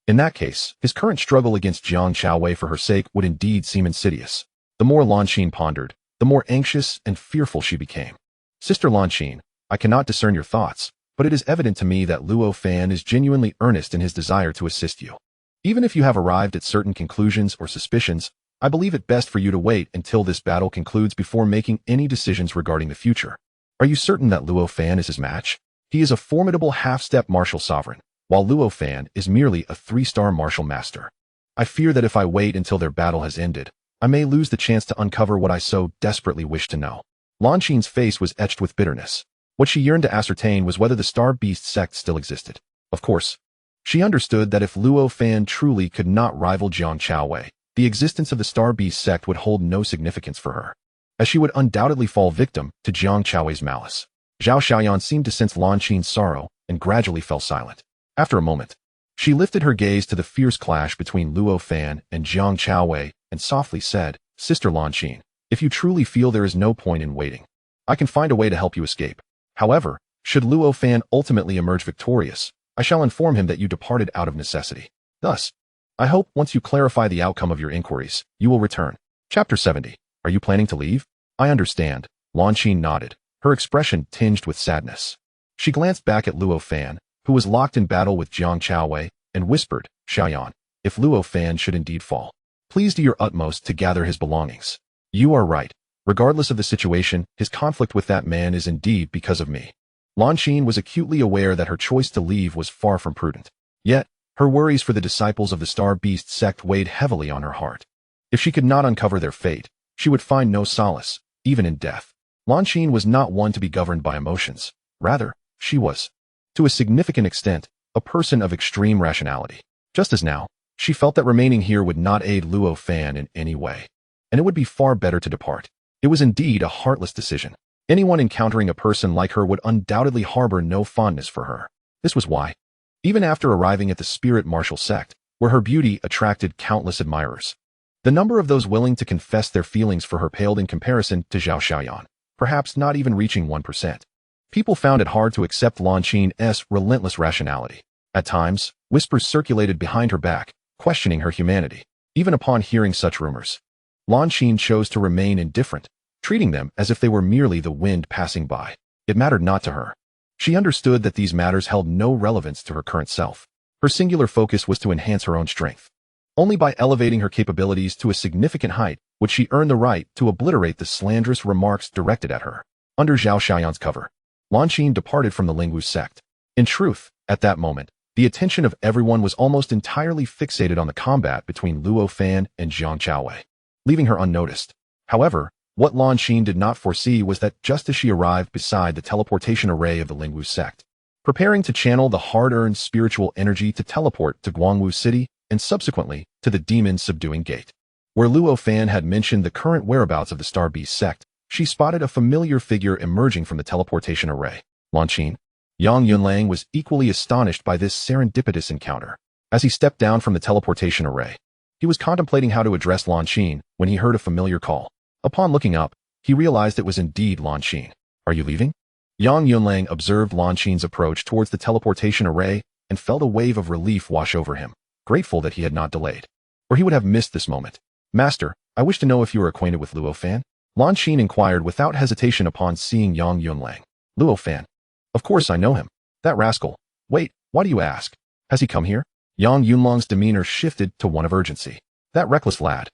In that case, his current struggle against Jiang Chaowei for her sake would indeed seem insidious. The more Lanqin pondered, the more anxious and fearful she became. Sister Lanqin, I cannot discern your thoughts, but it is evident to me that Luo Fan is genuinely earnest in his desire to assist you. Even if you have arrived at certain conclusions or suspicions, I believe it best for you to wait until this battle concludes before making any decisions regarding the future. Are you certain that Luo Fan is his match? He is a formidable half-step martial sovereign, while Luo Fan is merely a 3-star martial master. I fear that if I wait until their battle has ended, I may lose the chance to uncover what I so desperately wish to know. Lanqin's face was etched with bitterness. What she yearned to ascertain was whether the Starbeast sect still existed. Of course, she understood that if Luo Fan truly could not rival Jiang Chaowei, the existence of the Starbeast sect would hold no significance for her, as she would undoubtedly fall victim to Jiang Chaowei's malice. Zhao Xiaoyan seemed to sense Lan Qin's sorrow and gradually fell silent. After a moment, she lifted her gaze to the fierce clash between Luo Fan and Jiang Chaowei and softly said, "Sister Lan Qin, if you truly feel there is no point in waiting, I can find a way to help you escape. However, should Luo Fan ultimately emerge victorious, I shall inform him that you departed out of necessity. Thus, I hope once you clarify the outcome of your inquiries, you will return." Chapter 70. Are you planning to leave? I understand. Lan Qin nodded, her expression tinged with sadness. She glanced back at Luo Fan, who was locked in battle with Jiang Chaowei, and whispered, "Xiaoyan, if Luo Fan should indeed fall, please do your utmost to gather his belongings. You are right. Regardless of the situation, his conflict with that man is indeed because of me." Lan Qin was acutely aware that her choice to leave was far from prudent. Yet, her worries for the disciples of the Starbeast sect weighed heavily on her heart. If she could not uncover their fate, she would find no solace, even in death. Lan Qin was not one to be governed by emotions. Rather, she was, to a significant extent, a person of extreme rationality. Just as now, she felt that remaining here would not aid Luo Fan in any way, and it would be far better to depart. It was indeed a heartless decision. Anyone encountering a person like her would undoubtedly harbor no fondness for her. This was why, even after arriving at the spirit martial sect, where her beauty attracted countless admirers, the number of those willing to confess their feelings for her paled in comparison to Zhao Xiaoyan, perhaps not even reaching 1%. People found it hard to accept Lan Qin's relentless rationality. At times, whispers circulated behind her back, questioning her humanity. Even upon hearing such rumors, Lan Qin chose to remain indifferent, treating them as if they were merely the wind passing by. It mattered not to her. She understood that these matters held no relevance to her current self. Her singular focus was to enhance her own strength. Only by elevating her capabilities to a significant height would she earn the right to obliterate the slanderous remarks directed at her. Under Zhao Xiaoyan's cover, Lan Qin departed from the Lingwu sect. In truth, at that moment, the attention of everyone was almost entirely fixated on the combat between Luo Fan and Jiang Chaowei, leaving her unnoticed. However, what Lan Qin did not foresee was that just as she arrived beside the teleportation array of the Lingwu sect, preparing to channel the hard-earned spiritual energy to teleport to Guangwu City and subsequently to the demon-subduing gate, where Luo Fan had mentioned the current whereabouts of the Starbeast sect, she spotted a familiar figure emerging from the teleportation array. Lan Qin. Yang Yunlang was equally astonished by this serendipitous encounter. As he stepped down from the teleportation array, he was contemplating how to address Lan Qin when he heard a familiar call. Upon looking up, he realized it was indeed Lan Qin. "Are you leaving?" Yang Yunlang observed Lan Qin's approach towards the teleportation array and felt a wave of relief wash over him, grateful that he had not delayed, or he would have missed this moment. "Master, I wish to know if you are acquainted with Luo Fan?" Lan Qin inquired without hesitation upon seeing Yang Yunlang. "Luo Fan? Of course I know him. That rascal. Wait, why do you ask? Has he come here?" Yang Yunlang's demeanor shifted to one of urgency. That reckless lad.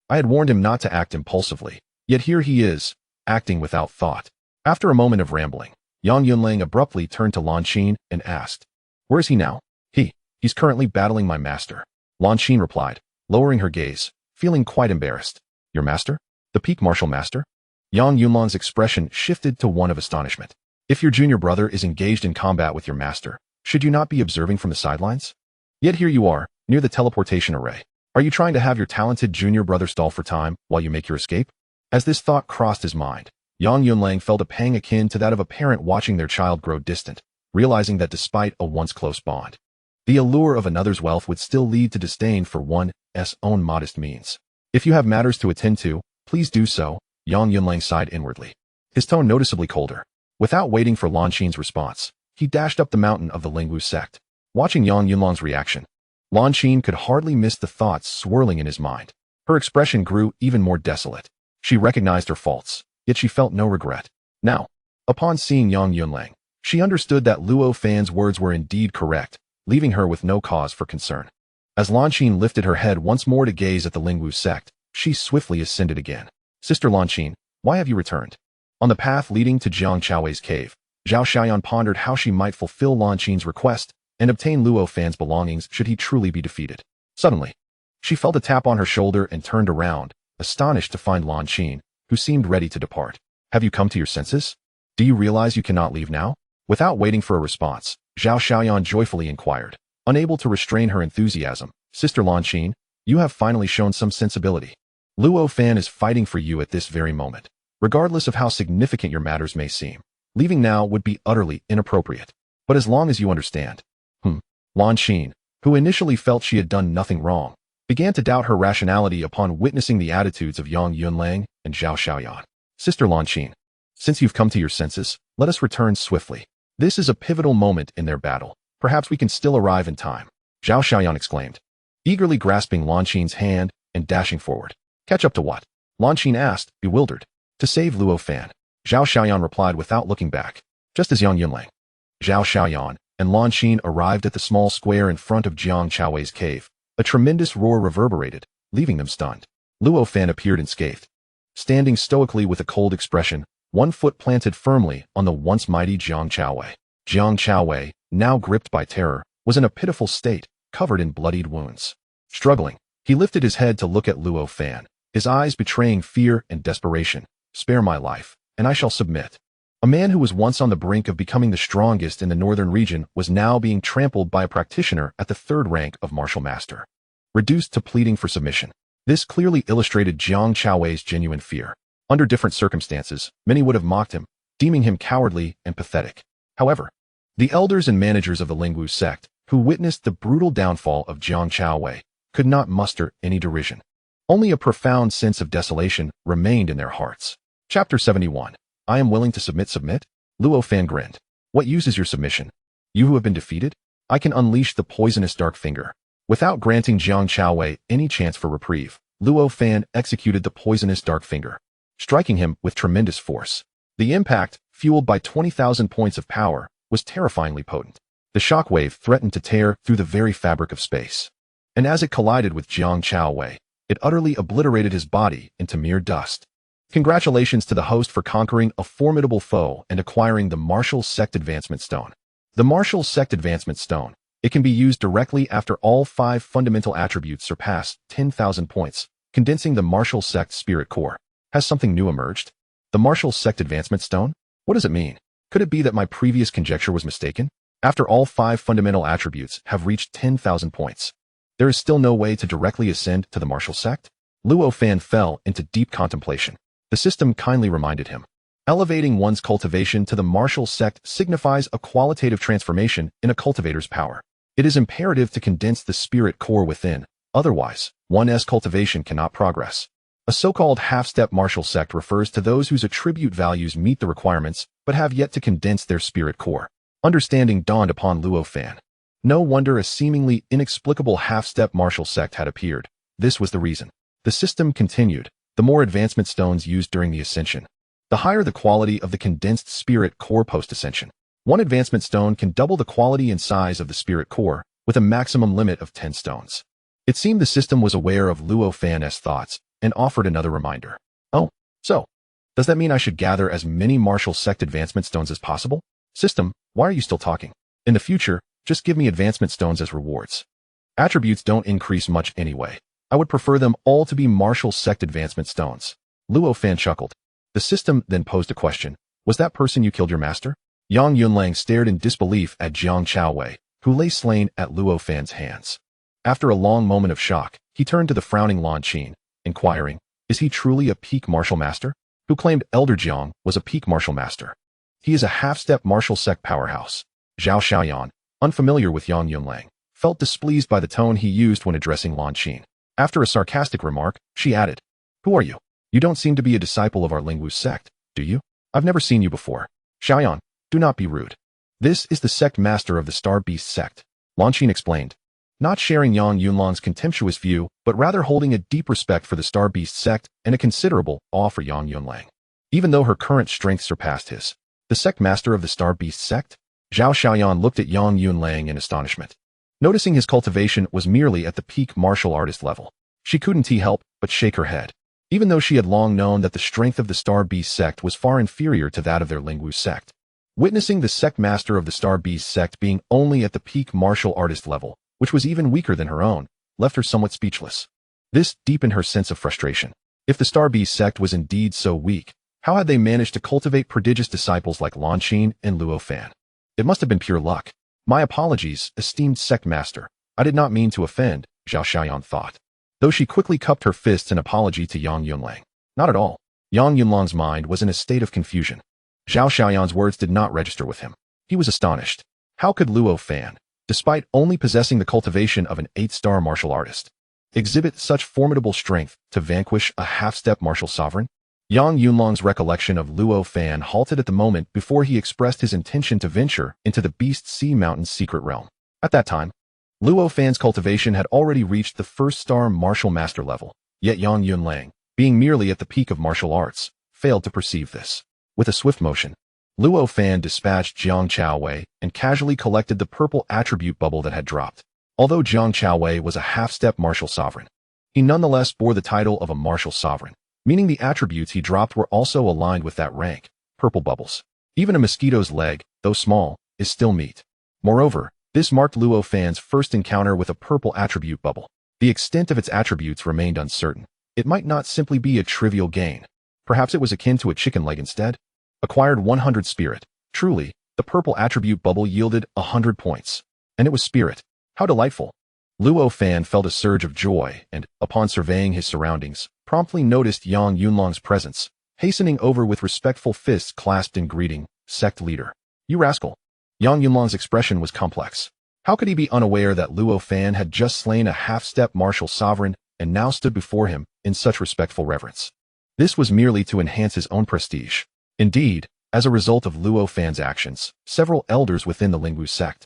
I had warned him not to act impulsively, yet here he is, acting without thought. After a moment of rambling, Yang Yunlang abruptly turned to Lan Qin and asked, "Where is he now?" He's currently battling my master," Lan Qin replied, lowering her gaze, feeling quite embarrassed. "Your master? The peak martial master?" Yang Yunlang's expression shifted to one of astonishment. "If your junior brother is engaged in combat with your master, should you not be observing from the sidelines? Yet here you are, near the teleportation array. Are you trying to have your talented junior brother stall for time while you make your escape?" As this thought crossed his mind, Yang Yunlang felt a pang akin to that of a parent watching their child grow distant, realizing that despite a once close bond, the allure of another's wealth would still lead to disdain for one's own modest means. "If you have matters to attend to, please do so," Yang Yunlang sighed inwardly, his tone noticeably colder. Without waiting for Lan Qin's response, he dashed up the mountain of the Lingwu sect. Watching Yang Yunlang's reaction, Lan Qin could hardly miss the thoughts swirling in his mind. Her expression grew even more desolate. She recognized her faults, yet she felt no regret. Now, upon seeing Yang Yunlang, she understood that Luo Fan's words were indeed correct, leaving her with no cause for concern. As Lan Qin lifted her head once more to gaze at the Lingwu sect, she swiftly ascended again. "Sister Lan Qin, why have you returned?" On the path leading to Jiang Chaowei's cave, Zhao Xiaoyan pondered how she might fulfill Lan Qin's request and obtain Luo Fan's belongings should he truly be defeated. Suddenly, she felt a tap on her shoulder and turned around, astonished to find Lan Qin, who seemed ready to depart. "Have you come to your senses? Do you realize you cannot leave now?" Without waiting for a response, Zhao Xiaoyan joyfully inquired, unable to restrain her enthusiasm. "Sister Lan Qin, you have finally shown some sensibility. Luo Fan is fighting for you at this very moment, regardless of how significant your matters may seem. Leaving now would be utterly inappropriate. But as long as you understand. Lan Xin, who initially felt she had done nothing wrong, began to doubt her rationality upon witnessing the attitudes of Yang Yunlang and Zhao Xiaoyan. Sister Lan Xin, since you've come to your senses, let us return swiftly. This is a pivotal moment in their battle. Perhaps we can still arrive in time. Zhao Xiaoyan exclaimed, eagerly grasping Lan Xin's hand and dashing forward. Catch up to what? Lan Xin asked, bewildered. To save Luo Fan. Zhao Xiaoyan replied without looking back. Just as Yang Yunlang, Zhao Xiaoyan, and Lan Xin arrived at the small square in front of Jiang Chaowei's cave, a tremendous roar reverberated, leaving them stunned. Luo Fan appeared unscathed, standing stoically with a cold expression, one foot planted firmly on the once mighty Jiang Chaowei. Jiang Chaowei, now gripped by terror, was in a pitiful state, covered in bloodied wounds. Struggling, he lifted his head to look at Luo Fan, his eyes betraying fear and desperation. Spare my life, and I shall submit. A man who was once on the brink of becoming the strongest in the northern region was now being trampled by a practitioner at the third rank of martial master, reduced to pleading for submission. This clearly illustrated Jiang Chaowei's genuine fear. Under different circumstances, many would have mocked him, deeming him cowardly and pathetic. However, the elders and managers of the Lingwu sect, who witnessed the brutal downfall of Jiang Chaowei, could not muster any derision. Only a profound sense of desolation remained in their hearts. Chapter 71. I am willing to submit? Luo Fan grinned. What use is your submission? You who have been defeated? I can unleash the poisonous dark finger. Without granting Jiang Chaowei any chance for reprieve, Luo Fan executed the poisonous dark finger, striking him with tremendous force. The impact, fueled by 20,000 points of power, was terrifyingly potent. The shockwave threatened to tear through the very fabric of space. And as it collided with Jiang Chaowei, it utterly obliterated his body into mere dust. Congratulations to the host for conquering a formidable foe and acquiring the Martial Sect Advancement Stone. The Martial Sect Advancement Stone, it can be used directly after all 5 fundamental attributes surpass 10,000 points, condensing the Martial Sect Spirit Core. Has something new emerged? The Martial Sect Advancement Stone? What does it mean? Could it be that my previous conjecture was mistaken? After all 5 fundamental attributes have reached 10,000 points, there is still no way to directly ascend to the Martial Sect? Luo Fan fell into deep contemplation. The system kindly reminded him. Elevating one's cultivation to the Martial Sect signifies a qualitative transformation in a cultivator's power. It is imperative to condense the spirit core within, otherwise, one's cultivation cannot progress. A so-called half-step Martial Sect refers to those whose attribute values meet the requirements but have yet to condense their spirit core. Understanding dawned upon Luo Fan. No wonder a seemingly inexplicable half-step Martial Sect had appeared. This was the reason. The system continued. The more advancement stones used during the ascension, the higher the quality of the condensed spirit core post-ascension. One advancement stone can double the quality and size of the spirit core, with a maximum limit of 10 stones. It seemed the system was aware of Luo Fan's thoughts and offered another reminder. Oh, so, does that mean I should gather as many Martial Sect advancement stones as possible? System, why are you still talking? In the future, just give me advancement stones as rewards. Attributes don't increase much anyway. I would prefer them all to be Martial Sect advancement stones. Luo Fan chuckled. The system then posed a question. Was that person you killed your master? Yang Yunlang stared in disbelief at Jiang Chaowei, who lay slain at Luo Fan's hands. After a long moment of shock, he turned to the frowning Lan Xin, inquiring, is he truly a peak martial master? Who claimed Elder Jiang was a peak martial master? He is a half-step Martial Sect powerhouse. Zhao Xiaoyan, unfamiliar with Yang Yunlang, felt displeased by the tone he used when addressing Lan Xin. After a sarcastic remark, she added, who are you? You don't seem to be a disciple of our Lingwu sect, do you? I've never seen you before. Xiaoyan, do not be rude. This is the sect master of the Starbeast sect, Lan Xin explained, not sharing Yang Yunlang's contemptuous view, but rather holding a deep respect for the Starbeast sect and a considerable awe for Yang Yunlang. Even though her current strength surpassed his, the sect master of the Starbeast sect? Zhao Xiaoyan looked at Yang Yunlang in astonishment. Noticing his cultivation was merely at the peak martial artist level, she couldn't help but shake her head. Even though she had long known that the strength of the Starbeast sect was far inferior to that of their Lingwu sect, witnessing the sect master of the Starbeast sect being only at the peak martial artist level, which was even weaker than her own, left her somewhat speechless. This deepened her sense of frustration. If the Starbeast sect was indeed so weak, how had they managed to cultivate prodigious disciples like Lan Xin and Luo Fan? It must have been pure luck. My apologies, esteemed sect master. I did not mean to offend, Zhao Xiaoyan thought, though she quickly cupped her fists in apology to Yang Yunlang. Not at all. Yang Yunlang's mind was in a state of confusion. Zhao Xiaoyan's words did not register with him. He was astonished. How could Luo Fan, despite only possessing the cultivation of an 8-star martial artist, exhibit such formidable strength to vanquish a half-step martial sovereign? Yang Yunlong's recollection of Luo Fan halted at the moment before he expressed his intention to venture into the Beast Sea Mountain's secret realm. At that time, Luo Fan's cultivation had already reached the 1st-star martial master level, yet Yang Yunlang, being merely at the peak of martial arts, failed to perceive this. With a swift motion, Luo Fan dispatched Jiang Chaowei and casually collected the purple attribute bubble that had dropped. Although Jiang Chaowei was a half-step martial sovereign, he nonetheless bore the title of a martial sovereign, meaning the attributes he dropped were also aligned with that rank, purple bubbles. Even a mosquito's leg, though small, is still meat. Moreover, this marked Luo Fan's first encounter with a purple attribute bubble. The extent of its attributes remained uncertain. It might not simply be a trivial gain. Perhaps it was akin to a chicken leg instead. Acquired 100 spirit. Truly, the purple attribute bubble yielded 100 points. And it was spirit. How delightful. Luo Fan felt a surge of joy and, upon surveying his surroundings, promptly noticed Yang Yunlong's presence, hastening over with respectful fists clasped in greeting. Sect leader. You rascal. Yang Yunlong's expression was complex. How could he be unaware that Luo Fan had just slain a half-step martial sovereign and now stood before him in such respectful reverence? This was merely to enhance his own prestige. Indeed, as a result of Luo Fan's actions, several elders within the Lingwu sect,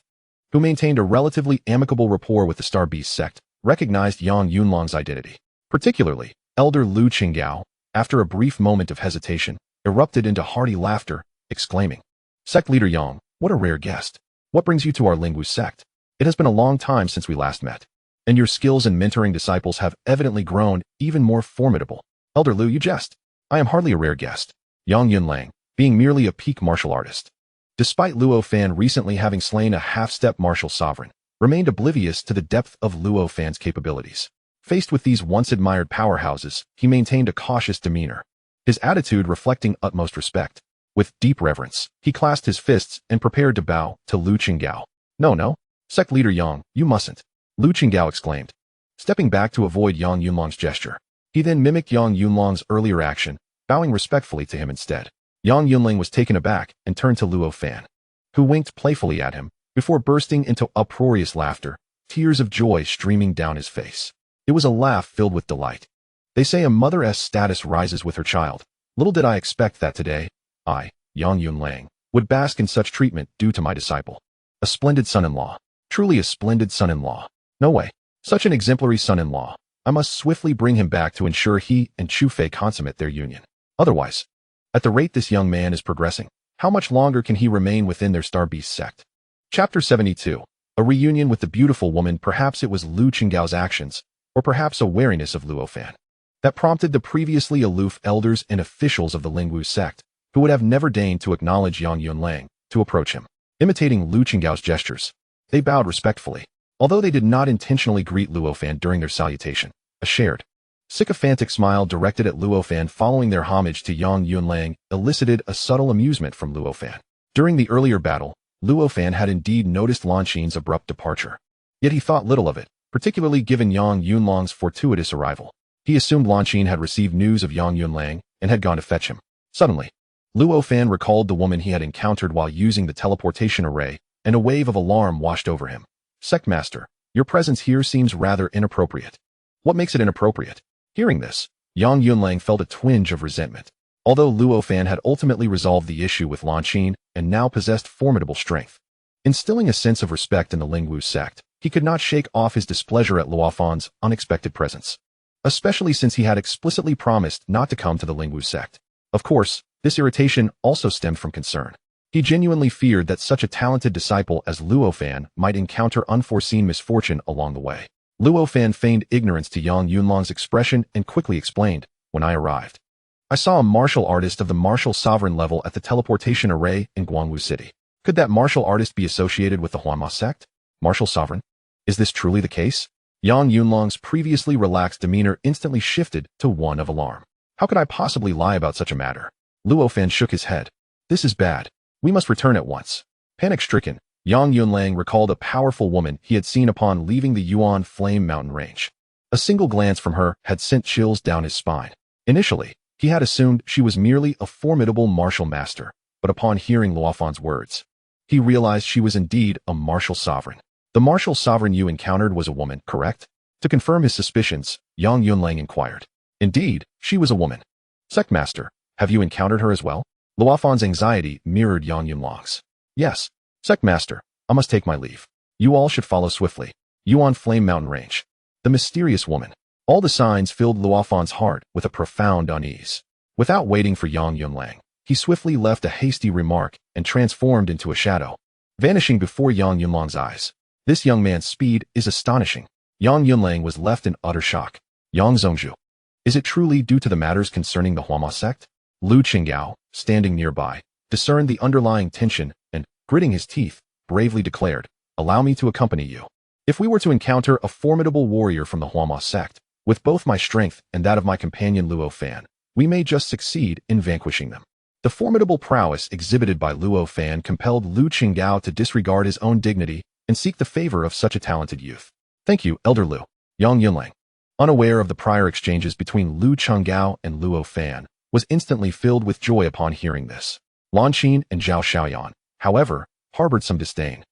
who maintained a relatively amicable rapport with the Starbeast sect, recognized Yang Yunlong's identity. Particularly, Elder Lu Qinggao, after a brief moment of hesitation, erupted into hearty laughter, exclaiming, Sect leader Yang, what a rare guest. What brings you to our Lingwu sect? It has been a long time since we last met, and your skills in mentoring disciples have evidently grown even more formidable. Elder Lu, you jest. I am hardly a rare guest. Yang Yunlang, being merely a peak martial artist, despite Luo Fan recently having slain a half-step martial sovereign, remained oblivious to the depth of Luo Fan's capabilities. Faced with these once-admired powerhouses, he maintained a cautious demeanor, his attitude reflecting utmost respect. With deep reverence, he clasped his fists and prepared to bow to Lu Qinggao. No, Sect leader Yang, you mustn't, Lu Qinggao exclaimed, stepping back to avoid Yang Yunlong's gesture. He then mimicked Yang Yunlong's earlier action, bowing respectfully to him instead. Yang Yunlang was taken aback and turned to Luo Fan, who winked playfully at him before bursting into uproarious laughter, tears of joy streaming down his face. It was a laugh filled with delight. They say a mother's status rises with her child. Little did I expect that today, I, Yang Yunlang, would bask in such treatment due to my disciple. A splendid son-in-law. Truly a splendid son-in-law. No way. Such an exemplary son-in-law. I must swiftly bring him back to ensure he and Chu Fei consummate their union. Otherwise, at the rate this young man is progressing, how much longer can he remain within their Starbeast sect? Chapter 72. A reunion with the beautiful woman. Perhaps it was Lu Qinggao's actions, or perhaps a wariness of Luo Fan, that prompted the previously aloof elders and officials of the Lingwu sect, who would have never deigned to acknowledge Yang Yunlang, to approach him. Imitating Lu Qinggao's gestures, they bowed respectfully, although they did not intentionally greet Luo Fan during their salutation. A shared, sycophantic smile directed at Luo Fan following their homage to Yang Yunlang elicited a subtle amusement from Luo Fan. During the earlier battle, Luo Fan had indeed noticed Lan Qin's abrupt departure. Yet he thought little of it, particularly given Yang Yunlang's fortuitous arrival. He assumed Lan Qin had received news of Yang Yunlang and had gone to fetch him. Suddenly, Luo Fan recalled the woman he had encountered while using the teleportation array, and a wave of alarm washed over him. Sect Master, your presence here seems rather inappropriate. What makes it inappropriate? Hearing this, Yang Yunlang felt a twinge of resentment. Although Luo Fan had ultimately resolved the issue with Lan Qin and now possessed formidable strength, instilling a sense of respect in the Lingwu sect, he could not shake off his displeasure at Luo Fan's unexpected presence, especially since he had explicitly promised not to come to the Lingwu sect. Of course, this irritation also stemmed from concern. He genuinely feared that such a talented disciple as Luo Fan might encounter unforeseen misfortune along the way. Luo Fan feigned ignorance to Yang Yunlang's expression and quickly explained, when I arrived, I saw a martial artist of the martial sovereign level at the teleportation array in Guangwu City. Could that martial artist be associated with the Huanma sect? Martial sovereign? Is this truly the case? Yang Yunlang's previously relaxed demeanor instantly shifted to one of alarm. How could I possibly lie about such a matter? Luo Fan shook his head. This is bad. We must return at once. Panic-stricken, Yang Yunlang recalled a powerful woman he had seen upon leaving the Yuan Flame Mountain Range. A single glance from her had sent chills down his spine. Initially, he had assumed she was merely a formidable martial master, but upon hearing Luo Fan's words, he realized she was indeed a martial sovereign. The martial sovereign you encountered was a woman, correct? To confirm his suspicions, Yang Yunlang inquired. Indeed, she was a woman. Sect Master, have you encountered her as well? Luo Fan's anxiety mirrored Yang Yunlang's. Yes. Sect Master, I must take my leave. You all should follow swiftly. Yuan Flame Mountain Range. The mysterious woman. All the signs filled Luo Fan's heart with a profound unease. Without waiting for Yang Yunlang, he swiftly left a hasty remark and transformed into a shadow, vanishing before Yang Yunlang's eyes. This young man's speed is astonishing. Yang Yunlang was left in utter shock. Yang Zhongzhu. Is it truly due to the matters concerning the Huama sect? Lu Qinggao, standing nearby, discerned the underlying tension and, gritting his teeth, bravely declared, "Allow me to accompany you. If we were to encounter a formidable warrior from the Huama sect, with both my strength and that of my companion Luo Fan, we may just succeed in vanquishing them." The formidable prowess exhibited by Luo Fan compelled Lu Qinggao to disregard his own dignity and seek the favor of such a talented youth. Thank you, Elder Lu. Yang Yunlang, unaware of the prior exchanges between Lu Qinggao and Luo Fan, was instantly filled with joy upon hearing this. Lan Qin and Zhao Xiaoyan, however, harbored some disdain,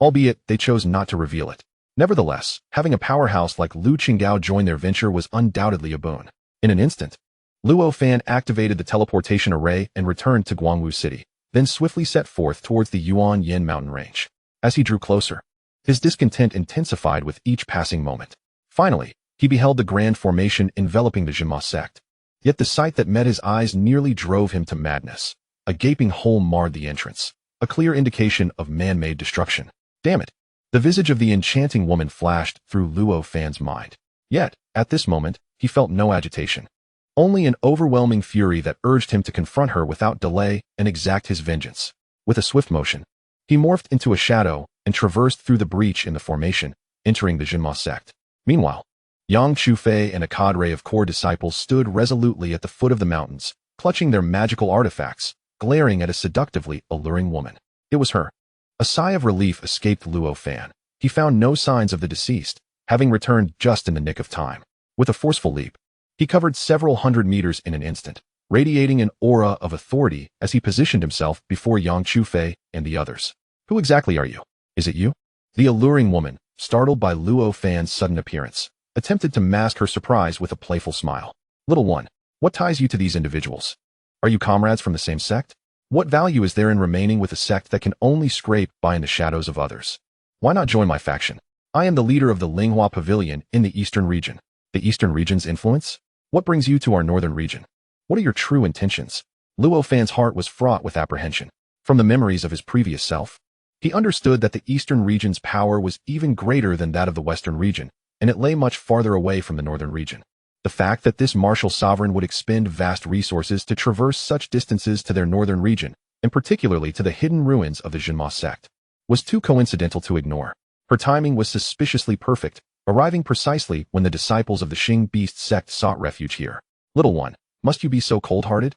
albeit they chose not to reveal it. Nevertheless, having a powerhouse like Lu Qinggao join their venture was undoubtedly a boon. In an instant, Luo Fan activated the teleportation array and returned to Guangwu City, then swiftly set forth towards the Yuan Yin mountain range. As he drew closer, his discontent intensified with each passing moment. Finally, he beheld the grand formation enveloping the Jinma sect. Yet the sight that met his eyes nearly drove him to madness. A gaping hole marred the entrance, a clear indication of man-made destruction. Damn it! The visage of the enchanting woman flashed through Luo Fan's mind. Yet, at this moment, he felt no agitation. Only an overwhelming fury that urged him to confront her without delay and exact his vengeance. With a swift motion, he morphed into a shadow and traversed through the breach in the formation, entering the Jinma sect. Meanwhile, Yang Chufei and a cadre of core disciples stood resolutely at the foot of the mountains, clutching their magical artifacts, glaring at a seductively alluring woman. It was her. A sigh of relief escaped Luo Fan. He found no signs of the deceased, having returned just in the nick of time. With a forceful leap, he covered several hundred meters in an instant, radiating an aura of authority as he positioned himself before Yang Chufei and the others. Who exactly are you? Is it you? The alluring woman, startled by Luo Fan's sudden appearance, attempted to mask her surprise with a playful smile. Little one, what ties you to these individuals? Are you comrades from the same sect? What value is there in remaining with a sect that can only scrape by in the shadows of others? Why not join my faction? I am the leader of the Linghua Pavilion in the Eastern region. The Eastern region's influence? What brings you to our Northern region? What are your true intentions? Luo Fan's heart was fraught with apprehension. From the memories of his previous self, he understood that the Eastern region's power was even greater than that of the Western region, and it lay much farther away from the Northern region. The fact that this martial sovereign would expend vast resources to traverse such distances to their Northern region, and particularly to the hidden ruins of the Jinma sect, was too coincidental to ignore. Her timing was suspiciously perfect, arriving precisely when the disciples of the Starbeast sect sought refuge here. Little one, must you be so cold-hearted?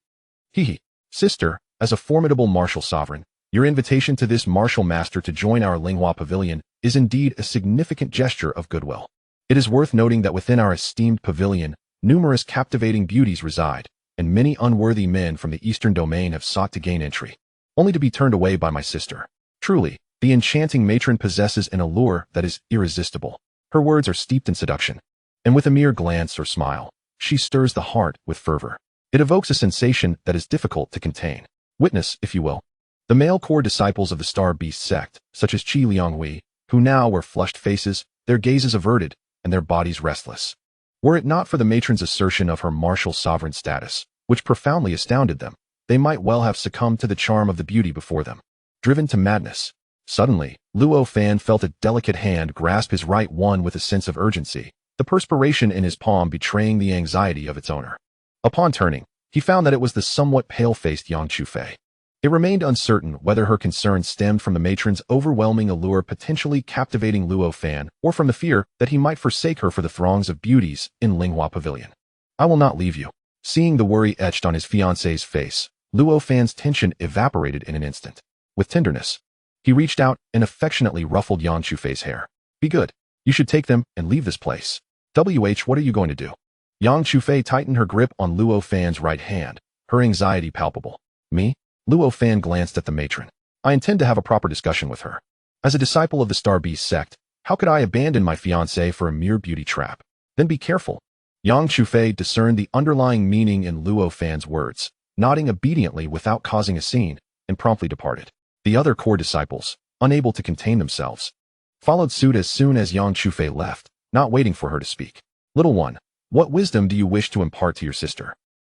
Hee. Sister, as a formidable martial sovereign, your invitation to this martial master to join our Linghua Pavilion is indeed a significant gesture of goodwill. It is worth noting that within our esteemed pavilion, numerous captivating beauties reside, and many unworthy men from the Eastern domain have sought to gain entry, only to be turned away by my sister. Truly, the enchanting matron possesses an allure that is irresistible. Her words are steeped in seduction, and with a mere glance or smile, she stirs the heart with fervor. It evokes a sensation that is difficult to contain. Witness, if you will, the male core disciples of the Starbeast sect, such as Qi Lianghui, who now wear flushed faces, their gazes averted, and their bodies restless. Were it not for the matron's assertion of her martial sovereign status, which profoundly astounded them, they might well have succumbed to the charm of the beauty before them. Driven to madness, suddenly, Luo Fan felt a delicate hand grasp his right one with a sense of urgency, the perspiration in his palm betraying the anxiety of its owner. Upon turning, he found that it was the somewhat pale-faced Yang Chufei. It remained uncertain whether her concern stemmed from the matron's overwhelming allure potentially captivating Luo Fan or from the fear that he might forsake her for the throngs of beauties in Linghua Pavilion. I will not leave you. Seeing the worry etched on his fiancée's face, Luo Fan's tension evaporated in an instant. With tenderness, he reached out and affectionately ruffled Yang Chufei's hair. Be good. You should take them and leave this place. What are you going to do? Yang Chufei tightened her grip on Luo Fan's right hand, her anxiety palpable. Me? Luo Fan glanced at the matron. I intend to have a proper discussion with her. As a disciple of the Starbeast sect, how could I abandon my fiancée for a mere beauty trap? Then be careful. Yang Chufei discerned the underlying meaning in Luo Fan's words, nodding obediently without causing a scene, and promptly departed. The other core disciples, unable to contain themselves, followed suit as soon as Yang Chufei left, not waiting for her to speak. Little one, what wisdom do you wish to impart to your sister?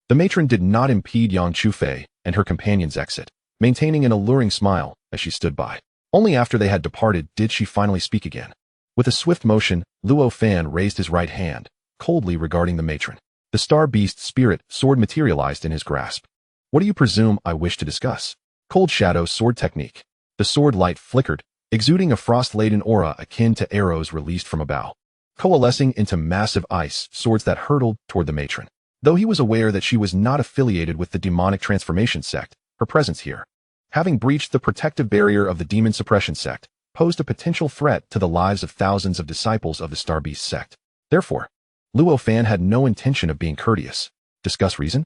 The matron did not impede Yang Chufei and her companion's exit, maintaining an alluring smile as she stood by. Only after they had departed did she finally speak again. With a swift motion, Luo Fan raised his right hand, coldly regarding the matron. The Starbeast spirit sword materialized in his grasp. What do you presume I wish to discuss? Cold Shadow sword technique. The sword light flickered, exuding a frost-laden aura akin to arrows released from a bow, coalescing into massive ice swords that hurtled toward the matron. Though he was aware that she was not affiliated with the demonic transformation sect, her presence here, having breached the protective barrier of the demon suppression sect, posed a potential threat to the lives of thousands of disciples of the Starbeast sect. Therefore, Luo Fan had no intention of being courteous. Discuss reason?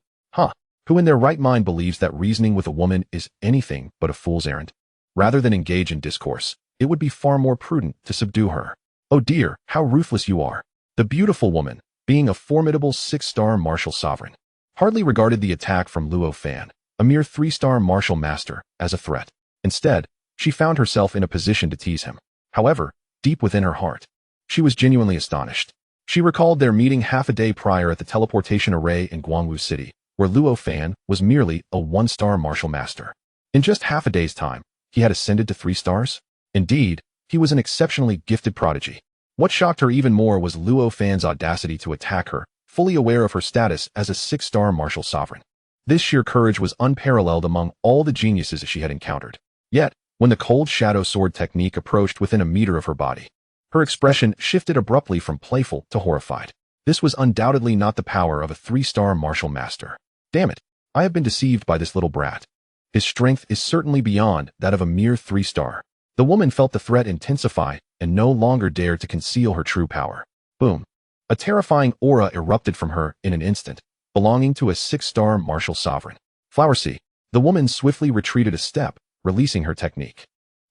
Who in their right mind believes that reasoning with a woman is anything but a fool's errand? Rather than engage in discourse, it would be far more prudent to subdue her. Oh dear, how ruthless you are. The beautiful woman, being a formidable 6-star martial sovereign, hardly regarded the attack from Luo Fan, a mere 3-star martial master, as a threat. Instead, she found herself in a position to tease him. However, deep within her heart, she was genuinely astonished. She recalled their meeting half a day prior at the teleportation array in Guangwu City, where Luo Fan was merely a 1-star martial master. In just half a day's time, he had ascended to 3 stars? Indeed, he was an exceptionally gifted prodigy. What shocked her even more was Luo Fan's audacity to attack her, fully aware of her status as a 6-star martial sovereign. This sheer courage was unparalleled among all the geniuses she had encountered. Yet, when the cold shadow sword technique approached within a meter of her body, her expression shifted abruptly from playful to horrified. This was undoubtedly not the power of a 3-star martial master. Damn it, I have been deceived by this little brat. His strength is certainly beyond that of a mere 3-star. The woman felt the threat intensify and no longer dared to conceal her true power. Boom. A terrifying aura erupted from her in an instant, belonging to a 6-star martial sovereign. Flowersea. The woman swiftly retreated a step, releasing her technique.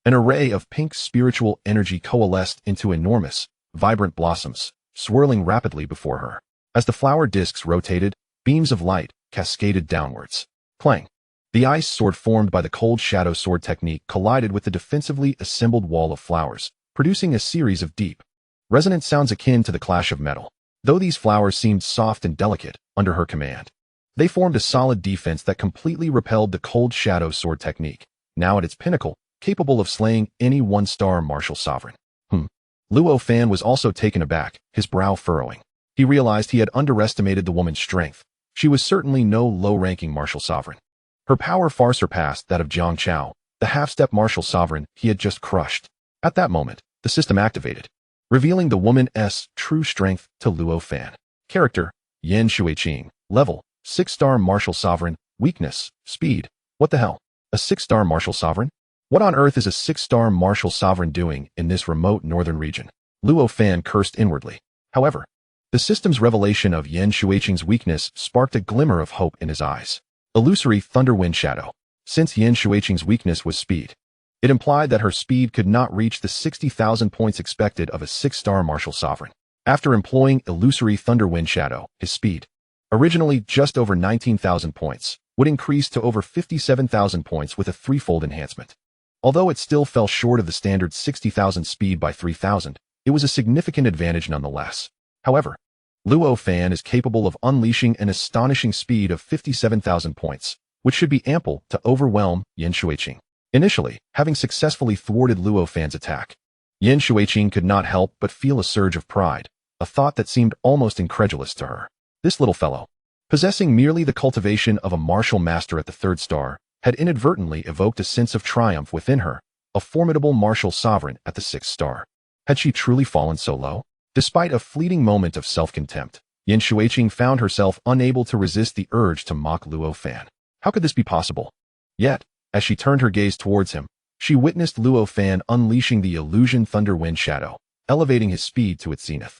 An array of pink spiritual energy coalesced into enormous, vibrant blossoms, swirling rapidly before her. As the flower discs rotated, beams of light cascaded downwards. Clang. The ice sword formed by the cold shadow sword technique collided with the defensively assembled wall of flowers, producing a series of deep, resonant sounds akin to the clash of metal. Though these flowers seemed soft and delicate under her command, they formed a solid defense that completely repelled the cold shadow sword technique, now at its pinnacle, capable of slaying any 1-star martial sovereign. Luo Fan was also taken aback, his brow furrowing. He realized he had underestimated the woman's strength. She was certainly no low-ranking martial sovereign. Her power far surpassed that of Jiang Chao, the half-step martial sovereign he had just crushed. At that moment, the system activated, revealing the woman's true strength to Luo Fan. Character, Yan Shuiqing. Level, 6-star martial sovereign. Weakness, speed. What the hell? A 6-star martial sovereign? What on earth is a 6-star martial sovereign doing in this remote northern region? Luo Fan cursed inwardly. However, the system's revelation of Yan Shuiqing's weakness sparked a glimmer of hope in his eyes. Illusory Thunderwind Shadow. Since Yan Shuiqing's weakness was speed, it implied that her speed could not reach the 60,000 points expected of a 6-star martial sovereign. After employing Illusory Thunderwind Shadow, his speed, originally just over 19,000 points, would increase to over 57,000 points with a 3-fold enhancement. Although it still fell short of the standard 60,000 speed by 3,000, it was a significant advantage nonetheless. However, Luo Fan is capable of unleashing an astonishing speed of 57,000 points, which should be ample to overwhelm Yan Shuiqing. Initially, having successfully thwarted Luo Fan's attack, Yan Shuiqing could not help but feel a surge of pride, a thought that seemed almost incredulous to her. This little fellow, possessing merely the cultivation of a martial master at the 3rd star, had inadvertently evoked a sense of triumph within her, a formidable martial sovereign at the 6th star. Had she truly fallen so low? Despite a fleeting moment of self-contempt, Yan Shuiqing found herself unable to resist the urge to mock Luo Fan. How could this be possible? Yet, as she turned her gaze towards him, she witnessed Luo Fan unleashing the illusion Thunderwind Shadow, elevating his speed to its zenith,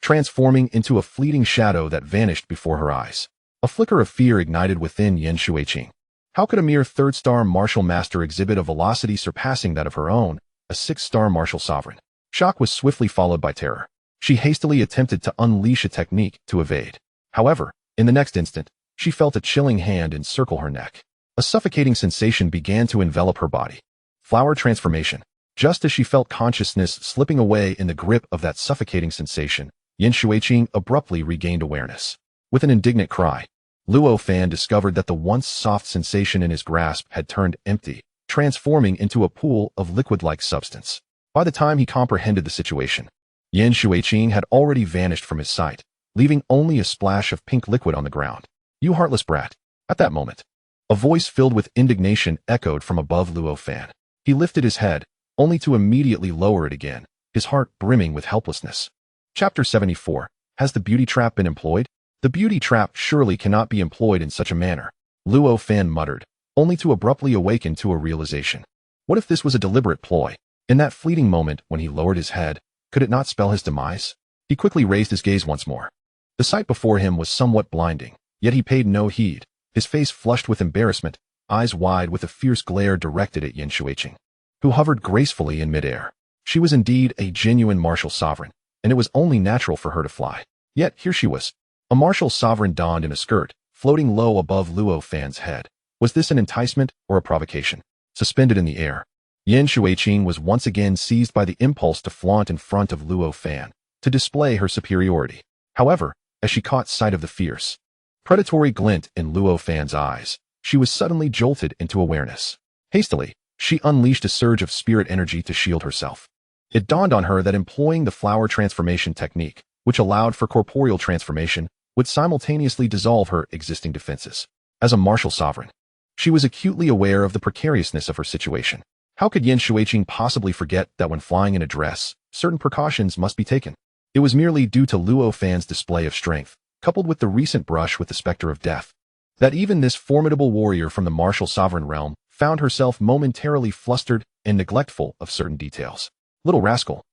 transforming into a fleeting shadow that vanished before her eyes. A flicker of fear ignited within Yan Shuiqing. How could a mere third-star martial master exhibit a velocity surpassing that of her own, a sixth-star martial sovereign? Shock was swiftly followed by terror. She hastily attempted to unleash a technique to evade. However, in the next instant, she felt a chilling hand encircle her neck. A suffocating sensation began to envelop her body. Flower transformation. Just as she felt consciousness slipping away in the grip of that suffocating sensation, Yin Shuiqing abruptly regained awareness. With an indignant cry, Luo Fan discovered that the once soft sensation in his grasp had turned empty, transforming into a pool of liquid-like substance. By the time he comprehended the situation, Yin Shuiqing had already vanished from his sight, leaving only a splash of pink liquid on the ground. "You heartless brat." At that moment, a voice filled with indignation echoed from above Luo Fan. He lifted his head, only to immediately lower it again, his heart brimming with helplessness. Chapter 74. Has the beauty trap been employed? The beauty trap surely cannot be employed in such a manner, Luo Fan muttered, only to abruptly awaken to a realization. What if this was a deliberate ploy? In that fleeting moment when he lowered his head, could it not spell his demise? He quickly raised his gaze once more. The sight before him was somewhat blinding, yet he paid no heed, his face flushed with embarrassment, eyes wide with a fierce glare directed at Yin Shuiqing, who hovered gracefully in midair. She was indeed a genuine martial sovereign, and it was only natural for her to fly. Yet here she was, a martial sovereign donned in a skirt, floating low above Luo Fan's head. Was this an enticement or a provocation? Suspended in the air, Yin Shuiqing was once again seized by the impulse to flaunt in front of Luo Fan, to display her superiority. However, as she caught sight of the fierce, predatory glint in Luo Fan's eyes, she was suddenly jolted into awareness. Hastily, she unleashed a surge of spirit energy to shield herself. It dawned on her that employing the flower transformation technique, which allowed for corporeal transformation, would simultaneously dissolve her existing defenses. As a martial sovereign, she was acutely aware of the precariousness of her situation. How could Yin Shuiqing possibly forget that when flying in a dress, certain precautions must be taken? It was merely due to Luo Fan's display of strength, coupled with the recent brush with the specter of death, that even this formidable warrior from the martial sovereign realm found herself momentarily flustered and neglectful of certain details. Little rascal.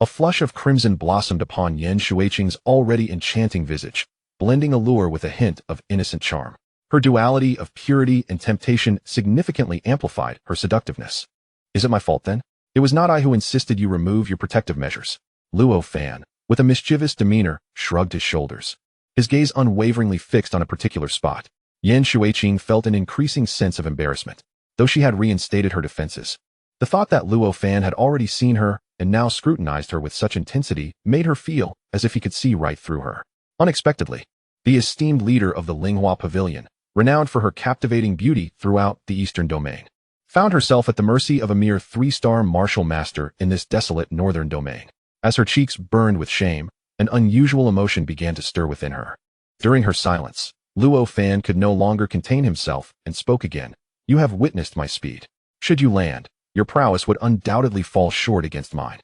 A flush of crimson blossomed upon Yin Shuiqing's already enchanting visage, blending allure with a hint of innocent charm. Her duality of purity and temptation significantly amplified her seductiveness. "Is it my fault then? It was not I who insisted you remove your protective measures." Luo Fan, with a mischievous demeanor, shrugged his shoulders, his gaze unwaveringly fixed on a particular spot. Yin Shuiqing felt an increasing sense of embarrassment, though she had reinstated her defenses. The thought that Luo Fan had already seen her and now scrutinized her with such intensity made her feel as if he could see right through her. Unexpectedly, the esteemed leader of the Linghua Pavilion, renowned for her captivating beauty throughout the Eastern Domain, found herself at the mercy of a mere three-star martial master in this desolate northern domain. As her cheeks burned with shame, an unusual emotion began to stir within her. During her silence, Luo Fan could no longer contain himself and spoke again. "You have witnessed my speed. Should you land, your prowess would undoubtedly fall short against mine.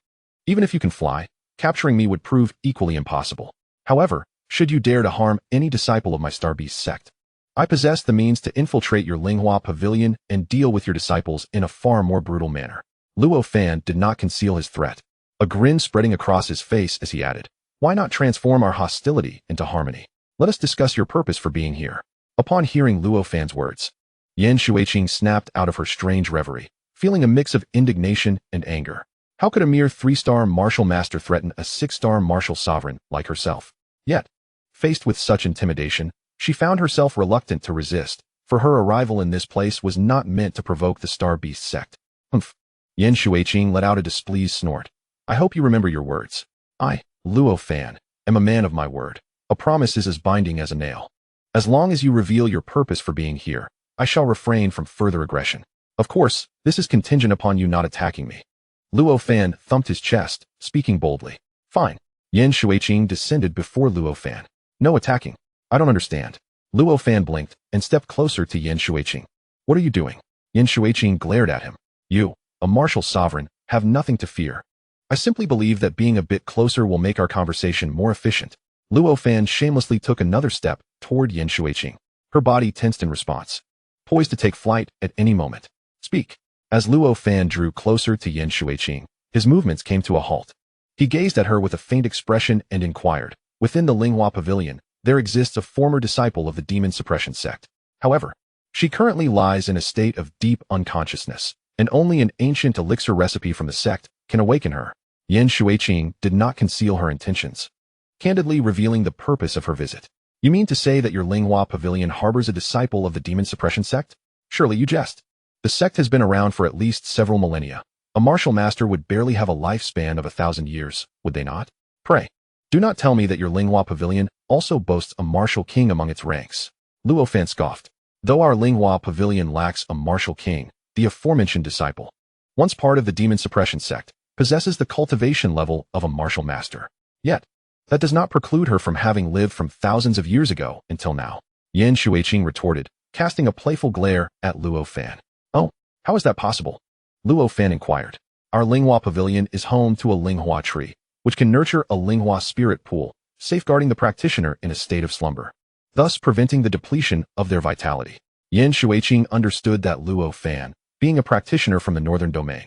Even if you can fly, capturing me would prove equally impossible. However, should you dare to harm any disciple of my Starbeast sect, I possess the means to infiltrate your Linghua Pavilion and deal with your disciples in a far more brutal manner." Luo Fan did not conceal his threat, a grin spreading across his face as he added, "Why not transform our hostility into harmony? Let us discuss your purpose for being here." Upon hearing Luo Fan's words, Yin Shuiqing snapped out of her strange reverie, feeling a mix of indignation and anger. How could a mere three-star martial master threaten a six-star martial sovereign like herself? Yet, faced with such intimidation, she found herself reluctant to resist, for her arrival in this place was not meant to provoke the Starbeast sect. "Humph." Yin Shuiqing let out a displeased snort. "I hope you remember your words. I, Luo Fan, am a man of my word. A promise is as binding as a nail. As long as you reveal your purpose for being here, I shall refrain from further aggression. Of course, this is contingent upon you not attacking me." Luo Fan thumped his chest, speaking boldly. "Fine." Yin Shuiqing descended before Luo Fan. "No attacking. I don't understand." Luo Fan blinked and stepped closer to Yin Shuiqing. "What are you doing?" Yin Shuiqing glared at him. "You, a martial sovereign, have nothing to fear. I simply believe that being a bit closer will make our conversation more efficient." Luo Fan shamelessly took another step toward Yin Shuiqing, her body tensed in response, poised to take flight at any moment. "Speak." As Luo Fan drew closer to Yin Shuiqing, his movements came to a halt. He gazed at her with a faint expression and inquired, "Within the Linghua Pavilion, there exists a former disciple of the demon suppression sect. However, She currently lies in a state of deep unconsciousness, and only an ancient elixir recipe from the sect can awaken her. Yan Shuiqing did not conceal her intentions, candidly revealing the purpose of her visit. You mean to say that your Linghua Pavilion harbors a disciple of the demon suppression sect? Surely you jest. The sect has been around for at least several millennia. A martial master would barely have a lifespan of 1,000 years, would they not? Pray, do not tell me that your Linghua Pavilion also boasts a martial king among its ranks. Luo Fan scoffed. Though our Linghua Pavilion lacks a martial king, the aforementioned disciple, once part of the demon suppression sect, possesses the cultivation level of a martial master. Yet, that does not preclude her from having lived from thousands of years ago until now. Yan Shuiqing retorted, casting a playful glare at Luo Fan. Oh, how is that possible? Luo Fan inquired. Our Linghua Pavilion is home to a Linghua tree, which can nurture a Linghua spirit pool, safeguarding the practitioner in a state of slumber, thus preventing the depletion of their vitality. Yan Shuiqing understood that Luo Fan, being a practitioner from the northern domain,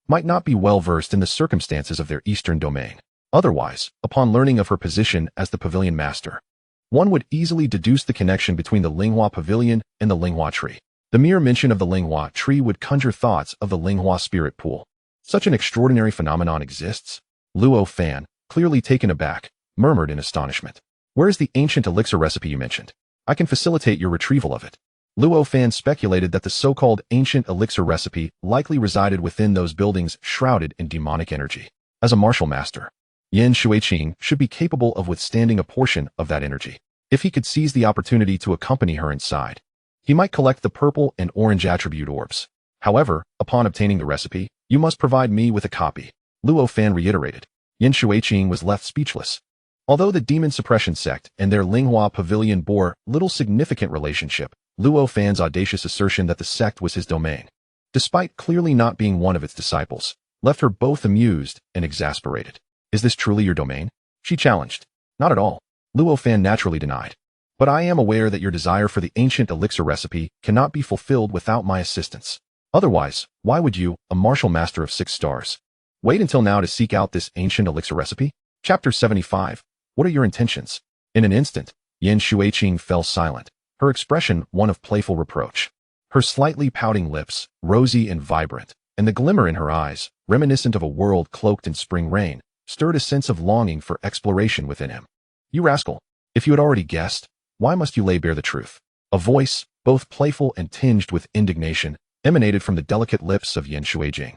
might not be well versed in the circumstances of their eastern domain. Otherwise, upon learning of her position as the pavilion master, one would easily deduce the connection between the Linghua Pavilion and the Linghua tree. The mere mention of the Linghua tree would conjure thoughts of the Linghua spirit pool. Such an extraordinary phenomenon exists? Luo Fan, clearly taken aback, murmured in astonishment. Where is the ancient elixir recipe you mentioned? I can facilitate your retrieval of it. Luo Fan speculated that the so-called ancient elixir recipe likely resided within those buildings shrouded in demonic energy. As a martial master, Yan Shuiqing should be capable of withstanding a portion of that energy. If he could seize the opportunity to accompany her inside, he might collect the purple and orange attribute orbs. However, upon obtaining the recipe, you must provide me with a copy. Luo Fan reiterated. Yan Shuiqing was left speechless. Although the demon suppression sect and their Linghua Pavilion bore little significant relationship, Luo Fan's audacious assertion that the sect was his domain, despite clearly not being one of its disciples, left her both amused and exasperated. Is this truly your domain? She challenged. Not at all. Luo Fan naturally denied. But I am aware that your desire for the ancient elixir recipe cannot be fulfilled without my assistance. Otherwise, why would you, a martial master of 6 stars, wait until now to seek out this ancient elixir recipe? Chapter 75. What are your intentions? In an instant, Yan Shuiqing fell silent, her expression one of playful reproach. Her slightly pouting lips, rosy and vibrant, and the glimmer in her eyes, reminiscent of a world cloaked in spring rain, stirred a sense of longing for exploration within him. You rascal, if you had already guessed, why must you lay bare the truth? A voice, both playful and tinged with indignation, emanated from the delicate lips of Yan Shuiqing,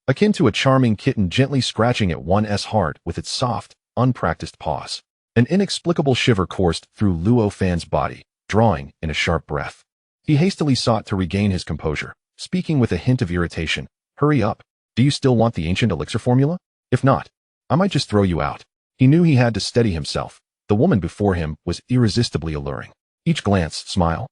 akin to a charming kitten gently scratching at one's heart with its soft, unpracticed paws. An inexplicable shiver coursed through Luo Fan's body, drawing in a sharp breath. He hastily sought to regain his composure, speaking with a hint of irritation. Hurry up. Do you still want the ancient elixir formula? If not, I might just throw you out. He knew he had to steady himself. The woman before him was irresistibly alluring. Each glance, smile,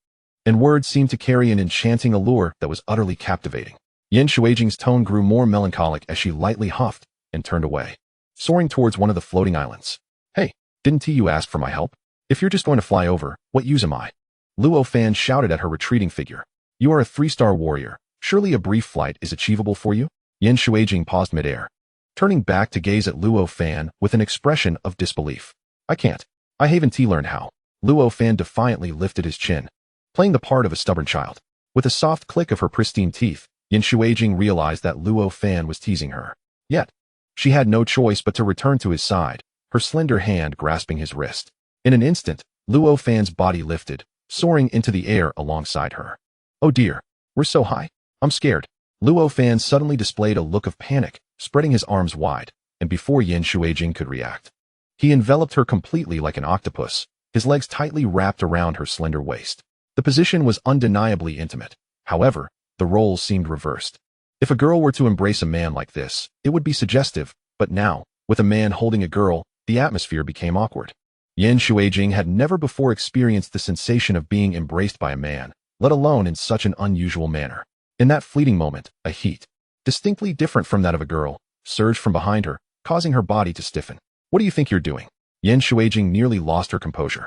and words seemed to carry an enchanting allure that was utterly captivating. Yan Shuiqing's tone grew more melancholic as she lightly huffed and turned away, soaring towards one of the floating islands. Hey, didn't you ask for my help? If you're just going to fly over, what use am I? Luo Fan shouted at her retreating figure. You are a 3-star warrior. Surely a brief flight is achievable for you? Yan Shuiqing paused midair, turning back to gaze at Luo Fan with an expression of disbelief. I can't. I haven't learned how. Luo Fan defiantly lifted his chin, playing the part of a stubborn child. With a soft click of her pristine teeth, Yan Shuiqing realized that Luo Fan was teasing her. Yet, she had no choice but to return to his side, her slender hand grasping his wrist. In an instant, Luo Fan's body lifted, soaring into the air alongside her. Oh dear, we're so high. I'm scared. Luo Fan suddenly displayed a look of panic, spreading his arms wide, and before Yan Shuiqing could react, he enveloped her completely like an octopus, his legs tightly wrapped around her slender waist. The position was undeniably intimate. However, the roles seemed reversed. If a girl were to embrace a man like this, it would be suggestive, but now, with a man holding a girl, the atmosphere became awkward. Yan Shuiqing had never before experienced the sensation of being embraced by a man, let alone in such an unusual manner. In that fleeting moment, a heat, distinctly different from that of a girl, surged from behind her, causing her body to stiffen. What do you think you're doing? Yan Shuiqing nearly lost her composure,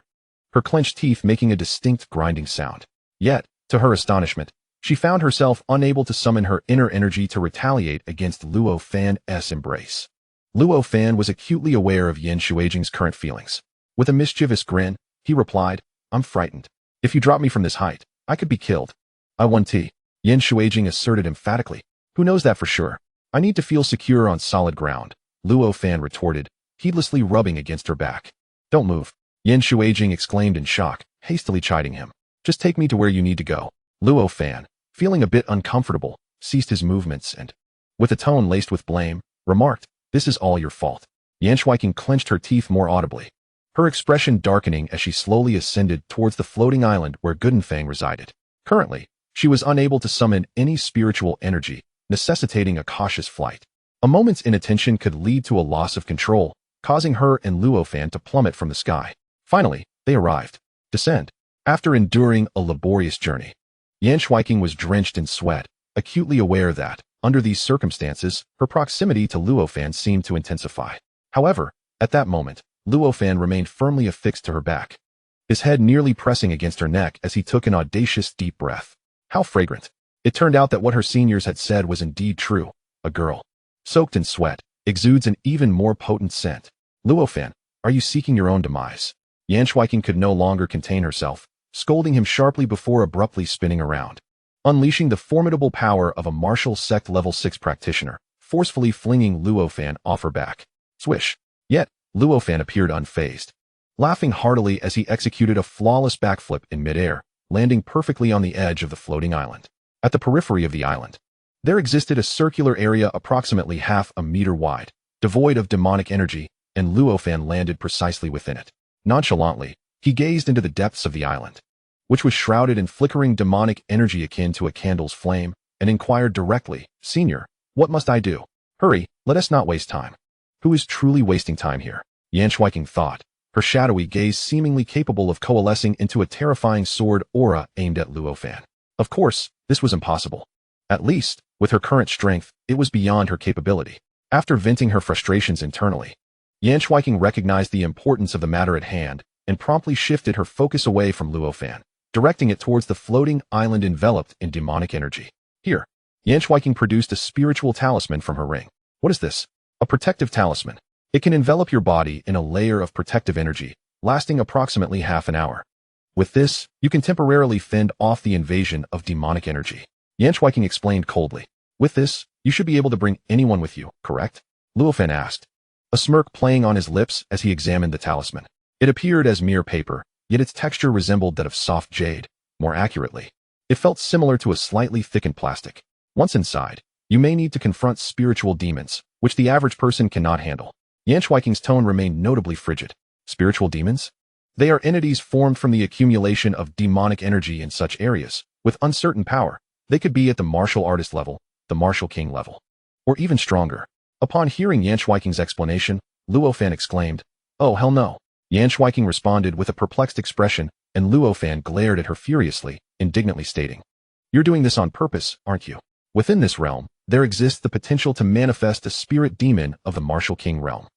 her clenched teeth making a distinct grinding sound. Yet, to her astonishment, she found herself unable to summon her inner energy to retaliate against Luo Fan's embrace. Luo Fan was acutely aware of Yan Shuiqing's current feelings. With a mischievous grin, he replied, I'm frightened. If you drop me from this height, I could be killed. I won T. Yan Shuijing asserted emphatically. Who knows that for sure? I need to feel secure on solid ground, Luo Fan retorted, heedlessly rubbing against her back. Don't move. Yan Shuijing exclaimed in shock, hastily chiding him. Just take me to where you need to go. Luo Fan, feeling a bit uncomfortable, ceased his movements and, with a tone laced with blame, remarked, This is all your fault. Yan Shuijing clenched her teeth more audibly, her expression darkening as she slowly ascended towards the floating island where Goodenfang resided. Currently, she was unable to summon any spiritual energy, necessitating a cautious flight. A moment's inattention could lead to a loss of control, causing her and Luo Fan to plummet from the sky. Finally, they arrived. Descend. After enduring a laborious journey, Yan Shuijing was drenched in sweat, acutely aware that, under these circumstances, her proximity to Luo Fan seemed to intensify. However, at that moment, Luo Fan remained firmly affixed to her back, his head nearly pressing against her neck as he took an audacious deep breath. How fragrant. It turned out that what her seniors had said was indeed true. A girl, soaked in sweat, exudes an even more potent scent. Luo Fan, are you seeking your own demise? Yan Shuijing could no longer contain herself, scolding him sharply before abruptly spinning around, unleashing the formidable power of a martial sect level 6 practitioner, forcefully flinging Luo Fan off her back. Swish. Yet, Luo Fan appeared unfazed, laughing heartily as he executed a flawless backflip in midair, landing perfectly on the edge of the floating island. At the periphery of the island, there existed a circular area approximately half a meter wide, devoid of demonic energy, and Luo Fan landed precisely within it. Nonchalantly, he gazed into the depths of the island, which was shrouded in flickering demonic energy akin to a candle's flame, and inquired directly, Senior, what must I do? Hurry, let us not waste time. Who is truly wasting time here? Yan Shuijing thought, her shadowy gaze seemingly capable of coalescing into a terrifying sword aura aimed at Luo Fan. Of course, this was impossible. At least, with her current strength, it was beyond her capability. After venting her frustrations internally, Yan Shuijing recognized the importance of the matter at hand and promptly shifted her focus away from Luo Fan, directing it towards the floating island enveloped in demonic energy. Here, Yan Shuijing produced a spiritual talisman from her ring. What is this? A protective talisman. It can envelop your body in a layer of protective energy, lasting approximately half an hour. With this, you can temporarily fend off the invasion of demonic energy. Yan Shuijing explained coldly. With this, you should be able to bring anyone with you, correct? Luo Fan asked, a smirk playing on his lips as he examined the talisman. It appeared as mere paper, yet its texture resembled that of soft jade. More accurately, it felt similar to a slightly thickened plastic. Once inside, you may need to confront spiritual demons, which the average person cannot handle. Yan Shuijing's tone remained notably frigid. Spiritual demons? They are entities formed from the accumulation of demonic energy in such areas, with uncertain power. They could be at the martial artist level, the martial king level, or even stronger. Upon hearing Yan Shuijing's explanation, Luo Fan exclaimed, Oh hell no. Yan Shuijing responded with a perplexed expression, and Luo Fan glared at her furiously, indignantly stating, You're doing this on purpose, aren't you? Within this realm, there exists the potential to manifest a spirit demon of the martial king realm.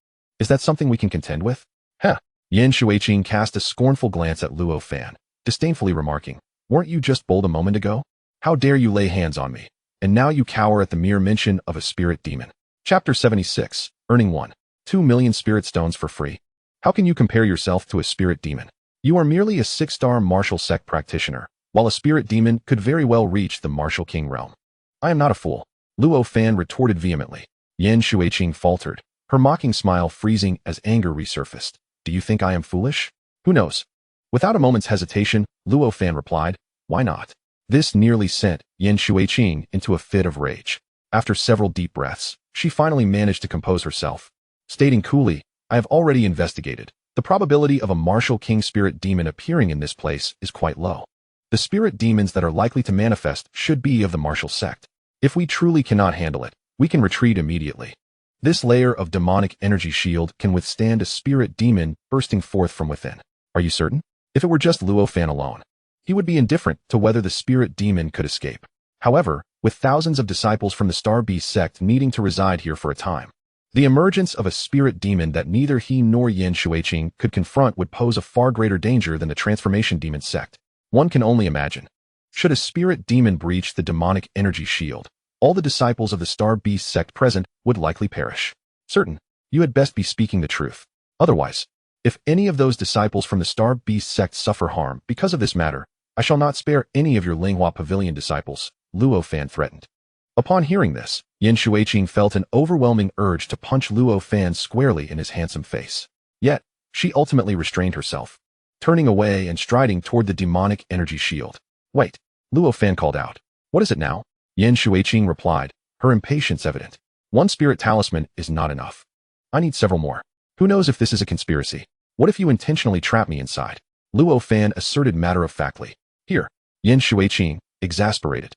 Is that something we can contend with? Heh. Yan Shuijing cast a scornful glance at Luo Fan, disdainfully remarking, Weren't you just bold a moment ago? How dare you lay hands on me? And now you cower at the mere mention of a spirit demon. Chapter 76, Earning 1.2 million spirit stones for free. How can you compare yourself to a spirit demon? You are merely a 6-star martial sect practitioner, while a spirit demon could very well reach the martial king realm. I am not a fool, Luo Fan retorted vehemently. Yan Shuijing faltered, her mocking smile freezing as anger resurfaced. Do you think I am foolish? Who knows? Without a moment's hesitation, Luo Fan replied, Why not? This nearly sent Yan Shuijing into a fit of rage. After several deep breaths, she finally managed to compose herself, stating coolly, I have already investigated. The probability of a martial king spirit demon appearing in this place is quite low. The spirit demons that are likely to manifest should be of the martial sect. If we truly cannot handle it, we can retreat immediately. This layer of demonic energy shield can withstand a spirit demon bursting forth from within. Are you certain? If it were just Luo Fan alone, he would be indifferent to whether the spirit demon could escape. However, with thousands of disciples from the Starbeast sect needing to reside here for a time, the emergence of a spirit demon that neither he nor Yan Shuijing could confront would pose a far greater danger than the transformation demon sect. One can only imagine. Should a spirit demon breach the demonic energy shield, all the disciples of the Starbeast sect present would likely perish. Certain, you had best be speaking the truth. Otherwise, if any of those disciples from the Starbeast sect suffer harm because of this matter, I shall not spare any of your Linghua Pavilion disciples, Luo Fan threatened. Upon hearing this, Yin Shuiqing felt an overwhelming urge to punch Luo Fan squarely in his handsome face. Yet, she ultimately restrained herself, turning away and striding toward the demonic energy shield. Wait, Luo Fan called out. What is it now? Yin Shuiqing replied, her impatience evident. One spirit talisman is not enough. I need several more. Who knows if this is a conspiracy? What if you intentionally trap me inside? Luo Fan asserted matter-of-factly. Here, Yin Shuiqing, exasperated,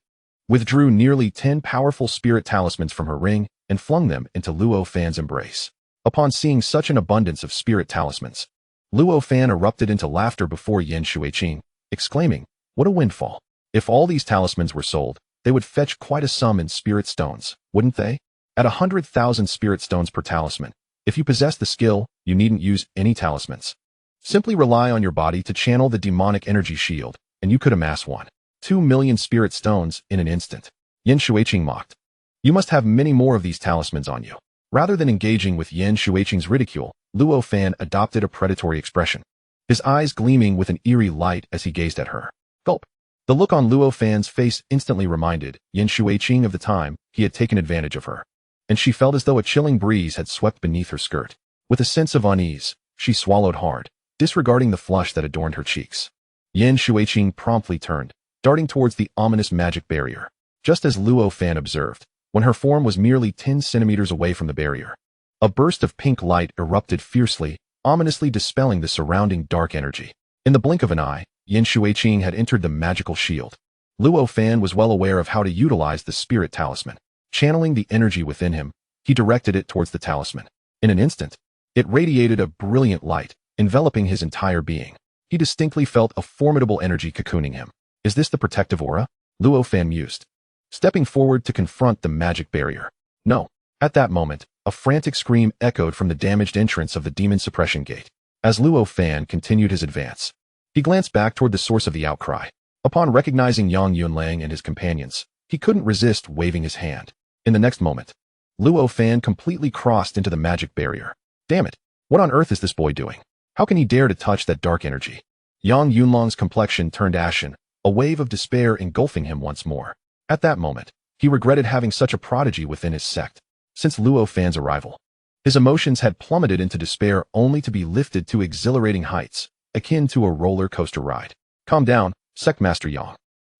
withdrew nearly 10 powerful spirit talismans from her ring and flung them into Luo Fan's embrace. Upon seeing such an abundance of spirit talismans, Luo Fan erupted into laughter before Yin Shuiqing, exclaiming, what a windfall. If all these talismans were sold, they would fetch quite a sum in spirit stones, wouldn't they? At 100,000 spirit stones per talisman, if you possess the skill, you needn't use any talismans. Simply rely on your body to channel the demonic energy shield, and you could amass 1.2 million spirit stones in an instant. Yin Shuiqing mocked. You must have many more of these talismans on you. Rather than engaging with Yin Shuiqing's ridicule, Luo Fan adopted a predatory expression, his eyes gleaming with an eerie light as he gazed at her. Gulp. The look on Luo Fan's face instantly reminded Yin Shuiqing of the time he had taken advantage of her, and she felt as though a chilling breeze had swept beneath her skirt. With a sense of unease, she swallowed hard, disregarding the flush that adorned her cheeks. Yin Shuiqing promptly turned, darting towards the ominous magic barrier, just as Luo Fan observed, when her form was merely 10 centimeters away from the barrier. A burst of pink light erupted fiercely, ominously dispelling the surrounding dark energy. In the blink of an eye, Yin Shuiqing had entered the magical shield. Luo Fan was well aware of how to utilize the spirit talisman. Channeling the energy within him, he directed it towards the talisman. In an instant, it radiated a brilliant light, enveloping his entire being. He distinctly felt a formidable energy cocooning him. Is this the protective aura? Luo Fan mused, stepping forward to confront the magic barrier. No. At that moment, a frantic scream echoed from the damaged entrance of the demon suppression gate. As Luo Fan continued his advance, he glanced back toward the source of the outcry. Upon recognizing Yang Yunlang and his companions, he couldn't resist waving his hand. In the next moment, Luo Fan completely crossed into the magic barrier. Damn it! What on earth is this boy doing? How can he dare to touch that dark energy? Yang Yunlang's complexion turned ashen, a wave of despair engulfing him once more. At that moment, he regretted having such a prodigy within his sect. Since Luo Fan's arrival, his emotions had plummeted into despair only to be lifted to exhilarating heights, akin to a roller coaster ride. Calm down, Sect Master Yang.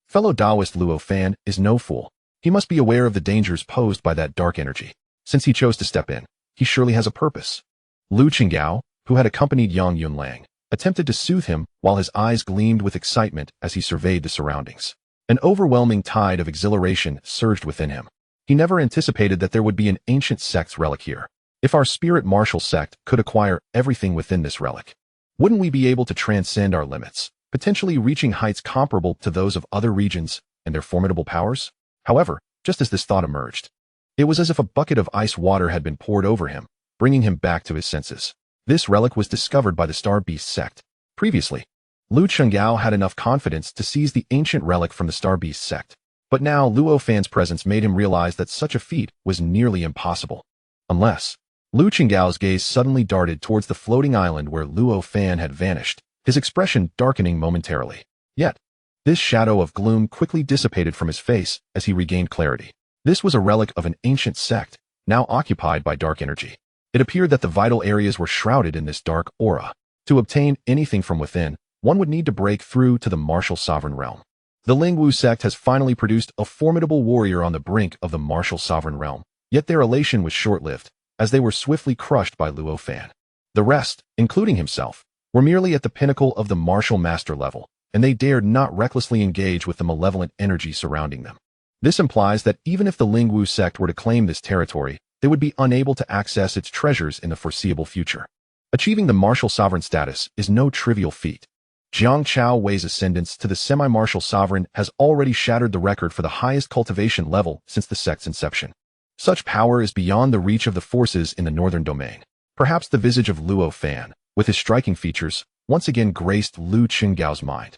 Fellow Taoist Luo Fan is no fool. He must be aware of the dangers posed by that dark energy. Since he chose to step in, he surely has a purpose. Lu Qinggao, who had accompanied Yang Yunlang, attempted to soothe him while his eyes gleamed with excitement as he surveyed the surroundings. An overwhelming tide of exhilaration surged within him. He never anticipated that there would be an ancient sect's relic here. If our spirit martial sect could acquire everything within this relic, wouldn't we be able to transcend our limits, potentially reaching heights comparable to those of other regions and their formidable powers? However, just as this thought emerged, it was as if a bucket of ice water had been poured over him, bringing him back to his senses. This relic was discovered by the Starbeast sect. Previously, Lu Qinggao had enough confidence to seize the ancient relic from the Starbeast sect. But now Luo Fan's presence made him realize that such a feat was nearly impossible. Unless, Lu Qinggao's gaze suddenly darted towards the floating island where Luo Fan had vanished, his expression darkening momentarily. Yet, this shadow of gloom quickly dissipated from his face as he regained clarity. This was a relic of an ancient sect, now occupied by dark energy. It appeared that the vital areas were shrouded in this dark aura. To obtain anything from within, one would need to break through to the martial sovereign realm. The Lingwu sect has finally produced a formidable warrior on the brink of the martial sovereign realm, yet their elation was short-lived, as they were swiftly crushed by Luo Fan. The rest, including himself, were merely at the pinnacle of the martial master level, and they dared not recklessly engage with the malevolent energy surrounding them. This implies that even if the Lingwu sect were to claim this territory, they would be unable to access its treasures in the foreseeable future. Achieving the martial sovereign status is no trivial feat. Jiang Chao Wei's ascendance to the semi-martial sovereign has already shattered the record for the highest cultivation level since the sect's inception. Such power is beyond the reach of the forces in the northern domain. Perhaps the visage of Luo Fan, with his striking features, once again graced Lu Qinggao's mind.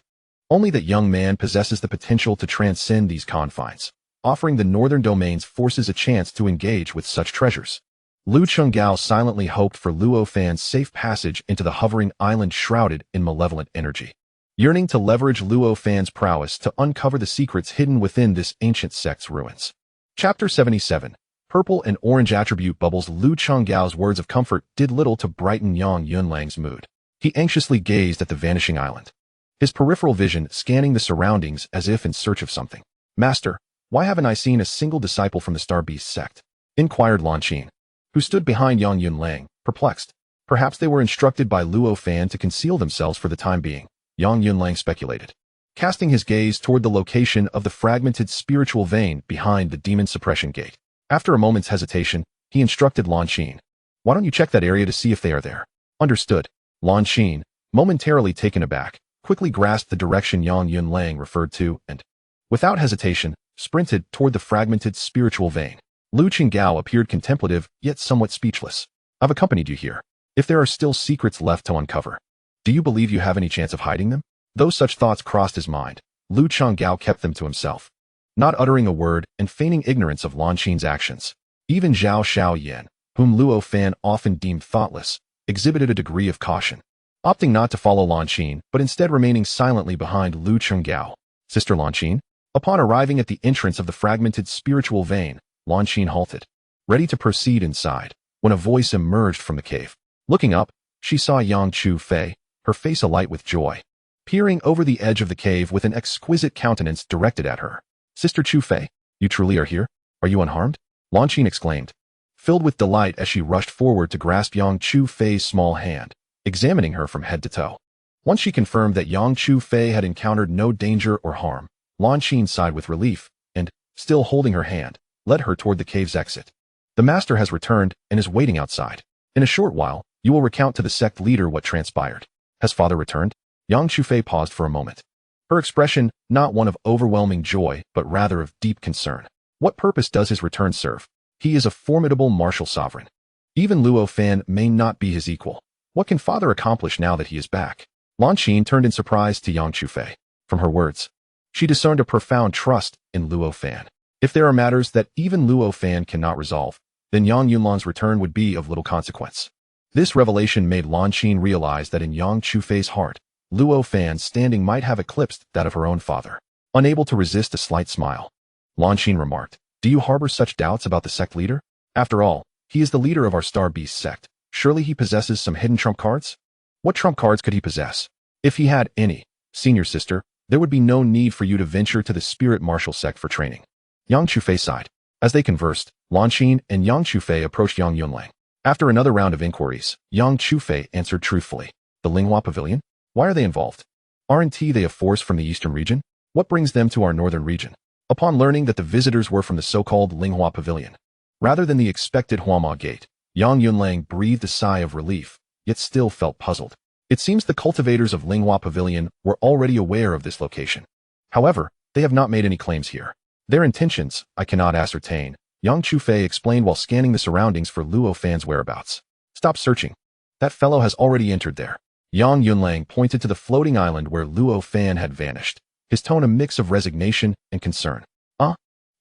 Only that young man possesses the potential to transcend these confines, offering the northern domain's forces a chance to engage with such treasures. Lu Qinggao silently hoped for Luo Fan's safe passage into the hovering island shrouded in malevolent energy. yearning to leverage Luo Fan's prowess to uncover the secrets hidden within this ancient sect's ruins. Chapter 77. Purple and orange attribute bubbles. Lu Changgao's words of comfort did little to brighten Yang Yunlang's mood. He anxiously gazed at the vanishing island, his peripheral vision scanning the surroundings as if in search of something. "Master, why haven't I seen a single disciple from the Starbeast sect?" inquired Lan Qin, who stood behind Yang Yunlang, perplexed. Perhaps they were instructed by Luo Fan to conceal themselves for the time being, Yang Yunlang speculated, casting his gaze toward the location of the fragmented spiritual vein behind the demon suppression gate. After a moment's hesitation, he instructed Lan Qin, "Why don't you check that area to see if they are there?" "Understood." Lan Qin, momentarily taken aback, quickly grasped the direction Yang Yunlang referred to and, without hesitation, sprinted toward the fragmented spiritual vein. Lu Qinggao appeared contemplative, yet somewhat speechless. "I've accompanied you here. If there are still secrets left to uncover, do you believe you have any chance of hiding them?" Though such thoughts crossed his mind, Lu Qinggao kept them to himself, not uttering a word and feigning ignorance of Lan Qin's actions. Even Zhao Xiaoyan, whom Luo Fan often deemed thoughtless, exhibited a degree of caution, opting not to follow Lan Qin but instead remaining silently behind Lu Qinggao. "Sister Lan Qin?" Upon arriving at the entrance of the fragmented spiritual vein, Lan Qin halted, ready to proceed inside, when a voice emerged from the cave. Looking up, she saw Yang Chu Fei, her face alight with joy, peering over the edge of the cave with an exquisite countenance directed at her. "Sister Chu Fei, you truly are here? Are you unharmed?" Lan Qin exclaimed, filled with delight as she rushed forward to grasp Yang Chu Fei's small hand, examining her from head to toe. Once she confirmed that Yang Chu Fei had encountered no danger or harm, Lan Qin sighed with relief and, still holding her hand, led her toward the cave's exit. "The master has returned and is waiting outside. In a short while, you will recount to the sect leader what transpired." "Has father returned?" Yang Chu Fei paused for a moment, her expression not one of overwhelming joy but rather of deep concern. "What purpose does his return serve? He is a formidable martial sovereign. Even Luo Fan may not be his equal. What can father accomplish now that he is back?" Lan Qin turned in surprise to Yang Chu Fei. From her words, she discerned a profound trust in Luo Fan. If there are matters that even Luo Fan cannot resolve, then Yang Yunlang's return would be of little consequence. This revelation made Lan Qin realize that in Yang Chu Fei's heart, Luo Fan's standing might have eclipsed that of her own father. Unable to resist a slight smile, Lan Qin remarked, "Do you harbor such doubts about the sect leader? After all, he is the leader of our Starbeast sect. Surely he possesses some hidden trump cards?" "What trump cards could he possess? If he had any, senior sister, there would be no need for you to venture to the spirit martial sect for training." Yang Chu Fei sighed. As they conversed, Lan Qin and Yang Chu Fei approached Yang Yunlang. After another round of inquiries, Yang Chu Fei answered truthfully. "The Linghua Pavilion? Why are they involved? Aren't they a force from the eastern region? What brings them to our northern region?" Upon learning that the visitors were from the so-called Linghua Pavilion, rather than the expected Huama Gate, Yang Yunlang breathed a sigh of relief, yet still felt puzzled. It seems the cultivators of Linghua Pavilion were already aware of this location. However, they have not made any claims here. Their intentions, I cannot ascertain, Yang Chu Fei explained while scanning the surroundings for Luo Fan's whereabouts. "Stop searching. That fellow has already entered there." Yang Yunlang pointed to the floating island where Luo Fan had vanished, his tone a mix of resignation and concern.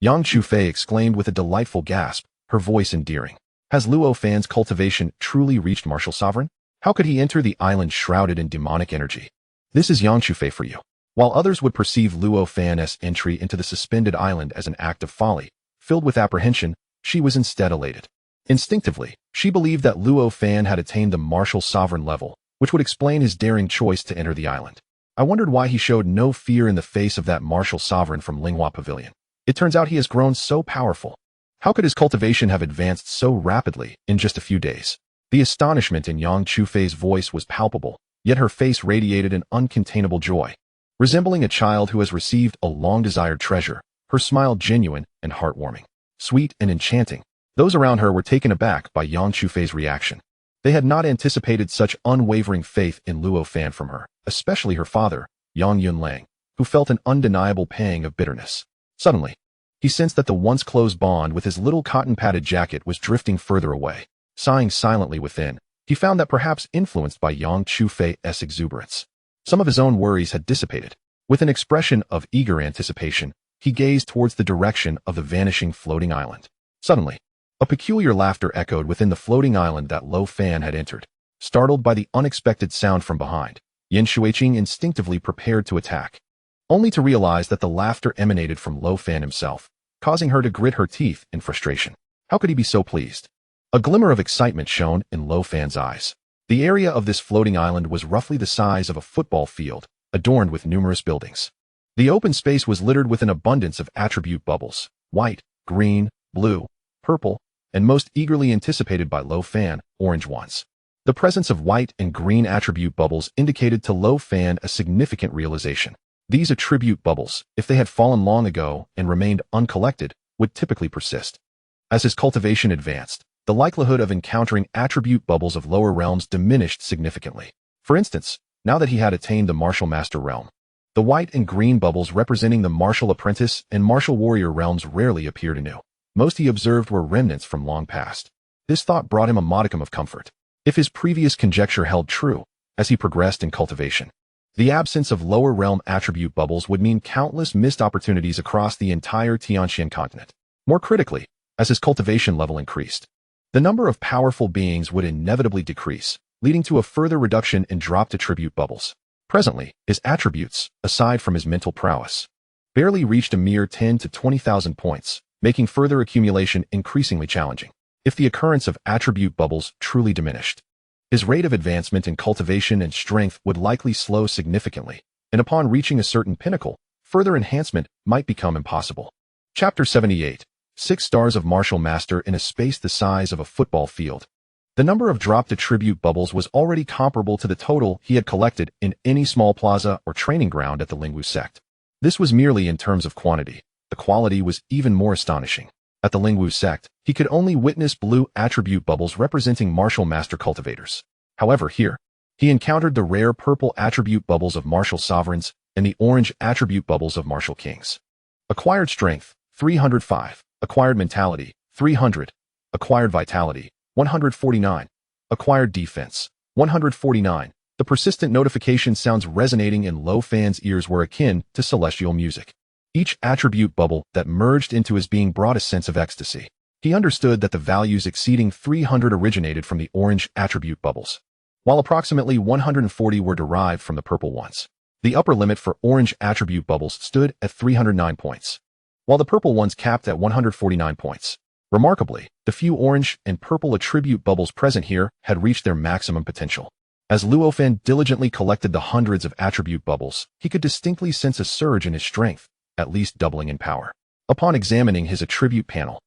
Yang Chu Fei exclaimed with a delightful gasp, her voice endearing. "Has Luo Fan's cultivation truly reached martial sovereign? How could he enter the island shrouded in demonic energy?" This is Yang Chu Fei for you. While others would perceive Luo Fan's entry into the suspended island as an act of folly, filled with apprehension, she was instead elated. Instinctively, she believed that Luo Fan had attained the martial sovereign level, which would explain his daring choice to enter the island. I wondered why he showed no fear in the face of that martial sovereign from Linghua Pavilion. It turns out he has grown so powerful. How could his cultivation have advanced so rapidly in just a few days? The astonishment in Yang Chu Fei's voice was palpable, yet her face radiated an uncontainable joy. Resembling a child who has received a long-desired treasure, her smile genuine and heartwarming, sweet and enchanting. Those around her were taken aback by Yang Chu Fei's reaction. They had not anticipated such unwavering faith in Luo Fan from her, especially her father, Yang Yunlang, who felt an undeniable pang of bitterness. Suddenly, he sensed that the once close bond with his little cotton-padded jacket was drifting further away. Sighing silently within, he found that perhaps influenced by Yang Chu Fei's exuberance, some of his own worries had dissipated. With an expression of eager anticipation, he gazed towards the direction of the vanishing floating island. Suddenly, a peculiar laughter echoed within the floating island that Luo Fan had entered. Startled by the unexpected sound from behind, Yin Shuiqing instinctively prepared to attack, only to realize that the laughter emanated from Luo Fan himself, causing her to grit her teeth in frustration. How could he be so pleased? A glimmer of excitement shone in Luo Fan's eyes. The area of this floating island was roughly the size of a football field, adorned with numerous buildings. The open space was littered with an abundance of attribute bubbles, white, green, blue, purple, and most eagerly anticipated by Luo Fan, orange ones. The presence of white and green attribute bubbles indicated to Luo Fan a significant realization. These attribute bubbles, if they had fallen long ago and remained uncollected, would typically persist. As his cultivation advanced, the likelihood of encountering attribute bubbles of lower realms diminished significantly. For instance, now that he had attained the martial master realm, the white and green bubbles representing the martial apprentice and martial warrior realms rarely appeared anew. Most he observed were remnants from long past. This thought brought him a modicum of comfort. If his previous conjecture held true, as he progressed in cultivation, the absence of lower realm attribute bubbles would mean countless missed opportunities across the entire Tianxian continent. More critically, as his cultivation level increased, the number of powerful beings would inevitably decrease, leading to a further reduction in dropped attribute bubbles. Presently, his attributes, aside from his mental prowess, barely reached a mere 10 to 20,000 points, making further accumulation increasingly challenging. If the occurrence of attribute bubbles truly diminished, his rate of advancement in cultivation and strength would likely slow significantly, and upon reaching a certain pinnacle, further enhancement might become impossible. Chapter 78. 6 stars of Martial Master in a space the size of a football field. The number of dropped attribute bubbles was already comparable to the total he had collected in any small plaza or training ground at the Lingwu Sect. This was merely in terms of quantity. The quality was even more astonishing. At the Lingwu Sect, he could only witness blue attribute bubbles representing martial master cultivators. However, here, he encountered the rare purple attribute bubbles of martial sovereigns and the orange attribute bubbles of martial kings. Acquired strength, 305. Acquired mentality, 300. Acquired vitality, 149. Acquired defense, 149. The persistent notification sounds resonating in Luo Fan's ears were akin to celestial music. Each attribute bubble that merged into his being brought a sense of ecstasy. He understood that the values exceeding 300 originated from the orange attribute bubbles, while approximately 140 were derived from the purple ones. The upper limit for orange attribute bubbles stood at 309 points, while the purple ones capped at 149 points. Remarkably, the few orange and purple attribute bubbles present here had reached their maximum potential. As Luo Fan diligently collected the hundreds of attribute bubbles, he could distinctly sense a surge in his strength, at least doubling in power. Upon examining his attribute panel,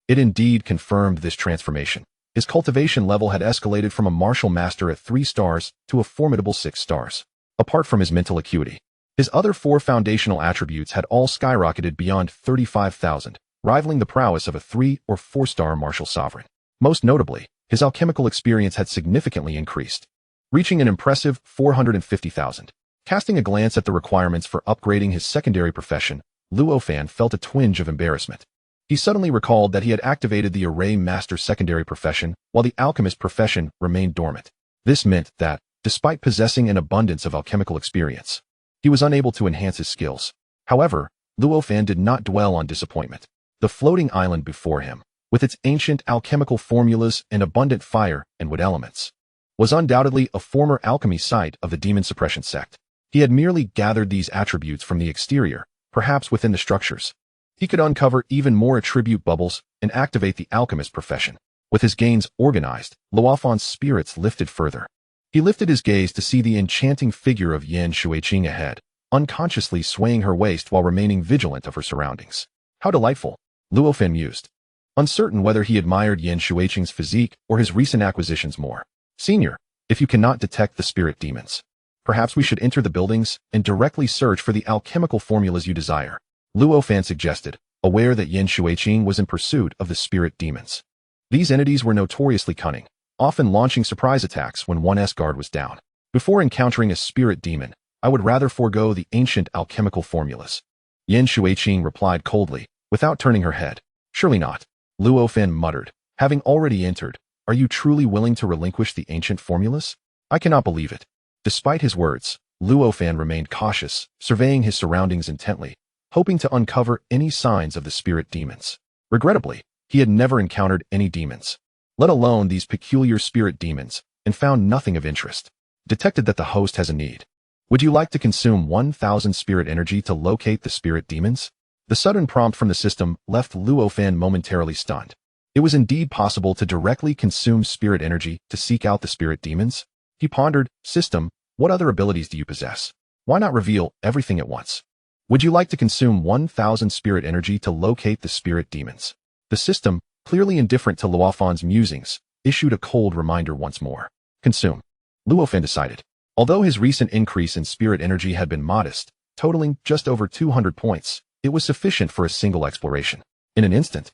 it indeed confirmed this transformation. His cultivation level had escalated from a martial master at 3 stars to a formidable 6 stars. Apart from his mental acuity, his other 4 foundational attributes had all skyrocketed beyond 35,000, rivaling the prowess of a 3 or 4-star martial sovereign. Most notably, his alchemical experience had significantly increased, reaching an impressive 450,000. Casting a glance at the requirements for upgrading his secondary profession, Luo Fan felt a twinge of embarrassment. He suddenly recalled that he had activated the Array Master secondary profession while the Alchemist profession remained dormant. This meant that, despite possessing an abundance of alchemical experience, he was unable to enhance his skills. However, Luo Fan did not dwell on disappointment. The floating island before him, with its ancient alchemical formulas and abundant fire and wood elements, was undoubtedly a former alchemy site of the Demon Suppression Sect. He had merely gathered these attributes from the exterior, perhaps within the structures. He could uncover even more attribute bubbles and activate the alchemist profession. With his gains organized, Luo Fan's spirits lifted further. He lifted his gaze to see the enchanting figure of Yin Shuiqing ahead, unconsciously swaying her waist while remaining vigilant of her surroundings. How delightful, Luo Fan mused, uncertain whether he admired Yin Shuiqing's physique or his recent acquisitions more. Senior, if you cannot detect the spirit demons, perhaps we should enter the buildings and directly search for the alchemical formulas you desire, Luo Fan suggested, aware that Yin Shuiqing was in pursuit of the spirit demons. These entities were notoriously cunning, often launching surprise attacks when one's guard was down. Before encountering a spirit demon, I would rather forego the ancient alchemical formulas. Yin Shuiqing replied coldly, without turning her head. Surely not, Luo Fan muttered. Having already entered, are you truly willing to relinquish the ancient formulas? I cannot believe it. Despite his words, Luo Fan remained cautious, surveying his surroundings intently, hoping to uncover any signs of the spirit demons. Regrettably, he had never encountered any demons, let alone these peculiar spirit demons, and found nothing of interest. Detected that the host has a need. Would you like to consume 1,000 spirit energy to locate the spirit demons? The sudden prompt from the system left Luo Fan momentarily stunned. It was indeed possible to directly consume spirit energy to seek out the spirit demons? He pondered, system, what other abilities do you possess? Why not reveal everything at once? Would you like to consume 1,000 spirit energy to locate the spirit demons? The system, clearly indifferent to Luo Fan's musings, issued a cold reminder once more. Consume. Luo Fan decided. Although his recent increase in spirit energy had been modest, totaling just over 200 points, it was sufficient for a single exploration. In an instant,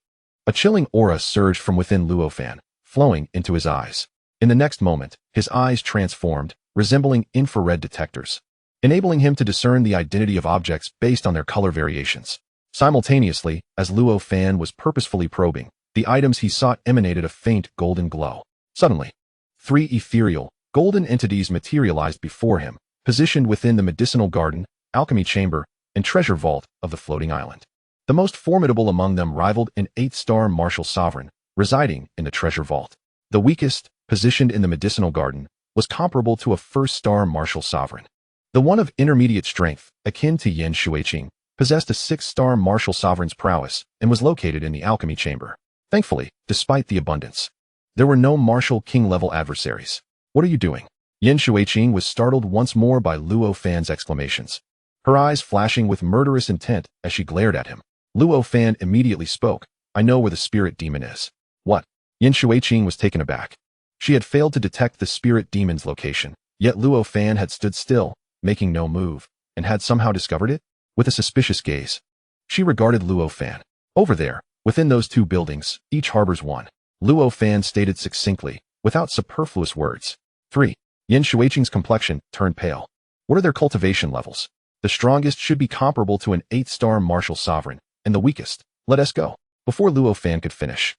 a chilling aura surged from within Luo Fan, flowing into his eyes. In the next moment, his eyes transformed, resembling infrared detectors, enabling him to discern the identity of objects based on their color variations. Simultaneously, as Luo Fan was purposefully probing, the items he sought emanated a faint golden glow. Suddenly, 3 ethereal, golden entities materialized before him, positioned within the medicinal garden, alchemy chamber, and treasure vault of the floating island. The most formidable among them rivaled an 8-star martial sovereign, residing in the treasure vault. The weakest, positioned in the medicinal garden, was comparable to a 1st-star martial sovereign. The one of intermediate strength, akin to Yan Shuiqing, possessed a 6-star martial sovereign's prowess and was located in the alchemy chamber. Thankfully, despite the abundance, there were no martial king-level adversaries. What are you doing? Yan Shuiqing was startled once more by Luo Fan's exclamations, her eyes flashing with murderous intent as she glared at him. Luo Fan immediately spoke, I know where the spirit demon is. What? Yan Shuiqing was taken aback. She had failed to detect the spirit demon's location, yet Luo Fan had stood still, making no move, and had somehow discovered it? With a suspicious gaze, she regarded Luo Fan. Over there, within those 2 buildings, each harbors one. Luo Fan stated succinctly, without superfluous words. 3. Yan Shuiqing's complexion turned pale. What are their cultivation levels? The strongest should be comparable to an 8-star martial sovereign, and the weakest, let us go. Before Luo Fan could finish,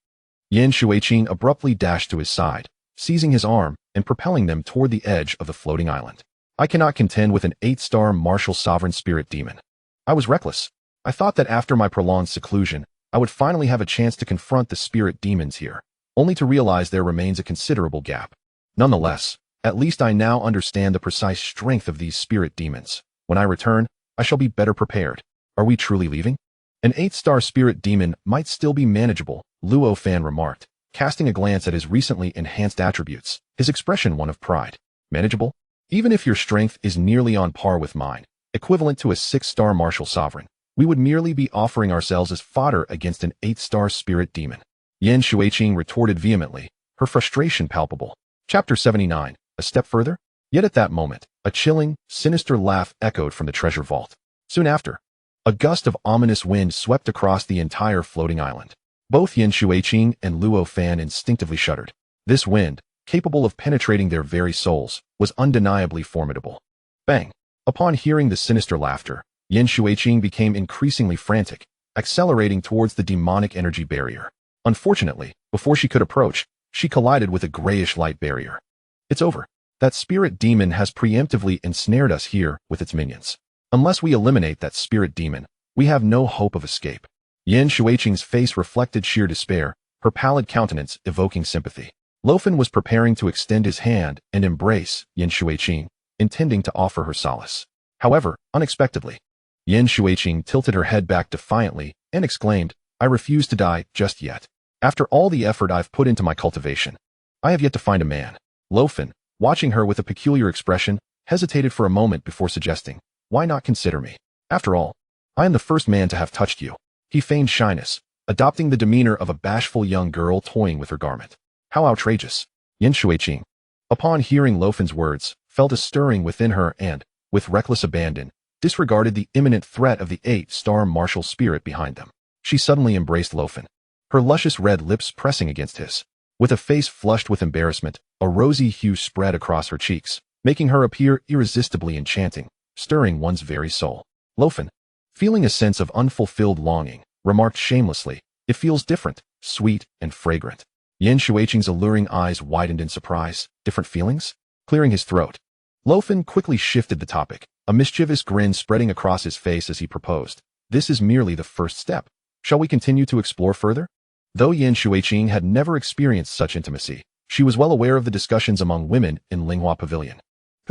Yan Shuiqing abruptly dashed to his side, seizing his arm and propelling them toward the edge of the floating island. I cannot contend with an 8-star martial sovereign spirit demon. I was reckless. I thought that after my prolonged seclusion, I would finally have a chance to confront the spirit demons here, only to realize there remains a considerable gap. Nonetheless, at least I now understand the precise strength of these spirit demons. When I return, I shall be better prepared. Are we truly leaving? An 8-star spirit demon might still be manageable, Luo Fan remarked, casting a glance at his recently enhanced attributes, his expression one of pride. Manageable? Even if your strength is nearly on par with mine, equivalent to a 6-star martial sovereign, we would merely be offering ourselves as fodder against an 8-star spirit demon. Yan Shuiqing retorted vehemently, her frustration palpable. Chapter 79, a step further? Yet at that moment, a chilling, sinister laugh echoed from the treasure vault. Soon after, a gust of ominous wind swept across the entire floating island. Both Yan Shuiqing and Luo Fan instinctively shuddered. This wind, capable of penetrating their very souls, was undeniably formidable. Bang! Upon hearing the sinister laughter, Yan Shuiqing became increasingly frantic, accelerating towards the demonic energy barrier. Unfortunately, before she could approach, she collided with a grayish light barrier. It's over. That spirit demon has preemptively ensnared us here with its minions. Unless we eliminate that spirit demon, we have no hope of escape. Yan Shuiqing's face reflected sheer despair, her pallid countenance evoking sympathy. Luo Fan was preparing to extend his hand and embrace Yan Shuiqing, intending to offer her solace. However, unexpectedly, Yan Shuiqing tilted her head back defiantly and exclaimed, I refuse to die just yet. After all the effort I've put into my cultivation, I have yet to find a man. Luo Fan, watching her with a peculiar expression, hesitated for a moment before suggesting, why not consider me? After all, I am the first man to have touched you. He feigned shyness, adopting the demeanor of a bashful young girl toying with her garment. How outrageous. Yan Shuiqing, upon hearing Luo Fan's words, felt a stirring within her and, with reckless abandon, disregarded the imminent threat of the 8-star martial spirit behind them. She suddenly embraced Luo Fan, her luscious red lips pressing against his. With a face flushed with embarrassment, a rosy hue spread across her cheeks, making her appear irresistibly enchanting, stirring one's very soul. Luo Fan, feeling a sense of unfulfilled longing, remarked shamelessly, it feels different, sweet, and fragrant. Yan Shuiqing's alluring eyes widened in surprise. Different feelings? Clearing his throat, Luo Fan quickly shifted the topic, a mischievous grin spreading across his face as he proposed. This is merely the first step. Shall we continue to explore further? Though Yan Shuiqing had never experienced such intimacy, she was well aware of the discussions among women in Linghua Pavilion.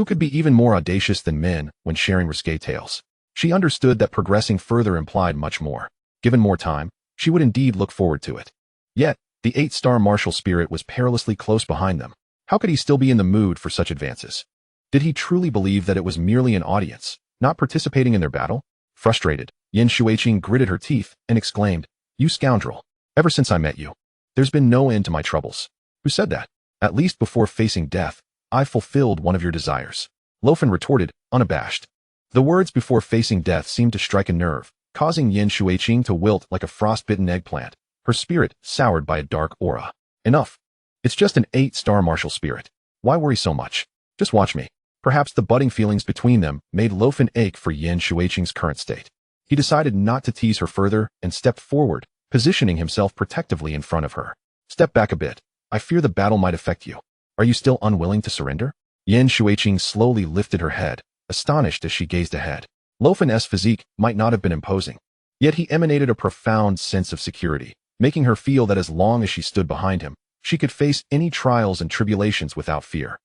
who could be even more audacious than men when sharing risque tales. She understood that progressing further implied much more. Given more time, she would indeed look forward to it. Yet, the 8-star martial spirit was perilously close behind them. How could he still be in the mood for such advances? Did he truly believe that it was merely an audience, not participating in their battle? Frustrated, Yin Xueqing gritted her teeth and exclaimed, "You scoundrel! Ever since I met you, there's been no end to my troubles." Who said that? At least before facing death, I fulfilled one of your desires. Luo Fan retorted, unabashed. The words "before facing death" seemed to strike a nerve, causing Yin Xueqing to wilt like a frostbitten eggplant, her spirit soured by a dark aura. Enough. It's just an 8-star martial spirit. Why worry so much? Just watch me. Perhaps the budding feelings between them made Luo Fan ache for Yin Xueqing's current state. He decided not to tease her further and stepped forward, positioning himself protectively in front of her. Step back a bit. I fear the battle might affect you. Are you still unwilling to surrender? Yin Xueqing slowly lifted her head, astonished as she gazed ahead. Luo Fan's physique might not have been imposing, yet he emanated a profound sense of security, making her feel that as long as she stood behind him, she could face any trials and tribulations without fear.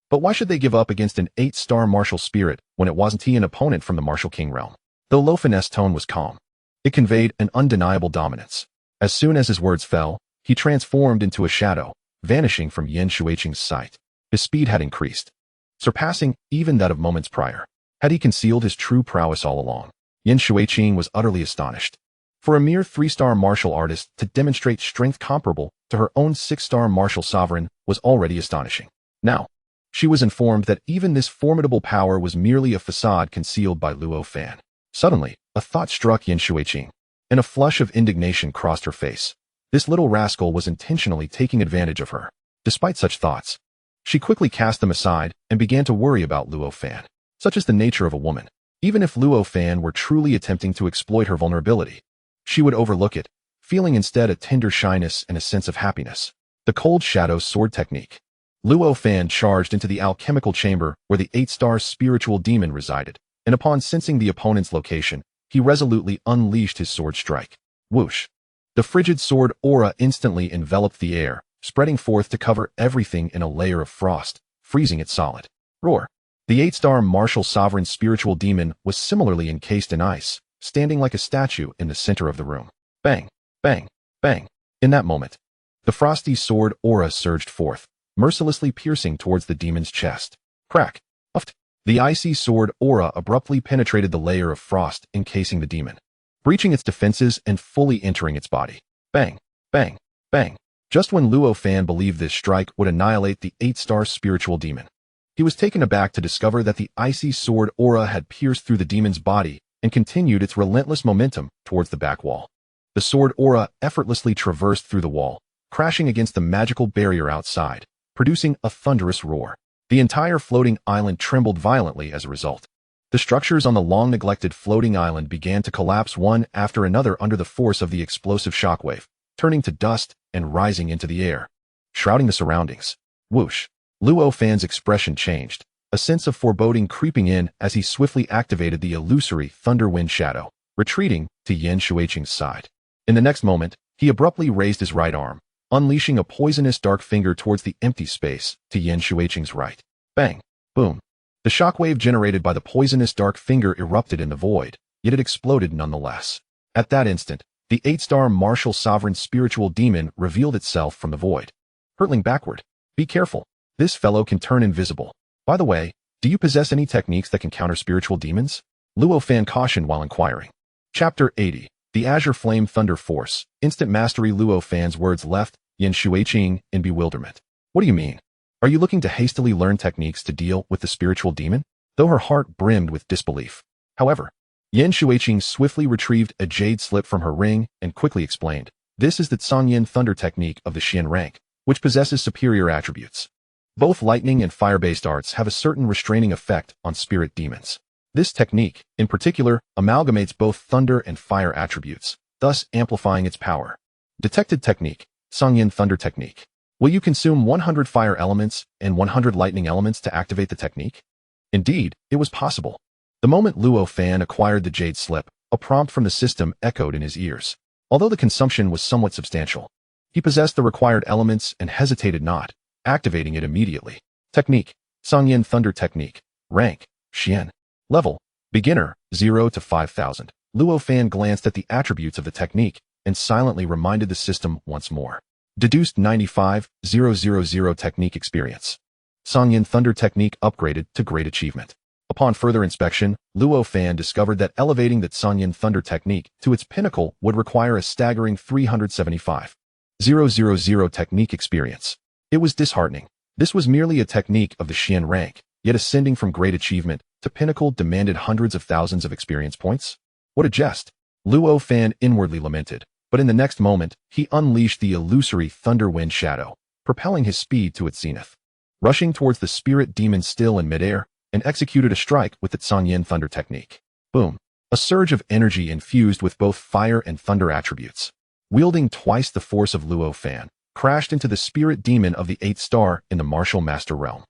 But why should they give up against an 8-star martial spirit when it wasn't he an opponent from the Martial King realm? Though Luo Fan's tone was calm, it conveyed an undeniable dominance. As soon as his words fell, he transformed into a shadow, vanishing from Yin Xueqing's sight. His speed had increased, surpassing even that of moments prior. Had he concealed his true prowess all along? Yin Xueqing was utterly astonished. For a mere 3-star martial artist to demonstrate strength comparable to her own 6-star martial sovereign was already astonishing. Now, she was informed that even this formidable power was merely a facade concealed by Luo Fan. Suddenly, a thought struck Yin Xueqing, and a flush of indignation crossed her face. This little rascal was intentionally taking advantage of her. Despite such thoughts, she quickly cast them aside and began to worry about Luo Fan. Such is the nature of a woman. Even if Luo Fan were truly attempting to exploit her vulnerability, she would overlook it, feeling instead a tender shyness and a sense of happiness. The Cold Shadow Sword Technique. Luo Fan charged into the alchemical chamber where the 8-star spiritual demon resided, and upon sensing the opponent's location, he resolutely unleashed his sword strike. Whoosh! The frigid sword aura instantly enveloped the air, spreading forth to cover everything in a layer of frost, freezing it solid. Roar! The 8-star martial sovereign spiritual demon was similarly encased in ice, standing like a statue in the center of the room. Bang! Bang! Bang! In that moment, the frosty sword aura surged forth, mercilessly piercing towards the demon's chest. Crack! Uft! The icy sword aura abruptly penetrated the layer of frost encasing the demon, breaching its defenses and fully entering its body. Bang! Bang! Bang! Just when Luo Fan believed this strike would annihilate the 8-star spiritual demon, he was taken aback to discover that the icy sword aura had pierced through the demon's body and continued its relentless momentum towards the back wall. The sword aura effortlessly traversed through the wall, crashing against the magical barrier outside, producing a thunderous roar. The entire floating island trembled violently as a result. The structures on the long-neglected floating island began to collapse one after another under the force of the explosive shockwave, turning to dust and rising into the air, shrouding the surroundings. Whoosh! Luo Fan's expression changed, a sense of foreboding creeping in as he swiftly activated the illusory Thunder Wind Shadow, retreating to Yin Xueqing's side. In the next moment, he abruptly raised his right arm, unleashing a poisonous dark finger towards the empty space to Yin Xueqing's right. Bang! Boom! The shockwave generated by the poisonous dark finger erupted in the void, yet it exploded nonetheless. At that instant, the 8-star martial sovereign spiritual demon revealed itself from the void, hurtling backward. Be careful. This fellow can turn invisible. By the way, do you possess any techniques that can counter spiritual demons? Luo Fan cautioned while inquiring. Chapter 80. The Azure Flame Thunder Force. Instant mastery. Luo Fan's words left Yin Xueqing in bewilderment. What do you mean? Are you looking to hastily learn techniques to deal with the spiritual demon? Though her heart brimmed with disbelief. However, Yin Xueqing swiftly retrieved a jade slip from her ring and quickly explained, "This is the Tsangyin Thunder technique of the Xian rank, which possesses superior attributes. Both lightning and fire-based arts have a certain restraining effect on spirit demons. This technique, in particular, amalgamates both thunder and fire attributes, thus amplifying its power. Detected technique, Tsangyin Thunder technique. Will you consume 100 fire elements and 100 lightning elements to activate the technique?" Indeed, it was possible. The moment Luo Fan acquired the jade slip, a prompt from the system echoed in his ears. Although the consumption was somewhat substantial, he possessed the required elements and hesitated not, activating it immediately. Technique, Tsangyin Thunder technique. Rank, Xian. Level, Beginner, 0 to 5000. Luo Fan glanced at the attributes of the technique and silently reminded the system once more. Deduced 95,000 technique experience. Sangyin Thunder technique upgraded to Great Achievement. Upon further inspection, Luo Fan discovered that elevating the Sangyin Thunder technique to its pinnacle would require a staggering 375,000 technique experience. It was disheartening. This was merely a technique of the Xian rank, yet ascending from Great Achievement to pinnacle demanded hundreds of thousands of experience points? What a jest! Luo Fan inwardly lamented, but in the next moment, he unleashed the illusory Thunder Wind Shadow, propelling his speed to its zenith. Rushing towards the spirit demon still in midair, and executed a strike with the Sangyin Thunder technique. Boom! A surge of energy infused with both fire and thunder attributes. Wielding twice the force of Luo Fan, crashed into the spirit demon of the 8th star in the martial master realm.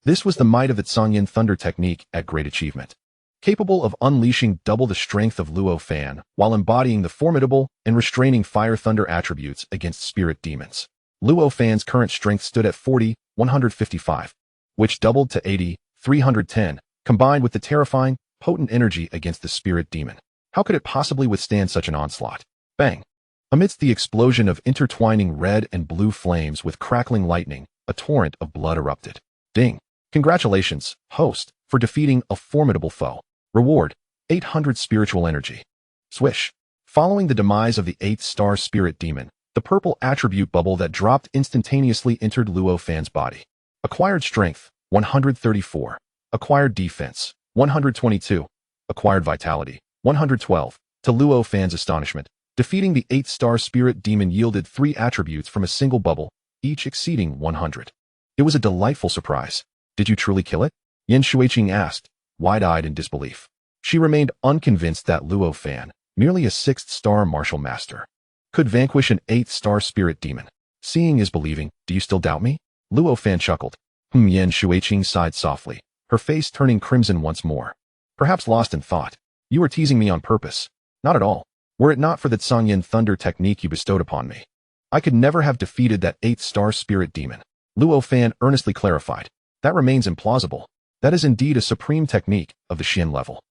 This was the might of the Sangyin Thunder technique at Great Achievement, capable of unleashing double the strength of Luo Fan while embodying the formidable and restraining fire-thunder attributes against spirit demons. Luo Fan's current strength stood at 40,155, which doubled to 80,310, combined with the terrifying, potent energy against the spirit demon. How could it possibly withstand such an onslaught? Bang! Amidst the explosion of intertwining red and blue flames with crackling lightning, a torrent of blood erupted. Ding! Congratulations, host, for defeating a formidable foe. Reward, 800 spiritual energy. Swish. Following the demise of the 8th star spirit demon, the purple attribute bubble that dropped instantaneously entered Luo Fan's body. Acquired strength, 134. Acquired defense, 122. Acquired vitality, 112. To Luo Fan's astonishment, defeating the 8th star spirit demon yielded 3 attributes from a single bubble, each exceeding 100. It was a delightful surprise. Did you truly kill it? Yan Shuiqing asked, wide-eyed in disbelief. She remained unconvinced that Luo Fan, merely a 6th star martial master, could vanquish an 8th star spirit demon. Seeing is believing. Do you still doubt me? Luo Fan chuckled. Yan Shuiqing sighed softly, her face turning crimson once more. Perhaps lost in thought. You were teasing me on purpose. Not at all. Were it not for the Sangyin Thunder technique you bestowed upon me, I could never have defeated that 8th star spirit demon. Luo Fan earnestly clarified. That remains implausible. That is indeed a supreme technique of the Xian level.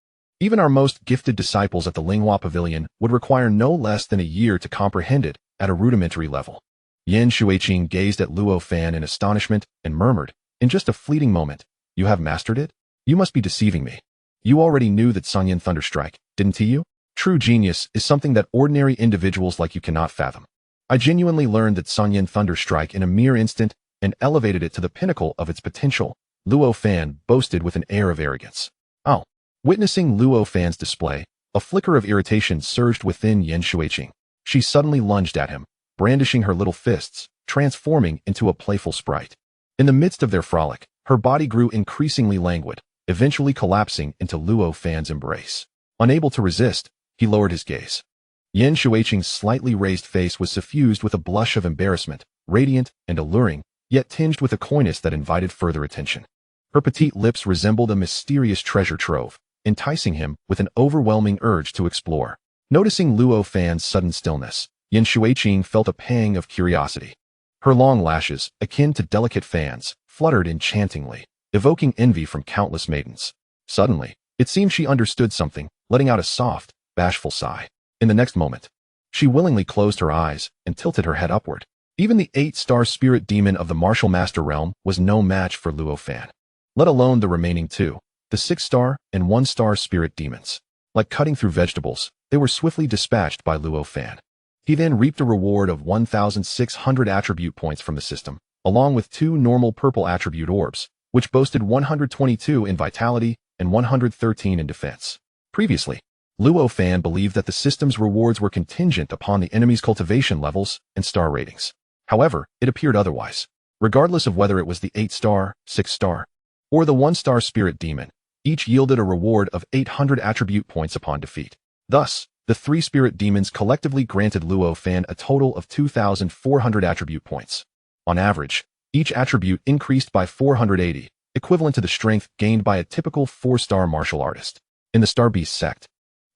Even our most gifted disciples at the Linghua Pavilion would require no less than a year to comprehend it at a rudimentary level. Yan Shuiqing gazed at Luo Fan in astonishment and murmured, in just a fleeting moment, you have mastered it? You must be deceiving me. You already knew that Sangyin Thunder Strike, didn't you? True genius is something that ordinary individuals like you cannot fathom. I genuinely learned that Sangyin Thunder Strike in a mere instant and elevated it to the pinnacle of its potential, Luo Fan boasted with an air of arrogance. Oh. Witnessing Luo Fan's display, a flicker of irritation surged within Yan Shuiqing. She suddenly lunged at him, brandishing her little fists, transforming into a playful sprite. In the midst of their frolic, her body grew increasingly languid, eventually collapsing into Luo Fan's embrace. Unable to resist, he lowered his gaze. Yan Shuiqing's slightly raised face was suffused with a blush of embarrassment, radiant and alluring, yet tinged with a coyness that invited further attention. Her petite lips resembled a mysterious treasure trove, enticing him with an overwhelming urge to explore. Noticing Luo Fan's sudden stillness, Yan Shuiqing felt a pang of curiosity. Her long lashes, akin to delicate fans, fluttered enchantingly, evoking envy from countless maidens. Suddenly, it seemed she understood something, letting out a soft, bashful sigh. In the next moment, she willingly closed her eyes and tilted her head upward. Even the 8th star spirit demon of the martial master realm was no match for Luo Fan, let alone the remaining 2, the 6th star and 1-star spirit demons. Like cutting through vegetables, they were swiftly dispatched by Luo Fan. He then reaped a reward of 1,600 attribute points from the system, along with 2 normal purple attribute orbs, which boasted 122 in vitality and 113 in defense. Previously, Luo Fan believed that the system's rewards were contingent upon the enemy's cultivation levels and star ratings. However, it appeared otherwise. Regardless of whether it was the 8th star, 6th star, or the 1-star spirit demon, each yielded a reward of 800 attribute points upon defeat. Thus, the 3 spirit demons collectively granted Luo Fan a total of 2,400 attribute points. On average, each attribute increased by 480, equivalent to the strength gained by a typical 4-star martial artist. In the Starbeast sect,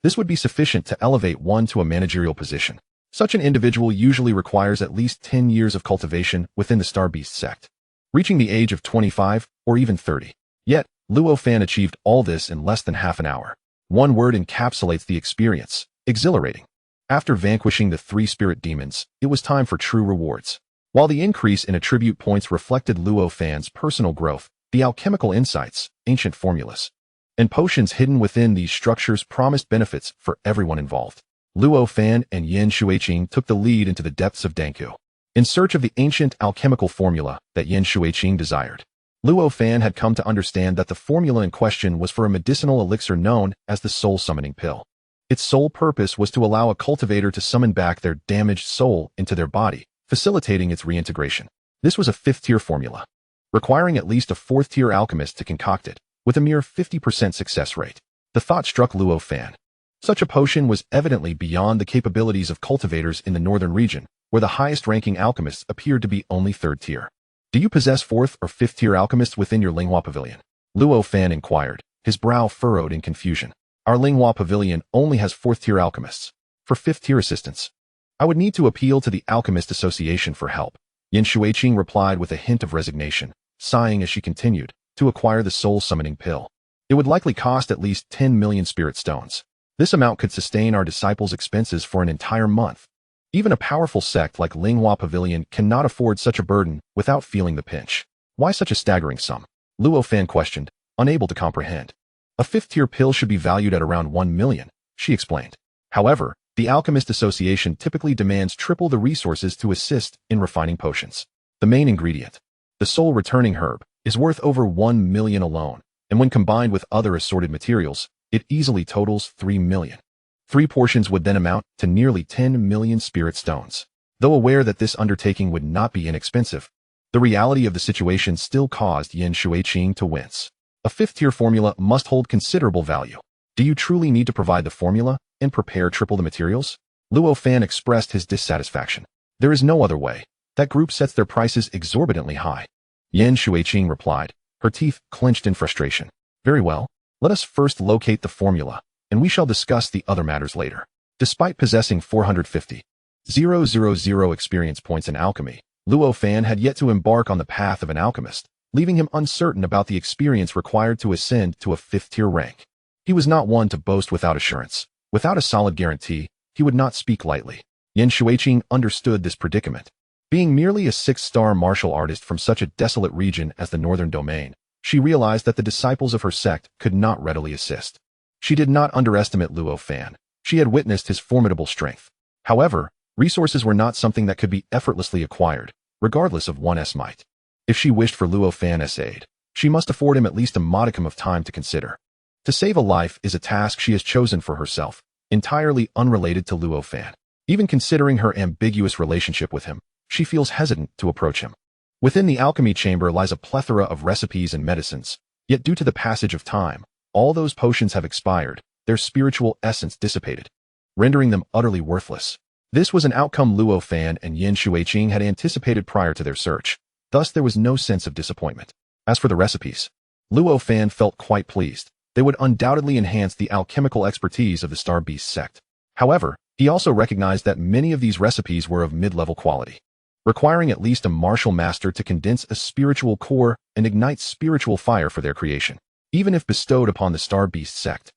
this would be sufficient to elevate one to a managerial position. Such an individual usually requires at least 10 years of cultivation within the Starbeast sect, reaching the age of 25 or even 30. Yet, Luo Fan achieved all this in less than half an hour. One word encapsulates the experience: exhilarating. After vanquishing the 3 spirit demons, it was time for true rewards. While the increase in attribute points reflected Luo Fan's personal growth, the alchemical insights, ancient formulas, and potions hidden within these structures promised benefits for everyone involved. Luo Fan and Yin Shuiqing took the lead into the depths of Danku, in search of the ancient alchemical formula that Yin Shuiqing desired. Luo Fan had come to understand that the formula in question was for a medicinal elixir known as the soul summoning pill. Its sole purpose was to allow a cultivator to summon back their damaged soul into their body, facilitating its reintegration. This was a 5th-tier formula, requiring at least a 4th-tier alchemist to concoct it, with a mere 50% success rate. The thought struck Luo Fan. Such a potion was evidently beyond the capabilities of cultivators in the northern region, where the highest-ranking alchemists appeared to be only 3rd tier. Do you possess 4th or 5th-tier alchemists within your Linghua Pavilion? Luo Fan inquired, his brow furrowed in confusion. Our Linghua Pavilion only has 4th-tier alchemists. For 5th-tier assistance, I would need to appeal to the Alchemist Association for help. Yin Shuiqing replied with a hint of resignation, sighing as she continued, to acquire the soul-summoning pill. It would likely cost at least 10 million spirit stones. This amount could sustain our disciples' expenses for an entire month. Even a powerful sect like Linghua Pavilion cannot afford such a burden without feeling the pinch. Why such a staggering sum? Luo Fan questioned, unable to comprehend. A 5th-tier pill should be valued at around 1 million, she explained. However, the Alchemist Association typically demands triple the resources to assist in refining potions. The main ingredient, the soul-returning herb, is worth over 1 million alone, and when combined with other assorted materials, it easily totals 3 million. 3 portions would then amount to nearly 10 million spirit stones. Though aware that this undertaking would not be inexpensive, the reality of the situation still caused Yin Shuiqing to wince. A 5th-tier formula must hold considerable value. Do you truly need to provide the formula and prepare triple the materials? Luo Fan expressed his dissatisfaction. There is no other way. That group sets their prices exorbitantly high. Yin Shuiqing replied, her teeth clenched in frustration. Very well, let us first locate the formula, and we shall discuss the other matters later. Despite possessing 450,000 experience points in alchemy, Luo Fan had yet to embark on the path of an alchemist, leaving him uncertain about the experience required to ascend to a 5th-tier rank. He was not one to boast without assurance. Without a solid guarantee, he would not speak lightly. Yin Shuiqing understood this predicament. Being merely a 6-star martial artist from such a desolate region as the Northern Domain, she realized that the disciples of her sect could not readily assist. She did not underestimate Luo Fan. She had witnessed his formidable strength. However, resources were not something that could be effortlessly acquired, regardless of one's might. If she wished for Luo Fan's aid, she must afford him at least a modicum of time to consider. To save a life is a task she has chosen for herself, entirely unrelated to Luo Fan. Even considering her ambiguous relationship with him, she feels hesitant to approach him. Within the alchemy chamber lies a plethora of recipes and medicines, yet due to the passage of time, all those potions have expired, their spiritual essence dissipated, rendering them utterly worthless. This was an outcome Luo Fan and Yin Shuiqing had anticipated prior to their search, thus there was no sense of disappointment. As for the recipes, Luo Fan felt quite pleased. They would undoubtedly enhance the alchemical expertise of the Starbeast sect. However, he also recognized that many of these recipes were of mid-level quality, requiring at least a martial master to condense a spiritual core and ignite spiritual fire for their creation. Even if bestowed upon the Starbeast sect,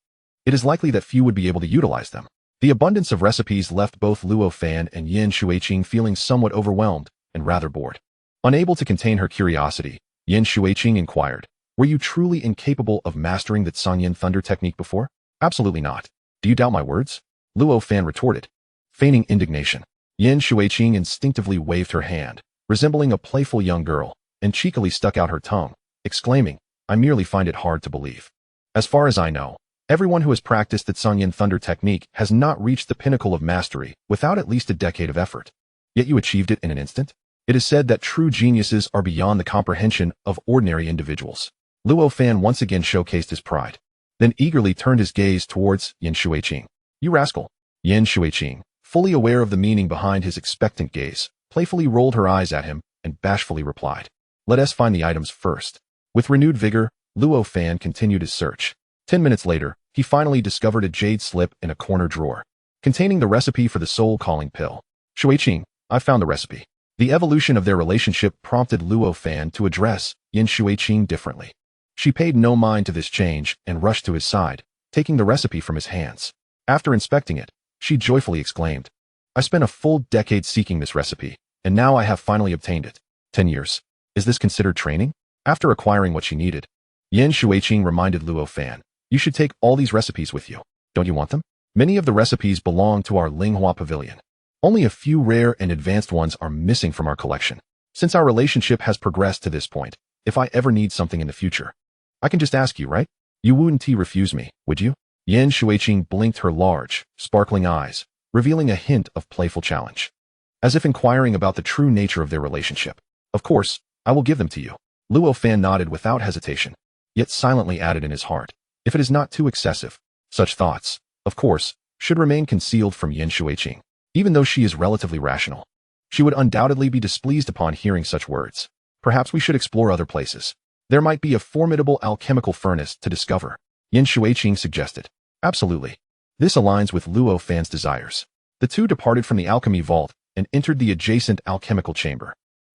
it is likely that few would be able to utilize them. The abundance of recipes left both Luo Fan and Yin Shuiqing feeling somewhat overwhelmed and rather bored. Unable to contain her curiosity, Yin Shuiqing inquired, were you truly incapable of mastering the Tsangyan Thunder technique before? Absolutely not. Do you doubt my words? Luo Fan retorted, feigning indignation. Yin Shuiqing instinctively waved her hand, resembling a playful young girl, and cheekily stuck out her tongue, exclaiming, I merely find it hard to believe. As far as I know, everyone who has practiced the Tsangyan Thunder technique has not reached the pinnacle of mastery without at least a decade of effort. Yet you achieved it in an instant? It is said that true geniuses are beyond the comprehension of ordinary individuals. Luo Fan once again showcased his pride, then eagerly turned his gaze towards Yin Shuiqing. You rascal! Yin Shuiqing, fully aware of the meaning behind his expectant gaze, playfully rolled her eyes at him and bashfully replied, let us find the items first. With renewed vigor, Luo Fan continued his search. 10 minutes later, he finally discovered a jade slip in a corner drawer, containing the recipe for the soul-calling pill. Shuiqing, I found the recipe. The evolution of their relationship prompted Luo Fan to address Yin Shuiqing differently. She paid no mind to this change and rushed to his side, taking the recipe from his hands. After inspecting it, she joyfully exclaimed, "I spent a full decade seeking this recipe, and now I have finally obtained it. 10 years. Is this considered training?" After acquiring what she needed, Yan Shuiqing reminded Luo Fan, "You should take all these recipes with you. Don't you want them? Many of the recipes belong to our Linghua Pavilion. Only a few rare and advanced ones are missing from our collection. Since our relationship has progressed to this point, if I ever need something in the future, I can just ask you, right? You wouldn't refuse me, would you?" Yan Shuiqing blinked her large, sparkling eyes, revealing a hint of playful challenge, as if inquiring about the true nature of their relationship. "Of course, I will give them to you." Luo Fan nodded without hesitation, yet silently added in his heart, "If it is not too excessive." Such thoughts, of course, should remain concealed from Yan Shuiqing. Even though she is relatively rational, she would undoubtedly be displeased upon hearing such words. "Perhaps we should explore other places. There might be a formidable alchemical furnace to discover," Yan Shuiqing suggested. "Absolutely. This aligns with Luo Fan's desires." The two departed from the alchemy vault and entered the adjacent alchemical chamber.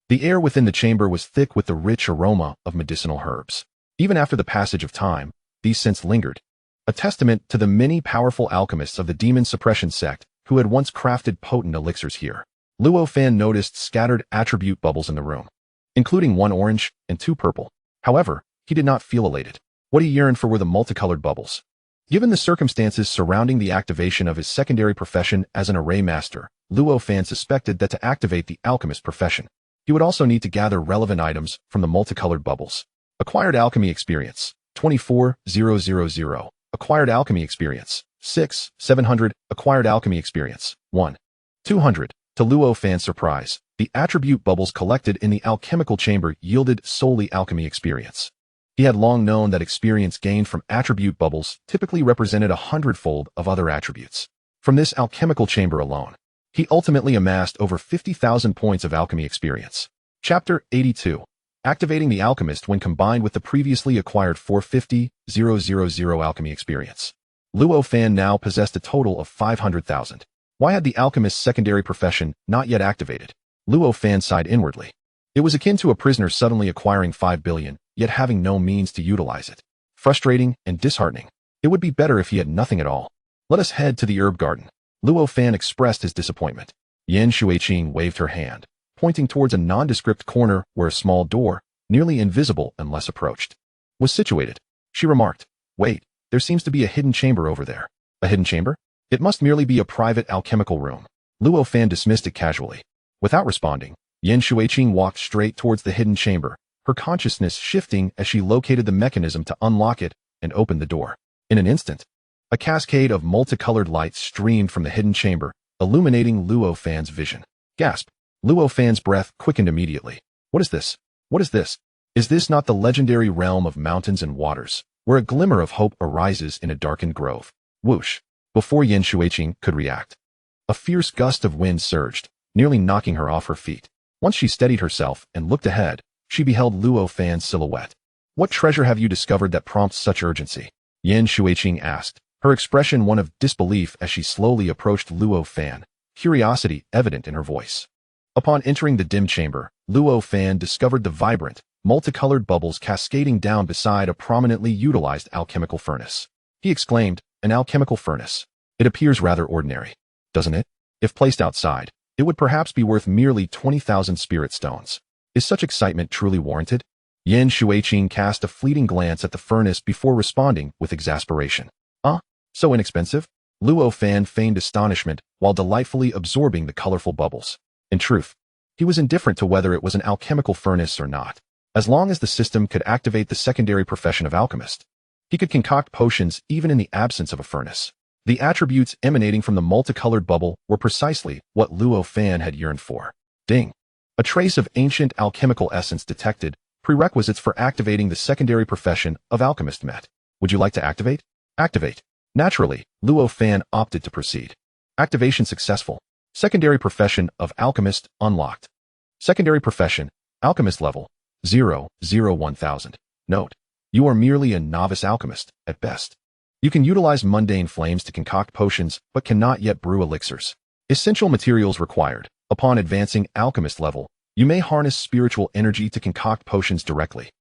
The air within the chamber was thick with the rich aroma of medicinal herbs. Even after the passage of time, these scents lingered, a testament to the many powerful alchemists of the demon suppression sect who had once crafted potent elixirs here. Luo Fan noticed scattered attribute bubbles in the room, including one orange and two purple. However, he did not feel elated. What he yearned for were the multicolored bubbles. Given the circumstances surrounding the activation of his secondary profession as an array master, Luo Fan suspected that to activate the alchemist profession, he would also need to gather relevant items from the multicolored bubbles. Acquired alchemy experience, 24,000. Acquired alchemy experience, 6,700. Acquired alchemy experience, 1,200. To Luo Fan's surprise, the attribute bubbles collected in the alchemical chamber yielded solely alchemy experience. He had long known that experience gained from attribute bubbles typically represented 100-fold of other attributes. From this alchemical chamber alone, he ultimately amassed over 50,000 points of alchemy experience. Chapter 82. Activating the alchemist when combined with the previously acquired 450,000 alchemy experience. Luo Fan now possessed a total of 500,000. Why had the alchemist's secondary profession not yet activated? Luo Fan sighed inwardly. It was akin to a prisoner suddenly acquiring 5 billion, yet having no means to utilize it. Frustrating and disheartening. It would be better if he had nothing at all. "Let us head to the herb garden." Luo Fan expressed his disappointment. Yan Shuiqing waved her hand, pointing towards a nondescript corner where a small door, nearly invisible unless approached, was situated. She remarked, "Wait, there seems to be a hidden chamber over there." "A hidden chamber? It must merely be a private alchemical room." Luo Fan dismissed it casually. Without responding, Yan Shuiqing walked straight towards the hidden chamber, her consciousness shifting as she located the mechanism to unlock it and opened the door. In an instant, a cascade of multicolored lights streamed from the hidden chamber, illuminating Luo Fan's vision. Gasp! Luo Fan's breath quickened immediately. "What is this? What is this? Is this not the legendary realm of mountains and waters, where a glimmer of hope arises in a darkened grove?" Whoosh! Before Yan Shuiqing could react, a fierce gust of wind surged, nearly knocking her off her feet. Once she steadied herself and looked ahead, she beheld Luo Fan's silhouette. "What treasure have you discovered that prompts such urgency?" Yan Shuiqing asked, her expression one of disbelief as she slowly approached Luo Fan, curiosity evident in her voice. Upon entering the dim chamber, Luo Fan discovered the vibrant, multicolored bubbles cascading down beside a prominently utilized alchemical furnace. He exclaimed, "An alchemical furnace. It appears rather ordinary, doesn't it? If placed outside, it would perhaps be worth merely 20,000 spirit stones. Is such excitement truly warranted?" Yan Shuiqing cast a fleeting glance at the furnace before responding with exasperation. So inexpensive?" Luo Fan feigned astonishment while delightfully absorbing the colorful bubbles. In truth, he was indifferent to whether it was an alchemical furnace or not. As long as the system could activate the secondary profession of alchemist, he could concoct potions even in the absence of a furnace. The attributes emanating from the multicolored bubble were precisely what Luo Fan had yearned for. Ding! A trace of ancient alchemical essence detected. Prerequisites for activating the secondary profession of alchemist met. "Would you like to activate?" "Activate." Naturally, Luo Fan opted to proceed. Activation successful. Secondary profession of alchemist unlocked. Secondary profession, alchemist level, 001,000. Note: you are merely a novice alchemist, at best. You can utilize mundane flames to concoct potions, but cannot yet brew elixirs. Essential materials required. Upon advancing alchemist level, you may harness spiritual energy to concoct potions directly.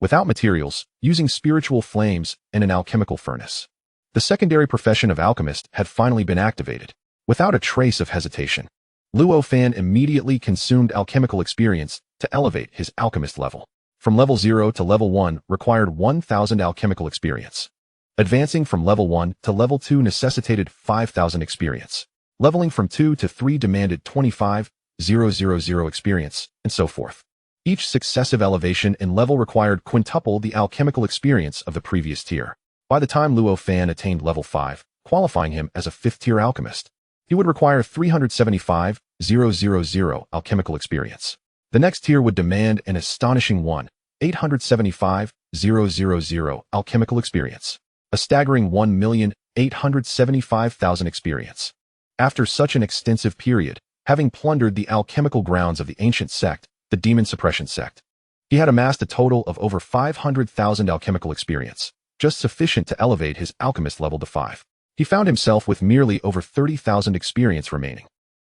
without materials, using spiritual flames and an alchemical furnace. The secondary profession of alchemist had finally been activated. Without a trace of hesitation, Luo Fan immediately consumed alchemical experience to elevate his alchemist level. From level 0 to level 1 required 1,000 alchemical experience. Advancing from level 1 to level 2 necessitated 5,000 experience. Leveling from 2 to 3 demanded 25,000 experience, and so forth. Each successive elevation in level required quintuple the alchemical experience of the previous tier. By the time Luo Fan attained level 5, qualifying him as a 5th-tier alchemist, he would require 375,000 alchemical experience. The next tier would demand an astonishing 875,000 alchemical experience. A staggering 1,875,000 experience. After such an extensive period, having plundered the alchemical grounds of the ancient sect, the Demon Suppression Sect, he had amassed a total of over 500,000 alchemical experience, just sufficient to elevate his alchemist level to 5. He found himself with merely over 30,000 experience remaining.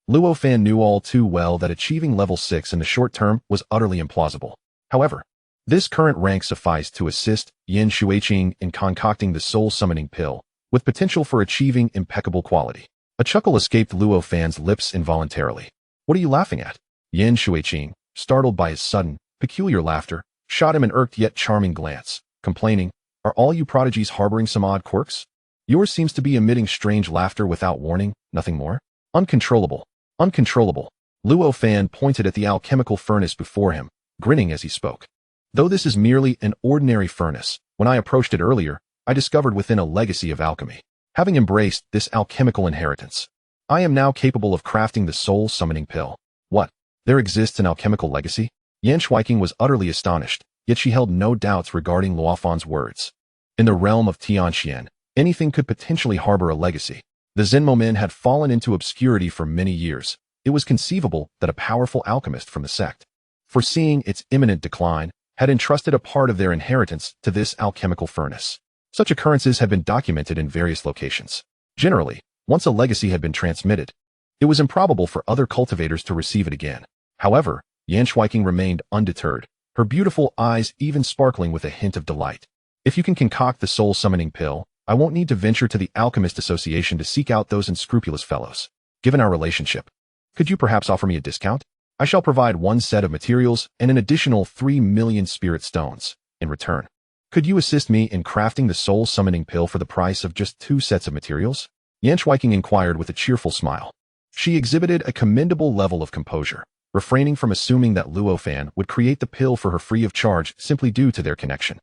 Luo Fan knew all too well that achieving level 6 in the short term was utterly implausible. However, this current rank sufficed to assist Yan Shuiqing in concocting the soul-summoning pill, with potential for achieving impeccable quality. A chuckle escaped Luo Fan's lips involuntarily. "What are you laughing at?" Yan Shuiqing, startled by his sudden, peculiar laughter, shot him an irked yet charming glance, complaining, "Are all you prodigies harboring some odd quirks? Yours seems to be emitting strange laughter without warning, nothing more. Uncontrollable. Uncontrollable." Luo Fan pointed at the alchemical furnace before him, grinning as he spoke. "Though this is merely an ordinary furnace, when I approached it earlier, I discovered within a legacy of alchemy. Having embraced this alchemical inheritance, I am now capable of crafting the soul-summoning pill." "What? There exists an alchemical legacy?" Yan Shuiqing was utterly astonished, yet she held no doubts regarding Luo Fan's words. In the realm of Tianxian, anything could potentially harbor a legacy. The Zhenmo men had fallen into obscurity for many years. It was conceivable that a powerful alchemist from the sect, foreseeing its imminent decline, had entrusted a part of their inheritance to this alchemical furnace. Such occurrences had been documented in various locations. Generally, once a legacy had been transmitted, it was improbable for other cultivators to receive it again. However, Yan Shuiqing remained undeterred, her beautiful eyes even sparkling with a hint of delight. "If you can concoct the soul-summoning pill, I won't need to venture to the Alchemist Association to seek out those unscrupulous fellows. Given our relationship, could you perhaps offer me a discount? I shall provide 1 set of materials and an additional 3 million spirit stones. In return, could you assist me in crafting the soul-summoning pill for the price of just 2 sets of materials?" Yan Shuiqing inquired with a cheerful smile. She exhibited a commendable level of composure, refraining from assuming that Luo Fan would create the pill for her free of charge simply due to their connection.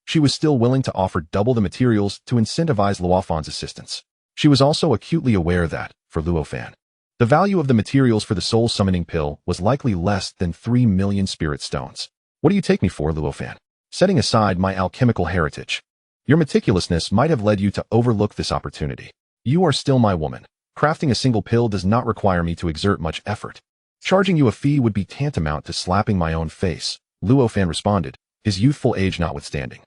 She was still willing to offer double the materials to incentivize Luo Fan's assistance. She was also acutely aware that, for Luo Fan, the value of the materials for the soul-summoning pill was likely less than 3 million spirit stones. "What do you take me for, Luo Fan? Setting aside my alchemical heritage, your meticulousness might have led you to overlook this opportunity. You are still my woman. Crafting a single pill does not require me to exert much effort. Charging you a fee would be tantamount to slapping my own face," Luo Fan responded, his youthful age notwithstanding,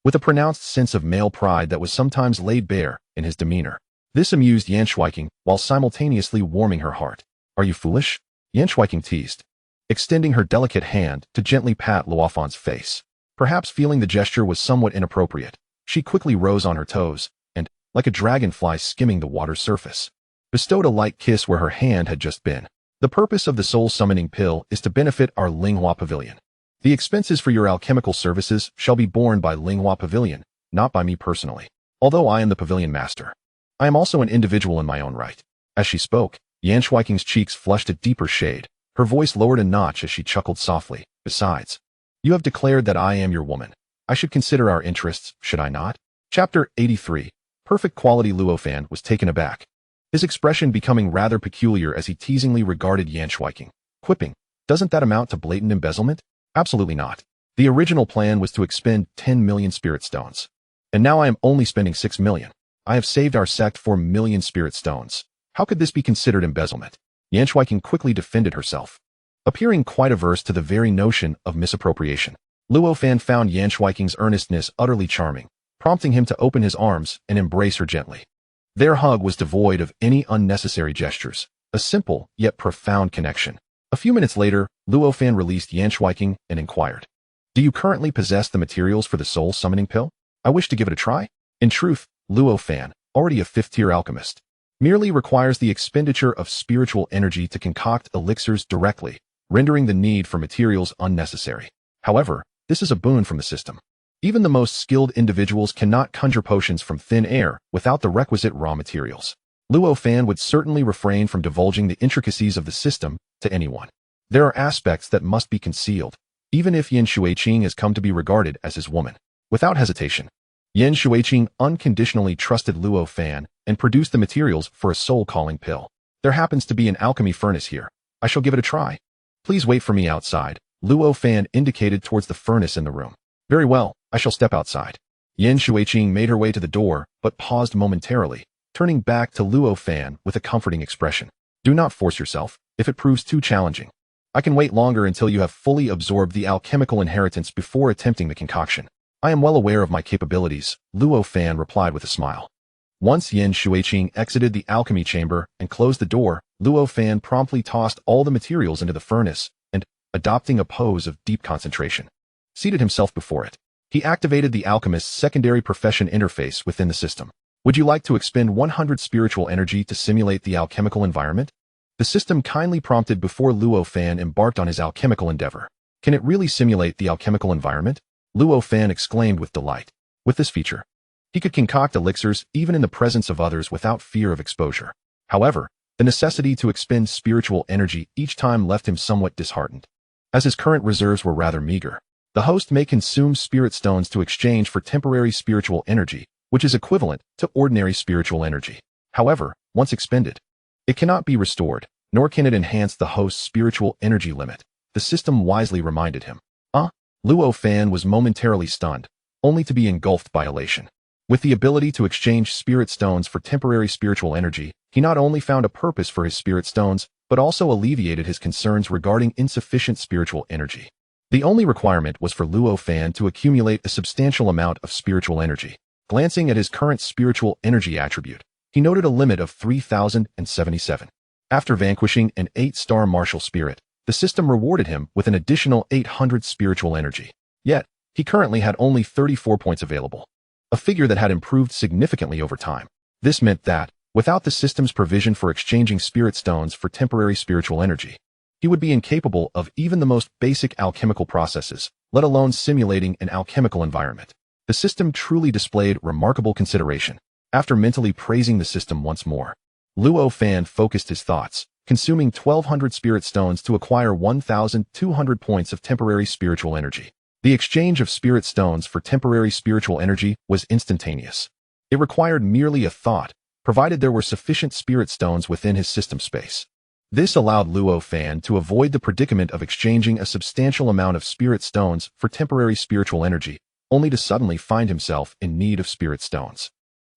with a pronounced sense of male pride that was sometimes laid bare in his demeanor. This amused Yan Shuiqing while simultaneously warming her heart. "Are you foolish?" Yan Shuiqing teased, extending her delicate hand to gently pat Luo Fan's face. Perhaps feeling the gesture was somewhat inappropriate, she quickly rose on her toes and, like a dragonfly skimming the water's surface, bestowed a light kiss where her hand had just been. "The purpose of the soul-summoning pill is to benefit our Linghua Pavilion. The expenses for your alchemical services shall be borne by Linghua Pavilion, not by me personally. Although I am the pavilion master, I am also an individual in my own right." As she spoke, Yan Shuiqing's cheeks flushed a deeper shade. Her voice lowered a notch as she chuckled softly. "Besides, you have declared that I am your woman. I should consider our interests, should I not?" Chapter 83. Perfect quality. Luo Fan was taken aback, his expression becoming rather peculiar as he teasingly regarded Yan Shuiqing, quipping, "Doesn't that amount to blatant embezzlement?" "Absolutely not. The original plan was to expend 10 million spirit stones. And now I am only spending 6 million. I have saved our sect 4 million spirit stones. How could this be considered embezzlement?" Yan Shuiqing quickly defended herself, appearing quite averse to the very notion of misappropriation. Luo Fan found Yan Shuiqing's earnestness utterly charming, prompting him to open his arms and embrace her gently. Their hug was devoid of any unnecessary gestures, a simple yet profound connection. A few minutes later, Luo Fan released Yan Shuiqing and inquired, Do you currently possess the materials for the soul summoning pill? I wish to give it a try. In truth, Luo Fan, already a 5th-tier alchemist, merely requires the expenditure of spiritual energy to concoct elixirs directly, rendering the need for materials unnecessary. However, this is a boon from the system. Even the most skilled individuals cannot conjure potions from thin air without the requisite raw materials. Luo Fan would certainly refrain from divulging the intricacies of the system to anyone. There are aspects that must be concealed, even if Yin Shuiqing has come to be regarded as his woman. Without hesitation, Yin Shuiqing unconditionally trusted Luo Fan and produced the materials for a soul-calling pill. There happens to be an alchemy furnace here. I shall give it a try. Please wait for me outside. Luo Fan indicated towards the furnace in the room. Very well, I shall step outside. Yin Shuiqing made her way to the door, but paused momentarily, turning back to Luo Fan with a comforting expression. Do not force yourself, if it proves too challenging. I can wait longer until you have fully absorbed the alchemical inheritance before attempting the concoction. I am well aware of my capabilities, Luo Fan replied with a smile. Once Yin Shuiqing exited the alchemy chamber and closed the door, Luo Fan promptly tossed all the materials into the furnace and, adopting a pose of deep concentration, seated himself before it. He activated the alchemist's secondary profession interface within the system. Would you like to expend 100 spiritual energy to simulate the alchemical environment? The system kindly prompted before Luo Fan embarked on his alchemical endeavor. Can it really simulate the alchemical environment? Luo Fan exclaimed with delight. With this feature, he could concoct elixirs even in the presence of others without fear of exposure. However, the necessity to expend spiritual energy each time left him somewhat disheartened. As his current reserves were rather meager, the host may consume spirit stones to exchange for temporary spiritual energy, which is equivalent to ordinary spiritual energy. However, once expended, it cannot be restored, nor can it enhance the host's spiritual energy limit, the system wisely reminded him. Luo Fan was momentarily stunned, only to be engulfed by elation. With the ability to exchange spirit stones for temporary spiritual energy, he not only found a purpose for his spirit stones, but also alleviated his concerns regarding insufficient spiritual energy. The only requirement was for Luo Fan to accumulate a substantial amount of spiritual energy. Glancing at his current spiritual energy attribute, he noted a limit of 3,077. After vanquishing an 8-star martial spirit, the system rewarded him with an additional 800 spiritual energy. Yet, he currently had only 34 points available, a figure that had improved significantly over time. This meant that, without the system's provision for exchanging spirit stones for temporary spiritual energy, he would be incapable of even the most basic alchemical processes, let alone simulating an alchemical environment. The system truly displayed remarkable consideration. After mentally praising the system once more, Luo Fan focused his thoughts, consuming 1,200 spirit stones to acquire 1,200 points of temporary spiritual energy. The exchange of spirit stones for temporary spiritual energy was instantaneous. It required merely a thought, provided there were sufficient spirit stones within his system space. This allowed Luo Fan to avoid the predicament of exchanging a substantial amount of spirit stones for temporary spiritual energy, only to suddenly find himself in need of spirit stones.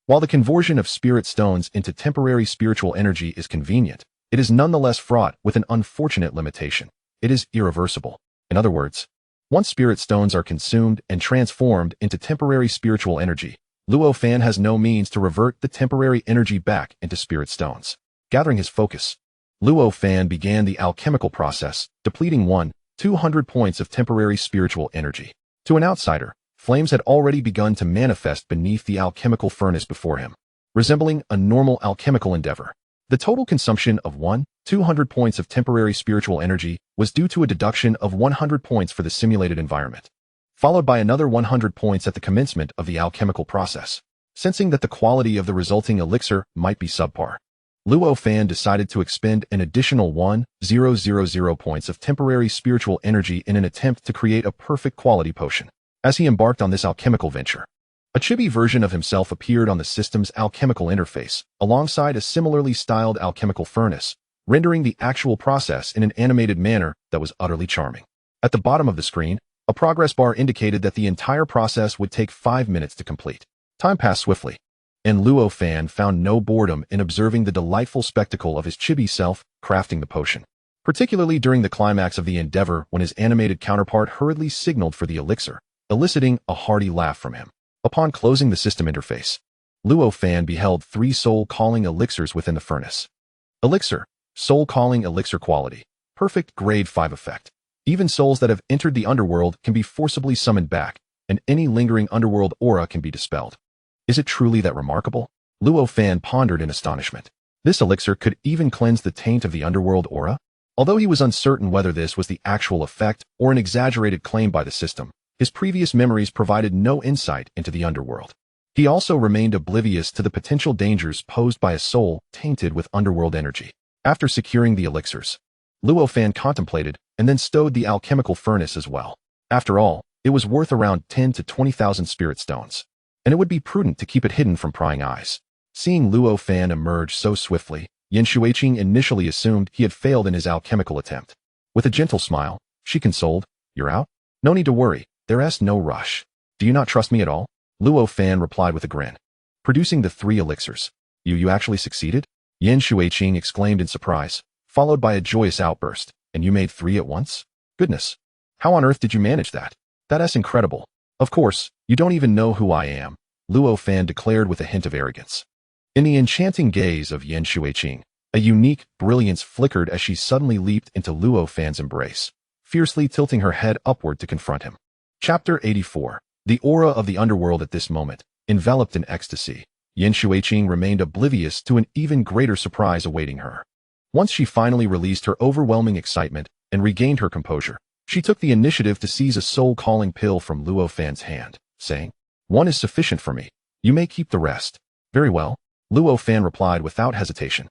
While the conversion of spirit stones into temporary spiritual energy is convenient, it is nonetheless fraught with an unfortunate limitation. It is irreversible. In other words, once spirit stones are consumed and transformed into temporary spiritual energy, Luo Fan has no means to revert the temporary energy back into spirit stones. Gathering his focus, Luo Fan began the alchemical process, depleting 200 points of temporary spiritual energy. To an outsider, flames had already begun to manifest beneath the alchemical furnace before him, resembling a normal alchemical endeavor. The total consumption of 200 points of temporary spiritual energy was due to a deduction of 100 points for the simulated environment, followed by another 100 points at the commencement of the alchemical process. Sensing that the quality of the resulting elixir might be subpar, Luo Fan decided to expend an additional 1,000 points of temporary spiritual energy in an attempt to create a perfect quality potion. As he embarked on this alchemical venture, a chibi version of himself appeared on the system's alchemical interface, alongside a similarly styled alchemical furnace, rendering the actual process in an animated manner that was utterly charming. At the bottom of the screen, a progress bar indicated that the entire process would take 5 minutes to complete. Time passed swiftly, and Luo Fan found no boredom in observing the delightful spectacle of his chibi self crafting the potion, particularly during the climax of the endeavor when his animated counterpart hurriedly signaled for the elixir, eliciting a hearty laugh from him. Upon closing the system interface, Luo Fan beheld 3 soul-calling elixirs within the furnace. Elixir, soul-calling elixir quality, perfect grade 5 effect. Even souls that have entered the underworld can be forcibly summoned back, and any lingering underworld aura can be dispelled. Is it truly that remarkable? Luo Fan pondered in astonishment. This elixir could even cleanse the taint of the underworld aura? Although he was uncertain whether this was the actual effect or an exaggerated claim by the system, his previous memories provided no insight into the underworld. He also remained oblivious to the potential dangers posed by a soul tainted with underworld energy. After securing the elixirs, Luo Fan contemplated and then stowed the alchemical furnace as well. After all, it was worth around 10 to 20,000 spirit stones, and it would be prudent to keep it hidden from prying eyes. Seeing Luo Fan emerge so swiftly, Yan Shuiqing initially assumed he had failed in his alchemical attempt. With a gentle smile, she consoled, "You're out? No need to worry, there's no rush. Do you not trust me at all?" Luo Fan replied with a grin. Producing the 3 elixirs. You actually succeeded?" Yan Shuiqing exclaimed in surprise, followed by a joyous outburst. "And you made 3 at once? Goodness. How on earth did you manage that? That's incredible. Of course, you don't even know who I am," Luo Fan declared with a hint of arrogance. In the enchanting gaze of Yan Shuiqing, a unique brilliance flickered as she suddenly leaped into Luo Fan's embrace, fiercely tilting her head upward to confront him. Chapter 84. The aura of the underworld. At this moment, enveloped in ecstasy, Yan Shuiqing remained oblivious to an even greater surprise awaiting her. Once she finally released her overwhelming excitement and regained her composure, she took the initiative to seize a soul-calling pill from Luo Fan's hand, saying, "One is sufficient for me. You may keep the rest." "Very well," Luo Fan replied without hesitation.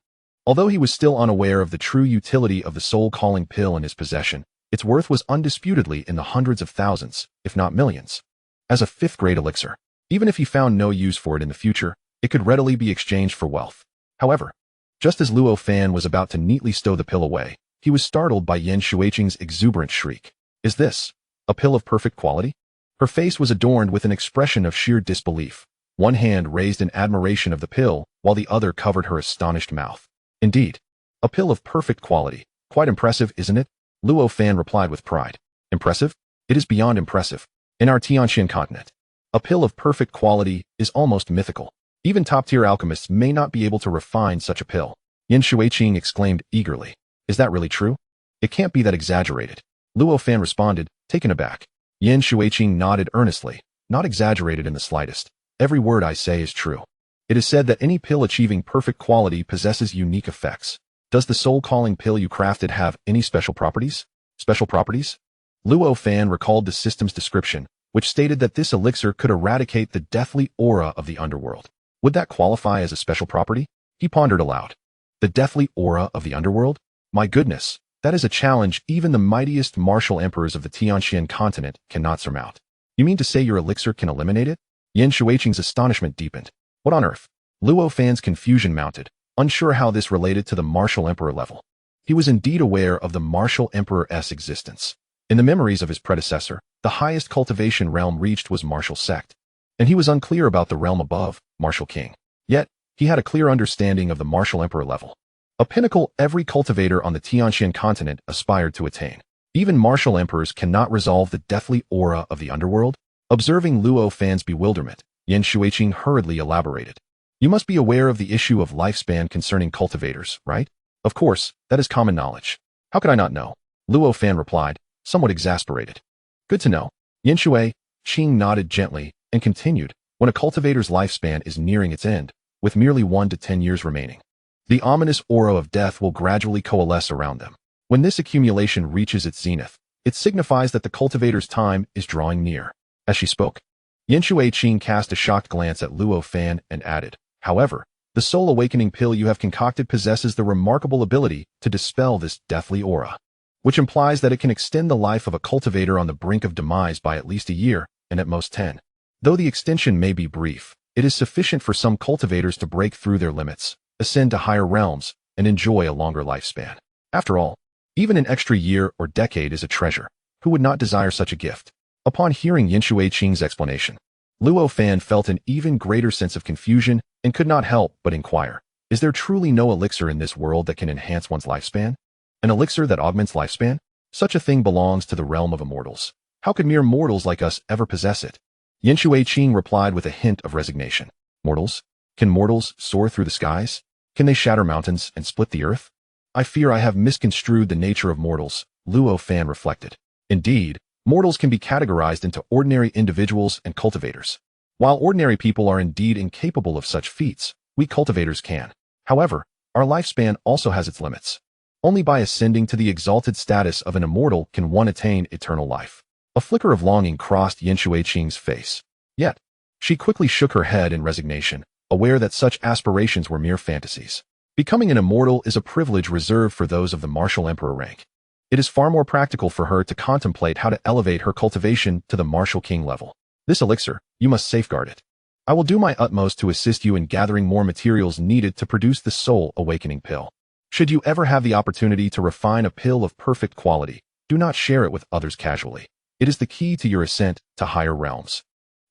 Although he was still unaware of the true utility of the soul-calling pill in his possession, its worth was undisputedly in the hundreds of thousands, if not millions. As a 5th-grade elixir, even if he found no use for it in the future, it could readily be exchanged for wealth. However, just as Luo Fan was about to neatly stow the pill away, he was startled by Yan Shuiqing's exuberant shriek. "Is this a pill of perfect quality?" Her face was adorned with an expression of sheer disbelief. One hand raised in admiration of the pill, while the other covered her astonished mouth. "Indeed, a pill of perfect quality. Quite impressive, isn't it?" Luo Fan replied with pride. "Impressive? It is beyond impressive. In our Tianxian continent, a pill of perfect quality is almost mythical. Even top-tier alchemists may not be able to refine such a pill." Yan Shuiqing exclaimed eagerly. "Is that really true? It can't be that exaggerated." Luo Fan responded, taken aback. Yan Shuiqing nodded earnestly. "Not exaggerated in the slightest. Every word I say is true. It is said that any pill achieving perfect quality possesses unique effects. Does the soul-calling pill you crafted have any special properties?" "Special properties?" Luo Fan recalled the system's description, which stated that this elixir could eradicate the deathly aura of the underworld. Would that qualify as a special property? He pondered aloud. The deathly aura of the underworld? My goodness, that is a challenge even the mightiest martial emperors of the Tianxian continent cannot surmount. You mean to say your elixir can eliminate it? Yan Shuiqing's astonishment deepened. What on earth? Luo Fan's confusion mounted, unsure how this related to the martial emperor level. He was indeed aware of the martial emperor's existence. In the memories of his predecessor, the highest cultivation realm reached was martial sect, and he was unclear about the realm above, martial king. Yet, he had a clear understanding of the martial emperor level, a pinnacle every cultivator on the Tianxian continent aspired to attain. Even martial emperors cannot resolve the deathly aura of the underworld. Observing Luo Fan's bewilderment, Yan Shuiqing hurriedly elaborated. "You must be aware of the issue of lifespan concerning cultivators, right?" "Of course, that is common knowledge. How could I not know?" Luo Fan replied, somewhat exasperated. "Good to know." Yan Shuiqing nodded gently and continued, "When a cultivator's lifespan is nearing its end, with merely 1 to 10 years remaining, the ominous aura of death will gradually coalesce around them. When this accumulation reaches its zenith, it signifies that the cultivator's time is drawing near." As she spoke, Yan Shuiqing cast a shocked glance at Luo Fan and added, "However, the soul awakening pill you have concocted possesses the remarkable ability to dispel this deathly aura, which implies that it can extend the life of a cultivator on the brink of demise by at least a year, and at most 10. Though the extension may be brief, it is sufficient for some cultivators to break through their limits, ascend to higher realms, and enjoy a longer lifespan. After all, even an extra year or decade is a treasure. Who would not desire such a gift?" Upon hearing Yan Shuiqing's explanation, Luo Fan felt an even greater sense of confusion and could not help but inquire, "Is there truly no elixir in this world that can enhance one's lifespan? An elixir that augments lifespan? Such a thing belongs to the realm of immortals. How could mere mortals like us ever possess it?" Yan Shuiqing replied with a hint of resignation. "Mortals? Can mortals soar through the skies? Can they shatter mountains and split the earth? I fear I have misconstrued the nature of mortals," Luo Fan reflected. Indeed, mortals can be categorized into ordinary individuals and cultivators. While ordinary people are indeed incapable of such feats, we cultivators can. However, our lifespan also has its limits. Only by ascending to the exalted status of an immortal can one attain eternal life. A flicker of longing crossed Yin Shuiqing's face. Yet, she quickly shook her head in resignation, aware that such aspirations were mere fantasies. Becoming an immortal is a privilege reserved for those of the martial emperor rank. It is far more practical for her to contemplate how to elevate her cultivation to the martial king level. This elixir, you must safeguard it. I will do my utmost to assist you in gathering more materials needed to produce the soul awakening pill. Should you ever have the opportunity to refine a pill of perfect quality, do not share it with others casually. It is the key to your ascent to higher realms.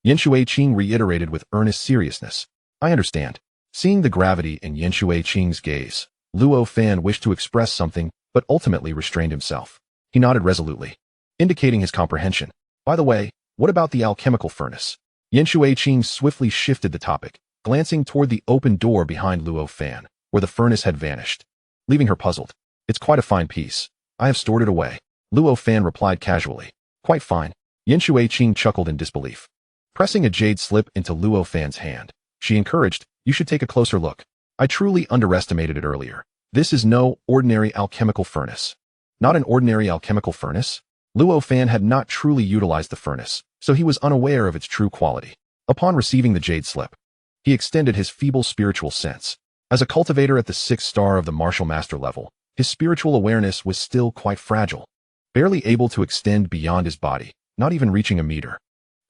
Yin Shuiqing reiterated with earnest seriousness. I understand. Seeing the gravity in Yin Shuiqing's gaze, Luo Fan wished to express something, but ultimately restrained himself. He nodded resolutely, indicating his comprehension. By the way, what about the alchemical furnace? Yin Shuiqing swiftly shifted the topic, glancing toward the open door behind Luo Fan, where the furnace had vanished, leaving her puzzled. It's quite a fine piece. I have stored it away. Luo Fan replied casually. Quite fine. Yin Shuiqing chuckled in disbelief. Pressing a jade slip into Luo Fan's hand, she encouraged, you should take a closer look. I truly underestimated it earlier. This is no ordinary alchemical furnace. Not an ordinary alchemical furnace? Luo Fan had not truly utilized the furnace, so he was unaware of its true quality. Upon receiving the jade slip, he extended his feeble spiritual sense. As a cultivator at the 6th star of the martial master level, his spiritual awareness was still quite fragile, barely able to extend beyond his body, not even reaching a meter.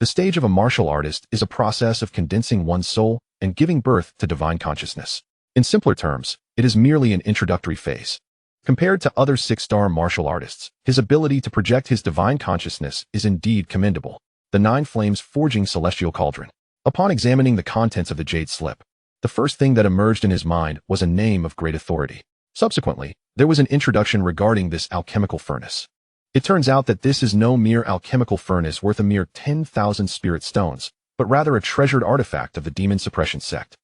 The stage of a martial artist is a process of condensing one's soul and giving birth to divine consciousness. In simpler terms, it is merely an introductory phase. Compared to other 6-star martial artists, his ability to project his divine consciousness is indeed commendable. The 9 flames forging celestial cauldron. Upon examining the contents of the jade slip, the first thing that emerged in his mind was a name of great authority. Subsequently, there was an introduction regarding this alchemical furnace. It turns out that this is no mere alchemical furnace worth a mere 10,000 spirit stones, but rather a treasured artifact of the demon suppression sect.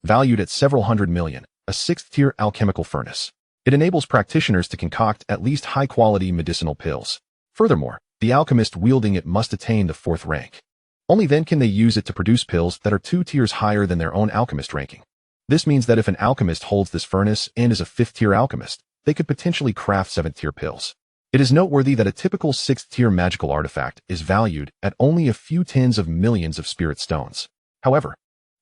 Valued at several hundred million, a 6th-tier alchemical furnace. It enables practitioners to concoct at least high-quality medicinal pills. Furthermore, the alchemist wielding it must attain the 4th rank. Only then can they use it to produce pills that are 2 tiers higher than their own alchemist ranking. This means that if an alchemist holds this furnace and is a 5th-tier alchemist, they could potentially craft 7th-tier pills. It is noteworthy that a typical 6th-tier magical artifact is valued at only a few tens of millions of spirit stones. However,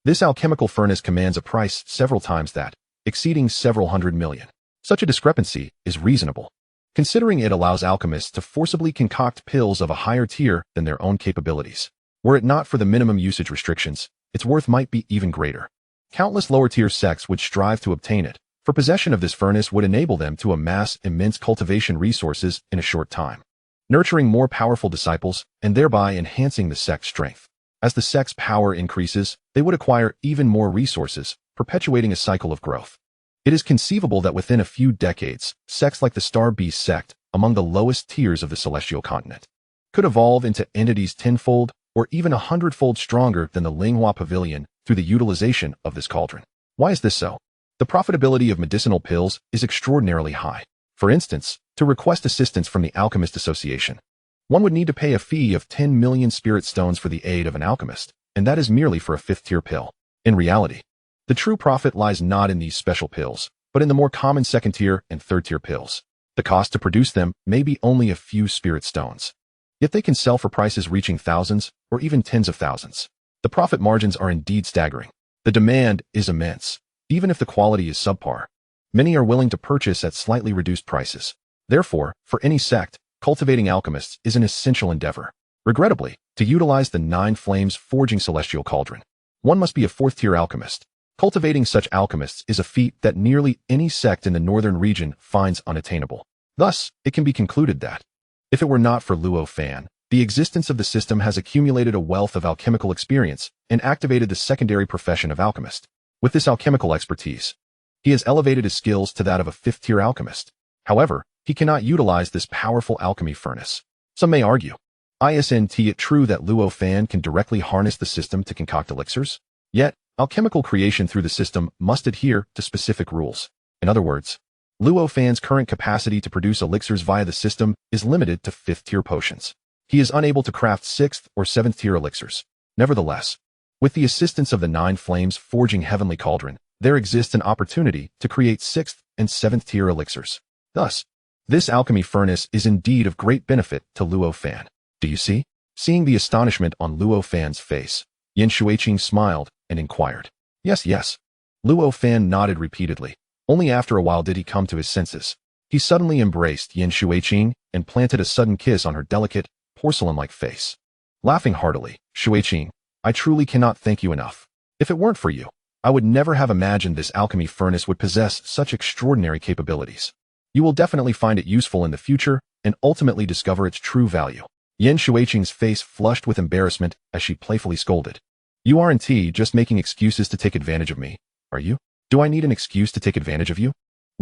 this alchemical furnace commands a price several times that, exceeding several hundred million. Such a discrepancy is reasonable, considering it allows alchemists to forcibly concoct pills of a higher tier than their own capabilities. Were it not for the minimum usage restrictions, its worth might be even greater. Countless lower-tier sects would strive to obtain it, for possession of this furnace would enable them to amass immense cultivation resources in a short time, nurturing more powerful disciples and thereby enhancing the sect's strength. As the sect's power increases, they would acquire even more resources, perpetuating a cycle of growth. It is conceivable that within a few decades, sects like the Starbeast sect, among the lowest tiers of the celestial continent, could evolve into entities tenfold or even 100-fold stronger than the Linghua Pavilion through the utilization of this cauldron. Why is this so? The profitability of medicinal pills is extraordinarily high. For instance, to request assistance from the Alchemist Association, one would need to pay a fee of 10 million spirit stones for the aid of an alchemist, and that is merely for a 5th-tier pill. In reality, the true profit lies not in these special pills, but in the more common 2nd-tier and 3rd-tier pills. The cost to produce them may be only a few spirit stones, yet they can sell for prices reaching thousands or even tens of thousands. The profit margins are indeed staggering. The demand is immense. Even if the quality is subpar, many are willing to purchase at slightly reduced prices. Therefore, for any sect, cultivating alchemists is an essential endeavor. Regrettably, to utilize the 9 flames forging celestial cauldron, one must be a 4th-tier alchemist. Cultivating such alchemists is a feat that nearly any sect in the northern region finds unattainable. Thus, it can be concluded that, if it were not for Luo Fan, the existence of the system has accumulated a wealth of alchemical experience and activated the secondary profession of alchemist. With this alchemical expertise, he has elevated his skills to that of a 5th-tier alchemist. However, he cannot utilize this powerful alchemy furnace. Some may argue, isn't it true that Luo Fan can directly harness the system to concoct elixirs? Yet, alchemical creation through the system must adhere to specific rules. In other words, Luo Fan's current capacity to produce elixirs via the system is limited to 5th-tier potions. He is unable to craft 6th or 7th-tier elixirs. Nevertheless, with the assistance of the 9 Flames Forging Heavenly Cauldron, there exists an opportunity to create 6th and 7th-tier elixirs. Thus, this alchemy furnace is indeed of great benefit to Luo Fan. Do you see? Seeing the astonishment on Luo Fan's face, Yin Xueqing smiled and inquired. Yes, yes. Luo Fan nodded repeatedly. Only after a while did he come to his senses. He suddenly embraced Yin Xueqing and planted a sudden kiss on her delicate, porcelain-like face. Laughing heartily, Xueqing, I truly cannot thank you enough. If it weren't for you, I would never have imagined this alchemy furnace would possess such extraordinary capabilities. You will definitely find it useful in the future and ultimately discover its true value. Yin Xueqing's face flushed with embarrassment as she playfully scolded. You aren't just making excuses to take advantage of me, are you? Do I need an excuse to take advantage of you?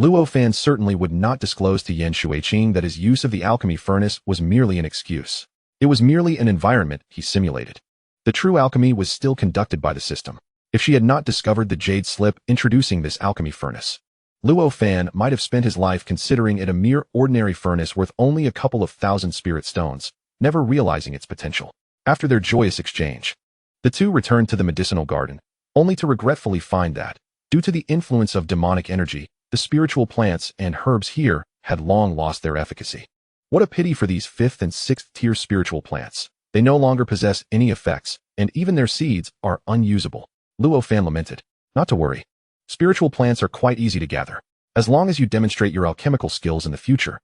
Luo Fan certainly would not disclose to Yin Xueqing that his use of the alchemy furnace was merely an excuse. It was merely an environment he simulated. The true alchemy was still conducted by the system. If she had not discovered the jade slip introducing this alchemy furnace, Luo Fan might have spent his life considering it a mere ordinary furnace worth only a couple of thousand spirit stones, never realizing its potential. After their joyous exchange, the two returned to the medicinal garden, only to regretfully find that, due to the influence of demonic energy, the spiritual plants and herbs here had long lost their efficacy. What a pity for these 5th and 6th tier spiritual plants. They no longer possess any effects, and even their seeds are unusable. Luo Fan lamented. Not to worry. Spiritual plants are quite easy to gather. As long as you demonstrate your alchemical skills in the future,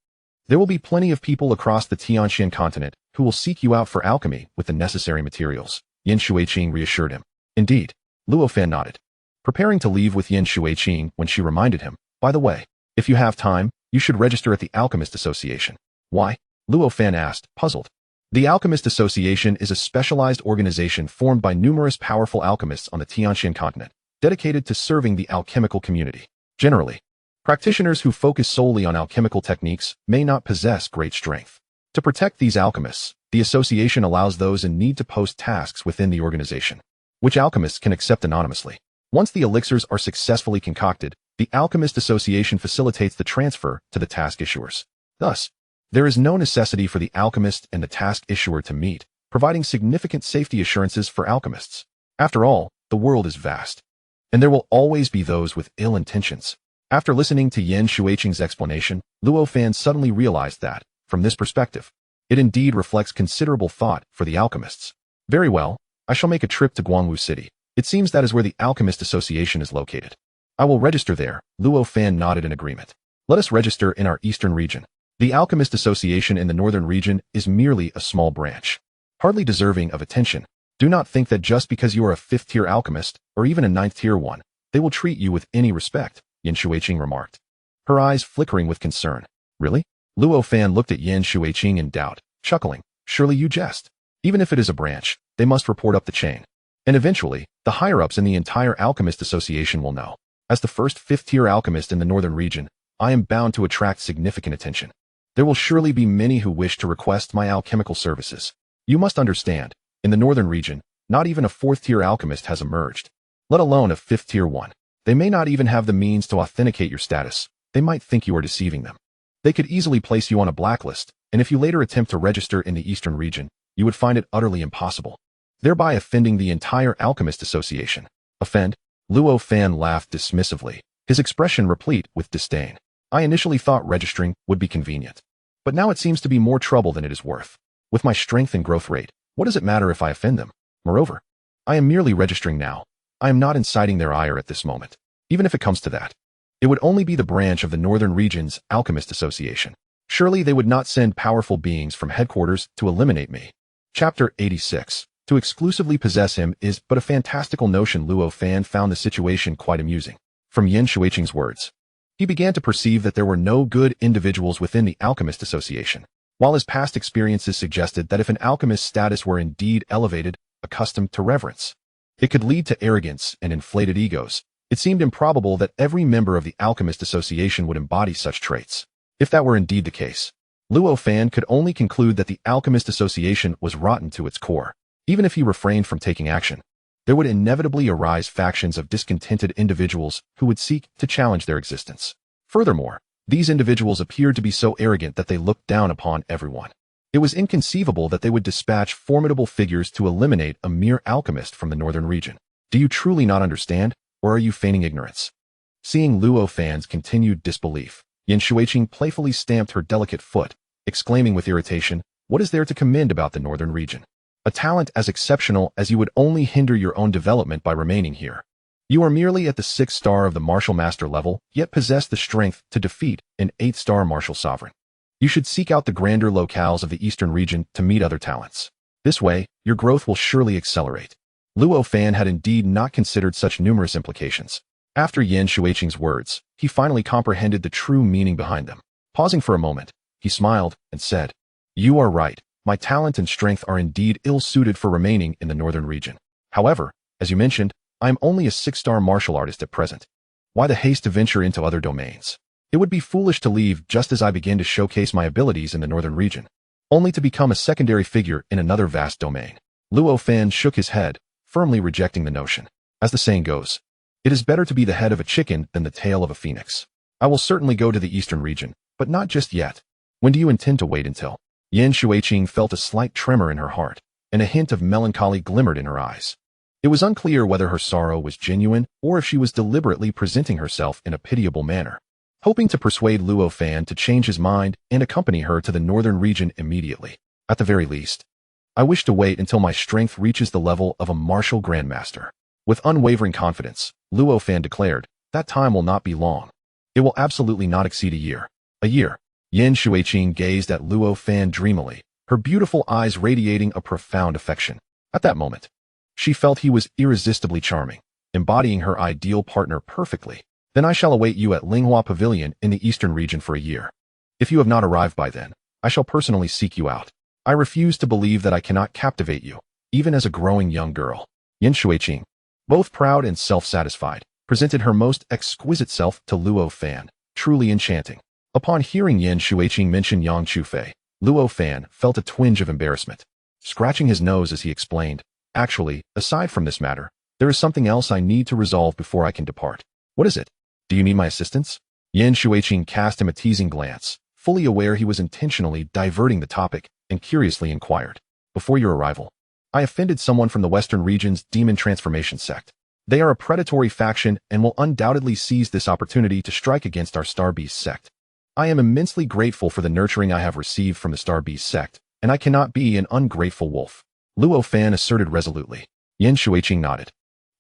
there will be plenty of people across the Tianxian continent who will seek you out for alchemy with the necessary materials. Yin Xueqing reassured him. Indeed. Luo Fan nodded, preparing to leave with Yin Xueqing when she reminded him, by the way, if you have time, you should register at the Alchemist Association. Why? Luo Fan asked, puzzled. The Alchemist Association is a specialized organization formed by numerous powerful alchemists on the Tianxian continent, dedicated to serving the alchemical community. Generally, practitioners who focus solely on alchemical techniques may not possess great strength. To protect these alchemists, the association allows those in need to post tasks within the organization, which alchemists can accept anonymously. Once the elixirs are successfully concocted, the Alchemist Association facilitates the transfer to the task issuers. Thus, there is no necessity for the alchemist and the task issuer to meet, providing significant safety assurances for alchemists. After all, the world is vast, and there will always be those with ill intentions. After listening to Yin Xueqing's explanation, Luo Fan suddenly realized that, from this perspective, it indeed reflects considerable thought for the alchemists. Very well, I shall make a trip to Guangwu City. It seems that is where the Alchemist Association is located. I will register there. Luo Fan nodded in agreement. Let us register in our eastern region. The Alchemist Association in the northern region is merely a small branch, hardly deserving of attention. Do not think that just because you are a 5th-tier alchemist, or even a 9th-tier one, they will treat you with any respect, Yin Xueqing remarked, her eyes flickering with concern. Really? Luo Fan looked at Yin Xueqing in doubt, chuckling. Surely you jest. Even if it is a branch, they must report up the chain. And eventually, the higher-ups in the entire Alchemist Association will know. As the first 5th-tier alchemist in the northern region, I am bound to attract significant attention. There will surely be many who wish to request my alchemical services. You must understand, in the northern region, not even a 4th-tier alchemist has emerged, let alone a 5th-tier one. They may not even have the means to authenticate your status. They might think you are deceiving them. They could easily place you on a blacklist, and if you later attempt to register in the eastern region, you would find it utterly impossible, thereby offending the entire Alchemist Association. Offend? Luo Fan laughed dismissively, his expression replete with disdain. I initially thought registering would be convenient, but now it seems to be more trouble than it is worth. With my strength and growth rate, what does it matter if I offend them? Moreover, I am merely registering now. I am not inciting their ire at this moment. Even if it comes to that, it would only be the branch of the northern region's Alchemist Association. Surely they would not send powerful beings from headquarters to eliminate me. Chapter 86. To exclusively possess him is but a fantastical notion. Luo Fan found the situation quite amusing. From Yin Xueqing's words, he began to perceive that there were no good individuals within the Alchemist Association, while his past experiences suggested that if an alchemist's status were indeed elevated, accustomed to reverence, it could lead to arrogance and inflated egos. It seemed improbable that every member of the Alchemist Association would embody such traits. If that were indeed the case, Luo Fan could only conclude that the Alchemist Association was rotten to its core. Even if he refrained from taking action, there would inevitably arise factions of discontented individuals who would seek to challenge their existence. Furthermore, These individuals appeared to be so arrogant that they looked down upon everyone. It was inconceivable that they would dispatch formidable figures to eliminate a mere alchemist from the northern region. Do you truly not understand, or are you feigning ignorance? Seeing Luo Fan's continued disbelief, Yin Shuiqing playfully stamped her delicate foot, exclaiming with irritation, "What is there to commend about the northern region? A talent as exceptional as you would only hinder your own development by remaining here. You are merely at the 6th star of the martial master level, yet possess the strength to defeat an 8th-star martial sovereign. You should seek out the grander locales of the eastern region to meet other talents. This way, your growth will surely accelerate." Luo Fan had indeed not considered such numerous implications. After Yin Shuiqing's words, he finally comprehended the true meaning behind them. Pausing for a moment, he smiled and said, "You are right. My talent and strength are indeed ill-suited for remaining in the northern region. However, as you mentioned, I am only a 6-star martial artist at present. Why the haste to venture into other domains? It would be foolish to leave just as I begin to showcase my abilities in the northern region, only to become a secondary figure in another vast domain." Luo Fan shook his head, firmly rejecting the notion. As the saying goes, it is better to be the head of a chicken than the tail of a phoenix. I will certainly go to the eastern region, but not just yet. When do you intend to wait until? Yin Shuiqing felt a slight tremor in her heart, and a hint of melancholy glimmered in her eyes. It was unclear whether her sorrow was genuine or if she was deliberately presenting herself in a pitiable manner, hoping to persuade Luo Fan to change his mind and accompany her to the northern region immediately. At the very least, I wish to wait until my strength reaches the level of a martial grandmaster. With unwavering confidence, Luo Fan declared, "That time will not be long. It will absolutely not exceed a year." A year. Yin Shuiqing gazed at Luo Fan dreamily, her beautiful eyes radiating a profound affection. At that moment, she felt he was irresistibly charming, embodying her ideal partner perfectly. "Then I shall await you at Linghua Pavilion in the eastern region for a year. If you have not arrived by then, I shall personally seek you out. I refuse to believe that I cannot captivate you, even as a growing young girl." Yin Shuiqing, both proud and self-satisfied, presented her most exquisite self to Luo Fan, truly enchanting. Upon hearing Yin Shuiqing mention Yang Chufei, Luo Fan felt a twinge of embarrassment. Scratching his nose as he explained, "Actually, aside from this matter, there is something else I need to resolve before I can depart." "What is it? Do you need my assistance?" Yin Shuiqing cast him a teasing glance, fully aware he was intentionally diverting the topic, and curiously inquired, "Before your arrival, I offended someone from the western region's demon transformation sect. They are a predatory faction and will undoubtedly seize this opportunity to strike against our Starbeast sect. I am immensely grateful for the nurturing I have received from the Starbeast sect, and I cannot be an ungrateful wolf," Luo Fan asserted resolutely. Yin Shuiqing nodded.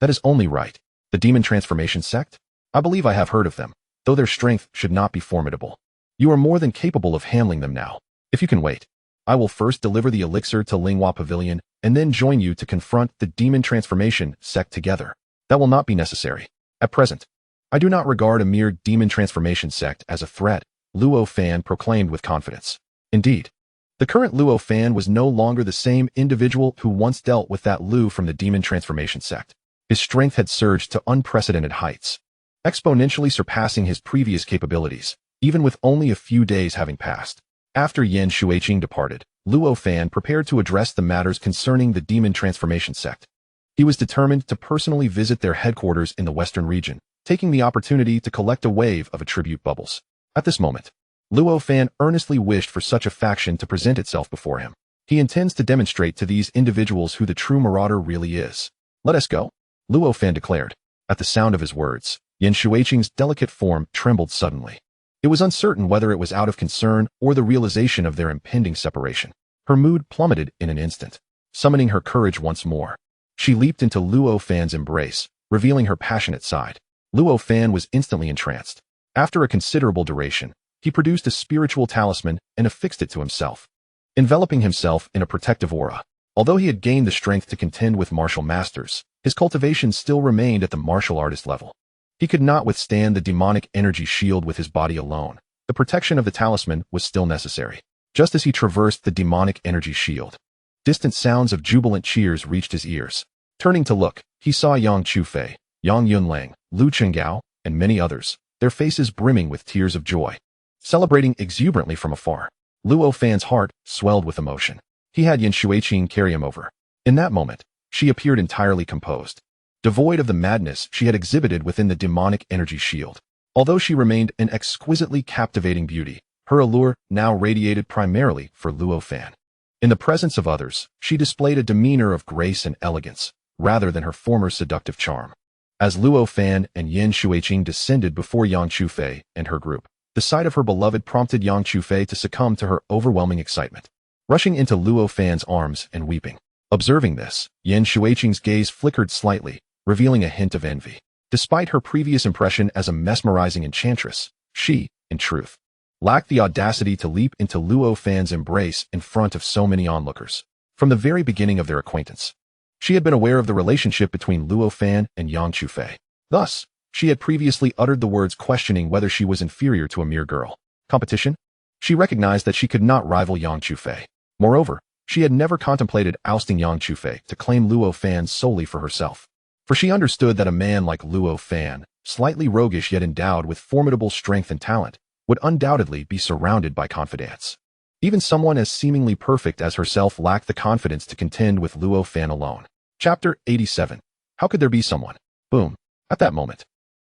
"That is only right. The demon transformation sect? I believe I have heard of them, though their strength should not be formidable. You are more than capable of handling them now. If you can wait, I will first deliver the elixir to Linghua Pavilion and then join you to confront the demon transformation sect together." "That will not be necessary. At present, I do not regard a mere demon transformation sect as a threat," Luo Fan proclaimed with confidence. Indeed, the current Luo Fan was no longer the same individual who once dealt with that Lu from the demon transformation sect. His strength had surged to unprecedented heights, exponentially surpassing his previous capabilities, even with only a few days having passed. After Yin Shuiqing departed, Luo Fan prepared to address the matters concerning the demon transformation sect. He was determined to personally visit their headquarters in the western region, taking the opportunity to collect a wave of attribute bubbles. At this moment, Luo Fan earnestly wished for such a faction to present itself before him. He intends to demonstrate to these individuals who the true marauder really is. "Let us go," Luo Fan declared. At the sound of his words, Yin Shuiqing's delicate form trembled suddenly. It was uncertain whether it was out of concern or the realization of their impending separation. Her mood plummeted in an instant. Summoning her courage once more, she leaped into Luo Fan's embrace, revealing her passionate side. Luo Fan was instantly entranced. After a considerable duration, he produced a spiritual talisman and affixed it to himself, enveloping himself in a protective aura. Although he had gained the strength to contend with martial masters, his cultivation still remained at the martial artist level. He could not withstand the demonic energy shield with his body alone. The protection of the talisman was still necessary. Just as he traversed the demonic energy shield, distant sounds of jubilant cheers reached his ears. Turning to look, he saw Yang Chufei, Yang Yunlang, Lu Chenggao, and many others, their faces brimming with tears of joy, celebrating exuberantly from afar. Luo Fan's heart swelled with emotion. He had Yin Shuiqing carry him over. In that moment, she appeared entirely composed, devoid of the madness she had exhibited within the demonic energy shield. Although she remained an exquisitely captivating beauty, her allure now radiated primarily for Luo Fan. In the presence of others, she displayed a demeanor of grace and elegance, rather than her former seductive charm. As Luo Fan and Yin Shuiqing descended before Yang Chufei and her group, the sight of her beloved prompted Yang Chufei to succumb to her overwhelming excitement, rushing into Luo Fan's arms and weeping. Observing this, Yin Shuiqing's gaze flickered slightly, revealing a hint of envy. Despite her previous impression as a mesmerizing enchantress, she, in truth, lacked the audacity to leap into Luo Fan's embrace in front of so many onlookers. From the very beginning of their acquaintance, she had been aware of the relationship between Luo Fan and Yang Chufei. Thus, she had previously uttered the words questioning whether she was inferior to a mere girl. Competition? She recognized that she could not rival Yang Chufei. Moreover, she had never contemplated ousting Yang Chufei to claim Luo Fan solely for herself. For she understood that a man like Luo Fan, slightly roguish yet endowed with formidable strength and talent, would undoubtedly be surrounded by confidants. Even someone as seemingly perfect as herself lacked the confidence to contend with Luo Fan alone. Chapter 87. How could there be someone? Boom. At that moment,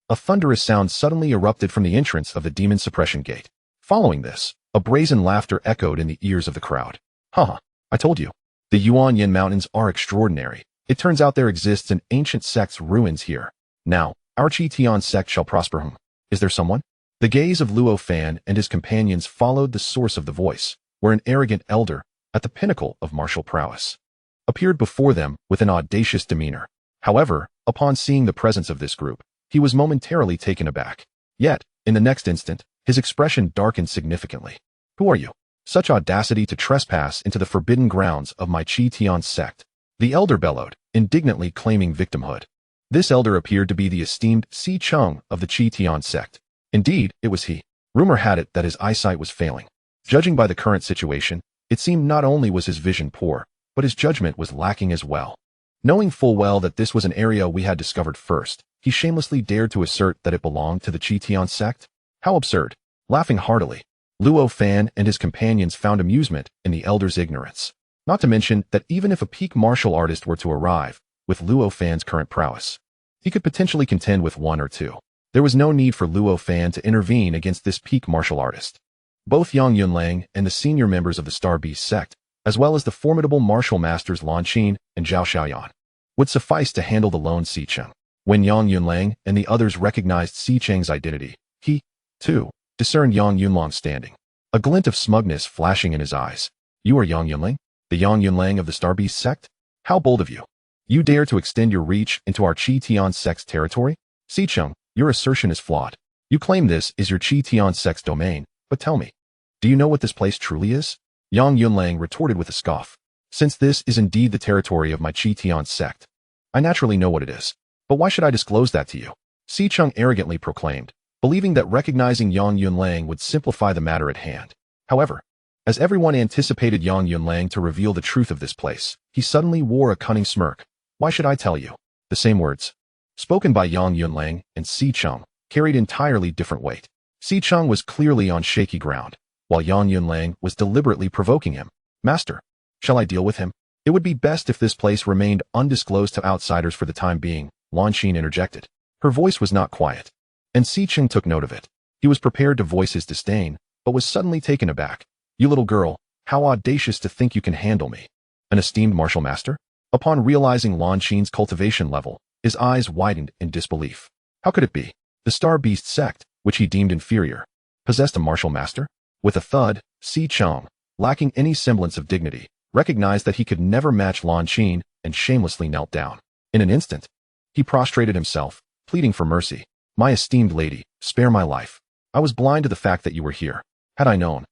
a thunderous sound suddenly erupted from the entrance of the demon suppression gate. Following this, a brazen laughter echoed in the ears of the crowd. Haha, I told you. The Yuan Yin Mountains are extraordinary. It turns out there exists an ancient sect's ruins here. Now, our Chi Tian sect shall prosper. Is there someone? The gaze of Luo Fan and his companions followed the source of the voice, where an arrogant elder, at the pinnacle of martial prowess, appeared before them with an audacious demeanor. However, upon seeing the presence of this group, he was momentarily taken aback. Yet, in the next instant, his expression darkened significantly. Who are you? Such audacity to trespass into the forbidden grounds of my Chi Tian sect. The elder bellowed, indignantly claiming victimhood. This elder appeared to be the esteemed Si Chung of the Chi Tian sect. Indeed, it was he. Rumor had it that his eyesight was failing. Judging by the current situation, it seemed not only was his vision poor, but his judgment was lacking as well. Knowing full well that this was an area we had discovered first, he shamelessly dared to assert that it belonged to the Chi Tian sect? How absurd. Laughing heartily, Luo Fan and his companions found amusement in the elder's ignorance. Not to mention that even if a peak martial artist were to arrive, with Luo Fan's current prowess, he could potentially contend with one or two. There was no need for Luo Fan to intervene against this peak martial artist. Both Yang Yunlang and the senior members of the Starbeast sect, as well as the formidable martial masters Lan Qin and Zhao Xiaoyan, would suffice to handle the lone Si Cheng. When Yang Yunlang and the others recognized Si Cheng's identity, he, too, discerned Yang Yunlang standing, a glint of smugness flashing in his eyes. You are Yang Yunlang? The Yang Yunlang of the Starbeast sect? How bold of you! You dare to extend your reach into our Chi Tian sect's territory? Si Cheng, your assertion is flawed. You claim this is your Chi Tian sect's domain, but tell me, do you know what this place truly is? Yang Yunlang retorted with a scoff. Since this is indeed the territory of my Chi Tian sect, I naturally know what it is. But why should I disclose that to you? Si Cheng arrogantly proclaimed, believing that recognizing Yang Yunlang would simplify the matter at hand. However, as everyone anticipated Yang Yunlang to reveal the truth of this place, he suddenly wore a cunning smirk. Why should I tell you? The same words, spoken by Yang Yunlang and Si Cheng, carried entirely different weight. Si Cheng was clearly on shaky ground, while Yang Yunlang was deliberately provoking him. Master, shall I deal with him? It would be best if this place remained undisclosed to outsiders for the time being, Lan Qin interjected. Her voice was not quiet, and Si Cheng took note of it. He was prepared to voice his disdain, but was suddenly taken aback. You little girl, how audacious to think you can handle me. An esteemed martial master? Upon realizing Lan Qin's cultivation level, his eyes widened in disbelief. How could it be? The Starbeast sect, which he deemed inferior, possessed a martial master? With a thud, Si Cheng, lacking any semblance of dignity, recognized that he could never match Lan Qin and shamelessly knelt down. In an instant, he prostrated himself, pleading for mercy. My esteemed lady, spare my life. I was blind to the fact that you were here. Had I known,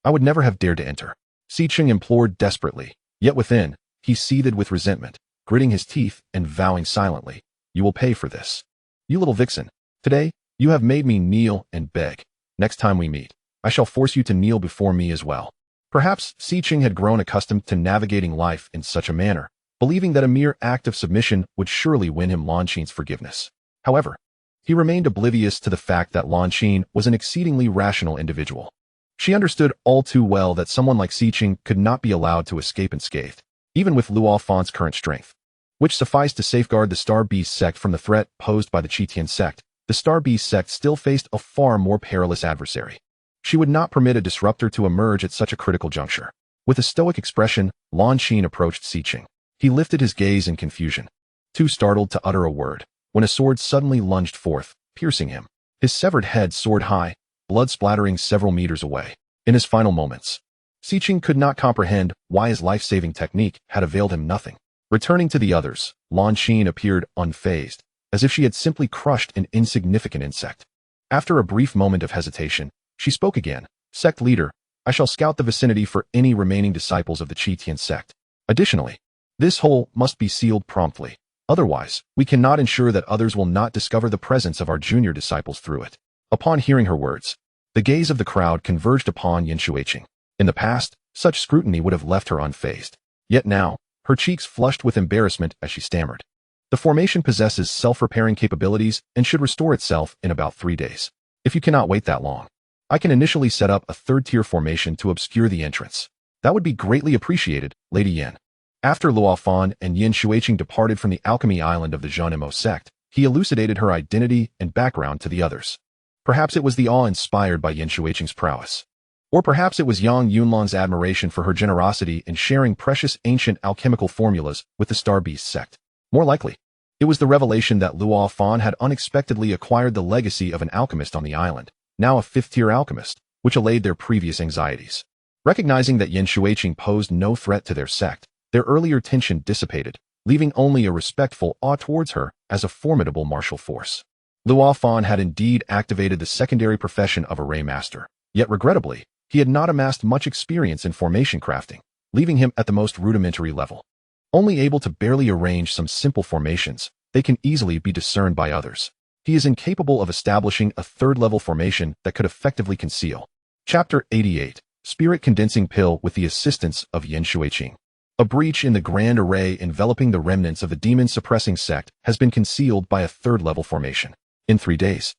I would never have dared to enter. Si Cheng implored desperately, yet within, he seethed with resentment, gritting his teeth and vowing silently, you will pay for this. You little vixen, today, you have made me kneel and beg. Next time we meet, I shall force you to kneel before me as well. Perhaps Si Cheng had grown accustomed to navigating life in such a manner, believing that a mere act of submission would surely win him Lan Qin's forgiveness. However, he remained oblivious to the fact that Lan Qin was an exceedingly rational individual. She understood all too well that someone like Si Cheng could not be allowed to escape unscathed, even with Luo Fan's current strength, which sufficed to safeguard the Starbeast sect from the threat posed by the Chi Tian sect. the Starbeast sect still faced a far more perilous adversary. She would not permit a disruptor to emerge at such a critical juncture. With a stoic expression, Lan Xin approached Siqing. He lifted his gaze in confusion, too startled to utter a word, when a sword suddenly lunged forth, piercing him. His severed head soared high, blood splattering several meters away. In his final moments, Siqing could not comprehend why his life-saving technique had availed him nothing. Returning to the others, Lan Xin appeared unfazed, as if she had simply crushed an insignificant insect. After a brief moment of hesitation, she spoke again. Sect leader, I shall scout the vicinity for any remaining disciples of the Qitian sect. Additionally, this hole must be sealed promptly. Otherwise, we cannot ensure that others will not discover the presence of our junior disciples through it. Upon hearing her words, the gaze of the crowd converged upon Yin Shuiqing. In the past, such scrutiny would have left her unfazed. Yet now, her cheeks flushed with embarrassment as she stammered. The formation possesses self-repairing capabilities and should restore itself in about 3 days. If you cannot wait that long, I can initially set up a third-tier formation to obscure the entrance. That would be greatly appreciated, Lady Yin. After Luo Fan and Yin Shuiqing departed from the Alchemy Island of the Zhanimo sect, he elucidated her identity and background to the others. Perhaps it was the awe inspired by Yin Shuiqing's prowess. Or perhaps it was Yang Yunlang's admiration for her generosity in sharing precious ancient alchemical formulas with the Starbeast sect. More likely, it was the revelation that Luo Fan had unexpectedly acquired the legacy of an alchemist on the island, now a 5th-tier alchemist, which allayed their previous anxieties. Recognizing that Yin Shuiqing posed no threat to their sect, their earlier tension dissipated, leaving only a respectful awe towards her as a formidable martial force. Luo Fan had indeed activated the secondary profession of array master, yet regrettably, he had not amassed much experience in formation crafting, leaving him at the most rudimentary level. Only able to barely arrange some simple formations, they can easily be discerned by others. He is incapable of establishing a third-level formation that could effectively conceal. Chapter 88. Spirit Condensing Pill with the assistance of Yin Shuiqing. A breach in the grand array enveloping the remnants of the demon-suppressing sect has been concealed by a third-level formation. In 3 days,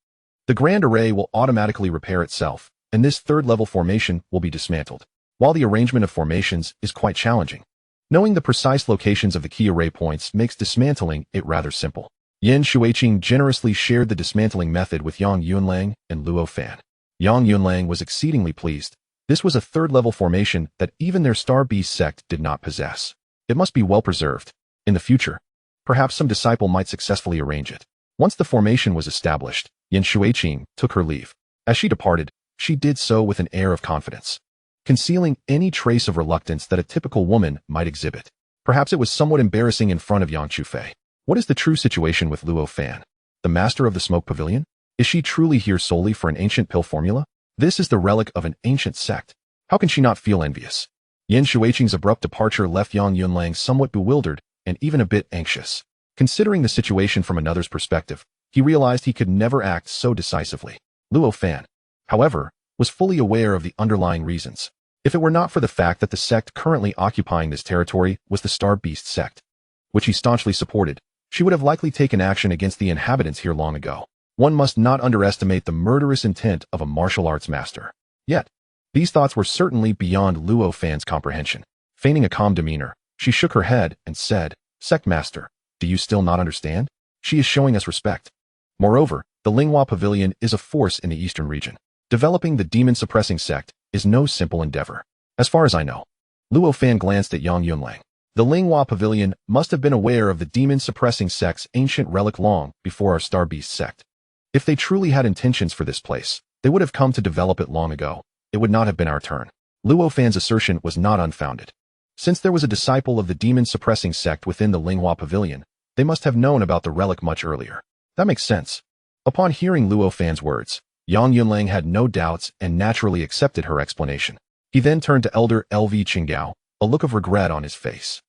the grand array will automatically repair itself, and this third-level formation will be dismantled. While the arrangement of formations is quite challenging, knowing the precise locations of the key array points makes dismantling it rather simple. Yin Shuiqing generously shared the dismantling method with Yang Yunlang and Luo Fan. Yang Yunlang was exceedingly pleased. This was a third-level formation that even their Starbeast sect did not possess. It must be well preserved. In the future, perhaps some disciple might successfully arrange it. Once the formation was established, Yin Shuiqing took her leave. As she departed, she did so with an air of confidence, concealing any trace of reluctance that a typical woman might exhibit. Perhaps it was somewhat embarrassing in front of Yang Chufei. What is the true situation with Luo Fan, the master of the Smoke Pavilion? Is she truly here solely for an ancient pill formula? This is the relic of an ancient sect. How can she not feel envious? Yin Shuiqing's abrupt departure left Yang Yunlang somewhat bewildered and even a bit anxious. Considering the situation from another's perspective, he realized he could never act so decisively. Luo Fan, however, was fully aware of the underlying reasons. If it were not for the fact that the sect currently occupying this territory was the Starbeast sect, which he staunchly supported, she would have likely taken action against the inhabitants here long ago. One must not underestimate the murderous intent of a martial arts master. Yet, these thoughts were certainly beyond Luo Fan's comprehension. Feigning a calm demeanor, she shook her head and said, "Sect master, do you still not understand? She is showing us respect. Moreover, the Linghua Pavilion is a force in the eastern region. Developing the demon-suppressing sect is no simple endeavor. As far as I know." Luo Fan glanced at Yang Yunlang. The Linghua Pavilion must have been aware of the demon-suppressing sect's ancient relic long before our Starbeast sect. If they truly had intentions for this place, they would have come to develop it long ago. It would not have been our turn. Luo Fan's assertion was not unfounded. Since there was a disciple of the demon-suppressing sect within the Linghua Pavilion, they must have known about the relic much earlier. That makes sense. Upon hearing Luo Fan's words, Yang Yunlang had no doubts and naturally accepted her explanation. He then turned to Elder LV Qinggao, a look of regret on his face.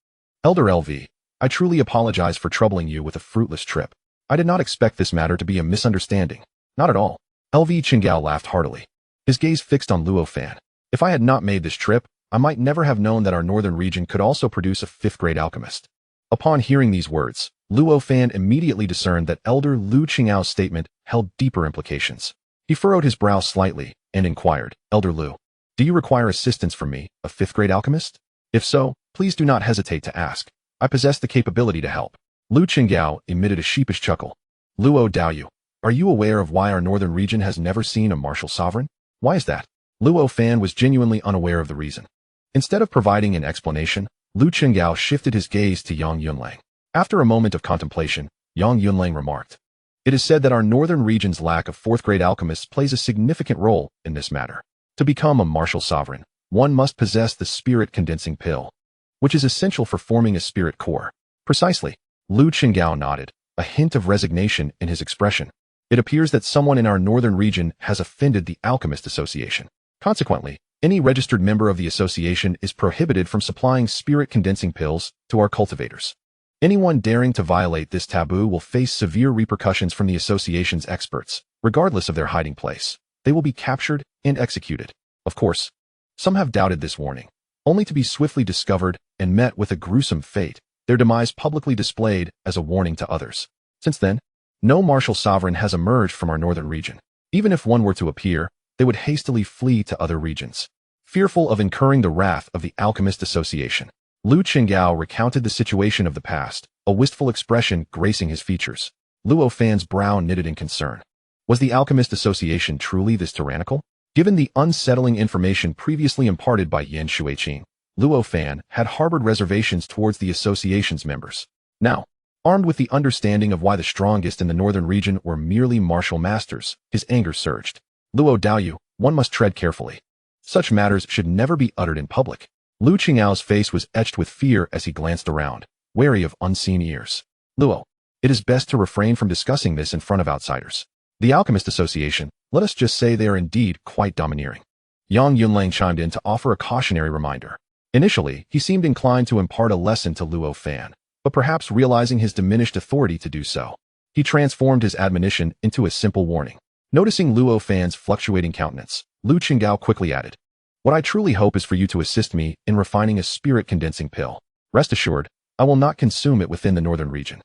"Elder LV, I truly apologize for troubling you with a fruitless trip. I did not expect this matter to be a misunderstanding. Not at all." LV Qinggao laughed heartily, his gaze fixed on Luo Fan. "If I had not made this trip, I might never have known that our northern region could also produce a 5th-grade alchemist." Upon hearing these words, Luo Fan immediately discerned that Elder Lu Qinggao's statement held deeper implications. He furrowed his brow slightly and inquired, "Elder Lu, do you require assistance from me, a 5th-grade alchemist? If so, please do not hesitate to ask. I possess the capability to help." Lu Qinggao emitted a sheepish chuckle. "Luo Daoyu, Are you aware of why our northern region has never seen a martial sovereign? Why is that? Luo Fan was genuinely unaware of the reason. Instead of providing an explanation, Lu Qinggao shifted his gaze to Yang Yunlang. After a moment of contemplation, Yang Yunlang remarked, "It is said that our northern region's lack of fourth-grade alchemists plays a significant role in this matter. To become a martial sovereign, one must possess the spirit-condensing pill, which is essential for forming a spirit core." Precisely. Lu Qinggao nodded, a hint of resignation in his expression. It appears that someone in our northern region has offended the Alchemist Association. Consequently, any registered member of the association is prohibited from supplying spirit-condensing pills to our cultivators. Anyone daring to violate this taboo will face severe repercussions from the association's experts, regardless of their hiding place. They will be captured and executed. Of course, some have doubted this warning, only to be swiftly discovered and met with a gruesome fate, their demise publicly displayed as a warning to others. Since then, no martial sovereign has emerged from our northern region. Even if one were to appear, they would hastily flee to other regions, fearful of incurring the wrath of the Alchemist Association. Lu Qinggao recounted the situation of the past, a wistful expression gracing his features. Luo Fan's brow knitted in concern. Was the Alchemist Association truly this tyrannical? Given the unsettling information previously imparted by Yan Shuiqing, Luo Fan had harbored reservations towards the association's members. Now, armed with the understanding of why the strongest in the northern region were merely martial masters, his anger surged. Luo Daoyu, one must tread carefully. Such matters should never be uttered in public. Lu Qinggao's face was etched with fear as he glanced around, wary of unseen ears. Luo, it is best to refrain from discussing this in front of outsiders. The Alchemist Association, let us just say they are indeed quite domineering. Yang Yunlang chimed in to offer a cautionary reminder. Initially, he seemed inclined to impart a lesson to Luo Fan, but perhaps realizing his diminished authority to do so, he transformed his admonition into a simple warning. Noticing Luo Fan's fluctuating countenance, Lu Qinggao quickly added, "What I truly hope is for you to assist me in refining a spirit-condensing pill. Rest assured, I will not consume it within the northern region."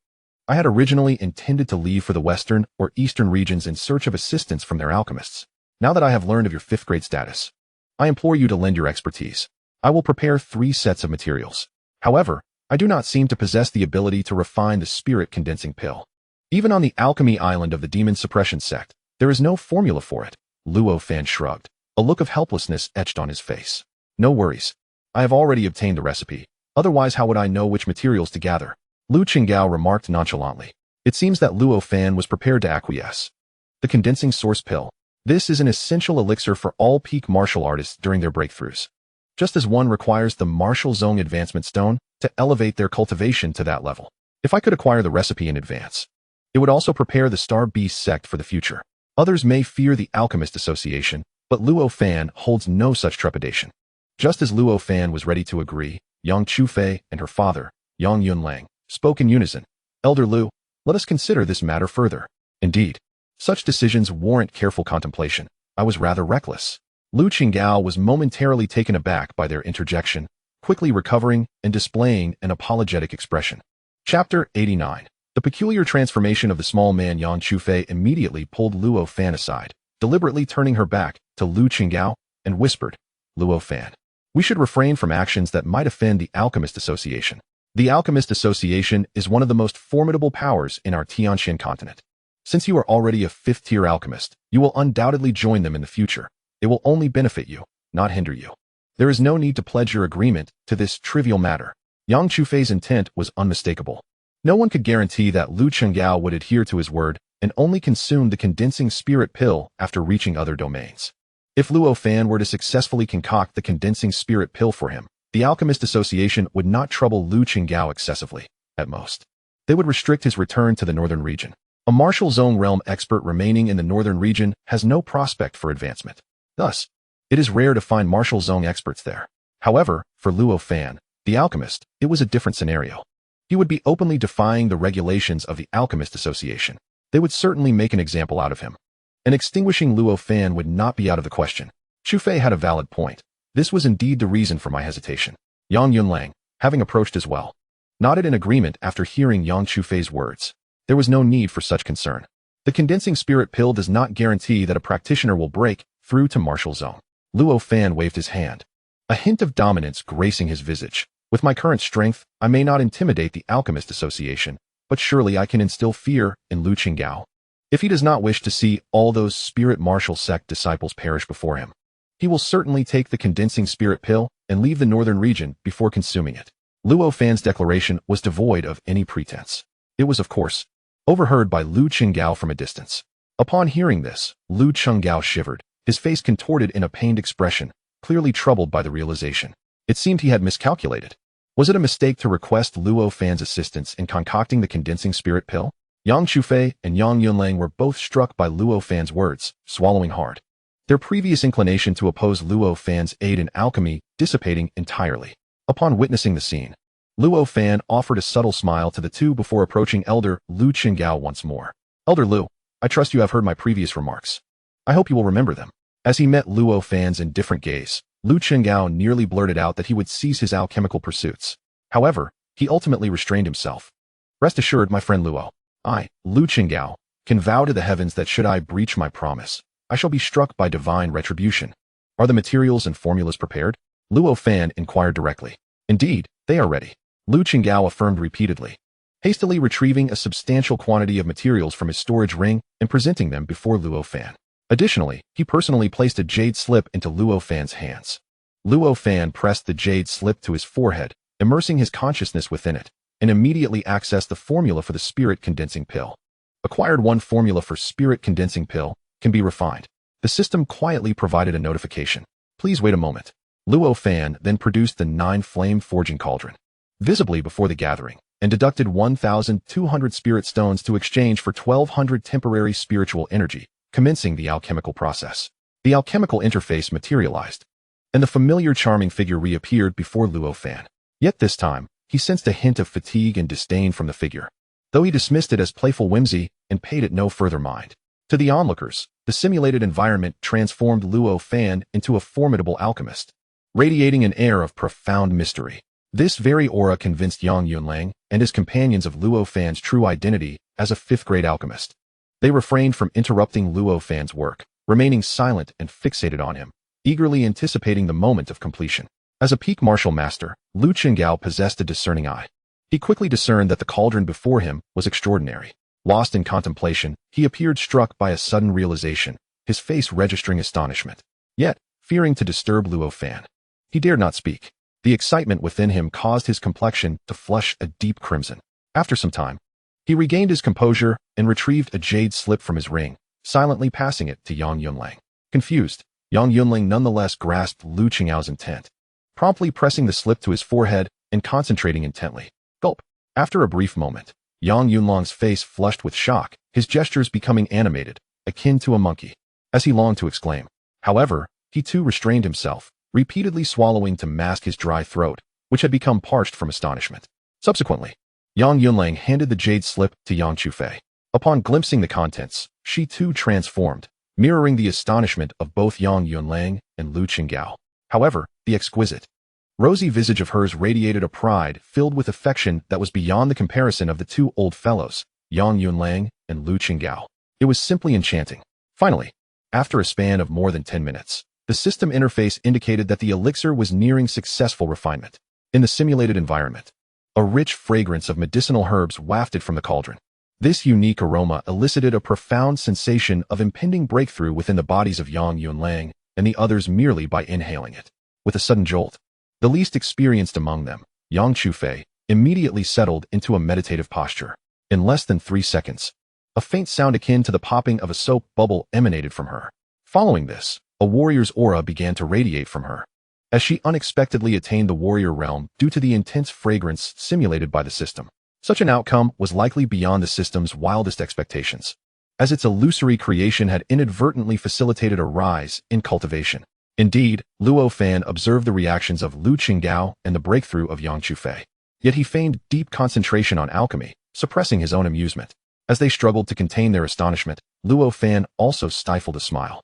I had originally intended to leave for the western or eastern regions in search of assistance from their alchemists. Now that I have learned of your fifth-grade status, I implore you to lend your expertise. I will prepare 3 sets of materials. However, I do not seem to possess the ability to refine the spirit-condensing pill. Even on the Alchemy Island of the Demon Suppression Sect, there is no formula for it. Luo Fan shrugged, a look of helplessness etched on his face. No worries. I have already obtained the recipe. Otherwise, how would I know which materials to gather? Lu Qinggao remarked nonchalantly. It seems that Luo Fan was prepared to acquiesce. The condensing source pill. This is an essential elixir for all peak martial artists during their breakthroughs. Just as one requires the martial zone advancement stone to elevate their cultivation to that level. If I could acquire the recipe in advance, it would also prepare the Starbeast sect for the future. Others may fear the Alchemist Association, but Luo Fan holds no such trepidation. Just as Luo Fan was ready to agree, Yang Chufei and her father, Yang Yunlang, spoke in unison. "Elder Lu, let us consider this matter further." Indeed, such decisions warrant careful contemplation. I was rather reckless. Lu Qinggao was momentarily taken aback by their interjection, quickly recovering and displaying an apologetic expression. Chapter 89. The peculiar transformation of the small man Yang Chufei immediately pulled Luo Fan aside, deliberately turning her back to Lu Qinggao, and whispered, "Luo Fan, we should refrain from actions that might offend the Alchemist Association. The Alchemist Association is one of the most formidable powers in our Tianxian continent. Since you are already a 5th-tier alchemist, you will undoubtedly join them in the future. It will only benefit you, not hinder you. There is no need to pledge your agreement to this trivial matter." Yang Chufei's intent was unmistakable. No one could guarantee that Lu Qinggao would adhere to his word and only consume the condensing spirit pill after reaching other domains. If Luo Fan were to successfully concoct the condensing spirit pill for him, the Alchemist Association would not trouble Lu Qinggao excessively. At most, they would restrict his return to the northern region. A martial zone realm expert remaining in the northern region has no prospect for advancement. Thus, it is rare to find martial zone experts there. However, for Luo Fan, the alchemist, it was a different scenario. He would be openly defying the regulations of the Alchemist Association. They would certainly make an example out of him. And extinguishing Luo Fan would not be out of the question. Chufei had a valid point. This was indeed the reason for my hesitation. Yang Yunlang, having approached as well, nodded in agreement after hearing Yang Chufei's words. There was no need for such concern. The condensing spirit pill does not guarantee that a practitioner will break through to martial zone. Luo Fan waved his hand, a hint of dominance gracing his visage. With my current strength, I may not intimidate the Alchemist Association, but surely I can instill fear in Lu Qinggao. If he does not wish to see all those spirit martial sect disciples perish before him, he will certainly take the condensing spirit pill and leave the northern region before consuming it. Luo Fan's declaration was devoid of any pretense. It was, of course, overheard by Lu Qinggao from a distance. Upon hearing this, Lu Qinggao shivered, his face contorted in a pained expression, clearly troubled by the realization. It seemed he had miscalculated. Was it a mistake to request Luo Fan's assistance in concocting the condensing spirit pill? Yang Chufei and Yang Yunlang were both struck by Luo Fan's words, swallowing hard, their previous inclination to oppose Luo Fan's aid in alchemy dissipating entirely. Upon witnessing the scene, Luo Fan offered a subtle smile to the two before approaching Elder Lu Qinggao once more. Elder Lu, I trust you have heard my previous remarks. I hope you will remember them. As he met Luo Fan's indifferent gaze, Lu Qinggao nearly blurted out that he would cease his alchemical pursuits. However, he ultimately restrained himself. Rest assured, my friend Luo, I, Lu Qinggao, can vow to the heavens that should I breach my promise, I shall be struck by divine retribution. Are the materials and formulas prepared? Luo Fan inquired directly. Indeed, they are ready, Lu Qinggao affirmed repeatedly, hastily retrieving a substantial quantity of materials from his storage ring and presenting them before Luo Fan. Additionally, he personally placed a jade slip into Luo Fan's hands. Luo Fan pressed the jade slip to his forehead, immersing his consciousness within it, and immediately accessed the formula for the spirit condensing pill. Acquired one formula for spirit condensing pill can be refined. The system quietly provided a notification. Please wait a moment. Luo Fan then produced the 9 flame forging cauldron, visibly before the gathering, and deducted 1,200 spirit stones to exchange for 1,200 temporary spiritual energy, commencing the alchemical process. The alchemical interface materialized, and the familiar charming figure reappeared before Luo Fan. Yet this time, he sensed a hint of fatigue and disdain from the figure, though he dismissed it as playful whimsy and paid it no further mind. To the onlookers, the simulated environment transformed Luo Fan into a formidable alchemist, radiating an air of profound mystery. This very aura convinced Yang Yunlang and his companions of Luo Fan's true identity as a 5th-grade alchemist. They refrained from interrupting Luo Fan's work, remaining silent and fixated on him, eagerly anticipating the moment of completion. As a peak martial master, Lu Qinggao possessed a discerning eye. He quickly discerned that the cauldron before him was extraordinary. Lost in contemplation, he appeared struck by a sudden realization, his face registering astonishment. Yet, fearing to disturb Luo Fan, he dared not speak. The excitement within him caused his complexion to flush a deep crimson. After some time, he regained his composure and retrieved a jade slip from his ring, silently passing it to Yang Yunlang. Confused, Yang Yunlang nonetheless grasped Lu Qinggao's intent, promptly pressing the slip to his forehead and concentrating intently. Gulp. After a brief moment, Yang Yunlang's face flushed with shock, his gestures becoming animated, akin to a monkey, as he longed to exclaim. However, he too restrained himself, repeatedly swallowing to mask his dry throat, which had become parched from astonishment. Subsequently, Yang Yunlang handed the jade slip to Yang Chufei. Upon glimpsing the contents, she too transformed, mirroring the astonishment of both Yang Yunlang and Lu Qinggao. However, the exquisite, rosy visage of hers radiated a pride filled with affection that was beyond the comparison of the two old fellows, Yang Yunlang and Lu Qinggao. It was simply enchanting. Finally, after a span of more than 10 minutes, the system interface indicated that the elixir was nearing successful refinement. In the simulated environment, a rich fragrance of medicinal herbs wafted from the cauldron. This unique aroma elicited a profound sensation of impending breakthrough within the bodies of Yang Yunlang and the others merely by inhaling it. With a sudden jolt, the least experienced among them, Yang Chufei, immediately settled into a meditative posture. In less than 3 seconds, a faint sound akin to the popping of a soap bubble emanated from her. Following this, a warrior's aura began to radiate from her, as she unexpectedly attained the warrior realm due to the intense fragrance simulated by the system. Such an outcome was likely beyond the system's wildest expectations, as its illusory creation had inadvertently facilitated a rise in cultivation. Indeed, Luo Fan observed the reactions of Lu Qinggao and the breakthrough of Yang Chufei. Yet he feigned deep concentration on alchemy, suppressing his own amusement. As they struggled to contain their astonishment, Luo Fan also stifled a smile.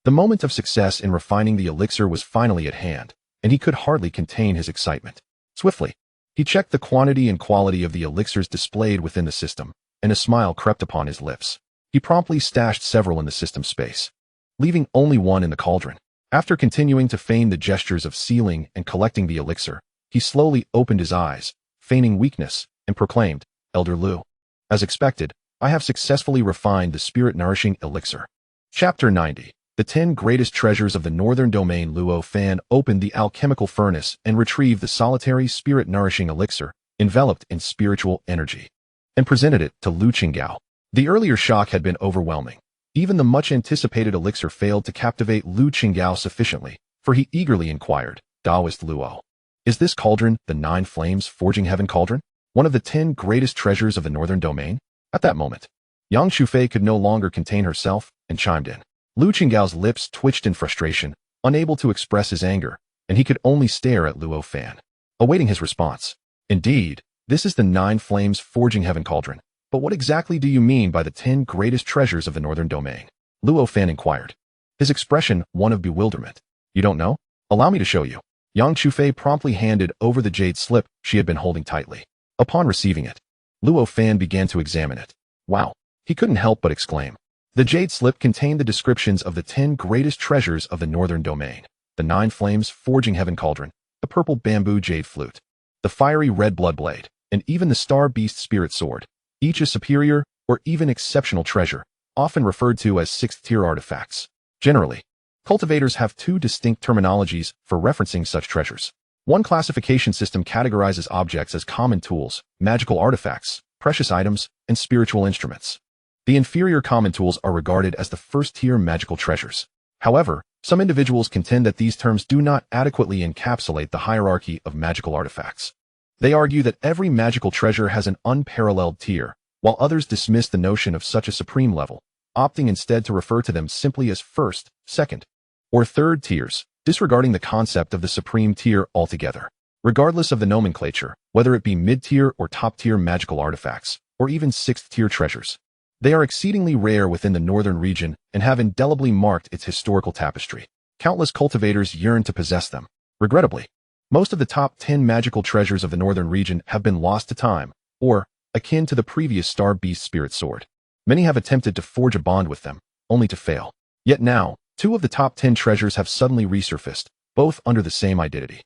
The moment of success in refining the elixir was finally at hand, and he could hardly contain his excitement. Swiftly, he checked the quantity and quality of the elixirs displayed within the system, and a smile crept upon his lips. He promptly stashed several in the system space, leaving only one in the cauldron. After continuing to feign the gestures of sealing and collecting the elixir, he slowly opened his eyes, feigning weakness, and proclaimed, "Elder Lu." As expected, I have successfully refined the spirit-nourishing elixir. Chapter 90. The 10 Greatest Treasures of the Northern Domain. Luo Fan opened the alchemical furnace and retrieved the solitary spirit-nourishing elixir, enveloped in spiritual energy, and presented it to Lu Qinggao. The earlier shock had been overwhelming. Even the much-anticipated elixir failed to captivate Lu Qinggao sufficiently, for he eagerly inquired, Taoist Luo, is this cauldron the 9 flames forging heaven cauldron? One of the 10 greatest treasures of the Northern Domain? At that moment, Yang Shufei could no longer contain herself and chimed in. Lu Qinggao's lips twitched in frustration, unable to express his anger, and he could only stare at Luo Fan, awaiting his response. Indeed, this is the 9 flames forging heaven cauldron. But what exactly do you mean by the 10 greatest treasures of the Northern Domain? Luo Fan inquired, his expression one of bewilderment. You don't know? Allow me to show you. Yang Shufei promptly handed over the jade slip she had been holding tightly. Upon receiving it, Luo Fan began to examine it. Wow! He couldn't help but exclaim. The jade slip contained the descriptions of the 10 greatest treasures of the Northern Domain: the 9 flames forging heaven cauldron, the purple bamboo jade flute, the fiery red blood blade, and even the Starbeast spirit sword, each a superior or even exceptional treasure, often referred to as 6th-tier artifacts. Generally, cultivators have 2 distinct terminologies for referencing such treasures. One classification system categorizes objects as common tools, magical artifacts, precious items, and spiritual instruments. The inferior common tools are regarded as the 1st-tier magical treasures. However, some individuals contend that these terms do not adequately encapsulate the hierarchy of magical artifacts. They argue that every magical treasure has an unparalleled tier, while others dismiss the notion of such a supreme level, opting instead to refer to them simply as 1st, 2nd, or 3rd tiers, disregarding the concept of the supreme tier altogether. Regardless of the nomenclature, whether it be mid-tier or top-tier magical artifacts, or even 6th-tier treasures, they are exceedingly rare within the northern region and have indelibly marked its historical tapestry. Countless cultivators yearn to possess them. Regrettably, most of the top 10 magical treasures of the northern region have been lost to time, or akin to the previous Starbeast spirit sword. Many have attempted to forge a bond with them, only to fail. Yet now, 2 of the top 10 treasures have suddenly resurfaced, both under the same identity.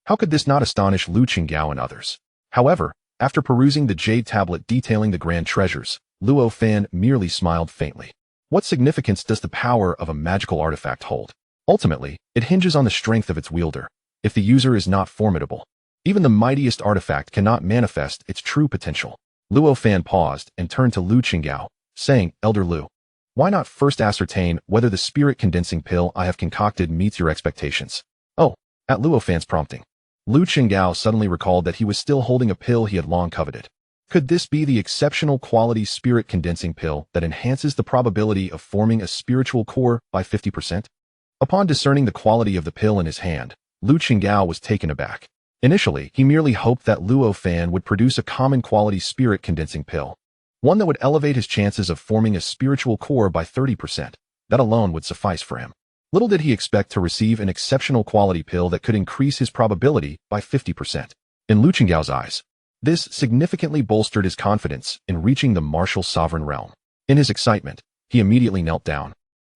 How could this not astonish Lu Qinggao and others? However, after perusing the jade tablet detailing the grand treasures, Luo Fan merely smiled faintly. What significance does the power of a magical artifact hold? Ultimately, it hinges on the strength of its wielder. If the user is not formidable, even the mightiest artifact cannot manifest its true potential. Luo Fan paused and turned to Lu Qinggao, saying, Elder Lu, why not first ascertain whether the spirit-condensing pill I have concocted meets your expectations? Oh, at Luo Fan's prompting, Lu Qinggao suddenly recalled that he was still holding a pill he had long coveted. Could this be the exceptional quality spirit-condensing pill that enhances the probability of forming a spiritual core by 50%? Upon discerning the quality of the pill in his hand, Lu Qinggao was taken aback. Initially, he merely hoped that Luo Fan would produce a common quality spirit-condensing pill, one that would elevate his chances of forming a spiritual core by 30%. That alone would suffice for him. Little did he expect to receive an exceptional quality pill that could increase his probability by 50%. In Lu Qinggao's eyes, this significantly bolstered his confidence in reaching the martial sovereign realm. In his excitement, he immediately knelt down,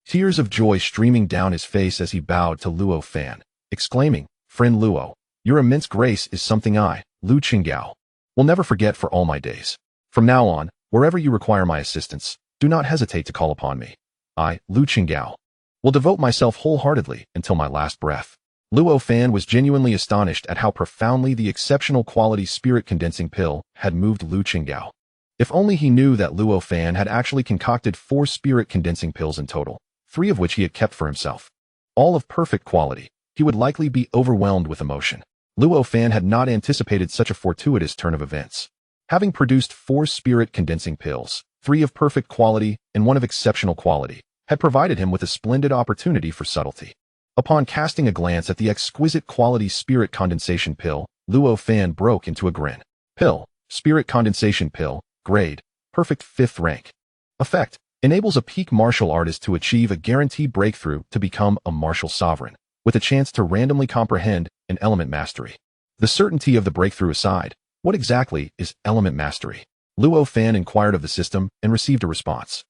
tears of joy streaming down his face as he bowed to Luo Fan, exclaiming, Friend Luo, your immense grace is something I, Lu Qinggao, will never forget for all my days. From now on, wherever you require my assistance, do not hesitate to call upon me. I, Lu Qinggao, will devote myself wholeheartedly until my last breath. Luo Fan was genuinely astonished at how profoundly the exceptional quality spirit-condensing pill had moved Lu Qinggao. If only he knew that Luo Fan had actually concocted 4 spirit-condensing pills in total, 3 of which he had kept for himself, all of perfect quality, he would likely be overwhelmed with emotion. Luo Fan had not anticipated such a fortuitous turn of events. Having produced 4 spirit-condensing pills, 3 of perfect quality and 1 of exceptional quality, had provided him with a splendid opportunity for subtlety. Upon casting a glance at the exquisite quality spirit condensation pill, Luo Fan broke into a grin. Pill, spirit condensation pill, grade, perfect 5th rank. Effect, enables a peak martial artist to achieve a guaranteed breakthrough to become a martial sovereign, with a chance to randomly comprehend an element mastery. The certainty of the breakthrough aside, what exactly is element mastery? Luo Fan inquired of the system and received a response.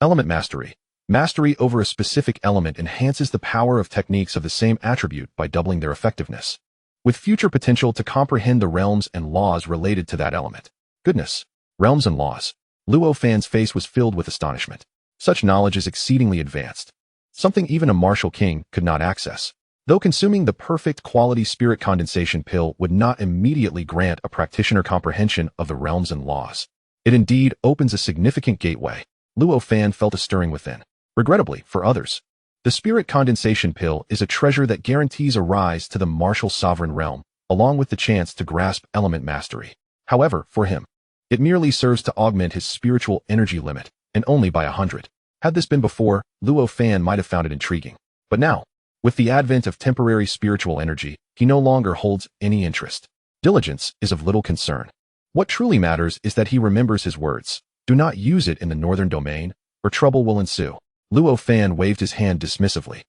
Element mastery. Mastery over a specific element enhances the power of techniques of the same attribute by doubling their effectiveness, with future potential to comprehend the realms and laws related to that element. Goodness, realms and laws. Luo Fan's face was filled with astonishment. Such knowledge is exceedingly advanced. Something even a martial king could not access. Though consuming the perfect quality spirit condensation pill would not immediately grant a practitioner comprehension of the realms and laws, it indeed opens a significant gateway. Luo Fan felt a stirring within. Regrettably, for others, the spirit condensation pill is a treasure that guarantees a rise to the martial sovereign realm, along with the chance to grasp element mastery. However, for him, it merely serves to augment his spiritual energy limit, and only by 100. Had this been before, Luo Fan might have found it intriguing. But now, with the advent of temporary spiritual energy, he no longer holds any interest. Diligence is of little concern. What truly matters is that he remembers his words. Do not use it in the northern domain, or trouble will ensue. Luo Fan waved his hand dismissively.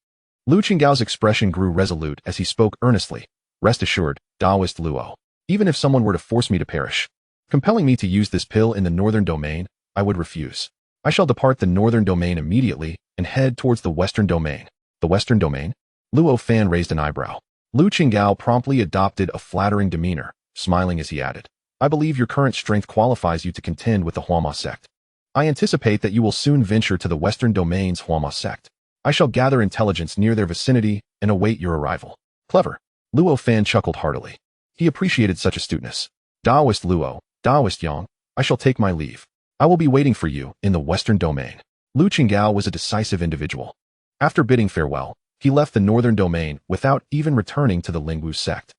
Lu Qinggao's expression grew resolute as he spoke earnestly. Rest assured, Taoist Luo. Even if someone were to force me to perish, compelling me to use this pill in the northern domain, I would refuse. I shall depart the northern domain immediately and head towards the western domain. The western domain? Luo Fan raised an eyebrow. Lu Qinggao promptly adopted a flattering demeanor, smiling as he added, I believe your current strength qualifies you to contend with the Huama sect. I anticipate that you will soon venture to the western domain's Huama sect. I shall gather intelligence near their vicinity and await your arrival. Clever. Luo Fan chuckled heartily. He appreciated such astuteness. Taoist Luo, Taoist Yang, I shall take my leave. I will be waiting for you in the western domain. Lu Qinggao was a decisive individual. After bidding farewell, he left the northern domain without even returning to the Lingwu sect.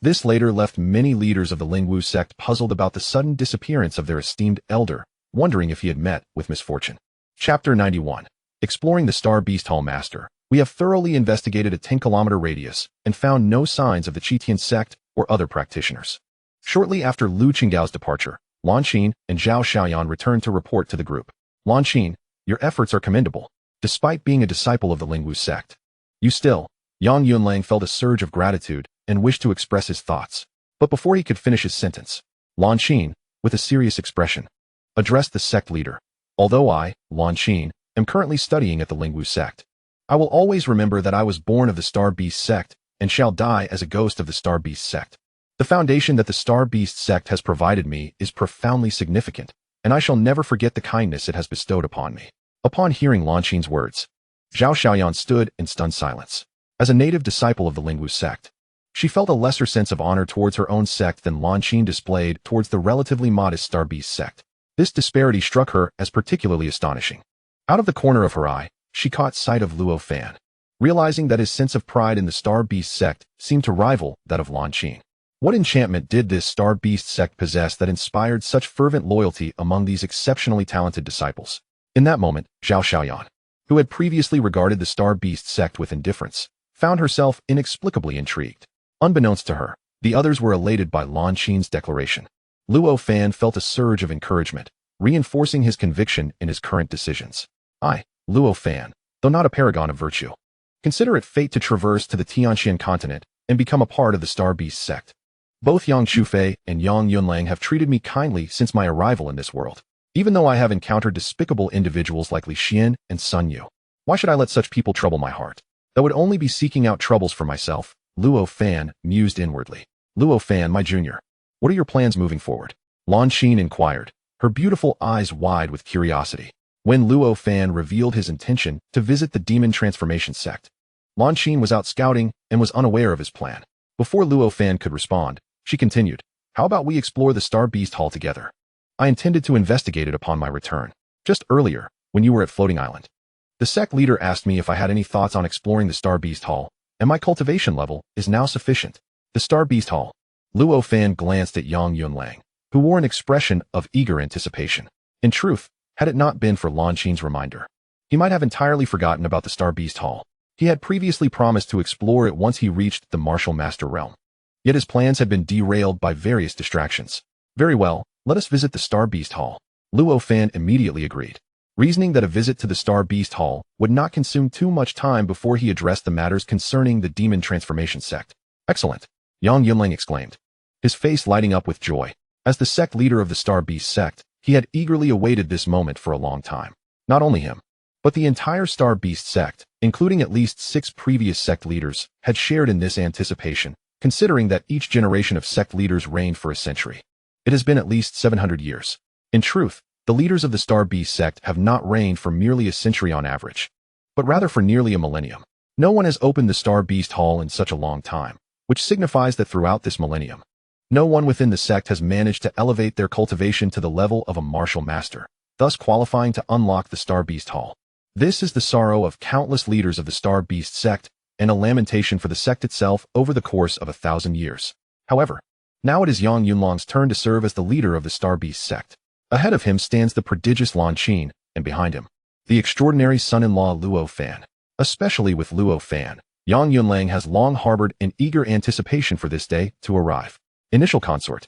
This later left many leaders of the Lingwu sect puzzled about the sudden disappearance of their esteemed elder, wondering if he had met with misfortune. Chapter 91. Exploring the Starbeast Hall Master. We have thoroughly investigated a 10-kilometer radius and found no signs of the Qitian sect or other practitioners. Shortly after Lu Qinggao's departure, Lan Xin and Zhao Xiaoyan returned to report to the group. Lan Xin, your efforts are commendable. Despite being a disciple of the Lingwu sect, you still, Yang Yunlang felt a surge of gratitude and wished to express his thoughts. But before he could finish his sentence, Lan Xin, with a serious expression, addressed the sect leader. Although I, Lan Xin, am currently studying at the Lingwu sect, I will always remember that I was born of the Starbeast sect and shall die as a ghost of the Starbeast sect. The foundation that the Starbeast sect has provided me is profoundly significant, and I shall never forget the kindness it has bestowed upon me. Upon hearing Lan Xin's words, Zhao Xiaoyan stood in stunned silence. As a native disciple of the Lingwu sect, she felt a lesser sense of honor towards her own sect than Lan Xin displayed towards the relatively modest Starbeast sect. This disparity struck her as particularly astonishing. Out of the corner of her eye, she caught sight of Luo Fan, realizing that his sense of pride in the Starbeast sect seemed to rival that of Lan Xin. What enchantment did this Starbeast sect possess that inspired such fervent loyalty among these exceptionally talented disciples? In that moment, Zhao Xiaoyan, who had previously regarded the Starbeast sect with indifference, found herself inexplicably intrigued. Unbeknownst to her, the others were elated by Lan Xin's declaration. Luo Fan felt a surge of encouragement, reinforcing his conviction in his current decisions. I, Luo Fan, though not a paragon of virtue, consider it fate to traverse to the Tianxian continent and become a part of the Starbeast sect. Both Yang Shufei and Yang Yunlang have treated me kindly since my arrival in this world, even though I have encountered despicable individuals like Li Xian and Sun Yu. Why should I let such people trouble my heart? I would only be seeking out troubles for myself, Luo Fan mused inwardly. Luo Fan, my junior, what are your plans moving forward? Lan Xin inquired, her beautiful eyes wide with curiosity. When Luo Fan revealed his intention to visit the demon transformation sect, Lan Xin was out scouting and was unaware of his plan. Before Luo Fan could respond, she continued, how about we explore the Starbeast Hall together? I intended to investigate it upon my return. Just earlier, when you were at Floating Island, the sect leader asked me if I had any thoughts on exploring the Starbeast Hall, and my cultivation level is now sufficient. The Starbeast Hall. Luo Fan glanced at Yang Yunlang, who wore an expression of eager anticipation. In truth, had it not been for Lan Xin's reminder, he might have entirely forgotten about the Starbeast Hall. He had previously promised to explore it once he reached the Martial Master realm. Yet his plans had been derailed by various distractions. Very well, let us visit the Starbeast Hall. Luo Fan immediately agreed, reasoning that a visit to the Starbeast Hall would not consume too much time before he addressed the matters concerning the demon transformation sect. Excellent, Yang Yunlang exclaimed, his face lighting up with joy. As the sect leader of the Starbeast sect, he had eagerly awaited this moment for a long time. Not only him, but the entire Starbeast sect, including at least 6 previous sect leaders, had shared in this anticipation, considering that each generation of sect leaders reigned for a century. It has been at least 700 years. In truth, The leaders of the Starbeast sect have not reigned for merely a century on average, but rather for nearly a millennium. No one has opened the Starbeast Hall in such a long time, which signifies that throughout this millennium, no one within the sect has managed to elevate their cultivation to the level of a martial master, thus qualifying to unlock the Starbeast Hall. This is the sorrow of countless leaders of the Starbeast sect and a lamentation for the sect itself over the course of 1,000 years. However, now it is Yang Yunlong's turn to serve as the leader of the Starbeast sect. Ahead of him stands the prodigious Lan Qin, and behind him, the extraordinary son-in-law Luo Fan. Especially with Luo Fan, Yang Yunlang has long harbored an eager anticipation for this day to arrive. Initial consort.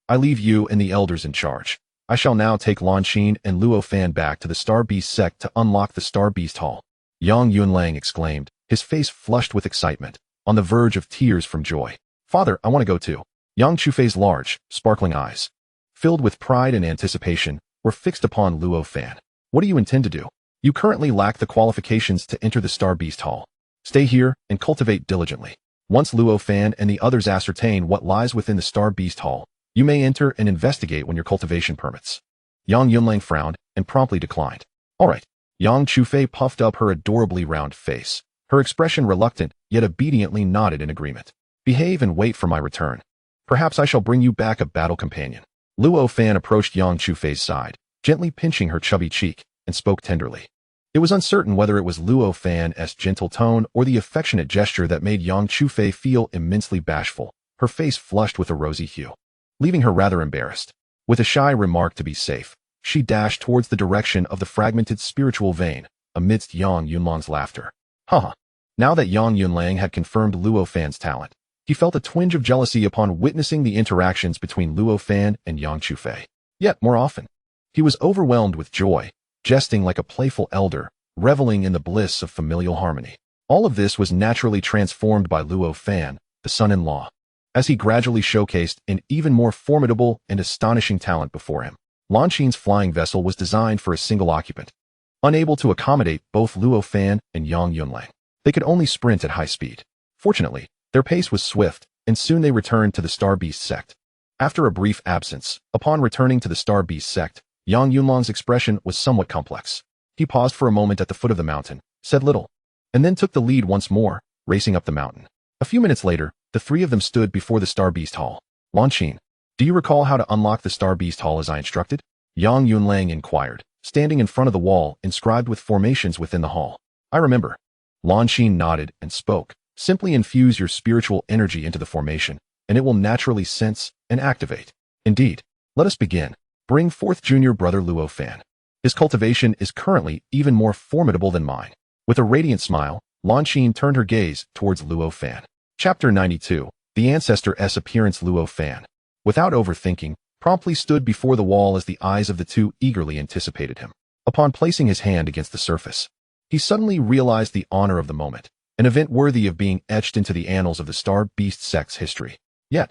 I leave you and the elders in charge. I shall now take Lan Qin and Luo Fan back to the Starbeast sect to unlock the Starbeast Hall. Yang Yunlang exclaimed, his face flushed with excitement, on the verge of tears from joy. Father, I want to go too. Yang Chufei's large, sparkling eyes, filled with pride and anticipation, were fixed upon Luo Fan. What do you intend to do? You currently lack the qualifications to enter the Starbeast Hall. Stay here and cultivate diligently. Once Luo Fan and the others ascertain what lies within the Starbeast Hall, you may enter and investigate when your cultivation permits. Yang Yunlang frowned and promptly declined. All right. Yang Chufei puffed up her adorably round face. Her expression reluctant, yet obediently nodded in agreement. Behave and wait for my return. Perhaps I shall bring you back a battle companion. Luo Fan approached Yang Chufei's side, gently pinching her chubby cheek, and spoke tenderly. It was uncertain whether it was Luo Fan's gentle tone or the affectionate gesture that made Yang Chufei feel immensely bashful, her face flushed with a rosy hue, leaving her rather embarrassed. With a shy remark to be safe, she dashed towards the direction of the fragmented spiritual vein, amidst Yang Yunlang's laughter. Haha. Now that Yang Yunlang had confirmed Luo Fan's talent, he felt a twinge of jealousy upon witnessing the interactions between Luo Fan and Yang Chufei. Yet, more often, he was overwhelmed with joy, jesting like a playful elder, reveling in the bliss of familial harmony. All of this was naturally transformed by Luo Fan, the son-in-law, as he gradually showcased an even more formidable and astonishing talent before him. Lan Qin's flying vessel was designed for a single occupant, unable to accommodate both Luo Fan and Yang Yunlang. They could only sprint at high speed. Fortunately, their pace was swift, and soon they returned to the Starbeast sect. After a brief absence, upon returning to the Starbeast sect, Yang Yunlang's expression was somewhat complex. He paused for a moment at the foot of the mountain, said little, and then took the lead once more, racing up the mountain. A few minutes later, the three of them stood before the Starbeast Hall. Lan Qin, do you recall how to unlock the Starbeast Hall as I instructed? Yang Yunlang inquired, standing in front of the wall inscribed with formations within the hall. I remember. Lan Qin nodded and spoke. Simply infuse your spiritual energy into the formation, and it will naturally sense and activate. Indeed. Let us begin. Bring forth junior brother Luo Fan. His cultivation is currently even more formidable than mine. With a radiant smile, Lan Qin turned her gaze towards Luo Fan. Chapter 92. The Ancestor's Appearance. Luo Fan, without overthinking, promptly stood before the wall as the eyes of the two eagerly anticipated him. Upon placing his hand against the surface, he suddenly realized the honor of the moment, an event worthy of being etched into the annals of the Starbeast sect's history. Yet,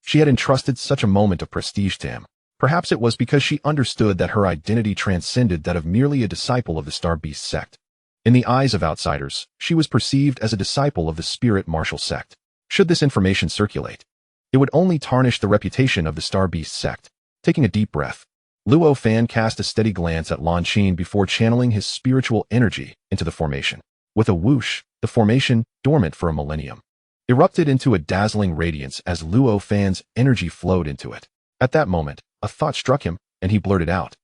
she had entrusted such a moment of prestige to him. Perhaps it was because she understood that her identity transcended that of merely a disciple of the Starbeast sect. In the eyes of outsiders, she was perceived as a disciple of the spirit martial sect. Should this information circulate, it would only tarnish the reputation of the Starbeast sect. Taking a deep breath, Luo Fan cast a steady glance at Lan Qin before channeling his spiritual energy into the formation. With a whoosh, the formation, dormant for a millennium, erupted into a dazzling radiance as Luo Fan's energy flowed into it. At that moment, a thought struck him, and he blurted out,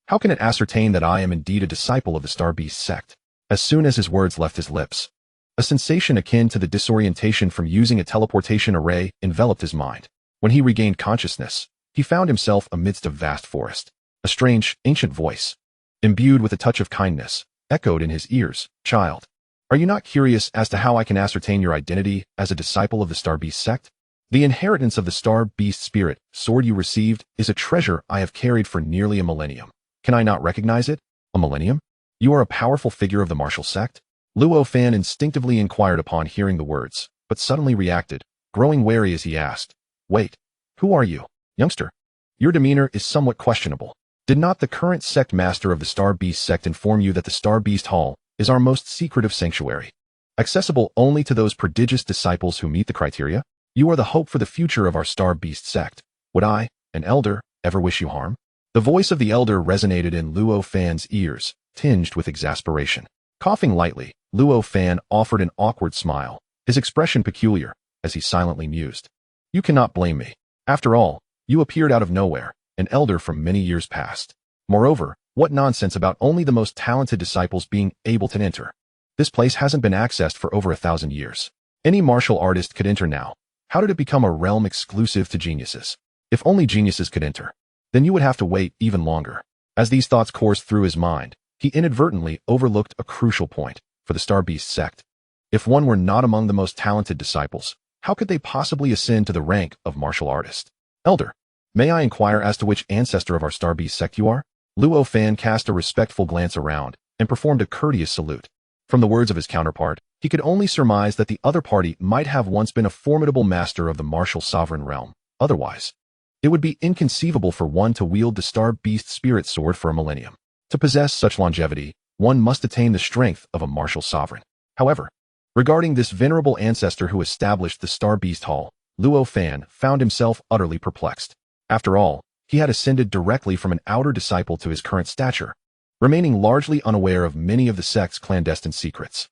"How can it ascertain that I am indeed a disciple of the Starbeast sect?" As soon as his words left his lips, a sensation akin to the disorientation from using a teleportation array enveloped his mind. When he regained consciousness, he found himself amidst a vast forest. A strange, ancient voice, imbued with a touch of kindness, echoed in his ears. "Child, are you not curious as to how I can ascertain your identity as a disciple of the Starbeast sect? The inheritance of the Starbeast spirit sword you received is a treasure I have carried for nearly a millennium. Can I not recognize it? A millennium? You are a powerful figure of the martial sect?" Luo Fan instinctively inquired upon hearing the words, but suddenly reacted, growing wary as he asked, "Wait, who are you, youngster? Your demeanor is somewhat questionable. Did not the current sect master of the Starbeast sect inform you that the Starbeast Hall is our most secretive sanctuary, accessible only to those prodigious disciples who meet the criteria? You are the hope for the future of our Starbeast sect. Would I, an elder, ever wish you harm?" The voice of the elder resonated in Luo Fan's ears, tinged with exasperation. Coughing lightly, Luo Fan offered an awkward smile, his expression peculiar, as he silently mused. You cannot blame me. After all, you appeared out of nowhere, an elder from many years past. Moreover, what nonsense about only the most talented disciples being able to enter. This place hasn't been accessed for over 1,000 years. Any martial artist could enter now. How did it become a realm exclusive to geniuses? If only geniuses could enter, then you would have to wait even longer. As these thoughts coursed through his mind, he inadvertently overlooked a crucial point for the Starbeast sect. If one were not among the most talented disciples, how could they possibly ascend to the rank of martial artist? Elder, may I inquire as to which ancestor of our Starbeast sect you are? Luo Fan cast a respectful glance around and performed a courteous salute. From the words of his counterpart, he could only surmise that the other party might have once been a formidable master of the martial sovereign realm. Otherwise, it would be inconceivable for one to wield the Starbeast spirit sword for a millennium. To possess such longevity, one must attain the strength of a martial sovereign. However, regarding this venerable ancestor who established the Starbeast Hall, Luo Fan found himself utterly perplexed. After all, he had ascended directly from an outer disciple to his current stature, remaining largely unaware of many of the sect's clandestine secrets.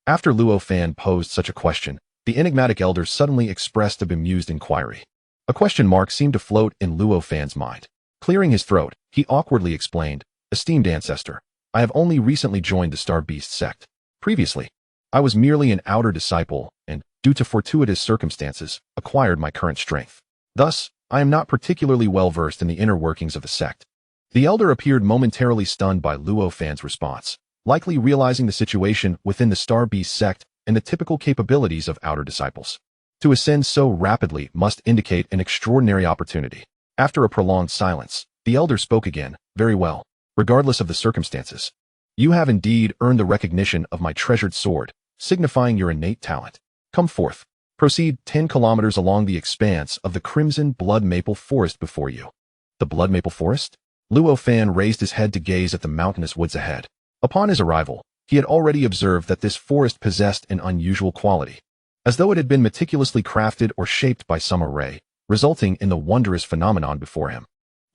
After Luo Fan posed such a question, the enigmatic elder suddenly expressed a bemused inquiry. A question mark seemed to float in Luo Fan's mind. Clearing his throat, he awkwardly explained, Esteemed ancestor, I have only recently joined the Starbeast sect. Previously, I was merely an outer disciple and, due to fortuitous circumstances, acquired my current strength. Thus, I am not particularly well versed in the inner workings of the sect. The elder appeared momentarily stunned by Luo Fan's response, likely realizing the situation within the Starbeast sect and the typical capabilities of outer disciples. To ascend so rapidly must indicate an extraordinary opportunity. After a prolonged silence, the elder spoke again. Very well. Regardless of the circumstances, you have indeed earned the recognition of my treasured sword, signifying your innate talent. Come forth. Proceed 10 kilometers along the expanse of the crimson blood maple forest before you. The blood maple forest? Luo Fan raised his head to gaze at the mountainous woods ahead. Upon his arrival, he had already observed that this forest possessed an unusual quality, as though it had been meticulously crafted or shaped by some array, resulting in the wondrous phenomenon before him.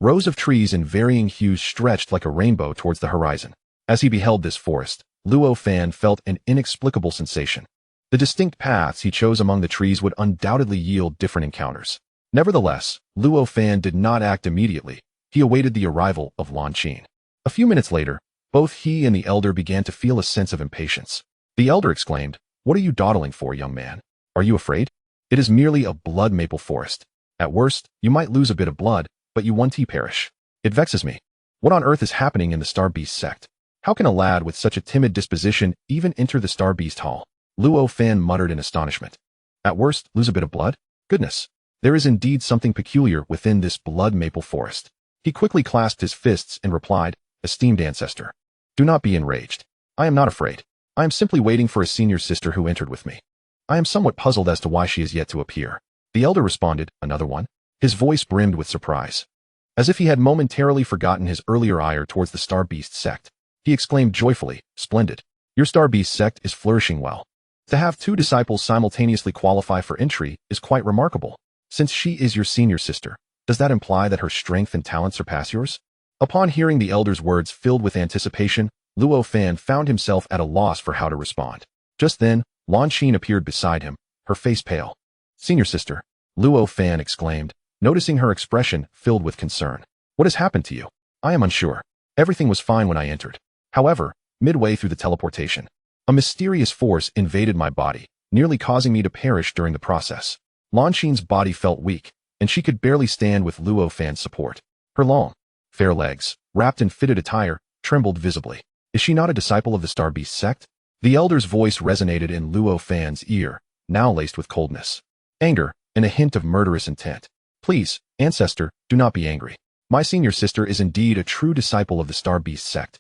Rows of trees in varying hues stretched like a rainbow towards the horizon. As he beheld this forest, Luo Fan felt an inexplicable sensation. The distinct paths he chose among the trees would undoubtedly yield different encounters. Nevertheless, Luo Fan did not act immediately. He awaited the arrival of Lan Qin. A few minutes later, both he and the elder began to feel a sense of impatience. The elder exclaimed, What are you dawdling for, young man? Are you afraid? It is merely a blood maple forest. At worst, you might lose a bit of blood, but you won't perish. It vexes me. What on earth is happening in the Starbeast sect? How can a lad with such a timid disposition even enter the Starbeast Hall? Luo Fan muttered in astonishment. At worst, lose a bit of blood? Goodness, there is indeed something peculiar within this blood maple forest. He quickly clasped his fists and replied, Esteemed ancestor, do not be enraged. I am not afraid. I am simply waiting for a senior sister who entered with me. I am somewhat puzzled as to why she is yet to appear. The elder responded, Another one? His voice brimmed with surprise. As if he had momentarily forgotten his earlier ire towards the Starbeast sect, he exclaimed joyfully, Splendid. Your Starbeast sect is flourishing well. To have 2 disciples simultaneously qualify for entry is quite remarkable. Since she is your senior sister, does that imply that her strength and talent surpass yours? Upon hearing the elder's words filled with anticipation, Luo Fan found himself at a loss for how to respond. Just then, Lan Qin appeared beside him, her face pale. Senior sister, Luo Fan exclaimed, noticing her expression filled with concern. What has happened to you? I am unsure. Everything was fine when I entered. However, midway through the teleportation, a mysterious force invaded my body, nearly causing me to perish during the process. Lan Qin's body felt weak, and she could barely stand with Luo Fan's support. Her long, fair legs, wrapped in fitted attire, trembled visibly. Is she not a disciple of the Starbeast sect? The elder's voice resonated in Luo Fan's ear, now laced with coldness, anger, and a hint of murderous intent. Please, ancestor, do not be angry. My senior sister is indeed a true disciple of the Starbeast sect.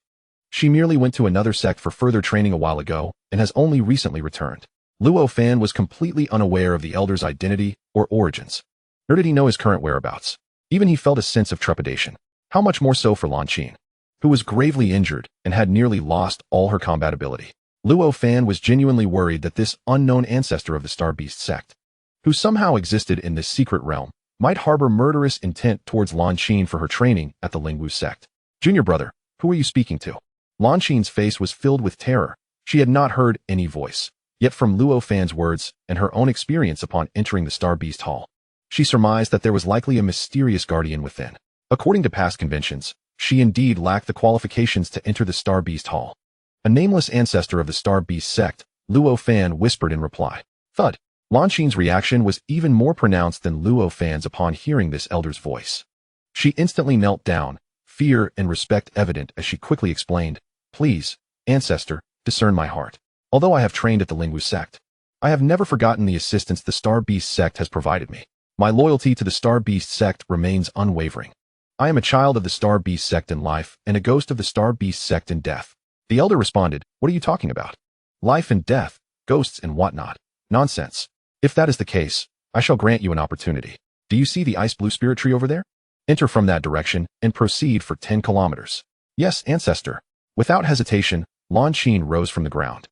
She merely went to another sect for further training a while ago and has only recently returned. Luo Fan was completely unaware of the elder's identity or origins. Nor did he know his current whereabouts. Even he felt a sense of trepidation. How much more so for Lan Qin, who was gravely injured and had nearly lost all her combat ability. Luo Fan was genuinely worried that this unknown ancestor of the Starbeast sect, who somehow existed in this secret realm, might harbor murderous intent towards Lan Qin for her training at the Lingwu sect. Junior brother, who are you speaking to? Lan Qin's face was filled with terror. She had not heard any voice. Yet from Luo Fan's words and her own experience upon entering the Starbeast Hall, she surmised that there was likely a mysterious guardian within. According to past conventions, she indeed lacked the qualifications to enter the Starbeast Hall. A nameless ancestor of the Starbeast sect, Luo Fan whispered in reply. Thud. Lan Qin's reaction was even more pronounced than Luo Fan's upon hearing this elder's voice. She instantly knelt down, fear and respect evident as she quickly explained, Please, ancestor, discern my heart. Although I have trained at the Lingwu sect, I have never forgotten the assistance the Starbeast sect has provided me. My loyalty to the Starbeast sect remains unwavering. I am a child of the Starbeast sect in life and a ghost of the Starbeast sect in death. The elder responded, What are you talking about? Life and death, ghosts and whatnot. Nonsense. If that is the case, I shall grant you an opportunity. Do you see the ice blue spirit tree over there? Enter from that direction and proceed for 10 kilometers. Yes, ancestor. Without hesitation, Lan Qin rose from the ground,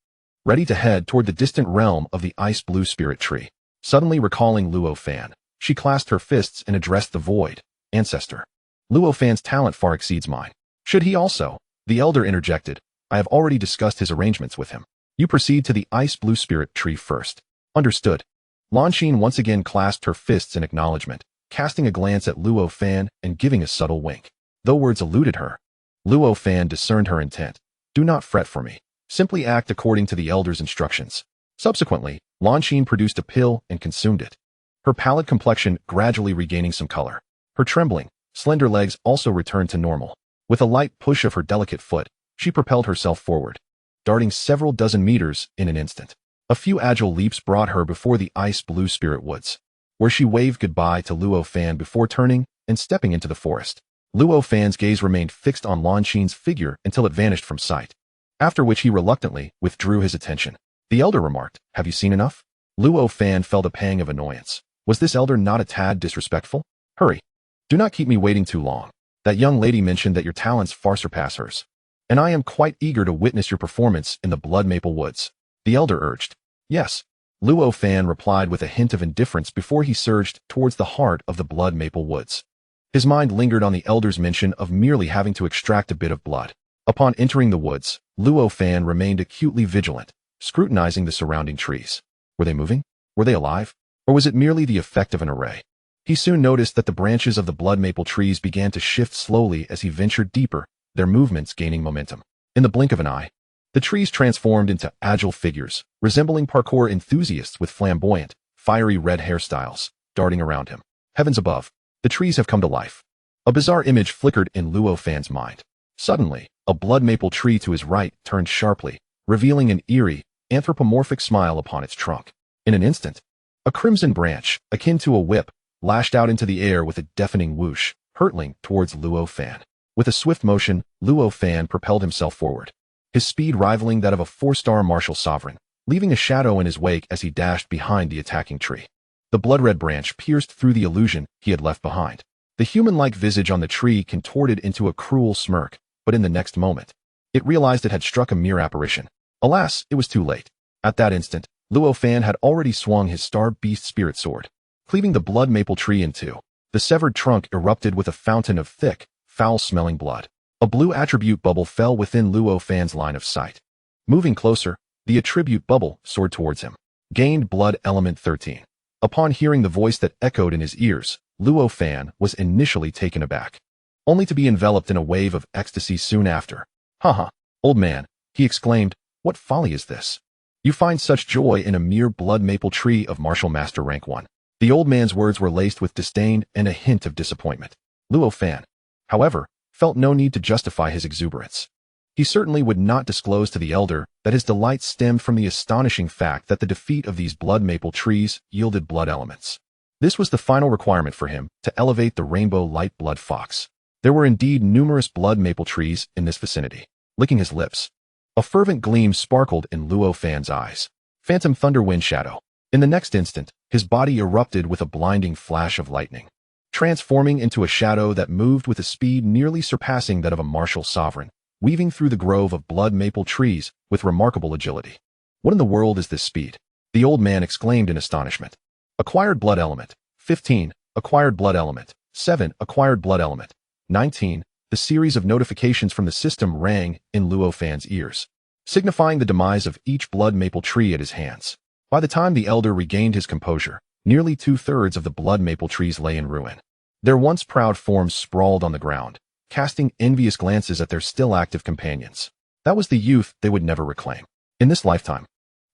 ready to head toward the distant realm of the ice blue spirit tree. Suddenly recalling Luo Fan, she clasped her fists and addressed the void. Ancestor. Luo Fan's talent far exceeds mine. Should he also? The elder interjected. I have already discussed his arrangements with him. You proceed to the ice blue spirit tree first. Understood. Lan Qin once again clasped her fists in acknowledgement, casting a glance at Luo Fan and giving a subtle wink. Though words eluded her, Luo Fan discerned her intent. Do not fret for me. Simply act according to the elder's instructions. Subsequently, Lan Qin produced a pill and consumed it, her pallid complexion gradually regaining some color. Her trembling, slender legs also returned to normal. With a light push of her delicate foot, she propelled herself forward, darting several dozen meters in an instant. A few agile leaps brought her before the ice blue spirit woods, where she waved goodbye to Luo Fan before turning and stepping into the forest. Luo Fan's gaze remained fixed on Lan Qin's figure until it vanished from sight, after which he reluctantly withdrew his attention. The elder remarked, Have you seen enough? Luo Fan felt a pang of annoyance. Was this elder not a tad disrespectful? Hurry. Do not keep me waiting too long. That young lady mentioned that your talents far surpass hers, and I am quite eager to witness your performance in the Blood Maple Woods. The elder urged. Yes. Luo Fan replied with a hint of indifference before he surged towards the heart of the Blood Maple Woods. His mind lingered on the elder's mention of merely having to extract a bit of blood. Upon entering the woods, Luo Fan remained acutely vigilant, scrutinizing the surrounding trees. Were they moving? Were they alive? Or was it merely the effect of an array? He soon noticed that the branches of the blood maple trees began to shift slowly as he ventured deeper, their movements gaining momentum. In the blink of an eye, the trees transformed into agile figures, resembling parkour enthusiasts with flamboyant, fiery red hairstyles, darting around him. Heavens above, the trees have come to life. A bizarre image flickered in Luo Fan's mind. Suddenly, a blood maple tree to his right turned sharply, revealing an eerie, anthropomorphic smile upon its trunk. In an instant, a crimson branch, akin to a whip, lashed out into the air with a deafening whoosh, hurtling towards Luo Fan. With a swift motion, Luo Fan propelled himself forward, his speed rivaling that of a 4-star martial sovereign, leaving a shadow in his wake as he dashed behind the attacking tree. The blood-red branch pierced through the illusion he had left behind. The human-like visage on the tree contorted into a cruel smirk, but in the next moment, it realized it had struck a mere apparition. Alas, it was too late. At that instant, Luo Fan had already swung his Starbeast spirit sword, cleaving the blood maple tree in two. The severed trunk erupted with a fountain of thick, foul-smelling blood. A blue attribute bubble fell within Luo Fan's line of sight. Moving closer, the attribute bubble soared towards him. Gained blood element 13. Upon hearing the voice that echoed in his ears, Luo Fan was initially taken aback, only to be enveloped in a wave of ecstasy soon after. Haha, old man, he exclaimed, what folly is this? You find such joy in a mere blood maple tree of martial master rank 1. The old man's words were laced with disdain and a hint of disappointment. Luo Fan, however, felt no need to justify his exuberance. He certainly would not disclose to the elder that his delight stemmed from the astonishing fact that the defeat of these blood maple trees yielded blood elements. This was the final requirement for him to elevate the rainbow light blood fox. There were indeed numerous blood maple trees in this vicinity. Licking his lips, a fervent gleam sparkled in Luo Fan's eyes. Phantom thunder wind shadow. In the next instant, his body erupted with a blinding flash of lightning, transforming into a shadow that moved with a speed nearly surpassing that of a martial sovereign, weaving through the grove of blood maple trees with remarkable agility. What in the world is this speed? The old man exclaimed in astonishment. Acquired blood element, 15, Acquired blood element. 7. Acquired blood element. 19. The series of notifications from the system rang in Luo Fan's ears, signifying the demise of each blood maple tree at his hands. By the time the elder regained his composure, nearly 2/3 of the blood maple trees lay in ruin. Their once proud forms sprawled on the ground, casting envious glances at their still active companions. That was the youth they would never reclaim. In this lifetime,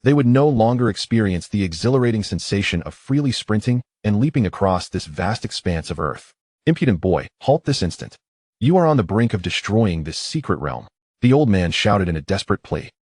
they would no longer experience the exhilarating sensation of freely sprinting and leaping across this vast expanse of earth. Impudent boy, halt this instant. You are on the brink of destroying this secret realm. The old man shouted in a desperate plea.